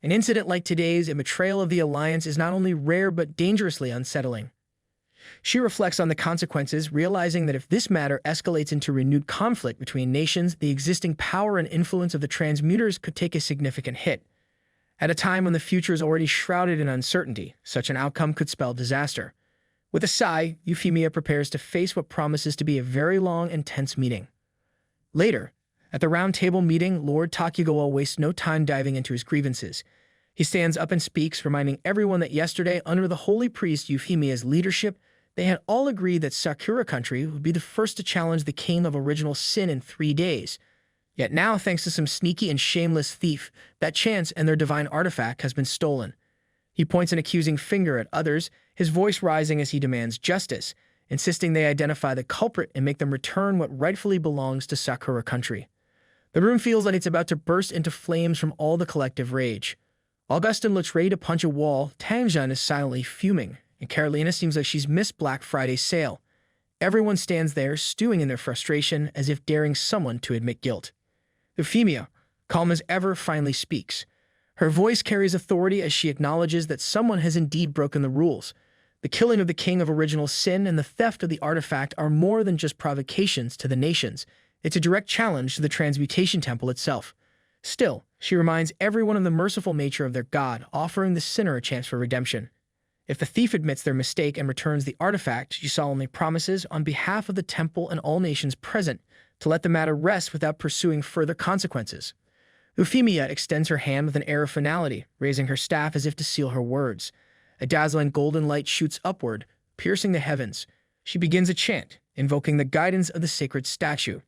An incident like today's, a betrayal of the Alliance, is not only rare but dangerously unsettling. She reflects on the consequences, realizing that if this matter escalates into renewed conflict between nations, the existing power and influence of the Transmuters could take a significant hit. At a time when the future is already shrouded in uncertainty, such an outcome could spell disaster. With a sigh, Euphemia prepares to face what promises to be a very long and tense meeting. Later, at the round table meeting, Lord Takugawa wastes no time diving into his grievances. He stands up and speaks, reminding everyone that yesterday, under the holy priest Euphemia's leadership, they had all agreed that Sakura country would be the first to challenge the king of original sin in 3 days. Yet now, thanks to some sneaky and shameless thief, that chance and their divine artifact has been stolen. He points an accusing finger at others, his voice rising as he demands justice, insisting they identify the culprit and make them return what rightfully belongs to Sakura country. The room feels like it's about to burst into flames from all the collective rage. Augustin looks ready to punch a wall, Tangjun is silently fuming, and Carolina seems like she's missed Black Friday's sale. Everyone stands there, stewing in their frustration, as if daring someone to admit guilt. Euphemia, calm as ever, finally speaks. Her voice carries authority as she acknowledges that someone has indeed broken the rules. The killing of the king of original sin and the theft of the artifact are more than just provocations to the nations. It's a direct challenge to the Transmutation Temple itself. Still, she reminds everyone of the merciful nature of their god, offering the sinner a chance for redemption. If the thief admits their mistake and returns the artifact, she solemnly promises, on behalf of the temple and all nations present, to let the matter rest without pursuing further consequences. Euphemia extends her hand with an air of finality, raising her staff as if to seal her words. A dazzling golden light shoots upward, piercing the heavens. She begins a chant, invoking the guidance of the sacred statue.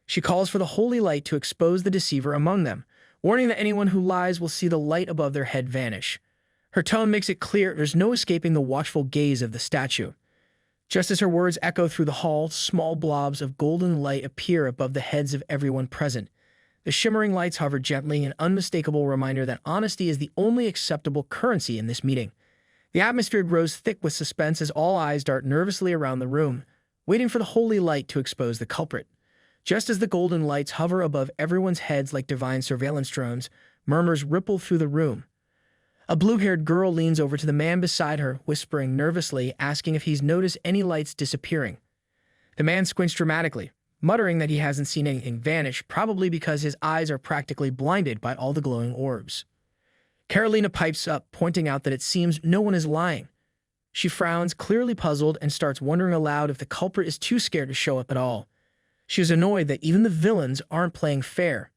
She calls for the holy light to expose the deceiver among them, warning that anyone who lies will see the light above their head vanish. Her tone makes it clear there's no escaping the watchful gaze of the statue. Just as her words echo through the hall, small blobs of golden light appear above the heads of everyone present. The shimmering lights hover gently, an unmistakable reminder that honesty is the only acceptable currency in this meeting. The atmosphere grows thick with suspense as all eyes dart nervously around the room, waiting for the holy light to expose the culprit. Just as the golden lights hover above everyone's heads like divine surveillance drones, murmurs ripple through the room. A blue-haired girl leans over to the man beside her, whispering nervously, asking if he's noticed any lights disappearing. The man squints dramatically, muttering that he hasn't seen anything vanish, probably because his eyes are practically blinded by all the glowing orbs. Carolina pipes up, pointing out that it seems no one is lying. She frowns, clearly puzzled, and starts wondering aloud if the culprit is too scared to show up at all. She is annoyed that even the villains aren't playing fair.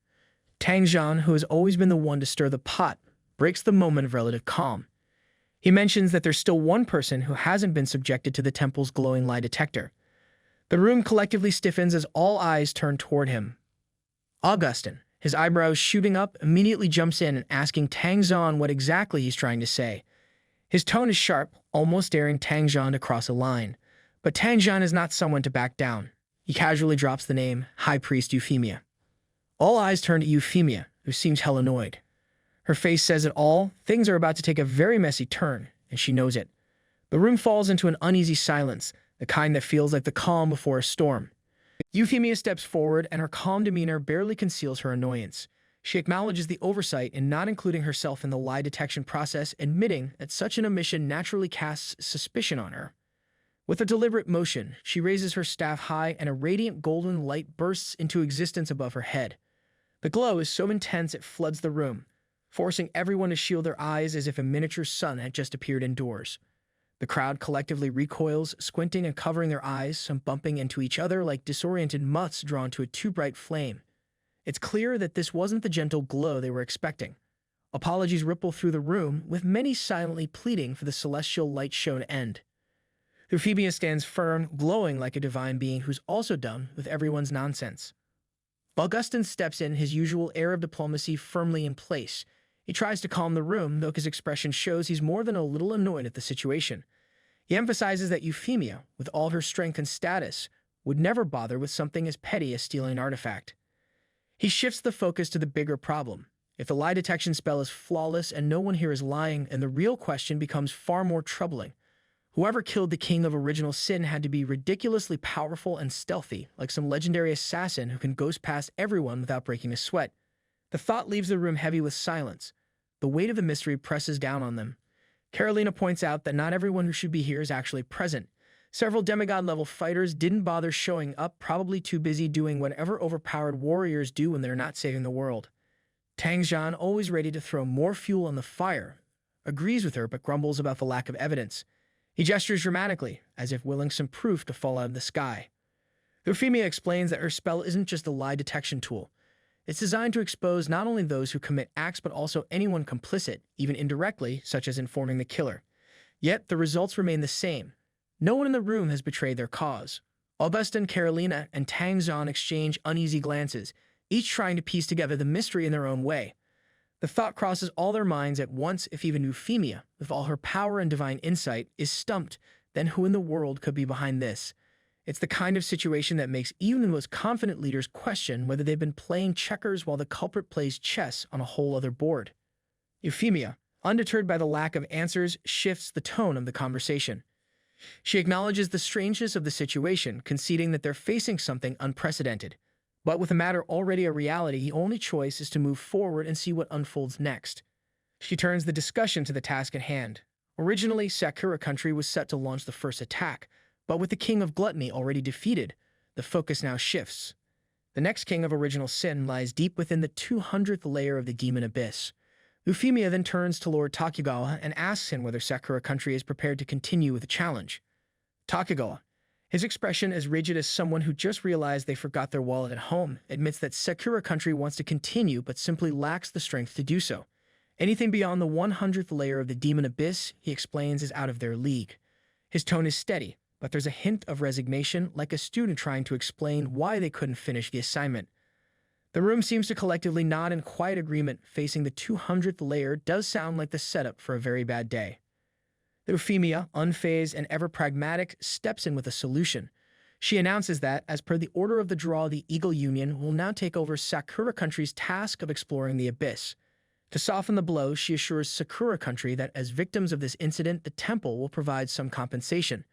Tangjun, who has always been the one to stir the pot, breaks the moment of relative calm. He mentions that there's still one person who hasn't been subjected to the temple's glowing lie detector. The room collectively stiffens as all eyes turn toward him. Augustin, his eyebrows shooting up, immediately jumps in and asking Tangjun what exactly he's trying to say. His tone is sharp, almost daring Tangjun to cross a line. But Tangjun is not someone to back down. He casually drops the name, High Priest Euphemia. All eyes turn to Euphemia, who seems hell annoyed. Her face says it all. Things are about to take a very messy turn, and she knows it. The room falls into an uneasy silence, the kind that feels like the calm before a storm. Euphemia steps forward, and her calm demeanor barely conceals her annoyance. She acknowledges the oversight in not including herself in the lie detection process, admitting that such an omission naturally casts suspicion on her. With a deliberate motion, she raises her staff high, and a radiant golden light bursts into existence above her head. The glow is so intense it floods the room, forcing everyone to shield their eyes as if a miniature sun had just appeared indoors. The crowd collectively recoils, squinting and covering their eyes, some bumping into each other like disoriented mutts drawn to a too bright flame. It's clear that this wasn't the gentle glow they were expecting. Apologies ripple through the room, with many silently pleading for the celestial light show to end. Euphemia stands firm, glowing like a divine being who's also done with everyone's nonsense. Augustin steps in, his usual air of diplomacy firmly in place. He tries to calm the room, though his expression shows he's more than a little annoyed at the situation. He emphasizes that Euphemia, with all her strength and status, would never bother with something as petty as stealing an artifact. He shifts the focus to the bigger problem. If the lie detection spell is flawless and no one here is lying, and the real question becomes far more troubling. Whoever killed the king of original sin had to be ridiculously powerful and stealthy, like some legendary assassin who can ghost past everyone without breaking a sweat. The thought leaves the room heavy with silence. The weight of the mystery presses down on them. Carolina points out that not everyone who should be here is actually present. Several demigod-level fighters didn't bother showing up, probably too busy doing whatever overpowered warriors do when they're not saving the world. Tangzhan, always ready to throw more fuel on the fire, agrees with her but grumbles about the lack of evidence. He gestures dramatically, as if willing some proof to fall out of the sky. Euphemia explains that her spell isn't just a lie detection tool. It's designed to expose not only those who commit acts but also anyone complicit, even indirectly, such as informing the killer. Yet, the results remain the same. No one in the room has betrayed their cause. Augustin, Carolina, and Tangzhan exchange uneasy glances, each trying to piece together the mystery in their own way. The thought crosses all their minds at once: if even Euphemia, with all her power and divine insight, is stumped, then who in the world could be behind this? It's the kind of situation that makes even the most confident leaders question whether they've been playing checkers while the culprit plays chess on a whole other board. Euphemia, undeterred by the lack of answers, shifts the tone of the conversation. She acknowledges the strangeness of the situation, conceding that they're facing something unprecedented. But with the matter already a reality, the only choice is to move forward and see what unfolds next. She turns the discussion to the task at hand. Originally, Sakura Country was set to launch the first attack, but with the King of Gluttony already defeated, the focus now shifts. The next King of Original Sin lies deep within the 200th layer of the Demon Abyss. Euphemia then turns to Lord Takugawa and asks him whether Sakura Country is prepared to continue with the challenge. Takugawa, his expression as rigid as someone who just realized they forgot their wallet at home, admits that Sakura Country wants to continue but simply lacks the strength to do so. Anything beyond the 100th layer of the Demon Abyss, he explains, is out of their league. His tone is steady, but there's a hint of resignation, like a student trying to explain why they couldn't finish the assignment. The room seems to collectively nod in quiet agreement. Facing the 200th layer does sound like the setup for a very bad day. Euphemia, unfazed and ever pragmatic, steps in with a solution. She announces that, as per the order of the draw, the Eagle Union will now take over Sakura Country's task of exploring the abyss. To soften the blow, she assures Sakura Country that as victims of this incident, the temple will provide some compensation.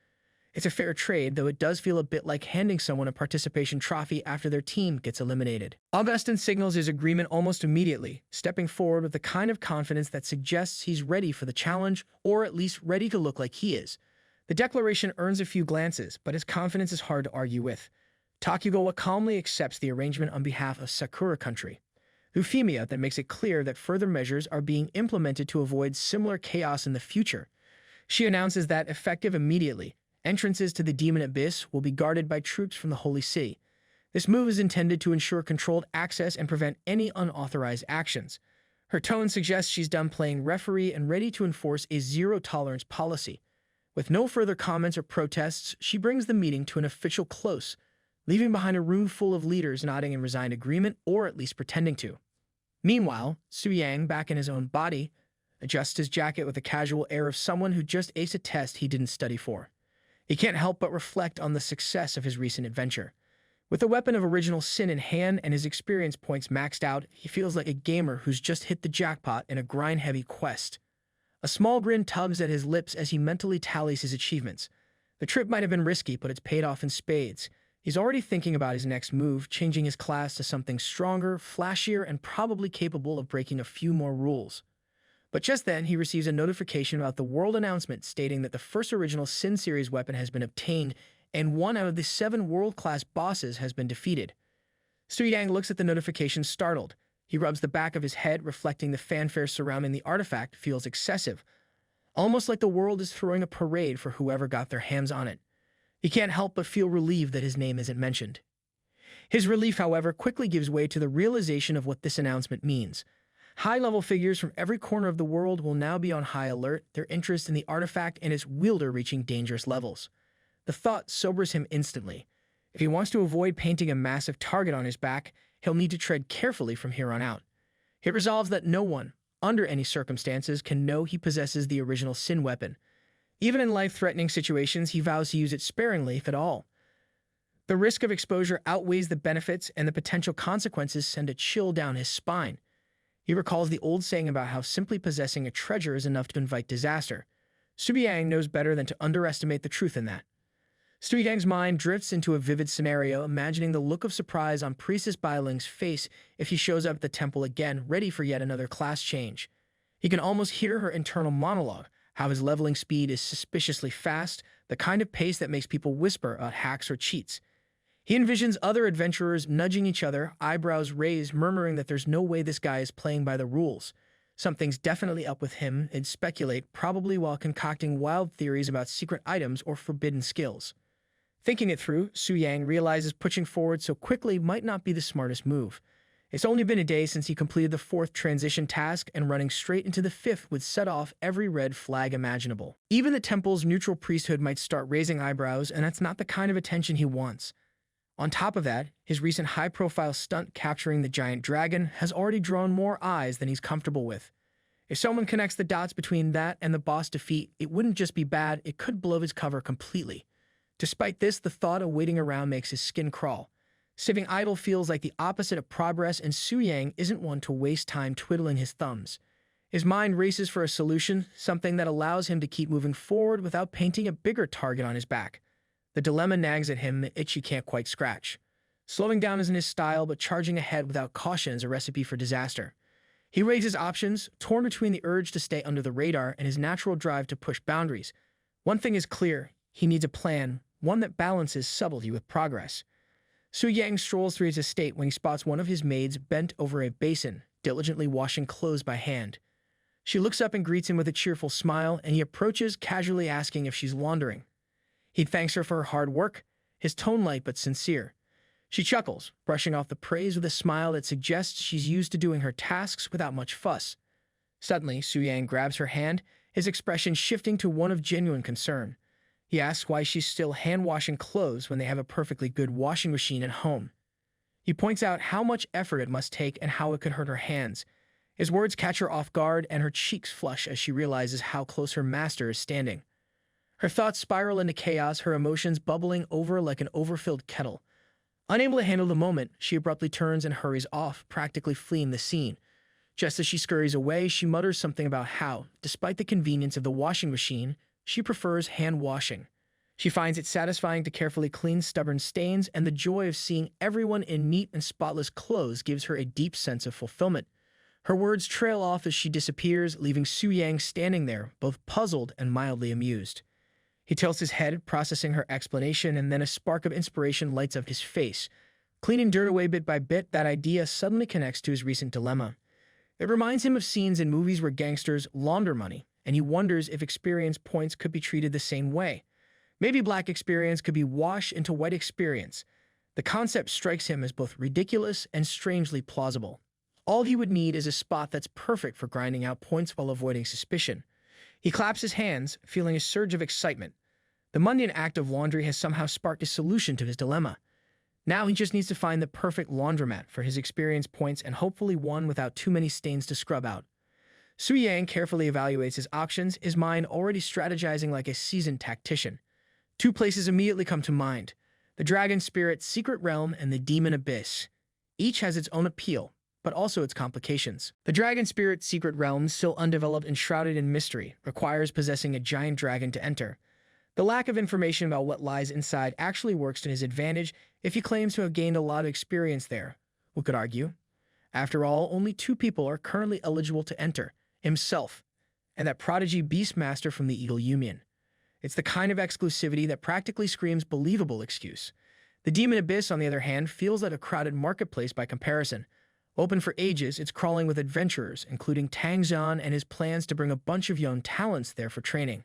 It's a fair trade, though it does feel a bit like handing someone a participation trophy after their team gets eliminated. Augustin signals his agreement almost immediately, stepping forward with the kind of confidence that suggests he's ready for the challenge, or at least ready to look like he is. The declaration earns a few glances, but his confidence is hard to argue with. Takugawa calmly accepts the arrangement on behalf of Sakura Country. Euphemia then makes it clear that further measures are being implemented to avoid similar chaos in the future. She announces that, effective immediately, entrances to the Demon Abyss will be guarded by troops from the Holy City. This move is intended to ensure controlled access and prevent any unauthorized actions. Her tone suggests she's done playing referee and ready to enforce a zero-tolerance policy. With no further comments or protests, she brings the meeting to an official close, leaving behind a room full of leaders nodding in resigned agreement, or at least pretending to. Meanwhile, Su Yang, back in his own body, adjusts his jacket with a casual air of someone who just aced a test he didn't study for. He can't help but reflect on the success of his recent adventure. With the weapon of original sin in hand and his experience points maxed out, he feels like a gamer who's just hit the jackpot in a grind-heavy quest. A small grin tugs at his lips as he mentally tallies his achievements. The trip might have been risky, but it's paid off in spades. He's already thinking about his next move, changing his class to something stronger, flashier, and probably capable of breaking a few more rules. But just then, he receives a notification about the world announcement stating that the first original Sin series weapon has been obtained, and one out of the 7 world-class bosses has been defeated. Su Yang looks at the notification startled. He rubs the back of his head, reflecting the fanfare surrounding the artifact feels excessive, almost like the world is throwing a parade for whoever got their hands on it. He can't help but feel relieved that his name isn't mentioned. His relief, however, quickly gives way to the realization of what this announcement means. High-level figures from every corner of the world will now be on high alert, their interest in the artifact and its wielder reaching dangerous levels. The thought sobers him instantly. If he wants to avoid painting a massive target on his back, he'll need to tread carefully from here on out. He resolves that no one, under any circumstances, can know he possesses the original Sin weapon. Even in life-threatening situations, he vows to use it sparingly, if at all. The risk of exposure outweighs the benefits, and the potential consequences send a chill down his spine. He recalls the old saying about how simply possessing a treasure is enough to invite disaster. Soo-yang knows better than to underestimate the truth in that. Soo-yang's mind drifts into a vivid scenario, imagining the look of surprise on Priestess Bailing's face if he shows up at the temple again, ready for yet another class change. He can almost hear her internal monologue, how his leveling speed is suspiciously fast, the kind of pace that makes people whisper about hacks or cheats. He envisions other adventurers nudging each other, eyebrows raised, murmuring that there's no way this guy is playing by the rules. Something's definitely up with him, they'd speculate, probably while concocting wild theories about secret items or forbidden skills. Thinking it through, Soo-yang realizes pushing forward so quickly might not be the smartest move. It's only been a day since he completed the 4th transition task, and running straight into the 5th would set off every red flag imaginable. Even the temple's neutral priesthood might start raising eyebrows, and that's not the kind of attention he wants. On top of that, his recent high-profile stunt capturing the giant dragon has already drawn more eyes than he's comfortable with. If someone connects the dots between that and the boss defeat, it wouldn't just be bad, it could blow his cover completely. Despite this, the thought of waiting around makes his skin crawl. Sitting idle feels like the opposite of progress, and Soo-yang isn't one to waste time twiddling his thumbs. His mind races for a solution, something that allows him to keep moving forward without painting a bigger target on his back. The dilemma nags at him, the itch he can't quite scratch. Slowing down isn't his style, but charging ahead without caution is a recipe for disaster. He weighs his options, torn between the urge to stay under the radar and his natural drive to push boundaries. One thing is clear, he needs a plan, one that balances subtlety with progress. Soo-yang strolls through his estate when he spots one of his maids bent over a basin, diligently washing clothes by hand. She looks up and greets him with a cheerful smile, and he approaches, casually asking if she's laundering. He thanks her for her hard work, his tone light but sincere. She chuckles, brushing off the praise with a smile that suggests she's used to doing her tasks without much fuss. Suddenly, Soo-yang grabs her hand, his expression shifting to one of genuine concern. He asks why she's still hand-washing clothes when they have a perfectly good washing machine at home. He points out how much effort it must take and how it could hurt her hands. His words catch her off guard, and her cheeks flush as she realizes how close her master is standing. Her thoughts spiral into chaos, her emotions bubbling over like an overfilled kettle. Unable to handle the moment, she abruptly turns and hurries off, practically fleeing the scene. Just as she scurries away, she mutters something about how, despite the convenience of the washing machine, she prefers hand washing. She finds it satisfying to carefully clean stubborn stains, and the joy of seeing everyone in neat and spotless clothes gives her a deep sense of fulfillment. Her words trail off as she disappears, leaving Soo-yang standing there, both puzzled and mildly amused. He tilts his head, processing her explanation, and then a spark of inspiration lights up his face. Cleaning dirt away bit by bit, that idea suddenly connects to his recent dilemma. It reminds him of scenes in movies where gangsters launder money, and he wonders if experience points could be treated the same way. Maybe black experience could be washed into white experience. The concept strikes him as both ridiculous and strangely plausible. All he would need is a spot that's perfect for grinding out points while avoiding suspicion. He claps his hands, feeling a surge of excitement. The mundane act of laundry has somehow sparked a solution to his dilemma. Now he just needs to find the perfect laundromat for his experience points, and hopefully one without too many stains to scrub out. Soo-yang carefully evaluates his options, his mind already strategizing like a seasoned tactician. 2 places immediately come to mind: the Dragon Spirit Secret Realm and the Demon Abyss. Each has its own appeal, but also its complications. The Dragon Spirit Secret Realm, still undeveloped and shrouded in mystery, requires possessing a giant dragon to enter. The lack of information about what lies inside actually works to his advantage if he claims to have gained a lot of experience there. Who could argue? After all, only 2 people are currently eligible to enter: himself and that prodigy Beastmaster from the Eagle Union. It's the kind of exclusivity that practically screams believable excuse. The Demon Abyss, on the other hand, feels like a crowded marketplace by comparison. Open for ages, it's crawling with adventurers, including Tang Zhan and his plans to bring a bunch of young talents there for training.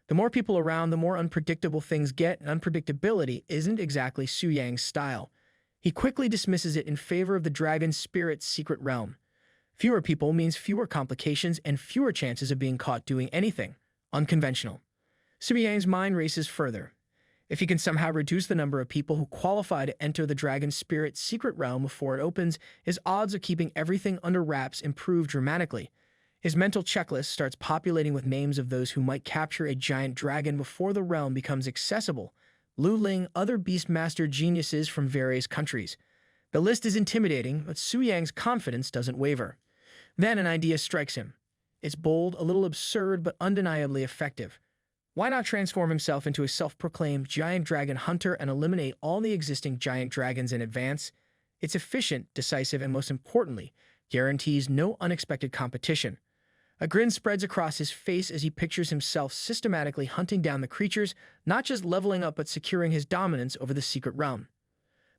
The more people around, the more unpredictable things get, and unpredictability isn't exactly Soo-yang's style. He quickly dismisses it in favor of the Dragon Spirit's Secret Realm. Fewer people means fewer complications and fewer chances of being caught doing anything unconventional. Soo-yang's mind races further. If he can somehow reduce the number of people who qualify to enter the Dragon Spirit's Secret Realm before it opens, his odds of keeping everything under wraps improve dramatically. His mental checklist starts populating with names of those who might capture a giant dragon before the realm becomes accessible. Lu Ling, other Beastmaster geniuses from various countries. The list is intimidating, but Su Yang's confidence doesn't waver. Then an idea strikes him. It's bold, a little absurd, but undeniably effective. Why not transform himself into a self-proclaimed giant dragon hunter and eliminate all the existing giant dragons in advance? It's efficient, decisive, and most importantly, guarantees no unexpected competition. A grin spreads across his face as he pictures himself systematically hunting down the creatures, not just leveling up but securing his dominance over the secret realm.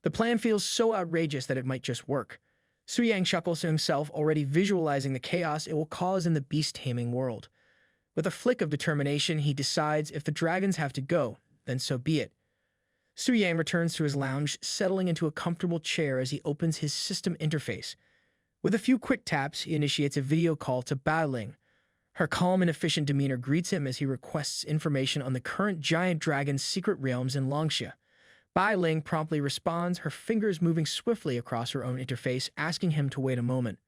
The plan feels so outrageous that it might just work. Su Yang chuckles to himself, already visualizing the chaos it will cause in the beast-taming world. With a flick of determination, he decides if the dragons have to go, then so be it. Su Yang returns to his lounge, settling into a comfortable chair as he opens his system interface. With a few quick taps, he initiates a video call to Bai Ling. Her calm and efficient demeanor greets him as he requests information on the current giant dragon's secret realms in Longxia. Bai Ling promptly responds, her fingers moving swiftly across her own interface, asking him to wait a moment.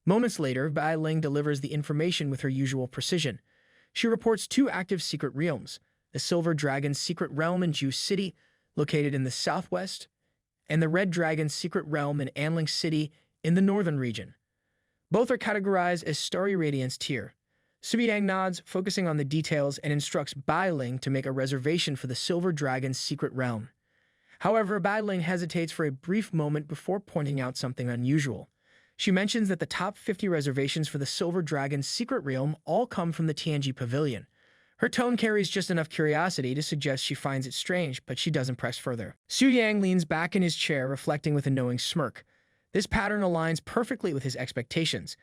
Moments later, Bai Ling delivers the information with her usual precision. She reports 2 active secret realms, the Silver Dragon's secret realm in Ju City, located in the southwest, and the Red Dragon's secret realm in Anling City in the northern region. Both are categorized as Starry Radiance tier. Su Yang nods, focusing on the details, and instructs Bai Ling to make a reservation for the Silver Dragon's secret realm. However, Bai Ling hesitates for a brief moment before pointing out something unusual. She mentions that the top 50 reservations for the Silver Dragon's secret realm all come from the TNG Pavilion. Her tone carries just enough curiosity to suggest she finds it strange, but she doesn't press further. Su Yang leans back in his chair, reflecting with a knowing smirk. This pattern aligns perfectly with his expectations.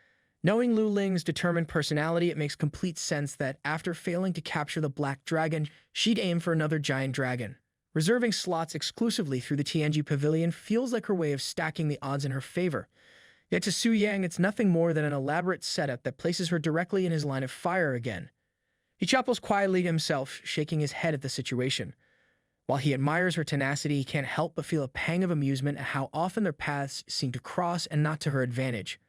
Knowing Lu Ling's determined personality, it makes complete sense that, after failing to capture the Black Dragon, she'd aim for another giant dragon. Reserving slots exclusively through the TNG Pavilion feels like her way of stacking the odds in her favor. Yet to Su Yang, it's nothing more than an elaborate setup that places her directly in his line of fire again. He chuckles quietly to himself, shaking his head at the situation. While he admires her tenacity, he can't help but feel a pang of amusement at how often their paths seem to cross and not to her advantage.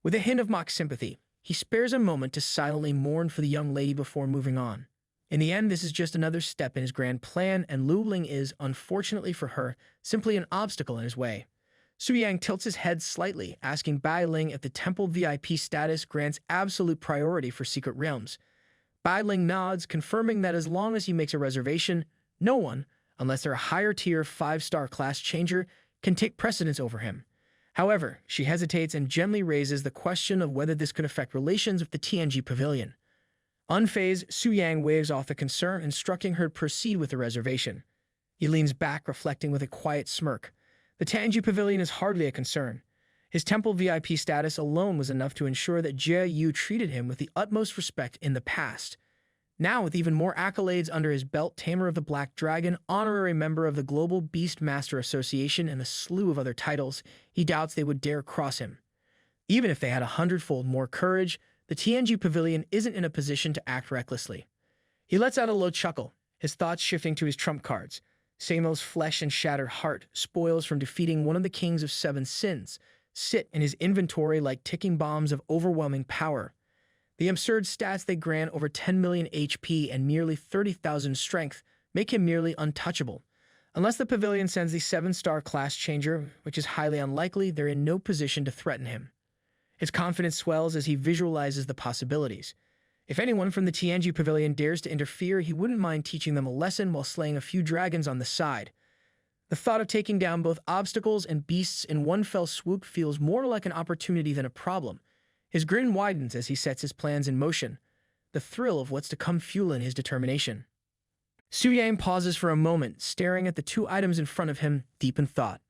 With a hint of mock sympathy, he spares a moment to silently mourn for the young lady before moving on. In the end, this is just another step in his grand plan, and Lu Ling is, unfortunately for her, simply an obstacle in his way. Su Yang tilts his head slightly, asking Bai Ling if the temple VIP status grants absolute priority for secret realms. Bai Ling nods, confirming that as long as he makes a reservation, no one, unless they're a higher-tier 5-star class changer, can take precedence over him. However, she hesitates and gently raises the question of whether this could affect relations with the TNG Pavilion. Unfazed, Su Yang waves off the concern, instructing her to proceed with the reservation. He leans back, reflecting with a quiet smirk. The TNG Pavilion is hardly a concern. His temple VIP status alone was enough to ensure that Jia Yu treated him with the utmost respect in the past. Now, with even more accolades under his belt, Tamer of the Black Dragon, honorary member of the Global Beastmaster Association, and a slew of other titles, he doubts they would dare cross him. Even if they had 100-fold more courage, the TNG Pavilion isn't in a position to act recklessly. He lets out a low chuckle, his thoughts shifting to his trump cards. Samo's flesh and shattered heart, spoils from defeating one of the kings of 7 sins, sit in his inventory like ticking bombs of overwhelming power. The absurd stats they grant, over 10 million HP and nearly 30,000 strength, make him nearly untouchable. Unless the Pavilion sends the 7-star class changer, which is highly unlikely, they're in no position to threaten him. His confidence swells as he visualizes the possibilities. If anyone from the TNG Pavilion dares to interfere, he wouldn't mind teaching them a lesson while slaying a few dragons on the side. The thought of taking down both obstacles and beasts in one fell swoop feels more like an opportunity than a problem. His grin widens as he sets his plans in motion, the thrill of what's to come fueling his determination. Su Yang pauses for a moment, staring at the 2 items in front of him, deep in thought.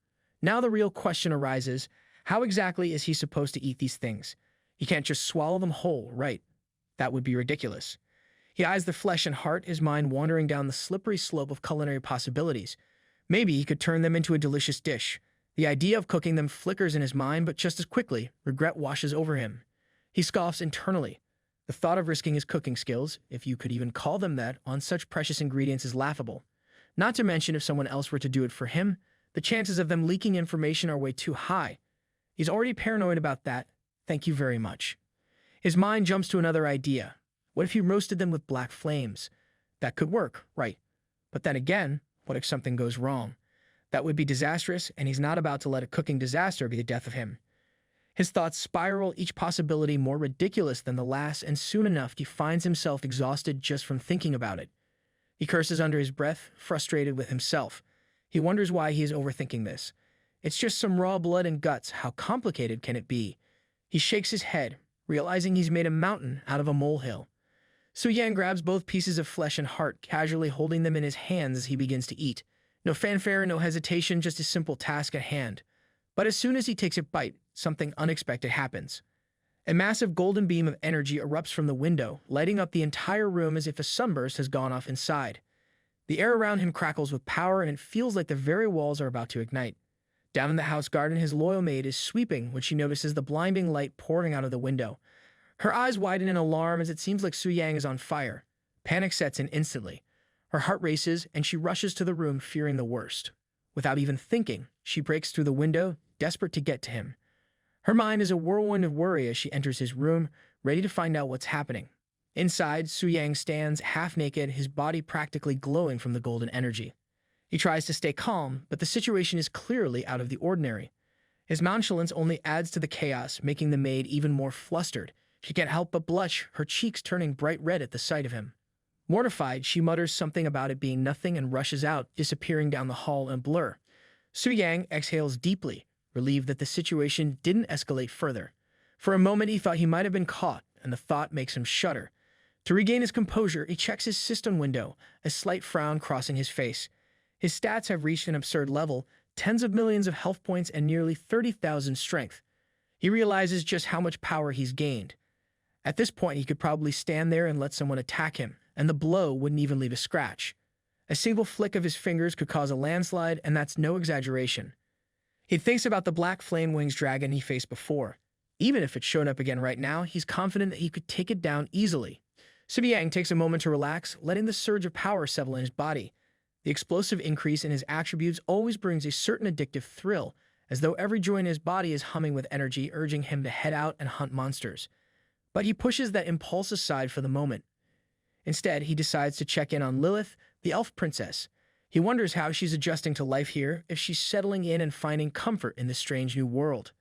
Now the real question arises, how exactly is he supposed to eat these things? He can't just swallow them whole, right? That would be ridiculous. He eyes the flesh and heart, his mind wandering down the slippery slope of culinary possibilities. Maybe he could turn them into a delicious dish. The idea of cooking them flickers in his mind, but just as quickly, regret washes over him. He scoffs internally. The thought of risking his cooking skills, if you could even call them that, on such precious ingredients is laughable. Not to mention if someone else were to do it for him, the chances of them leaking information are way too high. He's already paranoid about that. Thank you very much. His mind jumps to another idea. What if he roasted them with black flames? That could work, right? But then again, what if something goes wrong? That would be disastrous, and he's not about to let a cooking disaster be the death of him. His thoughts spiral, each possibility more ridiculous than the last, and soon enough he finds himself exhausted just from thinking about it. He curses under his breath, frustrated with himself. He wonders why he is overthinking this. It's just some raw blood and guts. How complicated can it be? He shakes his head, realizing he's made a mountain out of a molehill. Su-Yang grabs both pieces of flesh and heart, casually holding them in his hands as he begins to eat. No fanfare, no hesitation, just a simple task at hand. But as soon as he takes a bite, something unexpected happens. A massive golden beam of energy erupts from the window, lighting up the entire room as if a sunburst has gone off inside. The air around him crackles with power, and it feels like the very walls are about to ignite. Down in the house garden, his loyal maid is sweeping when she notices the blinding light pouring out of the window. Her eyes widen in alarm as it seems like Su-Yang is on fire. Panic sets in instantly. Her heart races, and she rushes to the room, fearing the worst. Without even thinking, she breaks through the window, desperate to get to him. Her mind is a whirlwind of worry as she enters his room, ready to find out what's happening. Inside, Su-Yang stands, half naked, his body practically glowing from the golden energy. He tries to stay calm, but the situation is clearly out of the ordinary. His nonchalance only adds to the chaos, making the maid even more flustered. She can't help but blush, her cheeks turning bright red at the sight of him. Mortified, she mutters something about it being nothing and rushes out, disappearing down the hall in a blur. Su-Yang exhales deeply, relieved that the situation didn't escalate further. For a moment, he thought he might have been caught, and the thought makes him shudder. To regain his composure, he checks his system window, a slight frown crossing his face. His stats have reached an absurd level, tens of millions of health points and nearly 30,000 strength. He realizes just how much power he's gained. At this point, he could probably stand there and let someone attack him, and the blow wouldn't even leave a scratch. A single flick of his fingers could cause a landslide, and that's no exaggeration. He thinks about the black flame wings dragon he faced before. Even if it showed up again right now, he's confident that he could take it down easily. Su-Yang takes a moment to relax, letting the surge of power settle in his body. The explosive increase in his attributes always brings a certain addictive thrill, as though every joint in his body is humming with energy, urging him to head out and hunt monsters. But he pushes that impulse aside for the moment. Instead, he decides to check in on Lilith, the elf princess. He wonders how she's adjusting to life here, if she's settling in and finding comfort in this strange new world.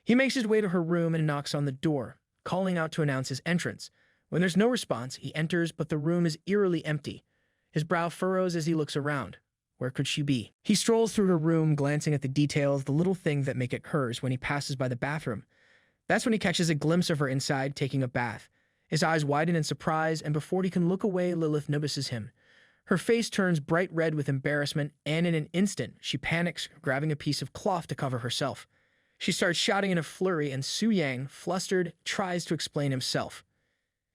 He makes his way to her room and knocks on the door, calling out to announce his entrance. When there's no response, he enters, but the room is eerily empty. His brow furrows as he looks around. Where could she be? He strolls through her room, glancing at the details, the little things that make it hers when he passes by the bathroom. That's when he catches a glimpse of her inside, taking a bath. His eyes widen in surprise, and before he can look away, Lilith notices him. Her face turns bright red with embarrassment, and in an instant, she panics, grabbing a piece of cloth to cover herself. She starts shouting in a flurry, and Su-Yang, flustered, tries to explain himself.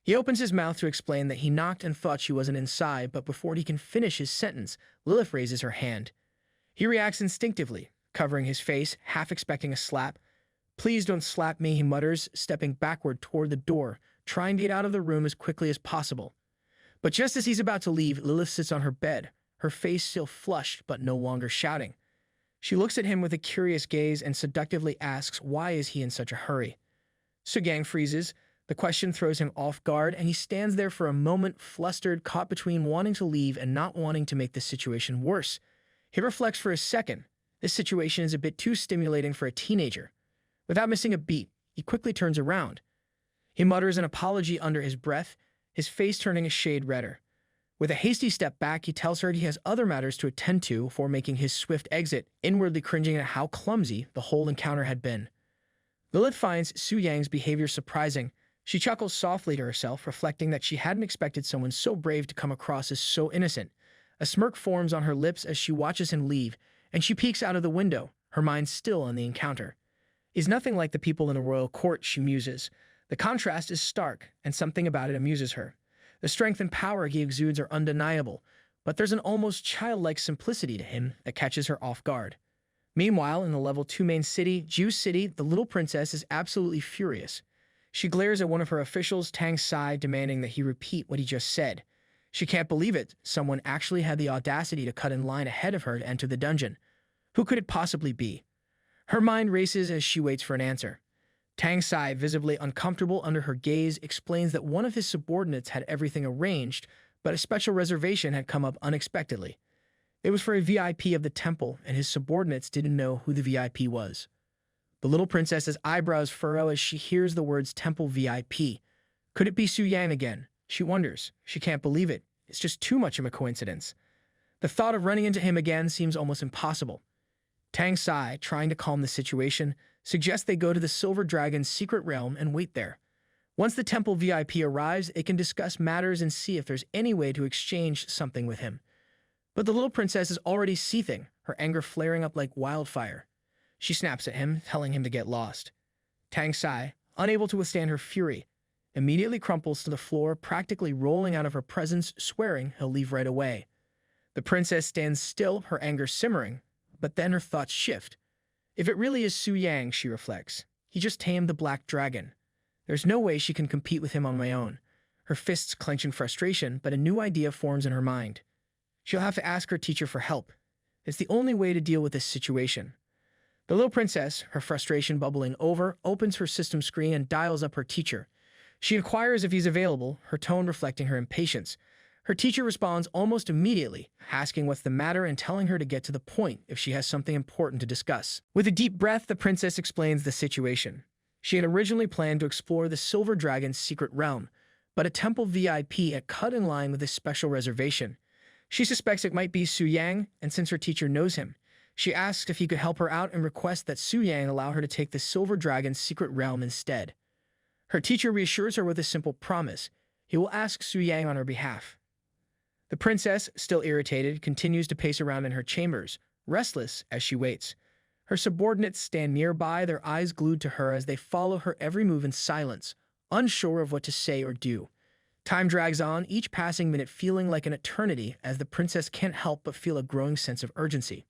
He opens his mouth to explain that he knocked and thought she wasn't inside, but before he can finish his sentence, Lilith raises her hand. He reacts instinctively, covering his face, half expecting a slap. "Please don't slap me," he mutters, stepping backward toward the door, trying to get out of the room as quickly as possible. But just as he's about to leave, Lilith sits on her bed, her face still flushed but no longer shouting. She looks at him with a curious gaze and seductively asks why is he in such a hurry. Su-Yang freezes. The question throws him off guard, and he stands there for a moment, flustered, caught between wanting to leave and not wanting to make the situation worse. He reflects for a second. This situation is a bit too stimulating for a teenager. Without missing a beat, he quickly turns around. He mutters an apology under his breath, his face turning a shade redder. With a hasty step back, he tells her he has other matters to attend to before making his swift exit, inwardly cringing at how clumsy the whole encounter had been. Lilith finds Su-Yang's behavior surprising. She chuckles softly to herself, reflecting that she hadn't expected someone so brave to come across as so innocent. A smirk forms on her lips as she watches him leave, and she peeks out of the window, her mind still on the encounter. He's nothing like the people in the royal court, she muses. The contrast is stark, and something about it amuses her. The strength and power he exudes are undeniable, but there's an almost childlike simplicity to him that catches her off guard. Meanwhile, in the level 2 main city, Jew City, the little princess is absolutely furious. She glares at one of her officials, Tang Sai, demanding that he repeat what he just said. She can't believe it. Someone actually had the audacity to cut in line ahead of her to enter the dungeon. Who could it possibly be? Her mind races as she waits for an answer. Tang Sai, visibly uncomfortable under her gaze, explains that one of his subordinates had everything arranged, but a special reservation had come up unexpectedly. It was for a VIP of the temple, and his subordinates didn't know who the VIP was. The little princess's eyebrows furrow as she hears the words temple VIP. Could it be Su Yang again? She wonders. She can't believe it. It's just too much of a coincidence. The thought of running into him again seems almost impossible. Tang Sai, trying to calm the situation, suggests they go to the Silver Dragon's secret realm and wait there. Once the temple VIP arrives, it can discuss matters and see if there's any way to exchange something with him. But the little princess is already seething, her anger flaring up like wildfire. She snaps at him, telling him to get lost. Tang Sai, unable to withstand her fury, immediately crumples to the floor, practically rolling out of her presence, swearing he'll leave right away. The princess stands still, her anger simmering, but then her thoughts shift. If it really is Su Yang, she reflects, he just tamed the black dragon. There's no way she can compete with him on my own. Her fists clench in frustration, but a new idea forms in her mind. She'll have to ask her teacher for help. It's the only way to deal with this situation. The little princess, her frustration bubbling over, opens her system screen and dials up her teacher. She inquires if he's available, her tone reflecting her impatience. Her teacher responds almost immediately, asking what's the matter and telling her to get to the point if she has something important to discuss. With a deep breath, the princess explains the situation. She had originally planned to explore the Silver Dragon's secret realm, but a temple VIP had cut in line with this special reservation. She suspects it might be Su Yang, and since her teacher knows him, she asks if he could help her out and requests that Su Yang allow her to take the Silver Dragon's secret realm instead. Her teacher reassures her with a simple promise. He will ask Su Yang on her behalf. The princess, still irritated, continues to pace around in her chambers, restless as she waits. Her subordinates stand nearby, their eyes glued to her as they follow her every move in silence, unsure of what to say or do. Time drags on, each passing minute feeling like an eternity as the princess can't help but feel a growing sense of urgency.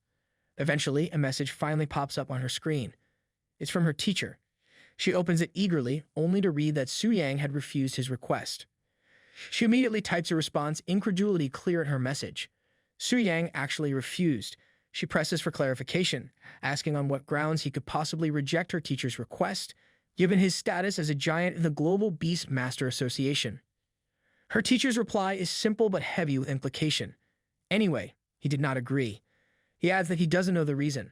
Eventually, a message finally pops up on her screen. It's from her teacher. She opens it eagerly, only to read that Su Yang had refused his request. She immediately types a response, incredulity clear in her message. Su Yang actually refused. She presses for clarification, asking on what grounds he could possibly reject her teacher's request, given his status as a giant in the Global Beast Master Association. Her teacher's reply is simple but heavy with implication. Anyway, he did not agree. He adds that he doesn't know the reason.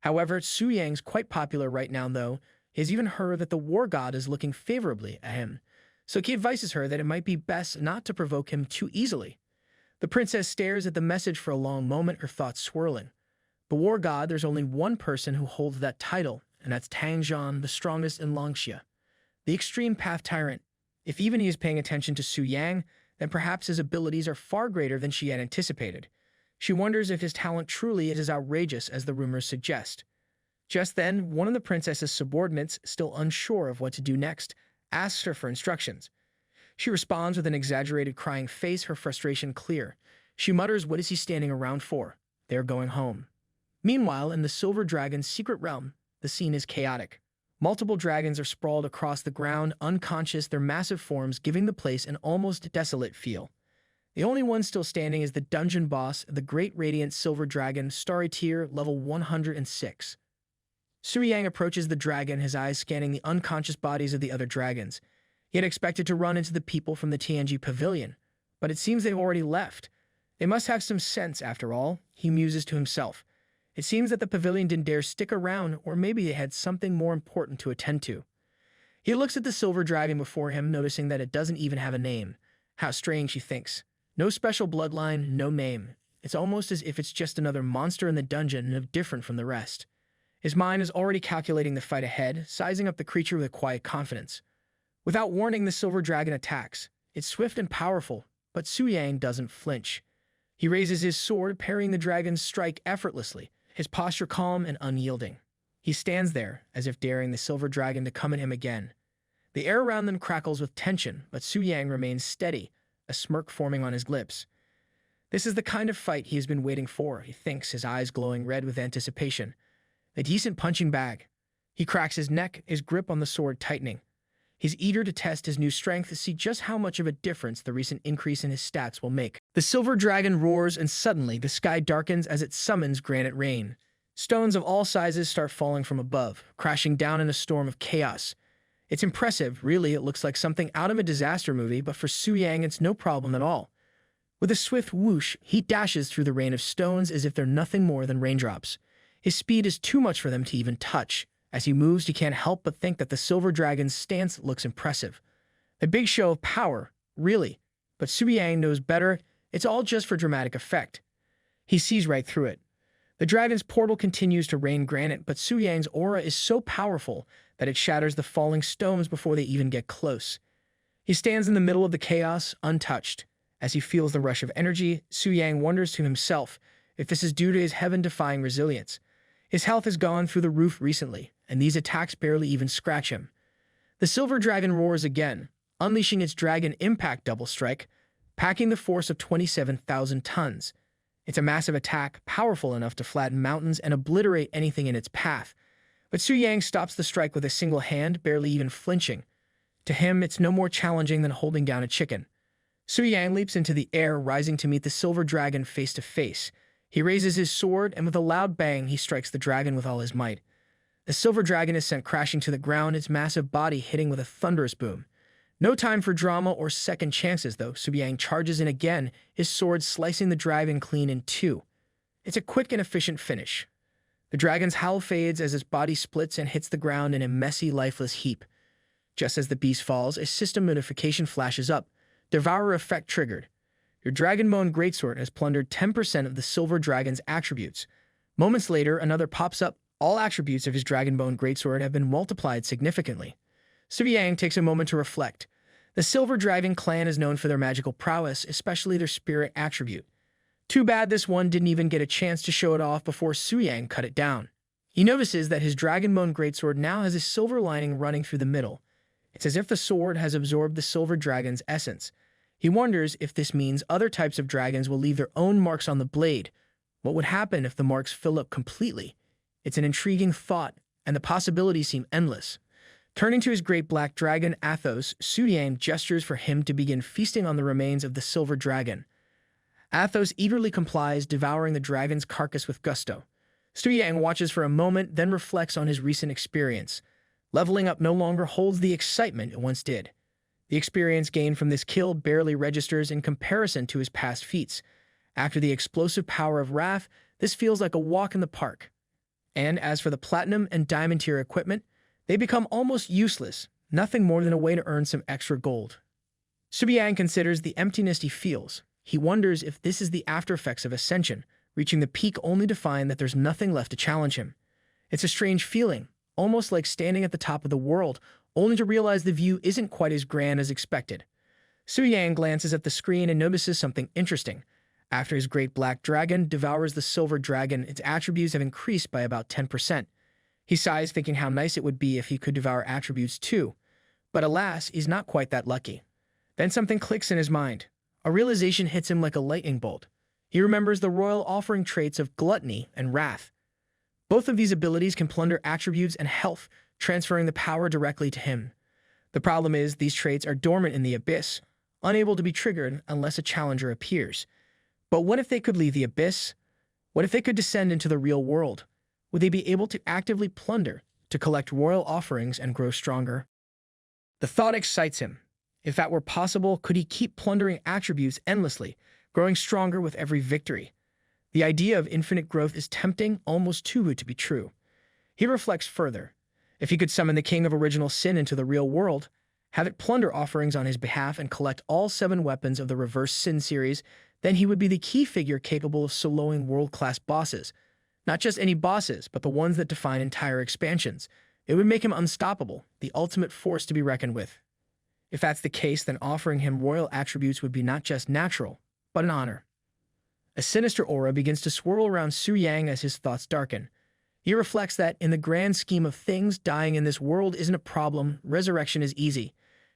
However, Su Yang's quite popular right now, though. He has even heard that the war god is looking favorably at him, so he advises her that it might be best not to provoke him too easily. The princess stares at the message for a long moment, her thoughts swirling. The war god, there's only one person who holds that title, and that's Tang Zhan, the strongest in Longxia, the extreme path tyrant. If even he is paying attention to Su Yang, then perhaps his abilities are far greater than she had anticipated. She wonders if his talent truly is as outrageous as the rumors suggest. Just then, one of the princess's subordinates, still unsure of what to do next, asks her for instructions. She responds with an exaggerated crying face, her frustration clear. She mutters, "What is he standing around for? They're going home." Meanwhile, in the Silver Dragon's secret realm, the scene is chaotic. Multiple dragons are sprawled across the ground, unconscious, their massive forms giving the place an almost desolate feel. The only one still standing is the dungeon boss, the Great Radiant Silver Dragon, Starry Tier, level 106. Su Yang approaches the dragon, his eyes scanning the unconscious bodies of the other dragons. He had expected to run into the people from the TNG pavilion, but it seems they've already left. They must have some sense, after all, he muses to himself. It seems that the pavilion didn't dare stick around, or maybe they had something more important to attend to. He looks at the silver dragon before him, noticing that it doesn't even have a name. How strange, he thinks. No special bloodline, no name. It's almost as if it's just another monster in the dungeon, no different from the rest. His mind is already calculating the fight ahead, sizing up the creature with a quiet confidence. Without warning, the silver dragon attacks. It's swift and powerful, but Su Yang doesn't flinch. He raises his sword, parrying the dragon's strike effortlessly, his posture calm and unyielding. He stands there, as if daring the silver dragon to come at him again. The air around them crackles with tension, but Su Yang remains steady, a smirk forming on his lips. This is the kind of fight he has been waiting for, he thinks, his eyes glowing red with anticipation. A decent punching bag. He cracks his neck, his grip on the sword tightening. He's eager to test his new strength to see just how much of a difference the recent increase in his stats will make. The silver dragon roars, and suddenly the sky darkens as it summons granite rain. Stones of all sizes start falling from above, crashing down in a storm of chaos. It's impressive, really. It looks like something out of a disaster movie, but for Su Yang, it's no problem at all. With a swift whoosh, he dashes through the rain of stones as if they're nothing more than raindrops. His speed is too much for them to even touch. As he moves, he can't help but think that the silver dragon's stance looks impressive. A big show of power, really. But Su Yang knows better. It's all just for dramatic effect. He sees right through it. The dragon's portal continues to rain granite, but Su Yang's aura is so powerful that it shatters the falling stones before they even get close. He stands in the middle of the chaos, untouched. As he feels the rush of energy, Su Yang wonders to himself if this is due to his heaven-defying resilience. His health has gone through the roof recently, and these attacks barely even scratch him. The silver dragon roars again, unleashing its dragon impact double strike, packing the force of 27,000 tons. It's a massive attack, powerful enough to flatten mountains and obliterate anything in its path. But Su Yang stops the strike with a single hand, barely even flinching. To him, it's no more challenging than holding down a chicken. Su Yang leaps into the air, rising to meet the silver dragon face to face. He raises his sword, and with a loud bang, he strikes the dragon with all his might. The silver dragon is sent crashing to the ground, its massive body hitting with a thunderous boom. No time for drama or second chances, though. Su Yang charges in again, his sword slicing the dragon clean in two. It's a quick and efficient finish. The dragon's howl fades as its body splits and hits the ground in a messy, lifeless heap. Just as the beast falls, a system notification flashes up. Devourer effect triggered. Your Dragonbone Greatsword has plundered 10% of the silver dragon's attributes. Moments later, another pops up. All attributes of his Dragonbone Greatsword have been multiplied significantly. Su Yang takes a moment to reflect. The Silver Dragon clan is known for their magical prowess, especially their spirit attribute. Too bad this one didn't even get a chance to show it off before Su Yang cut it down. He notices that his Dragonbone Greatsword now has a silver lining running through the middle. It's as if the sword has absorbed the silver dragon's essence. He wonders if this means other types of dragons will leave their own marks on the blade. What would happen if the marks fill up completely? It's an intriguing thought, and the possibilities seem endless. Turning to his great black dragon, Athos, Su Yang gestures for him to begin feasting on the remains of the silver dragon. Athos eagerly complies, devouring the dragon's carcass with gusto. Su Yang watches for a moment, then reflects on his recent experience. Leveling up no longer holds the excitement it once did. The experience gained from this kill barely registers in comparison to his past feats. After the explosive power of Wrath, this feels like a walk in the park. And as for the platinum and diamond tier equipment, they become almost useless, nothing more than a way to earn some extra gold. Su Yang considers the emptiness he feels. He wonders if this is the after effects of ascension, reaching the peak only to find that there's nothing left to challenge him. It's a strange feeling, almost like standing at the top of the world, only to realize the view isn't quite as grand as expected. Su Yang glances at the screen and notices something interesting. After his great black dragon devours the silver dragon, its attributes have increased by about 10%. He sighs, thinking how nice it would be if he could devour attributes too. But alas, he's not quite that lucky. Then something clicks in his mind. A realization hits him like a lightning bolt. He remembers the royal offering traits of gluttony and wrath. Both of these abilities can plunder attributes and health, transferring the power directly to him. The problem is, these traits are dormant in the abyss, unable to be triggered unless a challenger appears. But what if they could leave the abyss? What if they could descend into the real world? Would they be able to actively plunder, to collect royal offerings and grow stronger? The thought excites him. If that were possible, could he keep plundering attributes endlessly, growing stronger with every victory? The idea of infinite growth is tempting, almost too good to be true. He reflects further. If he could summon the King of Original Sin into the real world, have it plunder offerings on his behalf and collect all 7 weapons of the Reverse Sin series, then he would be the key figure capable of soloing world-class bosses. Not just any bosses, but the ones that define entire expansions. It would make him unstoppable, the ultimate force to be reckoned with. If that's the case, then offering him royal attributes would be not just natural, but an honor. A sinister aura begins to swirl around Su Yang as his thoughts darken. He reflects that, in the grand scheme of things, dying in this world isn't a problem, resurrection is easy.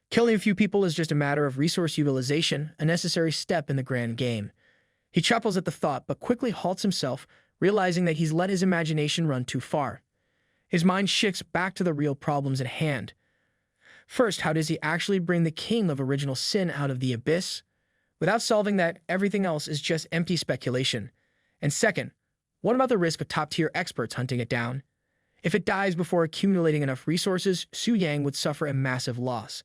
Killing a few people is just a matter of resource utilization, a necessary step in the grand game. He chuckles at the thought, but quickly halts himself, realizing that he's let his imagination run too far. His mind shifts back to the real problems at hand. First, how does he actually bring the King of Original Sin out of the abyss? Without solving that, everything else is just empty speculation. And second, what about the risk of top-tier experts hunting it down? If it dies before accumulating enough resources, Su Yang would suffer a massive loss.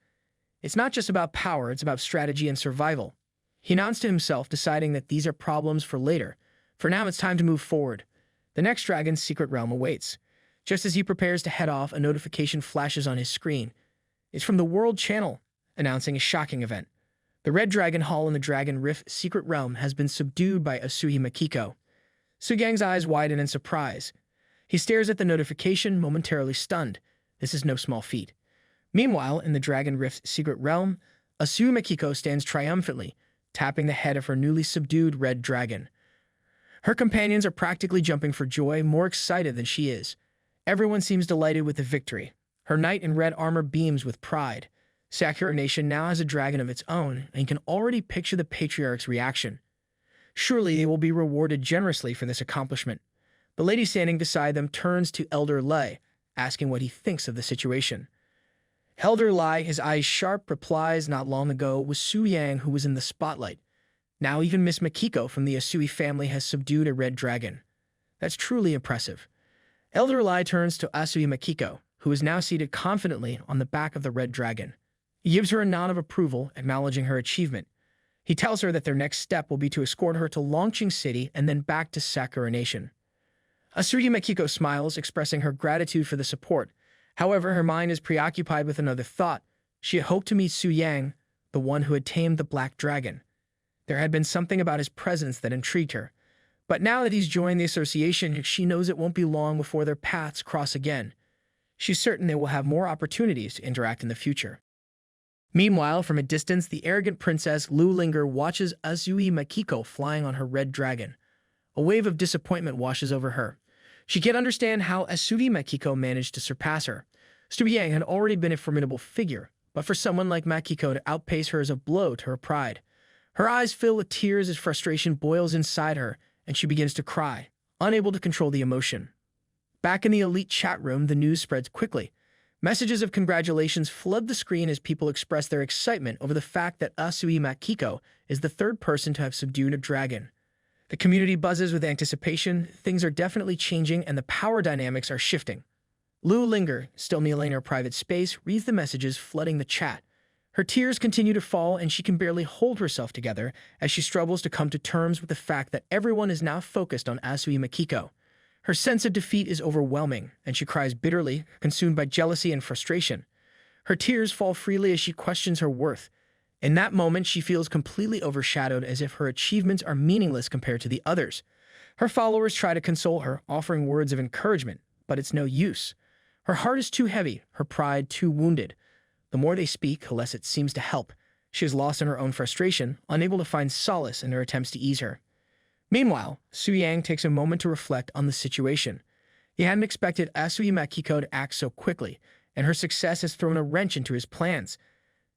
It's not just about power, it's about strategy and survival. He announced to himself, deciding that these are problems for later. For now, it's time to move forward. The next dragon's secret realm awaits. Just as he prepares to head off, a notification flashes on his screen. It's from the World Channel, announcing a shocking event. The Red Dragon Hall in the Dragon Rift secret realm has been subdued by Asui Makiko. Su Yang's eyes widen in surprise. He stares at the notification, momentarily stunned. This is no small feat. Meanwhile, in the Dragon Rift secret realm, Asui Makiko stands triumphantly, tapping the head of her newly subdued red dragon. Her companions are practically jumping for joy, more excited than she is. Everyone seems delighted with the victory. Her knight in red armor beams with pride. Sakura Nation now has a dragon of its own, and you can already picture the patriarch's reaction. Surely they will be rewarded generously for this accomplishment. The lady standing beside them turns to Elder Lei, asking what he thinks of the situation. Elder Lei, his eyes sharp, replies, "Not long ago was Su Yang who was in the spotlight. Now even Miss Makiko from the Asui family has subdued a red dragon. That's truly impressive." Elder Lei turns to Asui Makiko, who is now seated confidently on the back of the red dragon. He gives her a nod of approval, acknowledging her achievement. He tells her that their next step will be to escort her to Longqing City and then back to Sakura Nation. Asui Makiko smiles, expressing her gratitude for the support. However, her mind is preoccupied with another thought. She had hoped to meet Su Yang, the one who had tamed the black dragon. There had been something about his presence that intrigued her. But now that he's joined the association, she knows it won't be long before their paths cross again. She's certain they will have more opportunities to interact in the future. Meanwhile, from a distance, the arrogant princess Lu Linger watches Asui Makiko flying on her red dragon. A wave of disappointment washes over her. She can't understand how Asui Makiko managed to surpass her. Su Yang had already been a formidable figure, but for someone like Makiko to outpace her is a blow to her pride. Her eyes fill with tears as frustration boils inside her, and she begins to cry, unable to control the emotion. Back in the elite chat room, the news spreads quickly. Messages of congratulations flood the screen as people express their excitement over the fact that Asui Makiko is the third person to have subdued a dragon. The community buzzes with anticipation. Things are definitely changing and the power dynamics are shifting. Lu Linger, still kneeling in her private space, reads the messages flooding the chat. Her tears continue to fall and she can barely hold herself together as she struggles to come to terms with the fact that everyone is now focused on Asui Makiko. Her sense of defeat is overwhelming, and she cries bitterly, consumed by jealousy and frustration. Her tears fall freely as she questions her worth. In that moment, she feels completely overshadowed, as if her achievements are meaningless compared to the others. Her followers try to console her, offering words of encouragement, but it's no use. Her heart is too heavy, her pride too wounded. The more they speak, the less it seems to help. She is lost in her own frustration, unable to find solace in her attempts to ease her. Meanwhile, Su Yang takes a moment to reflect on the situation. He hadn't expected Asui Makiko to act so quickly, and her success has thrown a wrench into his plans.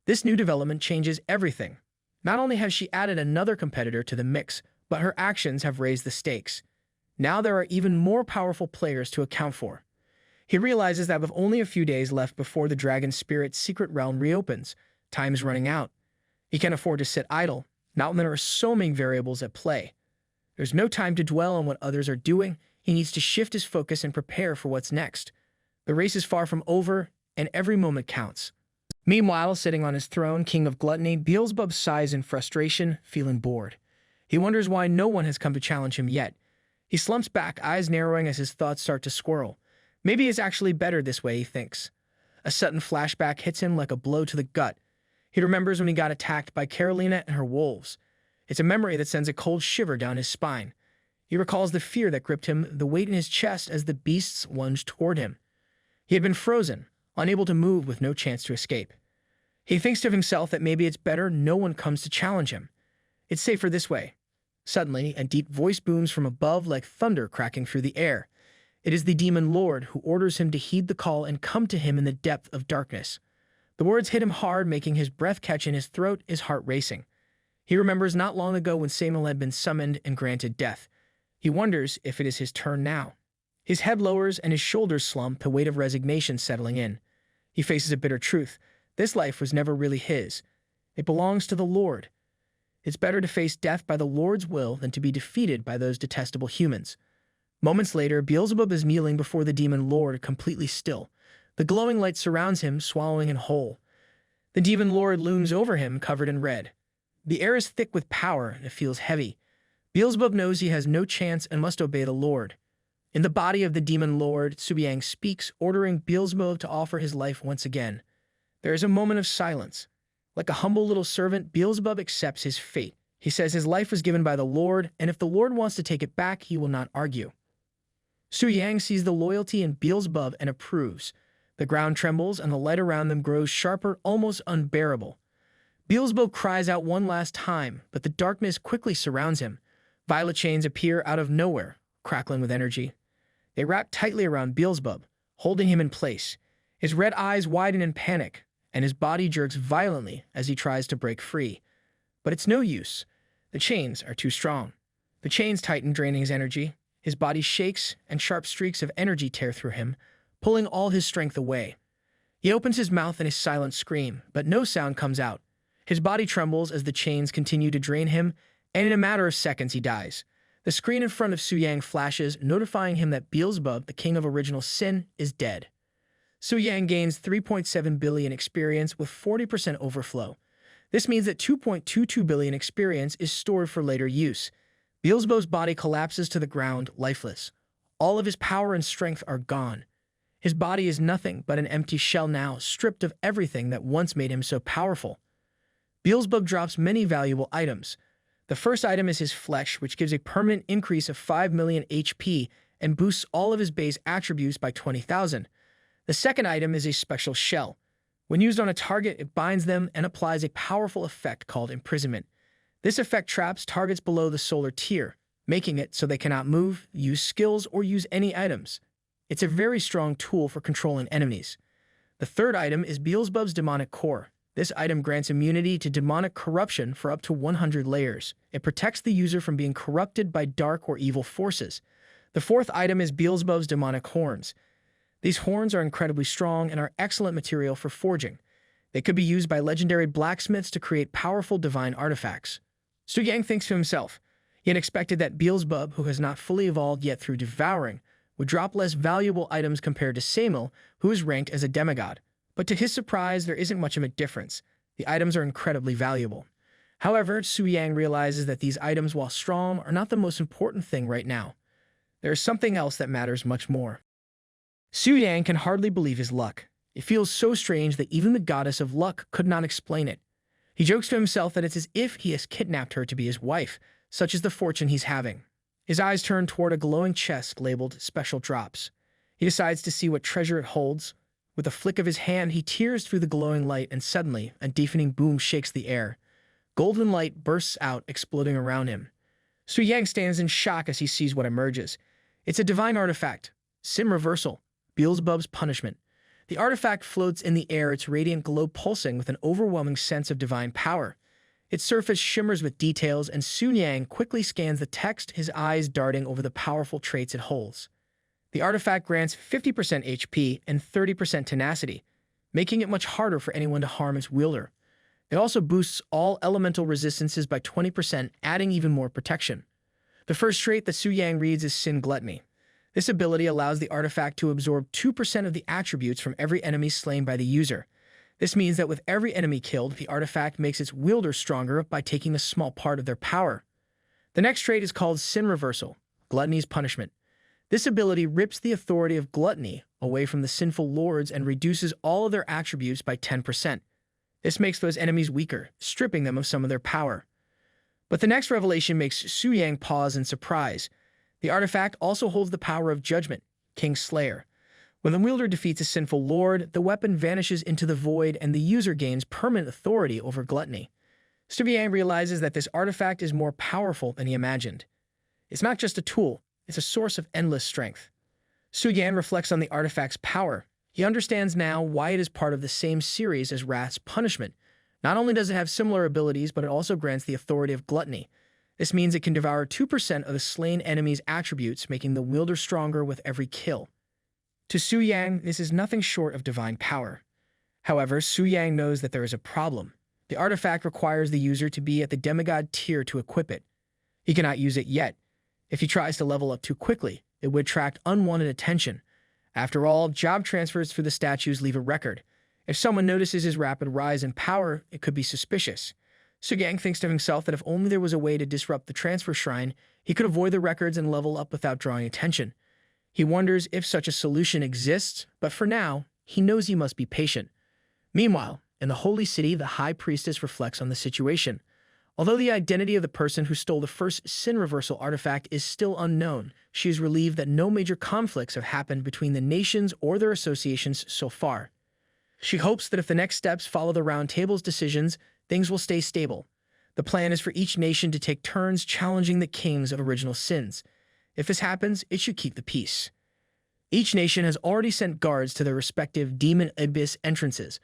This new development changes everything. Not only has she added another competitor to the mix, but her actions have raised the stakes. Now there are even more powerful players to account for. He realizes that with only a few days left before the Dragon Spirit's secret realm reopens, time is running out. He can't afford to sit idle, not when there are so many variables at play. There's no time to dwell on what others are doing. He needs to shift his focus and prepare for what's next. The race is far from over, and every moment counts. Meanwhile, sitting on his throne, King of Gluttony, Beelzebub sighs in frustration, feeling bored. He wonders why no one has come to challenge him yet. He slumps back, eyes narrowing as his thoughts start to swirl. Maybe it's actually better this way, he thinks. A sudden flashback hits him like a blow to the gut. He remembers when he got attacked by Carolina and her wolves. It's a memory that sends a cold shiver down his spine. He recalls the fear that gripped him, the weight in his chest as the beasts lunged toward him. He had been frozen, unable to move with no chance to escape. He thinks to himself that maybe it's better no one comes to challenge him. It's safer this way. Suddenly, a deep voice booms from above like thunder cracking through the air. It is the demon lord who orders him to heed the call and come to him in the depth of darkness. The words hit him hard, making his breath catch in his throat, his heart racing. He remembers not long ago when Samuel had been summoned and granted death. He wonders if it is his turn now. His head lowers and his shoulders slump, the weight of resignation settling in. He faces a bitter truth. This life was never really his. It belongs to the Lord. It's better to face death by the Lord's will than to be defeated by those detestable humans. Moments later, Beelzebub is kneeling before the demon lord, completely still. The glowing light surrounds him, swallowing him whole. The demon lord looms over him, covered in red. The air is thick with power, and it feels heavy. Beelzebub knows he has no chance and must obey the lord. In the body of the demon lord, Subiyang speaks, ordering Beelzebub to offer his life once again. There is a moment of silence. Like a humble little servant, Beelzebub accepts his fate. He says his life was given by the Lord, and if the Lord wants to take it back, he will not argue. Subiyang sees the loyalty in Beelzebub and approves. The ground trembles, and the light around them grows sharper, almost unbearable. Beelzebub cries out one last time, but the darkness quickly surrounds him. Violet chains appear out of nowhere, crackling with energy. They wrap tightly around Beelzebub, holding him in place. His red eyes widen in panic, and his body jerks violently as he tries to break free. But it's no use. The chains are too strong. The chains tighten, draining his energy. His body shakes, and sharp streaks of energy tear through him, pulling all his strength away. He opens his mouth in a silent scream, but no sound comes out. His body trembles as the chains continue to drain him, and in a matter of seconds he dies. The screen in front of Subiyang flashes, notifying him that Beelzebub, the king of original sin, is dead. Subiyang gains 3.7 billion experience with 40% overflow. This means that 2.22 billion experience is stored for later use. Beelzebub's body collapses to the ground, lifeless. All of his power and strength are gone. His body is nothing but an empty shell now, stripped of everything that once made him so powerful. Beelzebub drops many valuable items. The first item is his flesh, which gives a permanent increase of 5 million HP and boosts all of his base attributes by 20,000. The second item is a special shell. When used on a target, it binds them and applies a powerful effect called imprisonment. This effect traps targets below the solar tier, making it so they cannot move, use skills, or use any items. It's a very strong tool for controlling enemies. The third item is Beelzebub's demonic core. This item grants immunity to demonic corruption for up to 100 layers. It protects the user from being corrupted by dark or evil forces. The fourth item is Beelzebub's demonic horns. These horns are incredibly strong and are excellent material for forging. They could be used by legendary blacksmiths to create powerful divine artifacts. Subiyang thinks to himself, he had expected that Beelzebub, who has not fully evolved yet through devouring, would drop less valuable items compared to Samil, who is ranked as a demigod. But to his surprise, there isn't much of a difference. The items are incredibly valuable. However, Subiyang realizes that these items, while strong, are not the most important thing right now. There is something else that matters much more. Subiyang can hardly believe his luck. It feels so strange that even the goddess of luck could not explain it. He jokes to himself that it's as if he has kidnapped her to be his wife, such is the fortune he's having. His eyes turn toward a glowing chest labeled Special Drops. He decides to see what treasure it holds. With a flick of his hand, he tears through the glowing light, and suddenly, a deafening boom shakes the air. Golden light bursts out, exploding around him. Subiyang stands in shock as he sees what emerges. It's a divine artifact, Sin Reversal, Beelzebub's punishment. The artifact floats in the air, its radiant glow pulsing with an overwhelming sense of divine power. Its surface shimmers with details, and Subiyang quickly scans the text, his eyes darting over the powerful traits it holds. The artifact grants 50% HP and 30% tenacity, making it much harder for anyone to harm its wielder. It also boosts all elemental resistances by 20%, adding even more protection. The first trait that Subiyang reads is Sin Gluttony. This ability allows the artifact to absorb 2% of the attributes from every enemy slain by the user. This means that with every enemy killed, the artifact makes its wielder stronger by taking a small part of their power. The next trait is called Sin Reversal, Gluttony's Punishment. This ability rips the authority of gluttony away from the sinful lords and reduces all of their attributes by 10%. This makes those enemies weaker, stripping them of some of their power. But the next revelation makes Subiyang pause in surprise. The artifact also holds the power of Judgment, King Slayer. When the wielder defeats a sinful lord, the weapon vanishes into the void and the user gains permanent authority over gluttony. Subiyang realizes that this artifact is more powerful than he imagined. It's not just a tool, it's a source of endless strength. Subiyang reflects on the artifact's power. He understands now why it is part of the same series as Wrath's Punishment. Not only does it have similar abilities, but it also grants the authority of gluttony. This means it can devour 2% of the slain enemy's attributes, making the wielder stronger with every kill. To Subiyang, this is nothing short of divine power. However, Subiyang knows that there is a problem. The artifact requires the user to be at the demigod tier to equip it. He cannot use it yet. If he tries to level up too quickly, It would attract unwanted attention. After all, job transfers through the statues leave a record. If someone notices his rapid rise in power, it could be suspicious. Sugang thinks to himself that if only there was a way to disrupt the transfer shrine, he could avoid the records and level up without drawing attention. He wonders if such a solution exists, but for now, he knows he must be patient. Meanwhile, in the Holy City, the High Priestess reflects on the situation. Although the identity of the person who stole the first sin reversal artifact is still unknown, she is relieved that no major conflicts have happened between the nations or their associations so far. She hopes that if the next steps follow the Round Table's decisions, things will stay stable. The plan is for each nation to take turns challenging the kings of original sins. If this happens, it should keep the peace. Each nation has already sent guards to their respective Demon Abyss entrances.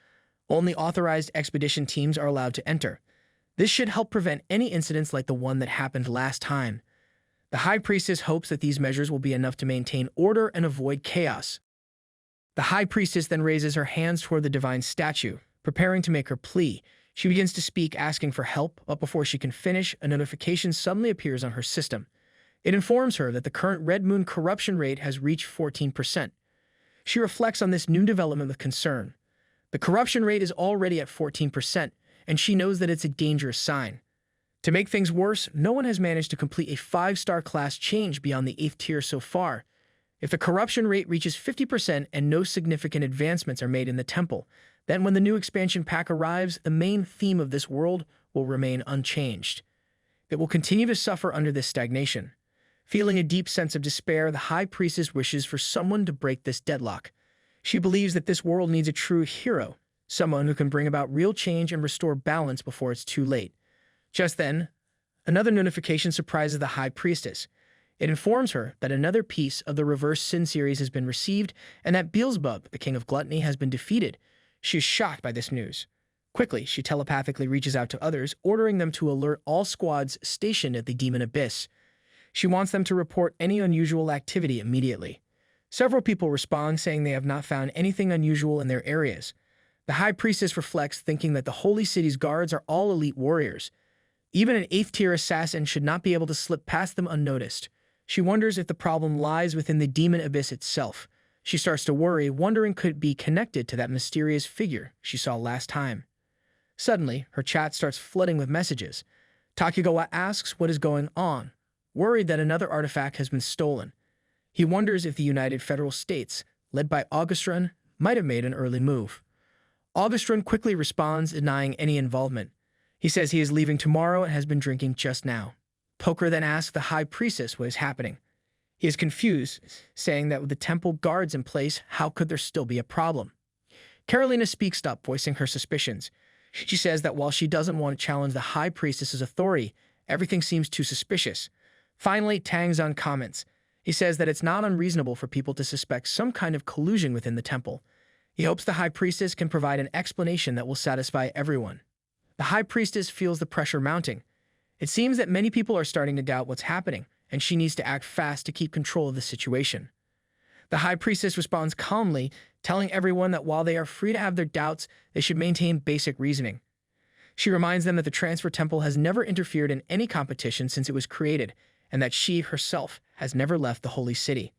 Only authorized expedition teams are allowed to enter. This should help prevent any incidents like the one that happened last time. The High Priestess hopes that these measures will be enough to maintain order and avoid chaos. The High Priestess then raises her hands toward the divine statue, preparing to make her plea. She begins to speak, asking for help, but before she can finish, a notification suddenly appears on her system. It informs her that the current Red Moon corruption rate has reached 14%. She reflects on this new development with concern. The corruption rate is already at 14%, and she knows that it's a dangerous sign. To make things worse, no one has managed to complete a 5-star class change beyond the 8th tier so far. If the corruption rate reaches 50% and no significant advancements are made in the temple, then when the new expansion pack arrives, the main theme of this world will remain unchanged. It will continue to suffer under this stagnation. Feeling a deep sense of despair, the High Priestess wishes for someone to break this deadlock. She believes that this world needs a true hero, someone who can bring about real change and restore balance before it's too late. Just then, another notification surprises the High Priestess. It informs her that another piece of the Reverse Sin series has been received and that Beelzebub, the King of Gluttony, has been defeated. She is shocked by this news. Quickly, she telepathically reaches out to others, ordering them to alert all squads stationed at the Demon Abyss. She wants them to report any unusual activity immediately. Several people respond, saying they have not found anything unusual in their areas. The High Priestess reflects, thinking that the Holy City's guards are all elite warriors. Even an 8th-tier assassin should not be able to slip past them unnoticed. She wonders if the problem lies within the Demon Abyss itself. She starts to worry, wondering could it be connected to that mysterious figure she saw last time. Suddenly, her chat starts flooding with messages. Takugawa asks what is going on, worried that another artifact has been stolen. He wonders if the United Federal States, led by Augustron, might have made an early move. Augustron quickly responds, denying any involvement. He says he is leaving tomorrow and has been drinking just now. Poker then asks the High Priestess what is happening. He is confused, saying that with the temple guards in place, how could there still be a problem? Carolina speaks up, voicing her suspicions. She says that while she doesn't want to challenge the High Priestess's authority, everything seems too suspicious. Finally, Tangzan comments. He says that it's not unreasonable for people to suspect some kind of collusion within the temple. He hopes the High Priestess can provide an explanation that will satisfy everyone. The High Priestess feels the pressure mounting. It seems that many people are starting to doubt what's happening, and she needs to act fast to keep control of the situation. The High Priestess responds calmly, telling everyone that while they are free to have their doubts, they should maintain basic reasoning. She reminds them that the Transfer Temple has never interfered in any competition since it was created, and that she herself has never left the Holy City.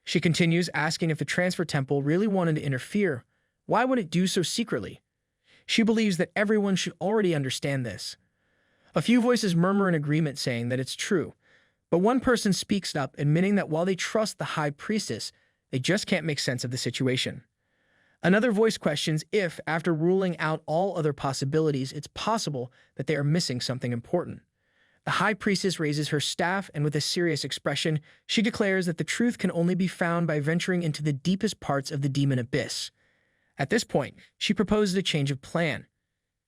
She continues, asking if the Transfer Temple really wanted to interfere, why would it do so secretly? She believes that everyone should already understand this. A few voices murmur in agreement, saying that it's true, but one person speaks up, admitting that while they trust the High Priestess, they just can't make sense of the situation. Another voice questions if, after ruling out all other possibilities, it's possible that they are missing something important. The High Priestess raises her staff, and with a serious expression, she declares that the truth can only be found by venturing into the deepest parts of the Demon Abyss. At this point, she proposes a change of plan.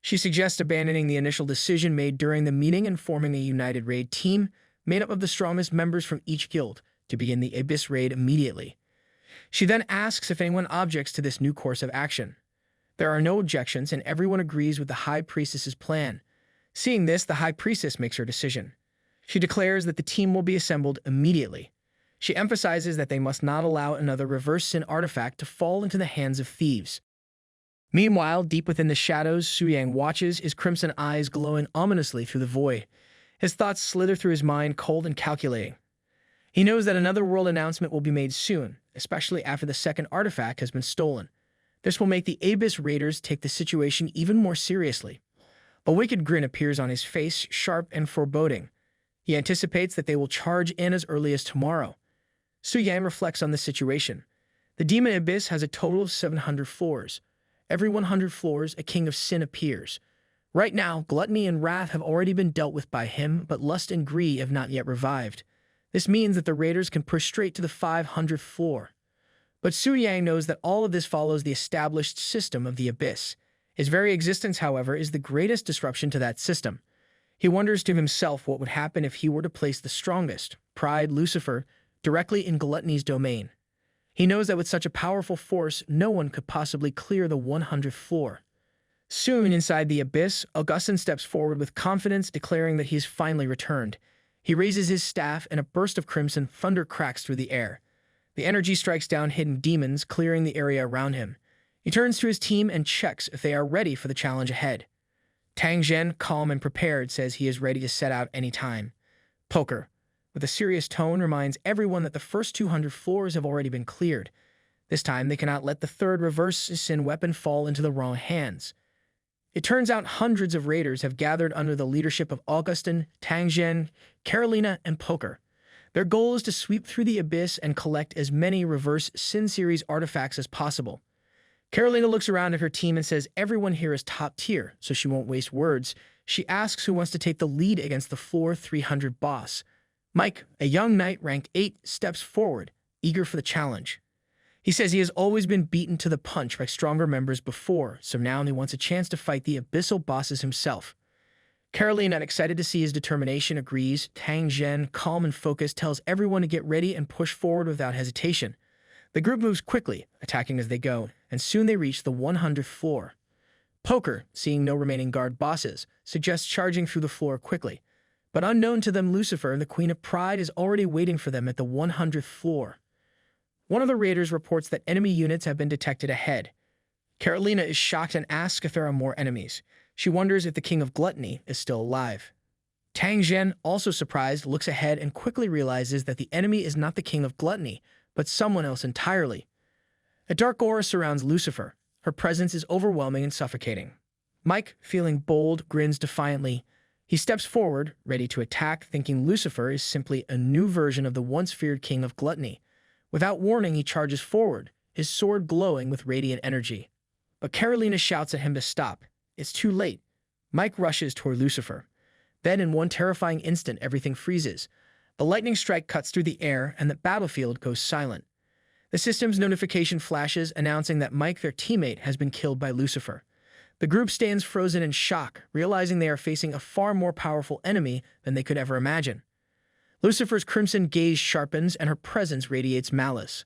She suggests abandoning the initial decision made during the meeting and forming a united raid team made up of the strongest members from each guild to begin the Abyss raid immediately. She then asks if anyone objects to this new course of action. There are no objections, and everyone agrees with the High Priestess's plan. Seeing this, the High Priestess makes her decision. She declares that the team will be assembled immediately. She emphasizes that they must not allow another Reverse Sin artifact to fall into the hands of thieves. Meanwhile, deep within the shadows, Suyang watches, his crimson eyes glowing ominously through the void. His thoughts slither through his mind, cold and calculating. He knows that another world announcement will be made soon, especially after the second artifact has been stolen. This will make the Abyss Raiders take the situation even more seriously. A wicked grin appears on his face, sharp and foreboding. He anticipates that they will charge in as early as tomorrow. Su Yang reflects on the situation. The Demon Abyss has a total of 700 floors. Every 100 floors, a king of sin appears. Right now, gluttony and wrath have already been dealt with by him, but lust and greed have not yet revived. This means that the raiders can push straight to the 500th floor. But Su Yang knows that all of this follows the established system of the Abyss. His very existence, however, is the greatest disruption to that system. He wonders to himself what would happen if he were to place the strongest, Pride, Lucifer, directly in gluttony's domain. He knows that with such a powerful force, no one could possibly clear the 100th floor. Soon, inside the Abyss, Augustin steps forward with confidence, declaring that he has finally returned. He raises his staff, and a burst of crimson thunder cracks through the air. The energy strikes down hidden demons, clearing the area around him. He turns to his team and checks if they are ready for the challenge ahead. Tang Zhen, calm and prepared, says he is ready to set out any time. Poker, with a serious tone, reminds everyone that the first 200 floors have already been cleared. This time, they cannot let the third reverse sin weapon fall into the wrong hands. It turns out hundreds of raiders have gathered under the leadership of Augustin, Tang Zhen, Carolina, and Poker. Their goal is to sweep through the Abyss and collect as many reverse sin series artifacts as possible. Carolina looks around at her team and says everyone here is top tier, so she won't waste words. She asks who wants to take the lead against the floor 300 boss. Mike, a young knight ranked 8, steps forward, eager for the challenge. He says he has always been beaten to the punch by stronger members before, so now he wants a chance to fight the abyssal bosses himself. Carolina, excited to see his determination, agrees. Tang Zhen, calm and focused, tells everyone to get ready and push forward without hesitation. The group moves quickly, attacking as they go, and soon they reach the 100th floor. Poker, seeing no remaining guard bosses, suggests charging through the floor quickly. But unknown to them, Lucifer, the Queen of Pride, is already waiting for them at the 100th floor. One of the raiders reports that enemy units have been detected ahead. Carolina is shocked and asks if there are more enemies. She wonders if the King of Gluttony is still alive. Tang Zhen, also surprised, looks ahead and quickly realizes that the enemy is not the King of Gluttony, but someone else entirely. A dark aura surrounds Lucifer. Her presence is overwhelming and suffocating. Mike, feeling bold, grins defiantly. He steps forward, ready to attack, thinking Lucifer is simply a new version of the once feared King of Gluttony. Without warning, he charges forward, his sword glowing with radiant energy. But Carolina shouts at him to stop. It's too late. Mike rushes toward Lucifer. Then, in one terrifying instant, everything freezes. The lightning strike cuts through the air, and the battlefield goes silent. The system's notification flashes, announcing that Mike, their teammate, has been killed by Lucifer. The group stands frozen in shock, realizing they are facing a far more powerful enemy than they could ever imagine. Lucifer's crimson gaze sharpens, and her presence radiates malice.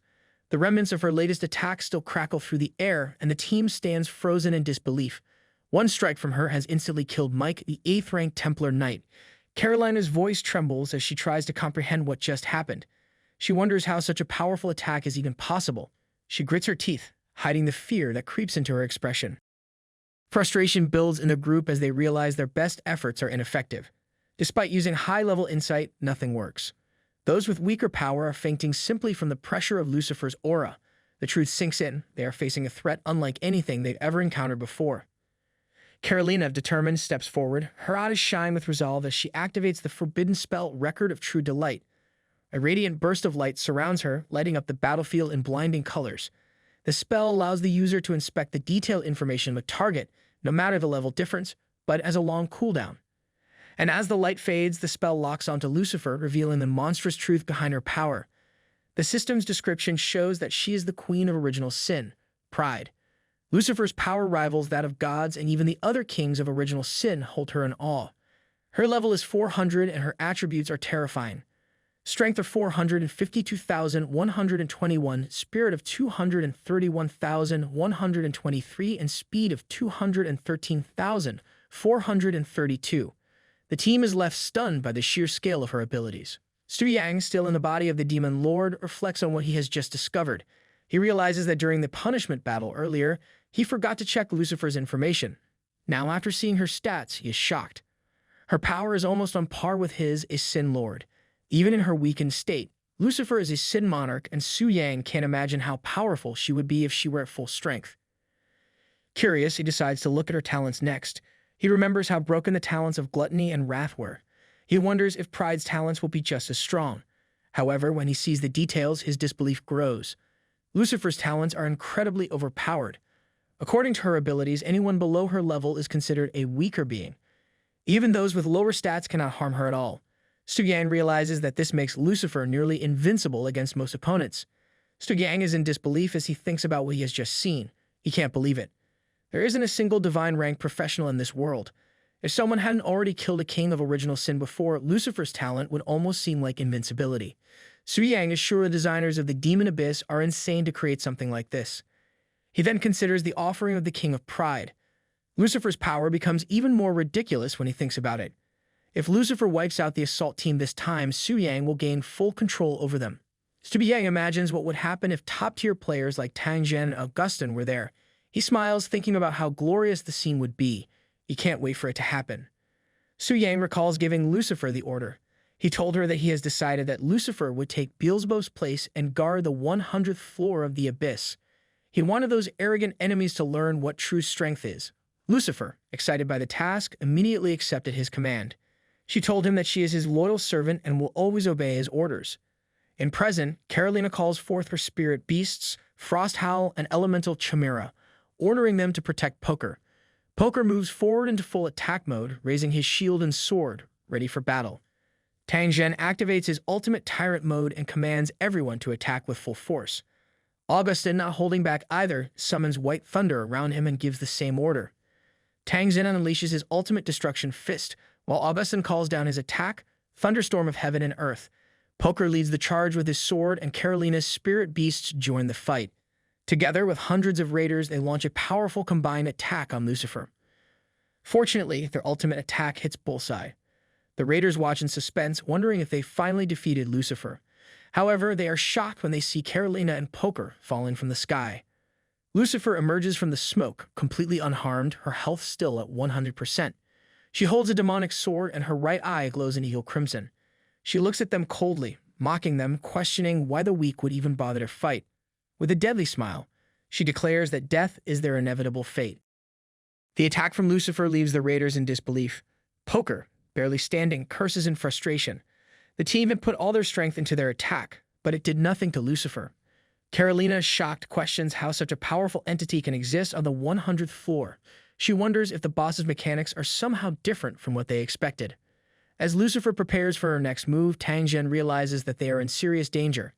The remnants of her latest attack still crackle through the air, and the team stands frozen in disbelief. One strike from her has instantly killed Mike, the 8th-ranked Templar Knight. Carolina's voice trembles as she tries to comprehend what just happened. She wonders how such a powerful attack is even possible. She grits her teeth, hiding the fear that creeps into her expression. Frustration builds in the group as they realize their best efforts are ineffective. Despite using high-level insight, nothing works. Those with weaker power are fainting simply from the pressure of Lucifer's aura. The truth sinks in. They are facing a threat unlike anything they've ever encountered before. Carolina, determined, steps forward. Her eyes shine with resolve as she activates the forbidden spell Record of True Delight. A radiant burst of light surrounds her, lighting up the battlefield in blinding colors. The spell allows the user to inspect the detailed information of a target, no matter the level difference, but as a long cooldown. And as the light fades, the spell locks onto Lucifer, revealing the monstrous truth behind her power. The system's description shows that she is the queen of original sin, pride. Lucifer's power rivals that of gods, and even the other kings of original sin hold her in awe. Her level is 400, and her attributes are terrifying. Strength of 452,121, spirit of 231,123, and speed of 213,432. The team is left stunned by the sheer scale of her abilities. Su Yang, still in the body of the Demon Lord, reflects on what he has just discovered. He realizes that during the punishment battle earlier, he forgot to check Lucifer's information. Now, after seeing her stats, he is shocked. Her power is almost on par with his, a Sin Lord. Even in her weakened state, Lucifer is a Sin monarch, and Su Yang can't imagine how powerful she would be if she were at full strength. Curious, he decides to look at her talents next. He remembers how broken the talents of Gluttony and Wrath were. He wonders if Pride's talents will be just as strong. However, when he sees the details, his disbelief grows. Lucifer's talents are incredibly overpowered. According to her abilities, anyone below her level is considered a weaker being. Even those with lower stats cannot harm her at all. Su Yang realizes that this makes Lucifer nearly invincible against most opponents. Su Yang is in disbelief as he thinks about what he has just seen. He can't believe it. There isn't a single divine rank professional in this world. If someone hadn't already killed a king of original sin before, Lucifer's talent would almost seem like invincibility. Su Yang is sure the designers of the Demon Abyss are insane to create something like this. He then considers the offering of the King of Pride. Lucifer's power becomes even more ridiculous when he thinks about it. If Lucifer wipes out the assault team this time, Su Yang will gain full control over them. Su Yang imagines what would happen if top-tier players like Tang Zhen and Augustin were there. He smiles, thinking about how glorious the scene would be. He can't wait for it to happen. Su Yang recalls giving Lucifer the order. He told her that he has decided that Lucifer would take Beelzebub's place and guard the 100th floor of the Abyss. He wanted those arrogant enemies to learn what true strength is. Lucifer, excited by the task, immediately accepted his command. She told him that she is his loyal servant and will always obey his orders. In present, Carolina calls forth her spirit beasts, Frost Howl and Elemental Chimera, ordering them to protect Poker. Poker moves forward into full attack mode, raising his shield and sword, ready for battle. Tang Zhen activates his ultimate tyrant mode and commands everyone to attack with full force. Augustin, not holding back either, summons White Thunder around him and gives the same order. Tang Zhen unleashes his ultimate destruction fist, while Augustin calls down his attack, Thunderstorm of Heaven and Earth. Poker leads the charge with his sword, and Carolina's spirit beasts join the fight. Together, with hundreds of raiders, they launch a powerful combined attack on Lucifer. Fortunately, their ultimate attack hits bullseye. The raiders watch in suspense, wondering if they finally defeated Lucifer. However, they are shocked when they see Carolina and Poker falling from the sky. Lucifer emerges from the smoke, completely unharmed, her health still at 100%. She holds a demonic sword, and her right eye glows an eagle crimson. She looks at them coldly, mocking them, questioning why the weak would even bother to fight. With a deadly smile, she declares that death is their inevitable fate. The attack from Lucifer leaves the raiders in disbelief. Poker, barely standing, curses in frustration. The team had put all their strength into their attack, but it did nothing to Lucifer. Carolina, shocked, questions how such a powerful entity can exist on the 100th floor. She wonders if the boss's mechanics are somehow different from what they expected. As Lucifer prepares for her next move, Tang Zhen realizes that they are in serious danger.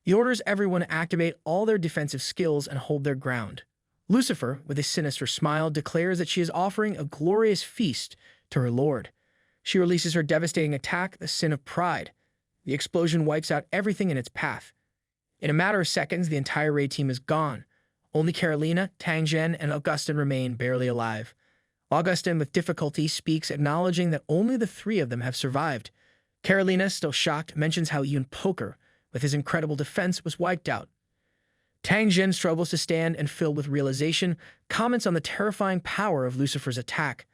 He orders everyone to activate all their defensive skills and hold their ground. Lucifer, with a sinister smile, declares that she is offering a glorious feast to her lord. She releases her devastating attack, the Sin of Pride. The explosion wipes out everything in its path. In a matter of seconds, the entire raid team is gone. Only Carolina, Tang Zhen, and Augustin remain barely alive. Augustin, with difficulty, speaks, acknowledging that only the three of them have survived. Carolina, still shocked, mentions how even Poker, with his incredible defense, was wiped out. Tang Zhen struggles to stand and, filled with realization, comments on the terrifying power of Lucifer's attack.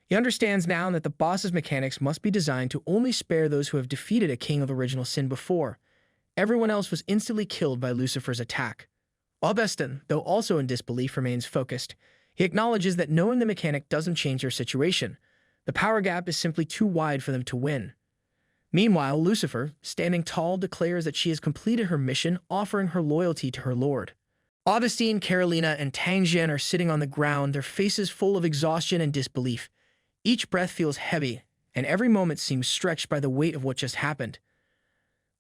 He understands now that the boss's mechanics must be designed to only spare those who have defeated a king of original sin before. Everyone else was instantly killed by Lucifer's attack. Augustin, though also in disbelief, remains focused. He acknowledges that knowing the mechanic doesn't change their situation. The power gap is simply too wide for them to win. Meanwhile, Lucifer, standing tall, declares that she has completed her mission, offering her loyalty to her lord. Augustine, Carolina, and Tang Zhen are sitting on the ground, their faces full of exhaustion and disbelief. Each breath feels heavy, and every moment seems stretched by the weight of what just happened.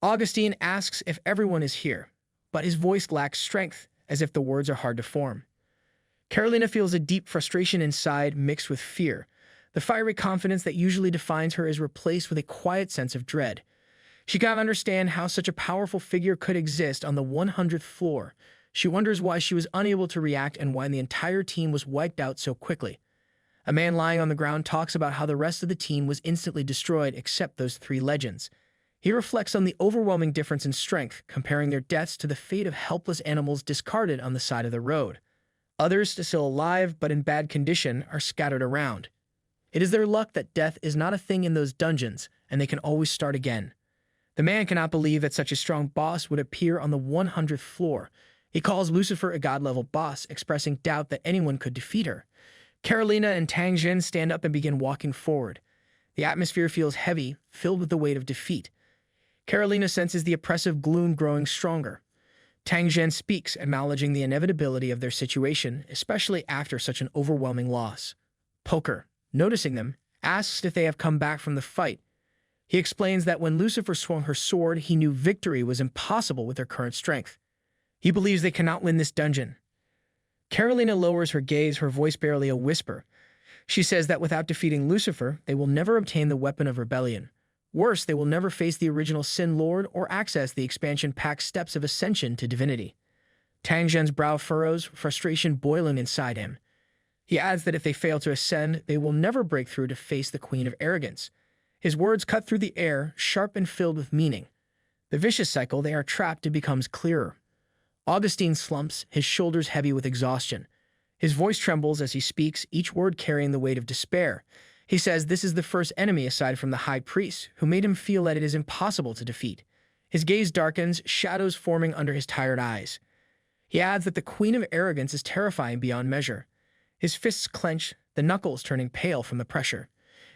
Augustine asks if everyone is here, but his voice lacks strength, as if the words are hard to form. Carolina feels a deep frustration inside, mixed with fear. The fiery confidence that usually defines her is replaced with a quiet sense of dread. She cannot understand how such a powerful figure could exist on the 100th floor. She wonders why she was unable to react and why the entire team was wiped out so quickly. A man lying on the ground talks about how the rest of the team was instantly destroyed except those three legends. He reflects on the overwhelming difference in strength, comparing their deaths to the fate of helpless animals discarded on the side of the road. Others, still alive but in bad condition, are scattered around. It is their luck that death is not a thing in those dungeons, and they can always start again. The man cannot believe that such a strong boss would appear on the 100th floor. He calls Lucifer a god-level boss, expressing doubt that anyone could defeat her. Carolina and Tang Jin stand up and begin walking forward. The atmosphere feels heavy, filled with the weight of defeat. Carolina senses the oppressive gloom growing stronger. Tang Jin speaks, acknowledging the inevitability of their situation, especially after such an overwhelming loss. Poker, noticing them, asks if they have come back from the fight. He explains that when Lucifer swung her sword, he knew victory was impossible with their current strength. He believes they cannot win this dungeon. Carolina lowers her gaze, her voice barely a whisper. She says that without defeating Lucifer, they will never obtain the weapon of rebellion. Worse, they will never face the original Sin Lord or access the expansion pack's steps of ascension to divinity. Tang Jin's brow furrows, frustration boiling inside him. He adds that if they fail to ascend, they will never break through to face the Queen of Arrogance. His words cut through the air, sharp and filled with meaning. The vicious cycle they are trapped in becomes clearer. Augustine slumps, his shoulders heavy with exhaustion. His voice trembles as he speaks, each word carrying the weight of despair. He says this is the first enemy aside from the High Priest, who made him feel that it is impossible to defeat. His gaze darkens, shadows forming under his tired eyes. He adds that the Queen of Arrogance is terrifying beyond measure. His fists clench, the knuckles turning pale from the pressure.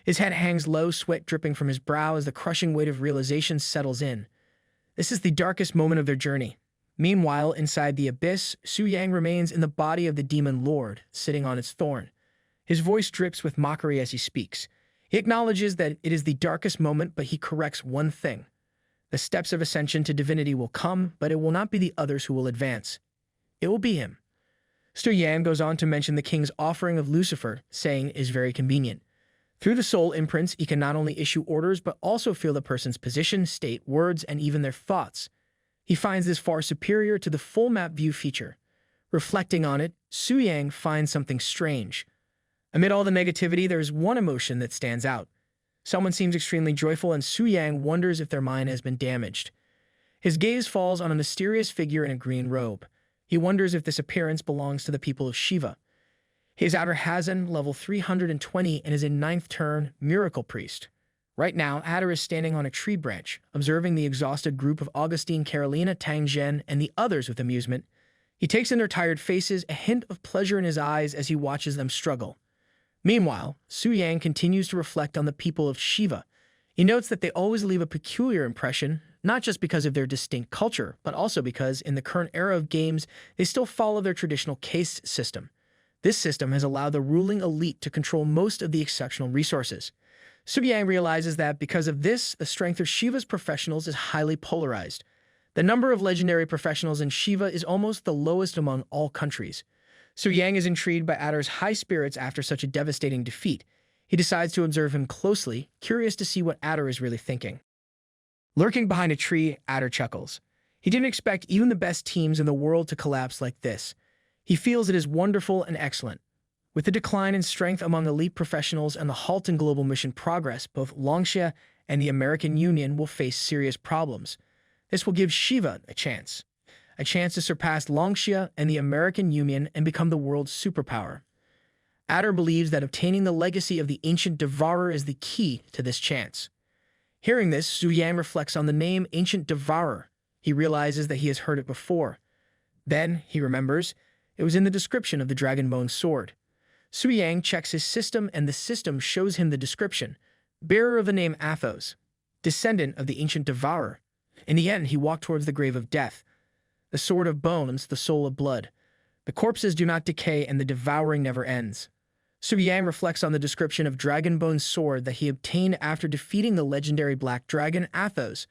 His head hangs low, sweat dripping from his brow as the crushing weight of realization settles in. This is the darkest moment of their journey. Meanwhile, inside the abyss, Su Yang remains in the body of the demon lord, sitting on its thorn. His voice drips with mockery as he speaks. He acknowledges that it is the darkest moment, but he corrects one thing. The steps of ascension to divinity will come, but it will not be the others who will advance. It will be him. Su Yang goes on to mention the king's offering of Lucifer, saying it is very convenient. Through the soul imprints, he can not only issue orders, but also feel the person's position, state, words, and even their thoughts. He finds this far superior to the full map view feature. Reflecting on it, Su Yang finds something strange. Amid all the negativity, there is one emotion that stands out. Someone seems extremely joyful, and Su Yang wonders if their mind has been damaged. His gaze falls on a mysterious figure in a green robe. He wonders if this appearance belongs to the people of Shiva. He is Outer Hazan, level 320, and is in 9th turn, Miracle Priest. Right now, Adder is standing on a tree branch, observing the exhausted group of Augustine, Carolina, Tang Jin, and the others with amusement. He takes in their tired faces, a hint of pleasure in his eyes as he watches them struggle. Meanwhile, Su Yang continues to reflect on the people of Shiva. He notes that they always leave a peculiar impression, not just because of their distinct culture, but also because, in the current era of games, they still follow their traditional caste system. This system has allowed the ruling elite to control most of the exceptional resources. Su Yang realizes that because of this, the strength of Shiva's professionals is highly polarized. The number of legendary professionals in Shiva is almost the lowest among all countries. Su Yang is intrigued by Adder's high spirits after such a devastating defeat. He decides to observe him closely, curious to see what Adder is really thinking. Lurking behind a tree, Adder chuckles. He didn't expect even the best teams in the world to collapse like this. He feels it is wonderful and excellent. With the decline in strength among elite professionals and the halt in global mission progress, both Longxia and the American Union will face serious problems. This will give Shiva a chance to surpass Longxia and the American Union and become the world's superpower. Adder believes that obtaining the legacy of the ancient Devourer is the key to this chance. Hearing this, Su Yang reflects on the name Ancient Devourer. He realizes that he has heard it before. Then, he remembers, it was in the description of the Dragonbone sword. Su Yang checks his system, and the system shows him the description. Bearer of the name Athos, descendant of the ancient Devourer. In the end, he walked towards the grave of death. The sword of bones, the soul of blood. The corpses do not decay, and the devouring never ends. Su Yang reflects on the description of Dragonbone's sword that he obtained after defeating the legendary Black Dragon Athos.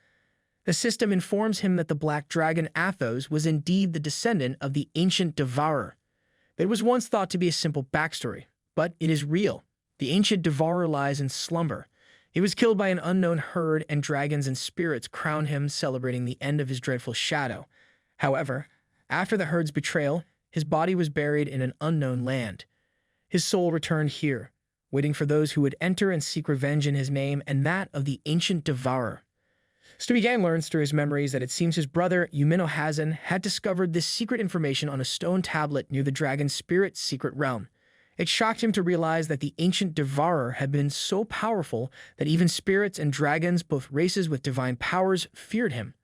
The system informs him that the Black Dragon Athos was indeed the descendant of the ancient Devourer. It was once thought to be a simple backstory, but it is real. The ancient Devourer lies in slumber. He was killed by an unknown herd, and dragons and spirits crown him, celebrating the end of his dreadful shadow. However, after the herd's betrayal, his body was buried in an unknown land. His soul returned here, waiting for those who would enter and seek revenge in his name and that of the ancient Devourer. Su Yang learns through his memories that it seems his brother, Yumino Hazan, had discovered this secret information on a stone tablet near the dragon spirit's secret realm. It shocked him to realize that the ancient devourer had been so powerful that even spirits and dragons, both races with divine powers, feared him.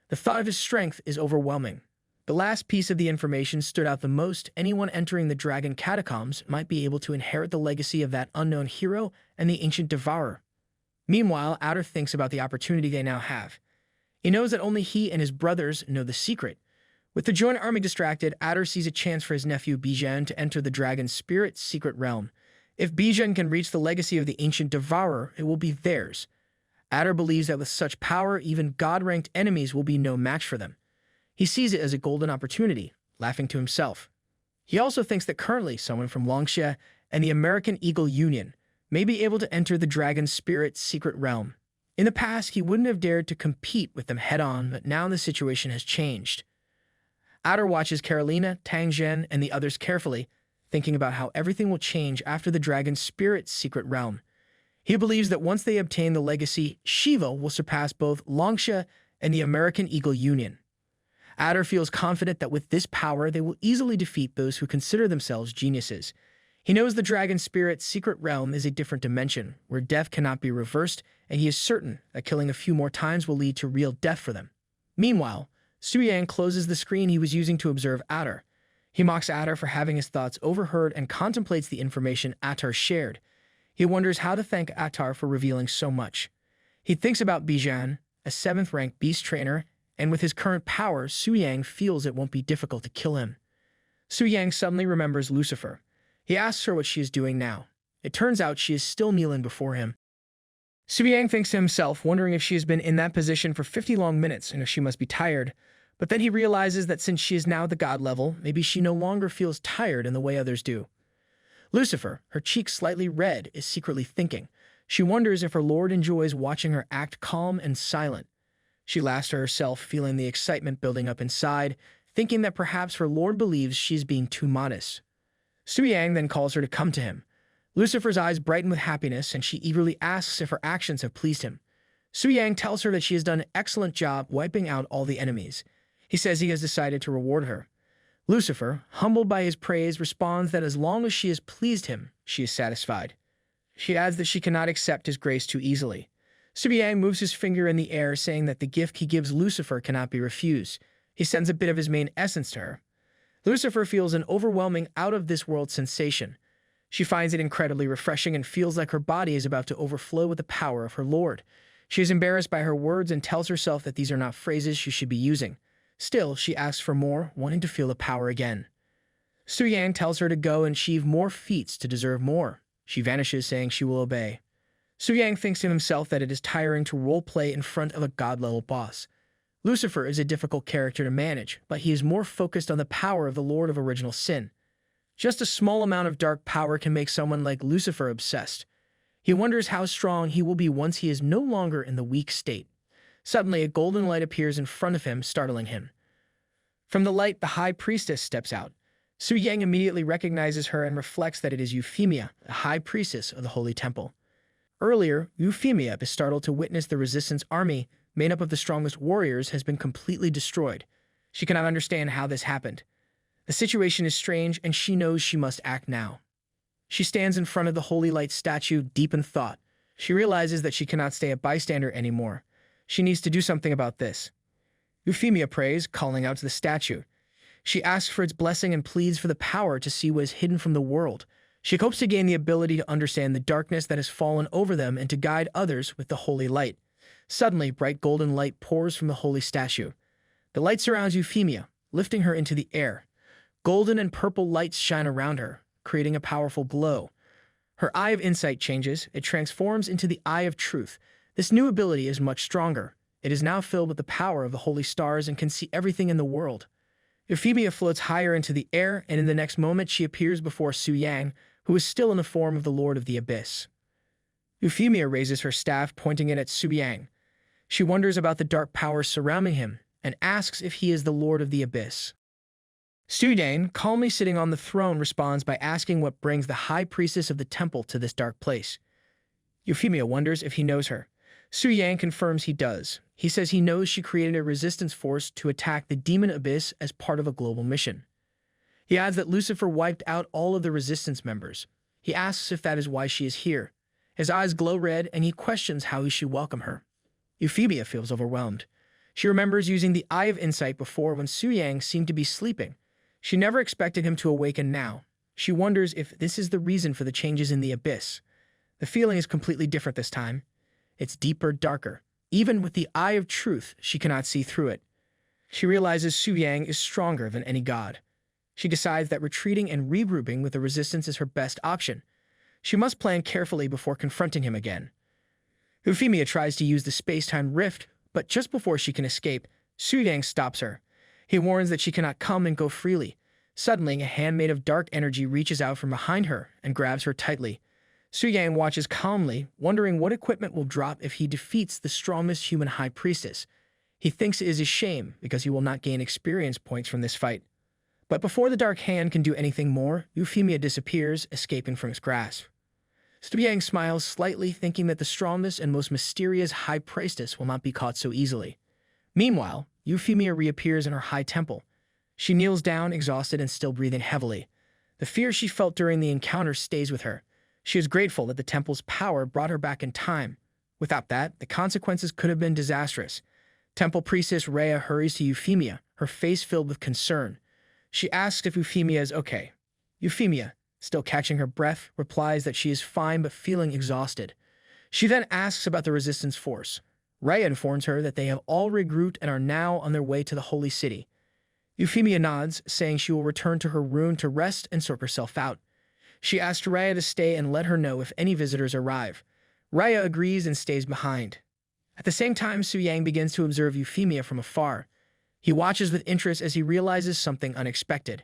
The thought of his strength is overwhelming. The last piece of the information stood out the most. Anyone entering the dragon catacombs might be able to inherit the legacy of that unknown hero and the ancient devourer. Meanwhile, Outer thinks about the opportunity they now have. He knows that only he and his brothers know the secret. With the joint army distracted, Outer sees a chance for his nephew Bijan to enter the dragon's spirit secret realm. If Bijan can reach the legacy of the ancient devourer, it will be theirs. Outer believes that with such power, even god-ranked enemies will be no match for them. He sees it as a golden opportunity, laughing to himself. He also thinks that currently someone from Longsha and the American Eagle Union may be able to enter the dragon's spirit secret realm. In the past, he wouldn't have dared to compete with them head-on, but now the situation has changed. Outer watches Carolina, Tang Zhen, and the others carefully, thinking about how everything will change after the dragon's spirit secret realm. He believes that once they obtain the legacy, Shiva will surpass both Longsha and the American Eagle Union. Outer feels confident that with this power, they will easily defeat those who consider themselves geniuses. He knows the dragon spirit's secret realm is a different dimension, where death cannot be reversed, and he is certain that killing a few more times will lead to real death for them. Meanwhile, Suyang closes the screen he was using to observe Outer. He mocks Outer for having his thoughts overheard and contemplates the information Outer shared. He wonders how to thank Outer for revealing so much. He thinks about Bijan, a 7th-ranked beast trainer, and with his current power, Suyang feels it won't be difficult to kill him. Suyang suddenly remembers Lucifer. He asks her what she is doing now. It turns out she is still kneeling before him. Suyang thinks to himself, wondering if she has been in that position for 50 long minutes and if she must be tired. But then he realizes that since she is now at the god level, maybe she no longer feels tired in the way others do. Lucifer, her cheeks slightly red, is secretly thinking. She wonders if her lord enjoys watching her act calm and silent. She laughs to herself, feeling the excitement building up inside, thinking that perhaps her lord believes she is being too modest. Suyang then calls her to come to him. Lucifer's eyes brighten with happiness, and she eagerly asks if her actions have pleased him. Suyang tells her that she has done an excellent job wiping out all the enemies. He says he has decided to reward her. Lucifer, humbled by his praise, responds that as long as she has pleased him, she is satisfied. She adds that she cannot accept his grace too easily. Suyang moves his finger in the air, saying that the gift he gives Lucifer cannot be refused. He sends a bit of his main essence to her. Lucifer feels an overwhelming out-of-this-world sensation. She finds it incredibly refreshing and feels like her body is about to overflow with the power of her lord. She is embarrassed by her words and tells herself that these are not phrases she should be using. Still, she asks for more, wanting to feel the power again. Suyang tells her to go and achieve more feats to deserve more. She vanishes, saying she will obey. Suyang thinks to himself that it is tiring to roleplay in front of a god-level boss. Lucifer is a difficult character to manage, but he is more focused on the power of the Lord of Original Sin. Just a small amount of dark power can make someone like Lucifer obsessed. He wonders how strong he will be once he is no longer in the weak state. Suddenly, a golden light appears in front of him, startling him. From the light, the high priestess steps out. Suyang immediately recognizes her and reflects that it is Euphemia, the high priestess of the Holy Temple. Earlier, Euphemia is startled to witness the resistance army, made up of the strongest warriors, has been completely destroyed. She cannot understand how this happened. The situation is strange, and she knows she must act now. She stands in front of the Holy Light statue, deep in thought. She realizes that she cannot stay a bystander anymore. She needs to do something about this. Euphemia prays, calling out to the statue. She asks for its blessing and pleads for the power to see what is hidden from the world. She hopes to gain the ability to understand the darkness that has fallen over them and to guide others with the holy light. Suddenly, bright golden light pours from the holy statue. The light surrounds Euphemia, lifting her into the air. Golden and purple lights shine around her, creating a powerful glow. Her eye of insight changes. It transforms into the eye of truth. This new ability is much stronger. It is now filled with the power of the holy stars and can see everything in the world. Euphemia floats higher into the air, and in the next moment she appears before Suyang, who is still in the form of the Lord of the Abyss. Euphemia raises her staff, pointing it at Suyang. She wonders about the dark powers surrounding him and asks if he is the Lord of the Abyss. Suyang, calmly sitting on the throne, responds by asking what brings the high priestess of the temple to this dark place. Euphemia wonders if he knows her. Suyang confirms he does. He says he knows she created a resistance force to attack the demon abyss as part of a global mission. He adds that Lucifer wiped out all of the resistance members. He asks if that is why she is here. His eyes glow red, and he questions how he should welcome her. Euphemia feels overwhelmed. She remembers using the Eye of Insight before when Su Yang seemed to be sleeping. She never expected him to awaken now. She wonders if this is the reason for the changes in the abyss. The feeling is completely different this time. It's deeper, darker. Even with the Eye of Truth, she cannot see through it. She realizes Su Yang is stronger than any god. She decides that retreating and regrouping with the resistance is her best option. She must plan carefully before confronting him again. Euphemia tries to use the space-time rift, but just before she can escape, Su Yang stops her. He warns that she cannot come and go freely. Suddenly, a hand made of dark energy reaches out from behind her and grabs her tightly. Su Yang watches calmly, wondering what equipment will drop if he defeats the strongest human high priestess. He thinks it is a shame because he will not gain experience points from this fight. But before the dark hand can do anything more, Euphemia disappears, escaping from his grasp. Su Yang smiles slightly, thinking that the strongest and most mysterious high priestess will not be caught so easily. Meanwhile, Euphemia reappears in her high temple. She kneels down, exhausted and still breathing heavily. The fear she felt during the encounter stays with her. She is grateful that the temple's power brought her back in time. Without that, the consequences could have been disastrous. Temple priestess Rhea hurries to Euphemia, her face filled with concern. She asks if Euphemia is okay. Euphemia, still catching her breath, replies that she is fine but feeling exhausted. She then asks about the resistance force. Rhea informs her that they have all regrouped and are now on their way to the holy city. Euphemia nods, saying she will return to her room to rest and sort herself out. She asks Rhea to stay and let her know if any visitors arrive. Rhea agrees and stays behind. At the same time, Su Yang begins to observe Euphemia from afar. He watches with interest as he realizes something unexpected.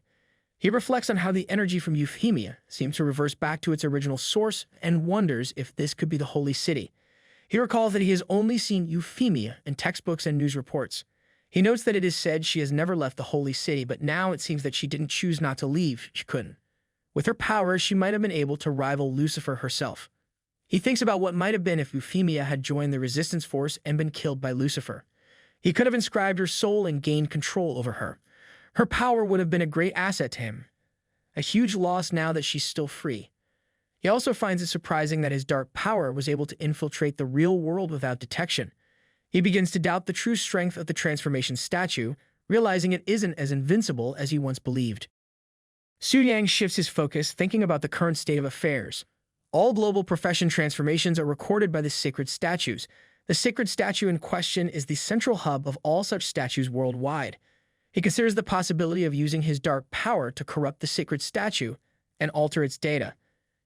He reflects on how the energy from Euphemia seems to reverse back to its original source and wonders if this could be the holy city. He recalls that he has only seen Euphemia in textbooks and news reports. He notes that it is said she has never left the holy city, but now it seems that she didn't choose not to leave. She couldn't. With her power, she might have been able to rival Lucifer herself. He thinks about what might have been if Euphemia had joined the resistance force and been killed by Lucifer. He could have inscribed her soul and gained control over her. Her power would have been a great asset to him. A huge loss now that she's still free. He also finds it surprising that his dark power was able to infiltrate the real world without detection. He begins to doubt the true strength of the transformation statue, realizing it isn't as invincible as he once believed. Su Yang shifts his focus, thinking about the current state of affairs. All global profession transformations are recorded by the sacred statues. The sacred statue in question is the central hub of all such statues worldwide. He considers the possibility of using his dark power to corrupt the sacred statue and alter its data.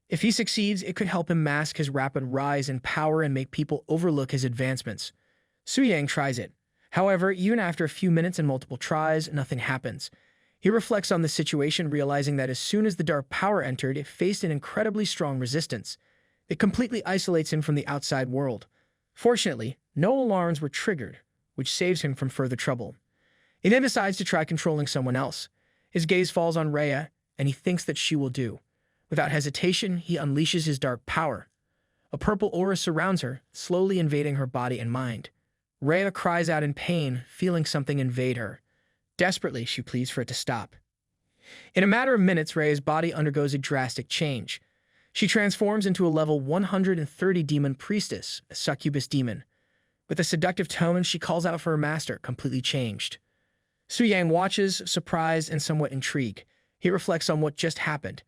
If he succeeds, it could help him mask his rapid rise in power and make people overlook his advancements. Su Yang tries it. However, even after a few minutes and multiple tries, nothing happens. He reflects on the situation, realizing that as soon as the dark power entered, it faced an incredibly strong resistance. It completely isolates him from the outside world. Fortunately, no alarms were triggered, which saves him from further trouble. He then decides to try controlling someone else. His gaze falls on Rhea, and he thinks that she will do. Without hesitation, he unleashes his dark power. A purple aura surrounds her, slowly invading her body and mind. Rhea cries out in pain, feeling something invade her. Desperately, she pleads for it to stop. In a matter of minutes, Rhea's body undergoes a drastic change. She transforms into a level 130 demon priestess, a succubus demon. With a seductive tone, she calls out for her master, completely changed. Su Yang watches, surprised and somewhat intrigued. He reflects on what just happened.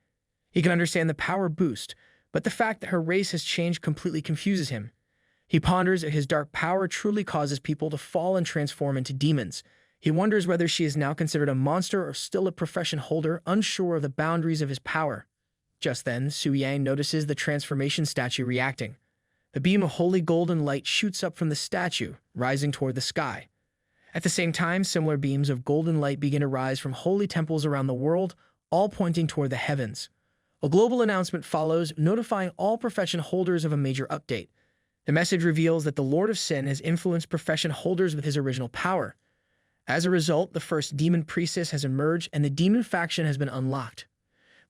He can understand the power boost, but the fact that her race has changed completely confuses him. He ponders if his dark power truly causes people to fall and transform into demons. He wonders whether she is now considered a monster or still a profession holder, unsure of the boundaries of his power. Just then, Su Yang notices the transformation statue reacting. The beam of holy golden light shoots up from the statue, rising toward the sky. At the same time, similar beams of golden light begin to rise from holy temples around the world, all pointing toward the heavens. A global announcement follows, notifying all profession holders of a major update. The message reveals that the Lord of Sin has influenced profession holders with his original power. As a result, the first demon priestess has emerged and the demon faction has been unlocked.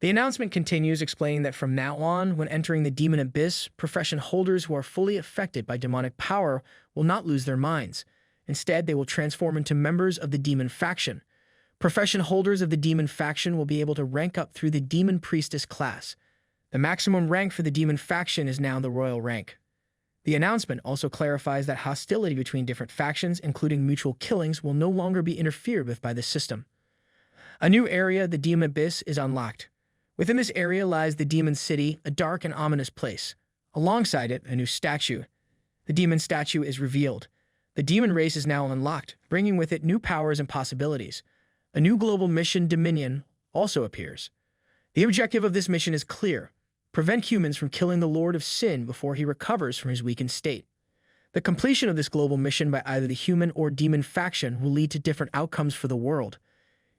The announcement continues, explaining that from now on, when entering the demon abyss, profession holders who are fully affected by demonic power will not lose their minds. Instead, they will transform into members of the demon faction. Profession holders of the demon faction will be able to rank up through the demon priestess class. The maximum rank for the demon faction is now the royal rank. The announcement also clarifies that hostility between different factions, including mutual killings, will no longer be interfered with by the system. A new area, the Demon Abyss, is unlocked. Within this area lies the Demon City, a dark and ominous place. Alongside it, a new statue. The demon statue is revealed. The demon race is now unlocked, bringing with it new powers and possibilities. A new global mission, Dominion, also appears. The objective of this mission is clear: prevent humans from killing the Lord of Sin before he recovers from his weakened state. The completion of this global mission by either the human or demon faction will lead to different outcomes for the world.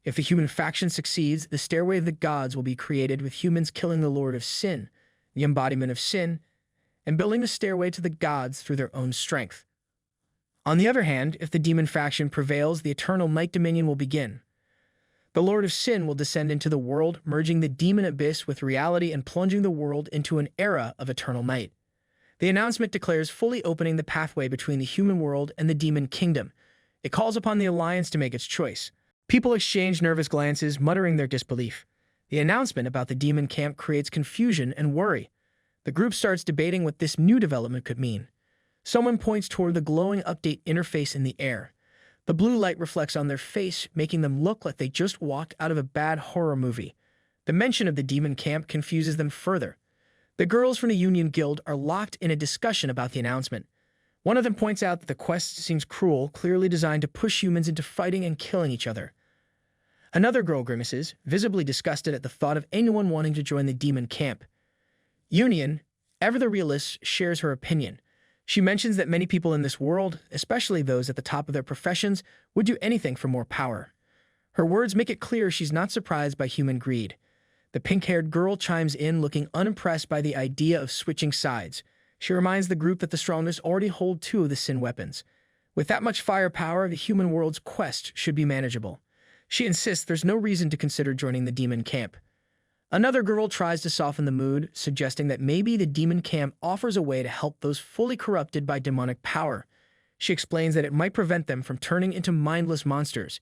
If the human faction succeeds, the Stairway of the Gods will be created, with humans killing the Lord of Sin, the embodiment of sin, and building the stairway to the gods through their own strength. On the other hand, if the demon faction prevails, the Eternal Night Dominion will begin. The Lord of Sin will descend into the world, merging the demon abyss with reality and plunging the world into an era of eternal night. The announcement declares fully opening the pathway between the human world and the demon kingdom. It calls upon the Alliance to make its choice. People exchange nervous glances, muttering their disbelief. The announcement about the demon camp creates confusion and worry. The group starts debating what this new development could mean. Someone points toward the glowing update interface in the air. The blue light reflects on their face, making them look like they just walked out of a bad horror movie. The mention of the demon camp confuses them further. The girls from the Union Guild are locked in a discussion about the announcement. One of them points out that the quest seems cruel, clearly designed to push humans into fighting and killing each other. Another girl grimaces, visibly disgusted at the thought of anyone wanting to join the demon camp. Union, ever the realist, shares her opinion. She mentions that many people in this world, especially those at the top of their professions, would do anything for more power. Her words make it clear she's not surprised by human greed. The pink-haired girl chimes in, looking unimpressed by the idea of switching sides. She reminds the group that the strongest already hold 2 of the sin weapons. With that much firepower, the human world's quest should be manageable. She insists there's no reason to consider joining the demon camp. Another girl tries to soften the mood, suggesting that maybe the demon camp offers a way to help those fully corrupted by demonic power. She explains that it might prevent them from turning into mindless monsters.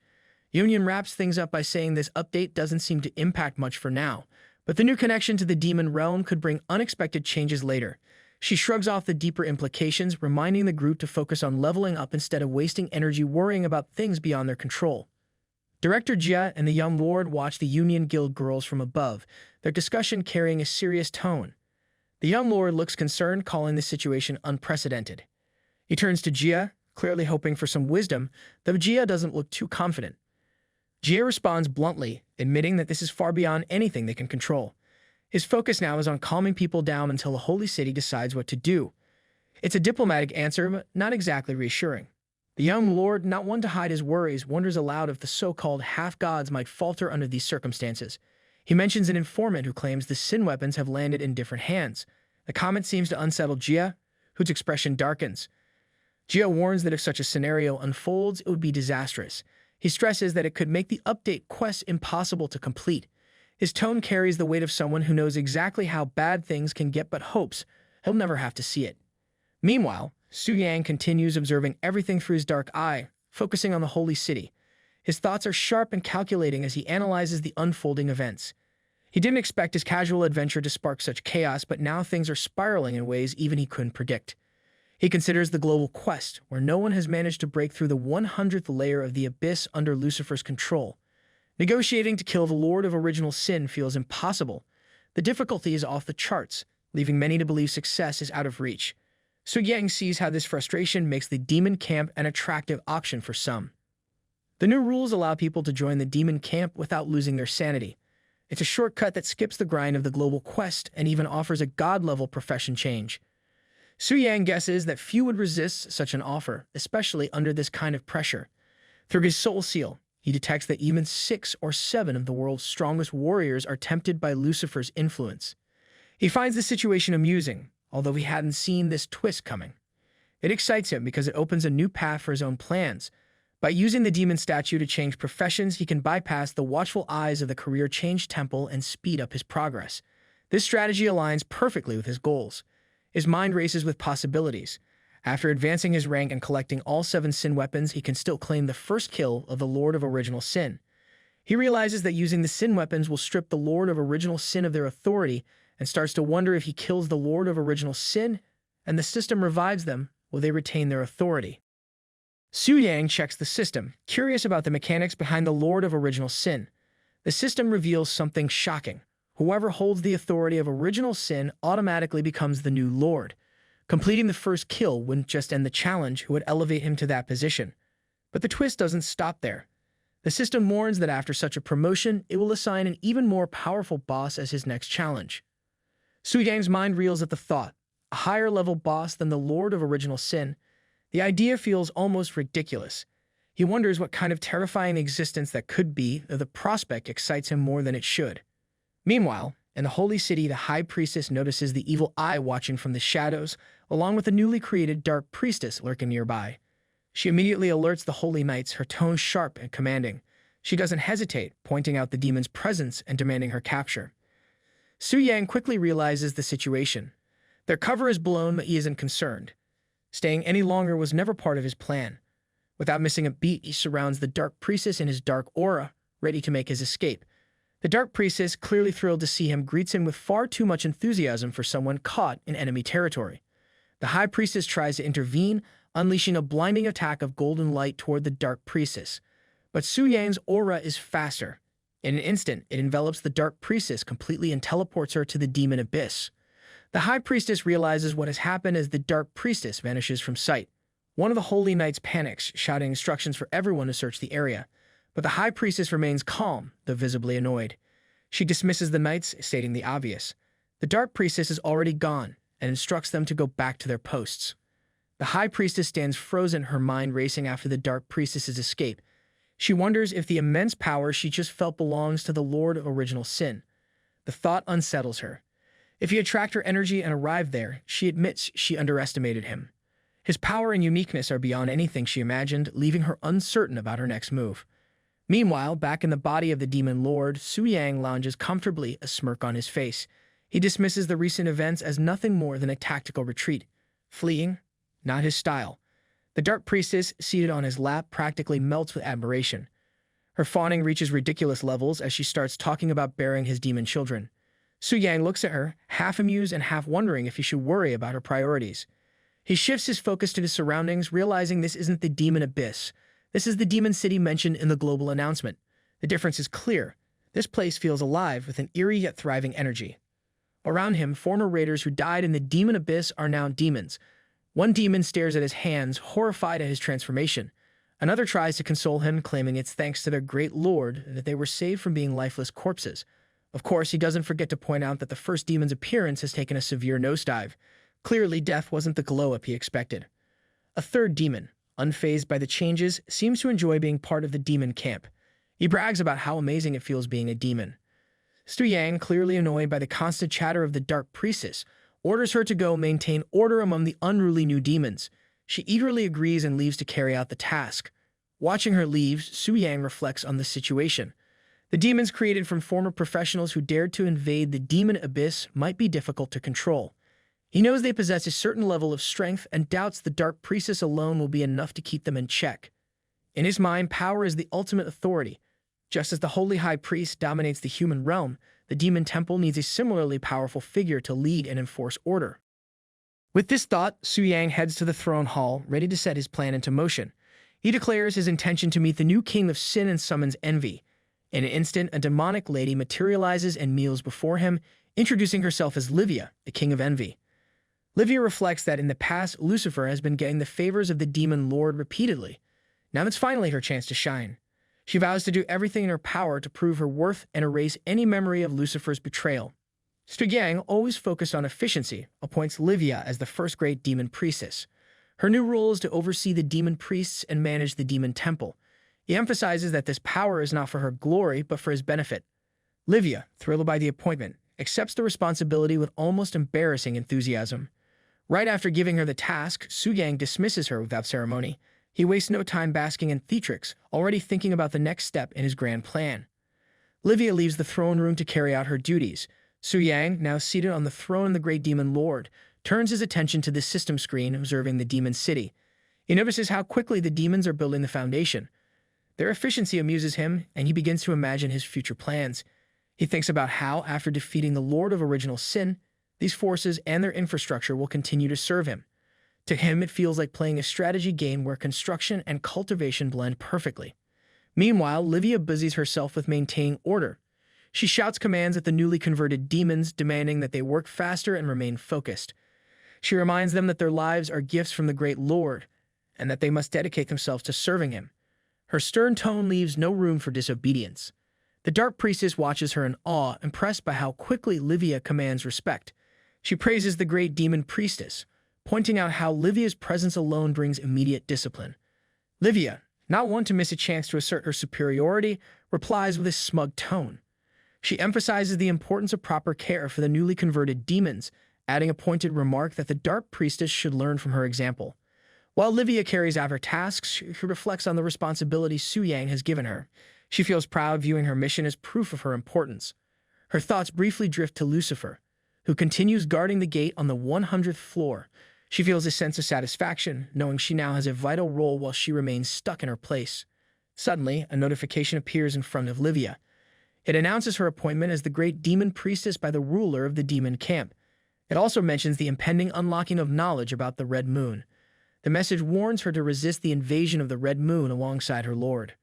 Union wraps things up by saying this update doesn't seem to impact much for now, but the new connection to the demon realm could bring unexpected changes later. She shrugs off the deeper implications, reminding the group to focus on leveling up instead of wasting energy worrying about things beyond their control. Director Jia and the young lord watch the Union Guild girls from above, their discussion carrying a serious tone. The young lord looks concerned, calling the situation unprecedented. He turns to Jia, clearly hoping for some wisdom, though Jia doesn't look too confident. Jia responds bluntly, admitting that this is far beyond anything they can control. His focus now is on calming people down until the Holy City decides what to do. It's a diplomatic answer, but not exactly reassuring. The young lord, not one to hide his worries, wonders aloud if the so-called half-gods might falter under these circumstances. He mentions an informant who claims the sin weapons have landed in different hands. The comment seems to unsettle Jia, whose expression darkens. Jia warns that if such a scenario unfolds, it would be disastrous. He stresses that it could make the update quest impossible to complete. His tone carries the weight of someone who knows exactly how bad things can get but hopes he'll never have to see it. Meanwhile, Su Yang continues observing everything through his dark eye, focusing on the Holy City. His thoughts are sharp and calculating as he analyzes the unfolding events. He didn't expect his casual adventure to spark such chaos, but now things are spiraling in ways even he couldn't predict. He considers the global quest, where no one has managed to break through the 100th layer of the abyss under Lucifer's control. Negotiating to kill the Lord of Original Sin feels impossible. The difficulty is off the charts, leaving many to believe success is out of reach. Su Yang sees how this frustration makes the demon camp an attractive option for some. The new rules allow people to join the demon camp without losing their sanity. It's a shortcut that skips the grind of the global quest and even offers a god-level profession change. Su Yang guesses that few would resist such an offer, especially under this kind of pressure. Through his soul seal, he detects that even 6 or 7 of the world's strongest warriors are tempted by Lucifer's influence. He finds the situation amusing, although he hadn't seen this twist coming. It excites him because it opens a new path for his own plans. By using the demon statue to change professions, he can bypass the watchful eyes of the career change temple and speed up his progress. This strategy aligns perfectly with his goals. His mind races with possibilities. After advancing his rank and collecting all 7 sin weapons, he can still claim the first kill of the Lord of Original Sin. He realizes that using the sin weapons will strip the Lord of Original Sin of their authority and starts to wonder if he kills the Lord of Original Sin and the system revives them, will they retain their authority? Su Yang checks the system, curious about the mechanics behind the Lord of Original Sin. The system reveals something shocking. Whoever holds the authority of Original Sin automatically becomes the new Lord. Completing the first kill wouldn't just end the challenge, it would elevate him to that position. But the twist doesn't stop there. The system warns that after such a promotion, it will assign an even more powerful boss as his next challenge. Su Yang's mind reels at the thought, a higher-level boss than the Lord of Original Sin. The idea feels almost ridiculous. He wonders what kind of terrifying existence that could be, though the prospect excites him more than it should. Meanwhile, in the Holy City, the High Priestess notices the evil eye watching from the shadows, along with the newly created Dark Priestess lurking nearby. She immediately alerts the Holy Knights, her tone sharp and commanding. She doesn't hesitate, pointing out the demon's presence and demanding her capture. Su Yang quickly realizes the situation. Their cover is blown, but he isn't concerned. Staying any longer was never part of his plan. Without missing a beat, he surrounds the Dark Priestess in his dark aura, ready to make his escape. The Dark Priestess, clearly thrilled to see him, greets him with far too much enthusiasm for someone caught in enemy territory. The High Priestess tries to intervene, unleashing a blinding attack of golden light toward the Dark Priestess. But Su Yang's aura is faster. In an instant, it envelops the Dark Priestess completely and teleports her to the demon abyss. The High Priestess realizes what has happened as the Dark Priestess vanishes from sight. One of the Holy Knights panics, shouting instructions for everyone to search the area. But the High Priestess remains calm, though visibly annoyed. She dismisses the knights, stating the obvious. The Dark Priestess is already gone, and instructs them to go back to their posts. The High Priestess stands frozen, her mind racing after the Dark Priestess's escape. She wonders if the immense power she just felt belongs to the Lord of Original Sin. The thought unsettles her. If he had tracked her energy and arrived there, she admits she underestimated him. His power and uniqueness are beyond anything she imagined, leaving her uncertain about her next move. Meanwhile, back in the body of the Demon Lord, Su Yang lounges comfortably, a smirk on his face. He dismisses the recent events as nothing more than a tactical retreat. Fleeing? Not his style. The Dark Priestess, seated on his lap, practically melts with admiration. Her fawning reaches ridiculous levels as she starts talking about bearing his demon children. Su Yang looks at her, half amused and half wondering if he should worry about her priorities. He shifts his focus to his surroundings, realizing this isn't the demon abyss. This is the demon city mentioned in the global announcement. The difference is clear. This place feels alive with an eerie yet thriving energy. Around him, former raiders who died in the demon abyss are now demons. One demon stares at his hands, horrified at his transformation. Another tries to console him, claiming it's thanks to their great lord that they were saved from being lifeless corpses. Of course, he doesn't forget to point out that the first demon's appearance has taken a severe nosedive. Clearly, death wasn't the glow-up he expected. A third demon, unfazed by the changes, seems to enjoy being part of the demon camp. He brags about how amazing it feels being a demon. Su Yang, clearly annoyed by the constant chatter of the Dark Priestess, orders her to go maintain order among the unruly new demons. She eagerly agrees and leaves to carry out the task. Watching her leave, Su Yang reflects on the situation. The demons created from former professionals who dared to invade the demon abyss might be difficult to control. He knows they possess a certain level of strength and doubts the Dark Priestess alone will be enough to keep them in check. In his mind, power is the ultimate authority. Just as the Holy High Priest dominates the human realm, the Demon Temple needs a similarly powerful figure to lead and enforce order. With this thought, Su Yang heads to the throne hall, ready to set his plan into motion. He declares his intention to meet the new king of sin and summons envy. In an instant, a demonic lady materializes and kneels before him, introducing herself as Livia, the king of envy. Livia reflects that in the past, Lucifer has been getting the favors of the Demon Lord repeatedly. Now it's finally her chance to shine. She vows to do everything in her power to prove her worth and erase any memory of Lucifer's betrayal. Su Yang, always focused on efficiency, appoints Livia as the first great demon priestess. Her new role is to oversee the demon priests and manage the demon temple. He emphasizes that this power is not for her glory, but for his benefit. Livia, thrilled by the appointment, accepts the responsibility with almost embarrassing enthusiasm. Right after giving her the task, Su Yang dismisses her without ceremony. He wastes no time basking in theatrics, already thinking about the next step in his grand plan. Livia leaves the throne room to carry out her duties. Su Yang, now seated on the throne of the great demon lord, turns his attention to the system screen observing the demon city. He notices how quickly the demons are building the foundation. Their efficiency amuses him, and he begins to imagine his future plans. He thinks about how, after defeating the Lord of Original Sin, these forces and their infrastructure will continue to serve him. To him, it feels like playing a strategy game where construction and cultivation blend perfectly. Meanwhile, Livia busies herself with maintaining order. She shouts commands at the newly converted demons, demanding that they work faster and remain focused. She reminds them that their lives are gifts from the great Lord, and that they must dedicate themselves to serving him. Her stern tone leaves no room for disobedience. The Dark Priestess watches her in awe, impressed by how quickly Livia commands respect. She praises the great demon priestess, pointing out how Livia's presence alone brings immediate discipline. Livia, not one to miss a chance to assert her superiority, replies with a smug tone. She emphasizes the importance of proper care for the newly converted demons, adding a pointed remark that the Dark Priestess should learn from her example. While Livia carries out her tasks, she reflects on the responsibility Su Yang has given her. She feels proud, viewing her mission as proof of her importance. Her thoughts briefly drift to Lucifer, who continues guarding the gate on the 100th floor. She feels a sense of satisfaction, knowing she now has a vital role while she remains stuck in her place. Suddenly, a notification appears in front of Livia. It announces her appointment as the great demon priestess by the ruler of the demon camp. It also mentions the impending unlocking of knowledge about the Red Moon. The message warns her to resist the invasion of the Red Moon alongside her lord.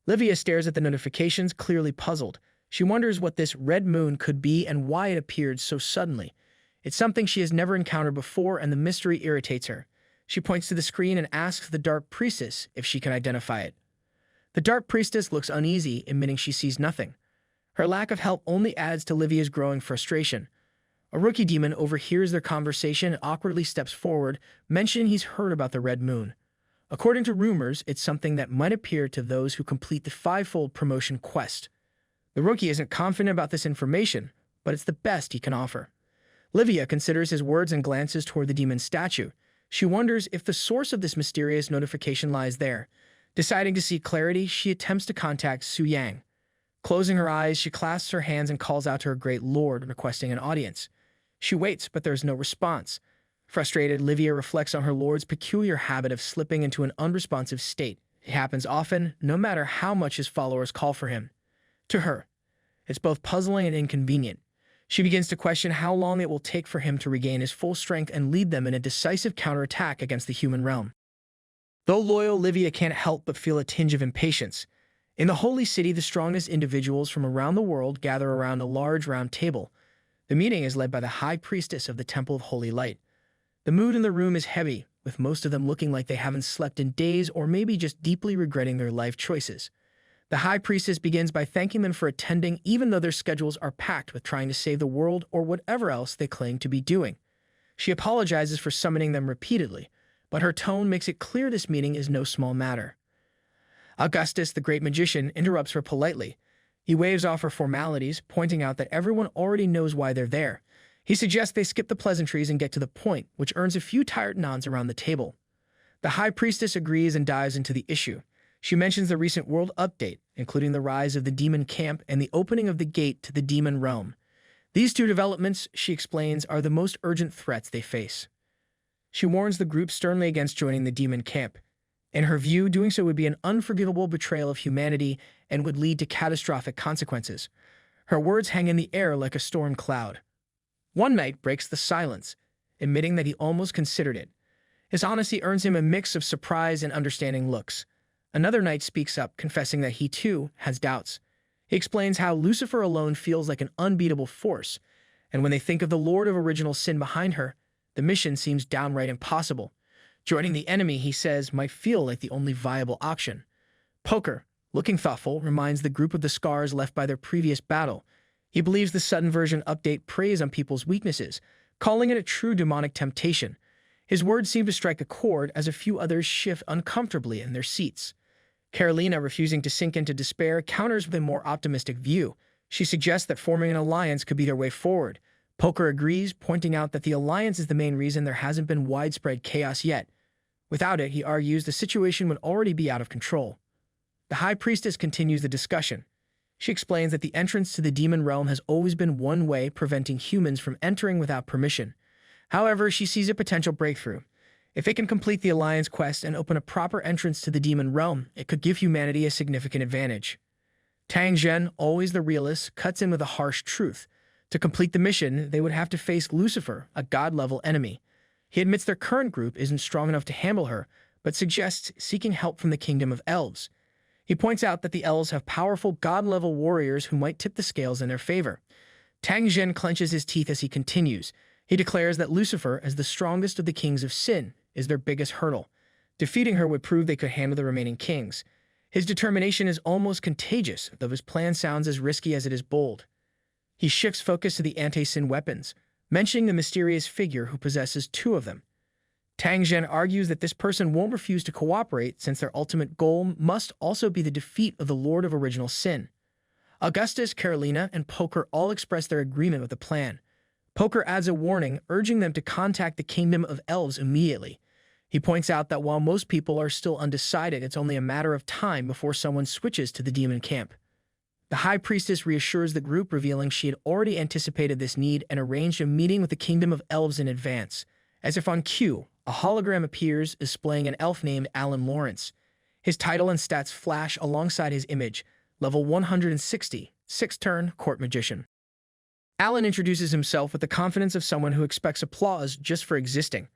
Livia stares at the notifications, clearly puzzled. She wonders what this Red Moon could be and why it appeared so suddenly. It's something she has never encountered before, and the mystery irritates her. She points to the screen and asks the Dark Priestess if she can identify it. The Dark Priestess looks uneasy, admitting she sees nothing. Her lack of help only adds to Livia's growing frustration. A rookie demon overhears their conversation and awkwardly steps forward, mentioning he's heard about the Red Moon. According to rumors, it's something that might appear to those who complete the fivefold promotion quest. The rookie isn't confident about this information, but it's the best he can offer. Livia considers his words and glances toward the demon statue. She wonders if the source of this mysterious notification lies there. Deciding to seek clarity, she attempts to contact Su Yang. Closing her eyes, she clasps her hands and calls out to her great lord, requesting an audience. She waits, but there is no response. Frustrated, Livia reflects on her lord's peculiar habit of slipping into an unresponsive state. It happens often, no matter how much his followers call for him. To her, it's both puzzling and inconvenient. She begins to question how long it will take for him to regain his full strength and lead them in a decisive counterattack against the human realm. Though loyal, Livia can't help but feel a tinge of impatience. In the Holy City, the strongest individuals from around the world gather around a large round table. The meeting is led by the High Priestess of the Temple of Holy Light. The mood in the room is heavy, with most of them looking like they haven't slept in days or maybe just deeply regretting their life choices. The High Priestess begins by thanking them for attending, even though their schedules are packed with trying to save the world or whatever else they claim to be doing. She apologizes for summoning them repeatedly, but her tone makes it clear this meeting is no small matter. Augustus, the great magician, interrupts her politely. He waves off her formalities, pointing out that everyone already knows why they're there. He suggests they skip the pleasantries and get to the point, which earns a few tired nods around the table. The High Priestess agrees and dives into the issue. She mentions the recent world update, including the rise of the demon camp and the opening of the gate to the demon realm. These two developments, she explains, are the most urgent threats they face. She warns the group sternly against joining the demon camp. In her view, doing so would be an unforgivable betrayal of humanity and would lead to catastrophic consequences. Her words hang in the air like a storm cloud. One knight breaks the silence, admitting that he almost considered it. His honesty earns him a mix of surprise and understanding looks. Another knight speaks up, confessing that he, too, has doubts. He explains how Lucifer alone feels like an unbeatable force, and when they think of the Lord of Original Sin behind her, the mission seems downright impossible. Joining the enemy, he says, might feel like the only viable option. Poker, looking thoughtful, reminds the group of the scars left by their previous battle. He believes the sudden version update preys on people's weaknesses, calling it a true demonic temptation. His words seem to strike a chord as a few others shift uncomfortably in their seats. Carolina, refusing to sink into despair, counters with a more optimistic view. She suggests that forming an alliance could be their way forward. Poker agrees, pointing out that the alliance is the main reason there hasn't been widespread chaos yet. Without it, he argues, the situation would already be out of control. The High Priestess continues the discussion. She explains that the entrance to the demon realm has always been one way, preventing humans from entering without permission. However, she sees a potential breakthrough. If it can complete the Alliance quest and open a proper entrance to the demon realm, it could give humanity a significant advantage. Tang Zhen, always the realist, cuts in with a harsh truth. To complete the mission, they would have to face Lucifer, a god-level enemy. He admits their current group isn't strong enough to handle her, but suggests seeking help from the Kingdom of Elves. He points out that the elves have powerful god-level warriors who might tip the scales in their favor. Tang Zhen clenches his teeth as he continues. He declares that Lucifer, as the strongest of the kings of sin, is their biggest hurdle. Defeating her would prove they could handle the remaining kings. His determination is almost contagious, though his plan sounds as risky as it is bold. He shifts focus to the anti-sin weapons, mentioning the mysterious figure who possesses 2 of them. Tang Zhen argues that this person won't refuse to cooperate since their ultimate goal must also be the defeat of the Lord of Original Sin. Augustus, Carolina, and Poker all express their agreement with the plan. Poker adds a warning, urging them to contact the Kingdom of Elves immediately. He points out that while most people are still undecided, it's only a matter of time before someone switches to the demon camp. The High Priestess reassures the group, revealing she had already anticipated this need and arranged a meeting with the Kingdom of Elves in advance. As if on cue, a hologram appears, displaying an elf named Alan Lawrence. His title and stats flash alongside his image, level 160, 6th turn, court magician. Alan introduces himself with the confidence of someone who expects applause just for existing.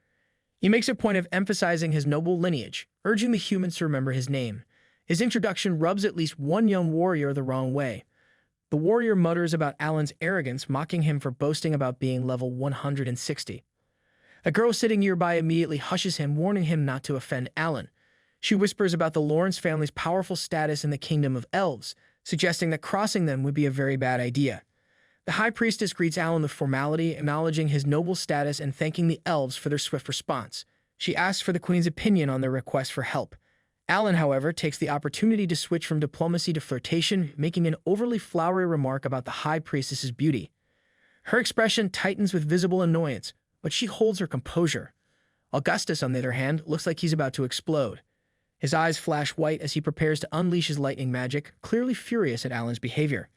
He makes a point of emphasizing his noble lineage, urging the humans to remember his name. His introduction rubs at least one young warrior the wrong way. The warrior mutters about Alan's arrogance, mocking him for boasting about being level 160. A girl sitting nearby immediately hushes him, warning him not to offend Alan. She whispers about the Lawrence family's powerful status in the Kingdom of Elves, suggesting that crossing them would be a very bad idea. The High Priestess greets Alan with formality, acknowledging his noble status and thanking the elves for their swift response. She asks for the Queen's opinion on their request for help. Alan, however, takes the opportunity to switch from diplomacy to flirtation, making an overly flowery remark about the High Priestess's beauty. Her expression tightens with visible annoyance, but she holds her composure. Augustus, on the other hand, looks like he's about to explode. His eyes flash white as he prepares to unleash his lightning magic, clearly furious at Alan's behavior.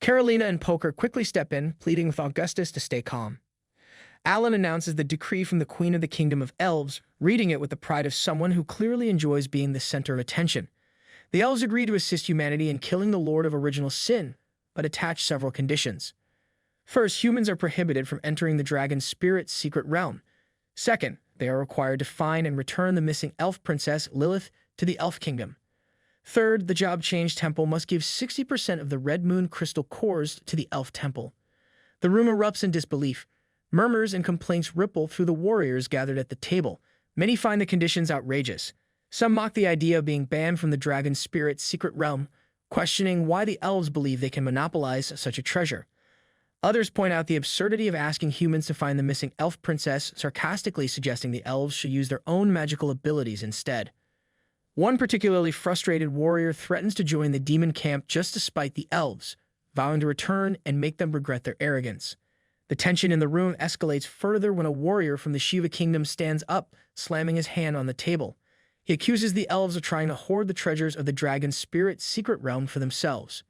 Carolina and Poker quickly step in, pleading with Augustus to stay calm. Alan announces the decree from the Queen of the Kingdom of Elves, reading it with the pride of someone who clearly enjoys being the center of attention. The elves agree to assist humanity in killing the Lord of Original Sin, but attach several conditions. First, humans are prohibited from entering the dragon's spirit's secret realm. Second, they are required to find and return the missing elf princess, Lilith, to the Elf Kingdom. Third, the Job Change Temple must give 60% of the Red Moon crystal cores to the Elf Temple. The room erupts in disbelief. Murmurs and complaints ripple through the warriors gathered at the table. Many find the conditions outrageous. Some mock the idea of being banned from the dragon spirit's secret realm, questioning why the elves believe they can monopolize such a treasure. Others point out the absurdity of asking humans to find the missing elf princess, sarcastically suggesting the elves should use their own magical abilities instead. One particularly frustrated warrior threatens to join the demon camp just to spite the elves, vowing to return and make them regret their arrogance. The tension in the room escalates further when a warrior from the Shiva Kingdom stands up, slamming his hand on the table. He accuses the elves of trying to hoard the treasures of the dragon's spirit's secret realm for themselves.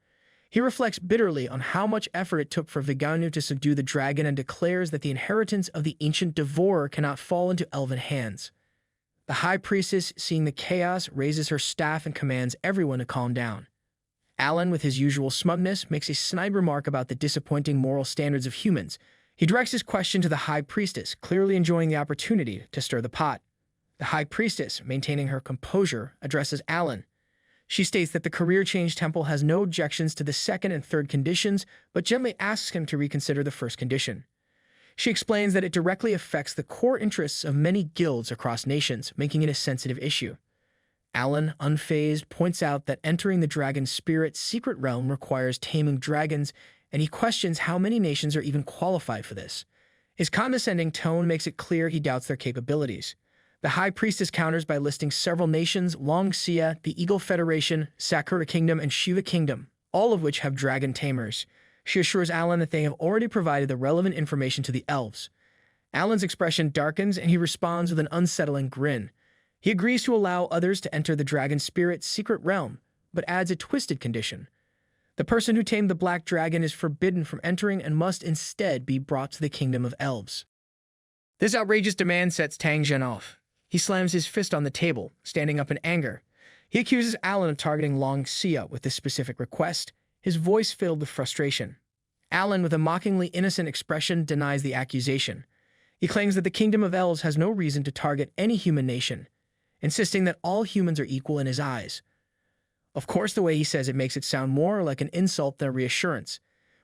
He reflects bitterly on how much effort it took for Viganu to subdue the dragon and declares that the inheritance of the ancient devourer cannot fall into elven hands. The High Priestess, seeing the chaos, raises her staff and commands everyone to calm down. Alan, with his usual smugness, makes a snide remark about the disappointing moral standards of humans. He directs his question to the High Priestess, clearly enjoying the opportunity to stir the pot. The High Priestess, maintaining her composure, addresses Alan. She states that the Career Change Temple has no objections to the second and third conditions, but gently asks him to reconsider the first condition. She explains that it directly affects the core interests of many guilds across nations, making it a sensitive issue. Alan, unfazed, points out that entering the dragon's spirit's secret realm requires taming dragons, and he questions how many nations are even qualified for this. His condescending tone makes it clear he doubts their capabilities. The High Priestess counters by listing several nations: Longxia, the Eagle Federation, Sakura Kingdom, and Shiva Kingdom, all of which have dragon tamers. She assures Alan that they have already provided the relevant information to the elves. Alan's expression darkens and he responds with an unsettling grin. He agrees to allow others to enter the dragon spirit's secret realm, but adds a twisted condition. The person who tamed the black dragon is forbidden from entering and must instead be brought to the Kingdom of Elves. This outrageous demand sets Tang Zhen off. He slams his fist on the table, standing up in anger. He accuses Alan of targeting Long Xia with this specific request, his voice filled with frustration. Alan, with a mockingly innocent expression, denies the accusation. He claims that the Kingdom of Elves has no reason to target any human nation, insisting that all humans are equal in his eyes. Of course, the way he says it makes it sound more like an insult than a reassurance.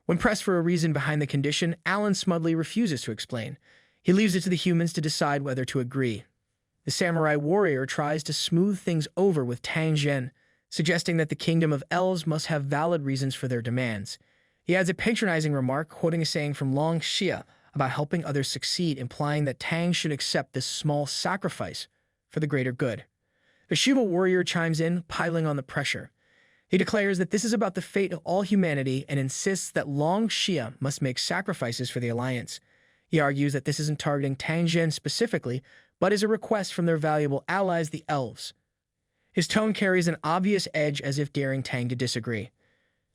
When pressed for a reason behind the condition, Alan smugly refuses to explain. He leaves it to the humans to decide whether to agree. The samurai warrior tries to smooth things over with Tang Zhen, suggesting that the Kingdom of Elves must have valid reasons for their demands. He adds a patronizing remark, quoting a saying from Long Xia about helping others succeed, implying that Tang should accept this small sacrifice for the greater good. The Shiva warrior chimes in, piling on the pressure. He declares that this is about the fate of all humanity and insists that Long Xia must make sacrifices for the alliance. He argues that this isn't targeting Tang Zhen specifically, but is a request from their valuable allies, the elves. His tone carries an obvious edge, as if daring Tang to disagree.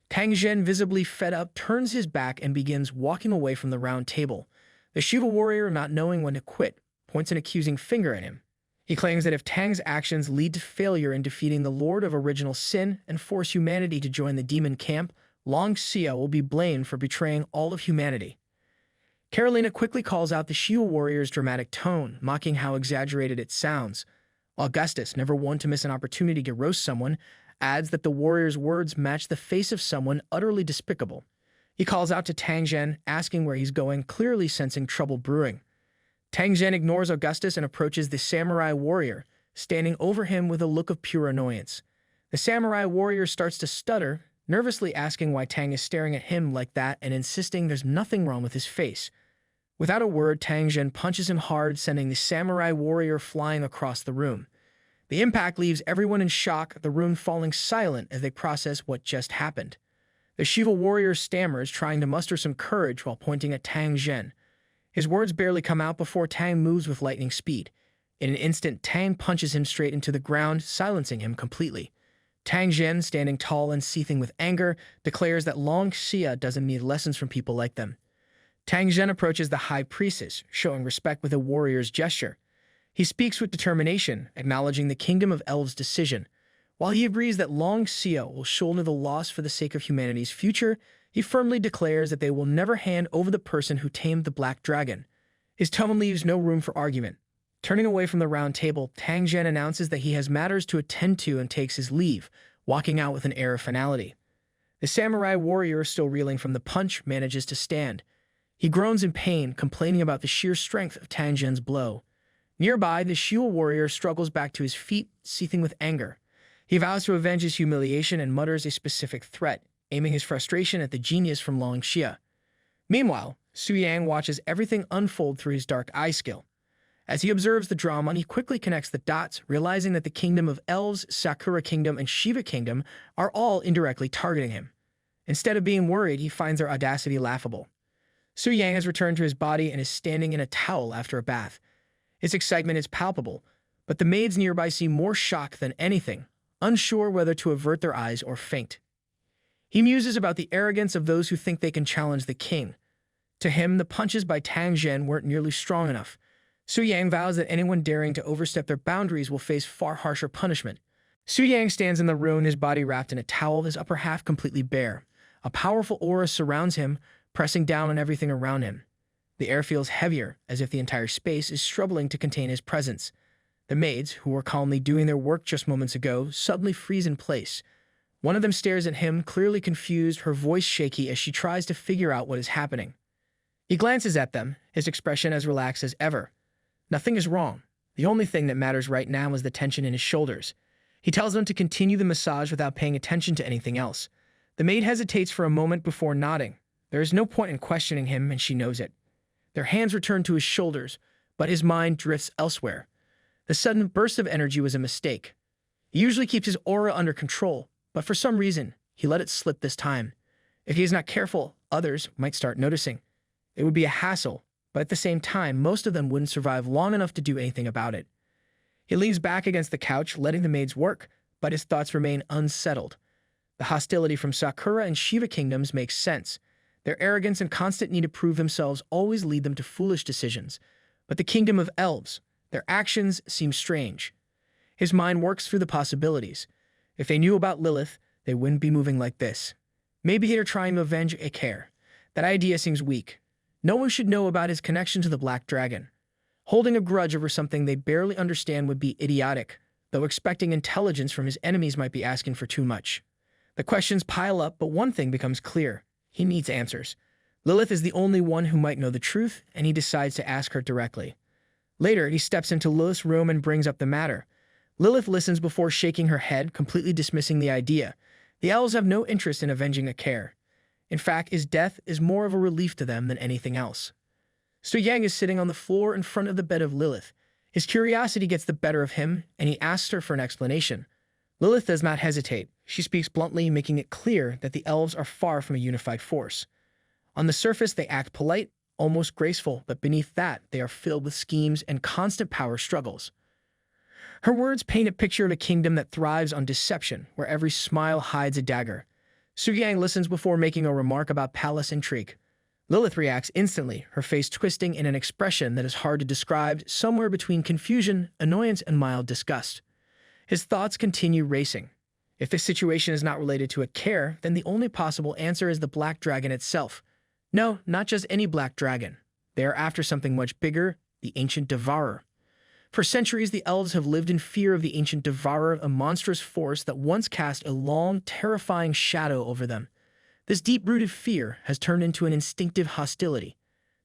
Tang Zhen, visibly fed up, turns his back and begins walking away from the round table. The Shiva warrior, not knowing when to quit, points an accusing finger at him. He claims that if Tang's actions lead to failure in defeating the Lord of Original Sin and force humanity to join the demon camp, Long Xia will be blamed for betraying all of humanity. Carolina quickly calls out the Shiva warrior's dramatic tone, mocking how exaggerated it sounds. Augustus, never one to miss an opportunity to roast someone, adds that the warrior's words match the face of someone utterly despicable. He calls out to Tang Zhen, asking where he's going, clearly sensing trouble brewing. Tang Zhen ignores Augustus and approaches the samurai warrior, standing over him with a look of pure annoyance. The samurai warrior starts to stutter, nervously asking why Tang is staring at him like that and insisting there's nothing wrong with his face. Without a word, Tang Zhen punches him hard, sending the samurai warrior flying across the room. The impact leaves everyone in shock, the room falling silent as they process what just happened. The Shiva warrior stammers, trying to muster some courage while pointing at Tang Zhen. His words barely come out before Tang moves with lightning speed. In an instant, Tang punches him straight into the ground, silencing him completely. Tang Zhen, standing tall and seething with anger, declares that Long Xia doesn't need lessons from people like them. Tang Zhen approaches the high priestess, showing respect with a warrior's gesture. He speaks with determination, acknowledging the Kingdom of Elves' decision. While he agrees that Long Xia will shoulder the loss for the sake of humanity's future, he firmly declares that they will never hand over the person who tamed the Black Dragon. His tone leaves no room for argument. Turning away from the round table, Tang Zhen announces that he has matters to attend to and takes his leave, walking out with an air of finality. The samurai warrior, still reeling from the punch, manages to stand. He groans in pain, complaining about the sheer strength of Tang Zhen's blow. Nearby, the Shiva warrior struggles back to his feet, seething with anger. He vows to avenge his humiliation and mutters a specific threat, aiming his frustration at the genius from Long Xia. Meanwhile, Su Yang watches everything unfold through his dark eye skill. As he observes the drama, he quickly connects the dots, realizing that the Kingdom of Elves, Sakura Kingdom, and Shiva Kingdom are all indirectly targeting him. Instead of being worried, he finds their audacity laughable. Su Yang has returned to his body and is standing in a towel after a bath. His excitement is palpable, but the maids nearby seem more shocked than anything, unsure whether to avert their eyes or faint. He muses about the arrogance of those who think they can challenge the king. To him, the punches by Tang Zhen weren't nearly strong enough. Su Yang vows that anyone daring to overstep their boundaries will face far harsher punishment. Su Yang stands in the room, his body wrapped in a towel, his upper half completely bare. A powerful aura surrounds him, pressing down on everything around him. The air feels heavier, as if the entire space is struggling to contain his presence. The maids, who were calmly doing their work just moments ago, suddenly freeze in place. One of them stares at him, clearly confused, her voice shaky as she tries to figure out what is happening. He glances at them, his expression as relaxed as ever. Nothing is wrong. The only thing that matters right now is the tension in his shoulders. He tells them to continue the massage without paying attention to anything else. The maid hesitates for a moment before nodding. There is no point in questioning him, and she knows it. Their hands return to his shoulders, but his mind drifts elsewhere. The sudden burst of energy was a mistake. He usually keeps his aura under control, but for some reason, he let it slip this time. If he is not careful, others might start noticing. It would be a hassle, but at the same time, most of them wouldn't survive long enough to do anything about it. He leans back against the couch, letting the maids work, but his thoughts remain unsettled. The hostility from Sakura and Shiva kingdoms makes sense. Their arrogance and constant need to prove themselves always lead them to foolish decisions. But the Kingdom of Elves, Their actions seem strange. His mind works through the possibilities. If they knew about Lilith, they wouldn't be moving like this. Maybe they're trying to avenge a care. That idea seems weak. No one should know about his connection to the Black Dragon. Holding a grudge over something they barely understand would be idiotic, though expecting intelligence from his enemies might be asking for too much. The questions pile up, but one thing becomes clear. He needs answers. Lilith is the only one who might know the truth, and he decides to ask her directly. Later, he steps into Lilith's room and brings up the matter. Lilith listens before shaking her head, completely dismissing the idea. The elves have no interest in avenging a care. In fact, his death is more of a relief to them than anything else. Su-yang is sitting on the floor in front of the bed of Lilith. His curiosity gets the better of him, and he asks her for an explanation. Lilith does not hesitate. She speaks bluntly, making it clear that the elves are far from a unified force. On the surface, they act polite, almost graceful, but beneath that, they are filled with schemes and constant power struggles. Her words paint a picture of a kingdom that thrives on deception, where every smile hides a dagger. Su-yang listens before making a remark about palace intrigue. Lilith reacts instantly, her face twisting in an expression that is hard to describe, somewhere between confusion, annoyance, and mild disgust. His thoughts continue racing. If this situation is not related to a care, then the only possible answer is the Black Dragon itself. No, not just any Black Dragon. They are after something much bigger, the Ancient Devourer. For centuries, the elves have lived in fear of the Ancient Devourer, a monstrous force that once cast a long, terrifying shadow over them. This deep-rooted fear has turned into an instinctive hostility.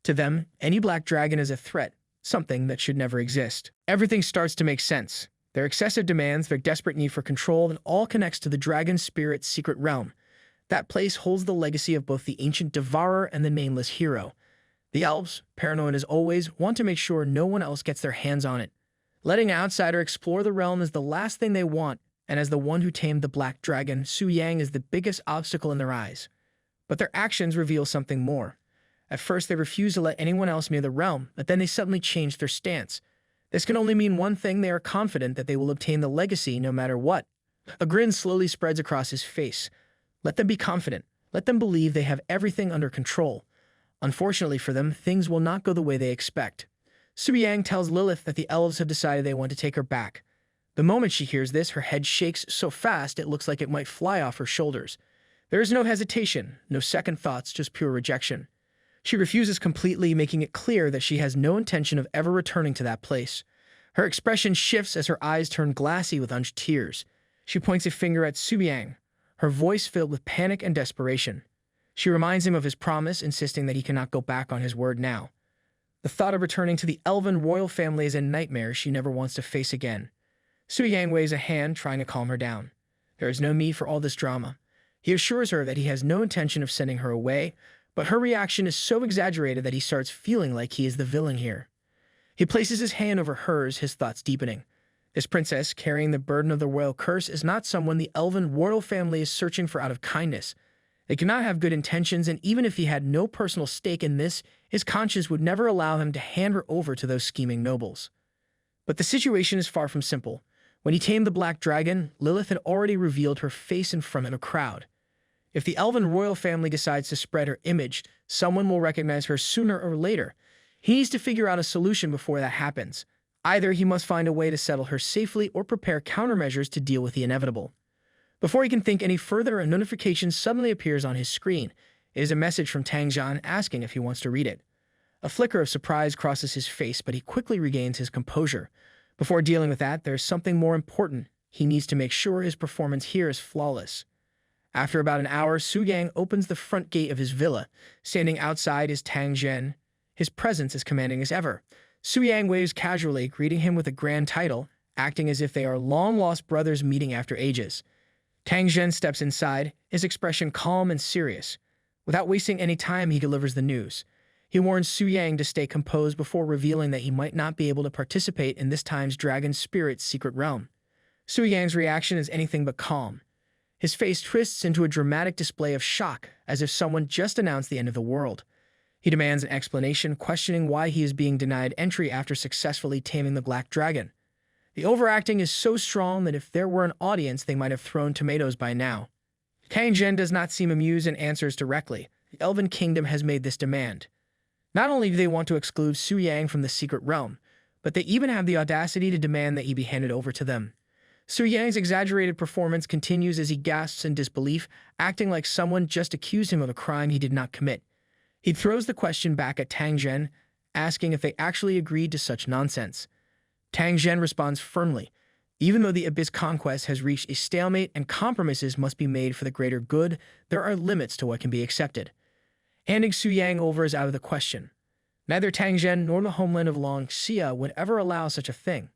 To them, any Black Dragon is a threat, something that should never exist. Everything starts to make sense. Their excessive demands, their desperate need for control, and all connects to the Dragon Spirit's secret realm. That place holds the legacy of both the Ancient Devourer and the nameless hero. The elves, paranoid as always, want to make sure no one else gets their hands on it. Letting an outsider explore the realm is the last thing they want, and as the one who tamed the Black Dragon, Su-yang is the biggest obstacle in their eyes. But their actions reveal something more. At first, they refuse to let anyone else near the realm, but then they suddenly change their stance. This can only mean one thing: they are confident that they will obtain the legacy no matter what. A grin slowly spreads across his face. Let them be confident. Let them believe they have everything under control. Unfortunately for them, things will not go the way they expect. Su-yang tells Lilith that the elves have decided they want to take her back. The moment she hears this, her head shakes so fast it looks like it might fly off her shoulders. There is no hesitation, no second thoughts, just pure rejection. She refuses completely, making it clear that she has no intention of ever returning to that place. Her expression shifts as her eyes turn glassy with unshed tears. She points a finger at Su-yang, her voice filled with panic and desperation. She reminds him of his promise, insisting that he cannot go back on his word now. The thought of returning to the elven royal family is a nightmare she never wants to face again. Su-yang waves a hand, trying to calm her down. There is no need for all this drama. He assures her that he has no intention of sending her away, but her reaction is so exaggerated that he starts feeling like he is the villain here. He places his hand over hers, his thoughts deepening. This princess, carrying the burden of the royal curse, is not someone the elven royal family is searching for out of kindness. They cannot have good intentions, and even if he had no personal stake in this, his conscience would never allow him to hand her over to those scheming nobles. But the situation is far from simple. When he tamed the Black Dragon, Lilith had already revealed her face in front of a crowd. If the elven royal family decides to spread her image, someone will recognize her sooner or later. He needs to figure out a solution before that happens. Either he must find a way to settle her safely or prepare countermeasures to deal with the inevitable. Before he can think any further, a notification suddenly appears on his screen. It is a message from Tang Zhan asking if he wants to read it. A flicker of surprise crosses his face, but he quickly regains his composure. Before dealing with that, there is something more important. He needs to make sure his performance here is flawless. After about an hour, Su-yang opens the front gate of his villa. Standing outside is Tang Zhen. His presence is commanding as ever. Su-yang waves casually, greeting him with a grand title, acting as if they are long-lost brothers meeting after ages. Tang Zhen steps inside, his expression calm and serious. Without wasting any time, he delivers the news. He warns Su-yang to stay composed before revealing that he might not be able to participate in this time's Dragon Spirit's secret realm. Su-yang's reaction is anything but calm. His face twists into a dramatic display of shock, as if someone just announced the end of the world. He demands an explanation, questioning why he is being denied entry after successfully taming the Black Dragon. The overacting is so strong that if there were an audience, they might have thrown tomatoes by now. Tang Zhen does not seem amused and answers directly. The Elven Kingdom has made this demand. Not only do they want to exclude Su-yang from the secret realm, but they even have the audacity to demand that he be handed over to them. Su Yang's exaggerated performance continues as he gasps in disbelief, acting like someone just accused him of a crime he did not commit. He throws the question back at Tang Zhen, asking if they actually agreed to such nonsense. Tang Zhen responds firmly, even though the Abyss conquest has reached a stalemate and compromises must be made for the greater good, there are limits to what can be accepted. Handing Su Yang over is out of the question. Neither Tang Zhen nor the homeland of Long Xia would ever allow such a thing.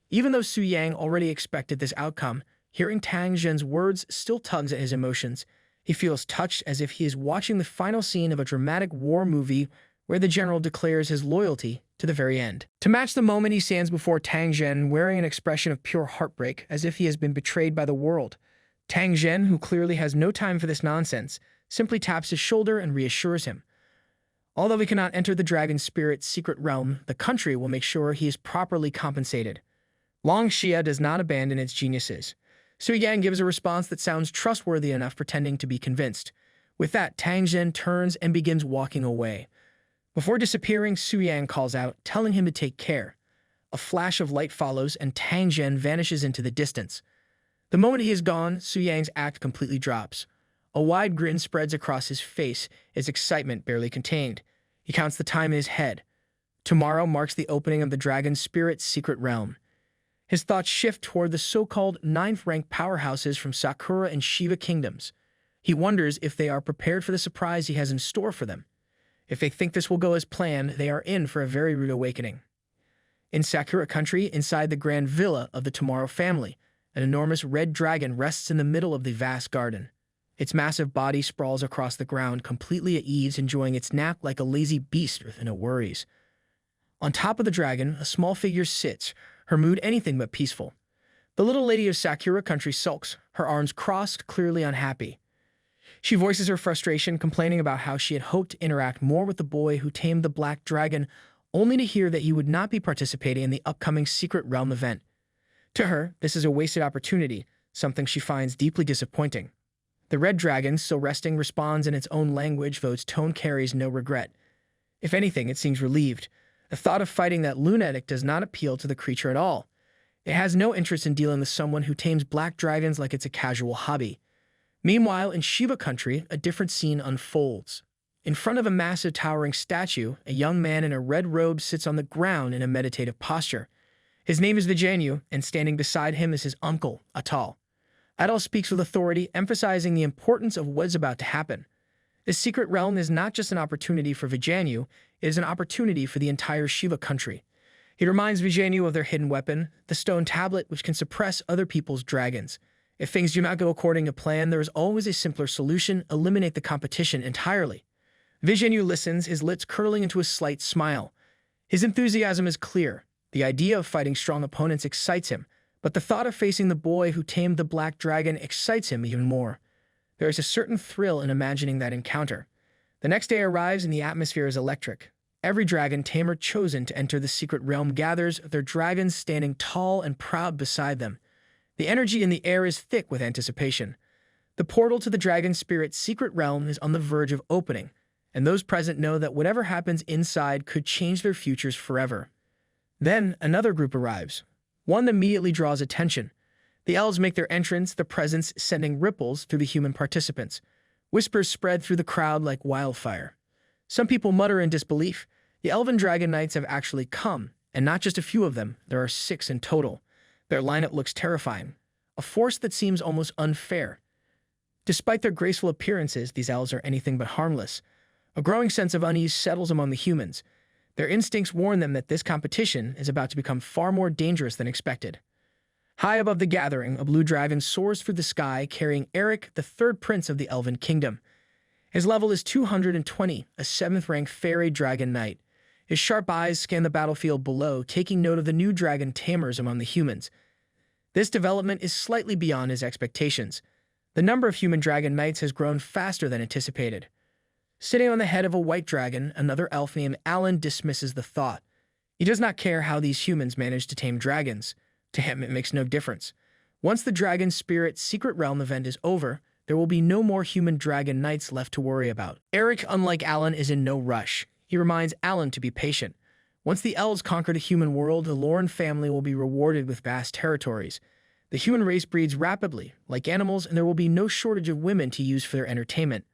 Even though Su Yang already expected this outcome, hearing Tang Zhen's words still tugs at his emotions. He feels touched as if he is watching the final scene of a dramatic war movie where the general declares his loyalty to the very end. To match the moment, he stands before Tang Zhen wearing an expression of pure heartbreak, as if he has been betrayed by the world. Tang Zhen, who clearly has no time for this nonsense, simply taps his shoulder and reassures him. Although we cannot enter the dragon spirit's secret realm, the country will make sure he is properly compensated. Long Xia does not abandon its geniuses. Su Yang gives a response that sounds trustworthy enough, pretending to be convinced. With that, Tang Zhen turns and begins walking away. Before disappearing, Su Yang calls out, telling him to take care. A flash of light follows, and Tang Zhen vanishes into the distance. The moment he is gone, Su Yang's act completely drops. A wide grin spreads across his face, his excitement barely contained. He counts the time in his head. Tomorrow marks the opening of the dragon spirit's secret realm. His thoughts shift toward the so-called 9th-rank powerhouses from Sakura and Shiva kingdoms. He wonders if they are prepared for the surprise he has in store for them. If they think this will go as planned, they are in for a very rude awakening. In Sakura country, inside the grand villa of the Tomorrow family, an enormous red dragon rests in the middle of the vast garden. Its massive body sprawls across the ground, completely at ease, enjoying its nap like a lazy beast with no worries. On top of the dragon, a small figure sits, her mood anything but peaceful. The little lady of Sakura country sulks, her arms crossed, clearly unhappy. She voices her frustration, complaining about how she had hoped to interact more with the boy who tamed the black dragon, only to hear that he would not be participating in the upcoming Secret Realm event. To her, this is a wasted opportunity, something she finds deeply disappointing. The red dragon, still resting, responds in its own language, though its tone carries no regret. If anything, it seems relieved. The thought of fighting that lunatic does not appeal to the creature at all. It has no interest in dealing with someone who tames black dragons like it's a casual hobby. Meanwhile, in Shiva country, a different scene unfolds. In front of a massive towering statue, a young man in a red robe sits on the ground in a meditative posture. His name is Vijanu, and standing beside him is his uncle, Atal. Atal speaks with authority, emphasizing the importance of what is about to happen. This secret realm is not just an opportunity for Vijanu, it is an opportunity for the entire Shiva country. He reminds Vijanu of their hidden weapon, the stone tablet which can suppress other people's dragons. If things do not go according to plan, there is always a simpler solution: eliminate the competition entirely. Vijanu listens, his lips curling into a slight smile. His enthusiasm is clear. The idea of fighting strong opponents excites him, but the thought of facing the boy who tamed the black dragon excites him even more. There is a certain thrill in imagining that encounter. The next day arrives and the atmosphere is electric. Every dragon tamer chosen to enter the secret realm gathers, their dragons standing tall and proud beside them. The energy in the air is thick with anticipation. The portal to the dragon spirit's secret realm is on the verge of opening, and those present know that whatever happens inside could change their futures forever. Then another group arrives, one that immediately draws attention. The elves make their entrance, the presence sending ripples through the human participants. Whispers spread through the crowd like wildfire. Some people mutter in disbelief. The elven dragon knights have actually come, and not just a few of them, there are 6 in total. Their lineup looks terrifying, a force that seems almost unfair. Despite their graceful appearances, these elves are anything but harmless. A growing sense of unease settles among the humans. Their instincts warn them that this competition is about to become far more dangerous than expected. High above the gathering, a blue dragon soars through the sky, carrying Eric, the 3rd prince of the Elven Kingdom. His level is 220, a 7th-rank fairy dragon knight. His sharp eyes scan the battlefield below, taking note of the new dragon tamers among the humans. This development is slightly beyond his expectations. The number of human dragon knights has grown faster than anticipated. Sitting on the head of a white dragon, another elf named Alan dismisses the thought. He does not care how these humans manage to tame dragons. To him, it makes no difference. Once the dragon spirit's secret realm event is over, there will be no more human dragon knights left to worry about. Eric, unlike Alan, is in no rush. He reminds Alan to be patient. Once the elves conquer the human world, the Lauren family will be rewarded with vast territories. The human race breeds rapidly, like animals, and there will be no shortage of women to use for their entertainment.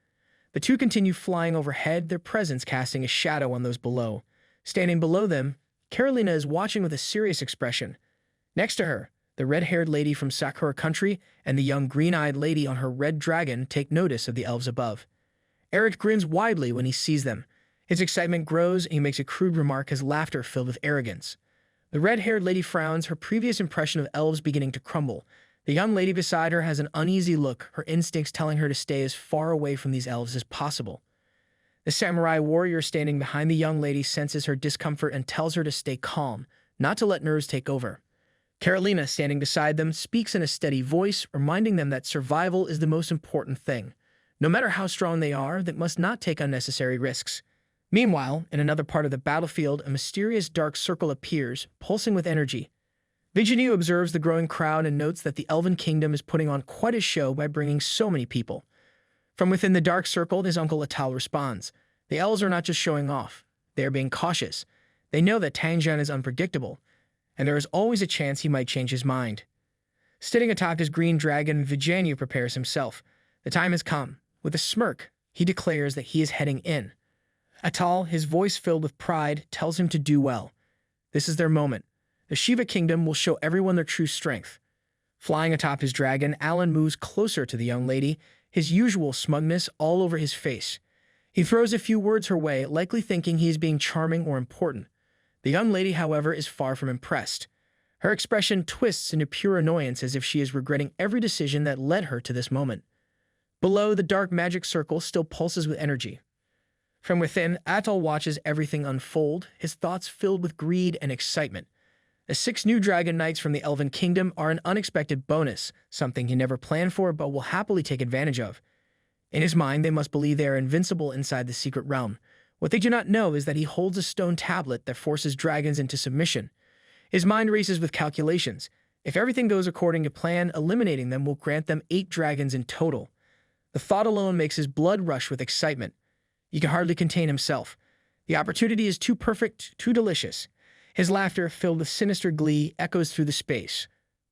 The two continue flying overhead, their presence casting a shadow on those below. Standing below them, Carolina is watching with a serious expression. Next to her, the red-haired lady from Sakura Country and the young green-eyed lady on her red dragon take notice of the elves above. Eric grins widely when he sees them. His excitement grows and he makes a crude remark, his laughter filled with arrogance. The red-haired lady frowns, her previous impression of elves beginning to crumble. The young lady beside her has an uneasy look, her instincts telling her to stay as far away from these elves as possible. The samurai warrior standing behind the young lady senses her discomfort and tells her to stay calm, not to let nerves take over. Carolina, standing beside them, speaks in a steady voice, reminding them that survival is the most important thing. No matter how strong they are, they must not take unnecessary risks. Meanwhile, in another part of the battlefield, a mysterious dark circle appears, pulsing with energy. Vigeniu observes the growing crowd and notes that the Elven Kingdom is putting on quite a show by bringing so many people. From within the dark circle, his uncle Atal responds. The elves are not just showing off. They are being cautious. They know that Tangjian is unpredictable, and there is always a chance he might change his mind. Sitting atop his green dragon, Vigeniu prepares himself. The time has come. With a smirk, he declares that he is heading in. Atal, his voice filled with pride, tells him to do well. This is their moment. The Shiva Kingdom will show everyone their true strength. Flying atop his dragon, Alan moves closer to the young lady, his usual smugness all over his face. He throws a few words her way, likely thinking he is being charming or important. The young lady, however, is far from impressed. Her expression twists into pure annoyance as if she is regretting every decision that led her to this moment. Below, the dark magic circle still pulses with energy. From within, Atal watches everything unfold, his thoughts filled with greed and excitement. The 6 new Dragon Knights from the Elven Kingdom are an unexpected bonus, something he never planned for but will happily take advantage of. In his mind, they must believe they are invincible inside the secret realm. What they do not know is that he holds a stone tablet that forces dragons into submission. His mind races with calculations. If everything goes according to plan, eliminating them will grant them 8 dragons in total. The thought alone makes his blood rush with excitement. He can hardly contain himself. The opportunity is too perfect, too delicious. His laughter, filled with sinister glee, echoes through the space.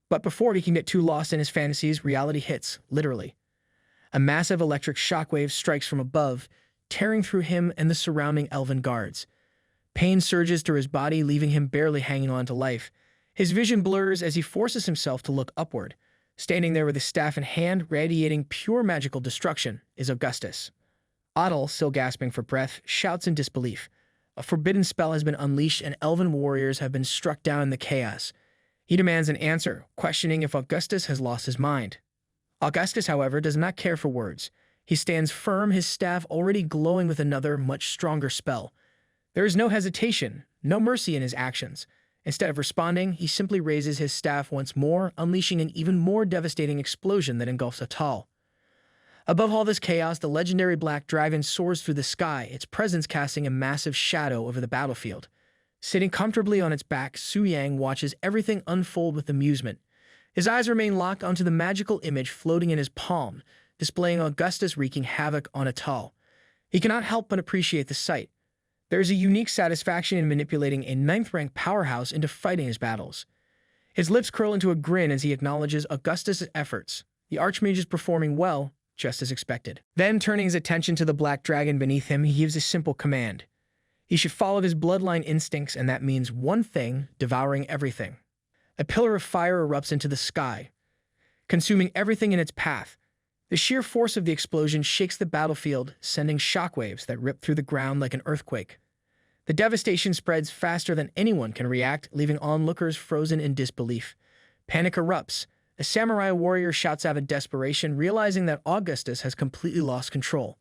But before he can get too lost in his fantasies, reality hits, literally. A massive electric shockwave strikes from above, tearing through him and the surrounding elven guards. Pain surges through his body, leaving him barely hanging on to life. His vision blurs as he forces himself to look upward. Standing there with his staff in hand, radiating pure magical destruction, is Augustus. Atal, still gasping for breath, shouts in disbelief. A forbidden spell has been unleashed and elven warriors have been struck down in the chaos. He demands an answer, questioning if Augustus has lost his mind. Augustus, however, does not care for words. He stands firm, his staff already glowing with another, much stronger spell. There is no hesitation, no mercy in his actions. Instead of responding, he simply raises his staff once more, unleashing an even more devastating explosion that engulfs Atal. Above all this chaos, the legendary black dragon soars through the sky, its presence casting a massive shadow over the battlefield. Sitting comfortably on its back, Su Yang watches everything unfold with amusement. His eyes remain locked onto the magical image floating in his palm, displaying Augustus wreaking havoc on Atal. He cannot help but appreciate the sight. There is a unique satisfaction in manipulating a 9th-rank powerhouse into fighting his battles. His lips curl into a grin as he acknowledges Augustus' efforts. The Archmage is performing well, just as expected. Then, turning his attention to the black dragon beneath him, he gives a simple command. He should follow his bloodline instincts, and that means one thing, devouring everything. A pillar of fire erupts into the sky, consuming everything in its path. The sheer force of the explosion shakes the battlefield, sending shockwaves that rip through the ground like an earthquake. The devastation spreads faster than anyone can react, leaving onlookers frozen in disbelief. Panic erupts. A samurai warrior shouts out in desperation, realizing that Augustus has completely lost control.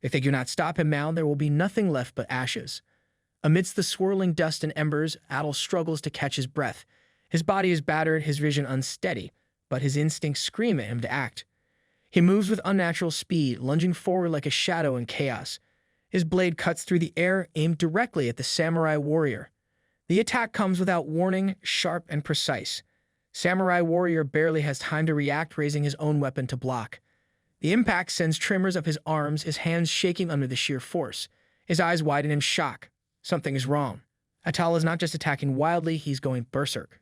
If they do not stop him now, there will be nothing left but ashes. Amidst the swirling dust and embers, Atal struggles to catch his breath. His body is battered, his vision unsteady, but his instincts scream at him to act. He moves with unnatural speed, lunging forward like a shadow in chaos. His blade cuts through the air, aimed directly at the samurai warrior. The attack comes without warning, sharp and precise. Samurai warrior barely has time to react, raising his own weapon to block. The impact sends tremors up his arms, his hands shaking under the sheer force. His eyes widen in shock. Something is wrong. Atal is not just attacking wildly, he's going berserk.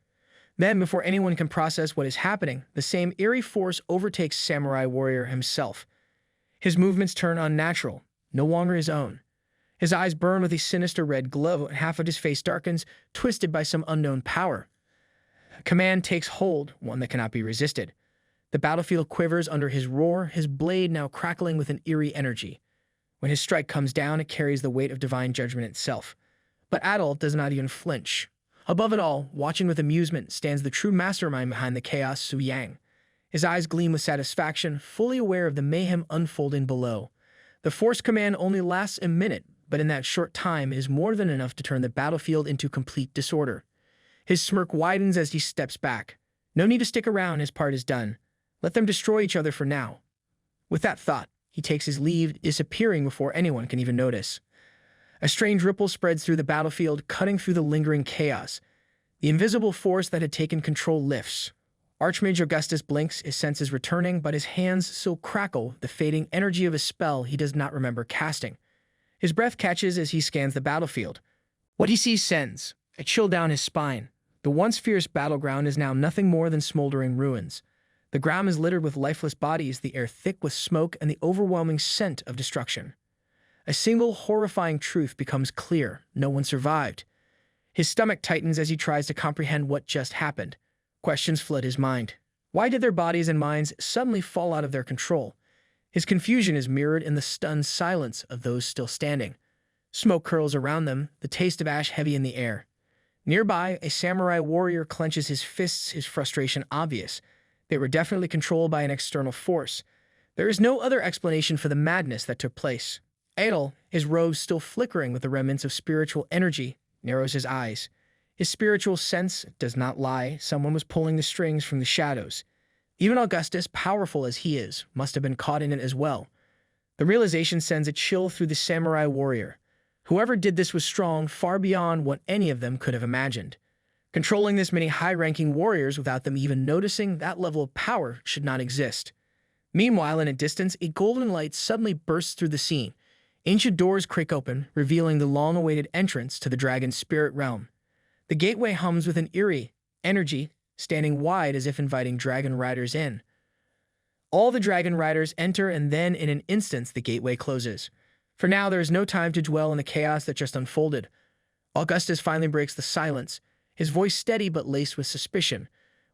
Then, before anyone can process what is happening, the same eerie force overtakes Samurai Warrior himself. His movements turn unnatural, no longer his own. His eyes burn with a sinister red glow, and half of his face darkens, twisted by some unknown power. Command takes hold, one that cannot be resisted. The battlefield quivers under his roar, his blade now crackling with an eerie energy. When his strike comes down, it carries the weight of divine judgment itself. But Adol does not even flinch. Above it all, watching with amusement, stands the true mastermind behind the chaos, Su Yang. His eyes gleam with satisfaction, fully aware of the mayhem unfolding below. The force command only lasts a minute, but in that short time is more than enough to turn the battlefield into complete disorder. His smirk widens as he steps back. No need to stick around, his part is done. Let them destroy each other for now. With that thought, he takes his leave, disappearing before anyone can even notice. A strange ripple spreads through the battlefield, cutting through the lingering chaos. The invisible force that had taken control lifts. Archmage Augustus blinks, his senses returning, but his hands still crackle, the fading energy of a spell he does not remember casting. His breath catches as he scans the battlefield. What he sees sends a chill down his spine. The once fierce battleground is now nothing more than smoldering ruins. The ground is littered with lifeless bodies, the air thick with smoke and the overwhelming scent of destruction. A single horrifying truth becomes clear: no one survived. His stomach tightens as he tries to comprehend what just happened. Questions flood his mind. Why did their bodies and minds suddenly fall out of their control? His confusion is mirrored in the stunned silence of those still standing. Smoke curls around them, the taste of ash heavy in the air. Nearby, a samurai warrior clenches his fists, his frustration obvious. They were definitely controlled by an external force. There is no other explanation for the madness that took place. Adol, his robes still flickering with the remnants of spiritual energy, narrows his eyes. His spiritual sense does not lie. Someone was pulling the strings from the shadows. Even Augustus, powerful as he is, must have been caught in it as well. The realization sends a chill through the samurai warrior. Whoever did this was strong, far beyond what any of them could have imagined. Controlling this many high-ranking warriors without them even noticing that level of power should not exist. Meanwhile, in a distance, a golden light suddenly bursts through the scene. Ancient doors creak open, revealing the long-awaited entrance to the dragon's spirit realm. The gateway hums with an eerie energy, standing wide as if inviting dragon riders in. All the dragon riders enter, and then in an instant the gateway closes. For now, there is no time to dwell on the chaos that just unfolded. Augustus finally breaks the silence, his voice steady but laced with suspicion.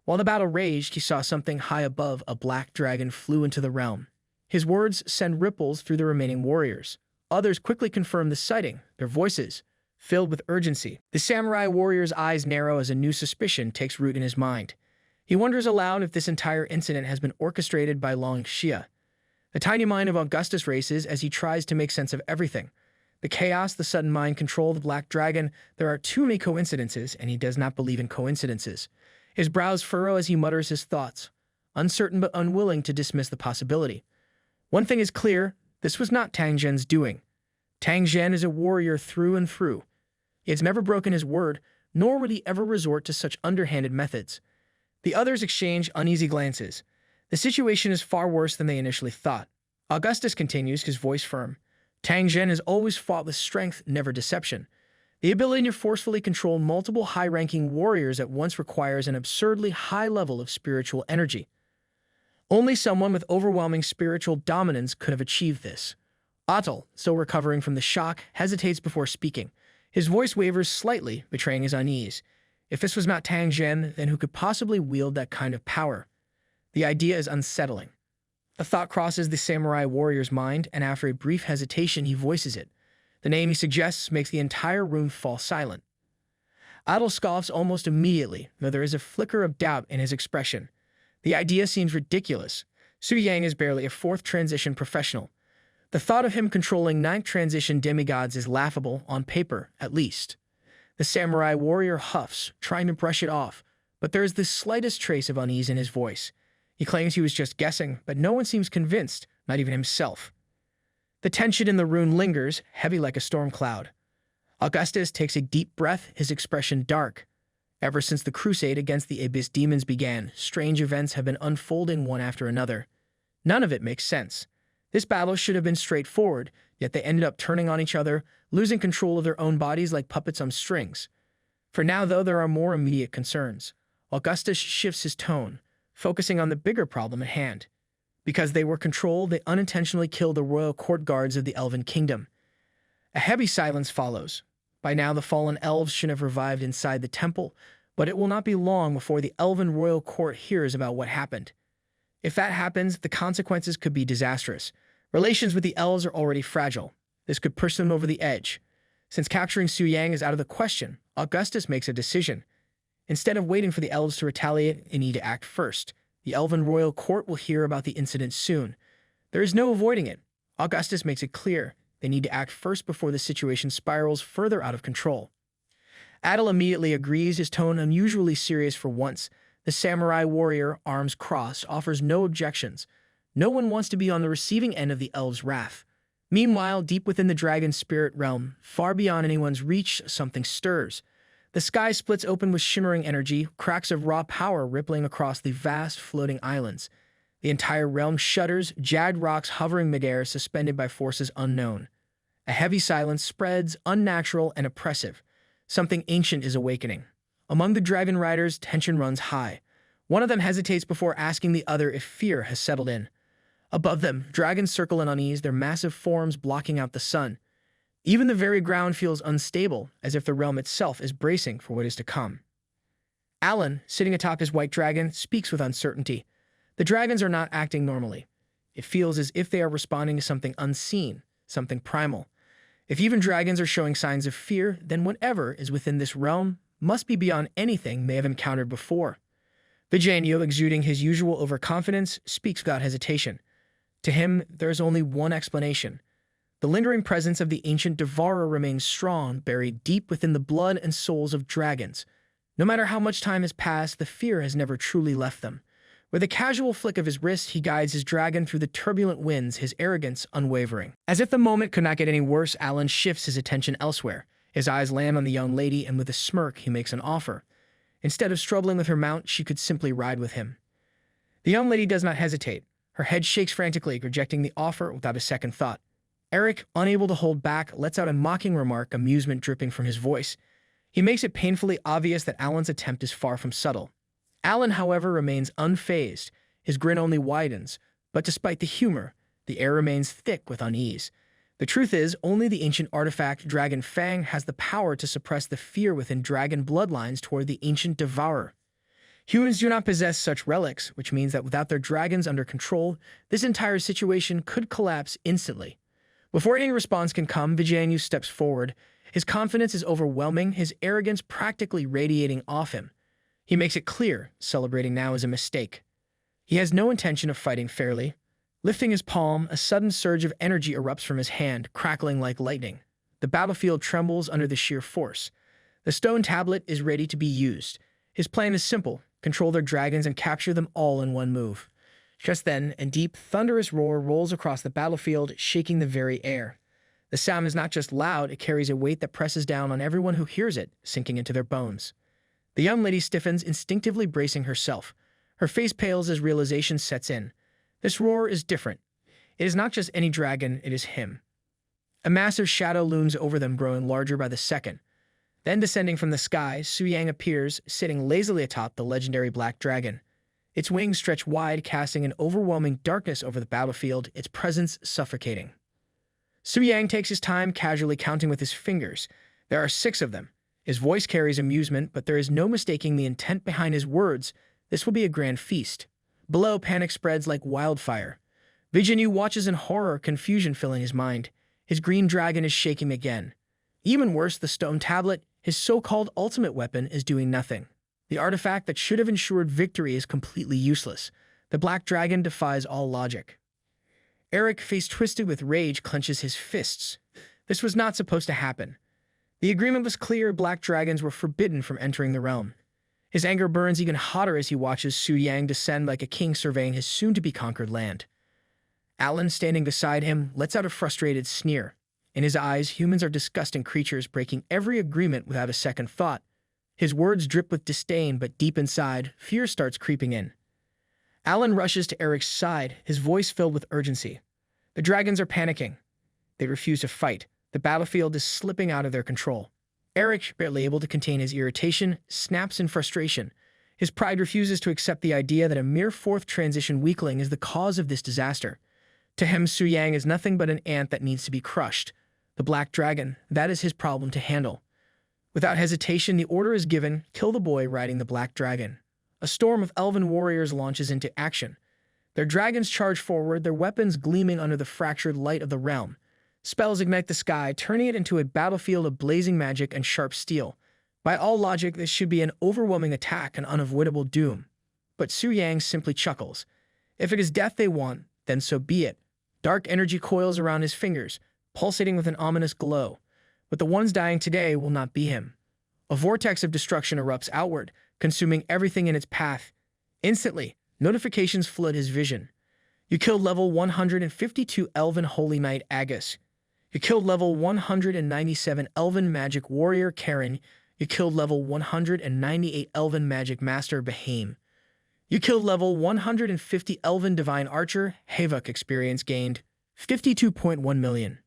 While the battle raged, he saw something high above. A black dragon flew into the realm. His words send ripples through the remaining warriors. Others quickly confirm the sighting, their voices filled with urgency. The samurai warrior's eyes narrow as a new suspicion takes root in his mind. He wonders aloud if this entire incident has been orchestrated by Long Xia. The tiny mind of Augustus races as he tries to make sense of everything. The chaos, the sudden mind control, the black dragon. There are too many coincidences, and he does not believe in coincidences. His brows furrow as he mutters his thoughts, uncertain but unwilling to dismiss the possibility. One thing is clear: this was not Tang Zhen's doing. Tang Zhen is a warrior through and through. He has never broken his word, nor would he ever resort to such underhanded methods. The others exchange uneasy glances. The situation is far worse than they initially thought. Augustus continues, his voice firm. Tang Zhen has always fought with strength, never deception. The ability to forcefully control multiple high-ranking warriors at once requires an absurdly high level of spiritual energy. Only someone with overwhelming spiritual dominance could have achieved this. Atal, still recovering from the shock, hesitates before speaking. His voice wavers slightly, betraying his unease. If this was not Tang Zhen, then who could possibly wield that kind of power? The idea is unsettling. A thought crosses the samurai warrior's mind, and after a brief hesitation, he voices it. The name he suggests makes the entire room fall silent. Adol scoffs almost immediately, though there is a flicker of doubt in his expression. The idea seems ridiculous. Su Yang is barely a fourth transition professional. The thought of him controlling ninth transition demigods is laughable, on paper, at least. The samurai warrior huffs, trying to brush it off, but there is the slightest trace of unease in his voice. He claims he was just guessing, but no one seems convinced, not even himself. The tension in the room lingers, heavy like a storm cloud. Augustus takes a deep breath, his expression dark. Ever since the crusade against the Abyss demons began, strange events have been unfolding one after another. None of it makes sense. This battle should have been straightforward, yet they ended up turning on each other, losing control of their own bodies like puppets on strings. For now, though, there are more immediate concerns. Augustus shifts his tone, focusing on the bigger problem at hand. Because they were controlled, they unintentionally killed the royal court guards of the Elven Kingdom. A heavy silence follows. By now, the fallen elves should have revived inside the temple, but it will not be long before the Elven royal court hears about what happened. If that happens, the consequences could be disastrous. Relations with the elves are already fragile. This could push them over the edge. Since capturing Su Yang is out of the question, Augustus makes a decision. Instead of waiting for the elves to retaliate, they need to act first. The Elven royal court will hear about the incident soon. There is no avoiding it. Augustus makes it clear they need to act first before the situation spirals further out of control. Adel immediately agrees, his tone unusually serious for once. The samurai warrior, arms crossed, offers no objections. No one wants to be on the receiving end of the elves' wrath. Meanwhile, deep within the dragon spirit realm, far beyond anyone's reach, something stirs. The sky splits open with shimmering energy, cracks of raw power rippling across the vast floating islands. The entire realm shudders, jagged rocks hovering midair, suspended by forces unknown. A heavy silence spreads, unnatural and oppressive. Something ancient is awakening. Among the dragon riders, tension runs high. One of them hesitates before asking the other if fear has settled in. Above them, dragons circle in unease, their massive forms blocking out the sun. Even the very ground feels unstable, as if the realm itself is bracing for what is to come. Alan, sitting atop his white dragon, speaks with uncertainty. The dragons are not acting normally. It feels as if they are responding to something unseen, something primal. If even dragons are showing signs of fear, then whatever is within this realm must be beyond anything they have encountered before. Vijayanyu, exuding his usual overconfidence, speaks without hesitation. To him, there is only one explanation. The lingering presence of the ancient devourer remains strong, buried deep within the blood and souls of dragons. No matter how much time has passed, the fear has never truly left them. With a casual flick of his wrist, he guides his dragon through the turbulent winds, his arrogance unwavering. As if the moment could not get any worse, Alan shifts his attention elsewhere. His eyes land on the young lady, and with a smirk, he makes an offer. Instead of struggling with her mount, she could simply ride with him. The young lady does not hesitate. Her head shakes frantically, rejecting the offer without a second thought. Eric, unable to hold back, lets out a mocking remark, amusement dripping from his voice. He makes it painfully obvious that Alan's attempt is far from subtle. Alan, however, remains unfazed. His grin only widens, but despite the humor, the air remains thick with unease. The truth is, only the ancient artifact Dragon Fang has the power to suppress the fear within dragon bloodlines toward the ancient devourer. Humans do not possess such relics, which means that without their dragons under control, this entire situation could collapse instantly. Before any response can come, Vijayanyu steps forward. His confidence is overwhelming, his arrogance practically radiating off him. He makes it clear, celebrating now is a mistake. He has no intention of fighting fairly. Lifting his palm, a sudden surge of energy erupts from his hand, crackling like lightning. The battlefield trembles under the sheer force. The stone tablet is ready to be used. His plan is simple: control their dragons and capture them all in one move. Just then, a deep, thunderous roar rolls across the battlefield, shaking the very air. The sound is not just loud, it carries a weight that presses down on everyone who hears it, sinking into their bones. The young lady stiffens, instinctively bracing herself. Her face pales as realization sets in. This roar is different. It is not just any dragon, it is him. A massive shadow looms over them, growing larger by the second. Then, descending from the sky, Su Yang appears, sitting lazily atop the legendary black dragon. Its wings stretch wide, casting an overwhelming darkness over the battlefield, its presence suffocating. Su Yang takes his time, casually counting with his fingers. There are 6 of them. His voice carries amusement, but there is no mistaking the intent behind his words. This will be a grand feast. Below, panic spreads like wildfire. Vijayanyu watches in horror, confusion filling his mind. His green dragon is shaking again. Even worse, the stone tablet, his so-called ultimate weapon, is doing nothing. The artifact that should have ensured victory is completely useless. The black dragon defies all logic. Eric, face twisted with rage, clenches his fists. This was not supposed to happen. The agreement was clear: black dragons were forbidden from entering the realm. His anger burns even hotter as he watches Su Yang descend like a king surveying his soon-to-be-conquered land. Alan, standing beside him, lets out a frustrated sneer. In his eyes, humans are disgusting creatures breaking every agreement without a second thought. His words drip with disdain, but deep inside, fear starts creeping in. Alan rushes to Eric's side, his voice filled with urgency. The dragons are panicking. They refuse to fight. The battlefield is slipping out of their control. Eric, barely able to contain his irritation, snaps in frustration. His pride refuses to accept the idea that a mere fourth transition weakling is the cause of this disaster. To him, Su Yang is nothing but an ant that needs to be crushed. The Black Dragon, that is his problem to handle. Without hesitation, the order is given, kill the boy riding the Black Dragon. A storm of elven warriors launches into action. Their dragons charge forward, their weapons gleaming under the fractured light of the realm. Spells ignite the sky, turning it into a battlefield of blazing magic and sharp steel. By all logic, this should be an overwhelming attack and unavoidable doom. But Su Yang simply chuckles. If it is death they want, then so be it. Dark energy coils around his fingers, pulsating with an ominous glow. But the ones dying today will not be him. A vortex of destruction erupts outward, consuming everything in its path. Instantly, notifications flood his vision. You killed level 152 Elven Holy Knight Agus. You killed level 197 Elven Magic Warrior Karen. You killed level 198 Elven Magic Master Behaim. You killed level 150 Elven Divine Archer. Havok experience gained 52.1 million.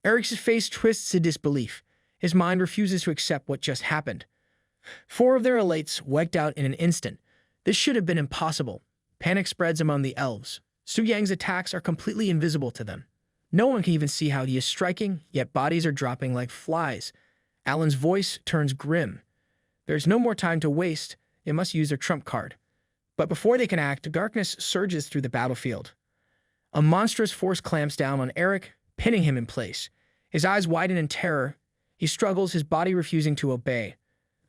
Eric's face twists in disbelief. His mind refuses to accept what just happened. 4 of their elites wiped out in an instant. This should have been impossible. Panic spreads among the elves. Su Yang's attacks are completely invisible to them. No one can even see how he is striking, yet bodies are dropping like flies. Alan's voice turns grim. There's no more time to waste. They must use their trump card. But before they can act, darkness surges through the battlefield. A monstrous force clamps down on Eric, pinning him in place. His eyes widen in terror. He struggles, his body refusing to obey.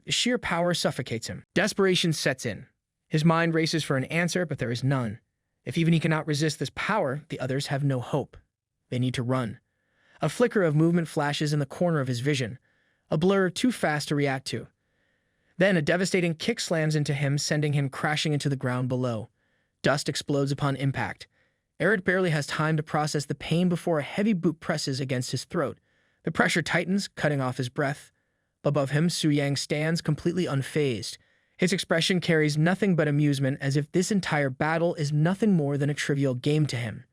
The sheer power suffocates him. Desperation sets in. His mind races for an answer, but there is none. If even he cannot resist this power, the others have no hope. They need to run. A flicker of movement flashes in the corner of his vision, a blur too fast to react to. Then a devastating kick slams into him, sending him crashing into the ground below. Dust explodes upon impact. Eric barely has time to process the pain before a heavy boot presses against his throat. The pressure tightens, cutting off his breath. Above him, Su Yang stands completely unfazed. His expression carries nothing but amusement, as if this entire battle is nothing more than a trivial game to him.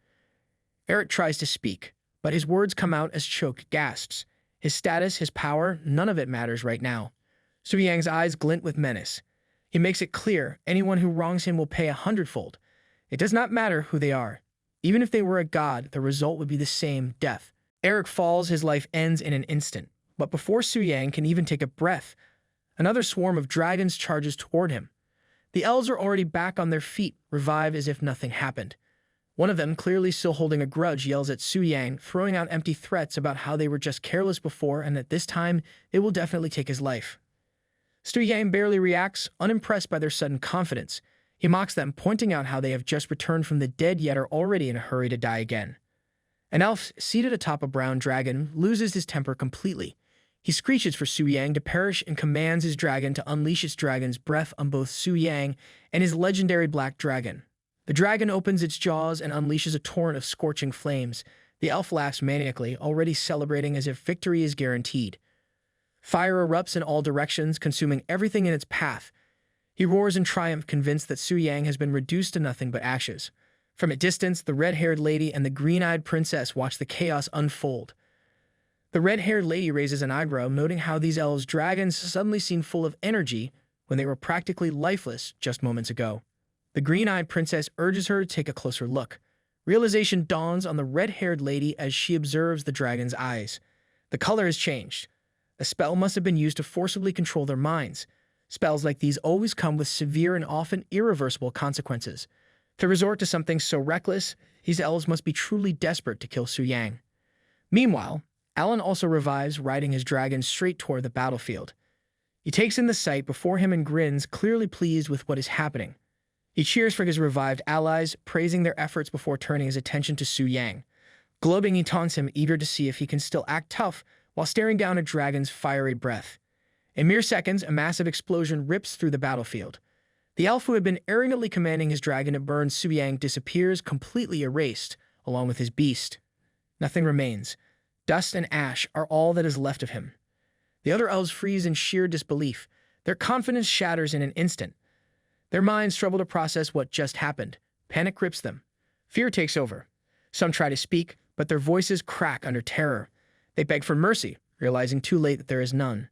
Eric tries to speak, but his words come out as choked gasps. His status, his power, none of it matters right now. Su Yang's eyes glint with menace. He makes it clear anyone who wrongs him will pay 100-fold. It does not matter who they are. Even if they were a god, the result would be the same, death. Eric falls, his life ends in an instant. But before Su Yang can even take a breath, another swarm of dragons charges toward him. The elves are already back on their feet, revive as if nothing happened. One of them, clearly still holding a grudge, yells at Su Yang, throwing out empty threats about how they were just careless before and that this time they will definitely take his life. Su Yang barely reacts, unimpressed by their sudden confidence. He mocks them, pointing out how they have just returned from the dead yet are already in a hurry to die again. An elf, seated atop a brown dragon, loses his temper completely. He screeches for Su Yang to perish and commands his dragon to unleash its dragon's breath on both Su Yang and his legendary black dragon. The dragon opens its jaws and unleashes a torrent of scorching flames. The elf laughs maniacally, already celebrating as if victory is guaranteed. Fire erupts in all directions, consuming everything in its path. He roars in triumph, convinced that Su Yang has been reduced to nothing but ashes. From a distance, the red-haired lady and the green-eyed princess watch the chaos unfold. The red-haired lady raises an eyebrow, noting how these elves' dragons suddenly seem full of energy when they were practically lifeless just moments ago. The green-eyed princess urges her to take a closer look. Realization dawns on the red-haired lady as she observes the dragon's eyes. The color has changed. A spell must have been used to forcibly control their minds. Spells like these always come with severe and often irreversible consequences. To resort to something so reckless, these elves must be truly desperate to kill Su Yang. Meanwhile, Alan also revives, riding his dragon straight toward the battlefield. He takes in the sight before him and grins, clearly pleased with what is happening. He cheers for his revived allies, praising their efforts before turning his attention to Su Yang. Gloating, he taunts him, eager to see if he can still act tough while staring down a dragon's fiery breath. In mere seconds, a massive explosion rips through the battlefield. The elf who had been arrogantly commanding his dragon to burn Su Yang disappears, completely erased, along with his beast. Nothing remains. Dust and ash are all that is left of him. The other elves freeze in sheer disbelief. Their confidence shatters in an instant. Their minds struggle to process what just happened. Panic grips them. Fear takes over. Some try to speak, but their voices crack under terror. They beg for mercy, realizing too late that there is none.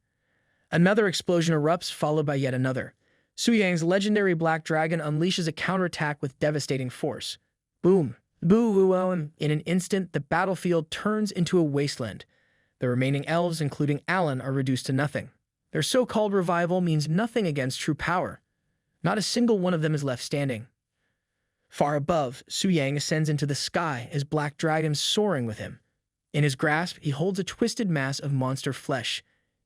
Another explosion erupts, followed by yet another. Su Yang's legendary Black Dragon unleashes a counterattack with devastating force. Boom. Boo-woo-oh. In an instant, the battlefield turns into a wasteland. The remaining elves, including Alan, are reduced to nothing. Their so-called revival means nothing against true power. Not a single one of them is left standing. Far above, Su Yang ascends into the sky, his black dragon soaring with him. In his grasp, he holds a twisted mass of monster flesh.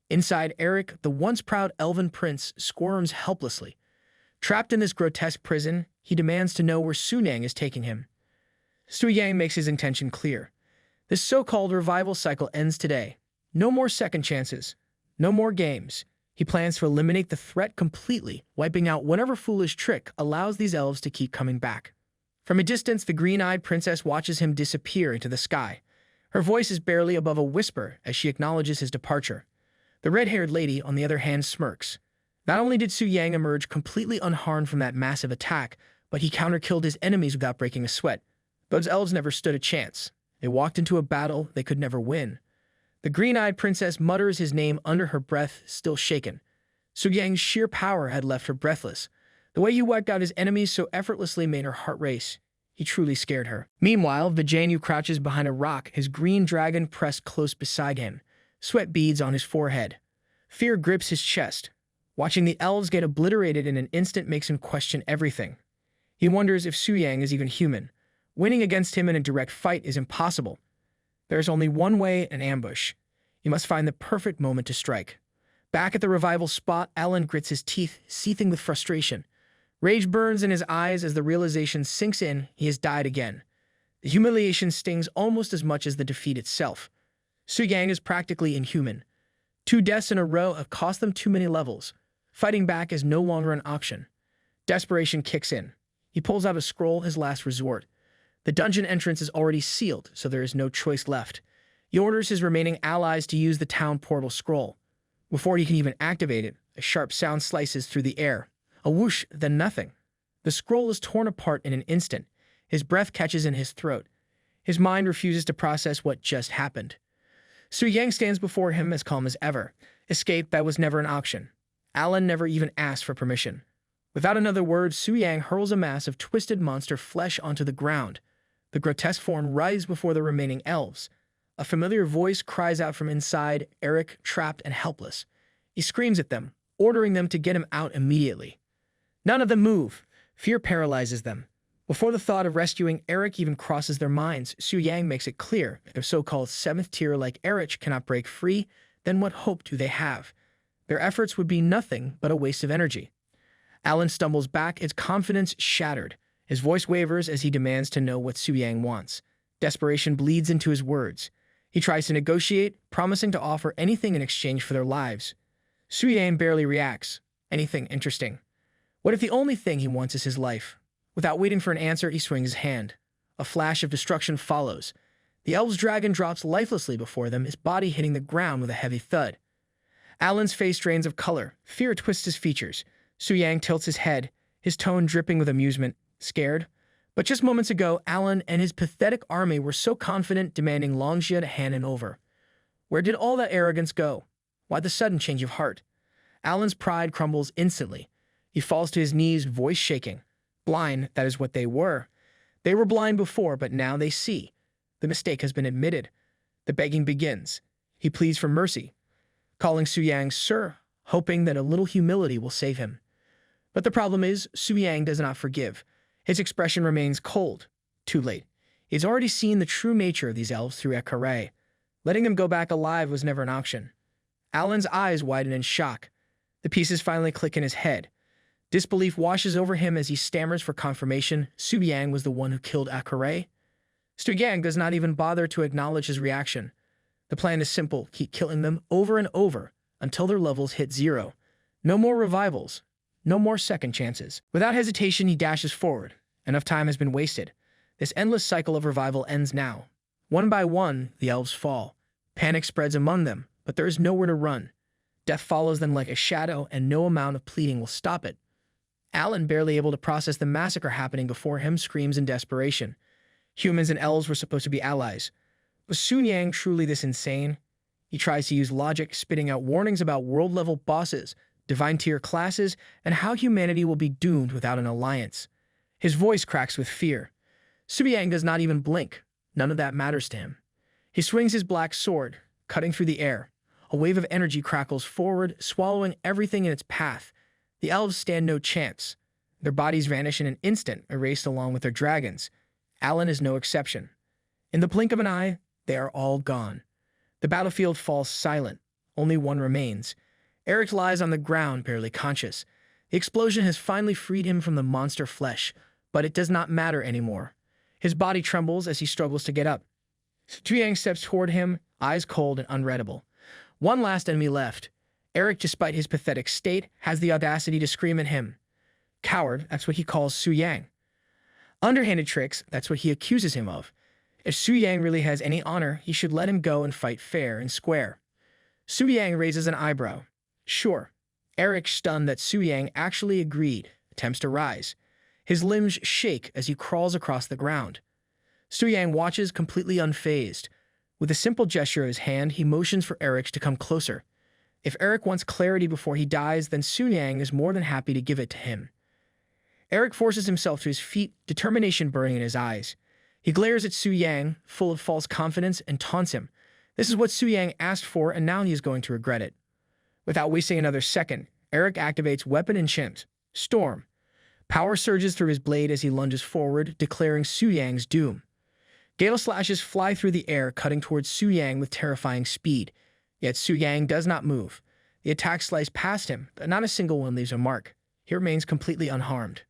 Inside, Eric, the once proud elven prince, squirms helplessly. Trapped in this grotesque prison, he demands to know where Su Yang is taking him. Su Yang makes his intention clear. This so-called revival cycle ends today. No more second chances. No more games. He plans to eliminate the threat completely, wiping out whatever foolish trick allows these elves to keep coming back. From a distance, the green-eyed princess watches him disappear into the sky. Her voice is barely above a whisper as she acknowledges his departure. The red-haired lady, on the other hand, smirks. Not only did Su Yang emerge completely unharmed from that massive attack, but he counter-killed his enemies without breaking a sweat. Those elves never stood a chance. They walked into a battle they could never win. The green-eyed princess mutters his name under her breath, still shaken. Su Yang's sheer power had left her breathless. The way he wiped out his enemies so effortlessly made her heart race. He truly scared her. Meanwhile, Vijayanu crouches behind a rock, his green dragon pressed close beside him. Sweat beads on his forehead. Fear grips his chest. Watching the elves get obliterated in an instant makes him question everything. He wonders if Su Yang is even human. Winning against him in a direct fight is impossible. There is only one way, an ambush. He must find the perfect moment to strike. Back at the revival spot, Alan grits his teeth, seething with frustration. Rage burns in his eyes as the realization sinks in he has died again. The humiliation stings almost as much as the defeat itself. Su Yang is practically inhuman. 2 deaths in a row have cost them too many levels. Fighting back is no longer an option. Desperation kicks in. He pulls out a scroll, his last resort. The dungeon entrance is already sealed, so there is no choice left. He orders his remaining allies to use the town portal scroll. Before he can even activate it, a sharp sound slices through the air. A whoosh, then nothing. The scroll is torn apart in an instant. His breath catches in his throat. His mind refuses to process what just happened. Su Yang stands before him as calm as ever. Escape, that was never an option. Alan never even asked for permission. Without another word, Su Yang hurls a mass of twisted monster flesh onto the ground. The grotesque form writhes before the remaining elves. A familiar voice cries out from inside, Eric, trapped and helpless. He screams at them, ordering them to get him out immediately. None of them move. Fear paralyzes them. Before the thought of rescuing Eric even crosses their minds, Su Yang makes it clear if so-called 7th tier like Eric cannot break free, then what hope do they have? Their efforts would be nothing but a waste of energy. Alan stumbles back, his confidence shattered. His voice wavers as he demands to know what Su Yang wants. Desperation bleeds into his words. He tries to negotiate, promising to offer anything in exchange for their lives. Su Yang barely reacts. Anything interesting. What if the only thing he wants is his life? Without waiting for an answer, he swings his hand. A flash of destruction follows. The elf's dragon drops lifelessly before them, his body hitting the ground with a heavy thud. Alan's face drains of color. Fear twists his features. Su Yang tilts his head, his tone dripping with amusement. Scared? But just moments ago, Alan and his pathetic army were so confident, demanding Longjia to hand him over. Where did all that arrogance go? Why the sudden change of heart? Alan's pride crumbles instantly. He falls to his knees, voice shaking. Blind, that is what they were. They were blind before, but now they see. The mistake has been admitted. The begging begins. He pleads for mercy, calling Su Yang sir, hoping that a little humility will save him. But the problem is, Su Yang does not forgive. His expression remains cold. Too late. He's already seen the true nature of these elves through Ekare. Letting them go back alive was never an option. Alan's eyes widen in shock. The pieces finally click in his head. Disbelief washes over him as he stammers for confirmation. Su Yang was the one who killed Akare. Su Yang does not even bother to acknowledge his reaction. The plan is simple. Keep killing them over and over until their levels hit 0. No more revivals. No more second chances. Without hesitation, he dashes forward. Enough time has been wasted. This endless cycle of revival ends now. One by one, the elves fall. Panic spreads among them, but there is nowhere to run. Death follows them like a shadow, and no amount of pleading will stop it. Alan, barely able to process the massacre happening before him, screams in desperation. Humans and elves were supposed to be allies. Was Su Yang truly this insane? He tries to use logic, spitting out warnings about world-level bosses, divine-tier classes, and how humanity will be doomed without an alliance. His voice cracks with fear. Suyang does not even blink. None of that matters to him. He swings his black sword, cutting through the air. A wave of energy crackles forward, swallowing everything in its path. The elves stand no chance. Their bodies vanish in an instant, erased along with their dragons. Alan is no exception. In the blink of an eye, they are all gone. The battlefield falls silent. Only one remains. Eric lies on the ground, barely conscious. The explosion has finally freed him from the monster flesh, but it does not matter anymore. His body trembles as he struggles to get up. Suyang steps toward him, eyes cold and unreadable. One last enemy left. Eric, despite his pathetic state, has the audacity to scream at him. Coward, that's what he calls Suyang. Underhanded tricks, that's what he accuses him of. If Suyang really has any honor, he should let him go and fight fair and square. Suyang raises an eyebrow. Sure. Eric, stunned that Suyang actually agreed, attempts to rise. His limbs shake as he crawls across the ground. Suyang watches completely unfazed. With a simple gesture of his hand, he motions for Eric to come closer. If Eric wants clarity before he dies, then Suyang is more than happy to give it to him. Eric forces himself to his feet, determination burning in his eyes. He glares at Suyang, full of false confidence, and taunts him. This is what Suyang asked for, and now he is going to regret it. Without wasting another second, Eric activates Weapon Enchant, Storm. Power surges through his blade as he lunges forward, declaring Suyang's doom. Gale slashes fly through the air, cutting towards Suyang with terrifying speed. Yet Suyang does not move. The attacks slice past him, but not a single one leaves a mark. He remains completely unharmed.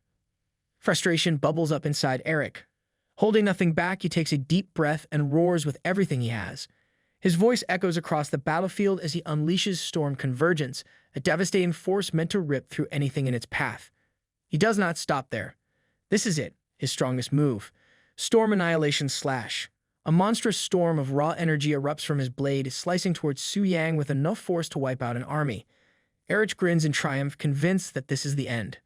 Frustration bubbles up inside Eric. Holding nothing back, he takes a deep breath and roars with everything he has. His voice echoes across the battlefield as he unleashes Storm Convergence, a devastating force meant to rip through anything in its path. He does not stop there. This is it, his strongest move. Storm Annihilation Slash. A monstrous storm of raw energy erupts from his blade, slicing towards Suyang with enough force to wipe out an army. Eric grins in triumph, convinced that this is the end.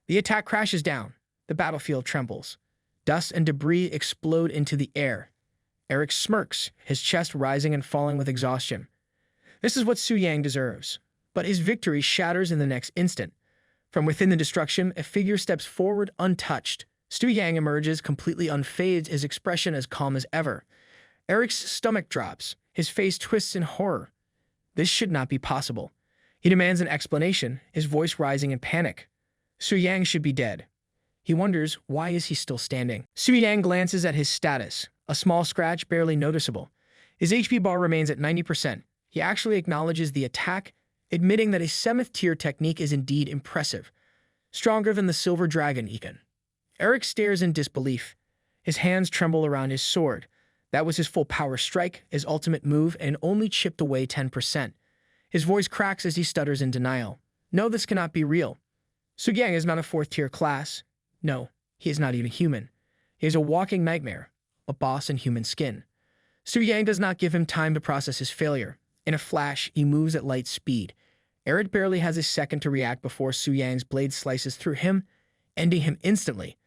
The attack crashes down. The battlefield trembles. Dust and debris explode into the air. Eric smirks, his chest rising and falling with exhaustion. This is what Suyang deserves. But his victory shatters in the next instant. From within the destruction, a figure steps forward untouched. Suyang emerges completely unfazed, his expression as calm as ever. Eric's stomach drops. His face twists in horror. This should not be possible. He demands an explanation, his voice rising in panic. Suyang should be dead. He wonders, why is he still standing? Suyang glances at his status. A small scratch, barely noticeable. His HP bar remains at 90%. He actually acknowledges the attack, admitting that a 7th tier technique is indeed impressive. Stronger than the Silver Dragon Econ. Eric stares in disbelief. His hands tremble around his sword. That was his full power strike, his ultimate move, and only chipped away 10%. His voice cracks as he stutters in denial. No, this cannot be real. Suyang is not a 4th tier class. No, he is not even human. He is a walking nightmare, a boss in human skin. Suyang does not give him time to process his failure. In a flash, he moves at light speed. Eric barely has a second to react before Suyang's blade slices through him, ending him instantly.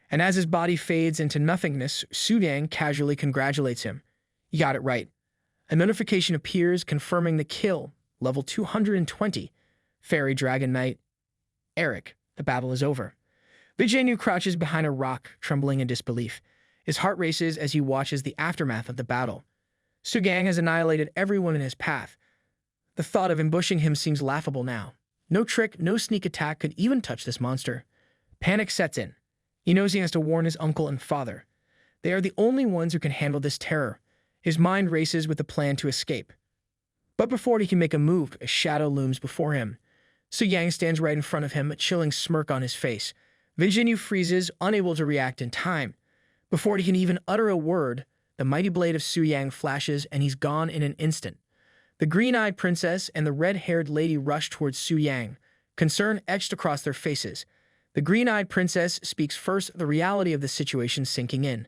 And as his body fades into nothingness, Suyang casually congratulates him. You got it right. A notification appears confirming the kill, level 220. Fairy Dragon Knight. Eric, the battle is over. Vijaynu crouches behind a rock, trembling in disbelief. His heart races as he watches the aftermath of the battle. Suyang has annihilated everyone in his path. The thought of ambushing him seems laughable now. No trick, no sneak attack could even touch this monster. Panic sets in. He knows he has to warn his uncle and father. They are the only ones who can handle this terror. His mind races with a plan to escape. But before he can make a move, a shadow looms before him. Suyang stands right in front of him, a chilling smirk on his face. Vijaynu freezes, unable to react in time. Before he can even utter a word, the mighty blade of Suyang flashes and he's gone in an instant. The green-eyed princess and the red-haired lady rush towards Suyang, concern etched across their faces. The green-eyed princess speaks first, the reality of the situation sinking in.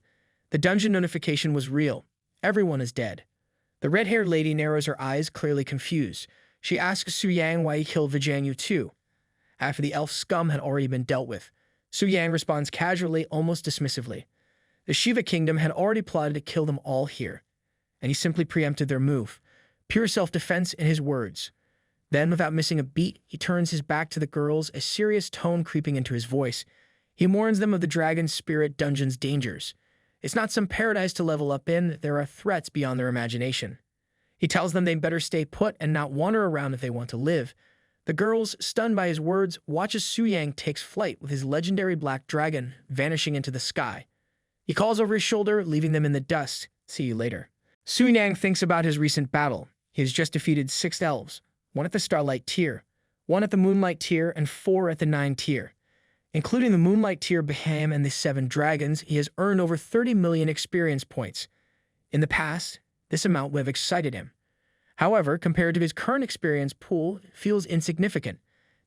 The dungeon notification was real. Everyone is dead. The red-haired lady narrows her eyes, clearly confused. She asks Suyang why he killed Vijaynu too, after the elf scum had already been dealt with. Suyang responds casually, almost dismissively. The Shiva Kingdom had already plotted to kill them all here, and he simply preempted their move. pure self-defense in his words. Then, without missing a beat, he turns his back to the girls, a serious tone creeping into his voice. He warns them of the dragon spirit dungeon's dangers. It's not some paradise to level up in, there are threats beyond their imagination. He tells them they better stay put and not wander around if they want to live. The girls, stunned by his words, watch as Su Yang takes flight with his legendary black dragon, vanishing into the sky. He calls over his shoulder, leaving them in the dust. See you later. Su Yang thinks about his recent battle. He has just defeated 6 elves, 1 at the Starlight tier, 1 at the Moonlight tier, and 4 at the 9 tier. Including the Moonlight tier Baham and the 7 dragons, he has earned over 30 million experience points. In the past, this amount would have excited him. However, compared to his current experience pool, it feels insignificant.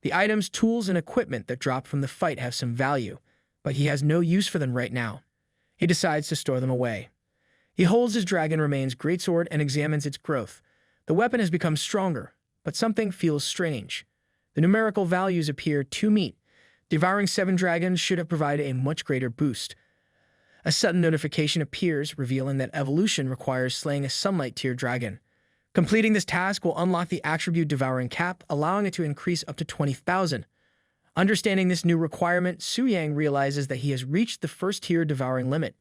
The items, tools, and equipment that drop from the fight have some value, but he has no use for them right now. He decides to store them away. He holds his dragon remains greatsword and examines its growth. The weapon has become stronger, but something feels strange. The numerical values appear to meet. Devouring 7 dragons should have provided a much greater boost. A sudden notification appears, revealing that evolution requires slaying a Sunlight tier dragon. Completing this task will unlock the attribute Devouring cap, allowing it to increase up to 20,000. Understanding this new requirement, Su Yang realizes that he has reached the 1st tier Devouring limit.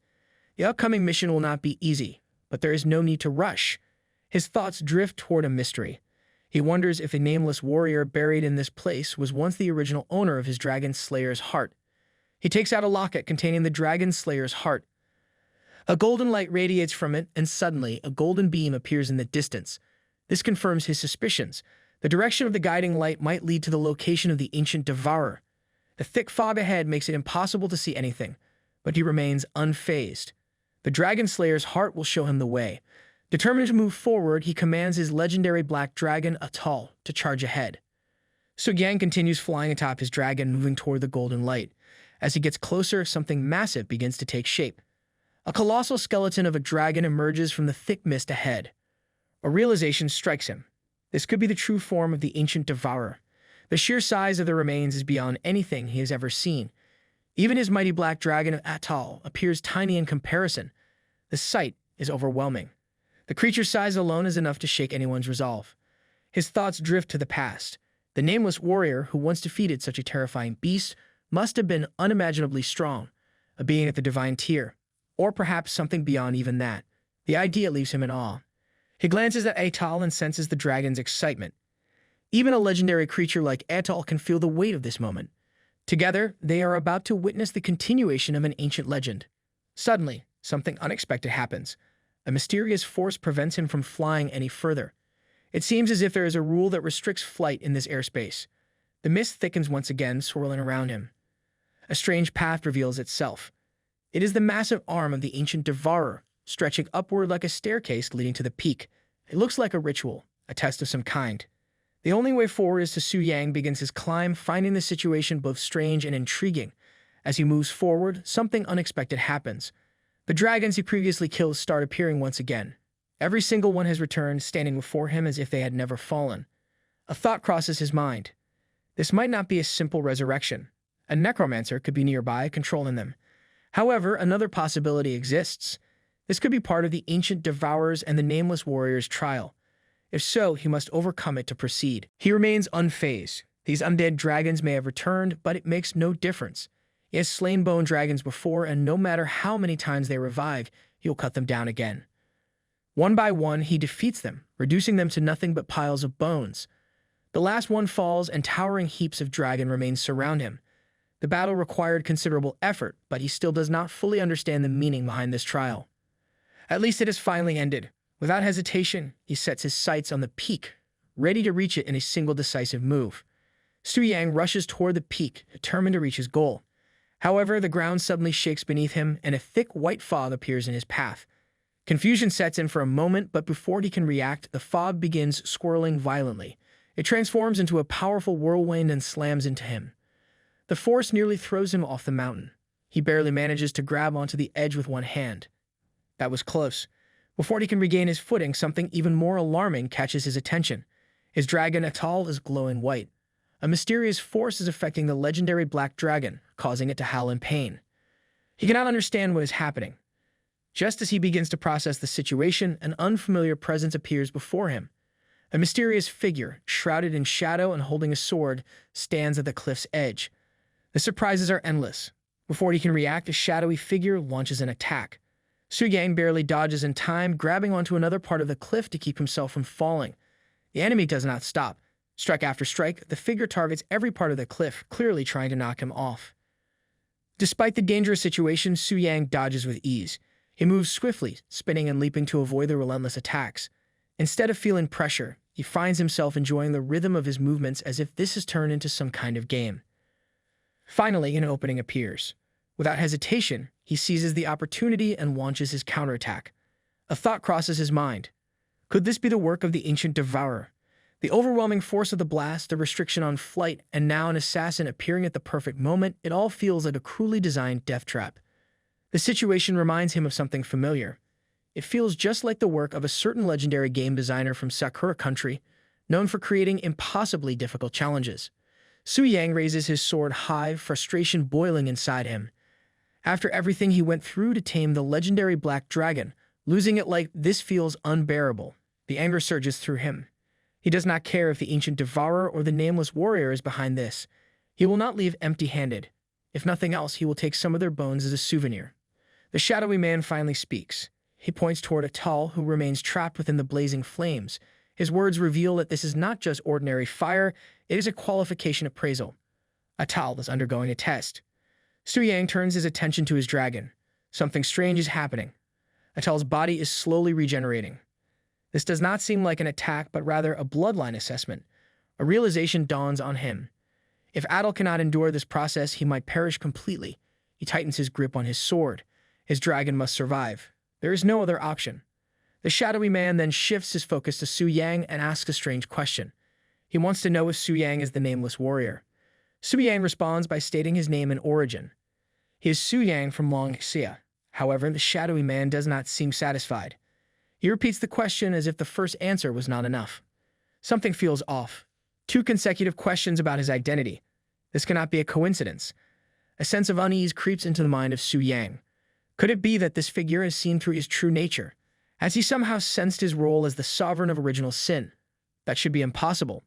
The upcoming mission will not be easy, but there is no need to rush. His thoughts drift toward a mystery. He wonders if the nameless warrior buried in this place was once the original owner of his Dragon Slayer's heart. He takes out a locket containing the Dragon Slayer's heart. A golden light radiates from it, and suddenly a golden beam appears in the distance. This confirms his suspicions. The direction of the guiding light might lead to the location of the ancient devourer. The thick fog ahead makes it impossible to see anything, but he remains unfazed. The Dragon Slayer's heart will show him the way. Determined to move forward, he commands his legendary black dragon, Atal, to charge ahead. Su Yang continues flying atop his dragon, moving toward the golden light. As he gets closer, something massive begins to take shape. A colossal skeleton of a dragon emerges from the thick mist ahead. A realization strikes him. This could be the true form of the ancient devourer. The sheer size of the remains is beyond anything he has ever seen. Even his mighty black dragon of Atal appears tiny in comparison. The sight is overwhelming. The creature's size alone is enough to shake anyone's resolve. His thoughts drift to the past. The nameless warrior who once defeated such a terrifying beast must have been unimaginably strong, a being at the divine tier, or perhaps something beyond even that. The idea leaves him in awe. He glances at Atal and senses the dragon's excitement. Even a legendary creature like Atal can feel the weight of this moment. Together, they are about to witness the continuation of an ancient legend. Suddenly, something unexpected happens. A mysterious force prevents him from flying any further. It seems as if there is a rule that restricts flight in this airspace. The mist thickens once again, swirling around him. A strange path reveals itself. It is the massive arm of the ancient devourer, stretching upward like a staircase leading to the peak. It looks like a ritual, a test of some kind. The only way forward is to Su Yang begins his climb, finding the situation both strange and intriguing. As he moves forward, something unexpected happens. The dragons he previously killed start appearing once again. Every single one has returned, standing before him as if they had never fallen. A thought crosses his mind. This might not be a simple resurrection. A necromancer could be nearby, controlling them. However, another possibility exists. This could be part of the ancient devourer's and the nameless warrior's trial. If so, he must overcome it to proceed. He remains unfazed. These undead dragons may have returned, but it makes no difference. He has slain bone dragons before, and no matter how many times they revive, he'll cut them down again. One by one, he defeats them, reducing them to nothing but piles of bones. The last one falls, and towering heaps of dragon remains surround him. The battle required considerable effort, but he still does not fully understand the meaning behind this trial. At least it has finally ended. Without hesitation, he sets his sights on the peak, ready to reach it in a single decisive move. Su Yang rushes toward the peak, determined to reach his goal. However, the ground suddenly shakes beneath him, and a thick white fog appears in his path. Confusion sets in for a moment, but before he can react, the fog begins swirling violently. It transforms into a powerful whirlwind and slams into him. The force nearly throws him off the mountain. He barely manages to grab onto the edge with one hand. That was close. Before he can regain his footing, something even more alarming catches his attention. His dragon Atal is glowing white. A mysterious force is affecting the legendary black dragon, causing it to howl in pain. He cannot understand what is happening. Just as he begins to process the situation, an unfamiliar presence appears before him. A mysterious figure, shrouded in shadow and holding a sword, stands at the cliff's edge. The surprises are endless. Before he can react, a shadowy figure launches an attack. Su Yang barely dodges in time, grabbing onto another part of the cliff to keep himself from falling. The enemy does not stop. Strike after strike, the figure targets every part of the cliff, clearly trying to knock him off. Despite the dangerous situation, Su Yang dodges with ease. He moves swiftly, spinning and leaping to avoid the relentless attacks. Instead of feeling pressure, he finds himself enjoying the rhythm of his movements as if this has turned into some kind of game. Finally, an opening appears. Without hesitation, he seizes the opportunity and launches his counterattack. A thought crosses his mind. Could this be the work of the ancient devourer? The overwhelming force of the blast, the restriction on flight, and now an assassin appearing at the perfect moment, it all feels like a cruelly designed death trap. The situation reminds him of something familiar. It feels just like the work of a certain legendary game designer from Sakura Country, known for creating impossibly difficult challenges. Su Yang raises his sword high, frustration boiling inside him. After everything he went through to tame the legendary Black Dragon, losing it like this feels unbearable. The anger surges through him. He does not care if the ancient devourer or the nameless warrior is behind this. He will not leave empty-handed. If nothing else, he will take some of their bones as a souvenir. The shadowy man finally speaks. He points toward Atal, who remains trapped within the blazing flames. His words reveal that this is not just ordinary fire, it is a qualification appraisal. Atal is undergoing a test. Su Yang turns his attention to his dragon. Something strange is happening. Atal's body is slowly regenerating. This does not seem like an attack, but rather a bloodline assessment. A realization dawns on him. If Atal cannot endure this process, he might perish completely. He tightens his grip on his sword. His dragon must survive. There is no other option. The shadowy man then shifts his focus to Su Yang and asks a strange question. He wants to know if Su Yang is the nameless warrior. Su Yang responds by stating his name and origin. He is Su Yang from Long Xia. However, the shadowy man does not seem satisfied. He repeats the question as if the first answer was not enough. Something feels off. 2 consecutive questions about his identity. This cannot be a coincidence. A sense of unease creeps into the mind of Su Yang. Could it be that this figure has seen through his true nature? Has he somehow sensed his role as the sovereign of original sin? That should be impossible.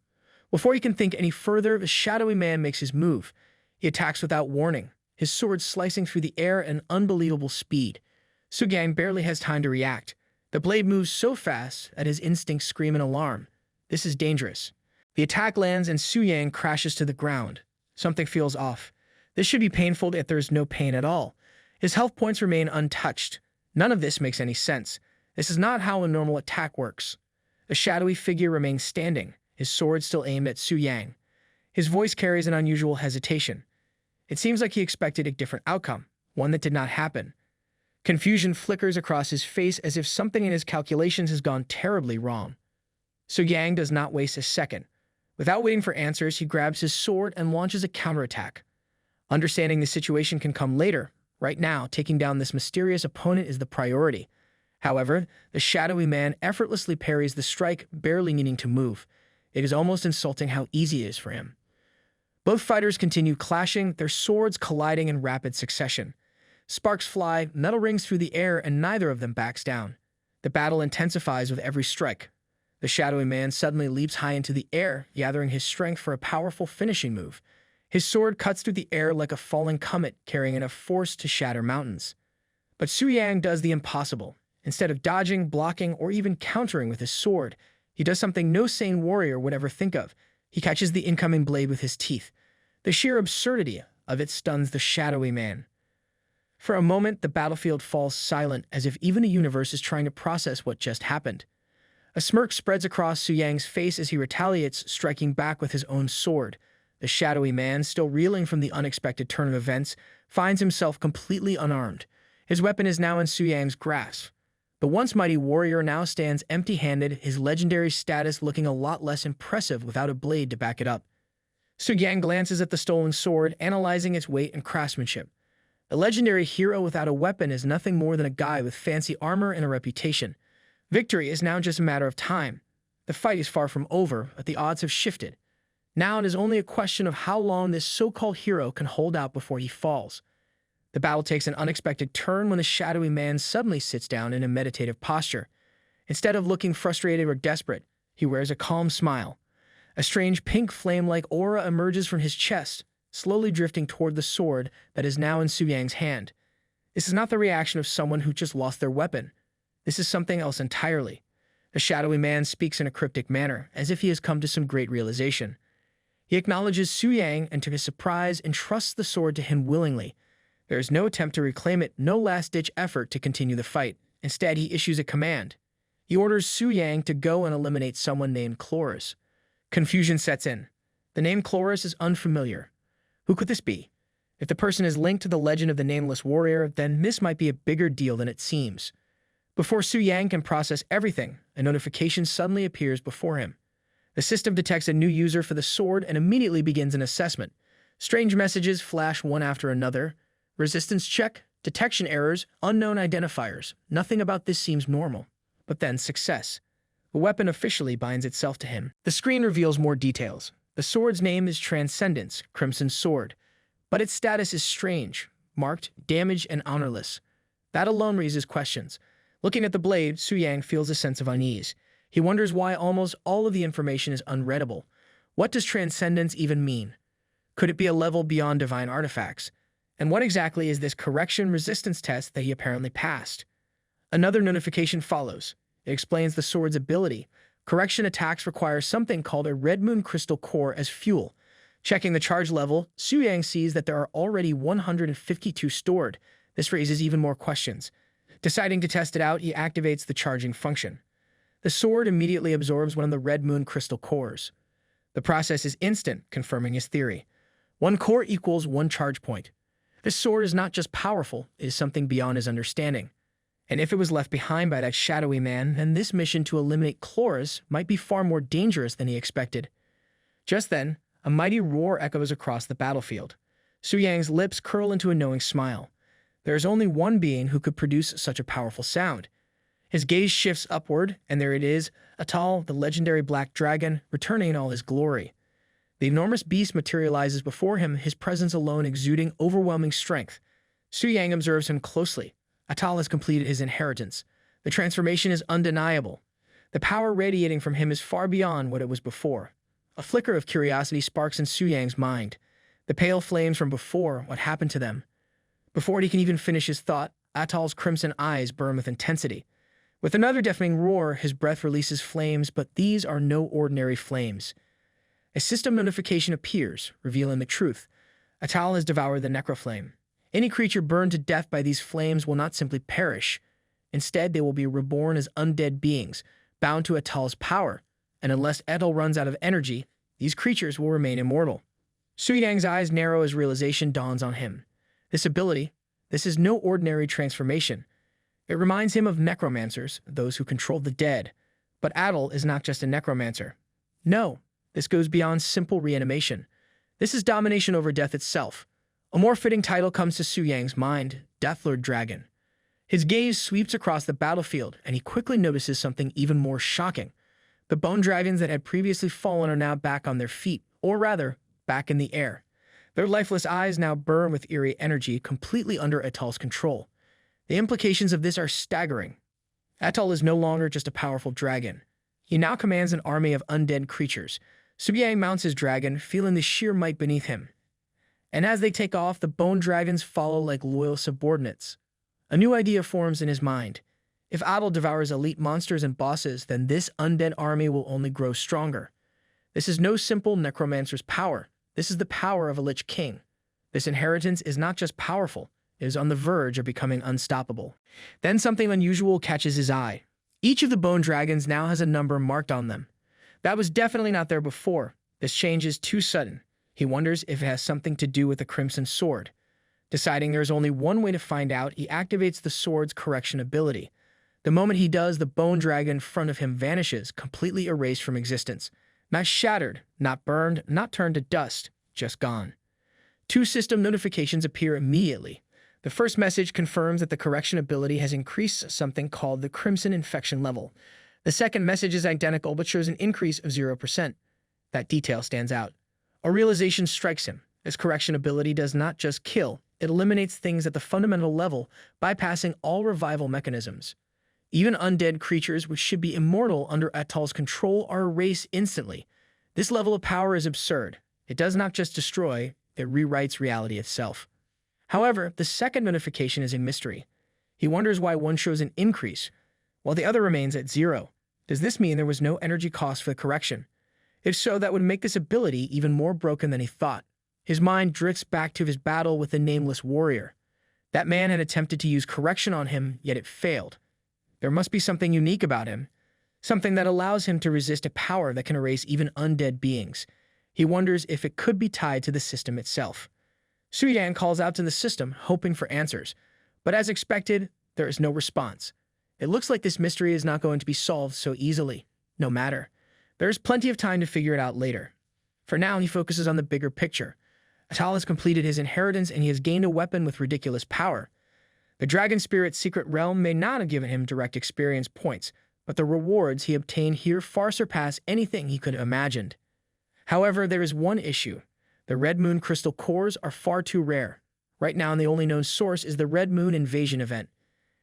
Before he can think any further, the shadowy man makes his move. He attacks without warning, his sword slicing through the air at an unbelievable speed. Su Yang barely has time to react. The blade moves so fast that his instincts scream in alarm. This is dangerous. The attack lands and Su Yang crashes to the ground. Something feels off. This should be painful, yet there is no pain at all. His health points remain untouched. None of this makes any sense. This is not how a normal attack works. The shadowy figure remains standing, his sword still aimed at Su Yang. His voice carries an unusual hesitation. It seems like he expected a different outcome, one that did not happen. Confusion flickers across his face as if something in his calculations has gone terribly wrong. Su Yang does not waste a second. Without waiting for answers, he grabs his sword and launches a counterattack. Understanding the situation can come later. Right now, taking down this mysterious opponent is the priority. However, the shadowy man effortlessly parries the strike, barely needing to move. It is almost insulting how easy it is for him. Both fighters continue clashing, their swords colliding in rapid succession. Sparks fly, metal rings through the air, and neither of them backs down. The battle intensifies with every strike. The shadowy man suddenly leaps high into the air, gathering his strength for a powerful finishing move. His sword cuts through the air like a falling comet, carrying enough force to shatter mountains. But Su Yang does the impossible. Instead of dodging, blocking, or even countering with his sword, he does something no sane warrior would ever think of. He catches the incoming blade with his teeth. The sheer absurdity of it stuns the shadowy man. For a moment, the battlefield falls silent, as if even the universe is trying to process what just happened. A smirk spreads across Su Yang's face as he retaliates, striking back with his own sword. The shadowy man, still reeling from the unexpected turn of events, finds himself completely unarmed. His weapon is now in Su Yang's grasp. The once mighty warrior now stands empty-handed, his legendary status looking a lot less impressive without a blade to back it up. Su Yang glances at the stolen sword, analyzing its weight and craftsmanship. A legendary hero without a weapon is nothing more than a guy with fancy armor and a reputation. Victory is now just a matter of time. The fight is far from over, but the odds have shifted. Now it is only a question of how long this so-called hero can hold out before he falls. The battle takes an unexpected turn when the shadowy man suddenly sits down in a meditative posture. Instead of looking frustrated or desperate, He wears a calm smile. A strange pink flame-like aura emerges from his chest, slowly drifting toward the sword that is now in Su Yang's hand. This is not the reaction of someone who just lost their weapon. This is something else entirely. The shadowy man speaks in a cryptic manner, as if he has come to some great realization. He acknowledges Su Yang and, to his surprise, entrusts the sword to him willingly. There is no attempt to reclaim it, no last-ditch effort to continue the fight. Instead, he issues a command. He orders Su Yang to go and eliminate someone named Chloris. Confusion sets in. The name Chloris is unfamiliar. Who could this be? If the person is linked to the legend of the Nameless Warrior, then this might be a bigger deal than it seems. Before Su Yang can process everything, a notification suddenly appears before him. The system detects a new user for the sword and immediately begins an assessment. Strange messages flash one after another. Resistance check, detection errors, unknown identifiers. Nothing about this seems normal. But then success. The weapon officially binds itself to him. The screen reveals more details. The sword's name is Transcendence, Crimson Sword. But its status is strange, marked, damaged, and honorless. That alone raises questions. Looking at the blade, Su Yang feels a sense of unease. He wonders why almost all of the information is unreadable. What does Transcendence even mean? Could it be a level beyond divine artifacts? And what exactly is this correction resistance test that he apparently passed? Another notification follows. It explains the sword's ability. Correction attacks require something called a red moon crystal core as fuel. Checking the charge level, Su Yang sees that there are already 152 stored. This raises even more questions. Deciding to test it out, he activates the charging function. The sword immediately absorbs one of the red moon crystal cores. The process is instant, confirming his theory. One core equals one charge point. This sword is not just powerful, it is something beyond his understanding. And if it was left behind by that shadowy man, then this mission to eliminate Chloris might be far more dangerous than he expected. Just then, a mighty roar echoes across the battlefield. Su Yang's lips curl into a knowing smile. There is only one being who could produce such a powerful sound. His gaze shifts upward, and there it is, Atal, the legendary black dragon, returning in all his glory. The enormous beast materializes before him, his presence alone exuding overwhelming strength. Su Yang observes him closely. Atal has completed his inheritance. The transformation is undeniable. The power radiating from him is far beyond what it was before. A flicker of curiosity sparks in Su Yang's mind. The pale flames from before, what happened to them? Before he can even finish his thought, Atal's crimson eyes burn with intensity. With another deafening roar, his breath releases flames, but these are no ordinary flames. A system notification appears, revealing the truth. Atal has devoured the necroflame. Any creature burned to death by these flames will not simply perish. Instead, they will be reborn as undead beings, bound to Atal's power, and unless Atal runs out of energy, these creatures will remain immortal. Su Yang's eyes narrow as realization dawns on him. This ability, this is no ordinary transformation. It reminds him of necromancers, those who control the dead. But Atal is not just a necromancer. No, this goes beyond simple reanimation. This is domination over death itself. A more fitting title comes to Su Yang's mind, Deathlord Dragon. His gaze sweeps across the battlefield, and he quickly notices something even more shocking. The bone dragons that had previously fallen are now back on their feet, or rather, back in the air. Their lifeless eyes now burn with eerie energy, completely under Atal's control. The implications of this are staggering. Atal is no longer just a powerful dragon. He now commands an army of undead creatures. Su Yang mounts his dragon, feeling the sheer might beneath him. And as they take off, the bone dragons follow like loyal subordinates. A new idea forms in his mind. If Atal devours elite monsters and bosses, then this undead army will only grow stronger. This is no simple necromancer's power. This is the power of a Lich King. This inheritance is not just powerful, it is on the verge of becoming unstoppable. Then something unusual catches his eye. Each of the bone dragons now has a number marked on them. That was definitely not there before. This change is too sudden. He wonders if it has something to do with the Crimson Sword. Deciding there is only one way to find out, he activates the sword's correction ability. The moment he does, the bone dragon in front of him vanishes, completely erased from existence. Not shattered, not burned, not turned to dust, just gone. Two system notifications appear immediately. The first message confirms that the correction ability has increased something called the Crimson Infection level. The second message is identical but shows an increase of 0%. That detail stands out. A realization strikes him. This correction ability does not just kill, it eliminates things at the fundamental level, bypassing all revival mechanisms. Even undead creatures which should be immortal under Atal's control are erased instantly. This level of power is absurd. It does not just destroy, it rewrites reality itself. However, the second notification is a mystery. He wonders why one shows an increase, while the other remains at 0. Does this mean there was no energy cost for the correction? If so, that would make this ability even more broken than he thought. His mind drifts back to his battle with the nameless warrior. That man had attempted to use correction on him, yet it failed. There must be something unique about him, something that allows him to resist a power that can erase even undead beings. He wonders if it could be tied to the system itself. Su-Yang calls out to the system, hoping for answers, but as expected, there is no response. It looks like this mystery is not going to be solved so easily. No matter. There is plenty of time to figure it out later. For now, he focuses on the bigger picture. Atal has completed his inheritance and he has gained a weapon with ridiculous power. The Dragon Spirit's secret realm may not have given him direct experience points, but the rewards he obtained here far surpass anything he could have imagined. However, there is one issue. The Red Moon crystal cores are far too rare. Right now, the only known source is the Red Moon invasion event.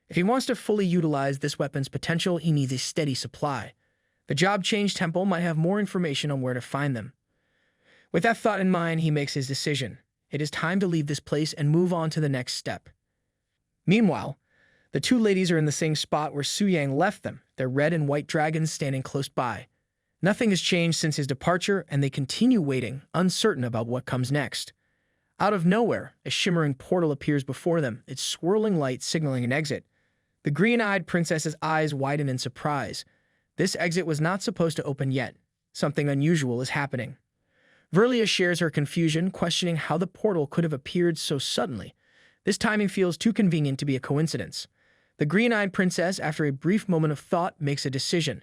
If he wants to fully utilize this weapon's potential, he needs a steady supply. The Job Change Temple might have more information on where to find them. With that thought in mind, he makes his decision. It is time to leave this place and move on to the next step. Meanwhile, the two ladies are in the same spot where Su-Yang left them, their red and white dragons standing close by. Nothing has changed since his departure, and they continue waiting, uncertain about what comes next. Out of nowhere, a shimmering portal appears before them, its swirling light signaling an exit. The green-eyed princess's eyes widen in surprise. This exit was not supposed to open yet. Something unusual is happening. Verlia shares her confusion, questioning how the portal could have appeared so suddenly. This timing feels too convenient to be a coincidence. The green-eyed princess, after a brief moment of thought, makes a decision.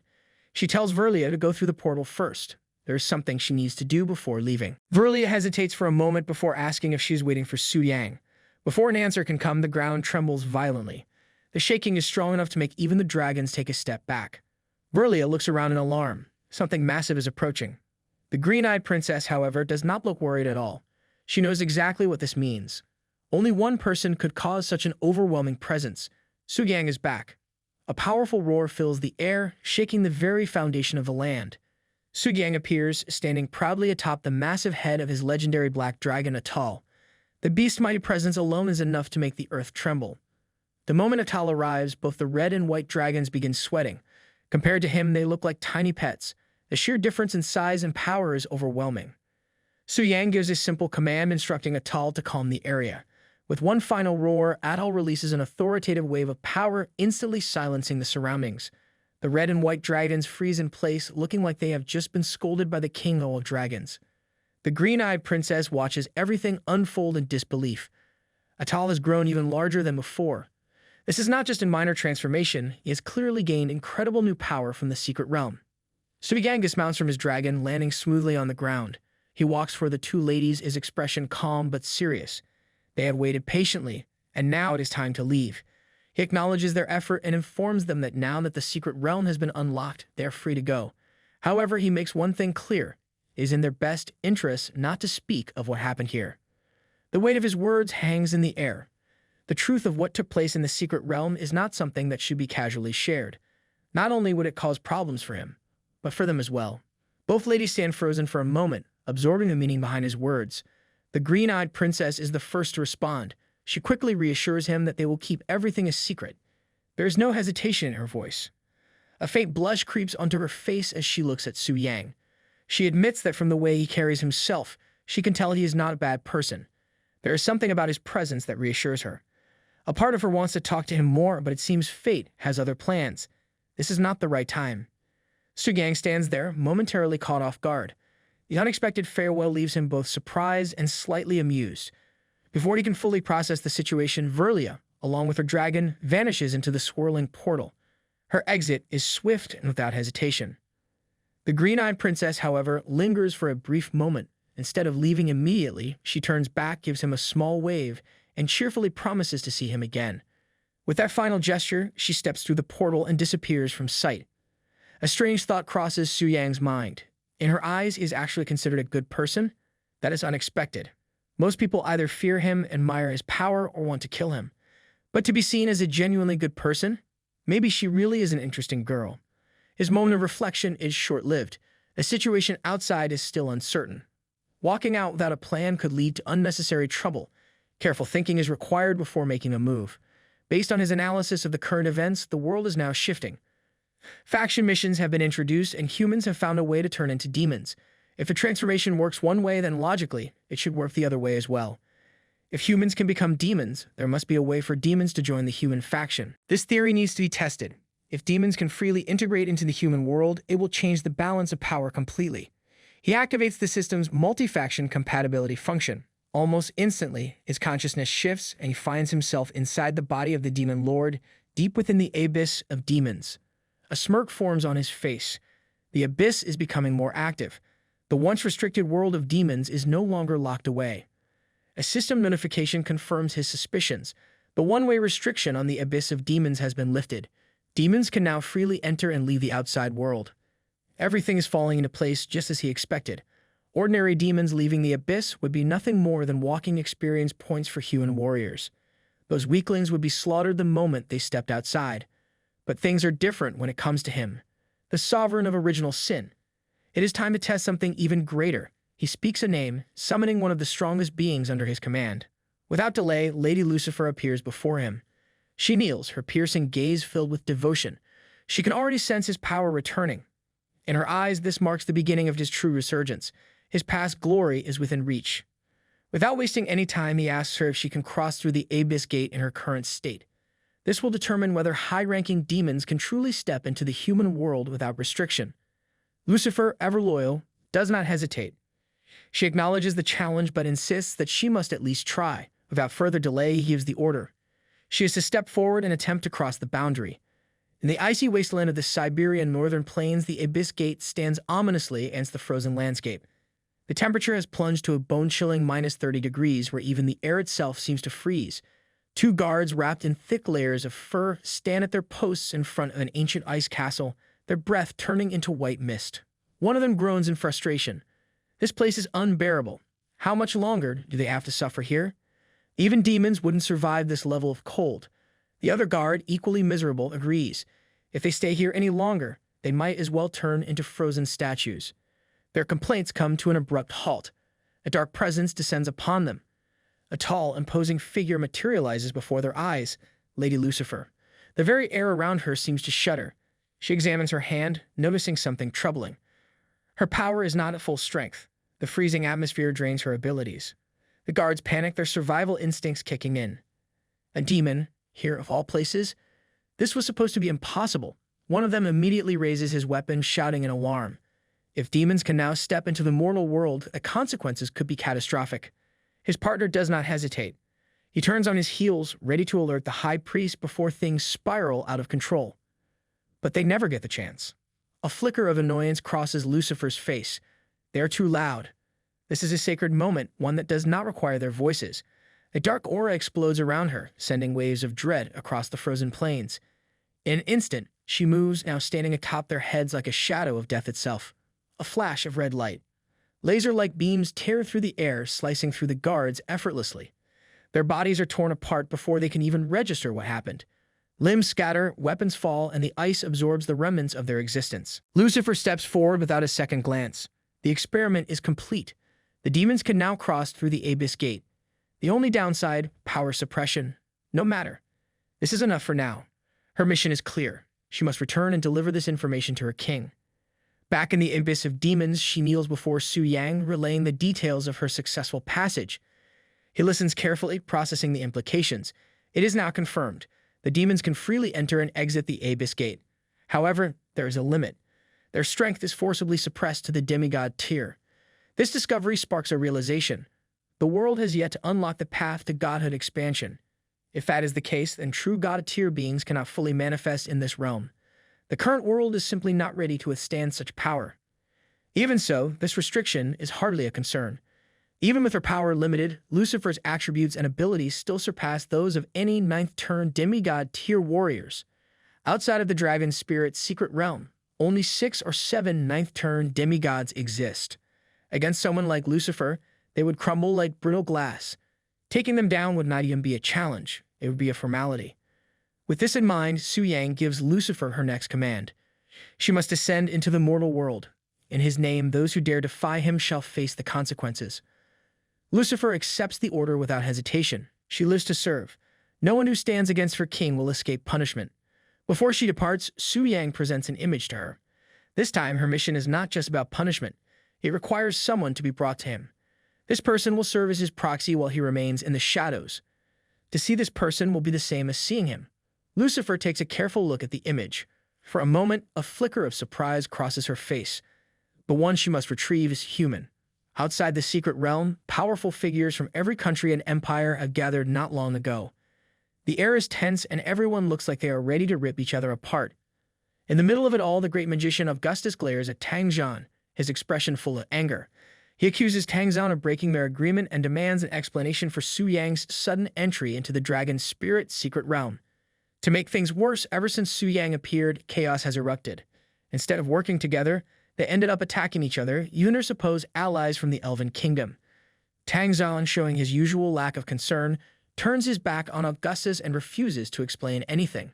She tells Verlia to go through the portal first. There is something she needs to do before leaving. Verlia hesitates for a moment before asking if she's waiting for Su-Yang. Before an answer can come, the ground trembles violently. The shaking is strong enough to make even the dragons take a step back. Verlia looks around in alarm. Something massive is approaching. The green-eyed princess, however, does not look worried at all. She knows exactly what this means. Only one person could cause such an overwhelming presence. Su-Yang is back. A powerful roar fills the air, shaking the very foundation of the land. Su-Yang appears, standing proudly atop the massive head of his legendary black dragon Atal. The beast's mighty presence alone is enough to make the earth tremble. The moment Atal arrives, both the red and white dragons begin sweating. Compared to him, they look like tiny pets. The sheer difference in size and power is overwhelming. Su-Yang gives a simple command instructing Atal to calm the area. With one final roar, Atal releases an authoritative wave of power, instantly silencing the surroundings. The red and white dragons freeze in place, looking like they have just been scolded by the king of all dragons. The green-eyed princess watches everything unfold in disbelief. Atal has grown even larger than before. This is not just a minor transformation, he has clearly gained incredible new power from the secret realm. Su-Yang dismounts from his dragon, landing smoothly on the ground. He walks for the two ladies, his expression calm but serious. They had waited patiently, and now it is time to leave. He acknowledges their effort and informs them that now that the secret realm has been unlocked, they are free to go. However, he makes one thing clear. It is in their best interest not to speak of what happened here. The weight of his words hangs in the air. The truth of what took place in the secret realm is not something that should be casually shared. Not only would it cause problems for him, but for them as well. Both ladies stand frozen for a moment, absorbing the meaning behind his words. The green-eyed princess is the first to respond. She quickly reassures him that they will keep everything a secret. There is no hesitation in her voice. A faint blush creeps onto her face as she looks at Su-Yang. She admits that from the way he carries himself, she can tell he is not a bad person. There is something about his presence that reassures her. A part of her wants to talk to him more, but it seems fate has other plans. This is not the right time. Su-Yang stands there, momentarily caught off guard. The unexpected farewell leaves him both surprised and slightly amused. Before he can fully process the situation, Verlia, along with her dragon, vanishes into the swirling portal. Her exit is swift and without hesitation. The green-eyed princess, however, lingers for a brief moment. Instead of leaving immediately, she turns back, gives him a small wave, and cheerfully promises to see him again. With that final gesture, she steps through the portal and disappears from sight. A strange thought crosses Su-Yang's mind. In her eyes, he is actually considered a good person. That is unexpected. Most people either fear him, admire his power, or want to kill him. But to be seen as a genuinely good person? Maybe she really is an interesting girl. His moment of reflection is short-lived. The situation outside is still uncertain. Walking out without a plan could lead to unnecessary trouble. Careful thinking is required before making a move. Based on his analysis of the current events, the world is now shifting. Faction missions have been introduced, and humans have found a way to turn into demons. If the transformation works one way, then logically, it should work the other way as well. If humans can become demons, there must be a way for demons to join the human faction. This theory needs to be tested. If demons can freely integrate into the human world, it will change the balance of power completely. He activates the system's multi-faction compatibility function. Almost instantly, his consciousness shifts and he finds himself inside the body of the demon lord, deep within the abyss of demons. A smirk forms on his face. The abyss is becoming more active. The once restricted world of demons is no longer locked away. A system notification confirms his suspicions. The one-way restriction on the abyss of demons has been lifted. Demons can now freely enter and leave the outside world. Everything is falling into place just as he expected. Ordinary demons leaving the abyss would be nothing more than walking experience points for human warriors. Those weaklings would be slaughtered the moment they stepped outside. But things are different when it comes to him, the sovereign of original sin. It is time to test something even greater. He speaks a name, summoning one of the strongest beings under his command. Without delay, Lady Lucifer appears before him. She kneels, her piercing gaze filled with devotion. She can already sense his power returning. In her eyes, this marks the beginning of his true resurgence. His past glory is within reach. Without wasting any time, he asks her if she can cross through the abyss gate in her current state. This will determine whether high-ranking demons can truly step into the human world without restriction. Lucifer, ever loyal, does not hesitate. She acknowledges the challenge but insists that she must at least try. Without further delay, he gives the order. She is to step forward and attempt to cross the boundary. In the icy wasteland of the Siberian northern plains, the abyss gate stands ominously against the frozen landscape. The temperature has plunged to a bone-chilling -30 degrees, where even the air itself seems to freeze. Two guards wrapped in thick layers of fur stand at their posts in front of an ancient ice castle, their breath turning into white mist. One of them groans in frustration. This place is unbearable. How much longer do they have to suffer here? Even demons wouldn't survive this level of cold. The other guard, equally miserable, agrees. If they stay here any longer, they might as well turn into frozen statues. Their complaints come to an abrupt halt. A dark presence descends upon them. A tall, imposing figure materializes before their eyes, Lady Lucifer. The very air around her seems to shudder. She examines her hand, noticing something troubling. Her power is not at full strength. The freezing atmosphere drains her abilities. The guards panic, their survival instincts kicking in. A demon, here of all places? This was supposed to be impossible. One of them immediately raises his weapon, shouting in alarm. If demons can now step into the mortal world, the consequences could be catastrophic. His partner does not hesitate. He turns on his heels, ready to alert the high priest before things spiral out of control. But they never get the chance. A flicker of annoyance crosses Lucifer's face. They are too loud. This is a sacred moment, one that does not require their voices. A dark aura explodes around her, sending waves of dread across the frozen plains. In an instant, she moves, now standing atop their heads like a shadow of death itself. A flash of red light. Laser-like beams tear through the air, slicing through the guards effortlessly. Their bodies are torn apart before they can even register what happened. Limbs scatter, weapons fall, and the ice absorbs the remnants of their existence. Lucifer steps forward without a second glance. The experiment is complete. The demons can now cross through the abyss gate. The only downside, power suppression. No matter. This is enough for now. Her mission is clear. She must return and deliver this information to her king. Back in the abyss of demons, she kneels before Su Yang, relaying the details of her successful passage. He listens carefully, processing the implications. It is now confirmed. The demons can freely enter and exit the abyss gate. However, there is a limit. Their strength is forcibly suppressed to the demigod tier. This discovery sparks a realization. The world has yet to unlock the path to godhood expansion. If that is the case, then true god tier beings cannot fully manifest in this realm. The current world is simply not ready to withstand such power. Even so, this restriction is hardly a concern. Even with her power limited, Lucifer's attributes and abilities still surpass those of any ninth-turn demigod tier warriors. Outside of the dragon spirit's secret realm, only 6 or 7 ninth-turn demigods exist. Against someone like Lucifer, they would crumble like brittle glass. Taking them down would not even be a challenge, it would be a formality. With this in mind, Su Yang gives Lucifer her next command. She must descend into the mortal world. In his name, those who dare defy him shall face the consequences. Lucifer accepts the order without hesitation. She lives to serve. No one who stands against her king will escape punishment. Before she departs, Su Yang presents an image to her. This time, her mission is not just about punishment. It requires someone to be brought to him. This person will serve as his proxy while he remains in the shadows. To see this person will be the same as seeing him. Lucifer takes a careful look at the image. For a moment, a flicker of surprise crosses her face. The one she must retrieve is human. Outside the secret realm, powerful figures from every country and empire have gathered not long ago. The air is tense and everyone looks like they are ready to rip each other apart. In the middle of it all, the great magician Augustus glares at Tang Zhan, his expression full of anger. He accuses Tang Zhan of breaking their agreement and demands an explanation for Su Yang's sudden entry into the dragon's spirit secret realm. To make things worse, ever since Su Yang appeared, chaos has erupted. Instead of working together, they ended up attacking each other, even their supposed allies from the Elven Kingdom. Tang Zhan, showing his usual lack of concern, turns his back on Augustus and refuses to explain anything.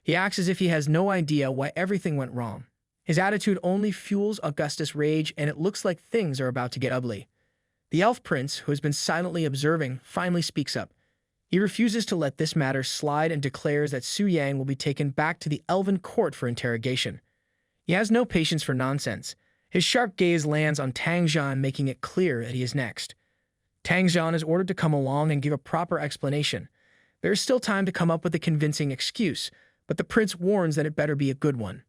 He acts as if he has no idea why everything went wrong. His attitude only fuels Augustus' rage, and it looks like things are about to get ugly. The elf prince, who has been silently observing, finally speaks up. He refuses to let this matter slide and declares that Su Yang will be taken back to the Elven court for interrogation. He has no patience for nonsense. His sharp gaze lands on Tang Zhan, making it clear that he is next. Tang Zhan is ordered to come along and give a proper explanation. There is still time to come up with a convincing excuse, but the prince warns that it better be a good one.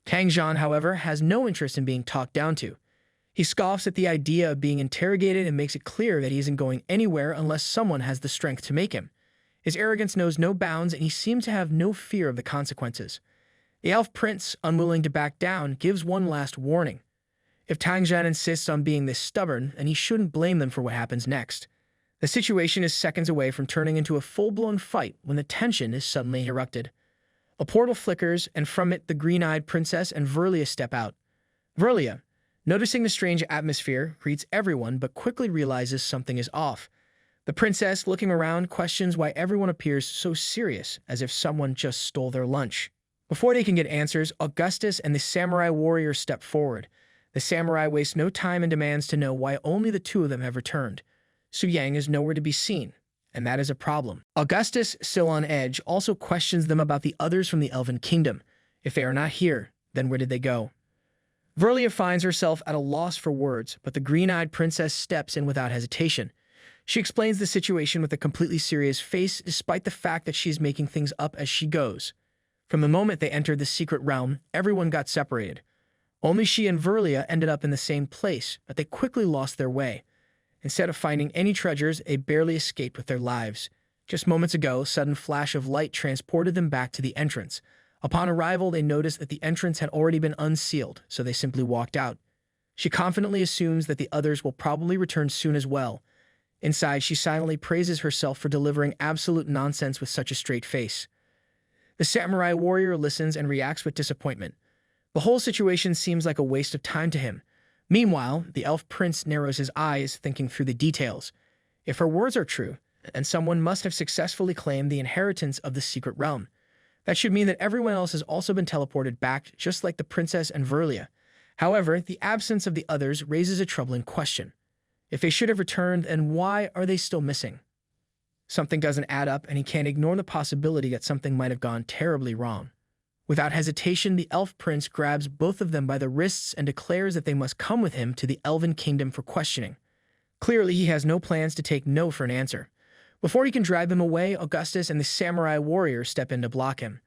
Tang Zhan, however, has no interest in being talked down to. He scoffs at the idea of being interrogated and makes it clear that he isn't going anywhere unless someone has the strength to make him. His arrogance knows no bounds, and he seems to have no fear of the consequences. The elf prince, unwilling to back down, gives one last warning. If Tang Zhan insists on being this stubborn, then he shouldn't blame them for what happens next. The situation is seconds away from turning into a full-blown fight when the tension is suddenly erupted. A portal flickers, and from it the green-eyed princess and Verlia step out. Verlia, noticing the strange atmosphere, greets everyone but quickly realizes something is off. The princess, looking around, questions why everyone appears so serious, as if someone just stole their lunch. Before they can get answers, Augustus and the samurai warrior step forward. The samurai wastes no time and demands to know why only the two of them have returned. Su Yang is nowhere to be seen, and that is a problem. Augustus, still on edge, also questions them about the others from the Elven Kingdom. If they are not here, then where did they go? Verlia finds herself at a loss for words, but the green-eyed princess steps in without hesitation. She explains the situation with a completely serious face, despite the fact that she is making things up as she goes. From the moment they entered the secret realm, everyone got separated. Only she and Verlia ended up in the same place, but they quickly lost their way. Instead of finding any treasures, they barely escaped with their lives. Just moments ago, a sudden flash of light transported them back to the entrance. Upon arrival, they noticed that the entrance had already been unsealed, so they simply walked out. She confidently assumes that the others will probably return soon as well. Inside, she silently praises herself for delivering absolute nonsense with such a straight face. The samurai warrior listens and reacts with disappointment. The whole situation seems like a waste of time to him. Meanwhile, the elf prince narrows his eyes, thinking through the details. If her words are true, then someone must have successfully claimed the inheritance of the secret realm. That should mean that everyone else has also been teleported back, just like the princess and Verlia. However, the absence of the others raises a troubling question. If they should have returned, then why are they still missing? Something doesn't add up, and he can't ignore the possibility that something might have gone terribly wrong. Without hesitation, the elf prince grabs both of them by the wrists and declares that they must come with him to the Elven Kingdom for questioning. Clearly, he has no plans to take no for an answer. Before he can drive them away, Augustus and the samurai warrior step in to block him.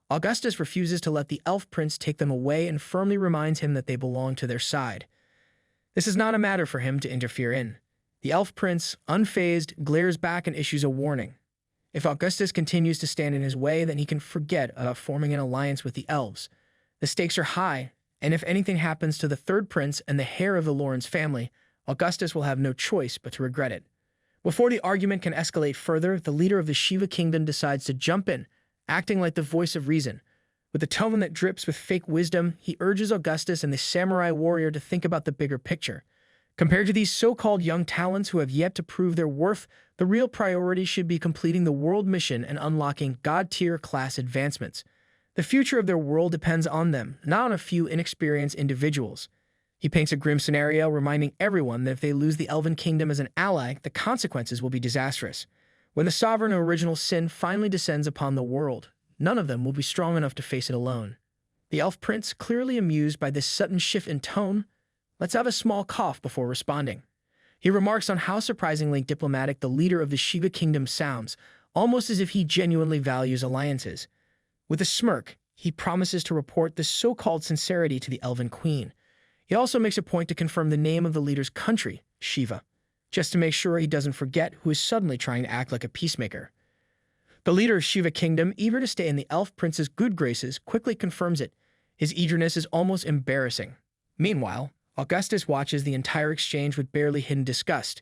Augustus refuses to let the elf prince take them away and firmly reminds him that they belong to their side. This is not a matter for him to interfere in. The elf prince, unfazed, glares back and issues a warning. If Augustus continues to stand in his way, then he can forget about forming an alliance with the elves. The stakes are high, and if anything happens to the third prince and the heir of the Lawrence family, Augustus will have no choice but to regret it. Before the argument can escalate further, the leader of the Shiva Kingdom decides to jump in, acting like the voice of reason. With a tone that drips with fake wisdom, he urges Augustus and the samurai warrior to think about the bigger picture. Compared to these so-called young talents who have yet to prove their worth, the real priority should be completing the world mission and unlocking God-tier class advancements. The future of their world depends on them, not on a few inexperienced individuals. He paints a grim scenario, reminding everyone that if they lose the Elven Kingdom as an ally, the consequences will be disastrous. When the sovereign original sin finally descends upon the world, none of them will be strong enough to face it alone. The elf prince, clearly amused by this sudden shift in tone, lets out a small cough before responding. He remarks on how surprisingly diplomatic the leader of the Shiva Kingdom sounds, almost as if he genuinely values alliances. With a smirk, he promises to report this so-called sincerity to the Elven Queen. He also makes a point to confirm the name of the leader's country, Shiva, just to make sure he doesn't forget who is suddenly trying to act like a peacemaker. The leader of Shiva Kingdom, eager to stay in the elf prince's good graces, quickly confirms it. His eagerness is almost embarrassing. Meanwhile, Augustus watches the entire exchange with barely hidden disgust.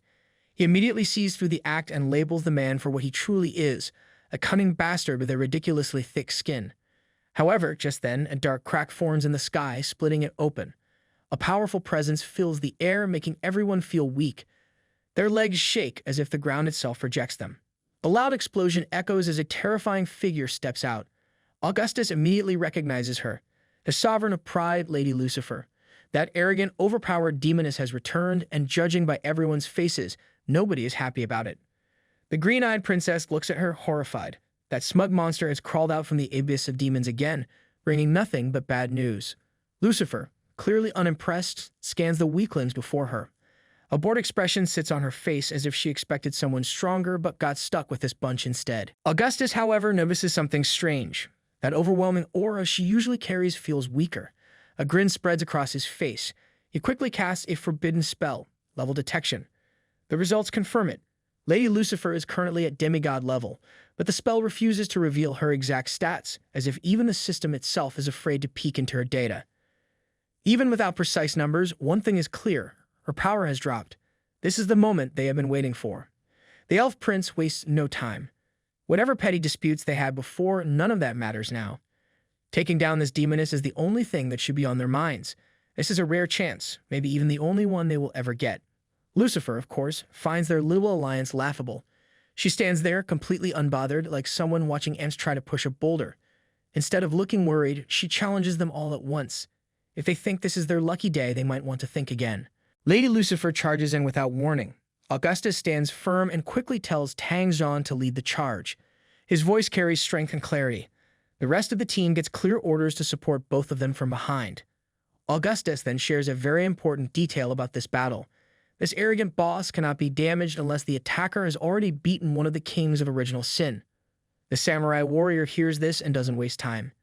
He immediately sees through the act and labels the man for what he truly is, a cunning bastard with a ridiculously thick skin. However, just then, a dark crack forms in the sky, splitting it open. A powerful presence fills the air, making everyone feel weak. Their legs shake as if the ground itself rejects them. A loud explosion echoes as a terrifying figure steps out. Augustus immediately recognizes her, the sovereign of pride, Lady Lucifer. That arrogant, overpowered demoness has returned, and judging by everyone's faces, nobody is happy about it. The green-eyed princess looks at her, horrified. That smug monster has crawled out from the abyss of demons again, bringing nothing but bad news. Lucifer, clearly unimpressed, scans the weaklings before her. A bored expression sits on her face as if she expected someone stronger but got stuck with this bunch instead. Augustus, however, notices something strange. That overwhelming aura she usually carries feels weaker. A grin spreads across his face. He quickly casts a forbidden spell, level detection. The results confirm it. Lady Lucifer is currently at demigod level, but the spell refuses to reveal her exact stats, as if even the system itself is afraid to peek into her data. Even without precise numbers, one thing is clear. Her power has dropped. This is the moment they have been waiting for. The elf prince wastes no time. Whatever petty disputes they had before, none of that matters now. Taking down this demoness is the only thing that should be on their minds. This is a rare chance, maybe even the only one they will ever get. Lucifer, of course, finds their little alliance laughable. She stands there, completely unbothered, like someone watching ants try to push a boulder. Instead of looking worried, she challenges them all at once. If they think this is their lucky day, they might want to think again. Lady Lucifer charges in without warning. Augustus stands firm and quickly tells Tang Zhan to lead the charge. His voice carries strength and clarity. The rest of the team gets clear orders to support both of them from behind. Augustus then shares a very important detail about this battle. This arrogant boss cannot be damaged unless the attacker has already beaten one of the kings of original sin. The samurai warrior hears this and doesn't waste time.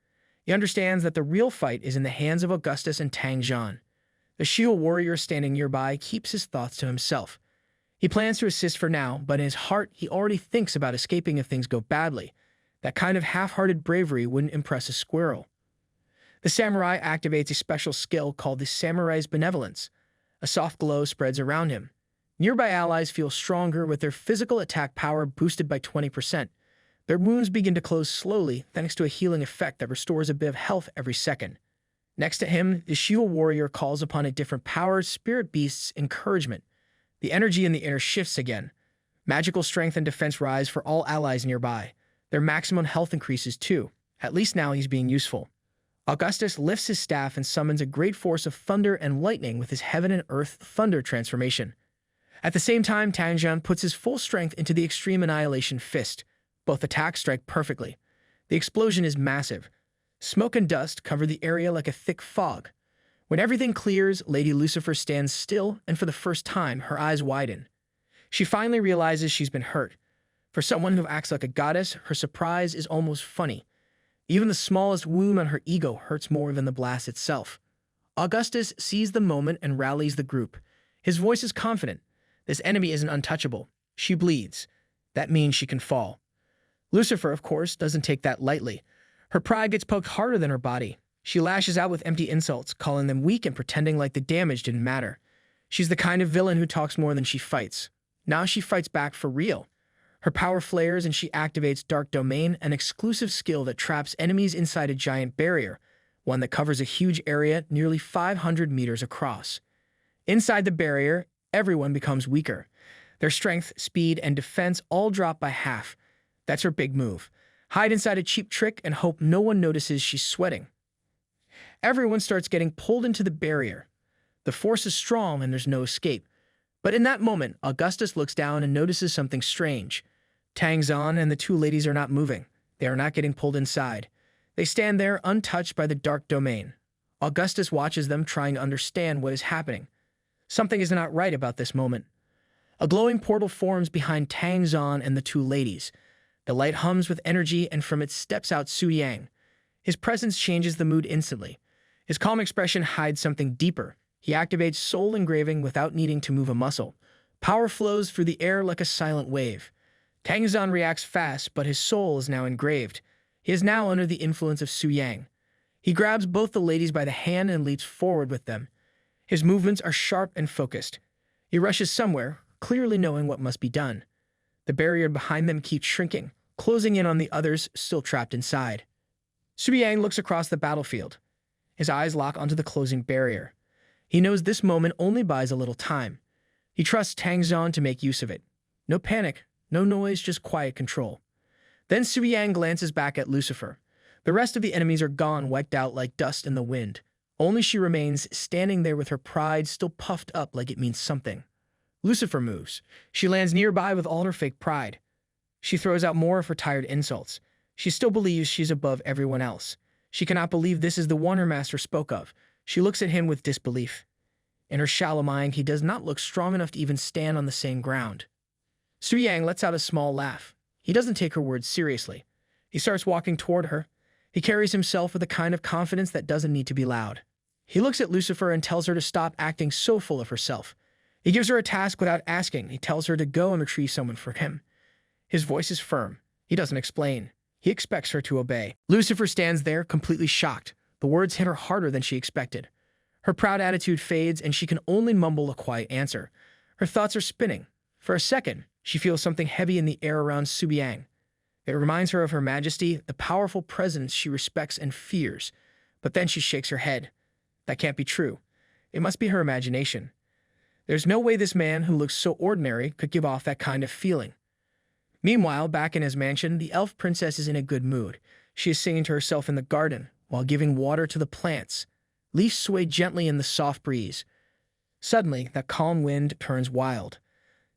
He understands that the real fight is in the hands of Augustus and Tang Zhan. The shield warrior standing nearby keeps his thoughts to himself. He plans to assist for now, but in his heart he already thinks about escaping if things go badly. That kind of half-hearted bravery wouldn't impress a squirrel. The samurai activates a special skill called the Samurai's Benevolence. A soft glow spreads around him. Nearby allies feel stronger with their physical attack power boosted by 20%. Their wounds begin to close slowly thanks to a healing effect that restores a bit of health every second. Next to him, the shield warrior calls upon a different power, Spirit Beast's encouragement. The energy in the air shifts again. Magical strength and defense rise for all allies nearby. Their maximum health increases too. At least now he's being useful. Augustus lifts his staff and summons a great force of thunder and lightning with his heaven and earth thunder transformation. At the same time, Tang Zhan puts his full strength into the Extreme Annihilation Fist. Both attacks strike perfectly. The explosion is massive. Smoke and dust cover the area like a thick fog. When everything clears, Lady Lucifer stands still, and for the first time, her eyes widen. She finally realizes she's been hurt. For someone who acts like a goddess, her surprise is almost funny. Even the smallest wound on her ego hurts more than the blast itself. Augustus sees the moment and rallies the group. His voice is confident. This enemy isn't untouchable. She bleeds. That means she can fall. Lucifer, of course, doesn't take that lightly. Her pride gets poked harder than her body. She lashes out with empty insults, calling them weak and pretending like the damage didn't matter. She's the kind of villain who talks more than she fights. Now she fights back for real. Her power flares and she activates Dark Domain, an exclusive skill that traps enemies inside a giant barrier, one that covers a huge area nearly 500 meters across. Inside the barrier, everyone becomes weaker. Their strength, speed, and defense all drop by half. That's her big move. Hide inside a cheap trick and hope no one notices she's sweating. Everyone starts getting pulled into the barrier. The force is strong and there's no escape. But in that moment, Augustus looks down and notices something strange. Tang Zhan and the two ladies are not moving. They are not getting pulled inside. They stand there untouched by the dark domain. Augustus watches them, trying to understand what is happening. Something is not right about this moment. A glowing portal forms behind Tang Zhan and the two ladies. The light hums with energy, and from it steps out Su Yang. His presence changes the mood instantly. His calm expression hides something deeper. He activates soul engraving without needing to move a muscle. Power flows through the air like a silent wave. Tang Zhan reacts fast, but his soul is now engraved. He is now under the influence of Su Yang. He grabs both the ladies by the hand and leaps forward with them. His movements are sharp and focused. He rushes somewhere, clearly knowing what must be done. The barrier behind them keeps shrinking, closing in on the others still trapped inside. Su Yang looks across the battlefield. His eyes lock onto the closing barrier. He knows this moment only buys a little time. He trusts Tang Zhan to make use of it. No panic, no noise, just quiet control. Then Su Yang glances back at Lucifer. The rest of the enemies are gone, wiped out like dust in the wind. Only she remains, standing there with her pride still puffed up like it means something. Lucifer moves. She lands nearby with all her fake pride. She throws out more of her tired insults. She still believes she's above everyone else. She cannot believe this is the one her master spoke of. She looks at him with disbelief. In her shallow mind, he does not look strong enough to even stand on the same ground. Su Yang lets out a small laugh. He doesn't take her words seriously. He starts walking toward her. He carries himself with a kind of confidence that doesn't need to be loud. He looks at Lucifer and tells her to stop acting so full of herself. He gives her a task without asking. He tells her to go and retrieve someone for him. His voice is firm. He doesn't explain. He expects her to obey. Lucifer stands there, completely shocked. The words hit her harder than she expected. Her proud attitude fades, and she can only mumble a quiet answer. Her thoughts are spinning. For a second, she feels something heavy in the air around Su Yang. It reminds her of her majesty, the powerful presence she respects and fears. But then she shakes her head. That can't be true. It must be her imagination. There's no way this man, who looks so ordinary, could give off that kind of feeling. Meanwhile, back in his mansion, the elf princess is in a good mood. She is singing to herself in the garden, while giving water to the plants. Leaves sway gently in the soft breeze. Suddenly, that calm wind turns wild.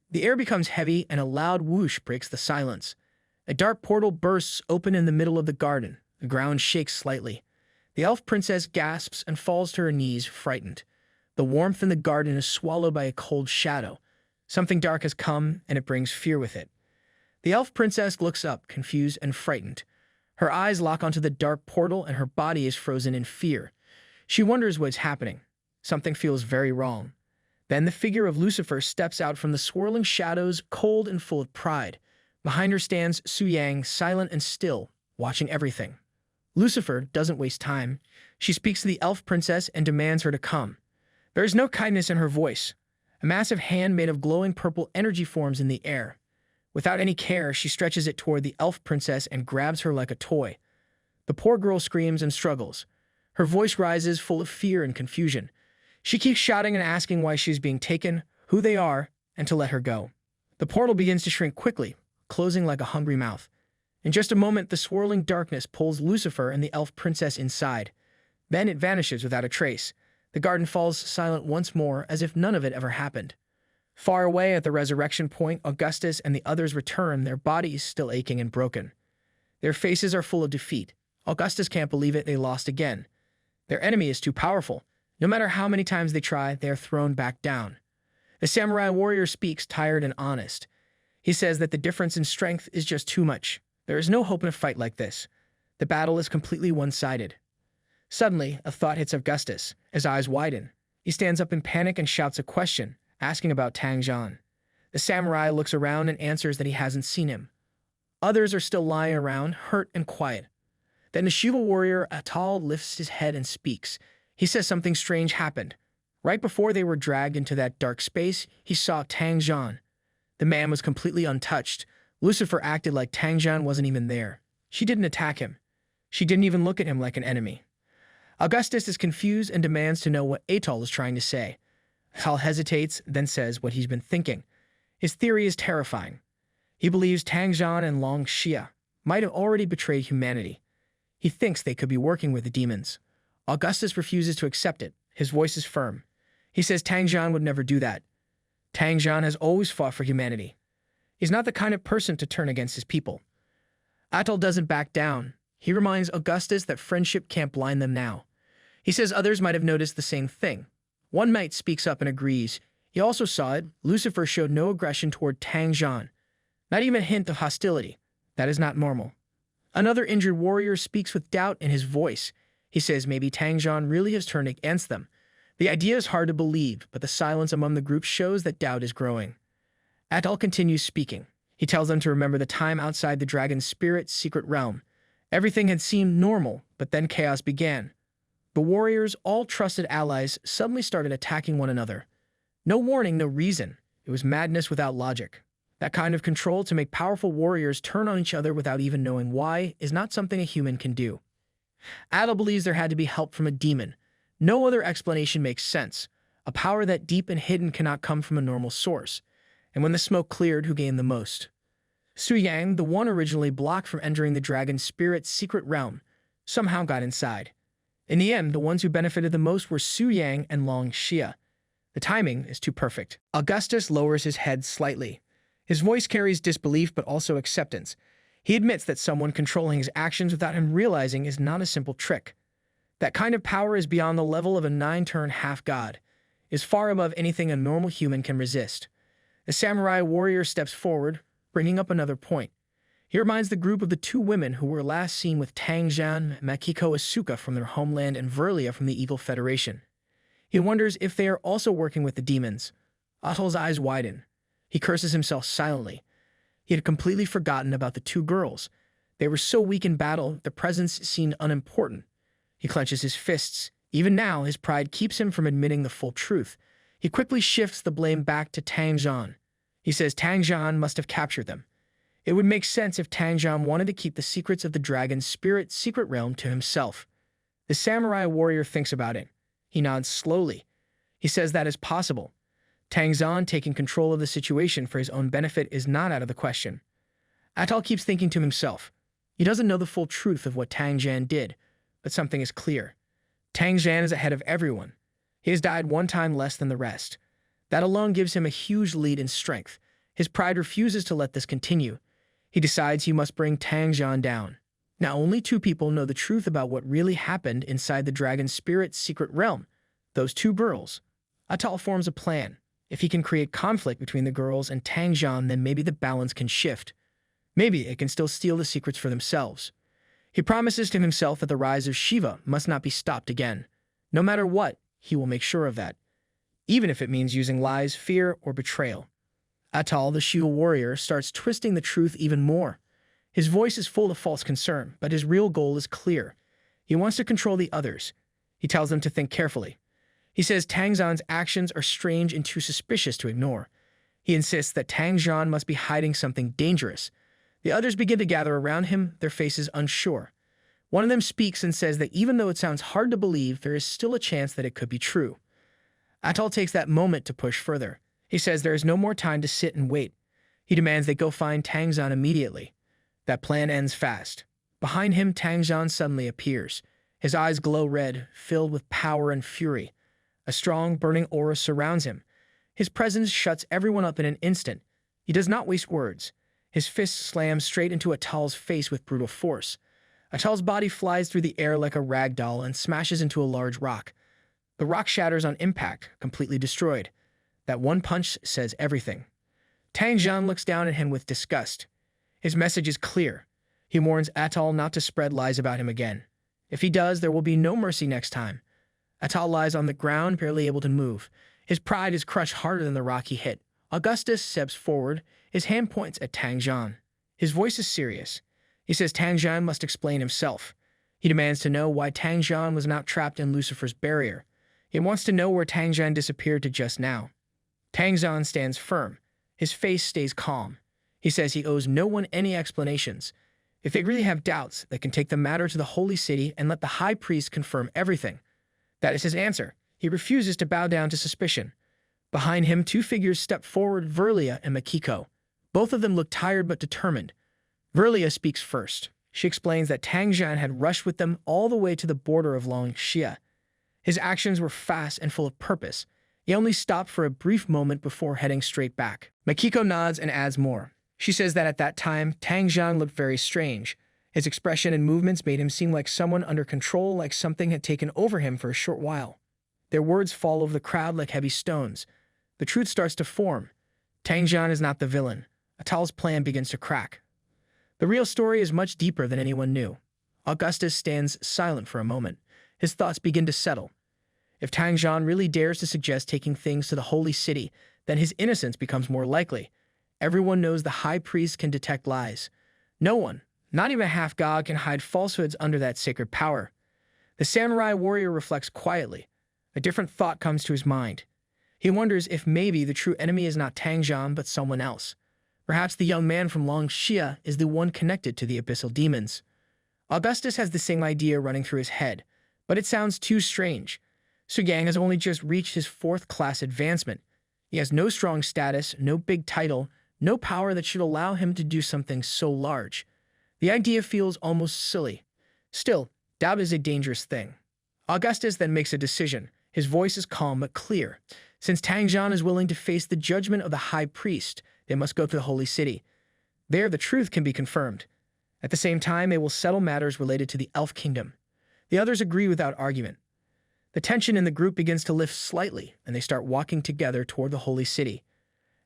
The air becomes heavy, and a loud whoosh breaks the silence. A dark portal bursts open in the middle of the garden. The ground shakes slightly. The elf princess gasps and falls to her knees, frightened. The warmth in the garden is swallowed by a cold shadow. Something dark has come, and it brings fear with it. The elf princess looks up, confused and frightened. Her eyes lock onto the dark portal, and her body is frozen in fear. She wonders what's happening. Something feels very wrong. Then the figure of Lucifer steps out from the swirling shadows, cold and full of pride. Behind her stands Su Yang, silent and still, watching everything. Lucifer doesn't waste time. She speaks to the elf princess and demands her to come. There is no kindness in her voice. A massive hand made of glowing purple energy forms in the air. Without any care, she stretches it toward the elf princess and grabs her like a toy. The poor girl screams and struggles. Her voice rises, full of fear and confusion. She keeps shouting and asking why she's being taken, who they are, and to let her go. The portal begins to shrink quickly, closing like a hungry mouth. In just a moment, the swirling darkness pulls Lucifer and the elf princess inside. Then it vanishes without a trace. The garden falls silent once more, as if none of it ever happened. Far away at the resurrection point, Augustus and the others return, their bodies still aching and broken. Their faces are full of defeat. Augustus can't believe it, they lost again. Their enemy is too powerful. No matter how many times they try, they are thrown back down. The samurai warrior speaks, tired and honest. He says that the difference in strength is just too much. There is no hope in a fight like this. The battle is completely one-sided. Suddenly, a thought hits Augustus. His eyes widen. He stands up in panic and shouts a question, asking about Tang Zhan. The samurai looks around and answers that he hasn't seen him. Others are still lying around, hurt and quiet. Then the Shiva warrior Atal lifts his head and speaks. He says something strange happened. Right before they were dragged into that dark space, he saw Tang Zhan. The man was completely untouched. Lucifer acted like Tang Zhan wasn't even there. She didn't attack him. She didn't even look at him like an enemy. Augustus is confused and demands to know what Atal is trying to say. Hal hesitates, then says what he's been thinking. His theory is terrifying. He believes Tang Jian and Long Xia might have already betrayed humanity. He thinks they could be working with the demons. Augustus refuses to accept it. His voice is firm. He says Tang Jian would never do that. Tang Jian has always fought for humanity. He's not the kind of person to turn against his people. Atoll doesn't back down. He reminds Augustus that friendship can't blind them now. He says others might have noticed the same thing. One mate speaks up and agrees. He also saw it. Lucifer showed no aggression toward Tang Jian. Not even a hint of hostility. That is not normal. Another injured warrior speaks with doubt in his voice. He says maybe Tang Jian really has turned against them. The idea is hard to believe, but the silence among the group shows that doubt is growing. Atoll continues speaking. He tells them to remember the time outside the dragon's spirit's secret realm. Everything had seemed normal, but then chaos began. The warriors, all trusted allies, suddenly started attacking one another. No warning, no reason. It was madness without logic. That kind of control to make powerful warriors turn on each other without even knowing why is not something a human can do. Atoll believes there had to be help from a demon. No other explanation makes sense. A power that deep and hidden cannot come from a normal source. And when the smoke cleared, who gained the most? Su Yang, the one originally blocked from entering the dragon's spirit's secret realm, somehow got inside. In the end, the ones who benefited the most were Su Yang and Long Xia. The timing is too perfect. Augustus lowers his head slightly. His voice carries disbelief but also acceptance. He admits that someone controlling his actions without him realizing is not a simple trick. That kind of power is beyond the level of a 9-turn half-god, is far above anything a normal human can resist. The samurai warrior steps forward, bringing up another point. He reminds the group of the two women who were last seen with Tang Jian and Makiko Asuka from their homeland and Verlia from the Evil Federation. He wonders if they are also working with the demons. Atoll's eyes widen. He curses himself silently. He had completely forgotten about the two girls. They were so weak in battle, their presence seemed unimportant. He clenches his fists. Even now, his pride keeps him from admitting the full truth. He quickly shifts the blame back to Tang Jian. He says Tang Jian must have captured them. It would make sense if Tang Jian wanted to keep the secrets of the dragon's spirit's secret realm to himself. The samurai warrior thinks about it. He nods slowly. He says that is possible. Tang Jian taking control of the situation for his own benefit is not out of the question. Atoll keeps thinking to himself. He doesn't know the full truth of what Tang Jian did, but something is clear. Tang Jian is ahead of everyone. He has died one time less than the rest. That alone gives him a huge lead in strength. His pride refuses to let this continue. He decides he must bring Tang Jian down. Now only two people know the truth about what really happened inside the dragon's spirit's secret realm. Those two girls. Atoll forms a plan. If he can create conflict between the girls and Tang Jian, then maybe the balance can shift. Maybe it can still steal the secrets for themselves. He promises to himself that the rise of Shiva must not be stopped again. No matter what, he will make sure of that, even if it means using lies, fear, or betrayal. Atoll, the Shiva warrior, starts twisting the truth even more. His voice is full of false concern, but his real goal is clear. He wants to control the others. He tells them to think carefully. He says Tang Jian's actions are strange and too suspicious to ignore. He insists that Tang Jian must be hiding something dangerous. The others begin to gather around him, their faces unsure. One of them speaks and says that even though it sounds hard to believe, there is still a chance that it could be true. Atoll takes that moment to push further. He says there is no more time to sit and wait. He demands they go find Tang Jian immediately. That plan ends fast. Behind him, Tang Jian suddenly appears. His eyes glow red, filled with power and fury. A strong, burning aura surrounds him. His presence shuts everyone up in an instant. He does not waste words. His fist slams straight into Atoll's face with brutal force. Atoll's body flies through the air like a rag doll and smashes into a large rock. The rock shatters on impact, completely destroyed. That one punch says everything. Tang Jian looks down at him with disgust. His message is clear. He warns Atoll not to spread lies about him again. If he does, there will be no mercy next time. Atoll lies on the ground, barely able to move. His pride is crushed harder than the rock he hit. Augustus steps forward. His hand points at Tang Jian. His voice is serious. He says Tang Jian must explain himself. He demands to know why Tang Jian was not trapped in Lucifer's barrier. He wants to know where Tang Jian disappeared to just now. Tang Jian stands firm. His face stays calm. He says he owes no one any explanations. If they really have doubts, they can take the matter to the holy city and let the high priest confirm everything. That is his answer. He refuses to bow down to suspicion. Behind him, two figures step forward, Verlia and Makiko. Both of them look tired but determined. Verlia speaks first. She explains that Tang Jian had rushed with them all the way to the border of Longxia. His actions were fast and full of purpose. He only stopped for a brief moment before heading straight back. Makiko nods and adds more. She says that at that time, Tang Jian looked very strange. His expression and movements made him seem like someone under control, like something had taken over him for a short while. Their words fall over the crowd like heavy stones. The truth starts to form. Tang Jian is not the villain. Atal's plan begins to crack. The real story is much deeper than anyone knew. Augustus stands silent for a moment. His thoughts begin to settle. If Tang Jian really dares to suggest taking things to the holy city, then his innocence becomes more likely. Everyone knows the high priest can detect lies. No one, not even a half-god, can hide falsehoods under that sacred power. The samurai warrior reflects quietly. A different thought comes to his mind. He wonders if maybe the true enemy is not Tang Jian but someone else. Perhaps the young man from Longxia is the one connected to the abyssal demons. Augustus has the same idea running through his head, but it sounds too strange. Su Yang has only just reached his 4th-class advancement. He has no strong status, no big title, no power that should allow him to do something so large. The idea feels almost silly. Still, doubt is a dangerous thing. Augustus then makes a decision. His voice is calm but clear. Since Tang Jian is willing to face the judgment of the high priest, they must go to the holy city. There, the truth can be confirmed. At the same time, they will settle matters related to the elf kingdom. The others agree without argument. The tension in the group begins to lift slightly, and they start walking together toward the holy city.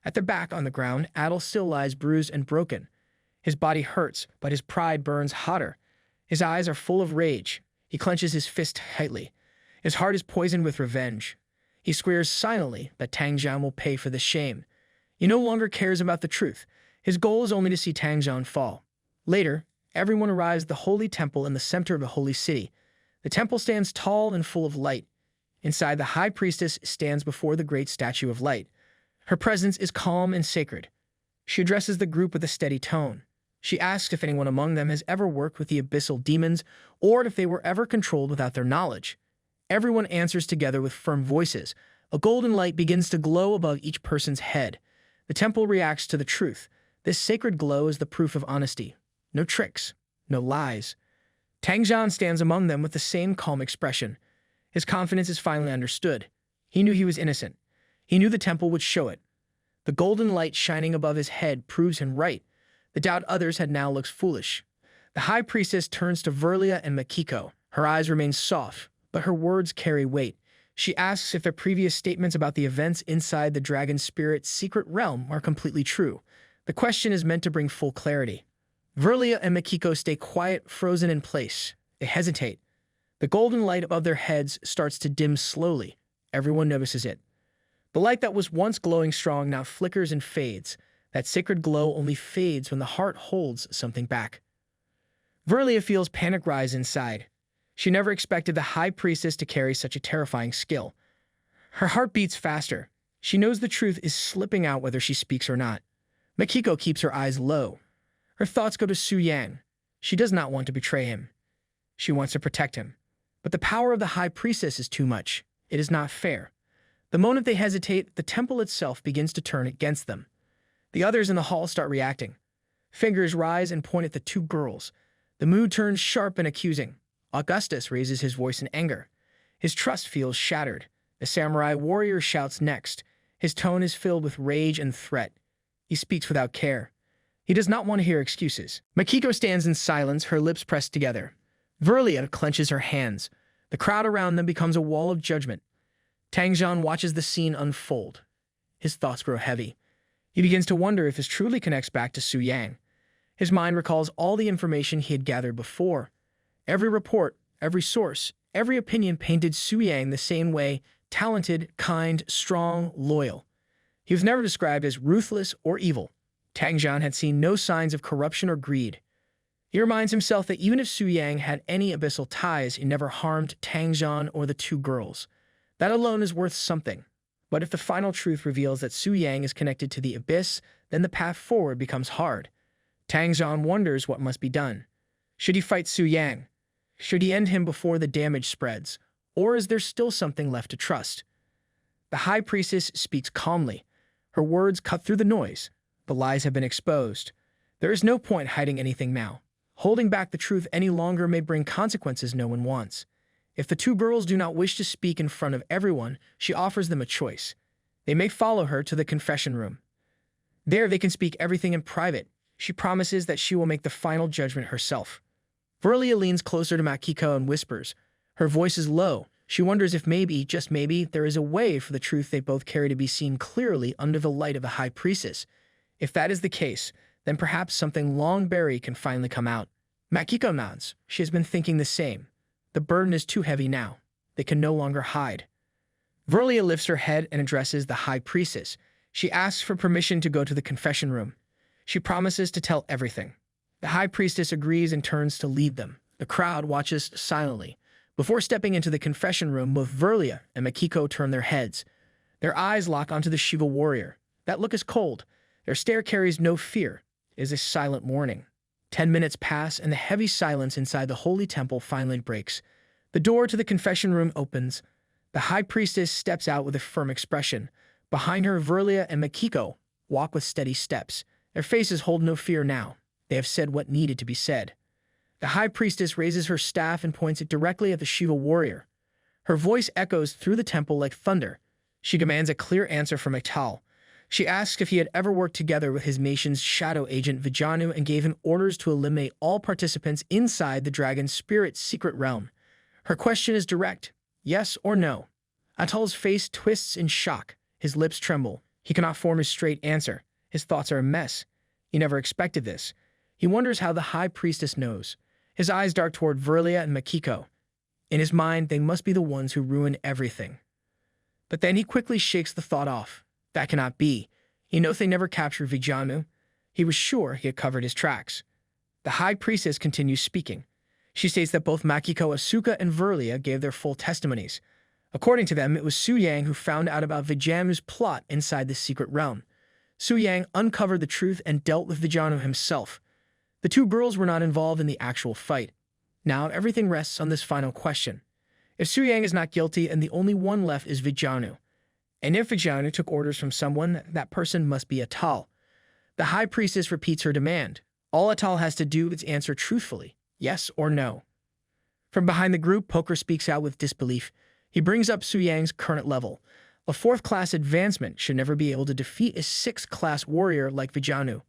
At their back on the ground, Adel still lies bruised and broken. His body hurts, but his pride burns hotter. His eyes are full of rage. He clenches his fist tightly. His heart is poisoned with revenge. He swears silently that Tang Jian will pay for this shame. He no longer cares about the truth. His goal is only to see Tang Jian fall. Later, everyone arrives at the holy temple in the center of the holy city. The temple stands tall and full of light. Inside, the high priestess stands before the great statue of light. Her presence is calm and sacred. She addresses the group with a steady tone. She asks if anyone among them has ever worked with the abyssal demons or if they were ever controlled without their knowledge. Everyone answers together with firm voices. A golden light begins to glow above each person's head. The temple reacts to the truth. This sacred glow is the proof of honesty. No tricks, no lies. Tang Jian stands among them with the same calm expression. His confidence is finally understood. He knew he was innocent. He knew the temple would show it. The golden light shining above his head proves him right. The doubt others had now looks foolish. The high priestess turns to Verlia and Makiko. Her eyes remain soft, but her words carry weight. She asks if their previous statements about the events inside the dragon spirit's secret realm are completely true. The question is meant to bring full clarity. Verlia and Makiko stay quiet, frozen in place. They hesitate. The golden light above their heads starts to dim slowly. Everyone notices it. The light that was once glowing strong now flickers and fades. That sacred glow only fades when the heart holds something back. Verlia feels panic rise inside. She never expected the high priestess to carry such a terrifying skill. Her heart beats faster. She knows the truth is slipping out whether she speaks or not. Makiko keeps her eyes low. Her thoughts go to Su Yang. She does not want to betray him. She wants to protect him. But the power of the high priestess is too much. It is not fair. The moment they hesitate, the temple itself begins to turn against them. The others in the hall start reacting. Fingers rise and point at the two girls. The mood turns sharp and accusing. Augustus raises his voice in anger. His trust feels shattered. The samurai warrior shouts next. His tone is filled with rage and threat. He speaks without care. He does not want to hear excuses. Makiko stands in silence, her lips pressed together. Verlia clenches her hands. The crowd around them becomes a wall of judgment. Tang Jian watches the scene unfold. His thoughts grow heavy. He begins to wonder if this truly connects back to Su Yang. His mind recalls all the information he had gathered before. Every report, every source, every opinion painted Su Yang the same way: talented, kind, strong, loyal. He was never described as ruthless or evil. Tang Jian had seen no signs of corruption or greed. He reminds himself that even if Su Yang had any abyssal ties, he never harmed Tang Jian or the two girls. That alone is worth something. But if the final truth reveals that Su Yang is connected to the abyss, then the path forward becomes hard. Tang Jian wonders what must be done. Should he fight Su Yang? Should he end him before the damage spreads? Or is there still something left to trust? The high priestess speaks calmly. Her words cut through the noise. The lies have been exposed. There is no point hiding anything now. Holding back the truth any longer may bring consequences no one wants. If the two girls do not wish to speak in front of everyone, she offers them a choice. They may follow her to the confession room. There they can speak everything in private. She promises that she will make the final judgment herself. Verlia leans closer to Makiko and whispers. Her voice is low. She wonders if maybe, just maybe, there is a way for the truth they both carry to be seen clearly under the light of the high priestess. If that is the case, then perhaps something long buried can finally come out. Makiko nods. She has been thinking the same. The burden is too heavy now. They can no longer hide. Verlia lifts her head and addresses the high priestess. She asks for permission to go to the confession room. She promises to tell everything. The high priestess agrees and turns to lead them. The crowd watches silently. Before stepping into the confession room, both Verlia and Makiko turn their heads. Their eyes lock onto the Shiva warrior. That look is cold. Their stare carries no fear. It is a silent warning. 10 minutes pass, and the heavy silence inside the holy temple finally breaks. The door to the confession room opens. The high priestess steps out with a firm expression. Behind her, Verlia and Makiko walk with steady steps. Their faces hold no fear now. They have said what needed to be said. The high priestess raises her staff and points it directly at the Shiva warrior. Her voice echoes through the temple like thunder. She demands a clear answer from Atal. She asks if he had ever worked together with his nation's shadow agent Vijanu and gave him orders to eliminate all participants inside the dragon spirit's secret realm. Her question is direct, yes or no. Atal's face twists in shock. His lips tremble. He cannot form a straight answer. His thoughts are a mess. He never expected this. He wonders how the high priestess knows. His eyes dart toward Verlia and Makiko. In his mind, they must be the ones who ruined everything. But then he quickly shakes the thought off. That cannot be. He knows they never captured Vijanu. He was sure he had covered his tracks. The high priestess continues speaking. She states that both Makiko Asuka and Verlia gave their full testimonies. According to them, it was Su Yang who found out about Vijanu's plot inside the secret realm. Su Yang uncovered the truth and dealt with Vijanu himself. The two girls were not involved in the actual fight. Now everything rests on this final question. If Su Yang is not guilty and the only one left is Vijanu, and if Vijanu took orders from someone, that person must be Atal. The high priestess repeats her demand. All Atal has to do is answer truthfully, yes or no. From behind the group, Poker speaks out with disbelief. He brings up Su Yang's current level. A 4th-class advancement should never be able to defeat a 6th-class warrior like Vijanu.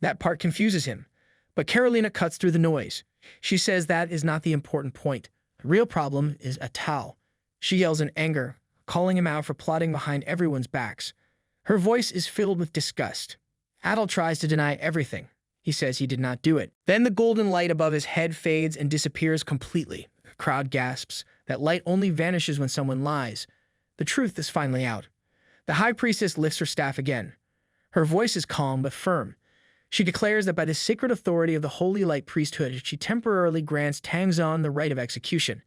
That part confuses him. But Carolina cuts through the noise. She says that is not the important point. The real problem is Atal. She yells in anger, calling him out for plotting behind everyone's backs. Her voice is filled with disgust. Atal tries to deny everything. He says he did not do it. Then the golden light above his head fades and disappears completely. The crowd gasps. That light only vanishes when someone lies. The truth is finally out. The high priestess lifts her staff again. Her voice is calm but firm. She declares that by the sacred authority of the Holy Light Priesthood, she temporarily grants Tangzon the right of execution.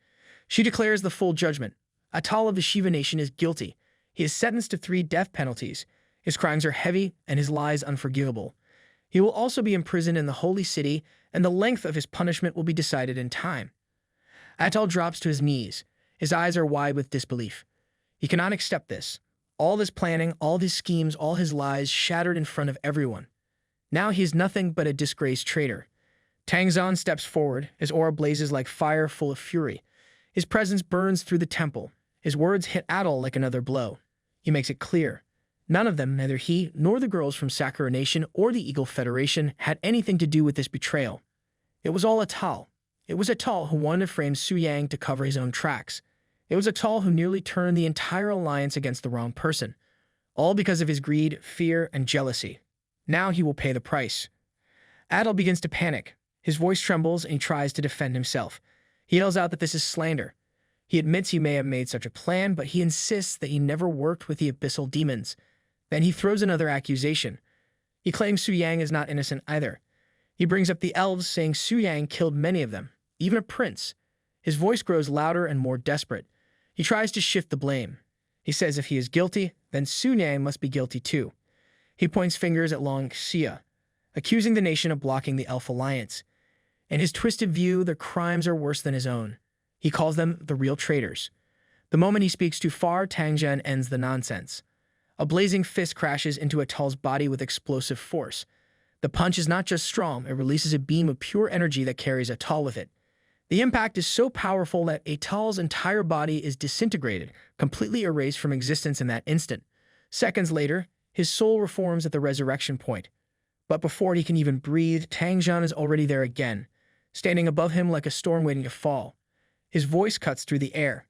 She declares the full judgment. Atal of the Shiva nation is guilty. He is sentenced to 3 death penalties. His crimes are heavy and his lies unforgivable. He will also be imprisoned in the Holy City, and the length of his punishment will be decided in time. Atal drops to his knees. His eyes are wide with disbelief. He cannot accept this. All this planning, all his schemes, all his lies shattered in front of everyone. Now he is nothing but a disgraced traitor. Tangzon steps forward. His aura blazes like fire full of fury. His presence burns through the temple. His words hit Atal like another blow. He makes it clear. None of them, neither he nor the girls from Sakura Nation or the Eagle Federation, had anything to do with this betrayal. It was all Atal. It was Atal who wanted to frame Su Yang to cover his own tracks. It was Atal who nearly turned the entire alliance against the wrong person. All because of his greed, fear, and jealousy. Now he will pay the price. Atal begins to panic. His voice trembles and he tries to defend himself. He yells out that this is slander. He admits he may have made such a plan, but he insists that he never worked with the abyssal demons. Then he throws another accusation. He claims Su Yang is not innocent either. He brings up the elves, saying Su Yang killed many of them, even a prince. His voice grows louder and more desperate. He tries to shift the blame. He says if he is guilty, then Su Yang must be guilty too. He points fingers at Long Xia, accusing the nation of blocking the Elf Alliance. In his twisted view, their crimes are worse than his own. He calls them the real traitors. The moment he speaks too far, Tangzhen ends the nonsense. A blazing fist crashes into Atal's body with explosive force. The punch is not just strong, it releases a beam of pure energy that carries Atal with it. The impact is so powerful that Atal's entire body is disintegrated, completely erased from existence in that instant. Seconds later, his soul reforms at the resurrection point. But before he can even breathe, Tangzhen is already there again, standing above him like a storm waiting to fall. His voice cuts through the air.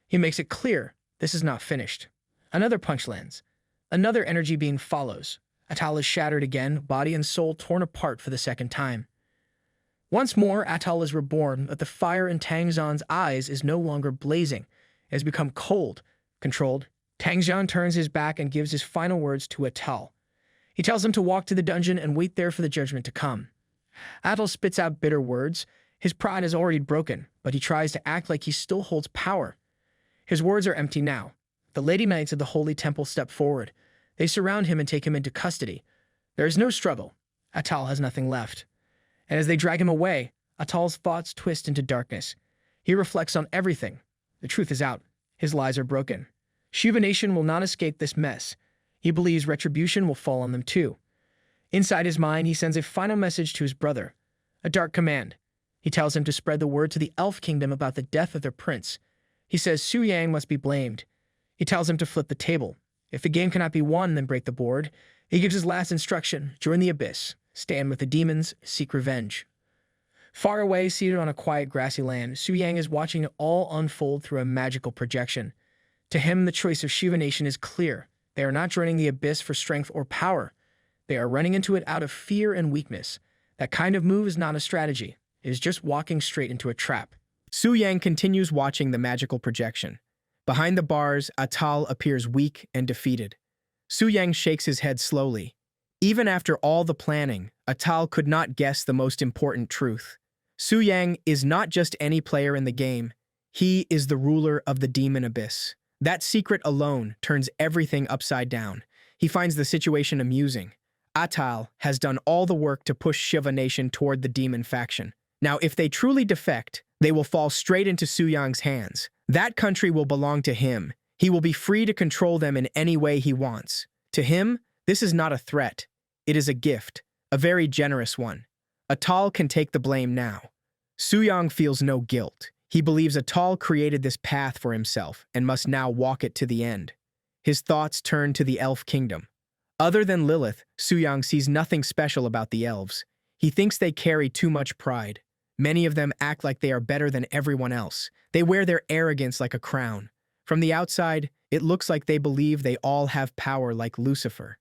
He makes it clear, this is not finished. Another punch lands. Another energy beam follows. Atal is shattered again, body and soul torn apart for the second time. Once more, Atal is reborn, but the fire in Tangzhen's eyes is no longer blazing. It has become cold, controlled. Tangzhen turns his back and gives his final words to Atal. He tells him to walk to the dungeon and wait there for the judgment to come. Atal spits out bitter words. His pride is already broken, but he tries to act like he still holds power. His words are empty now. The Lady Knights of the Holy Temple step forward. They surround him and take him into custody. There is no struggle. Atal has nothing left. And as they drag him away, Atal's thoughts twist into darkness. He reflects on everything. The truth is out. His lies are broken. Shiva Nation will not escape this mess. He believes retribution will fall on them too. Inside his mind, he sends a final message to his brother. A dark command. He tells him to spread the word to the Elf Kingdom about the death of their prince. He says Su Yang must be blamed. He tells him to flip the table. If the game cannot be won, then break the board. He gives his last instruction: join the abyss. Stand with the demons, seek revenge. Far away, seated on a quiet grassy land, Su Yang is watching it all unfold through a magical projection. To him, the choice of Shiva Nation is clear. They are not joining the abyss for strength or power. They are running into it out of fear and weakness. That kind of move is not a strategy. It is just walking straight into a trap. Su Yang continues watching the magical projection. Behind the bars, Atal appears weak and defeated. Su Yang shakes his head slowly. Even after all the planning, Atal could not guess the most important truth. Su Yang is not just any player in the game. He is the ruler of the demon abyss. That secret alone turns everything upside down. He finds the situation amusing. Atal has done all the work to push Shiva Nation toward the demon faction. Now, if they truly defect, they will fall straight into Su Yang's hands. That country will belong to him. He will be free to control them in any way he wants. To him, this is not a threat. It is a gift, a very generous one. Atal can take the blame now. Su Yang feels no guilt. He believes Atal created this path for himself and must now walk it to the end. His thoughts turn to the Elf Kingdom. Other than Lilith, Su Yang sees nothing special about the elves. He thinks they carry too much pride. Many of them act like they are better than everyone else. They wear their arrogance like a crown. From the outside, it looks like they believe they all have power like Lucifer.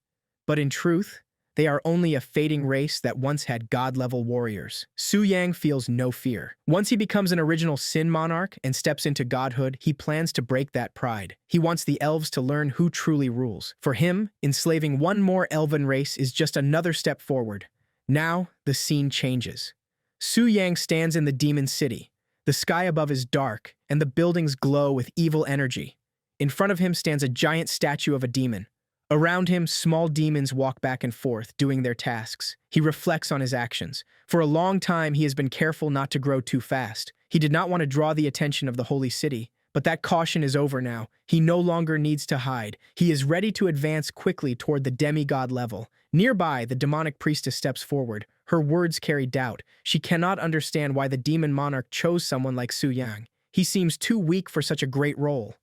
But in truth, they are only a fading race that once had god-level warriors. Su Yang feels no fear. Once he becomes an original Sin Monarch and steps into godhood, he plans to break that pride. He wants the elves to learn who truly rules. For him, enslaving one more elven race is just another step forward. Now, the scene changes. Su Yang stands in the demon city. The sky above is dark, and the buildings glow with evil energy. In front of him stands a giant statue of a demon. Around him, small demons walk back and forth, doing their tasks. He reflects on his actions. For a long time, he has been careful not to grow too fast. He did not want to draw the attention of the holy city. But that caution is over now. He no longer needs to hide. He is ready to advance quickly toward the demigod level. Nearby, the demonic priestess steps forward. Her words carry doubt. She cannot understand why the demon monarch chose someone like Su Yang. He seems too weak for such a great role.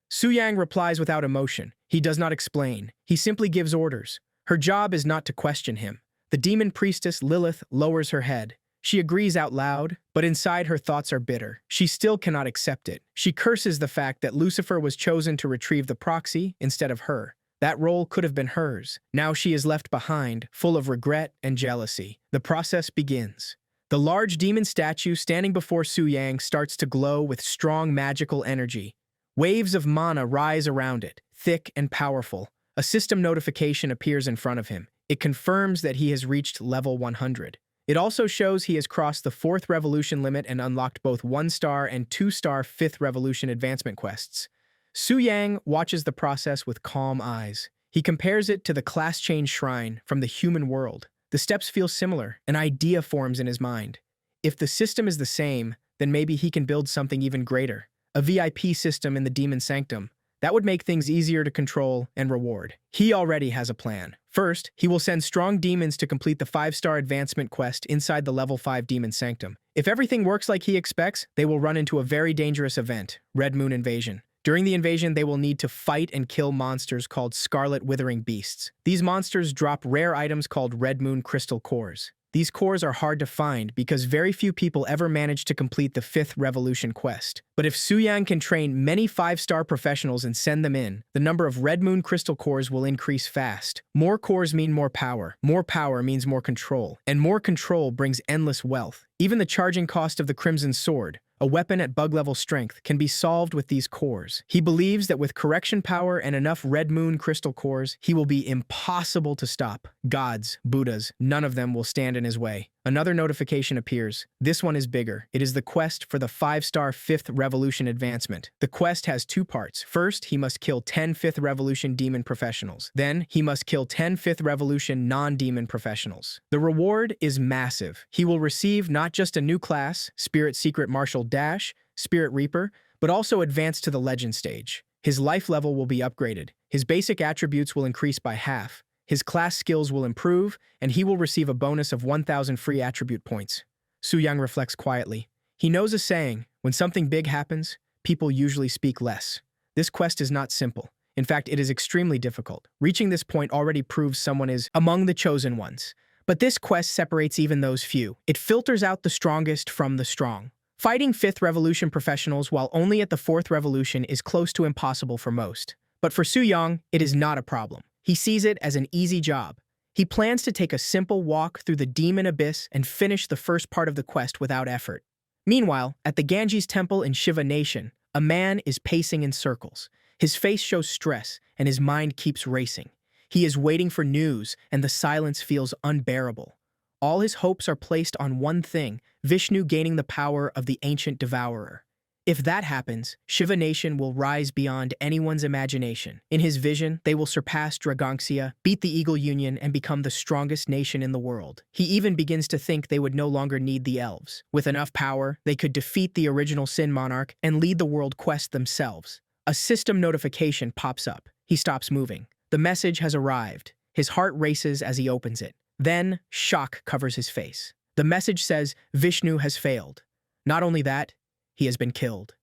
Su Yang replies without emotion. He does not explain. He simply gives orders. Her job is not to question him. The demon priestess, Lilith, lowers her head. She agrees out loud, but inside her thoughts are bitter. She still cannot accept it. She curses the fact that Lucifer was chosen to retrieve the proxy instead of her. That role could have been hers. Now she is left behind, full of regret and jealousy. The process begins. The large demon statue standing before Su Yang starts to glow with strong magical energy. Waves of mana rise around it, thick and powerful. A system notification appears in front of him. It confirms that he has reached level 100. It also shows he has crossed the 4th revolution limit and unlocked both 1-star and 2-star 5th revolution advancement quests. Su Yang watches the process with calm eyes. He compares it to the class change shrine from the human world. The steps feel similar. An idea forms in his mind. If the system is the same, then maybe he can build something even greater. a VIP system in the Demon Sanctum. That would make things easier to control and reward. He already has a plan. First, he will send strong demons to complete the 5-star advancement quest inside the level 5 Demon Sanctum. If everything works like he expects, they will run into a very dangerous event, Red Moon Invasion. During the invasion, they will need to fight and kill monsters called Scarlet Withering Beasts. These monsters drop rare items called Red Moon Crystal Cores. These cores are hard to find because very few people ever manage to complete the 5th Revolution quest. But if Su-yang can train many 5-star professionals and send them in, the number of Red Moon Crystal Cores will increase fast. More cores mean more power. More power means more control. And more control brings endless wealth. Even the charging cost of the Crimson Sword, a weapon at bug-level strength, can be solved with these cores. He believes that with correction power and enough Red Moon Crystal Cores, he will be impossible to stop. Gods, Buddhas, none of them will stand in his way. Another notification appears. This one is bigger. It is the quest for the 5-star 5th Revolution advancement. The quest has 2 parts. First, he must kill 10 5th Revolution demon professionals. Then, he must kill 10 5th Revolution non-demon professionals. The reward is massive. He will receive not just a new class, Spirit Secret Martial Dash, Spirit Reaper, but also advance to the Legend stage. His life level will be upgraded. His basic attributes will increase by half. His class skills will improve, and he will receive a bonus of 1,000 free attribute points. Su-yang reflects quietly. He knows a saying, when something big happens, people usually speak less. This quest is not simple. In fact, it is extremely difficult. Reaching this point already proves someone is among the chosen ones. But this quest separates even those few. It filters out the strongest from the strong. Fighting 5th Revolution professionals while only at the 4th Revolution is close to impossible for most. But for Su-yang, it is not a problem. He sees it as an easy job. He plans to take a simple walk through the Demon Abyss and finish the first part of the quest without effort. Meanwhile, at the Ganges Temple in Shiva Nation, a man is pacing in circles. His face shows stress, and his mind keeps racing. He is waiting for news, and the silence feels unbearable. All his hopes are placed on one thing, Vishnu gaining the power of the ancient devourer. If that happens, Shiva Nation will rise beyond anyone's imagination. In his vision, they will surpass Dragongxia, beat the Eagle Union, and become the strongest nation in the world. He even begins to think they would no longer need the elves. With enough power, they could defeat the original Sin Monarch and lead the world quest themselves. A system notification pops up. He stops moving. The message has arrived. His heart races as he opens it. Then, shock covers his face. The message says Vishnu has failed. Not only that, he has been killed.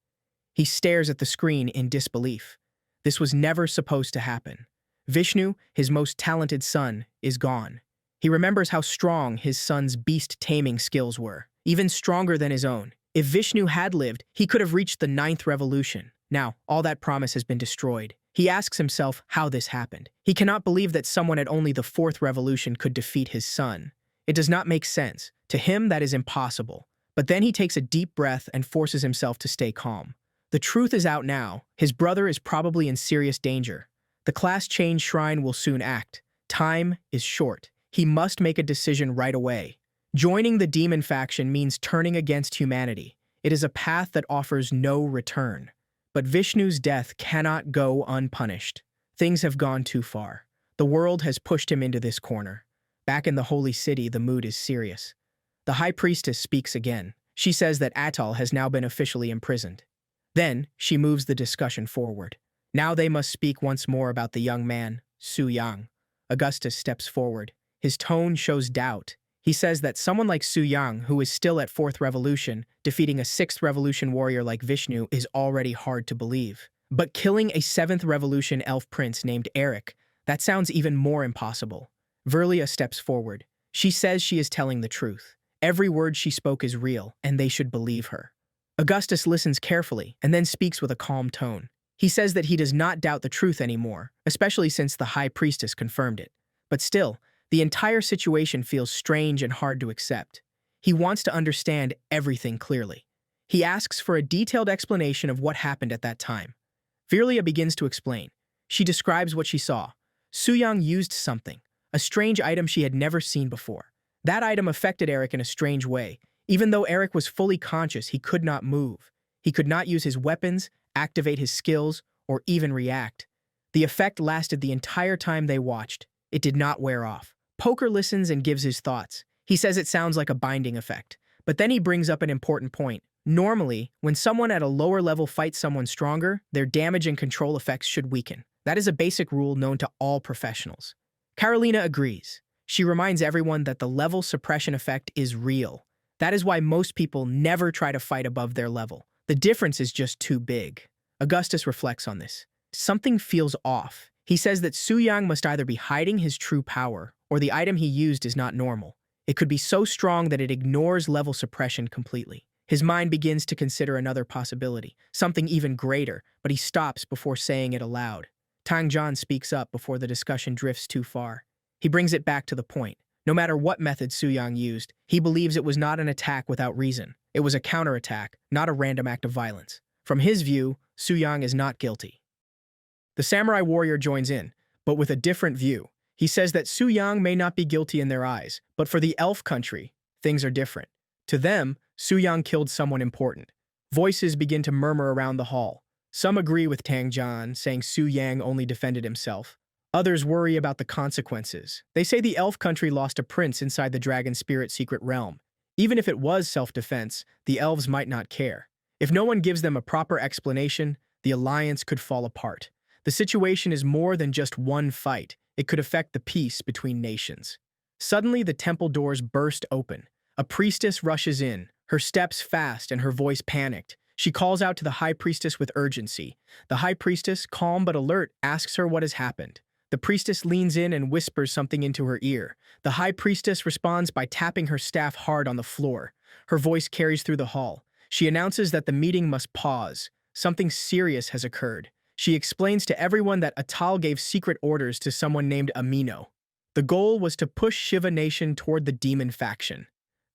He stares at the screen in disbelief. This was never supposed to happen. Vishnu, his most talented son, is gone. He remembers how strong his son's beast-taming skills were, even stronger than his own. If Vishnu had lived, he could have reached the 9th Revolution. Now, all that promise has been destroyed. He asks himself how this happened. He cannot believe that someone at only the 4th Revolution could defeat his son. It does not make sense. To him, that is impossible. But then he takes a deep breath and forces himself to stay calm. The truth is out now. His brother is probably in serious danger. The class change shrine will soon act. Time is short. He must make a decision right away. Joining the demon faction means turning against humanity. It is a path that offers no return. But Vishnu's death cannot go unpunished. Things have gone too far. The world has pushed him into this corner. Back in the holy city, the mood is serious. The high priestess speaks again. She says that Atal has now been officially imprisoned. Then, she moves the discussion forward. Now they must speak once more about the young man, Su-yang. Augustus steps forward. His tone shows doubt. He says that someone like Su-yang, who is still at 4th Revolution, defeating a 6th Revolution warrior like Vishnu is already hard to believe. But killing a 7th Revolution elf prince named Eric, that sounds even more impossible. Verlia steps forward. She says she is telling the truth. Every word she spoke is real, and they should believe her. Augustus listens carefully, and then speaks with a calm tone. He says that he does not doubt the truth anymore, especially since the high priestess confirmed it. But still, the entire situation feels strange and hard to accept. He wants to understand everything clearly. He asks for a detailed explanation of what happened at that time. Virlia begins to explain. She describes what she saw. Su-yang used something, a strange item she had never seen before. That item affected Eric in a strange way. Even though Eric was fully conscious, he could not move. He could not use his weapons, activate his skills, or even react. The effect lasted the entire time they watched. It did not wear off. Poker listens and gives his thoughts. He says it sounds like a binding effect. But then he brings up an important point. Normally, when someone at a lower level fights someone stronger, their damage and control effects should weaken. That is a basic rule known to all professionals. Carolina agrees. She reminds everyone that the level suppression effect is real. That is why most people never try to fight above their level. The difference is just too big. Augustus reflects on this. Something feels off. He says that Su Yang must either be hiding his true power, or the item he used is not normal. It could be so strong that it ignores level suppression completely. His mind begins to consider another possibility, something even greater, but he stops before saying it aloud. Tang Zhan speaks up before the discussion drifts too far. He brings it back to the point. No matter what method Su Yang used, he believes it was not an attack without reason. It was a counterattack, not a random act of violence. From his view, Su Yang is not guilty. The samurai warrior joins in, but with a different view. He says that Su Yang may not be guilty in their eyes, but for the elf country, things are different. To them, Su Yang killed someone important. Voices begin to murmur around the hall. Some agree with Tang Zhan, saying Su Yang only defended himself. Others worry about the consequences. They say the elf country lost a prince inside the dragon spirit secret realm. Even if it was self-defense, the elves might not care. If no one gives them a proper explanation, the alliance could fall apart. The situation is more than just one fight. It could affect the peace between nations. Suddenly, the temple doors burst open. A priestess rushes in, her steps fast and her voice panicked. She calls out to the high priestess with urgency. The high priestess, calm but alert, asks her what has happened. The priestess leans in and whispers something into her ear. The high priestess responds by tapping her staff hard on the floor. Her voice carries through the hall. She announces that the meeting must pause. Something serious has occurred. She explains to everyone that Atal gave secret orders to someone named Amino. The goal was to push Shiva Nation toward the demon faction.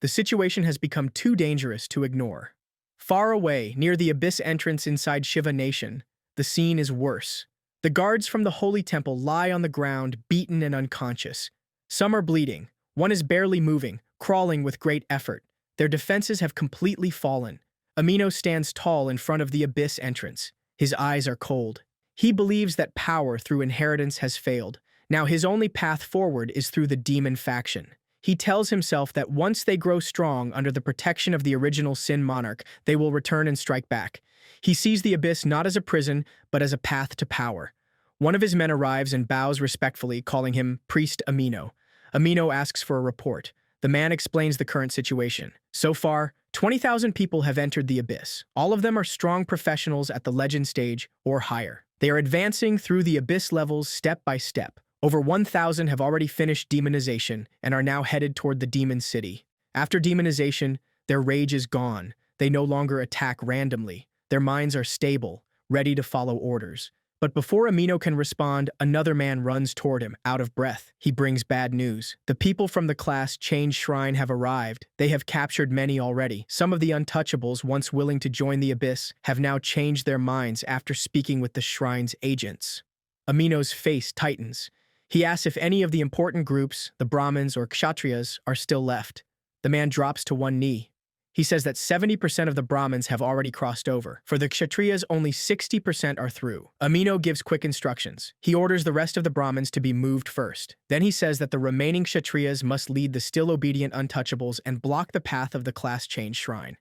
The situation has become too dangerous to ignore. Far away, near the abyss entrance inside Shiva Nation, the scene is worse. The guards from the Holy Temple lie on the ground, beaten and unconscious. Some are bleeding. One is barely moving, crawling with great effort. Their defenses have completely fallen. Amino stands tall in front of the abyss entrance. His eyes are cold. He believes that power through inheritance has failed. Now his only path forward is through the demon faction. He tells himself that once they grow strong under the protection of the original Sin Monarch, they will return and strike back. He sees the abyss not as a prison, but as a path to power. One of his men arrives and bows respectfully, calling him Priest Amino. Amino asks for a report. The man explains the current situation. So far, 20,000 people have entered the abyss. All of them are strong professionals at the legend stage or higher. They are advancing through the abyss levels step by step. Over 1,000 have already finished demonization and are now headed toward the demon city. After demonization, their rage is gone. They no longer attack randomly. Their minds are stable, ready to follow orders. But before Amino can respond, another man runs toward him, out of breath. He brings bad news. The people from the class Change Shrine have arrived. They have captured many already. Some of the untouchables, once willing to join the abyss, have now changed their minds after speaking with the shrine's agents. Amino's face tightens. He asks if any of the important groups, the Brahmins or Kshatriyas, are still left. The man drops to one knee. He says that 70% of the Brahmins have already crossed over. For the Kshatriyas, only 60% are through. Amino gives quick instructions. He orders the rest of the Brahmins to be moved first. Then he says that the remaining Kshatriyas must lead the still obedient untouchables and block the path of the class change shrine.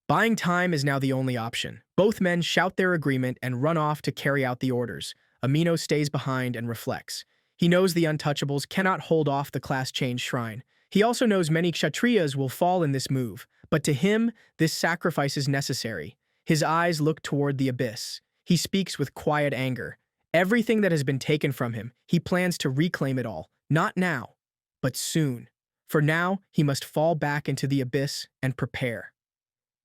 Buying time is now the only option. Both men shout their agreement and run off to carry out the orders. Amino stays behind and reflects. He knows the untouchables cannot hold off the class change shrine. He also knows many Kshatriyas will fall in this move, but to him, this sacrifice is necessary. His eyes look toward the abyss. He speaks with quiet anger. Everything that has been taken from him, he plans to reclaim it all. Not now, but soon. For now, he must fall back into the abyss and prepare.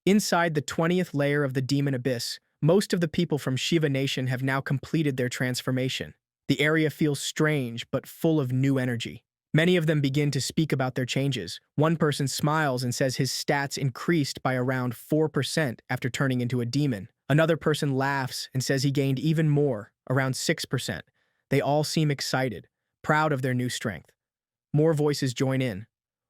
Inside the 20th layer of the demon abyss, most of the people from Shiva Nation have now completed their transformation. The area feels strange, but full of new energy. Many of them begin to speak about their changes. One person smiles and says his stats increased by around 4% after turning into a demon. Another person laughs and says he gained even more, around 6%. They all seem excited, proud of their new strength. More voices join in.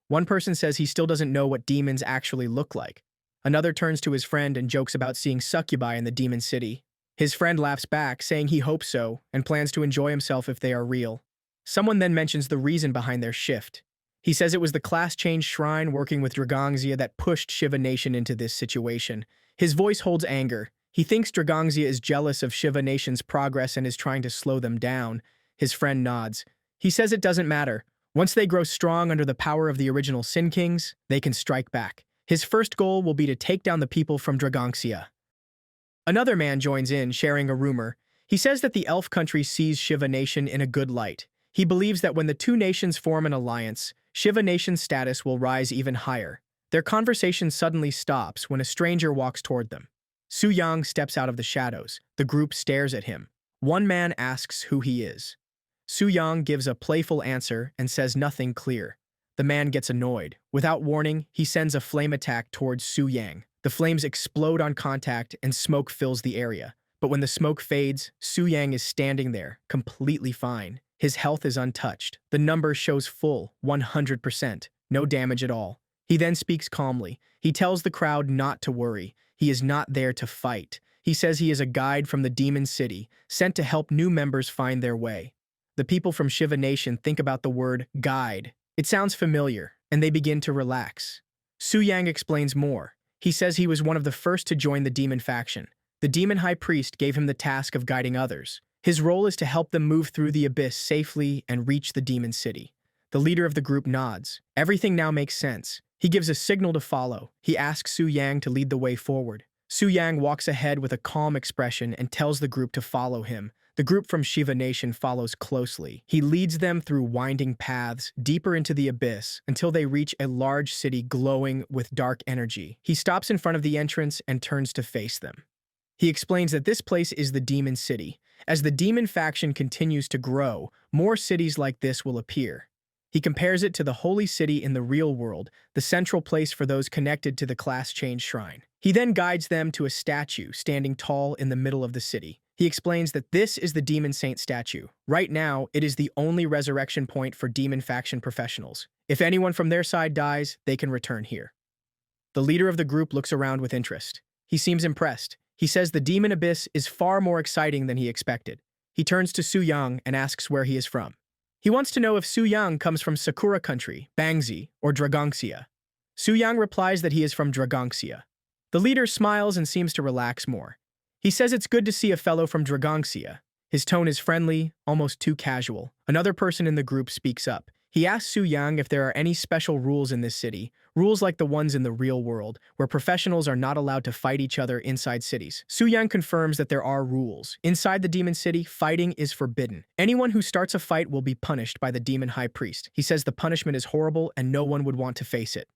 One person says he still doesn't know what demons actually look like. Another turns to his friend and jokes about seeing succubi in the demon city. His friend laughs back, saying he hopes so and plans to enjoy himself if they are real. Someone then mentions the reason behind their shift. He says it was the class change shrine working with Dragongzia that pushed Shiva Nation into this situation. His voice holds anger. He thinks Dragongxia is jealous of Shiva Nation's progress and is trying to slow them down. His friend nods. He says it doesn't matter. Once they grow strong under the power of the original Sin Kings, they can strike back. His first goal will be to take down the people from Dragongxia. Another man joins in, sharing a rumor. He says that the elf country sees Shiva Nation in a good light. He believes that when the two nations form an alliance, Shiva Nation's status will rise even higher. Their conversation suddenly stops when a stranger walks toward them. Su Yang steps out of the shadows. The group stares at him. One man asks who he is. Su Yang gives a playful answer and says nothing clear. The man gets annoyed. Without warning, he sends a flame attack towards Su Yang. The flames explode on contact and smoke fills the area. But when the smoke fades, Su Yang is standing there, completely fine. His health is untouched. The number shows full, 100%. No damage at all. He then speaks calmly. He tells the crowd not to worry. He is not there to fight. He says he is a guide from the Demon City, sent to help new members find their way. The people from Shiva Nation think about the word guide. It sounds familiar, and they begin to relax. Su Yang explains more. He says he was one of the first to join the demon faction. The demon high priest gave him the task of guiding others. His role is to help them move through the abyss safely and reach the demon city. The leader of the group nods. Everything now makes sense. He gives a signal to follow. He asks Su Yang to lead the way forward. Su Yang walks ahead with a calm expression and tells the group to follow him. The group from Shiva Nation follows closely. He leads them through winding paths, deeper into the abyss, until they reach a large city glowing with dark energy. He stops in front of the entrance and turns to face them. He explains that this place is the Demon City. As the demon faction continues to grow, more cities like this will appear. He compares it to the holy city in the real world, the central place for those connected to the class change shrine. He then guides them to a statue standing tall in the middle of the city. He explains that this is the Demon Saint statue. Right now, it is the only resurrection point for demon faction professionals. If anyone from their side dies, they can return here. The leader of the group looks around with interest. He seems impressed. He says the demon abyss is far more exciting than he expected. He turns to Su Yang and asks where he is from. He wants to know if Su Yang comes from Sakura country, Bangzi, or Dragongxia. Su Yang replies that he is from Dragongxia. The leader smiles and seems to relax more. He says it's good to see a fellow from Dragongxia. His tone is friendly, almost too casual. Another person in the group speaks up. He asks Su Yang if there are any special rules in this city, rules like the ones in the real world, where professionals are not allowed to fight each other inside cities. Su Yang confirms that there are rules. Inside the Demon City, fighting is forbidden. Anyone who starts a fight will be punished by the Demon High Priest. He says the punishment is horrible and no one would want to face it.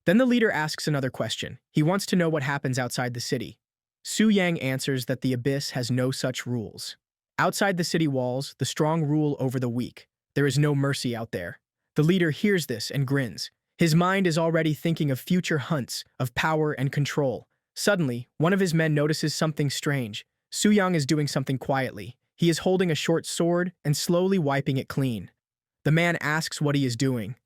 Then the leader asks another question. He wants to know what happens outside the city. Su Yang answers that the abyss has no such rules. Outside the city walls, the strong rule over the weak. There is no mercy out there. The leader hears this and grins. His mind is already thinking of future hunts, of power and control. Suddenly, one of his men notices something strange. Su Yang is doing something quietly. He is holding a short sword and slowly wiping it clean. The man asks what he is doing.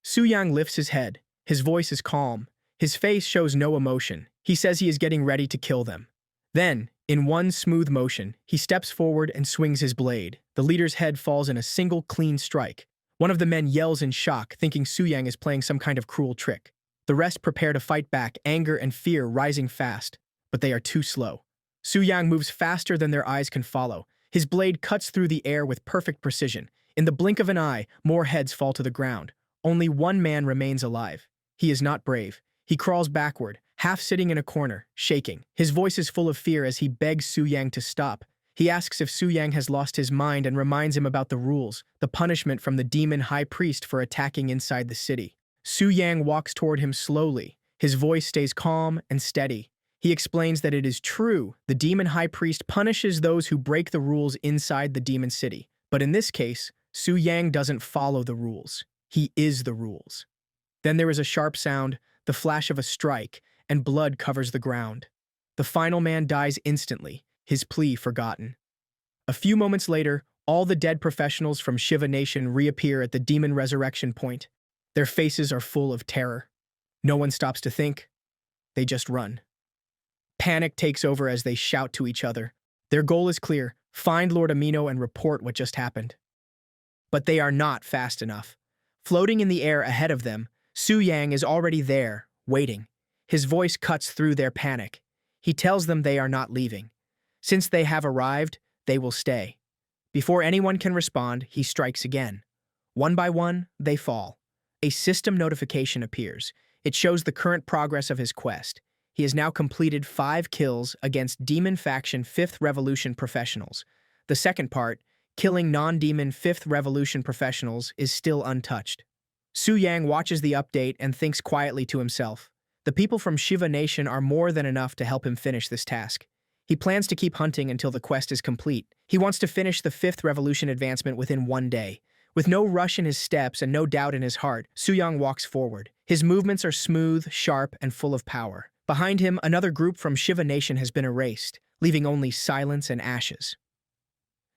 Su Yang lifts his head. His voice is calm. His face shows no emotion. He says he is getting ready to kill them. Then, in one smooth motion, he steps forward and swings his blade. The leader's head falls in a single clean strike. One of the men yells in shock, thinking Su Yang is playing some kind of cruel trick. The rest prepare to fight back, anger and fear rising fast, but they are too slow. Su Yang moves faster than their eyes can follow. His blade cuts through the air with perfect precision. In the blink of an eye, more heads fall to the ground. Only one man remains alive. He is not brave. He crawls backward, half sitting in a corner, shaking. His voice is full of fear as he begs Su Yang to stop. He asks if Su Yang has lost his mind and reminds him about the rules, the punishment from the demon high priest for attacking inside the city. Su Yang walks toward him slowly. His voice stays calm and steady. He explains that it is true, the demon high priest punishes those who break the rules inside the demon city. But in this case, Su Yang doesn't follow the rules. He is the rules. Then there is a sharp sound, the flash of a strike, and blood covers the ground. The final man dies instantly, his plea forgotten. A few moments later, all the dead professionals from Shiva Nation reappear at the demon resurrection point. Their faces are full of terror. No one stops to think. They just run. Panic takes over as they shout to each other. Their goal is clear: find Lord Amino and report what just happened. But they are not fast enough. Floating in the air ahead of them, Su Yang is already there, waiting. His voice cuts through their panic. He tells them they are not leaving. Since they have arrived, they will stay. Before anyone can respond, he strikes again. One by one, they fall. A system notification appears. It shows the current progress of his quest. He has now completed 5 kills against Demon Faction 5th Revolution professionals. The second part, killing non-demon 5th Revolution professionals, is still untouched. Su Yang watches the update and thinks quietly to himself. The people from Shiva Nation are more than enough to help him finish this task. He plans to keep hunting until the quest is complete. He wants to finish the 5th Revolution advancement within 1 day. With no rush in his steps and no doubt in his heart, Su Yang walks forward. His movements are smooth, sharp, and full of power. Behind him, another group from Shiva Nation has been erased, leaving only silence and ashes.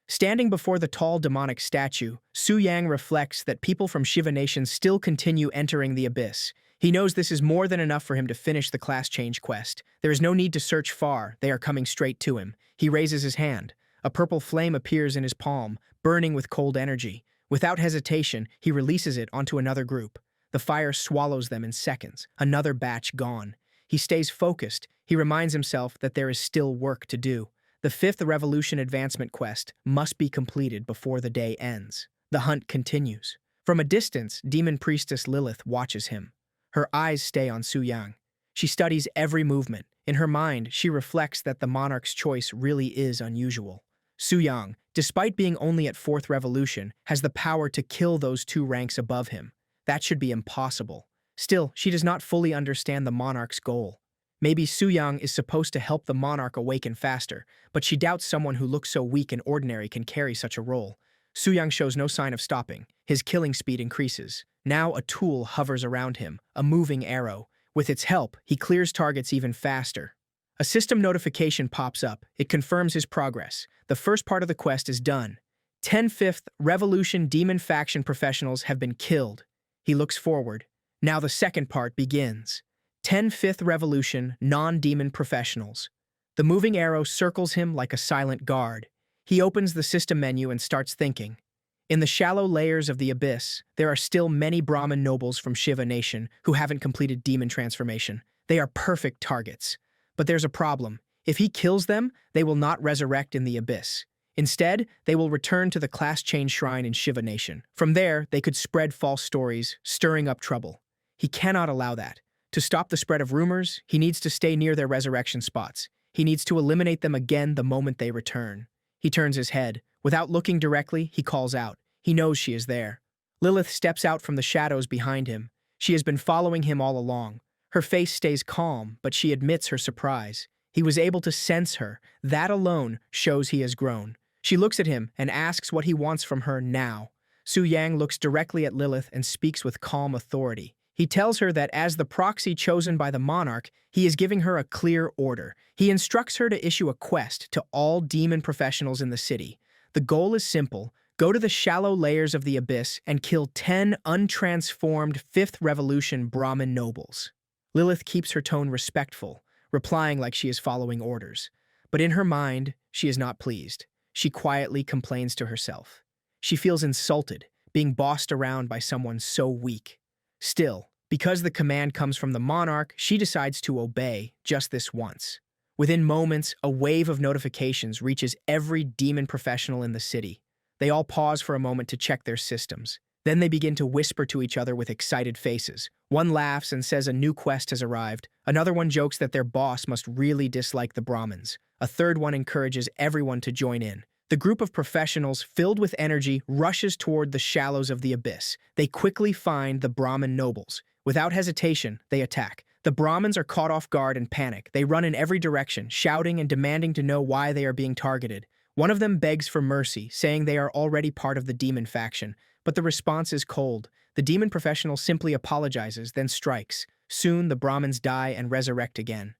Standing before the tall demonic statue, Su Yang reflects that people from Shiva Nation still continue entering the abyss. He knows this is more than enough for him to finish the class change quest. There is no need to search far, they are coming straight to him. He raises his hand. A purple flame appears in his palm, burning with cold energy. Without hesitation, he releases it onto another group. The fire swallows them in seconds, another batch gone. He stays focused. He reminds himself that there is still work to do. The 5th Revolution advancement quest must be completed before the day ends. The hunt continues. From a distance, Demon Priestess Lilith watches him. Her eyes stay on Su Yang. She studies every movement. In her mind, she reflects that the monarch's choice really is unusual. Su Yang, despite being only at 4th Revolution, has the power to kill those 2 ranks above him. That should be impossible. Still, she does not fully understand the monarch's goal. Maybe Su Yang is supposed to help the monarch awaken faster, but she doubts someone who looks so weak and ordinary can carry such a role. Su Yang shows no sign of stopping. His killing speed increases. Now a tool hovers around him, a moving arrow. With its help, he clears targets even faster. A system notification pops up. It confirms his progress. The first part of the quest is done. 10 5th Revolution Demon Faction professionals have been killed. He looks forward. Now the second part begins. 10 5th Revolution non-demon professionals. The moving arrow circles him like a silent guard. He opens the system menu and starts thinking. In the shallow layers of the abyss, there are still many Brahmin nobles from Shiva Nation who haven't completed demon transformation. They are perfect targets. But there's a problem. If he kills them, they will not resurrect in the abyss. Instead, they will return to the class change shrine in Shiva Nation. From there, they could spread false stories, stirring up trouble. He cannot allow that. To stop the spread of rumors, he needs to stay near their resurrection spots. He needs to eliminate them again the moment they return. He turns his head. Without looking directly, he calls out. He knows she is there. Lilith steps out from the shadows behind him. She has been following him all along. Her face stays calm, but she admits her surprise. He was able to sense her. That alone shows he has grown. She looks at him and asks what he wants from her now. Su Yang looks directly at Lilith and speaks with calm authority. He tells her that as the proxy chosen by the monarch, he is giving her a clear order. He instructs her to issue a quest to all demon professionals in the city. The goal is simple. Go to the shallow layers of the abyss and kill 10 untransformed 5th Revolution Brahmin nobles. Lilith keeps her tone respectful, replying like she is following orders. But in her mind, she is not pleased. She quietly complains to herself. She feels insulted, being bossed around by someone so weak. Still, because the command comes from the monarch, she decides to obey just this once. Within moments, a wave of notifications reaches every demon professional in the city. They all pause for a moment to check their systems. Then they begin to whisper to each other with excited faces. One laughs and says a new quest has arrived. Another one jokes that their boss must really dislike the Brahmins. A third one encourages everyone to join in. The group of professionals, filled with energy, rushes toward the shallows of the abyss. They quickly find the Brahmin nobles. Without hesitation, they attack. The Brahmins are caught off guard and panic. They run in every direction, shouting and demanding to know why they are being targeted. One of them begs for mercy, saying they are already part of the demon faction. But the response is cold. The demon professional simply apologizes, then strikes. Soon, the Brahmins die and resurrect again.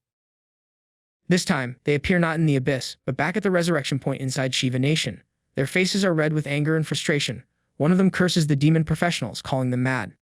This time, they appear not in the abyss, but back at the resurrection point inside Shiva Nation. Their faces are red with anger and frustration. One of them curses the demon professionals, calling them mad.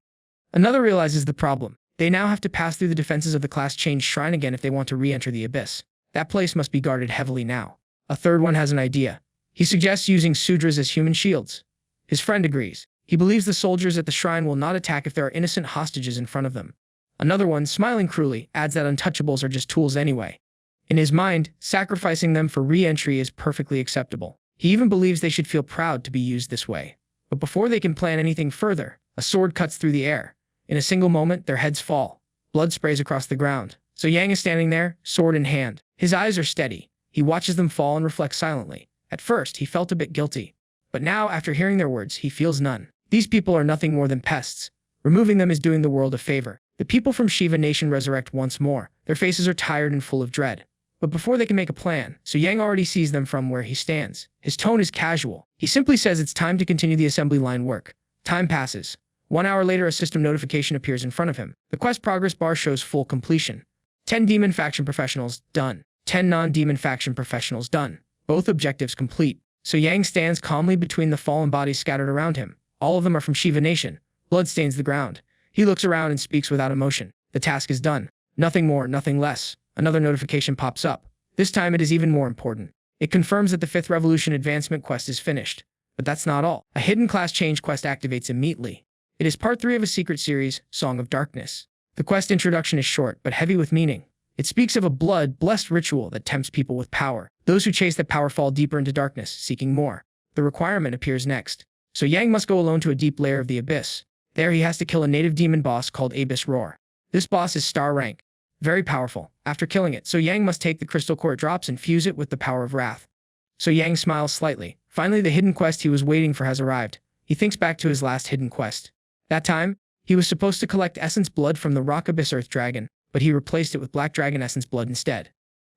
Another realizes the problem. They now have to pass through the defenses of the class change shrine again if they want to re-enter the abyss. That place must be guarded heavily now. A third one has an idea. He suggests using sudras as human shields. His friend agrees. He believes the soldiers at the shrine will not attack if there are innocent hostages in front of them. Another one, smiling cruelly, adds that untouchables are just tools anyway. In his mind, sacrificing them for re-entry is perfectly acceptable. He even believes they should feel proud to be used this way. But before they can plan anything further, a sword cuts through the air. In a single moment, their heads fall. Blood sprays across the ground. So Yang is standing there, sword in hand. His eyes are steady. He watches them fall and reflects silently. At first, he felt a bit guilty. But now, after hearing their words, he feels none. These people are nothing more than pests. Removing them is doing the world a favor. The people from Shiva Nation resurrect once more. Their faces are tired and full of dread. But before they can make a plan, Su Yang already sees them from where he stands. His tone is casual. He simply says it's time to continue the assembly line work. Time passes. 1 hour later, a system notification appears in front of him. The quest progress bar shows full completion. 10 demon faction professionals, done. 10 non-demon faction professionals, done. Both objectives complete. So Yang stands calmly between the fallen bodies scattered around him. All of them are from Shiva Nation. Blood stains the ground. He looks around and speaks without emotion. The task is done. Nothing more, nothing less. Another notification pops up. This time it is even more important. It confirms that the 5th Revolution Advancement quest is finished. But that's not all. A hidden class change quest activates immediately. It is part 3 of a secret series, Song of Darkness. The quest introduction is short, but heavy with meaning. It speaks of a blood-blessed ritual that tempts people with power. Those who chase that power fall deeper into darkness, seeking more. The requirement appears next. So Yang must go alone to a deep lair of the abyss. There he has to kill a native demon boss called Abyss Roar. This boss is star rank. Very powerful. After killing it, So Yang must take the crystal core it drops and fuse it with the power of wrath. So Yang smiles slightly. Finally, the hidden quest he was waiting for has arrived. He thinks back to his last hidden quest. That time, he was supposed to collect essence blood from the rock abyss earth dragon, but he replaced it with black dragon essence blood instead.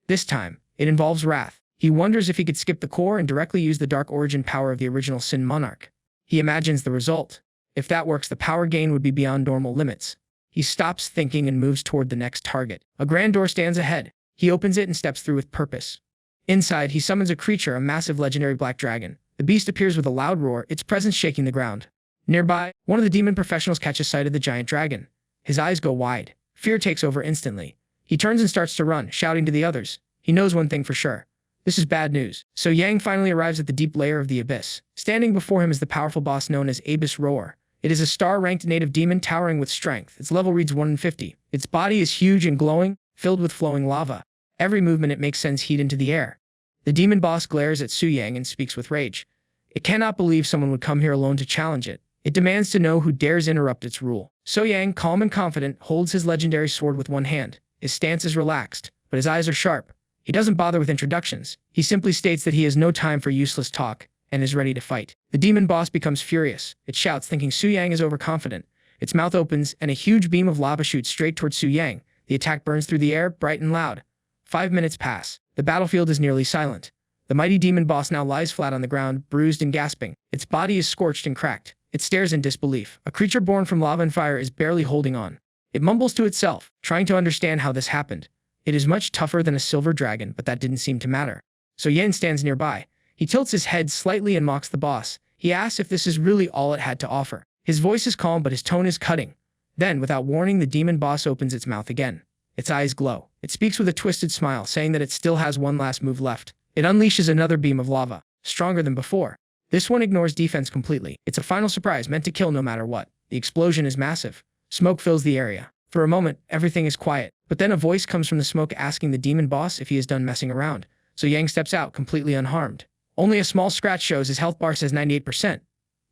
This time, it involves wrath. He wonders if he could skip the core and directly use the dark origin power of the original Sin Monarch. He imagines the result. If that works, the power gain would be beyond normal limits. He stops thinking and moves toward the next target. A grand door stands ahead. He opens it and steps through with purpose. Inside, he summons a creature, a massive legendary black dragon. The beast appears with a loud roar, its presence shaking the ground. Nearby, one of the demon professionals catches sight of the giant dragon. His eyes go wide. Fear takes over instantly. He turns and starts to run, shouting to the others. He knows one thing for sure. This is bad news. So Yang finally arrives at the deep lair of the abyss. Standing before him is the powerful boss known as Abyss Roar. It is a star-ranked native demon towering with strength. Its level reads 1 in 50. Its body is huge and glowing, filled with flowing lava. Every movement it makes sends heat into the air. The demon boss glares at Su Yang and speaks with rage. It cannot believe someone would come here alone to challenge it. It demands to know who dares interrupt its rule. So Yang, calm and confident, holds his legendary sword with one hand. His stance is relaxed, but his eyes are sharp. He doesn't bother with introductions. He simply states that he has no time for useless talk and is ready to fight. The demon boss becomes furious. It shouts, thinking Su Yang is overconfident. Its mouth opens, and a huge beam of lava shoots straight towards Su Yang. The attack burns through the air, bright and loud. 5 minutes pass. The battlefield is nearly silent. The mighty demon boss now lies flat on the ground, bruised and gasping. Its body is scorched and cracked. It stares in disbelief. A creature born from lava and fire is barely holding on. It mumbles to itself, trying to understand how this happened. It is much tougher than a silver dragon, but that didn't seem to matter. So Yen stands nearby. He tilts his head slightly and mocks the boss. He asks if this is really all it had to offer. His voice is calm, but his tone is cutting. Then, without warning, the demon boss opens its mouth again. Its eyes glow. It speaks with a twisted smile, saying that it still has one last move left. It unleashes another beam of lava, stronger than before. This one ignores defense completely. It's a final surprise meant to kill no matter what. The explosion is massive. Smoke fills the area. For a moment, everything is quiet. But then a voice comes from the smoke asking the demon boss if he is done messing around. So Yang steps out, completely unharmed. Only a small scratch shows his health bar says 98%.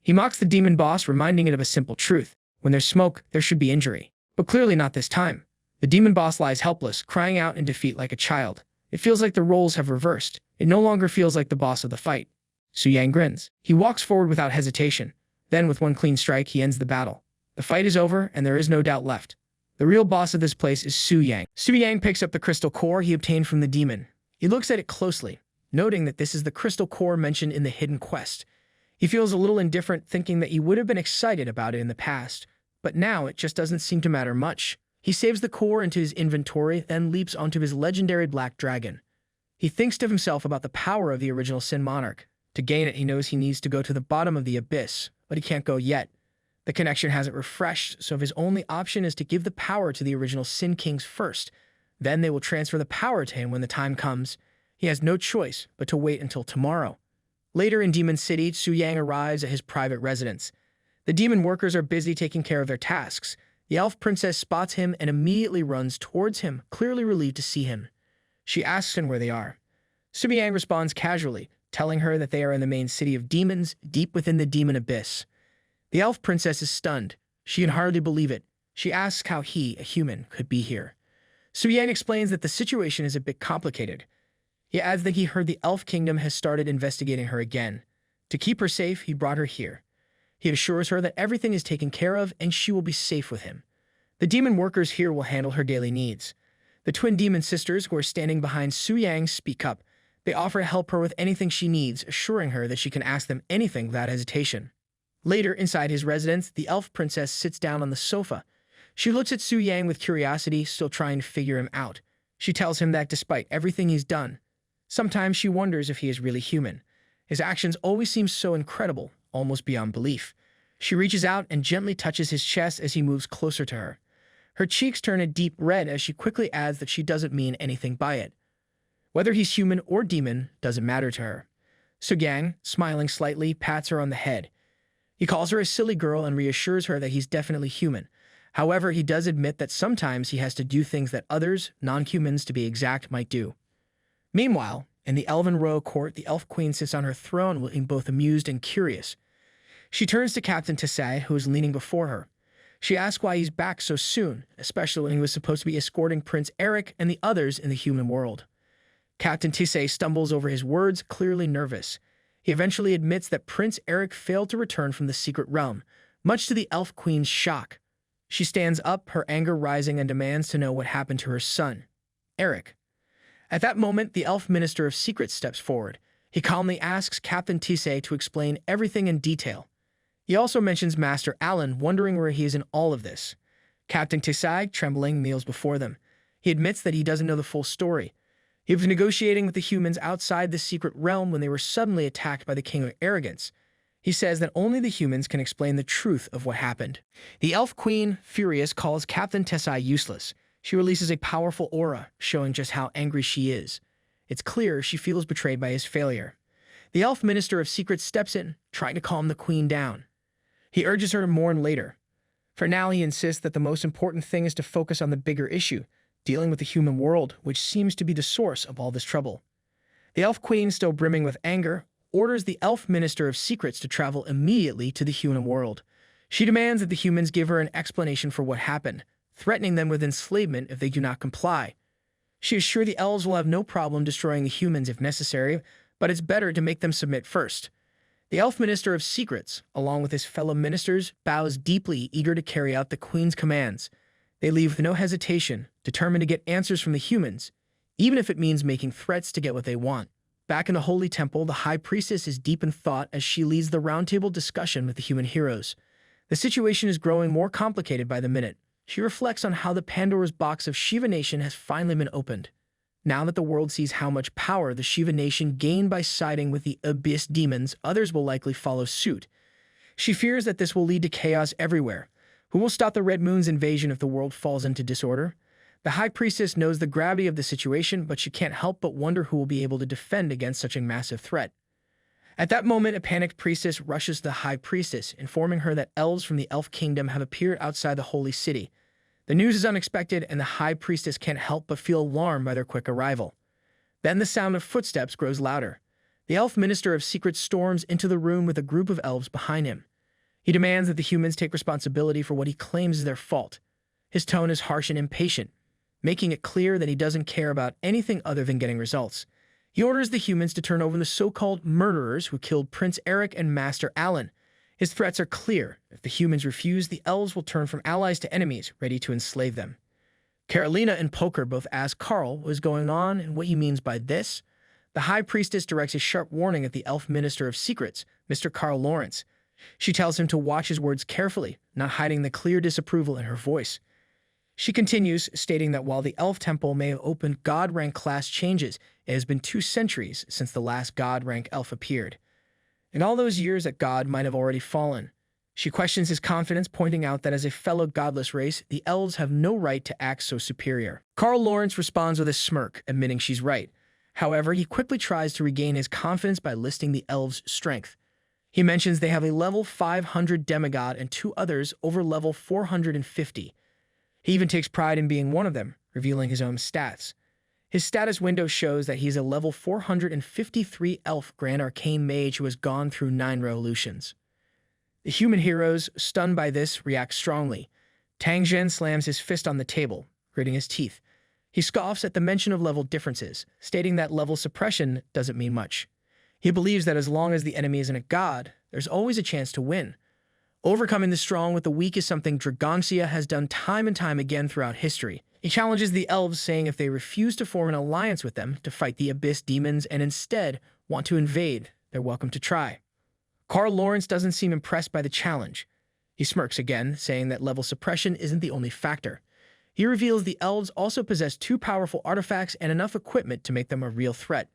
He mocks the demon boss, reminding it of a simple truth. When there's smoke, there should be injury. But clearly not this time. The demon boss lies helpless, crying out in defeat like a child. It feels like the roles have reversed. It no longer feels like the boss of the fight. Su Yang grins. He walks forward without hesitation. Then, with one clean strike, he ends the battle. The fight is over, and there is no doubt left. The real boss of this place is Su Yang. Su Yang picks up the crystal core he obtained from the demon. He looks at it closely, noting that this is the crystal core mentioned in the hidden quest. He feels a little indifferent, thinking that he would have been excited about it in the past, but now it just doesn't seem to matter much. He saves the core into his inventory, then leaps onto his legendary black dragon. He thinks to himself about the power of the original Sin Monarch. To gain it, he knows he needs to go to the bottom of the abyss, but he can't go yet. The connection hasn't refreshed, so his only option is to give the power to the original Sin Kings first. Then they will transfer the power to him when the time comes. He has no choice but to wait until tomorrow. Later in Demon City, Su Yang arrives at his private residence. The demon workers are busy taking care of their tasks. The elf princess spots him and immediately runs towards him, clearly relieved to see him. She asks him where they are. Subiang responds casually, telling her that they are in the main city of demons, deep within the demon abyss. The elf princess is stunned. She can hardly believe it. She asks how he, a human, could be here. Subiang explains that the situation is a bit complicated. He adds that he heard the elf kingdom has started investigating her again. To keep her safe, he brought her here. He assures her that everything is taken care of and she will be safe with him. The demon workers here will handle her daily needs. The twin demon sisters who are standing behind Su Yang speak up. They offer to help her with anything she needs, assuring her that she can ask them anything without hesitation. Later, inside his residence, the elf princess sits down on the sofa. She looks at Su Yang with curiosity, still trying to figure him out. She tells him that despite everything he's done, sometimes she wonders if he is really human. His actions always seem so incredible, almost beyond belief. She reaches out and gently touches his chest as he moves closer to her. Her cheeks turn a deep red as she quickly adds that she doesn't mean anything by it. Whether he's human or demon doesn't matter to her. Sugang, smiling slightly, pats her on the head. He calls her a silly girl and reassures her that he's definitely human. However, he does admit that sometimes he has to do things that others, non-humans to be exact, might do. Meanwhile, in the Elven Royal Court, the Elf Queen sits on her throne looking both amused and curious. She turns to Captain Tisai, who is leaning before her. She asks why he's back so soon, especially when he was supposed to be escorting Prince Eric and the others in the human world. Captain Tisai stumbles over his words, clearly nervous. He eventually admits that Prince Eric failed to return from the secret realm, much to the Elf Queen's shock. She stands up, her anger rising, and demands to know what happened to her son, Eric. At that moment, the Elf Minister of Secrets steps forward. He calmly asks Captain Tisai to explain everything in detail. He also mentions Master Alan, wondering where he is in all of this. Captain Tisai, trembling, kneels before them. He admits that he doesn't know the full story. He was negotiating with the humans outside the secret realm when they were suddenly attacked by the King of Arrogance. He says that only the humans can explain the truth of what happened. The Elf Queen, furious, calls Captain Tisai useless. She releases a powerful aura, showing just how angry she is. It's clear she feels betrayed by his failure. The Elf Minister of Secrets steps in, trying to calm the Queen down. He urges her to mourn later. For now, he insists that the most important thing is to focus on the bigger issue, dealing with the human world, which seems to be the source of all this trouble. The Elf Queen, still brimming with anger, orders the Elf Minister of Secrets to travel immediately to the human world. She demands that the humans give her an explanation for what happened, threatening them with enslavement if they do not comply. She is sure the elves will have no problem destroying the humans if necessary, but it's better to make them submit first. The Elf Minister of Secrets, along with his fellow ministers, bows deeply, eager to carry out the Queen's commands. They leave with no hesitation, determined to get answers from the humans, even if it means making threats to get what they want. Back in the Holy Temple, the High Priestess is deep in thought as she leads the roundtable discussion with the human heroes. The situation is growing more complicated by the minute. She reflects on how the Pandora's box of Shiva Nation has finally been opened. Now that the world sees how much power the Shiva Nation gained by siding with the Abyss demons, others will likely follow suit. She fears that this will lead to chaos everywhere. Who will stop the Red Moon's invasion if the world falls into disorder? The High Priestess knows the gravity of the situation, but she can't help but wonder who will be able to defend against such a massive threat. At that moment, a panicked priestess rushes the High Priestess, informing her that elves from the Elf Kingdom have appeared outside the Holy City. The news is unexpected, and the High Priestess can't help but feel alarmed by their quick arrival. Then the sound of footsteps grows louder. The Elf Minister of Secrets storms into the room with a group of elves behind him. He demands that the humans take responsibility for what he claims is their fault. His tone is harsh and impatient, making it clear that he doesn't care about anything other than getting results. He orders the humans to turn over the so-called murderers who killed Prince Eric and Master Alan. His threats are clear. If the humans refuse, the elves will turn from allies to enemies, ready to enslave them. Carolina and Poker both ask Carl what is going on and what he means by this. The High Priestess directs a sharp warning at the Elf Minister of Secrets, Mr. Carl Lawrence. She tells him to watch his words carefully, not hiding the clear disapproval in her voice. She continues, stating that while the Elf Temple may have opened God rank class changes, it has been 2 centuries since the last God rank elf appeared. In all those years that God might have already fallen. She questions his confidence, pointing out that as a fellow godless race, the elves have no right to act so superior. Carl Lawrence responds with a smirk, admitting she's right. However, he quickly tries to regain his confidence by listing the elves' strength. He mentions they have a level 500 demigod and 2 others over level 450. He even takes pride in being one of them, revealing his own stats. His status window shows that he's a level 453 elf Grand Arcane Mage who has gone through 9 revolutions. The human heroes, stunned by this, react strongly. Tang Zhen slams his fist on the table, gritting his teeth. He scoffs at the mention of level differences, stating that level suppression doesn't mean much. He believes that as long as the enemy isn't a god, there's always a chance to win. Overcoming the strong with the weak is something Dragancia has done time and time again throughout history. He challenges the elves, saying if they refuse to form an alliance with them to fight the abyss demons and instead want to invade, they're welcome to try. Carl Lawrence doesn't seem impressed by the challenge. He smirks again, saying that level suppression isn't the only factor. He reveals the elves also possess 2 powerful artifacts and enough equipment to make them a real threat.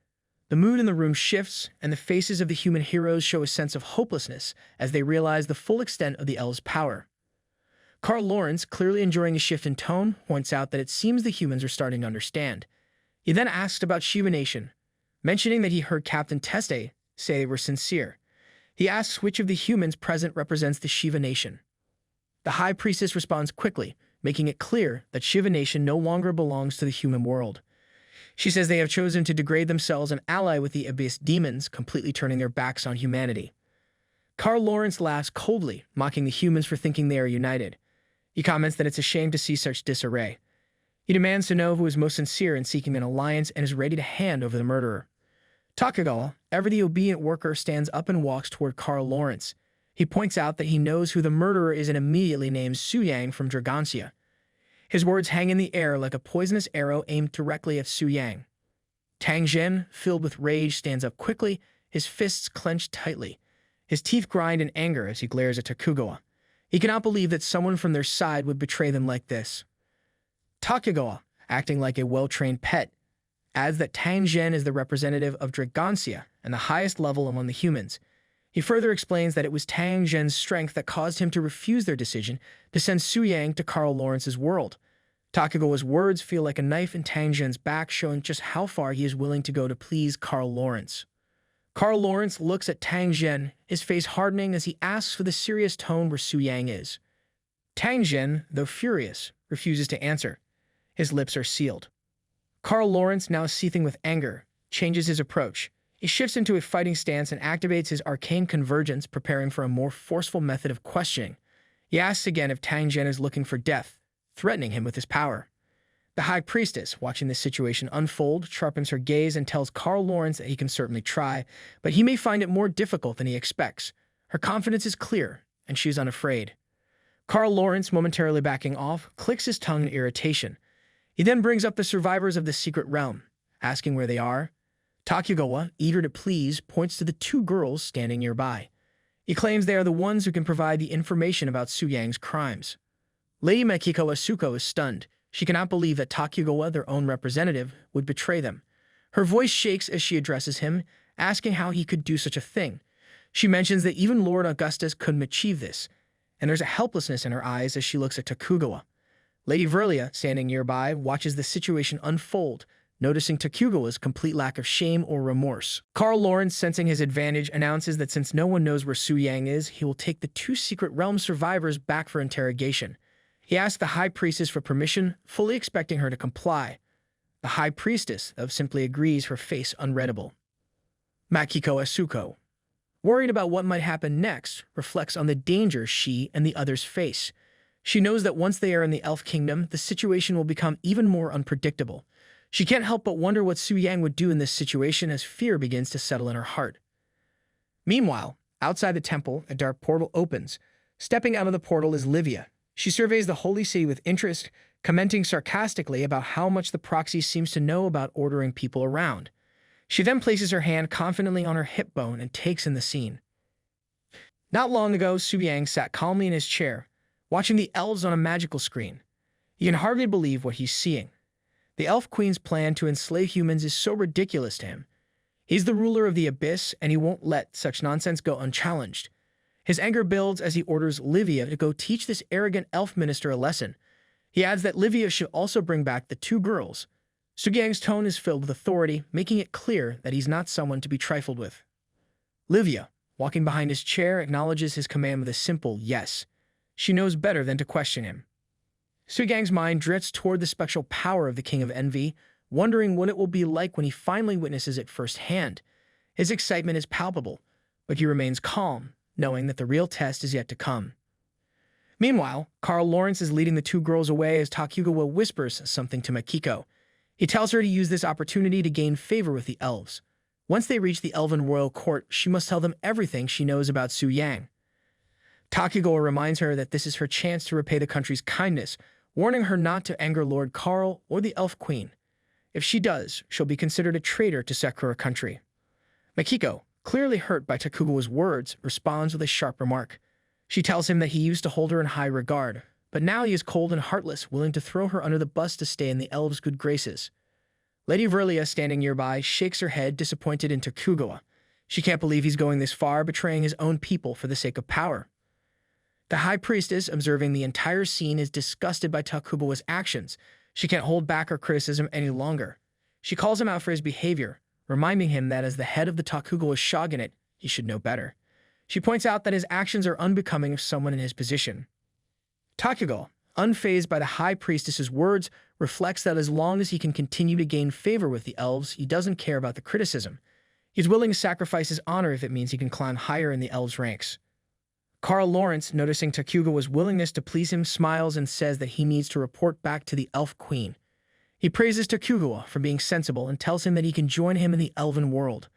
The mood in the room shifts, and the faces of the human heroes show a sense of hopelessness as they realize the full extent of the elves' power. Carl Lawrence, clearly enjoying the shift in tone, points out that it seems the humans are starting to understand. He then asks about Shiva Nation, mentioning that he heard Captain Teste say they were sincere. He asks which of the humans present represents the Shiva Nation. The High Priestess responds quickly, making it clear that Shiva Nation no longer belongs to the human world. She says they have chosen to degrade themselves and ally with the abyss demons, completely turning their backs on humanity. Carl Lawrence laughs coldly, mocking the humans for thinking they are united. He comments that it's a shame to see such disarray. He demands to know who is most sincere in seeking an alliance and is ready to hand over the murderer. Takagawa, ever the obedient worker, stands up and walks toward Carl Lawrence. He points out that he knows who the murderer is and immediately names Su Yang from Dragancia. His words hang in the air like a poisonous arrow aimed directly at Su Yang. Tang Zhen, filled with rage, stands up quickly, his fists clenched tightly. His teeth grind in anger as he glares at Takagawa. He cannot believe that someone from their side would betray them like this. Takagawa, acting like a well-trained pet, adds that Tang Zhen is the representative of Dragancia and the highest level among the humans. He further explains that it was Tang Zhen's strength that caused him to refuse their decision to send Su Yang to Carl Lawrence's world. Takagawa's words feel like a knife in Tang Zhen's back, showing just how far he is willing to go to please Carl Lawrence. Carl Lawrence looks at Tang Zhen, his face hardening as he asks for the serious tone where Su Yang is. Tang Zhen, though furious, refuses to answer. His lips are sealed. Carl Lawrence, now seething with anger, changes his approach. He shifts into a fighting stance and activates his arcane convergence, preparing for a more forceful method of questioning. He asks again if Tang Zhen is looking for death, threatening him with his power. The High Priestess, watching this situation unfold, sharpens her gaze and tells Carl Lawrence that he can certainly try, but he may find it more difficult than he expects. Her confidence is clear, and she is unafraid. Carl Lawrence, momentarily backing off, clicks his tongue in irritation. He then brings up the survivors of the secret realm, asking where they are. Takagawa, eager to please, points to the 2 girls standing nearby. He claims they are the ones who can provide the information about Su Yang's crimes. Lady Makiko Asuko is stunned. She cannot believe that Takagawa, their own representative, would betray them. Her voice shakes as she addresses him, asking how he could do such a thing. She mentions that even Lord Augustus couldn't achieve this, and there's a helplessness in her eyes as she looks at Takagawa. Lady Verlia, standing nearby, watches the situation unfold, noticing Takagawa's complete lack of shame or remorse. Carl Lawrence, sensing his advantage, announces that since no one knows where Su Yang is, he will take the 2 secret realm survivors back for interrogation. He asks the High Priestess for permission, fully expecting her to comply. The High Priestess, though, simply agrees, her face unreadable. Makiko Asuko, worried about what might happen next, reflects on the danger she and the others face. She knows that once they are in the Elf Kingdom, the situation will become even more unpredictable. She can't help but wonder what Su Yang would do in this situation as fear begins to settle in her heart. Meanwhile, outside the temple, a dark portal opens. Stepping out of the portal is Livia. She surveys the holy city with interest, commenting sarcastically about how much the proxy seems to know about ordering people around. She then places her hand confidently on her hip bone and takes in the scene. Not long ago, Su Yang sat calmly in his chair, watching the elves on a magical screen. He can hardly believe what he's seeing. The Elf Queen's plan to enslave humans is so ridiculous to him. He's the ruler of the Abyss, and he won't let such nonsense go unchallenged. His anger builds as he orders Livia to go teach this arrogant elf minister a lesson. He adds that Livia should also bring back the 2 girls. Su Yang's tone is filled with authority, making it clear that he's not someone to be trifled with. Livia, walking behind his chair, acknowledges his command with a simple yes. She knows better than to question him. Su Yang's mind drifts toward the spectral power of the King of Envy, wondering what it will be like when he finally witnesses it firsthand. His excitement is palpable, but he remains calm, knowing that the real test is yet to come. Meanwhile, Carl Lawrence is leading the two girls away as Takugawa whispers something to Makiko. He tells her to use this opportunity to gain favor with the elves. Once they reach the elven royal court, she must tell them everything she knows about Su Yang. Takugawa reminds her that this is her chance to repay the country's kindness, warning her not to anger Lord Carl or the elf queen. If she does, she'll be considered a traitor to Sakura country. Makiko, clearly hurt by Takugawa's words, responds with a sharp remark. She tells him that he used to hold her in high regard, but now he is cold and heartless, willing to throw her under the bus to stay in the elves' good graces. Lady Verlia, standing nearby, shakes her head, disappointed in Takugawa. She can't believe he's going this far, betraying his own people for the sake of power. The High Priestess, observing the entire scene, is disgusted by Takugawa's actions. She can't hold back her criticism any longer. She calls him out for his behavior, reminding him that as the head of the Tokugawa shogunate, he should know better. She points out that his actions are unbecoming of someone in his position. Takugawa, unfazed by the High Priestess's words, reflects that as long as he can continue to gain favor with the elves, he doesn't care about the criticism. He's willing to sacrifice his honor if it means he can climb higher in the elves' ranks. Carl Lawrence, noticing Takugawa's willingness to please him, smiles and says that he needs to report back to the elf queen. He praises Takugawa for being sensible and tells him that he can join him in the elven world.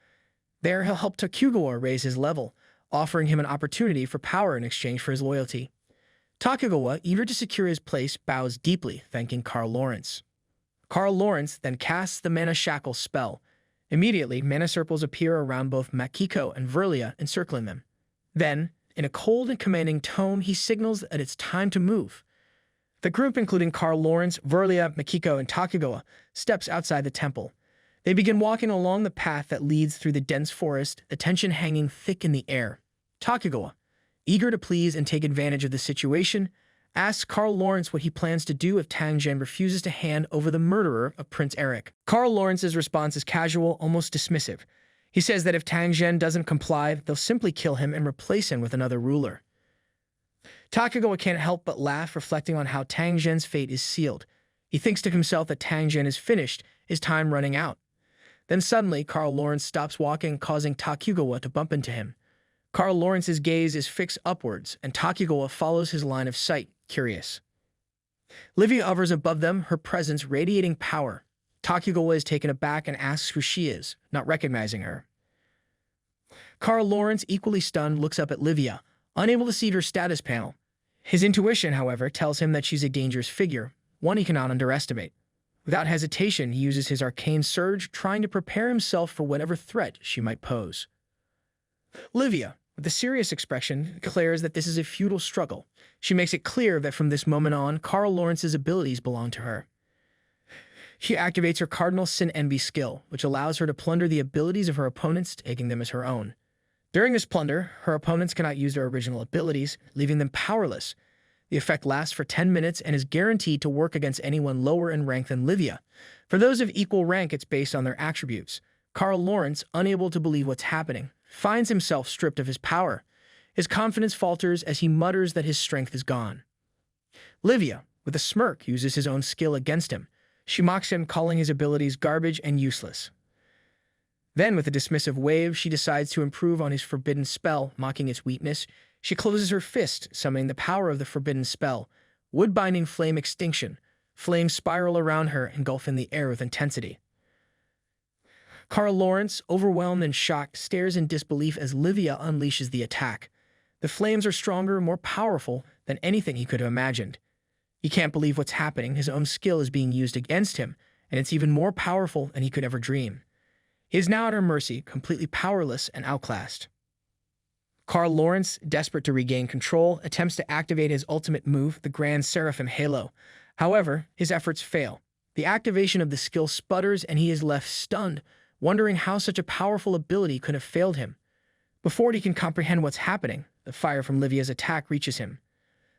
There, he'll help Takugawa raise his level, offering him an opportunity for power in exchange for his loyalty. Takugawa, eager to secure his place, bows deeply, thanking Carl Lawrence. Carl Lawrence then casts the Mana Shackle spell. Immediately, mana circles appear around both Makiko and Verlia, encircling them. Then, in a cold and commanding tone, he signals that it's time to move. The group, including Carl Lawrence, Verlia, Makiko, and Takugawa, steps outside the temple. They begin walking along the path that leads through the dense forest, the tension hanging thick in the air. Takugawa, eager to please and take advantage of the situation, asks Carl Lawrence what he plans to do if Tang Zhen refuses to hand over the murderer of Prince Eric. Carl Lawrence's response is casual, almost dismissive. He says that if Tang Zhen doesn't comply, they'll simply kill him and replace him with another ruler. Takugawa can't help but laugh, reflecting on how Tang Zhen's fate is sealed. He thinks to himself that Tang Zhen is finished, his time running out. Then suddenly, Carl Lawrence stops walking, causing Takugawa to bump into him. Carl Lawrence's gaze is fixed upwards, and Takugawa follows his line of sight, curious. Livia hovers above them, her presence radiating power. Takugawa is taken aback and asks who she is, not recognizing her. Carl Lawrence, equally stunned, looks up at Livia, unable to see her status panel. His intuition, however, tells him that she's a dangerous figure, one he cannot underestimate. Without hesitation, he uses his arcane surge, trying to prepare himself for whatever threat she might pose. Livia, with a serious expression, declares that this is a futile struggle. She makes it clear that from this moment on, Carl Lawrence's abilities belong to her. She activates her Cardinal Sin Envy skill, which allows her to plunder the abilities of her opponents, taking them as her own. During this plunder, her opponents cannot use their original abilities, leaving them powerless. The effect lasts for 10 minutes and is guaranteed to work against anyone lower in rank than Livia. For those of equal rank, it's based on their attributes. Carl Lawrence, unable to believe what's happening, finds himself stripped of his power. His confidence falters as he mutters that his strength is gone. Livia, with a smirk, uses his own skill against him. She mocks him, calling his abilities garbage and useless. Then, with a dismissive wave, she decides to improve on his forbidden spell, mocking its weakness. She closes her fist, summoning the power of the forbidden spell. Wood-binding flame extinction. Flames spiral around her, engulfing the air with intensity. Carl Lawrence, overwhelmed and shocked, stares in disbelief as Livia unleashes the attack. The flames are stronger and more powerful than anything he could have imagined. He can't believe what's happening. His own skill is being used against him, and it's even more powerful than he could ever dream. He is now at her mercy, completely powerless and outclassed. Carl Lawrence, desperate to regain control, attempts to activate his ultimate move, the Grand Seraphim Halo. However, his efforts fail. The activation of the skill sputters and he is left stunned, wondering how such a powerful ability could have failed him. Before he can comprehend what's happening, the fire from Livia's attack reaches him.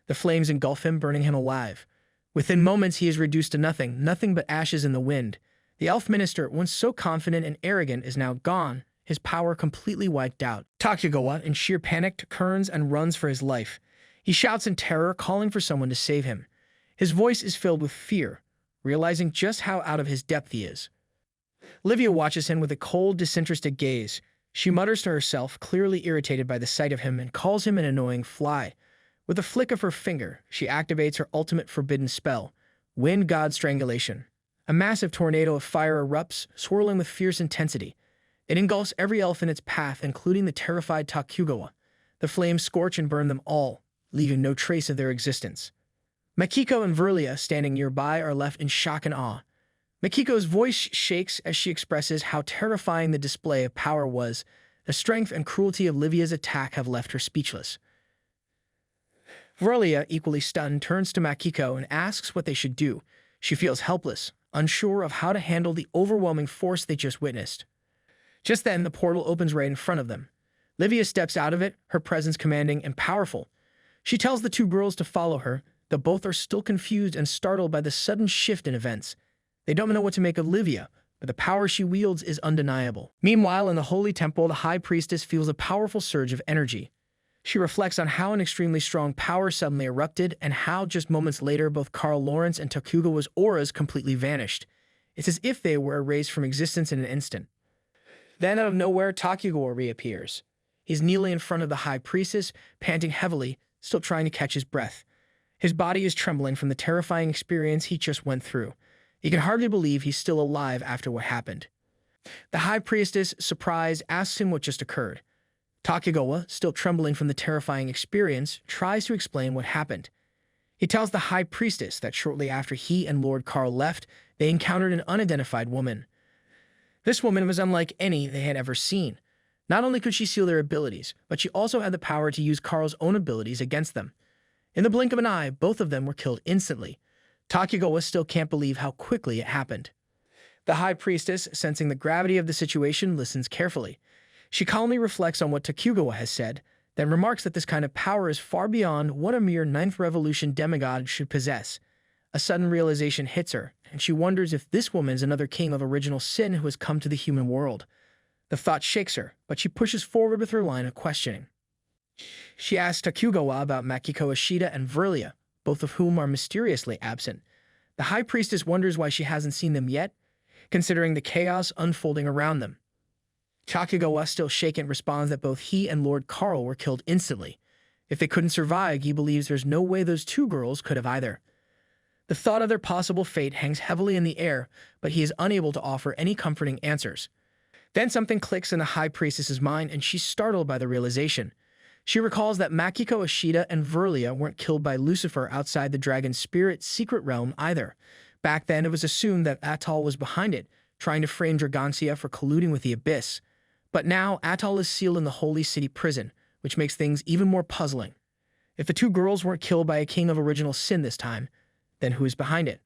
The flames engulf him, burning him alive. Within moments, he is reduced to nothing but ashes in the wind. The elf minister, once so confident and arrogant, is now gone, his power completely wiped out. Takugawa, in sheer panic, turns and runs for his life. He shouts in terror, calling for someone to save him. His voice is filled with fear. realizing just how out of his depth he is. Livia watches him with a cold, disinterested gaze. She mutters to herself, clearly irritated by the sight of him, and calls him an annoying fly. With a flick of her finger, she activates her ultimate forbidden spell, Wind God Strangulation. A massive tornado of fire erupts, swirling with fierce intensity. It engulfs every elf in its path, including the terrified Takugawa. The flames scorch and burn them all, leaving no trace of their existence. Makiko and Verlia, standing nearby, are left in shock and awe. Makiko's voice shakes as she expresses how terrifying the display of power was. The strength and cruelty of Livia's attack have left her speechless. Verlia, equally stunned, turns to Makiko and asks what they should do. She feels helpless, unsure of how to handle the overwhelming force they just witnessed. Just then, the portal opens right in front of them. Livia steps out of it, her presence commanding and powerful. She tells the two girls to follow her, though both are still confused and startled by the sudden shift in events. They don't know what to make of Livia, but the power she wields is undeniable. Meanwhile, in the Holy Temple, the High Priestess feels a powerful surge of energy. She reflects on how an extremely strong power suddenly erupted and how, just moments later, both Carl Lawrence and Tokugawa's auras completely vanished. It's as if they were erased from existence in an instant. Then, out of nowhere, Tokugawa reappears. He's kneeling in front of the High Priestess, panting heavily, still trying to catch his breath. His body is trembling from the terrifying experience he just went through. He can hardly believe he's still alive after what happened. The High Priestess, surprised, asks him what just occurred. Tokugawa, still trembling from the terrifying experience, tries to explain what happened. He tells the High Priestess that shortly after he and Lord Carl left, they encountered an unidentified woman. This woman was unlike any they had ever seen. Not only could she seal their abilities, but she also had the power to use Carl's own abilities against them. In the blink of an eye, both of them were killed instantly. Tokugawa still can't believe how quickly it happened. The High Priestess, sensing the gravity of the situation, listens carefully. She calmly reflects on what Tokugawa has said, then remarks that this kind of power is far beyond what a mere Ninth Revolution demigod should possess. A sudden realization hits her, and she wonders if this woman is another king of original sin who has come to the human world. The thought shakes her, but she pushes forward with her line of questioning. She asks Tokugawa about Makiko Ishida and Verlia, both of whom are mysteriously absent. The High Priestess wonders why she hasn't seen them yet, considering the chaos unfolding around them. Tokugawa, still shaken, responds that both he and Lord Carl were killed instantly. If they couldn't survive, he believes there's no way those two girls could have either. The thought of their possible fate hangs heavily in the air, but he is unable to offer any comforting answers. Then something clicks in the High Priestess's mind, and she's startled by the realization. She recalls that Makiko Ishida and Verlia weren't killed by Lucifer outside the dragon spirit's secret realm either. Back then, it was assumed that Atoll was behind it, trying to frame Dragancia for colluding with the Abyss. But now, Atoll is sealed in the Holy City prison, which makes things even more puzzling. If the two girls weren't killed by a king of original sin this time, then who is behind it?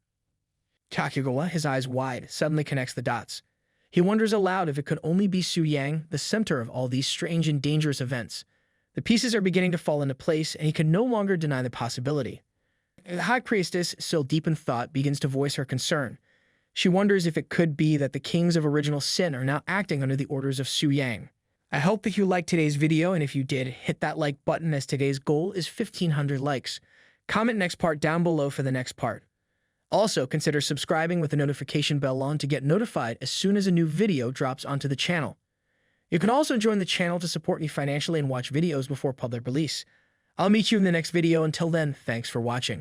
Tokugawa, his eyes wide, suddenly connects the dots. He wonders aloud if it could only be Su Yang, the center of all these strange and dangerous events. The pieces are beginning to fall into place, and he can no longer deny the possibility. The High Priestess, still deep in thought, begins to voice her concern. She wonders if it could be that the kings of original sin are now acting under the orders of Su Yang. I hope that you liked today's video, and if you did, hit that like button as today's goal is 1,500 likes. Comment next part down below for the next part. Also, consider subscribing with the notification bell on to get notified as soon as a new video drops onto the channel. You can also join the channel to support me financially and watch videos before public release. I'll meet you in the next video. Until then, thanks for watching.